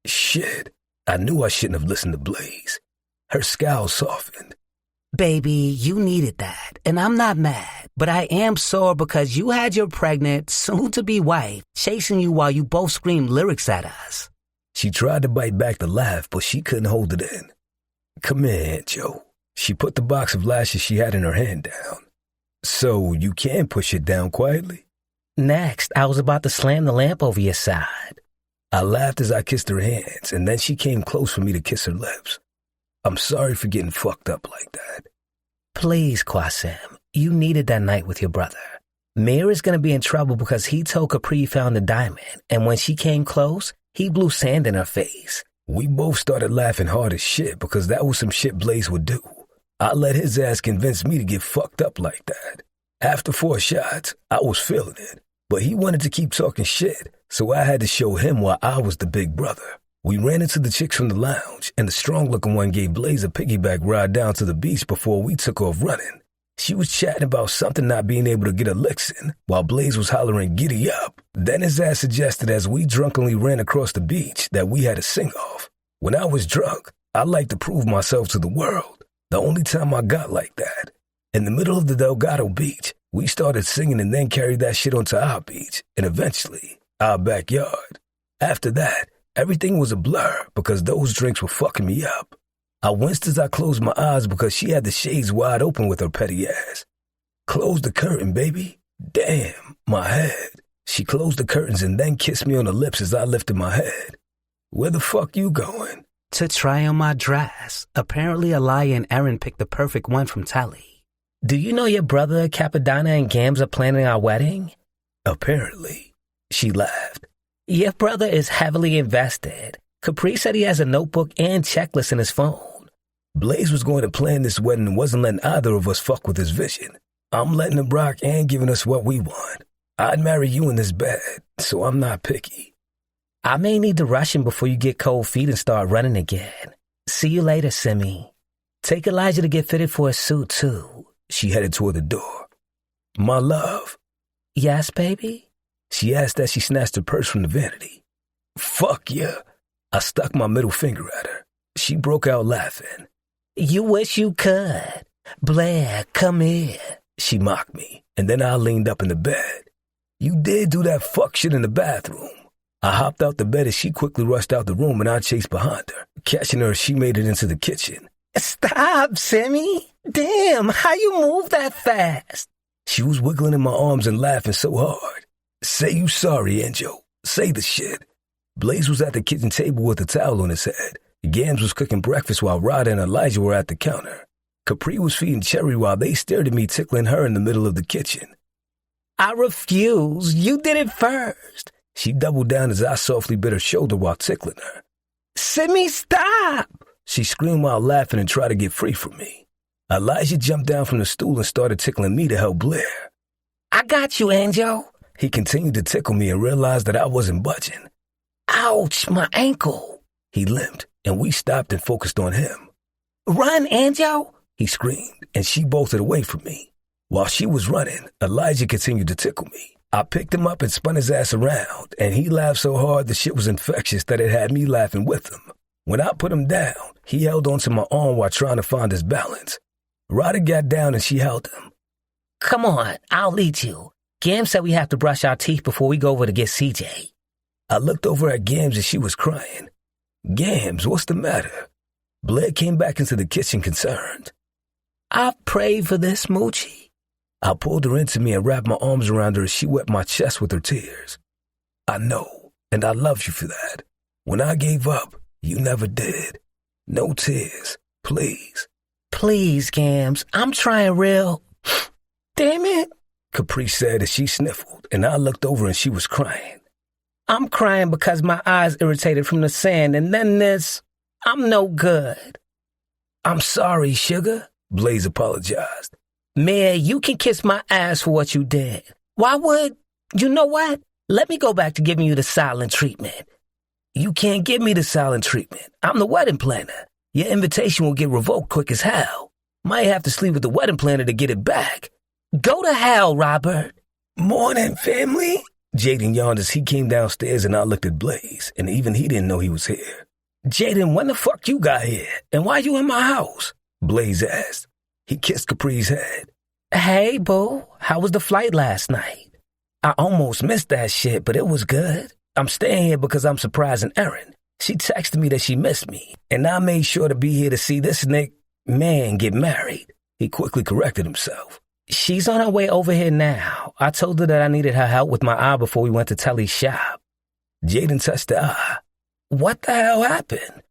Shit, I knew I shouldn't have listened to Blaze. Her scowl softened. Baby, you needed that, and I'm not mad, but I am sore because you had your pregnant, soon-to-be wife chasing you while you both screamed lyrics at us. She tried to bite back the laugh, but she couldn't hold it in. Come here, Joe. She put the box of lashes she had in her hand down. So you can push it down quietly? Next, I was about to slam the lamp over your side. I laughed as I kissed her hands, and then she came close for me to kiss her lips. I'm sorry for getting fucked up like that. Please, Qasim, you needed that night with your brother. Mir is going to be in trouble because he told Capri found the diamond, and when she came close, he blew sand in her face. We both started laughing hard as shit because that was some shit Blaze would do. I let his ass convince me to get fucked up like that. After 4 shots, I was feeling it, but he wanted to keep talking shit, so I had to show him why I was the big brother. We ran into the chicks from the lounge, and the strong-looking one gave Blaze a piggyback ride down to the beach before we took off running. She was chatting about something not being able to get her licks in, while Blaze was hollering, "Giddy up." Then his ass suggested as we drunkenly ran across the beach that we had a sing-off. When I was drunk, I liked to prove myself to the world. The only time I got like that. In the middle of the Delgado Beach, we started singing and then carried that shit onto our beach, and eventually, our backyard. After that, everything was a blur because those drinks were fucking me up. I winced as I closed my eyes because she had the shades wide open with her petty ass. Close the curtain, baby. Damn, my head. She closed the curtains and then kissed me on the lips as I lifted my head. Where the fuck you going? To try on my dress. Apparently Aliyah and Erin picked the perfect one from Tally. Do you know your brother, Capadonna, and Gams are planning our wedding? Apparently. She laughed. Your brother is heavily invested. Capri said he has a notebook and checklist in his phone. Blaze was going to plan this wedding and wasn't letting either of us fuck with his vision. I'm letting him rock and giving us what we want. I'd marry you in this bed, so I'm not picky. I may need to rush him before you get cold feet and start running again. See you later, Simi. Take Elijah to get fitted for a suit, too. She headed toward the door. My love. Yes, baby? She asked as she snatched her purse from the vanity. Fuck yeah. I stuck my middle finger at her. She broke out laughing. You wish you could. Blair, come here. She mocked me, and then I leaned up in the bed. You did do that fuck shit in the bathroom. I hopped out the bed as she quickly rushed out the room and I chased behind her. Catching her, she made it into the kitchen. Stop, Simmy. Damn, how you move that fast? She was wiggling in my arms and laughing so hard. Say you sorry, Angel. Say the shit. Blaze was at the kitchen table with a towel on his head. Gams was cooking breakfast while Rod and Elijah were at the counter. Capri was feeding Cherry while they stared at me, tickling her in the middle of the kitchen. I refuse. You did it first. She doubled down as I softly bit her shoulder while tickling her. Simmy, stop! She screamed while laughing and tried to get free from me. Elijah jumped down from the stool and started tickling me to help Blair. I got you, Angel. He continued to tickle me and realized that I wasn't budging. Ouch, my ankle. He limped, and we stopped and focused on him. Run, Angel! He screamed, and she bolted away from me. While she was running, Elijah continued to tickle me. I picked him up and spun his ass around, and he laughed so hard the shit was infectious that it had me laughing with him. When I put him down, he held onto my arm while trying to find his balance. Ryder got down and she held him. Come on, I'll lead you. Gam said we have to brush our teeth before we go over to get CJ. I looked over at Gams and she was crying. Gams, what's the matter? Blair came back into the kitchen concerned. I prayed for this, Moochie. I pulled her into me and wrapped my arms around her as she wet my chest with her tears. I know, and I love you for that. When I gave up, you never did. No tears, please. Please, Gams, I'm trying real. Damn it, Capri said as she sniffled, and I looked over and she was crying. I'm crying because my eyes irritated from the sand, and then this. I'm no good. I'm sorry, sugar, Blaze apologized. Mia, you can kiss my ass for what you did. Why would? You know what? Let me go back to giving you the silent treatment. You can't give me the silent treatment. I'm the wedding planner. Your invitation will get revoked quick as hell. Might have to sleep with the wedding planner to get it back. Go to hell, Robert. Morning, family. Jaden yawned as he came downstairs and I looked at Blaze, and even he didn't know he was here. Jaden, when the fuck you got here? And why you in my house? Blaze asked. He kissed Capri's head. Hey, boo. How was the flight last night? I almost missed that shit, but it was good. I'm staying here because I'm surprising Erin. She texted me that she missed me, and I made sure to be here to see this man get married. He quickly corrected himself. She's on her way over here now. I told her that I needed her help with my eye before we went to Telly's shop. Jaden touched the eye. What the hell happened?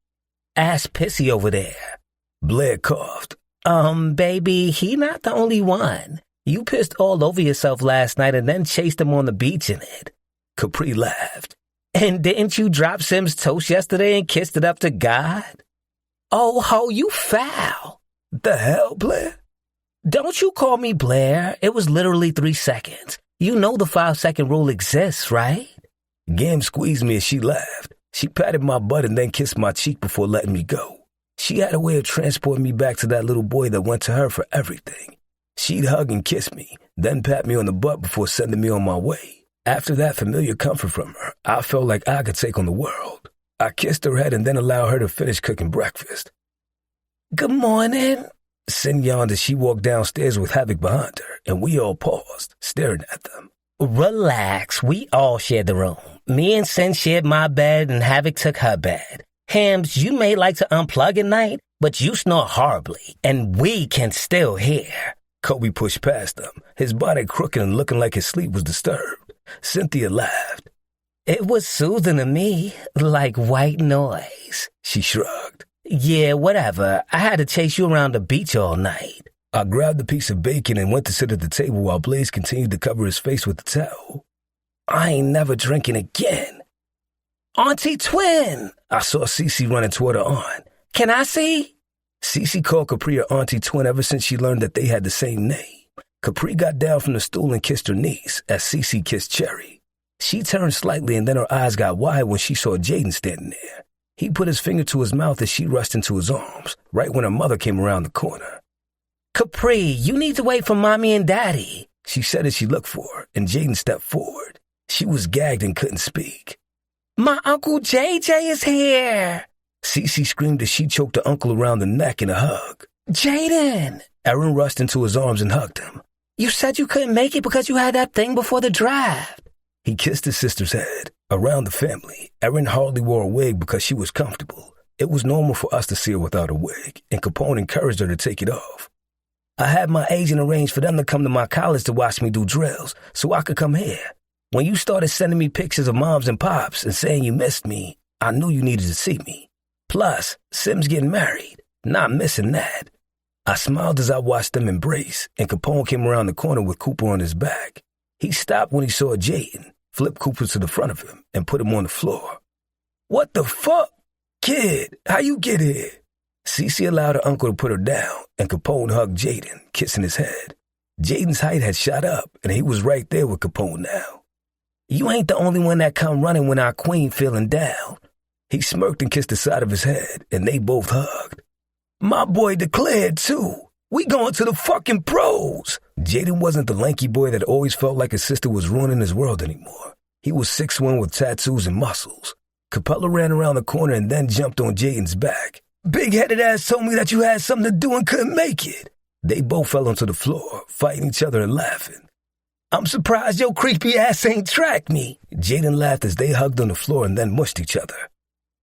Ass pissy over there. Blair coughed. Baby, he not the only one. You pissed all over yourself last night and then chased him on the beach in it. Capri laughed. And didn't you drop Sim's toast yesterday and kissed it up to God? Oh, ho, you foul. The hell, Blair? Don't you call me Blair. It was literally 3 seconds. You know the 5-second rule exists, right? Gam squeezed me as she laughed. She patted my butt and then kissed my cheek before letting me go. She had a way of transporting me back to that little boy that went to her for everything. She'd hug and kiss me, then pat me on the butt before sending me on my way. After that familiar comfort from her, I felt like I could take on the world. I kissed her head and then allowed her to finish cooking breakfast. Good morning. Sin yawned as she walked downstairs with Havoc behind her, and we all paused, staring at them. Relax, we all shared the room. Me and Sin shared my bed and Havoc took her bed. Hams, you may like to unplug at night, but you snore horribly, and we can still hear. Kobe pushed past them, his body crooked and looking like his sleep was disturbed. Cynthia laughed. It was soothing to me, like white noise. She shrugged. Yeah, whatever. I had to chase you around the beach all night. I grabbed a piece of bacon and went to sit at the table while Blaze continued to cover his face with the towel. I ain't never drinking again. Auntie Twin! I saw Cece running toward her aunt. Can I see? Cece called Capri her Auntie Twin ever since she learned that they had the same name. Capri got down from the stool and kissed her niece as Cece kissed Cherry. She turned slightly and then her eyes got wide when she saw Jaden standing there. He put his finger to his mouth as she rushed into his arms, right when her mother came around the corner. Capri, you need to wait for Mommy and Daddy, she said as she looked for her, and Jaden stepped forward. She was gagged and couldn't speak. My Uncle JJ is here! Cece screamed as she choked her uncle around the neck in a hug. Jaden! Erin rushed into his arms and hugged him. You said you couldn't make it because you had that thing before the draft. He kissed his sister's head. Around the family, Erin hardly wore a wig because she was comfortable, It was normal for us to see her without a wig, and Capone encouraged her to take it off. I had my agent arrange for them to come to my college to watch me do drills so I could come here. When you started sending me pictures of moms and pops and saying you missed me, I knew you needed to see me. Plus, Sim's getting married. Not missing that. I smiled as I watched them embrace, and Capone came around the corner with Cooper on his back. He stopped when he saw Jaden, flipped Cooper to the front of him, and put him on the floor. What the fuck? Kid, how you get here? Cece allowed her uncle to put her down, and Capone hugged Jaden, kissing his head. Jaden's height had shot up, and he was right there with Capone now. You ain't the only one that come running when our queen feeling down. He smirked and kissed the side of his head, and they both hugged. My boy declared, too. We going to the fucking pros. Jaden wasn't the lanky boy that always felt like his sister was ruining his world anymore. He was 6'1" with tattoos and muscles. Capella ran around the corner and then jumped on Jaden's back. Big-headed ass told me that you had something to do and couldn't make it. They both fell onto the floor, fighting each other and laughing. I'm surprised your creepy ass ain't tracked me. Jaden laughed as they hugged on the floor and then mushed each other.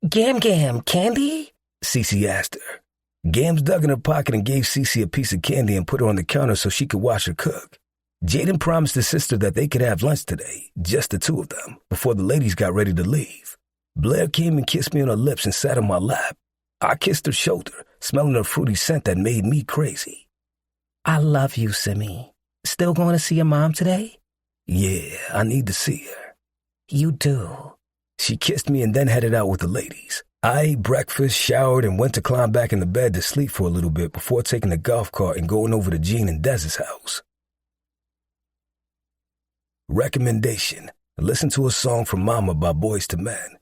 Gam, candy? Cece asked her. Gams dug in her pocket and gave Cece a piece of candy and put her on the counter so she could watch her cook. Jaden promised his sister that they could have lunch today, just the two of them, before the ladies got ready to leave. Blair came and kissed me on her lips and sat on my lap. I kissed her shoulder, smelling her fruity scent that made me crazy. I love you, Simmy. Still going to see your mom today? Yeah, I need to see her. You do. She kissed me and then headed out with the ladies. I ate breakfast, showered, and went to climb back in the bed to sleep for a little bit before taking the golf cart and going over to Gene and Dez's house. Recommendation: listen to a song from Mama by Boyz II Men.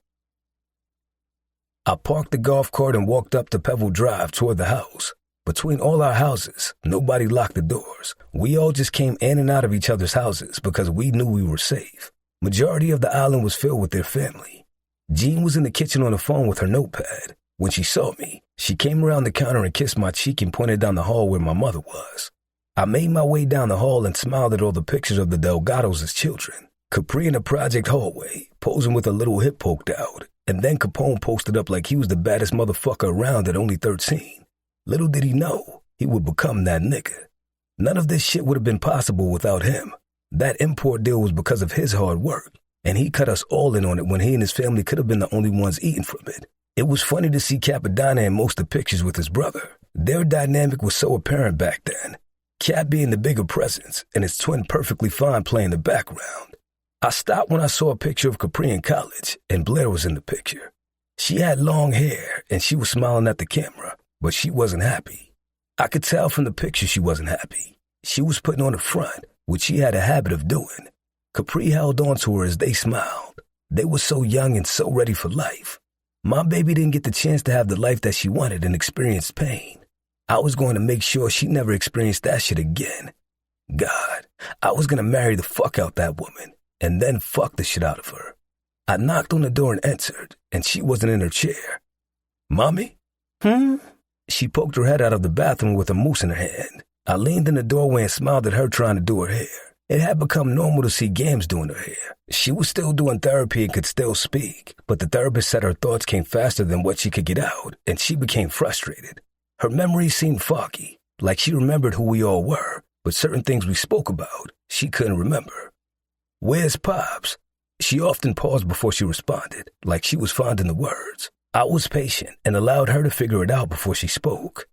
I parked the golf cart and walked up to Pebble Drive toward the house. Between all our houses, nobody locked the doors. We all just came in and out of each other's houses because we knew we were safe. Majority of the island was filled with their family. Jean was in the kitchen on the phone with her notepad. When she saw me, she came around the counter and kissed my cheek and pointed down the hall where my mother was. I made my way down the hall and smiled at all the pictures of the Delgados as children. Capri in the project hallway, posing with a little hip poked out, and then Capone posted up like he was the baddest motherfucker around at only 13. Little did he know, he would become that nigga. None of this shit would have been possible without him. That import deal was because of his hard work, and he cut us all in on it when he and his family could have been the only ones eating from it. It was funny to see Capadonna in most of the pictures with his brother. Their dynamic was so apparent back then. Cap being the bigger presence, and his twin perfectly fine playing the background. I stopped when I saw a picture of Capri in college, and Blair was in the picture. She had long hair, and she was smiling at the camera, but she wasn't happy. I could tell from the picture she wasn't happy. She was putting on a front, which she had a habit of doing. Capri held on to her as they smiled. They were so young and so ready for life. My baby didn't get the chance to have the life that she wanted and experienced pain. I was going to make sure she never experienced that shit again. God, I was going to marry the fuck out that woman and then fuck the shit out of her. I knocked on the door and entered, and she wasn't in her chair. Mommy? She poked her head out of the bathroom with a mousse in her hand. I leaned in the doorway and smiled at her trying to do her hair. It had become normal to see Gams doing her hair. She was still doing therapy and could still speak, but the therapist said her thoughts came faster than what she could get out, and she became frustrated. Her memory seemed foggy, like she remembered who we all were, but certain things we spoke about, she couldn't remember. Where's Pops? She often paused before she responded, like she was finding the words. I was patient and allowed her to figure it out before she spoke.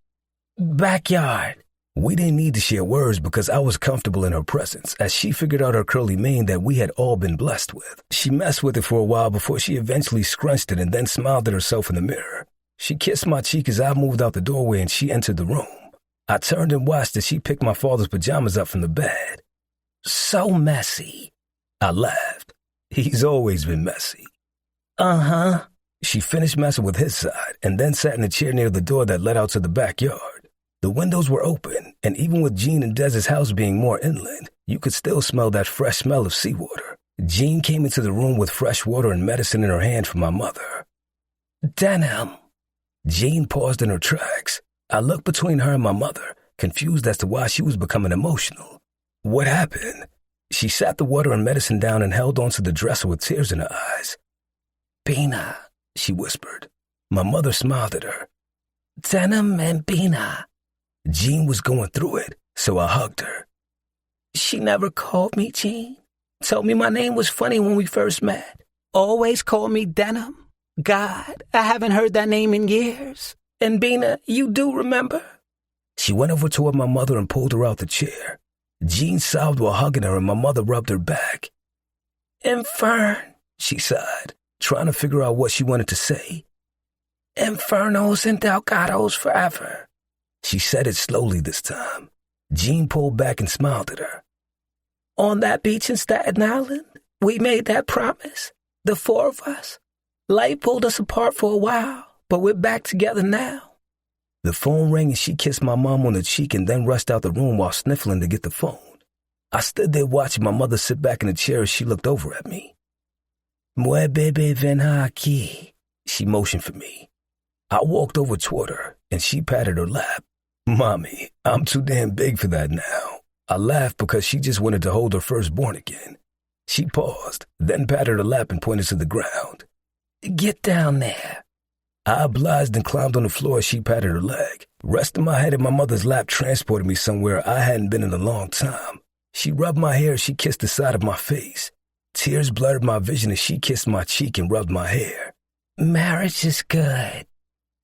Backyard. We didn't need to share words because I was comfortable in her presence as she figured out her curly mane that we had all been blessed with. She messed with it for a while before she eventually scrunched it and then smiled at herself in the mirror. She kissed my cheek as I moved out the doorway and she entered the room. I turned and watched as she picked my father's pajamas up from the bed. So messy. I laughed. He's always been messy. Uh-huh. She finished messing with his side and then sat in a chair near the door that led out to the backyard. The windows were open, and even with Jean and Dez's house being more inland, you could still smell that fresh smell of seawater. Jean came into the room with fresh water and medicine in her hand from my mother. Denim. Jean paused in her tracks. I looked between her and my mother, confused as to why she was becoming emotional. What happened? She sat the water and medicine down and held onto the dresser with tears in her eyes. Pina, she whispered. My mother smiled at her. Denim and Bina. Jean was going through it, so I hugged her. She never called me Jean. Told me my name was funny when we first met. Always called me Denim. God, I haven't heard that name in years. And Bina, you do remember? She went over toward my mother and pulled her out the chair. Jean sobbed while hugging her, and my mother rubbed her back. Infern, she sighed, trying to figure out what she wanted to say. Infernos and Delgados forever. She said it slowly this time. Jean pulled back and smiled at her. On that beach in Staten Island, we made that promise, the four of us. Life pulled us apart for a while, but we're back together now. The phone rang and she kissed my mom on the cheek and then rushed out the room while sniffling to get the phone. I stood there watching my mother sit back in the chair as she looked over at me. Mue bebe ven aquí. She motioned for me. I walked over toward her and she patted her lap. Mommy, I'm too damn big for that now. I laughed because she just wanted to hold her firstborn again. She paused, then patted her lap and pointed to the ground. Get down there. I obliged and climbed on the floor as she patted her leg. Resting my head in my mother's lap transported me somewhere I hadn't been in a long time. She rubbed my hair as she kissed the side of my face. Tears blurred my vision as she kissed my cheek and rubbed my hair. Marriage is good.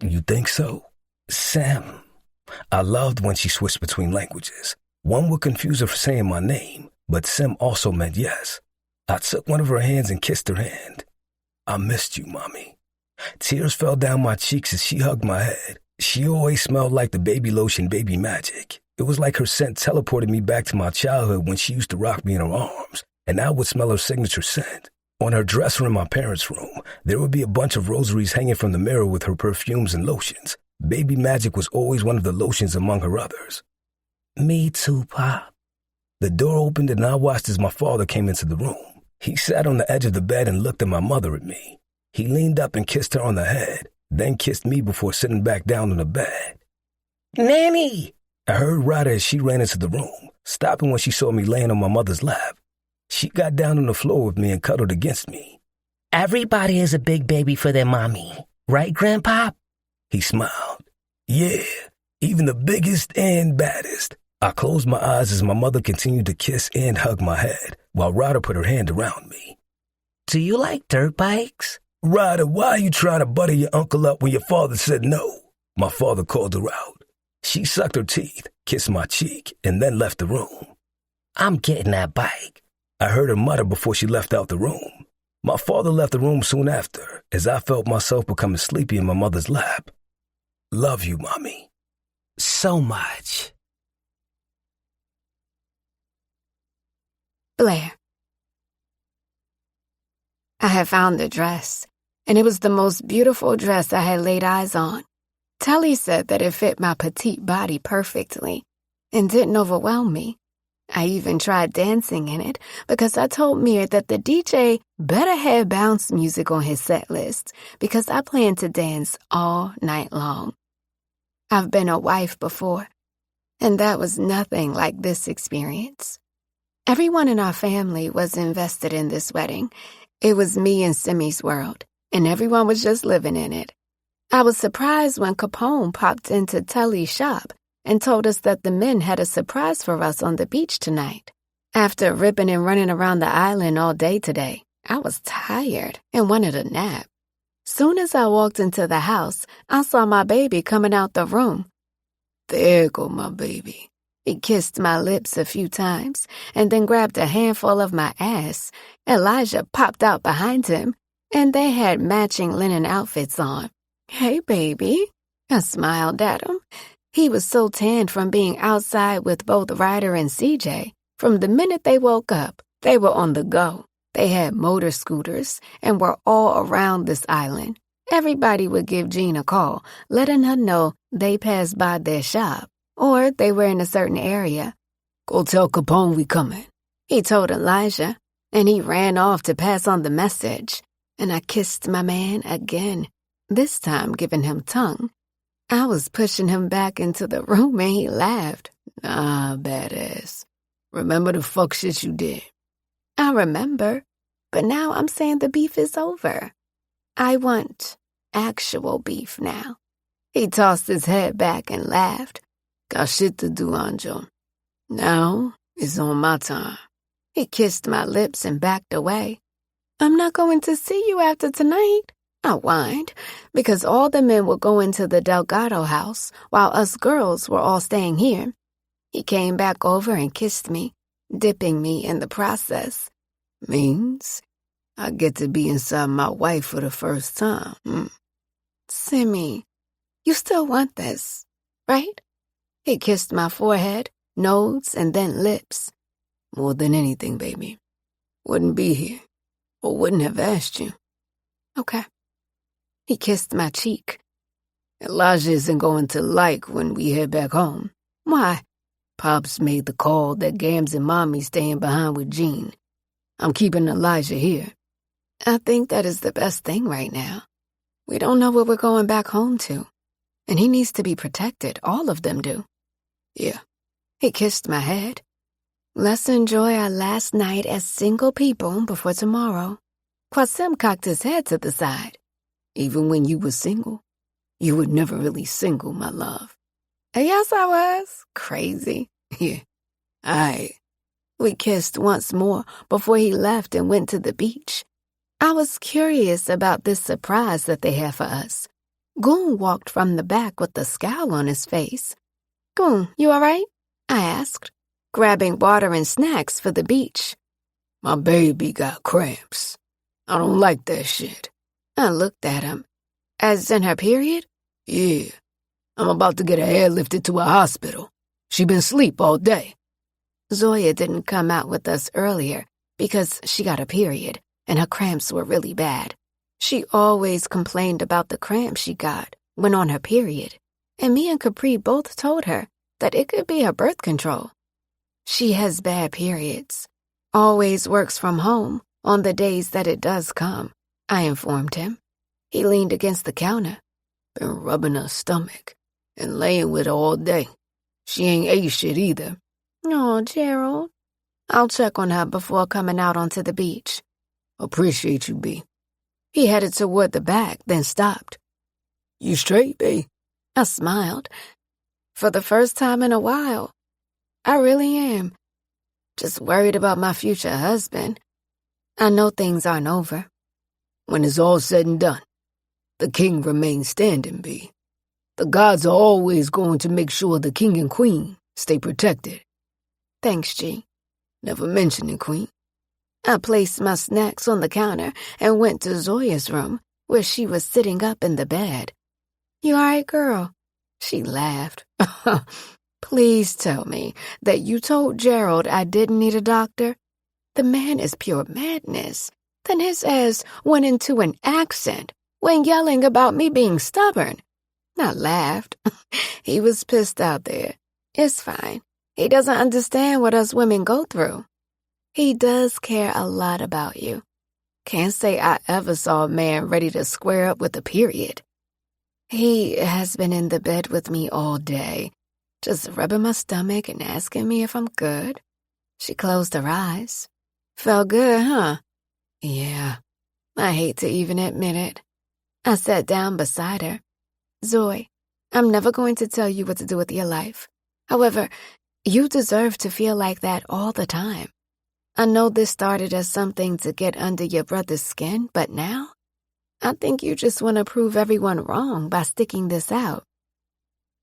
You think so? Sam. I loved when she switched between languages. One would confuse her for saying my name, but Sim also meant yes. I took one of her hands and kissed her hand. I missed you, Mommy. Tears fell down my cheeks as she hugged my head. She always smelled like the baby lotion Baby Magic. It was like her scent teleported me back to my childhood when she used to rock me in her arms, and I would smell her signature scent. On her dresser in my parents' room, there would be a bunch of rosaries hanging from the mirror with her perfumes and lotions. Baby Magic was always one of the lotions among her others. Me too, Pop. The door opened and I watched as my father came into the room. He sat on the edge of the bed and looked at my mother and me. He leaned up and kissed her on the head, then kissed me before sitting back down on the bed. Nanny! I heard Ryder as she ran into the room, stopping when she saw me laying on my mother's lap. She got down on the floor with me and cuddled against me. Everybody is a big baby for their mommy, right, Grandpa? He smiled. Yeah, even the biggest and baddest. I closed my eyes as my mother continued to kiss and hug my head, while Ryder put her hand around me. Do you like dirt bikes? Ryder, why are you trying to butter your uncle up when your father said no? My father called her out. She sucked her teeth, kissed my cheek, and then left the room. I'm getting that bike. I heard her mutter before she left out the room. My father left the room soon after, as I felt myself becoming sleepy in my mother's lap. Love you, Mommy. So much. Blair. I had found the dress, and it was the most beautiful dress I had laid eyes on. Telly said that it fit my petite body perfectly and didn't overwhelm me. I even tried dancing in it because I told Mir that the DJ better have bounce music on his set list because I plan to dance all night long. I've been a wife before, and that was nothing like this experience. Everyone in our family was invested in this wedding. It was me and Simmy's world, and everyone was just living in it. I was surprised when Capone popped into Telly's shop and told us that the men had a surprise for us on the beach tonight. After ripping and running around the island all day today, I was tired and wanted a nap. Soon as I walked into the house, I saw my baby coming out the room. There go my baby. He kissed my lips a few times and then grabbed a handful of my ass. Elijah popped out behind him, and they had matching linen outfits on. Hey, baby. I smiled at him. He was so tanned from being outside with both Ryder and CJ. From the minute they woke up, they were on the go. They had motor scooters and were all around this island. Everybody would give Jean a call, letting her know they passed by their shop, or they were in a certain area. Go tell Capone we coming, he told Elijah, and he ran off to pass on the message. And I kissed my man again, this time giving him tongue. I was pushing him back into the room and he laughed. Nah, badass. Remember the fuck shit you did? I remember, but now I'm saying the beef is over. I want actual beef now. He tossed his head back and laughed. Got shit to do, Anjo. Now it's on my time. He kissed my lips and backed away. I'm not going to see you after tonight, I whined, because all the men were going to the Delgado house while us girls were all staying here. He came back over and kissed me, dipping me in the process. Means I get to be inside my wife for the first time. Simmy, you still want this, right? He kissed my forehead, nose, and then lips. More than anything, baby. Wouldn't be here, or wouldn't have asked you. Okay. He kissed my cheek. Elijah isn't going to like when we head back home. Why? Pops made the call that Gams and Mommy staying behind with Jean. I'm keeping Elijah here. I think that is the best thing right now. We don't know what we're going back home to. And he needs to be protected. All of them do. Yeah. He kissed my head. Let's enjoy our last night as single people before tomorrow. Qasim cocked his head to the side. Even when you were single, you were never really single, my love. Yes, I was. Crazy. Yeah. Aight. We kissed once more before he left and went to the beach. I was curious about this surprise that they had for us. Goon walked from the back with a scowl on his face. Goon, you all right? I asked, grabbing water and snacks for the beach. My baby got cramps. I don't like that shit. I looked at him. As in her period? Yeah. I'm about to get her airlifted to a hospital. She been asleep all day. Zoya didn't come out with us earlier because she got a period and her cramps were really bad. She always complained about the cramps she got when on her period, and me and Capri both told her that it could be her birth control. She has bad periods. Always works from home on the days that it does come, I informed him. He leaned against the counter. Been rubbing her stomach and laying with her all day. She ain't ate shit either. Oh, Gerald. I'll check on her before coming out onto the beach. Appreciate you, B. He headed toward the back, then stopped. You straight, B? I smiled. For the first time in a while. I really am. Just worried about my future husband. I know things aren't over. When it's all said and done, the king remains standing, B. The gods are always going to make sure the king and queen stay protected. Thanks, G. Never mention it, queen. I placed my snacks on the counter and went to Zoya's room, where she was sitting up in the bed. You all right, girl? She laughed. Please tell me that you told Gerald I didn't need a doctor. The man is pure madness. Then his ass went into an accent when yelling about me being stubborn. I laughed. He was pissed out there. It's fine. He doesn't understand what us women go through. He does care a lot about you. Can't say I ever saw a man ready to square up with a period. He has been in the bed with me all day, just rubbing my stomach and asking me if I'm good. She closed her eyes. Felt good, huh? Yeah. I hate to even admit it. I sat down beside her. Zoe, I'm never going to tell you what to do with your life. However, you deserve to feel like that all the time. I know this started as something to get under your brother's skin, but now, I think you just want to prove everyone wrong by sticking this out.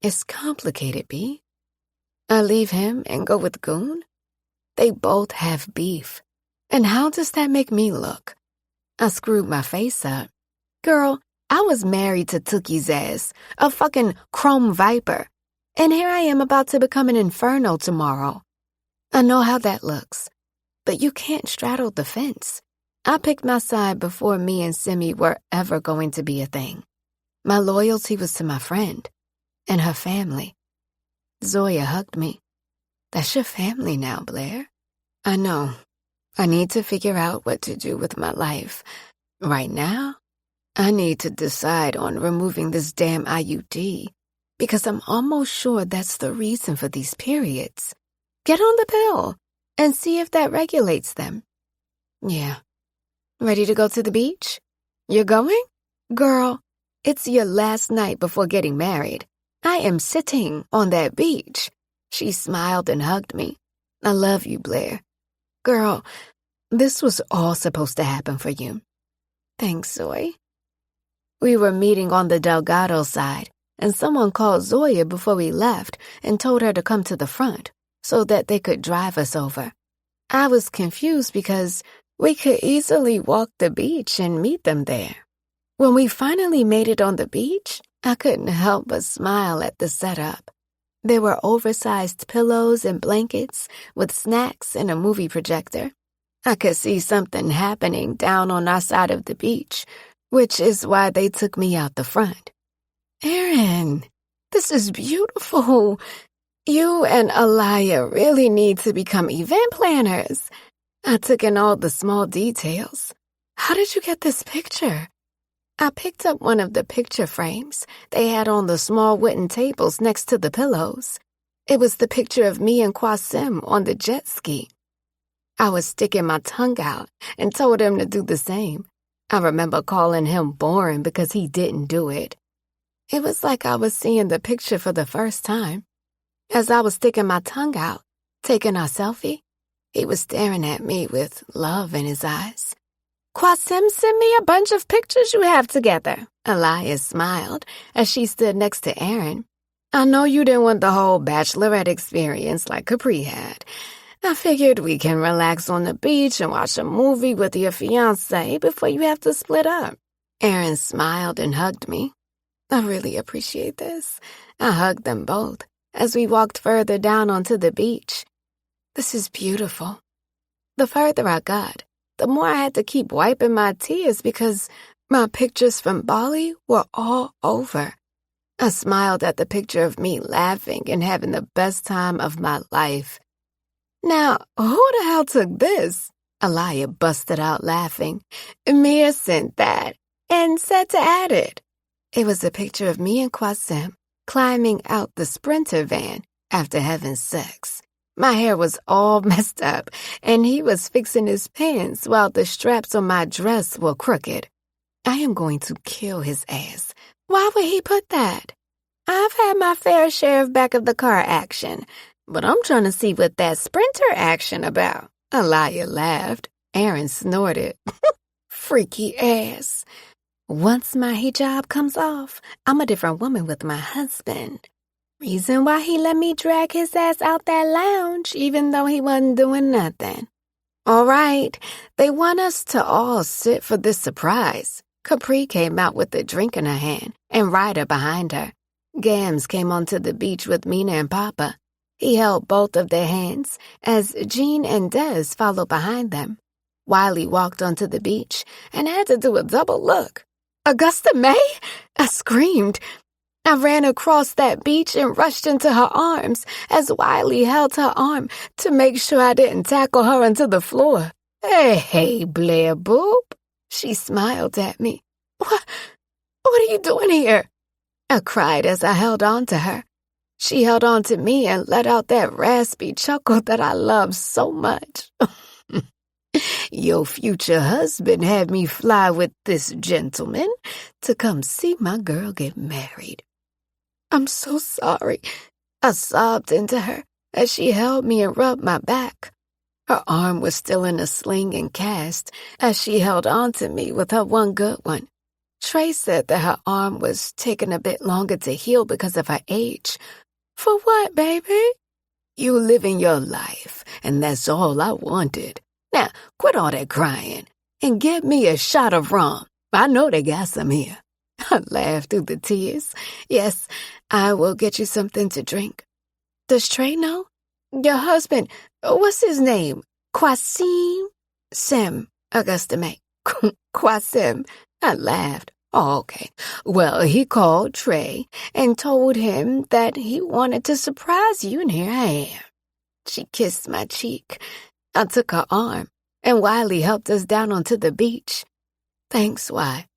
It's complicated, B. I leave him and go with Goon? They both have beef. And how does that make me look? I screwed my face up. Girl, I was married to Tookie's ass, a fucking chrome viper. And here I am about to become an inferno tomorrow. I know how that looks. But you can't straddle the fence. I picked my side before me and Simi were ever going to be a thing. My loyalty was to my friend and her family. Zoya hugged me. That's your family now, Blair. I know. I need to figure out what to do with my life. Right now, I need to decide on removing this damn IUD because I'm almost sure that's the reason for these periods. Get on the pill and see if that regulates them. Yeah. Ready to go to the beach? You're going? Girl, It's your last night before getting married. I am sitting on that beach." She smiled and hugged me. "I love you, Blair. Girl, this was all supposed to happen for you." "Thanks, Zoe." We were meeting on the Delgado side, and someone called Zoya before we left and told her to come to the front so that they could drive us over. I was confused because we could easily walk the beach and meet them there. When we finally made it on the beach, I couldn't help but smile at the setup. There were oversized pillows and blankets with snacks and a movie projector. I could see something happening down on our side of the beach, which is why they took me out the front. "Aaron, this is beautiful. You and Aliyah really need to become event planners." I took in all the small details. "How did you get this picture?" I picked up one of the picture frames they had on the small wooden tables next to the pillows. It was the picture of me and Qasim on the jet ski. I was sticking my tongue out and told him to do the same. I remember calling him boring because he didn't do it. It was like I was seeing the picture for the first time. As I was sticking my tongue out, taking our selfie, he was staring at me with love in his eyes. "Qasim sent me a bunch of pictures you have together." Aliyah smiled as she stood next to Aaron. "I know you didn't want the whole bachelorette experience like Capri had. I figured we can relax on the beach and watch a movie with your fiancé before you have to split up." Aaron smiled and hugged me. "I really appreciate this." I hugged them both as we walked further down onto the beach. "This is beautiful." The further I got, the more I had to keep wiping my tears because my pictures from Bali were all over. I smiled at the picture of me laughing and having the best time of my life. "Now, who the hell took this?" Aliyah busted out laughing. "Mia sent that and said to add it." It was a picture of me and Qasim climbing out the Sprinter van after having sex. My hair was all messed up, and he was fixing his pants while the straps on my dress were crooked. I am going to kill his ass. Why would he put that? I've had my fair share of back-of-the-car action, but I'm trying to see what that Sprinter action about. Aliyah laughed. Aaron snorted. Freaky ass. Once my hijab comes off, I'm a different woman with my husband. Reason why he let me drag his ass out that lounge, even though he wasn't doing nothing. All right, they want us to all sit for this surprise. Capri came out with a drink in her hand and Ryder behind her. Gams came onto the beach with Mina and Papa. He held both of their hands as Jean and Des followed behind them. Wiley walked onto the beach and had to do a double look. Augusta May? I screamed. I ran across that beach and rushed into her arms as Wiley held her arm to make sure I didn't tackle her onto the floor. Hey, Blair Boop. She smiled at me. What are you doing here? I cried as I held on to her. She held on to me and let out that raspy chuckle that I love so much. Your future husband had me fly with this gentleman to come see my girl get married. I'm so sorry. I sobbed into her as she held me and rubbed my back. Her arm was still in a sling and cast as she held on to me with her one good one. Trey said that her arm was taking a bit longer to heal because of her age. For what, baby? You living your life, and that's all I wanted. Now, quit all that crying and give me a shot of rum. I know they got some here. I laughed through the tears. Yes, I will get you something to drink. Does Trey know? Your husband, what's his name? Qasim? Sim, Augusta May. Qasim. I laughed. Oh, okay. Well, he called Trey and told him that he wanted to surprise you, and here I am. She kissed my cheek. I took her arm, and Wiley helped us down onto the beach. Thanks, Why?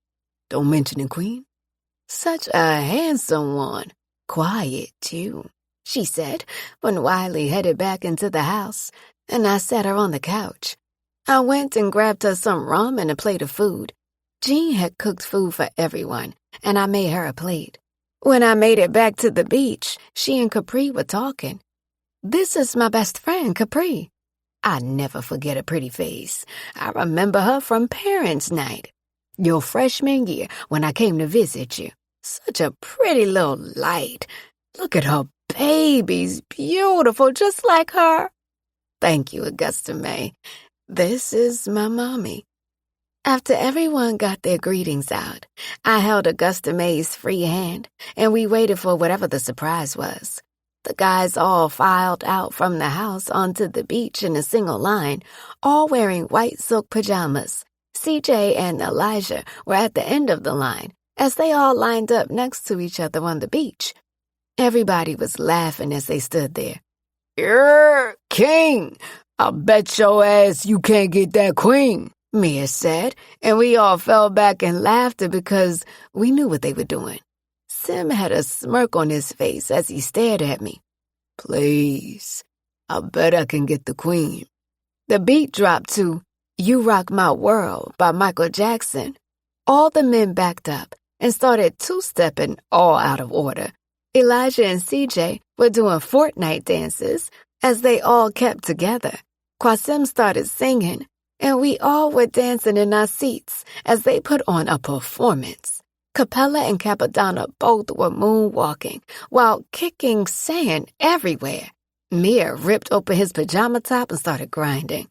Don't mention it, Queen. Such a handsome one. Quiet, too, she said when Wiley headed back into the house, and I sat her on the couch. I went and grabbed her some rum and a plate of food. Jean had cooked food for everyone, and I made her a plate. When I made it back to the beach, she and Capri were talking. This is my best friend, Capri. I never forget a pretty face. I remember her from parents' night. Your freshman year, when I came to visit you. Such a pretty little light. Look at her babies, beautiful, just like her. Thank you, Augusta May. This is my mommy. After everyone got their greetings out, I held Augusta May's free hand, and we waited for whatever the surprise was. The guys all filed out from the house onto the beach in a single line, all wearing white silk pajamas. CJ and Elijah were at the end of the line, as they all lined up next to each other on the beach. Everybody was laughing as they stood there. King! I bet your ass you can't get that queen, Mia said, and we all fell back in laughter because we knew what they were doing. Sim had a smirk on his face as he stared at me. Please, I bet I can get the queen. The beat dropped to You Rock My World by Michael Jackson. All the men backed up and started two-stepping, all out of order. Elijah and CJ were doing Fortnite dances as they all kept together. Qasim started singing, and we all were dancing in our seats as they put on a performance. Capella and Capadonna both were moonwalking while kicking sand everywhere. Mia ripped open his pajama top and started grinding.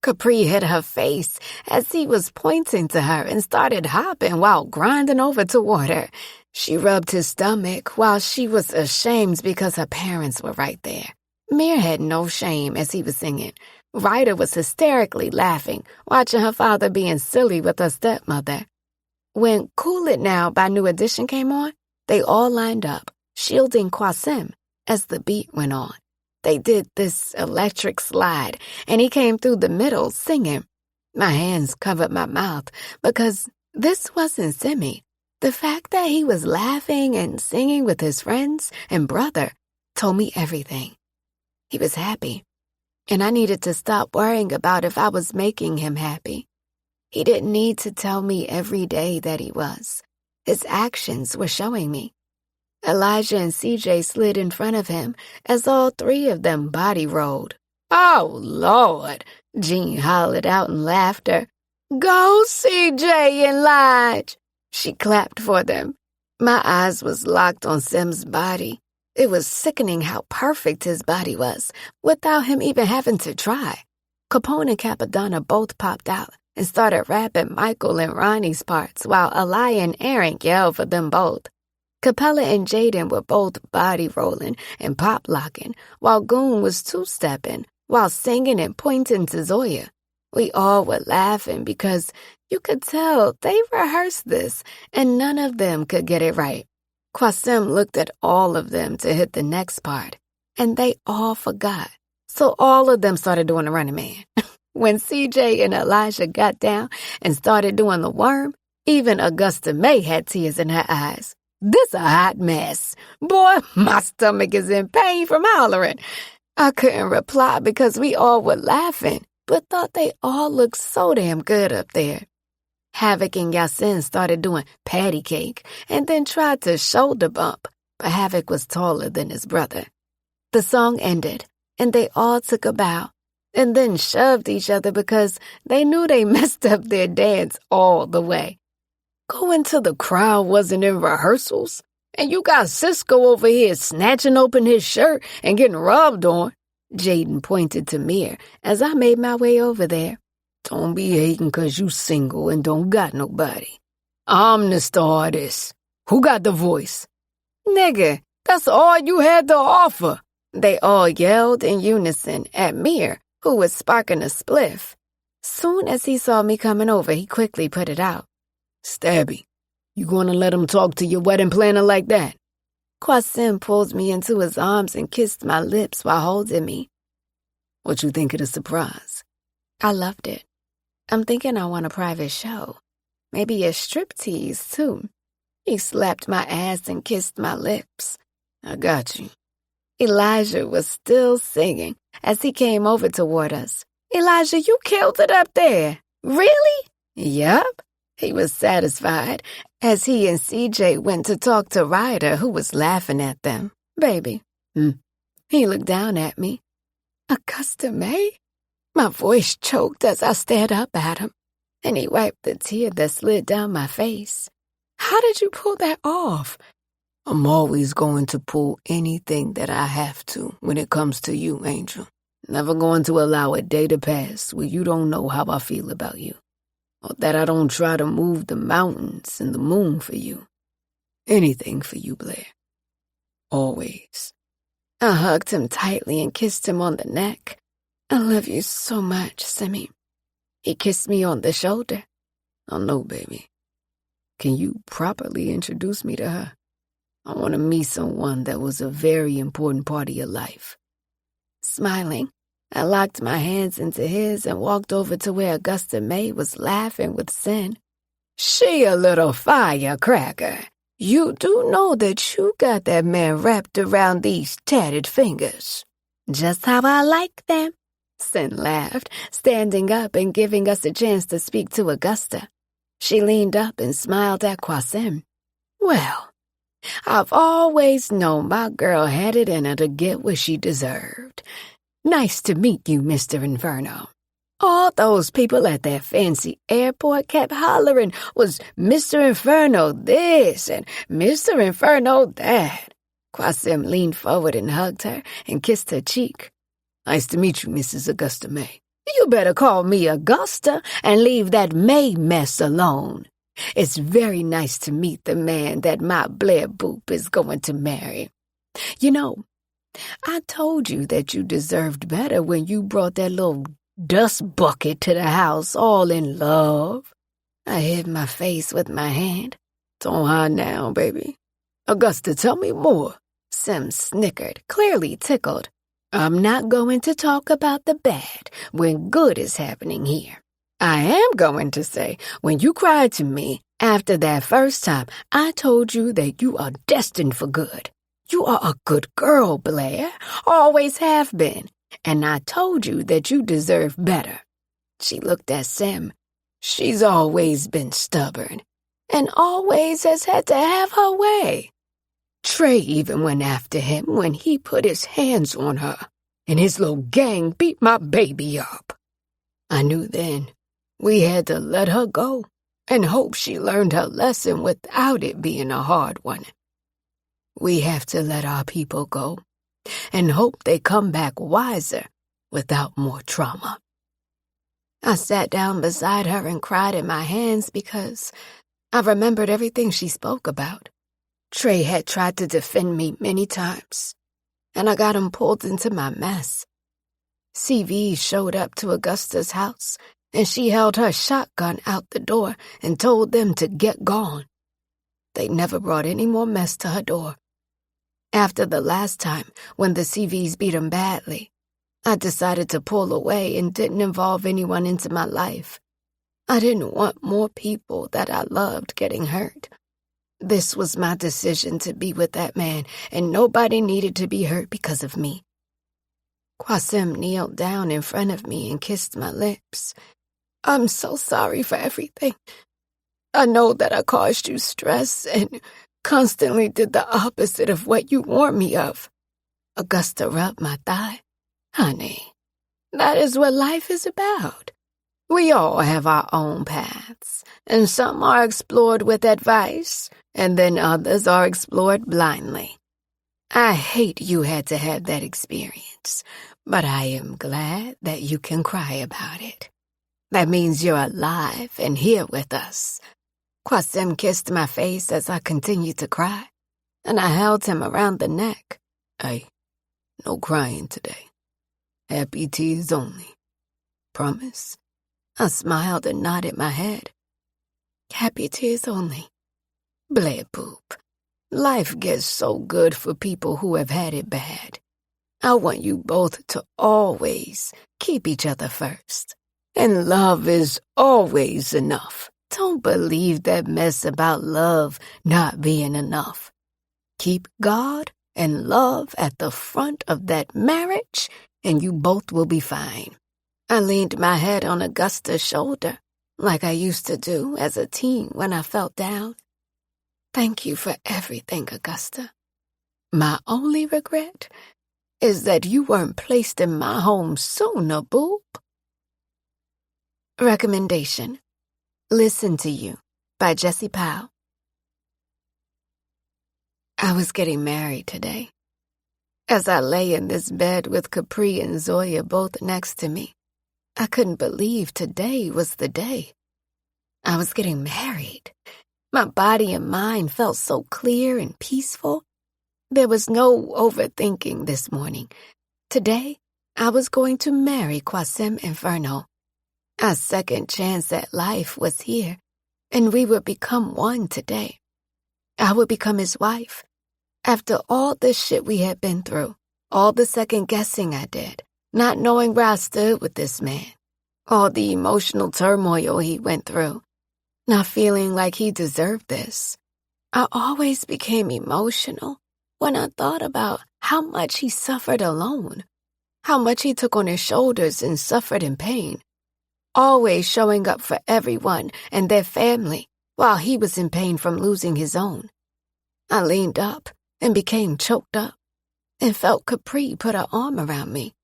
Capri hit her face as he was pointing to her and started hopping while grinding over toward her. She rubbed his stomach while she was ashamed because her parents were right there. Mia had no shame as he was singing. Ryder was hysterically laughing, watching her father being silly with her stepmother. When Cool It Now by New Edition came on, they all lined up, shielding Qasim as the beat went on. They did this electric slide, and he came through the middle singing. My hands covered my mouth because this wasn't Simi. The fact that he was laughing and singing with his friends and brother told me everything. He was happy, and I needed to stop worrying about if I was making him happy. He didn't need to tell me every day that he was. His actions were showing me. Elijah and CJ slid in front of him as all three of them body rolled. Oh, Lord, Jean hollered out in laughter. Go, CJ and Lige. She clapped for them. My eyes was locked on Sim's body. It was sickening how perfect his body was, without him even having to try. Capone and Capadonna both popped out and started rapping Michael and Ronnie's parts while Aliyah and Aaron yelled for them both. Capella and Jaden were both body rolling and pop locking, while Goon was two-stepping while singing and pointing to Zoya. We all were laughing because you could tell they rehearsed this and none of them could get it right. Qasim looked at all of them to hit the next part, and they all forgot. So all of them started doing the Running Man. When CJ and Elijah got down and started doing the worm, even Augusta May had tears in her eyes. This a hot mess. Boy, my stomach is in pain from hollering. I couldn't reply because we all were laughing, but thought they all looked so damn good up there. Havoc and Yasin started doing patty cake and then tried to shoulder bump, but Havoc was taller than his brother. The song ended, and they all took a bow and then shoved each other because they knew they messed up their dance all the way. Going to the crowd wasn't in rehearsals, and you got Cisco over here snatching open his shirt and getting rubbed on. Jaden pointed to Mir as I made my way over there. Don't be hating 'cause you single and don't got nobody. I'm the star of this. Who got the voice? Nigga, that's all you had to offer. They all yelled in unison at Mir, who was sparking a spliff. Soon as he saw me coming over, he quickly put it out. Stabby, you gonna let him talk to your wedding planner like that? Qasim pulled me into his arms and kissed my lips while holding me. What you think of the surprise? I loved it. I'm thinking I want a private show. Maybe a striptease, too. He slapped my ass and kissed my lips. I got you. Elijah was still singing as he came over toward us. Elijah, you killed it up there. Really? Yup. He was satisfied as he and CJ went to talk to Ryder, who was laughing at them. Baby. He looked down at me. Augusta May? My voice choked as I stared up at him, and he wiped the tear that slid down my face. How did you pull that off? I'm always going to pull anything that I have to when it comes to you, Angel. Never going to allow a day to pass where you don't know how I feel about you, or that I don't try to move the mountains and the moon for you. Anything for you, Blair. Always. I hugged him tightly and kissed him on the neck. I love you so much, Simmy. He kissed me on the shoulder. I know, baby. Can you properly introduce me to her? I want to meet someone that was a very important part of your life. Smiling, I locked my hands into his and walked over to where Augusta May was laughing with Sin. She a little firecracker. You do know that you got that man wrapped around these tatted fingers. Just how I like them. Sin laughed, standing up and giving us a chance to speak to Augusta. She leaned up and smiled at Qasim. Well, I've always known my girl had it in her to get what she deserved. Nice to meet you, Mr. Inferno. All those people at that fancy airport kept hollering was Mr. Inferno this and Mr. Inferno that. Qasim leaned forward and hugged her and kissed her cheek. Nice to meet you, Mrs. Augusta May. You better call me Augusta and leave that May mess alone. It's very nice to meet the man that my Blair Boop is going to marry. You know, I told you that you deserved better when you brought that little dust bucket to the house all in love. I hid my face with my hand. Don't hide now, baby. Augusta, tell me more. Sim snickered, clearly tickled. I'm not going to talk about the bad when good is happening here. I am going to say, when you cried to me after that first time, I told you that you are destined for good. You are a good girl, Blair. Always have been. And I told you that you deserve better. She looked at Sim. She's always been stubborn and always has had to have her way. Trey even went after him when he put his hands on her, and his little gang beat my baby up. I knew then we had to let her go and hope she learned her lesson without it being a hard one. We have to let our people go and hope they come back wiser without more trauma. I sat down beside her and cried in my hands because I remembered everything she spoke about. Trey had tried to defend me many times, and I got him pulled into my mess. CV showed up to Augusta's house, and she held her shotgun out the door and told them to get gone. They never brought any more mess to her door. After the last time, when the CVs beat him badly, I decided to pull away and didn't involve anyone into my life. I didn't want more people that I loved getting hurt. This was my decision to be with that man, and nobody needed to be hurt because of me. Qasim kneeled down in front of me and kissed my lips. I'm so sorry for everything. I know that I caused you stress and constantly did the opposite of what you warned me of. Augusta rubbed my thigh. Honey, that is what life is about. We all have our own paths, and some are explored with advice, and then others are explored blindly. I hate you had to have that experience, but I am glad that you can cry about it. That means you're alive and here with us. Qasim kissed my face as I continued to cry, and I held him around the neck. Hey, no crying today. Happy tears only. Promise? I smiled and nodded my head. Happy tears only. Blair Boop, life gets so good for people who have had it bad. I want you both to always keep each other first. And love is always enough. Don't believe that mess about love not being enough. Keep God and love at the front of that marriage, and you both will be fine. I leaned my head on Augusta's shoulder. like I used to do as a teen when I felt down. Thank you for everything, Augusta. My only regret is that you weren't placed in my home sooner, boo. Recommendation: Listen to You by Jesse Powell. I was getting married today. As I lay in this bed with Capri and Zoya both next to me, I couldn't believe today was the day. I was getting married. My body and mind felt so clear and peaceful. There was no overthinking this morning. Today, I was going to marry Quasim Inferno. Our second chance at life was here, and we would become one today. I would become his wife. After all the shit we had been through, all the second guessing I did, not knowing where I stood with this man, all the emotional turmoil he went through, not feeling like he deserved this. I always became emotional when I thought about how much he suffered alone, how much he took on his shoulders and suffered in pain, always showing up for everyone and their family while he was in pain from losing his own. I leaned up and became choked up and felt Capri put her arm around me.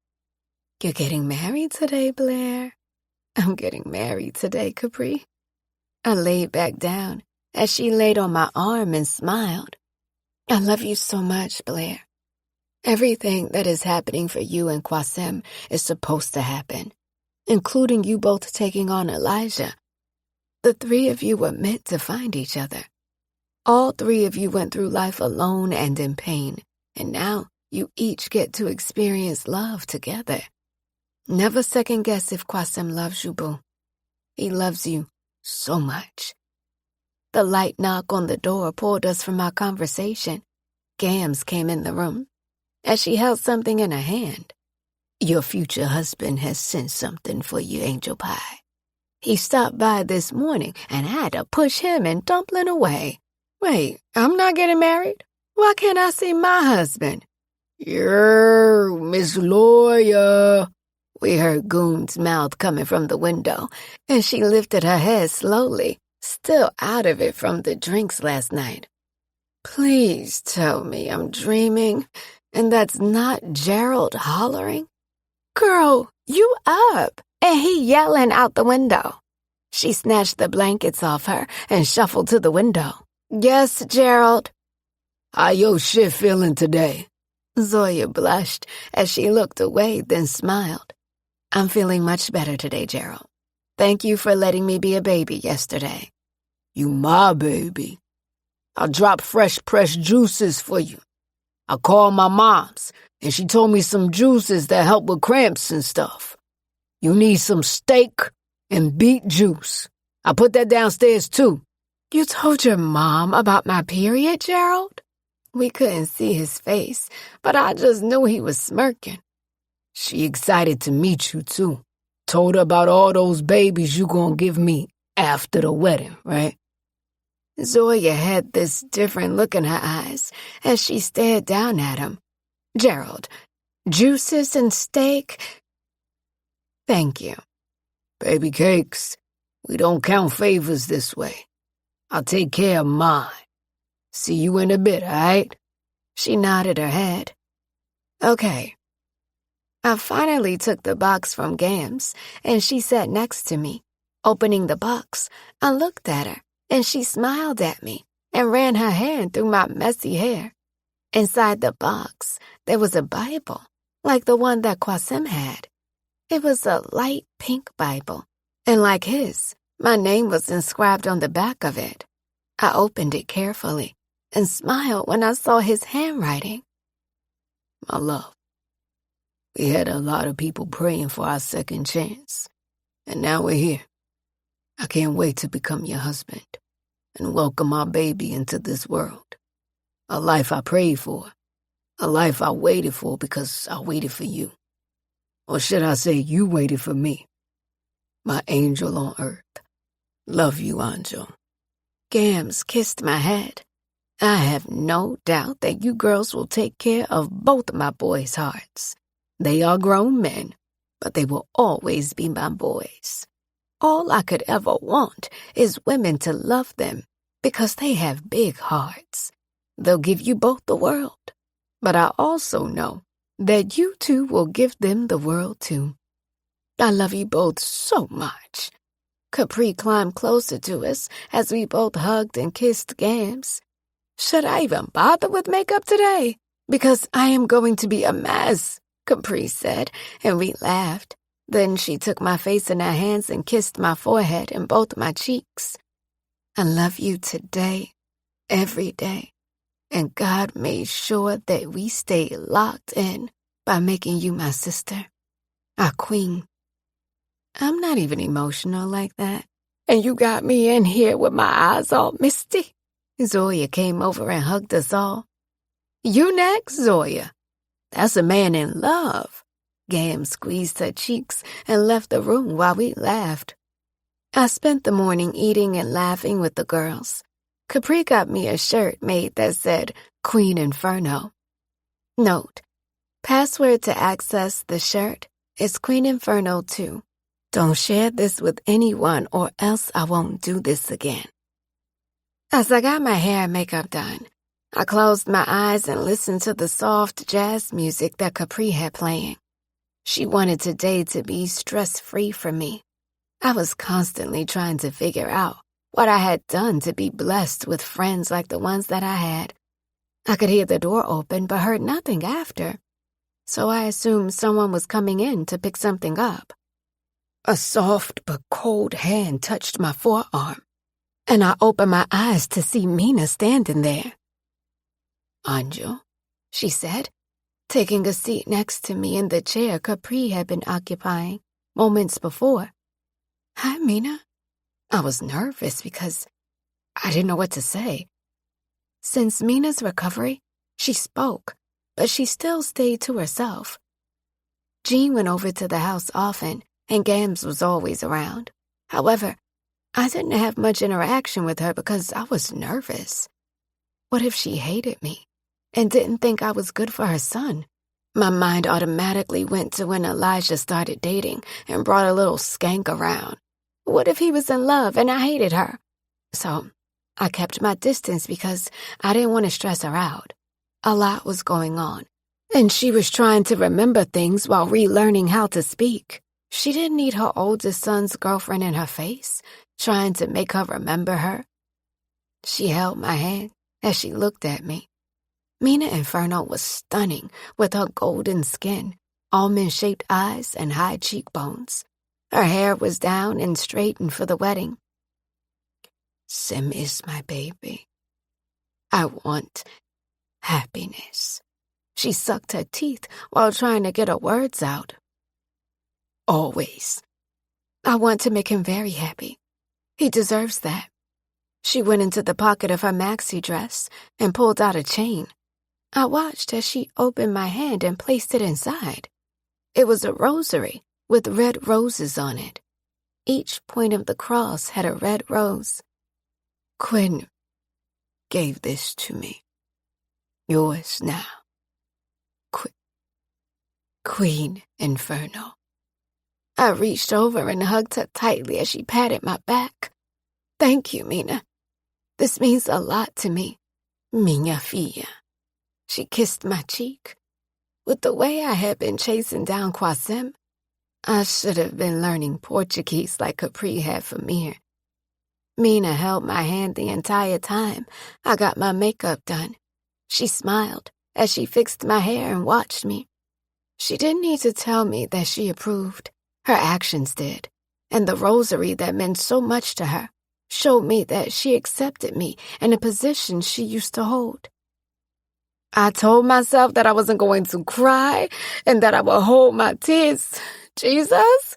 You're getting married today, Blair. I'm getting married today, Capri. I laid back down as she laid on my arm and smiled. I love you so much, Blair. Everything that is happening for you and Quasim is supposed to happen, including you both taking on Elijah. The three of you were meant to find each other. All three of you went through life alone and in pain, and now you each get to experience love together. Never second guess if Quasim loves you, boo. He loves you so much. The light knock on the door pulled us from our conversation. Gams came in the room as she held something in her hand. Your future husband has sent something for you, Angel Pie. He stopped by this morning and I had to push him and Dumpling away. Wait, I'm not getting married? Why can't I see my husband? Miss Lawyer. We heard Goon's mouth coming from the window, and she lifted her head slowly, still out of it from the drinks last night. Please tell me I'm dreaming, and that's not Gerald hollering? Girl, you up, and he yelling out the window. She snatched the blankets off her and shuffled to the window. Yes, Gerald. How your shit feeling today? Zoya blushed as she looked away, then smiled. I'm feeling much better today, Gerald. Thank you for letting me be a baby yesterday. You my baby. I dropped fresh pressed juices for you. I called my mom's, and she told me some juices that help with cramps and stuff. You need some steak and beet juice. I put that downstairs, too. You told your mom about my period, Gerald? We couldn't see his face, but I just knew he was smirking. She excited to meet you, too. Told her about all those babies you gonna give me after the wedding, right? Zoya had this different look in her eyes as she stared down at him. Gerald, juices and steak? Thank you. Baby cakes, we don't count favors this way. I'll take care of mine. See you in a bit, all right? She nodded her head. Okay. I finally took the box from Gams, and she sat next to me. Opening the box, I looked at her, and she smiled at me and ran her hand through my messy hair. Inside the box, there was a Bible, like the one that Quasim had. It was a light pink Bible, and like his, my name was inscribed on the back of it. I opened it carefully and smiled when I saw his handwriting. My love, we had a lot of people praying for our second chance, and now we're here. I can't wait to become your husband and welcome our baby into this world. A life I prayed for, a life I waited for because I waited for you. Or should I say you waited for me? My angel on earth. Love you, Angel. Gams kissed my head. I have no doubt that you girls will take care of both my boys' hearts. They are grown men, but they will always be my boys. All I could ever want is women to love them because they have big hearts. They'll give you both the world. But I also know that you two will give them the world too. I love you both so much. Capri climbed closer to us as we both hugged and kissed Gams. Should I even bother with makeup today? Because I am going to be a mess, Capri said, and we laughed. Then she took my face in her hands and kissed my forehead and both my cheeks. I love you today, every day, and God made sure that we stay locked in by making you my sister, our queen. I'm not even emotional like that, and you got me in here with my eyes all misty. Zoya came over and hugged us all. You next, Zoya. That's a man in love. Gam squeezed her cheeks and left the room while we laughed. I spent the morning eating and laughing with the girls. Capri got me a shirt made that said Queen Inferno. Note, password to access the shirt is Queen Inferno 2. Don't share this with anyone or else I won't do this again. As I got my hair and makeup done, I closed my eyes and listened to the soft jazz music that Capri had playing. She wanted today to be stress-free for me. I was constantly trying to figure out what I had done to be blessed with friends like the ones that I had. I could hear the door open but heard nothing after, so I assumed someone was coming in to pick something up. A soft but cold hand touched my forearm, and I opened my eyes to see Mina standing there. Anjo, she said, taking a seat next to me in the chair Capri had been occupying moments before. Hi, Mina. I was nervous because I didn't know what to say. Since Mina's recovery, she spoke, but she still stayed to herself. Jean went over to the house often, and Gams was always around. However, I didn't have much interaction with her because I was nervous. What if she hated me and didn't think I was good for her son? My mind automatically went to when Elijah started dating and brought a little skank around. What if he was in love and I hated her? So I kept my distance because I didn't want to stress her out. A lot was going on, and she was trying to remember things while relearning how to speak. She didn't need her oldest son's girlfriend in her face, trying to make her remember her. She held my hand as she looked at me. Mina Inferno was stunning with her golden skin, almond-shaped eyes, and high cheekbones. Her hair was down and straightened for the wedding. Sim is my baby. I want happiness. She sucked her teeth while trying to get her words out. Always. I want to make him very happy. He deserves that. She went into the pocket of her maxi dress and pulled out a chain. I watched as she opened my hand and placed it inside. It was a rosary with red roses on it. Each point of the cross had a red rose. Quinn gave this to me. Yours now. Queen Inferno. I reached over and hugged her tightly as she patted my back. Thank you, Mina. This means a lot to me. Minha filha. She kissed my cheek. With the way I had been chasing down Quasim, I should have been learning Portuguese like Capri had for Mir. Mina held my hand the entire time I got my makeup done. She smiled as she fixed my hair and watched me. She didn't need to tell me that she approved. Her actions did, and the rosary that meant so much to her showed me that she accepted me in a position she used to hold. I told myself that I wasn't going to cry and that I would hold my tears. Jesus?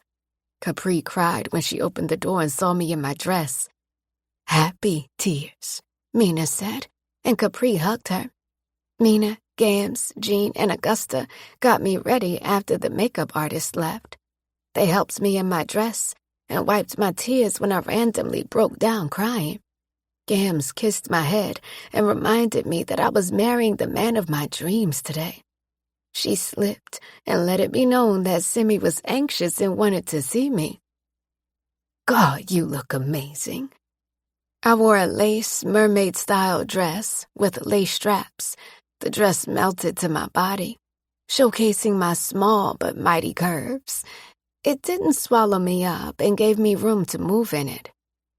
Capri cried when she opened the door and saw me in my dress. Happy tears, Mina said, and Capri hugged her. Mina, Gams, Jean, and Augusta got me ready after the makeup artist left. They helped me in my dress and wiped my tears when I randomly broke down crying. Gams kissed my head and reminded me that I was marrying the man of my dreams today. She slipped and let it be known that Simi was anxious and wanted to see me. God, you look amazing. I wore a lace mermaid-style dress with lace straps. The dress melted to my body, showcasing my small but mighty curves. It didn't swallow me up and gave me room to move in it.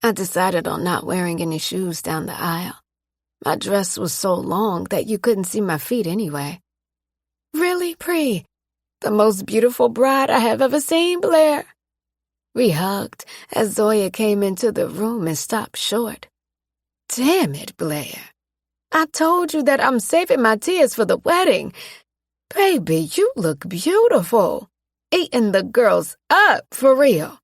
I decided on not wearing any shoes down the aisle. My dress was so long that you couldn't see my feet anyway. Really, Pri? The most beautiful bride I have ever seen, Blair. We hugged as Zoya came into the room and stopped short. Damn it, Blair. I told you that I'm saving my tears for the wedding. Baby, you look beautiful. Eating the girls up, for real.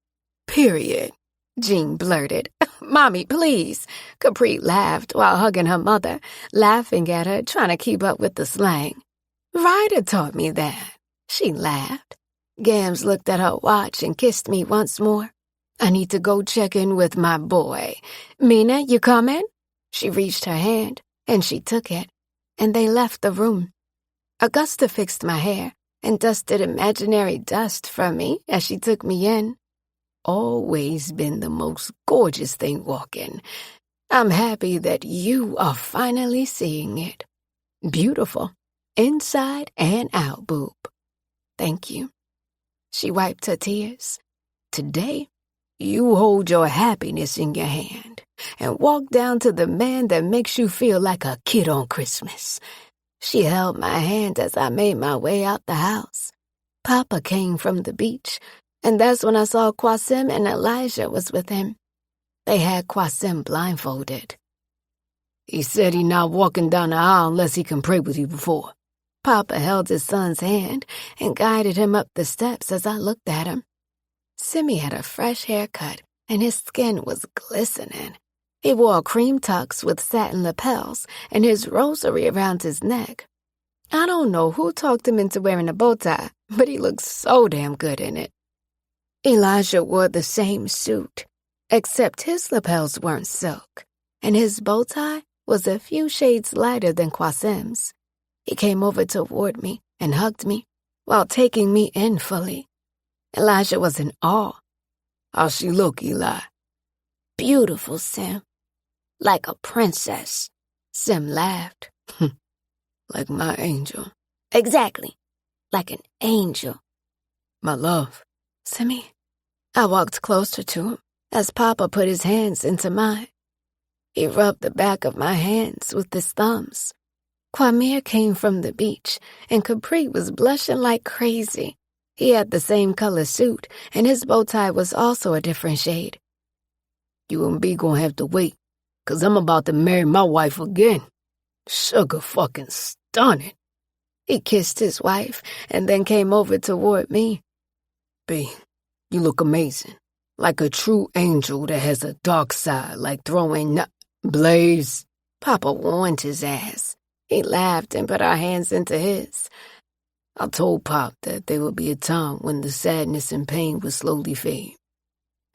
Period. Jean blurted. Mommy, please. Capri laughed while hugging her mother, laughing at her, trying to keep up with the slang. Ryder taught me that. She laughed. Gams looked at her watch and kissed me once more. I need to go check in with my boy. Mina, you coming? She reached her hand, and she took it, and they left the room. Augusta fixed my hair and dusted imaginary dust from me as she took me in. Always been the most gorgeous thing walking. I'm happy that you are finally seeing it. Beautiful, inside and out, boob. Thank you. She wiped her tears. Today, you hold your happiness in your hand and walk down to the man that makes you feel like a kid on Christmas. She held my hand as I made my way out the house. Papa came from the beach, and that's when I saw Qasim and Elijah was with him. They had Qasim blindfolded. He said he not walking down the aisle unless he can pray with you before. Papa held his son's hand and guided him up the steps as I looked at him. Simi had a fresh haircut, and his skin was glistening. He wore cream tux with satin lapels and his rosary around his neck. I don't know who talked him into wearing a bow tie, but he looked so damn good in it. Elijah wore the same suit, except his lapels weren't silk, and his bow tie was a few shades lighter than Qasim's. He came over toward me and hugged me while taking me in fully. Elijah was in awe. How's she look, Eli? Beautiful, Sim. Like a princess. Sim laughed. Like my angel. Exactly. Like an angel. My love. Simi. I walked closer to him as Papa put his hands into mine. He rubbed the back of my hands with his thumbs. Kwame came from the beach, and Capri was blushing like crazy. He had the same color suit, and his bow tie was also a different shade. You and B gonna have to wait, 'cause I'm about to marry my wife again. Sugar fucking stunning. He kissed his wife and then came over toward me. B, you look amazing. Like a true angel that has a dark side, like throwing Blaze. Papa warned his ass. He laughed and put our hands into his. I told Pop that there would be a time when the sadness and pain would slowly fade.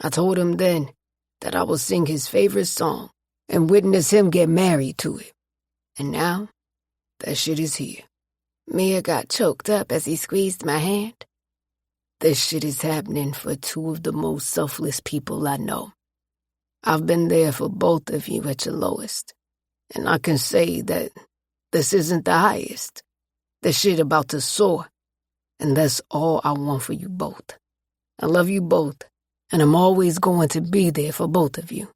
I told him then that I would sing his favorite song and witness him get married to it. And now, that shit is here. Mia got choked up as he squeezed my hand. This shit is happening for two of the most selfless people I know. I've been there for both of you at your lowest, and I can say that this isn't the highest. The shit about to soar, and that's all I want for you both. I love you both, and I'm always going to be there for both of you.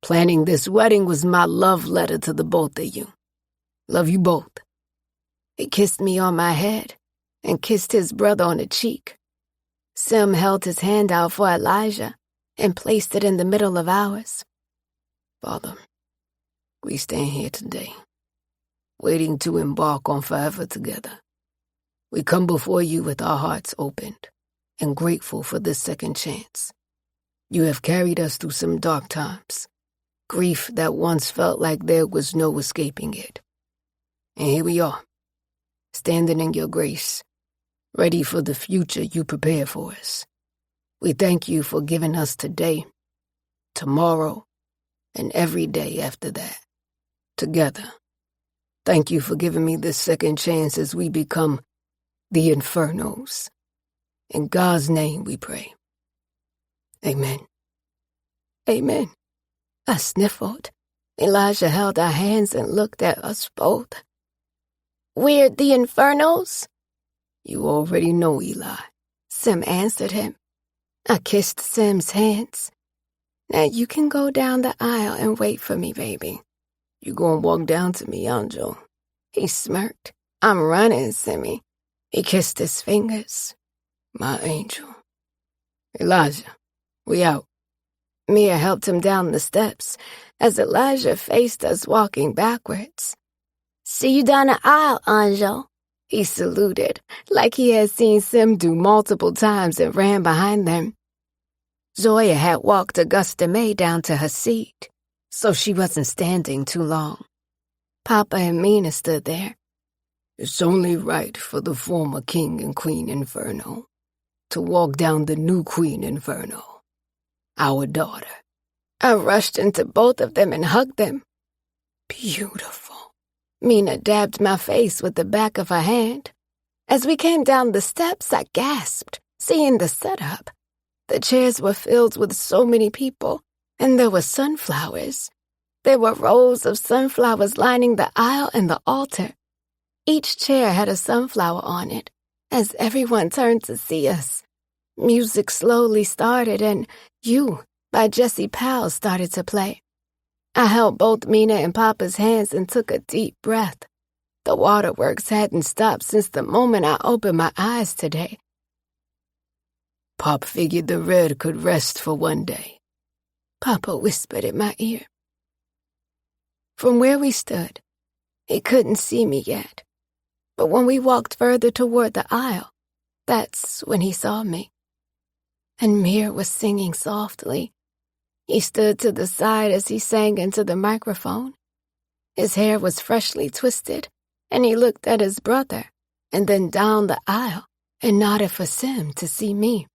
Planning this wedding was my love letter to the both of you. Love you both. He kissed me on my head and kissed his brother on the cheek. Sim held his hand out for Elijah and placed it in the middle of ours. Father, we stand here today, waiting to embark on forever together. We come before you with our hearts opened and grateful for this second chance. You have carried us through some dark times, grief that once felt like there was no escaping it. And here we are, standing in your grace, ready for the future you prepare for us. We thank you for giving us today, tomorrow, and every day after that, together. Thank you for giving me this second chance as we become the Infernos. In God's name we pray. Amen. Amen. I sniffled. Elijah held our hands and looked at us both. We're the Infernos? You already know, Eli. Sim answered him. I kissed Sim's hands. Now you can go down the aisle and wait for me, baby. You gonna walk down to me, Anjo? He smirked. I'm running, Simmy. He kissed his fingers. My angel. Elijah, we out. Mia helped him down the steps as Elijah faced us walking backwards. See you down the aisle, Anjo. He saluted like he had seen Sim do multiple times and ran behind them. Zoya had walked Augusta May down to her seat, so she wasn't standing too long. Papa and Mina stood there. It's only right for the former King and Queen Inferno to walk down the new Queen Inferno, our daughter. I rushed into both of them and hugged them. Beautiful. Mina dabbed my face with the back of her hand. As we came down the steps, I gasped, seeing the setup. The chairs were filled with so many people, and there were sunflowers. There were rows of sunflowers lining the aisle and the altar. Each chair had a sunflower on it, as everyone turned to see us. Music slowly started, and You by Jesse Powell started to play. I held both Mina and Papa's hands and took a deep breath. The waterworks hadn't stopped since the moment I opened my eyes today. Pop figured the red could rest for one day, Papa whispered in my ear. From where we stood, he couldn't see me yet. But when we walked further toward the aisle, that's when he saw me. And Mir was singing softly. He stood to the side as he sang into the microphone. His hair was freshly twisted, and he looked at his brother, and then down the aisle, and nodded for Sim to see me.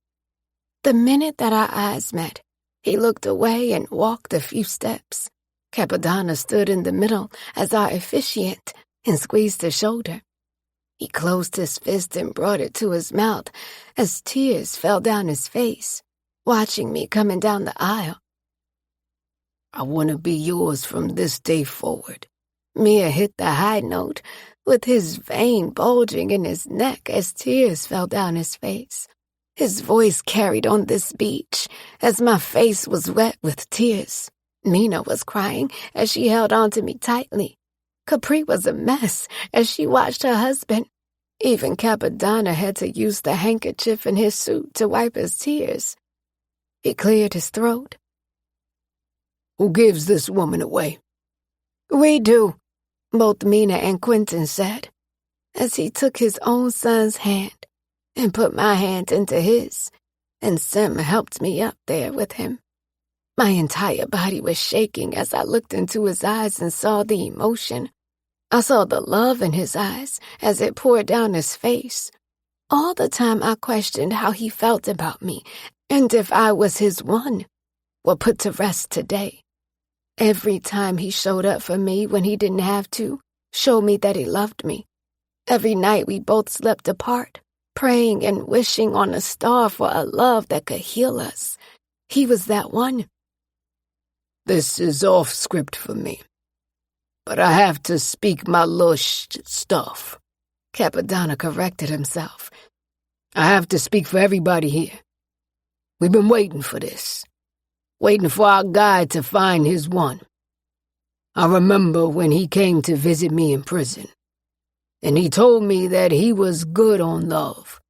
The minute that our eyes met, he looked away and walked a few steps. Capadonna stood in the middle as our officiant and squeezed his shoulder. He closed his fist and brought it to his mouth as tears fell down his face, watching me coming down the aisle. I want to be yours from this day forward. Mia hit the high note with his vein bulging in his neck as tears fell down his face. His voice carried on this beach as my face was wet with tears. Mina was crying as she held on to me tightly. Capri was a mess as she watched her husband. Even Capadonna had to use the handkerchief in his suit to wipe his tears. He cleared his throat. Who gives this woman away? We do, both Mina and Quentin said, as he took his own son's hand and put my hand into his, and Sim helped me up there with him. My entire body was shaking as I looked into his eyes and saw the emotion. I saw the love in his eyes as it poured down his face. All the time I questioned how he felt about me and if I was his one were put to rest today. Every time he showed up for me when he didn't have to, showed me that he loved me. Every night we both slept apart, praying and wishing on a star for a love that could heal us. He was that one. This is off script for me, but I have to speak my lush stuff. Capadonna corrected himself. I have to speak for everybody here. We've been waiting for this, waiting for our guy to find his one. I remember when he came to visit me in prison, and he told me that he was good on love,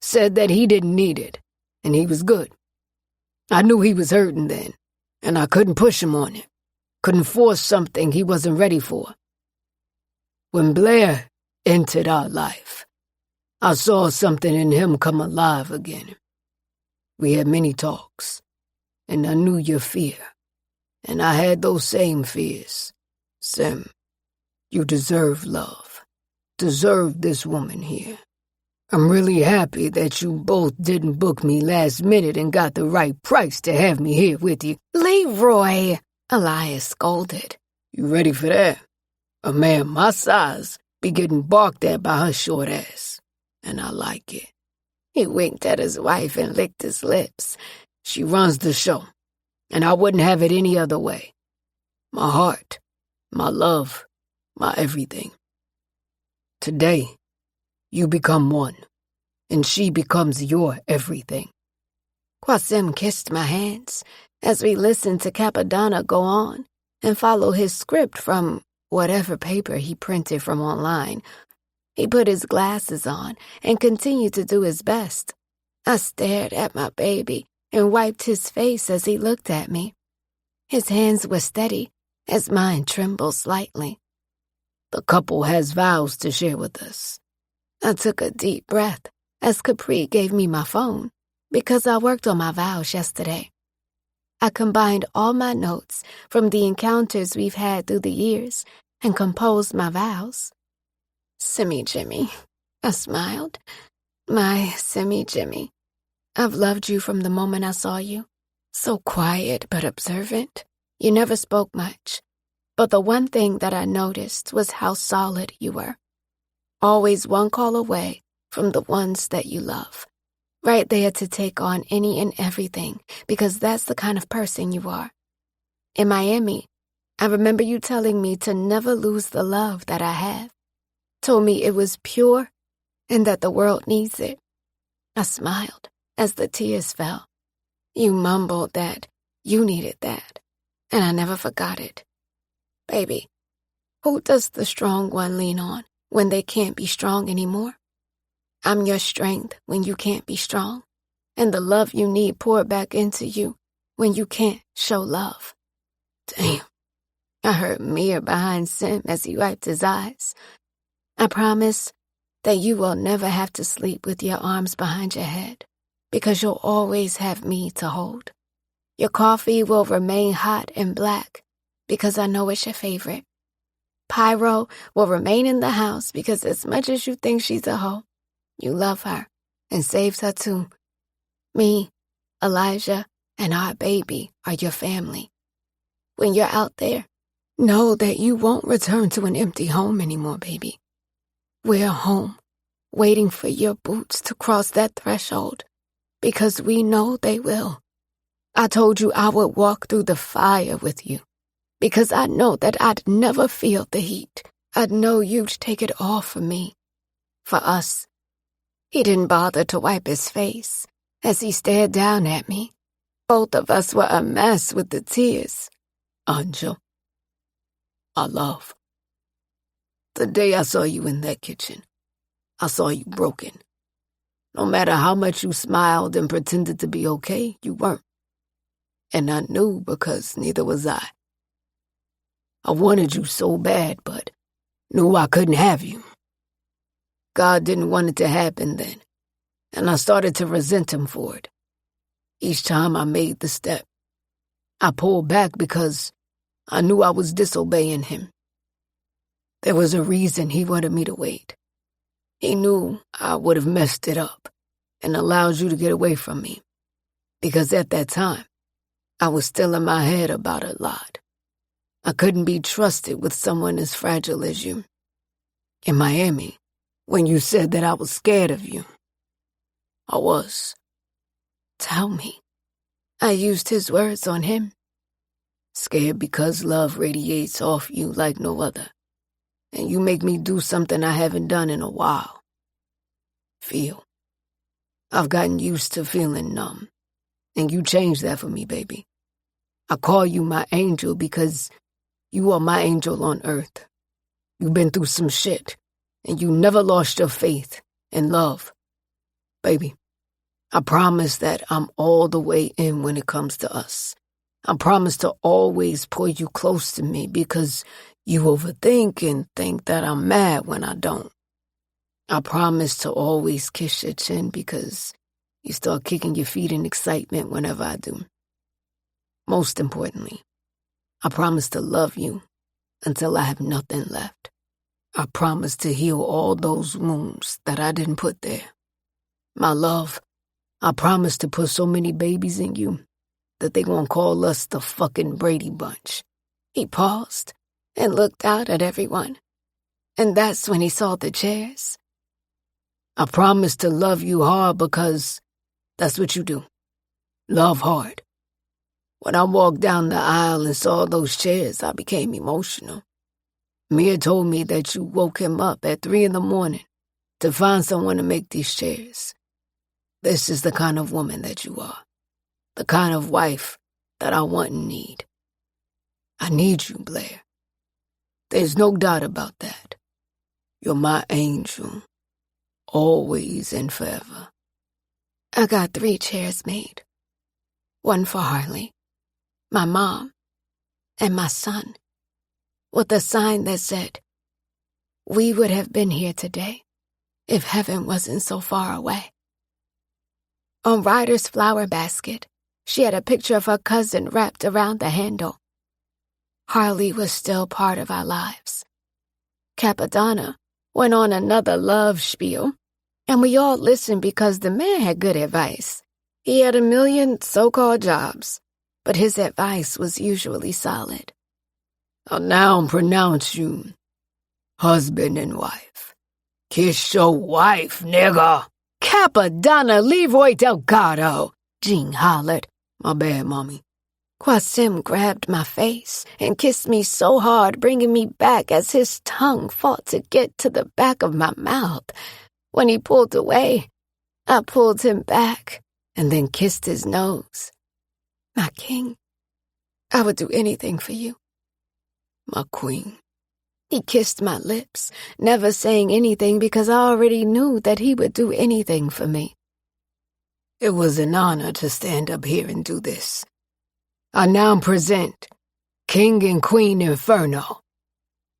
said that he didn't need it, and he was good. I knew he was hurting then, and I couldn't push him on it, couldn't force something he wasn't ready for. When Blair entered our life, I saw something in him come alive again. We had many talks, and I knew your fear, and I had those same fears. Sim, you deserve love, deserve this woman here. I'm really happy that you both didn't book me last minute and got the right price to have me here with you. Leroy, Elias scolded. You ready for that? A man my size be getting barked at by her short ass, and I like it. He winked at his wife and licked his lips. She runs the show, and I wouldn't have it any other way. My heart, my love, my everything. Today, you become one, and she becomes your everything. Qasim kissed my hands as we listened to Capadonna go on and follow his script from whatever paper he printed from online. He put his glasses on and continued to do his best. I stared at my baby and wiped his face as he looked at me. His hands were steady as mine trembled slightly. The couple has vows to share with us. I took a deep breath as Capri gave me my phone because I worked on my vows yesterday. I combined all my notes from the encounters we've had through the years and composed my vows. Simi Jimmy, I smiled. My Simi Jimmy, I've loved you from the moment I saw you. So quiet but observant. You never spoke much. But the one thing that I noticed was how solid you were. Always one call away from the ones that you love. Right there to take on any and everything, because that's the kind of person you are. In Miami, I remember you telling me to never lose the love that I have. Told me it was pure and that the world needs it. I smiled as the tears fell. You mumbled that you needed that, and I never forgot it. Baby, who does the strong one lean on when they can't be strong anymore? I'm your strength when you can't be strong, and the love you need poured back into you when you can't show love. Damn. I heard Mir behind Sim as he wiped his eyes. I promise that you will never have to sleep with your arms behind your head, because you'll always have me to hold. Your coffee will remain hot and black, because I know it's your favorite. Pyro will remain in the house because as much as you think she's a hoe, you love her and saved her too. Me, Elijah, and our baby are your family. When you're out there, know that you won't return to an empty home anymore, baby. We're home, waiting for your boots to cross that threshold, because we know they will. I told you I would walk through the fire with you, because I know that I'd never feel the heat. I'd know you'd take it all for me, for us. He didn't bother to wipe his face as he stared down at me. Both of us were a mess with the tears. Angel, I love. The day I saw you in that kitchen, I saw you broken. No matter how much you smiled and pretended to be okay, you weren't. And I knew because neither was I. I wanted you so bad, but knew I couldn't have you. God didn't want it to happen then, and I started to resent him for it. Each time I made the step, I pulled back because I knew I was disobeying him. There was a reason he wanted me to wait. He knew I would have messed it up and allowed you to get away from me, because at that time, I was still in my head about a lot. I couldn't be trusted with someone as fragile as you. In Miami, when you said that I was scared of you, I was. Tell me. I used his words on him. Scared because love radiates off you like no other, and you make me do something I haven't done in a while. Feel. I've gotten used to feeling numb, and you changed that for me, baby. I call you my angel because you are my angel on earth. You've been through some shit, and you never lost your faith and love. Baby, I promise that I'm all the way in when it comes to us. I promise to always pull you close to me because you overthink and think that I'm mad when I don't. I promise to always kiss your chin because you start kicking your feet in excitement whenever I do. Most importantly, I promise to love you until I have nothing left. I promise to heal all those wounds that I didn't put there. My love, I promise to put so many babies in you that they won't call us the fucking Brady Bunch. He paused and looked out at everyone. And that's when he saw the chairs. I promise to love you hard because that's what you do. Love hard. When I walked down the aisle and saw those chairs, I became emotional. Mia told me that you woke him up at 3 a.m. to find someone to make these chairs. This is the kind of woman that you are. The kind of wife that I want and need. I need you, Blair. There's no doubt about that. You're my angel. Always and forever. I got 3 chairs made. One for Harley, my mom, and my son, with a sign that said, "We would have been here today if heaven wasn't so far away." On Ryder's flower basket, she had a picture of her cousin wrapped around the handle. Harley was still part of our lives. Capadonna went on another love spiel, and we all listened because the man had good advice. He had a million so-called jobs, but his advice was usually solid. I'll now pronounce you husband and wife. Kiss your wife, nigga. Capadonna Leroy Delgado, Jean hollered. My bad, Mommy. Qasim grabbed my face and kissed me so hard, bringing me back as his tongue fought to get to the back of my mouth. When he pulled away, I pulled him back and then kissed his nose. My king, I would do anything for you. My queen. He kissed my lips, never saying anything because I already knew that he would do anything for me. It was an honor to stand up here and do this. I now present King and Queen Inferno.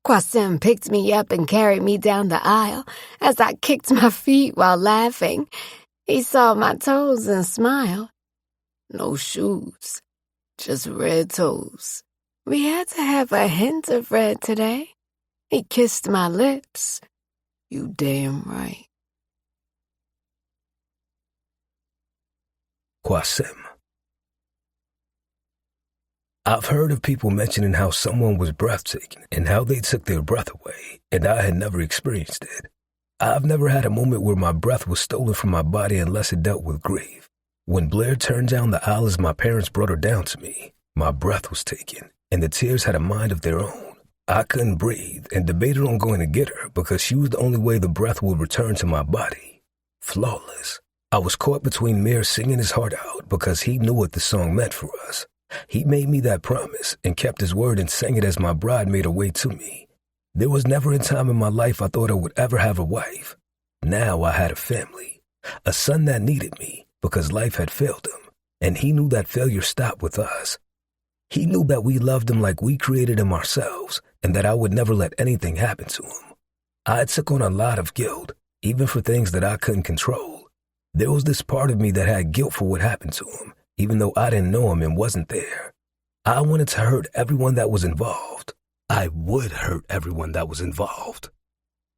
Qasim picked me up and carried me down the aisle as I kicked my feet while laughing. He saw my toes and smiled. No shoes, just red toes. We had to have a hint of red today. He kissed my lips. You damn right. Qasim. I've heard of people mentioning how someone was breathtaking and how they took their breath away, and I had never experienced it. I've never had a moment where my breath was stolen from my body unless it dealt with grief. When Blair turned down the aisle as my parents brought her down to me, my breath was taken, and the tears had a mind of their own. I couldn't breathe and debated on going to get her because she was the only way the breath would return to my body. Flawless. I was caught between Mir singing his heart out because he knew what the song meant for us. He made me that promise and kept his word and sang it as my bride made her way to me. There was never a time in my life I thought I would ever have a wife. Now I had a family, a son that needed me because life had failed him, and he knew that failure stopped with us. He knew that we loved him like we created him ourselves and that I would never let anything happen to him. I took on a lot of guilt, even for things that I couldn't control. There was this part of me that had guilt for what happened to him, even though I didn't know him and wasn't there. I wanted to hurt everyone that was involved. I would hurt everyone that was involved.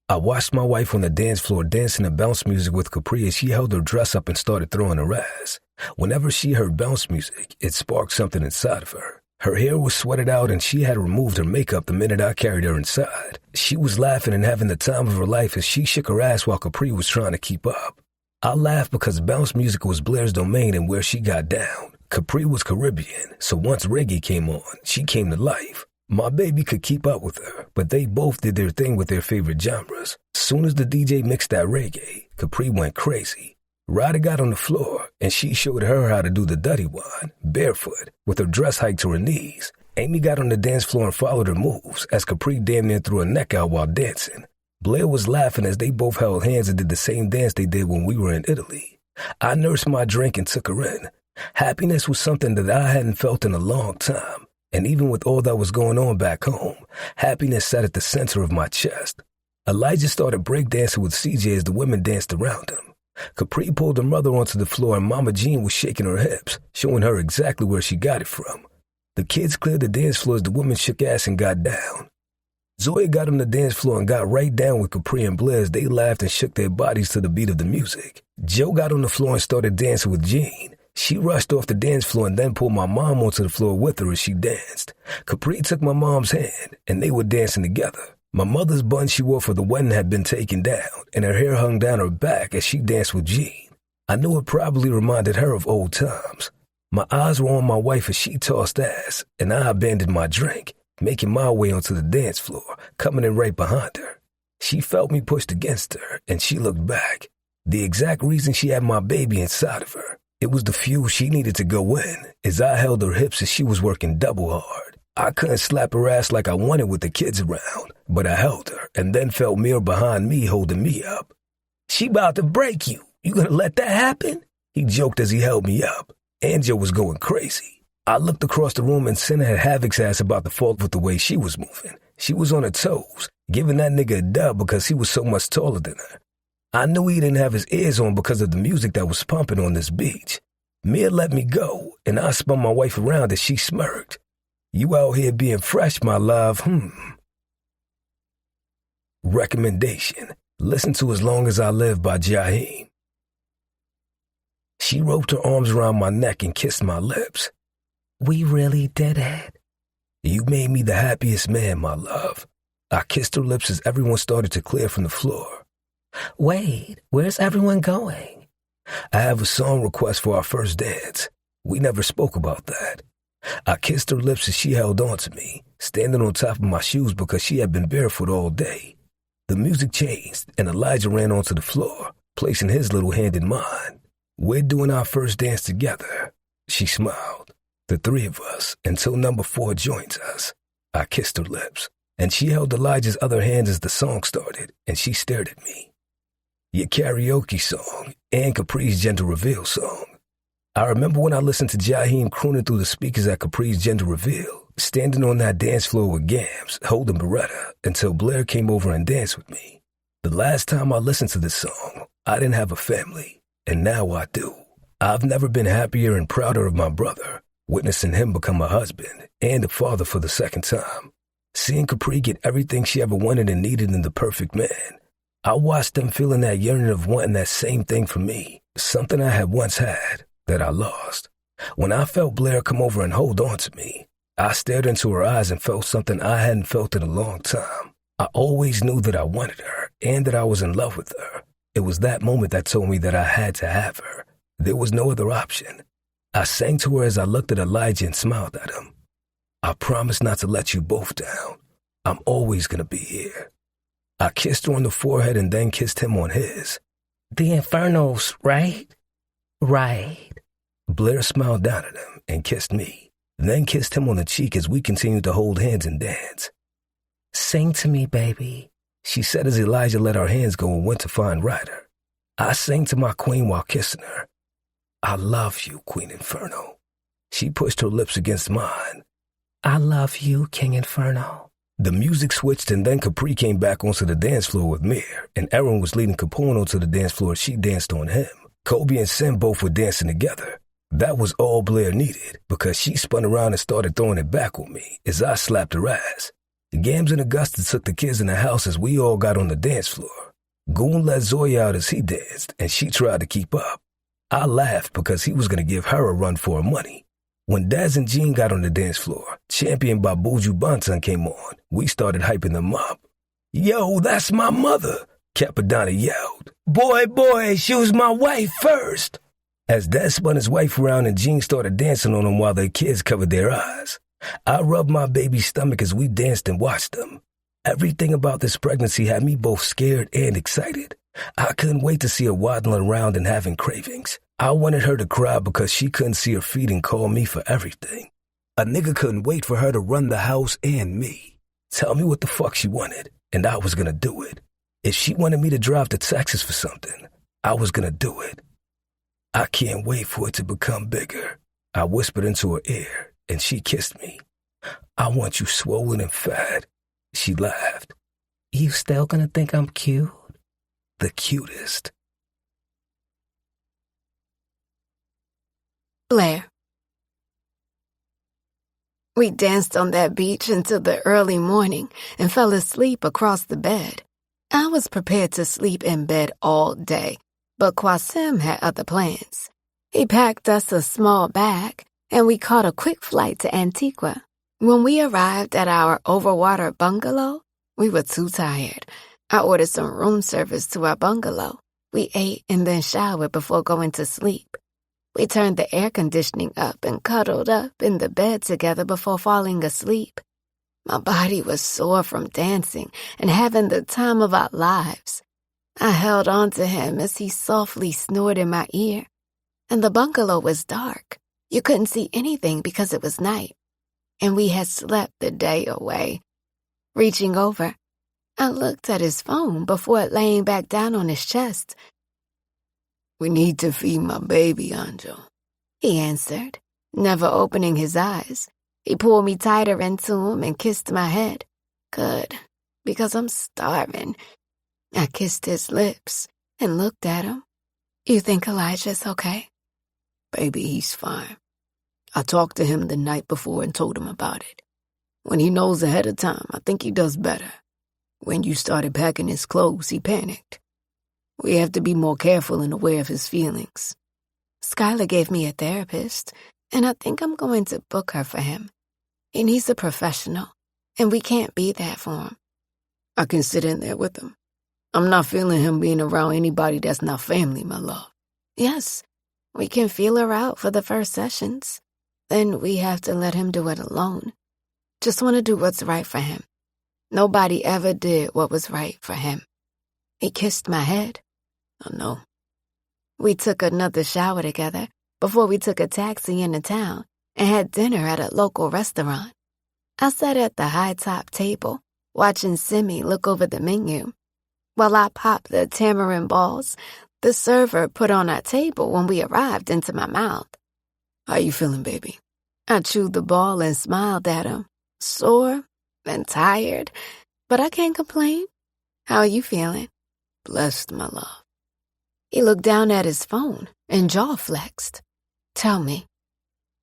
I watched my wife on the dance floor dancing to bounce music with Capri as she held her dress up and started throwing her ass. Whenever she heard bounce music, it sparked something inside of her. Her hair was sweated out and she had removed her makeup the minute I carried her inside. She was laughing and having the time of her life as she shook her ass while Capri was trying to keep up. I laughed because bounce music was Blair's domain and where she got down. Capri was Caribbean, so once reggae came on, she came to life. My baby could keep up with her, but they both did their thing with their favorite genres. Soon as the DJ mixed that reggae, Capri went crazy. Ryder got on the floor, and she showed her how to do the dutty one, barefoot, with her dress hiked to her knees. Amy got on the dance floor and followed her moves, as Capri damn near threw her neck out while dancing. Blair was laughing as they both held hands and did the same dance they did when we were in Italy. I nursed my drink and took her in. Happiness was something that I hadn't felt in a long time, and even with all that was going on back home, happiness sat at the center of my chest. Elijah started breakdancing with CJ as the women danced around him. Capri pulled her mother onto the floor and Mama Jean was shaking her hips, showing her exactly where she got it from. The kids cleared the dance floor as the women shook ass and got down. Zoe got on the dance floor and got right down with Capri and Blair as they laughed and shook their bodies to the beat of the music. Joe got on the floor and started dancing with Jean. She rushed off the dance floor and then pulled my mom onto the floor with her as she danced. Capri took my mom's hand, and they were dancing together. My mother's bun she wore for the wedding had been taken down, and her hair hung down her back as she danced with Jean. I knew it probably reminded her of old times. My eyes were on my wife as she tossed ass, and I abandoned my drink, making my way onto the dance floor, coming in right behind her. She felt me pushed against her, and she looked back. The exact reason she had my baby inside of her. It was the fuel she needed to go in, as I held her hips as she was working double hard. I couldn't slap her ass like I wanted with the kids around, but I held her, and then felt Mir behind me holding me up. "She about to break you. You gonna let that happen?" He joked as he held me up. Angel was going crazy. I looked across the room and Senna had Havoc's ass about to fall with the way she was moving. She was on her toes, giving that nigga a dub because he was so much taller than her. I knew he didn't have his ears on because of the music that was pumping on this beach. Mia let me go, and I spun my wife around as she smirked. "You out here being fresh, my love, Recommendation: listen to As Long As I Live by Jaheim. She roped her arms around my neck and kissed my lips. "We really did it." "You made me the happiest man, my love." I kissed her lips as everyone started to clear from the floor. Wait, where's everyone going? "I have a song request for our first dance. We never spoke about that." I kissed her lips as she held on to me, standing on top of my shoes because she had been barefoot all day. The music changed, and Elijah ran onto the floor, placing his little hand in mine. "We're doing our first dance together." She smiled. "The three of us, until number 4 joins us." I kissed her lips, and she held Elijah's other hand as the song started, and she stared at me. "Your karaoke song and Capri's gender reveal song." I remember when I listened to Jaheim crooning through the speakers at Capri's gender reveal, standing on that dance floor with Gams, holding Beretta, until Blair came over and danced with me. The last time I listened to this song, I didn't have a family, and now I do. I've never been happier and prouder of my brother, witnessing him become a husband and a father for the second time. Seeing Capri get everything she ever wanted and needed in the perfect man. I watched them feeling that yearning of wanting that same thing for me, something I had once had that I lost. When I felt Blair come over and hold on to me, I stared into her eyes and felt something I hadn't felt in a long time. I always knew that I wanted her and that I was in love with her. It was that moment that told me that I had to have her. There was no other option. I sang to her as I looked at Elijah and smiled at him. "I promise not to let you both down. I'm always going to be here." I kissed her on the forehead and then kissed him on his. "The Infernos, right?" "Right." Blair smiled down at him and kissed me, then kissed him on the cheek as we continued to hold hands and dance. "Sing to me, baby," she said as Elijah let our hands go and went to find Ryder. I sang to my queen while kissing her. "I love you, Queen Inferno." She pushed her lips against mine. "I love you, King Inferno." The music switched and then Capri came back onto the dance floor with Mir, and Erin was leading Capone onto the dance floor as she danced on him. Kobe and Sim both were dancing together. That was all Blair needed, because she spun around and started throwing it back on me as I slapped her ass. Gams and Augusta took the kids in the house as we all got on the dance floor. Goon let Zoya out as he danced, and she tried to keep up. I laughed because he was going to give her a run for her money. When Daz and Jean got on the dance floor, championed by Buju Banton came on, we started hyping them up. "Yo, that's my mother," Capadonna yelled. Boy, she was my wife first." As Daz spun his wife around and Jean started dancing on him while their kids covered their eyes, I rubbed my baby's stomach as we danced and watched them. Everything about this pregnancy had me both scared and excited. I couldn't wait to see her waddling around and having cravings. I wanted her to cry because she couldn't see her feet and call me for everything. A nigga couldn't wait for her to run the house and me. Tell me what the fuck she wanted, and I was gonna do it. If she wanted me to drive to Texas for something, I was gonna do it. "I can't wait for it to become bigger," I whispered into her ear, and she kissed me. "I want you swollen and fat." She laughed. "You still gonna think I'm cute?" "The cutest." Blair. We danced on that beach until the early morning and fell asleep across the bed. I was prepared to sleep in bed all day, but Qasim had other plans. He packed us a small bag, and we caught a quick flight to Antigua. When we arrived at our overwater bungalow, we were too tired. I ordered some room service to our bungalow. We ate and then showered before going to sleep. We turned the air conditioning up and cuddled up in the bed together before falling asleep. My body was sore from dancing and having the time of our lives. I held on to him as he softly snored in my ear. And the bungalow was dark. You couldn't see anything because it was night. And we had slept the day away. Reaching over, I looked at his phone before laying back down on his chest. "We need to feed my baby, Anjo," he answered, never opening his eyes. He pulled me tighter into him and kissed my head. Good, because I'm starving. I kissed his lips and looked at him. You think Elijah's okay? "Baby, he's fine. I talked to him the night before and told him about it. When he knows ahead of time, I think he does better. When you started packing his clothes, he panicked. We have to be more careful and aware of his feelings." Skylar gave me a therapist, and I think I'm going to book her for him. He needs a professional, and we can't be that for him. I can sit in there with him. I'm not feeling him being around anybody that's not family, my love. Yes, we can feel her out for the first sessions. Then we have to let him do it alone. Just want to do what's right for him. Nobody ever did what was right for him. He kissed my head. I know. We took another shower together before we took a taxi into town and had dinner at a local restaurant. I sat at the high-top table, watching Simi look over the menu. While I popped the tamarind balls the server put on our table when we arrived into my mouth. "How you feeling, baby?" I chewed the ball and smiled at him, sore and tired, but I can't complain. How are you feeling? "Blessed, my love." He looked down at his phone and jaw flexed. Tell me.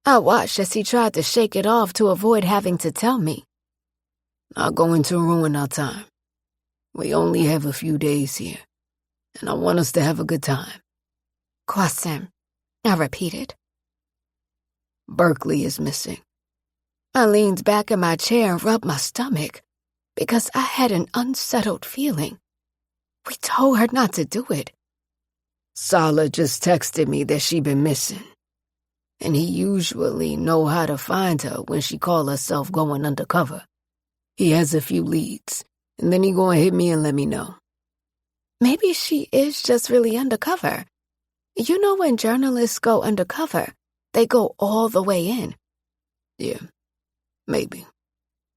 I watched as he tried to shake it off to avoid having to tell me. "Not going to ruin our time. We only have a few days here, and I want us to have a good time." Kwasim, I repeated. "Berkeley is missing." I leaned back in my chair and rubbed my stomach because I had an unsettled feeling. We told her not to do it. Sala just texted me that she been missing, and he usually know how to find her when she call herself going undercover. He has a few leads, and then he gonna hit me and let me know. Maybe she is just really undercover. You know when journalists go undercover, they go all the way in. Yeah, maybe.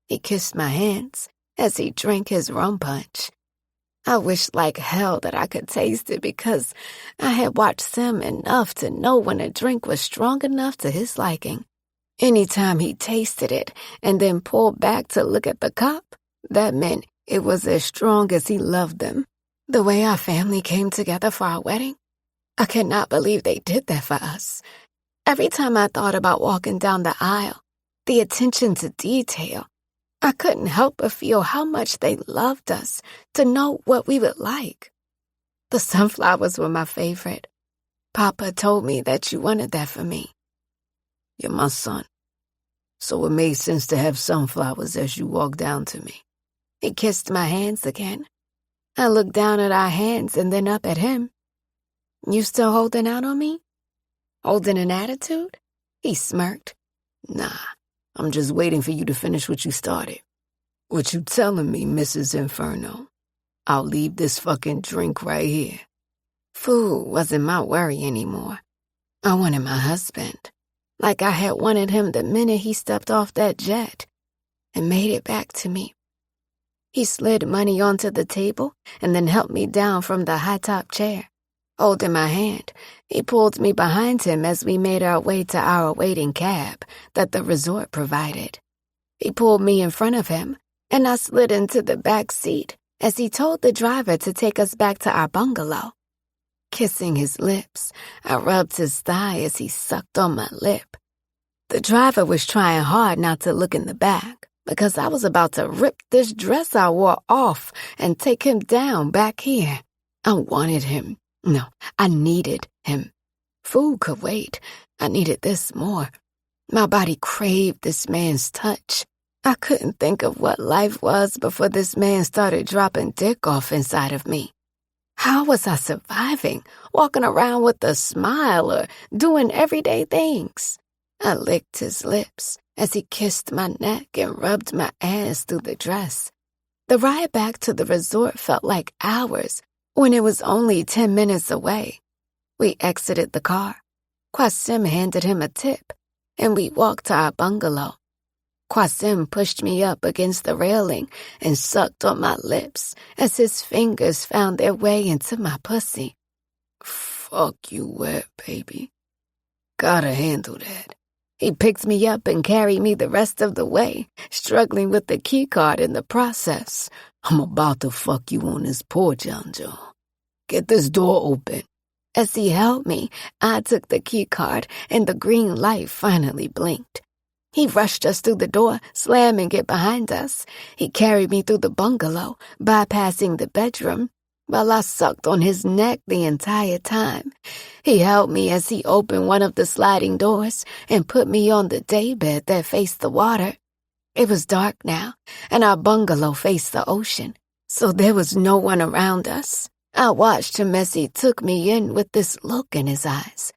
He kissed my hands as he drank his rum punch. I wished like hell that I could taste it because I had watched Sim enough to know when a drink was strong enough to his liking. Anytime he tasted it and then pulled back to look at the cup, that meant it was as strong as he loved them. The way our family came together for our wedding, I could not believe they did that for us. Every time I thought about walking down the aisle, the attention to detail, I couldn't help but feel how much they loved us to know what we would like. The sunflowers were my favorite. Papa told me that you wanted that for me. You're my son, so it made sense to have sunflowers as you walked down to me. He kissed my hands again. I looked down at our hands and then up at him. You still holding out on me? Holding an attitude? He smirked. Nah, I'm just waiting for you to finish what you started. What you telling me, Mrs. Inferno? I'll leave this fucking drink right here. Food wasn't my worry anymore. I wanted my husband, like I had wanted him the minute he stepped off that jet and made it back to me. He slid money onto the table and then helped me down from the high-top chair. Holding my hand, he pulled me behind him as we made our way to our waiting cab that the resort provided. He pulled me in front of him, and I slid into the back seat as he told the driver to take us back to our bungalow. Kissing his lips, I rubbed his thigh as he sucked on my lip. The driver was trying hard not to look in the back because I was about to rip this dress I wore off and take him down back here. I wanted him. No, I needed him. Food could wait. I needed this more. My body craved this man's touch. I couldn't think of what life was before this man started dropping dick off inside of me. How was I surviving, walking around with a smile or doing everyday things? I licked his lips as he kissed my neck and rubbed my ass through the dress. The ride back to the resort felt like hours when it was only 10 minutes away. We exited the car. Qasim handed him a tip, and we walked to our bungalow. Qasim pushed me up against the railing and sucked on my lips as his fingers found their way into my pussy. Fuck you wet, baby. Gotta handle that. He picked me up and carried me the rest of the way, struggling with the keycard in the process. I'm about to fuck you on this porch, Anjo. Get this door open. As he held me, I took the keycard and the green light finally blinked. He rushed us through the door, slamming it behind us. He carried me through the bungalow, bypassing the bedroom, while I sucked on his neck the entire time. He held me as he opened one of the sliding doors and put me on the daybed that faced the water. It was dark now, and our bungalow faced the ocean, so there was no one around us. I watched him as he took me in with this look in his eyes.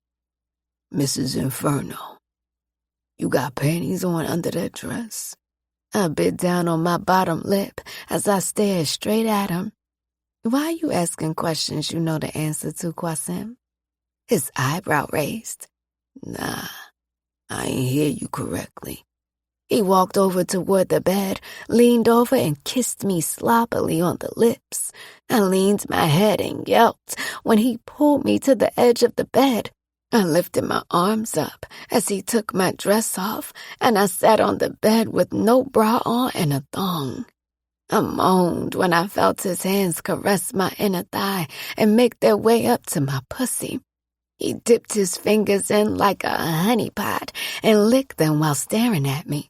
Mrs. Inferno, you got panties on under that dress? I bit down on my bottom lip as I stared straight at him. Why are you asking questions you know the answer to, Qasim? His eyebrow raised. Nah, I ain't hear you correctly. He walked over toward the bed, leaned over and kissed me sloppily on the lips. I leaned my head and yelped when he pulled me to the edge of the bed. I lifted my arms up as he took my dress off, and I sat on the bed with no bra on and a thong. I moaned when I felt his hands caress my inner thigh and make their way up to my pussy. He dipped his fingers in like a honey pot and licked them while staring at me.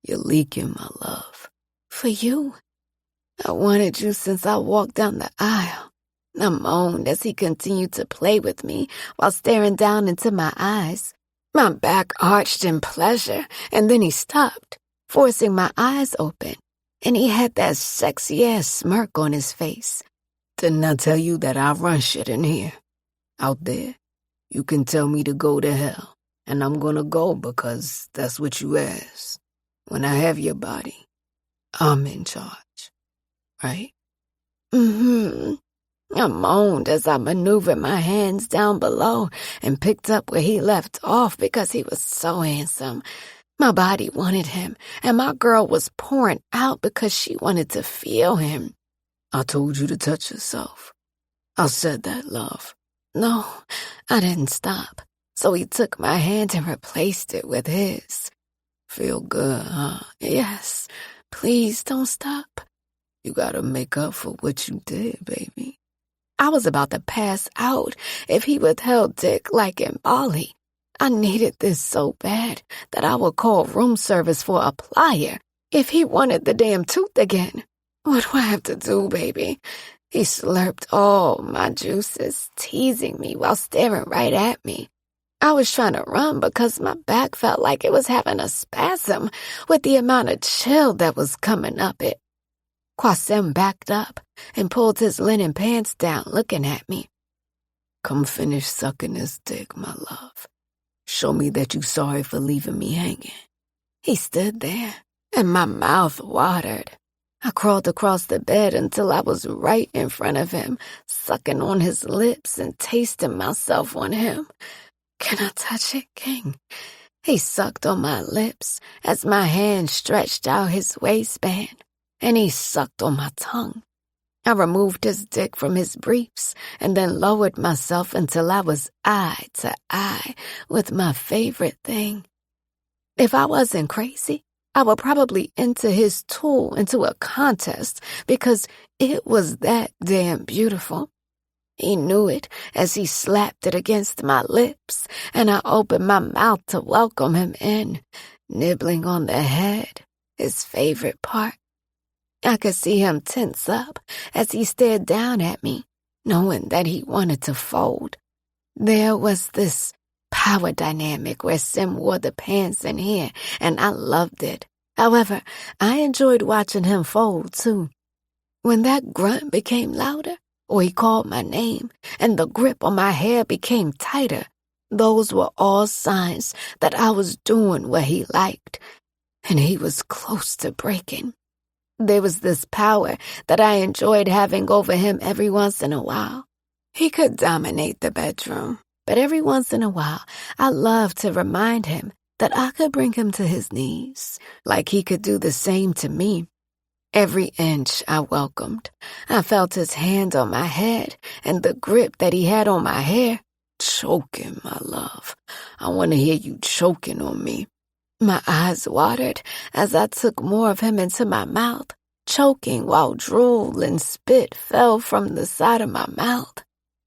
You're leaking, my love. For you. I wanted you since I walked down the aisle. I moaned as he continued to play with me while staring down into my eyes. My back arched in pleasure, and then he stopped, forcing my eyes open, and he had that sexy-ass smirk on his face. Didn't I tell you that I run shit in here? Out there, you can tell me to go to hell, and I'm gonna go because that's what you asked. When I have your body, I'm in charge, right? Mm-hmm. I moaned as I maneuvered my hands down below and picked up where he left off because he was so handsome. My body wanted him, and my girl was pouring out because she wanted to feel him. I told you to touch yourself. I said that, love. No, I didn't stop. So he took my hand and replaced it with his. Feel good, huh? Yes. Please don't stop. You gotta make up for what you did, baby. I was about to pass out if he withheld dick like in Bali. I needed this so bad that I would call room service for a plier if he wanted the damn tooth again. What do I have to do, baby? He slurped all my juices, teasing me while staring right at me. I was trying to run because my back felt like it was having a spasm with the amount of chill that was coming up it. Qasim backed up and pulled his linen pants down, looking at me. Come finish sucking this dick, my love. Show me that you're sorry for leaving me hanging. He stood there, and my mouth watered. I crawled across the bed until I was right in front of him, sucking on his lips and tasting myself on him. Can I touch it, King? He sucked on my lips as my hand stretched out his waistband, and he sucked on my tongue. I removed his dick from his briefs and then lowered myself until I was eye to eye with my favorite thing. If I wasn't crazy, I would probably enter his tool into a contest because it was that damn beautiful. He knew it as he slapped it against my lips, and I opened my mouth to welcome him in, nibbling on the head, his favorite part. I could see him tense up as he stared down at me, knowing that he wanted to fold. There was this power dynamic where Sim wore the pants in here, and I loved it. However, I enjoyed watching him fold, too. When that grunt became louder, or he called my name, and the grip on my hair became tighter. Those were all signs that I was doing what he liked, and he was close to breaking. There was this power that I enjoyed having over him every once in a while. He could dominate the bedroom, but every once in a while, I loved to remind him that I could bring him to his knees, like he could do the same to me. Every inch I welcomed. I felt his hand on my head and the grip that he had on my hair. Choking, my love. I want to hear you choking on me. My eyes watered as I took more of him into my mouth, choking while drool and spit fell from the side of my mouth.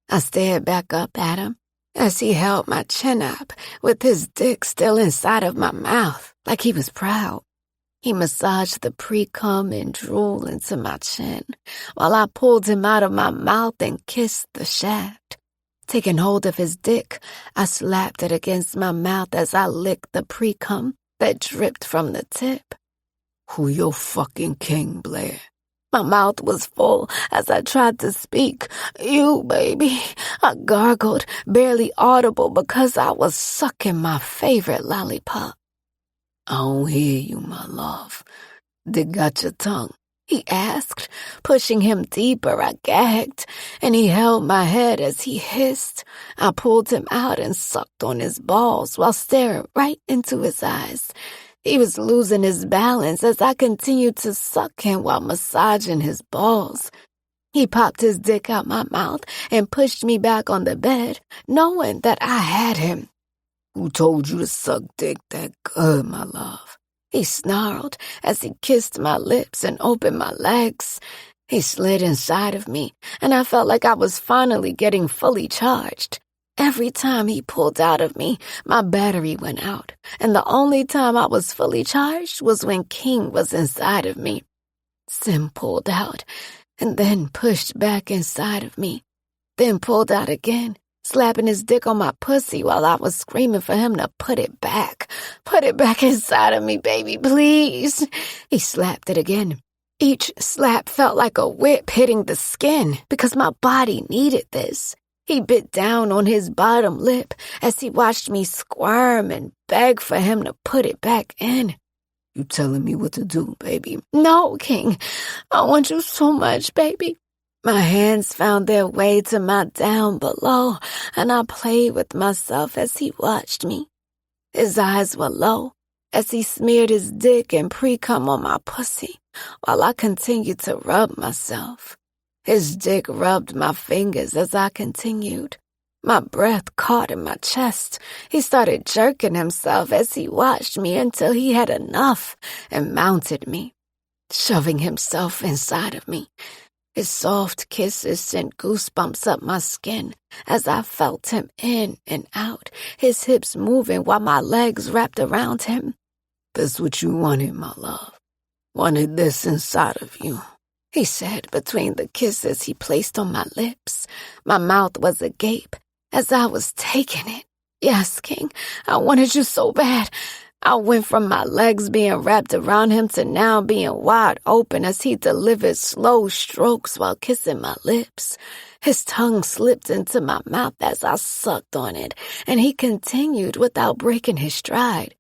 I stared back up at him as he held my chin up with his dick still inside of my mouth, like he was proud. He massaged the pre-cum and drool into my chin while I pulled him out of my mouth and kissed the shaft. Taking hold of his dick, I slapped it against my mouth as I licked the pre-cum that dripped from the tip. Who your fucking king, Blair? My mouth was full as I tried to speak. You, baby. I gargled, barely audible because I was sucking my favorite lollipop. I don't hear you, my love. They got your tongue? He asked. Pushing him deeper, I gagged, and he held my head as he hissed. I pulled him out and sucked on his balls while staring right into his eyes. He was losing his balance as I continued to suck him while massaging his balls. He popped his dick out my mouth and pushed me back on the bed, knowing that I had him. Who told you to suck dick that good, my love? He snarled as he kissed my lips and opened my legs. He slid inside of me, and I felt like I was finally getting fully charged. Every time he pulled out of me, my battery went out, and the only time I was fully charged was when King was inside of me. Sim pulled out, and then pushed back inside of me, then pulled out again, slapping his dick on my pussy while I was screaming for him to put it back. Put it back inside of me, baby, please. He slapped it again. Each slap felt like a whip hitting the skin because my body needed this. He bit down on his bottom lip as he watched me squirm and beg for him to put it back in. You telling me what to do, baby? No, King. I want you so much, baby. My hands found their way to my down below, and I played with myself as he watched me. His eyes were low as he smeared his dick and pre-cum on my pussy while I continued to rub myself. His dick rubbed my fingers as I continued. My breath caught in my chest. He started jerking himself as he watched me until he had enough and mounted me, shoving himself inside of me. His soft kisses sent goosebumps up my skin as I felt him in and out, his hips moving while my legs wrapped around him. That's what you wanted, my love. Wanted this inside of you, he said between the kisses he placed on my lips. My mouth was agape as I was taking it. Yes, King, I wanted you so bad. I went from my legs being wrapped around him to now being wide open as he delivered slow strokes while kissing my lips. His tongue slipped into my mouth as I sucked on it, and he continued without breaking his stride.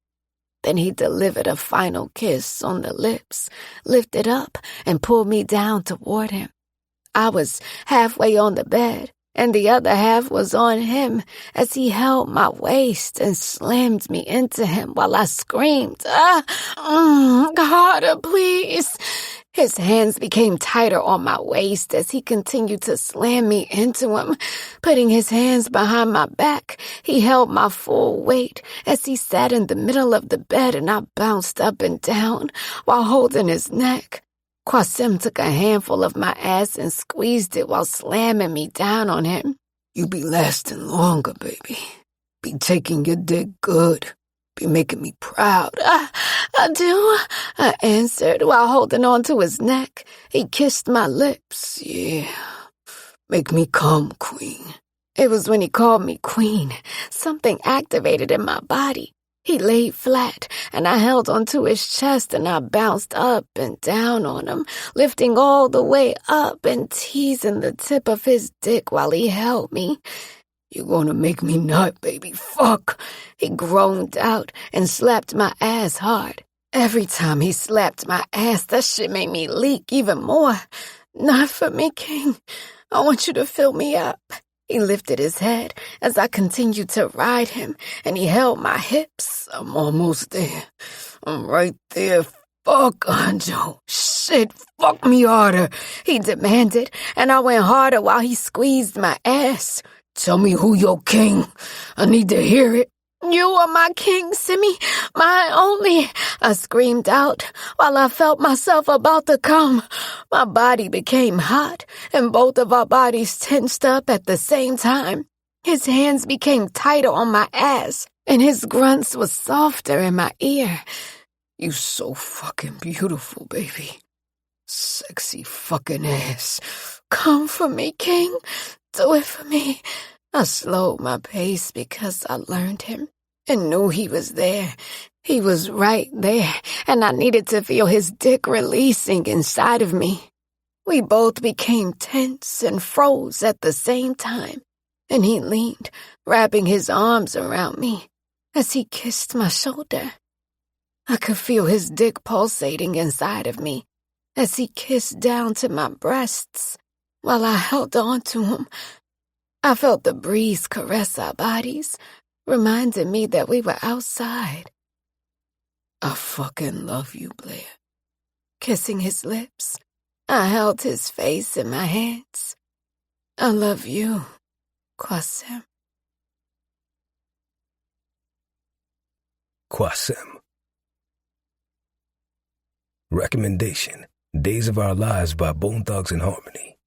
Then he delivered a final kiss on the lips, lifted up, and pulled me down toward him. I was halfway on the bed, and the other half was on him as he held my waist and slammed me into him while I screamed, harder, please. His hands became tighter on my waist as he continued to slam me into him. Putting his hands behind my back, he held my full weight as he sat in the middle of the bed, and I bounced up and down while holding his neck. Qasim took a handful of my ass and squeezed it while slamming me down on him. You be lasting longer, baby. Be taking your dick good. Be making me proud. I do, I answered while holding on to his neck. He kissed my lips. Yeah. Make me come, queen. It was when he called me queen. Something activated in my body. He laid flat, and I held onto his chest, and I bounced up and down on him, lifting all the way up and teasing the tip of his dick while he held me. "You're gonna make me nut, baby. Fuck." He groaned out and slapped my ass hard. Every time he slapped my ass, that shit made me leak even more. "Not for me, King. I want you to fill me up." He lifted his head as I continued to ride him, and he held my hips. "I'm almost there. I'm right there. Fuck, Anjo. Shit, fuck me harder," he demanded, and I went harder while he squeezed my ass. "Tell me who your king. I need to hear it." "You are my king, Simi, my only," I screamed out while I felt myself about to come. My body became hot, and both of our bodies tensed up at the same time. His hands became tighter on my ass, and his grunts were softer in my ear. "You so fucking beautiful, baby. Sexy fucking ass. Come for me, King. Do it for me." I slowed my pace because I learned him and knew he was there. He was right there, and I needed to feel his dick releasing inside of me. We both became tense and froze at the same time, and he leaned, wrapping his arms around me as he kissed my shoulder. I could feel his dick pulsating inside of me as he kissed down to my breasts while I held on to him. I felt the breeze caress our bodies, reminding me that we were outside. "I fucking love you, Blair." Kissing his lips, I held his face in my hands. "I love you, Qasim." Qasim. Recommendation: Days of Our Lives by Bone Thugs and Harmony.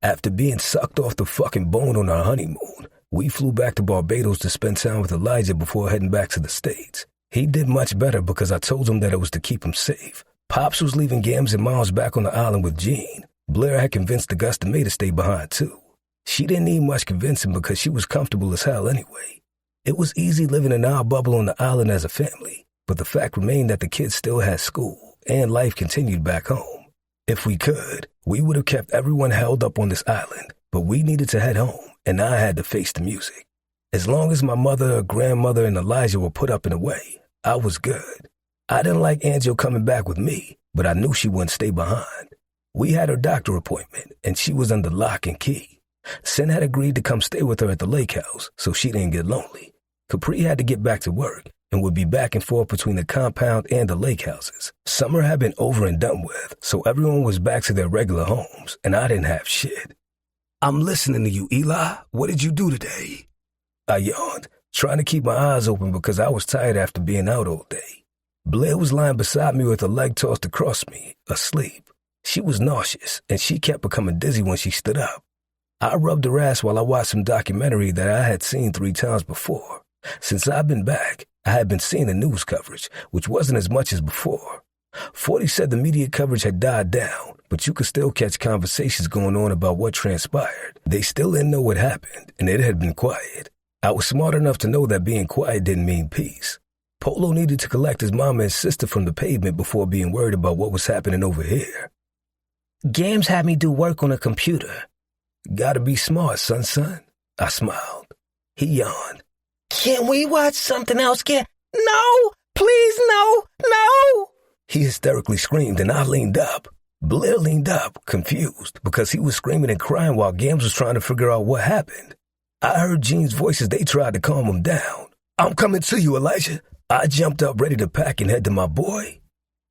After being sucked off the fucking bone on our honeymoon, we flew back to Barbados to spend time with Elijah before heading back to the States. He did much better because I told him that it was to keep him safe. Pops was leaving Gams and Miles back on the island with Jean. Blair had convinced Augusta May to stay behind too. She didn't need much convincing because she was comfortable as hell anyway. It was easy living in our bubble on the island as a family, but the fact remained that the kids still had school and life continued back home. If we could, we would have kept everyone held up on this island, but we needed to head home, and I had to face the music. As long as my mother, grandmother, and Elijah were put up in a way, I was good. I didn't like Angel coming back with me, but I knew she wouldn't stay behind. We had her doctor appointment, and she was under lock and key. Sin had agreed to come stay with her at the lake house, so she didn't get lonely. Capri had to get back to work, and would be back and forth between the compound and the lake houses. Summer had been over and done with, so everyone was back to their regular homes, and I didn't have shit. "I'm listening to you, Eli. What did you do today?" I yawned, trying to keep my eyes open because I was tired after being out all day. Blair was lying beside me with her leg tossed across me, asleep. She was nauseous, and she kept becoming dizzy when she stood up. I rubbed her ass while I watched some documentary that I had seen 3 times before. Since I've been back, I had been seeing the news coverage, which wasn't as much as before. 40 said the media coverage had died down, but you could still catch conversations going on about what transpired. They still didn't know what happened, and it had been quiet. I was smart enough to know that being quiet didn't mean peace. Polo needed to collect his mama and sister from the pavement before being worried about what was happening over here. Gams had me do work on a computer. "Gotta be smart, son. I smiled. He yawned. "Can we watch something else, kid?" "No! Please, no! No!" He hysterically screamed, and I leaned up. Blair leaned up, confused, because he was screaming and crying while Gams was trying to figure out what happened. I heard Jean's voice as they tried to calm him down. "I'm coming to you, Elijah." I jumped up ready to pack and head to my boy.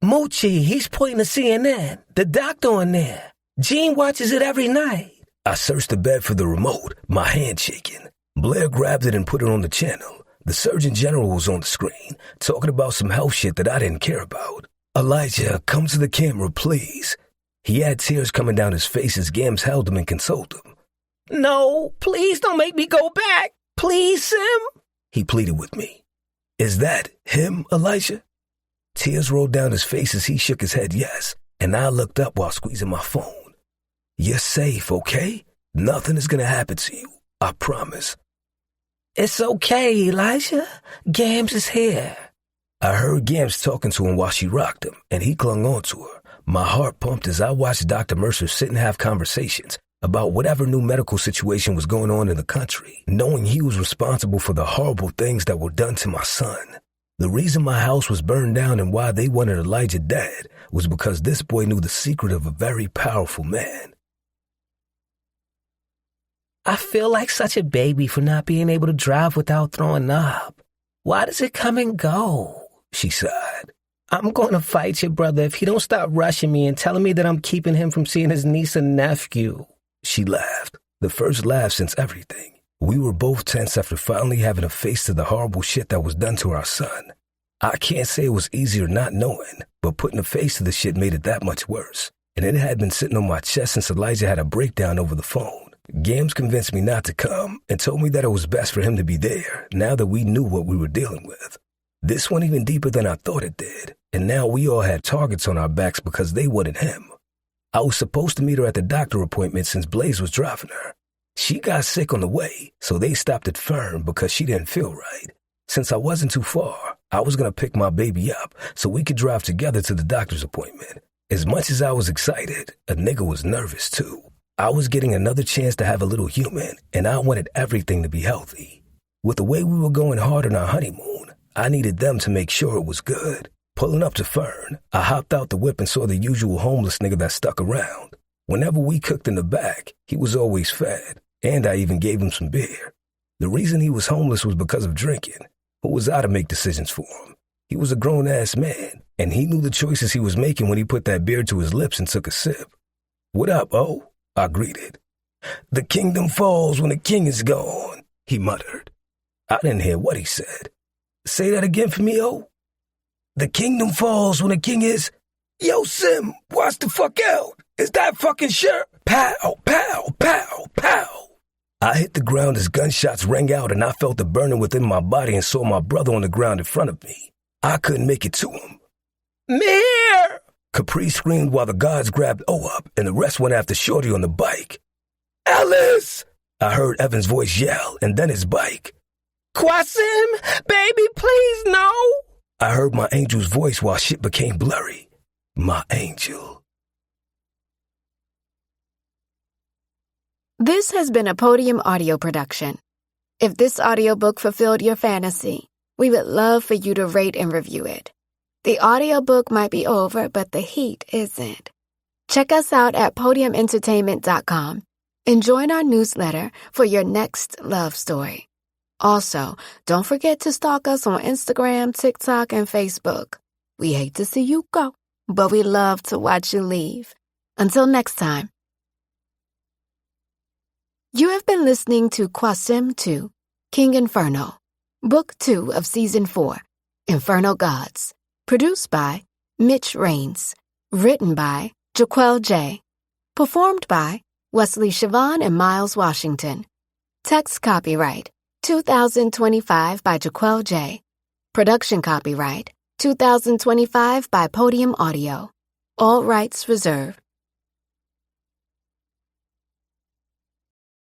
"Moochie, he's pointing to CNN. The doctor in there. Jean watches it every night." I searched the bed for the remote, my hand shaking. Blair grabbed it and put it on the channel. The Surgeon General was on the screen, talking about some health shit that I didn't care about. "Elijah, come to the camera, please." He had tears coming down his face as Gams held him and consoled him. "No, please don't make me go back. Please, Sim," he pleaded with me. "Is that him, Elijah?" Tears rolled down his face as he shook his head yes, and I looked up while squeezing my phone. "You're safe, okay? Nothing is gonna happen to you. I promise." It's okay, Elijah. Gams is here. I heard Gams talking to him while she rocked him, and he clung on to her. My heart pumped as I watched Dr. Mercer sit and have conversations about whatever new medical situation was going on in the country, knowing he was responsible for the horrible things that were done to my son. The reason my house was burned down and why they wanted Elijah dead was because this boy knew the secret of a very powerful man. I feel like such a baby for not being able to drive without throwing up. Why does it come and go? She sighed. I'm going to fight your brother if he don't stop rushing me and telling me that I'm keeping him from seeing his niece and nephew. She laughed, the first laugh since everything. We were both tense after finally having a face to the horrible shit that was done to our son. I can't say it was easier not knowing, but putting a face to the shit made it that much worse. And it had been sitting on my chest since Elijah had a breakdown over the phone. Gams convinced me not to come and told me that it was best for him to be there now that we knew what we were dealing with. This went even deeper than I thought it did, and now we all had targets on our backs because they wanted him. I was supposed to meet her at the doctor appointment since Blaze was driving her. She got sick on the way, so they stopped at Fern because she didn't feel right. Since I wasn't too far, I was going to pick my baby up so we could drive together to the doctor's appointment. As much as I was excited, a nigga was nervous too. I was getting another chance to have a little human, and I wanted everything to be healthy. With the way we were going hard on our honeymoon, I needed them to make sure it was good. Pulling up to Fern, I hopped out the whip and saw the usual homeless nigga that stuck around. Whenever we cooked in the back, he was always fed, and I even gave him some beer. The reason he was homeless was because of drinking. Who was I to make decisions for him? He was a grown-ass man, and he knew the choices he was making when he put that beer to his lips and took a sip. "What up, O?" I greeted. "The kingdom falls when the king is gone," he muttered. I didn't hear what he said. "Say that again for me, O." "The kingdom falls when the king is..." "Yo, Sim, watch the fuck out. Is that fucking sure?" Pow, pow, pow, pow. I hit the ground as gunshots rang out and I felt the burning within my body and saw my brother on the ground in front of me. I couldn't make it to him. "Mir!" Capri screamed while the guards grabbed O up and the rest went after Shorty on the bike. "Ellis!" I heard Evan's voice yell and then his bike. Kwasim, baby, please no. I heard my angel's voice while shit became blurry. My angel. This has been a Podium audio production. If this audiobook fulfilled your fantasy, we would love for you to rate and review it. The audiobook might be over, but the heat isn't. Check us out at podiumentertainment.com and join our newsletter for your next love story. Also, don't forget to stalk us on Instagram, TikTok, and Facebook. We hate to see you go, but we love to watch you leave. Until next time. You have been listening to Kwasim 2, King Inferno, Book 2 of Season 4, Inferno Gods, produced by Mitch Raines, written by Jaquel J., performed by Wesley Siobhan and Miles Washington. Text copyright 2025 by Jaquel J. Production copyright 2025 by Podium Audio. All rights reserved.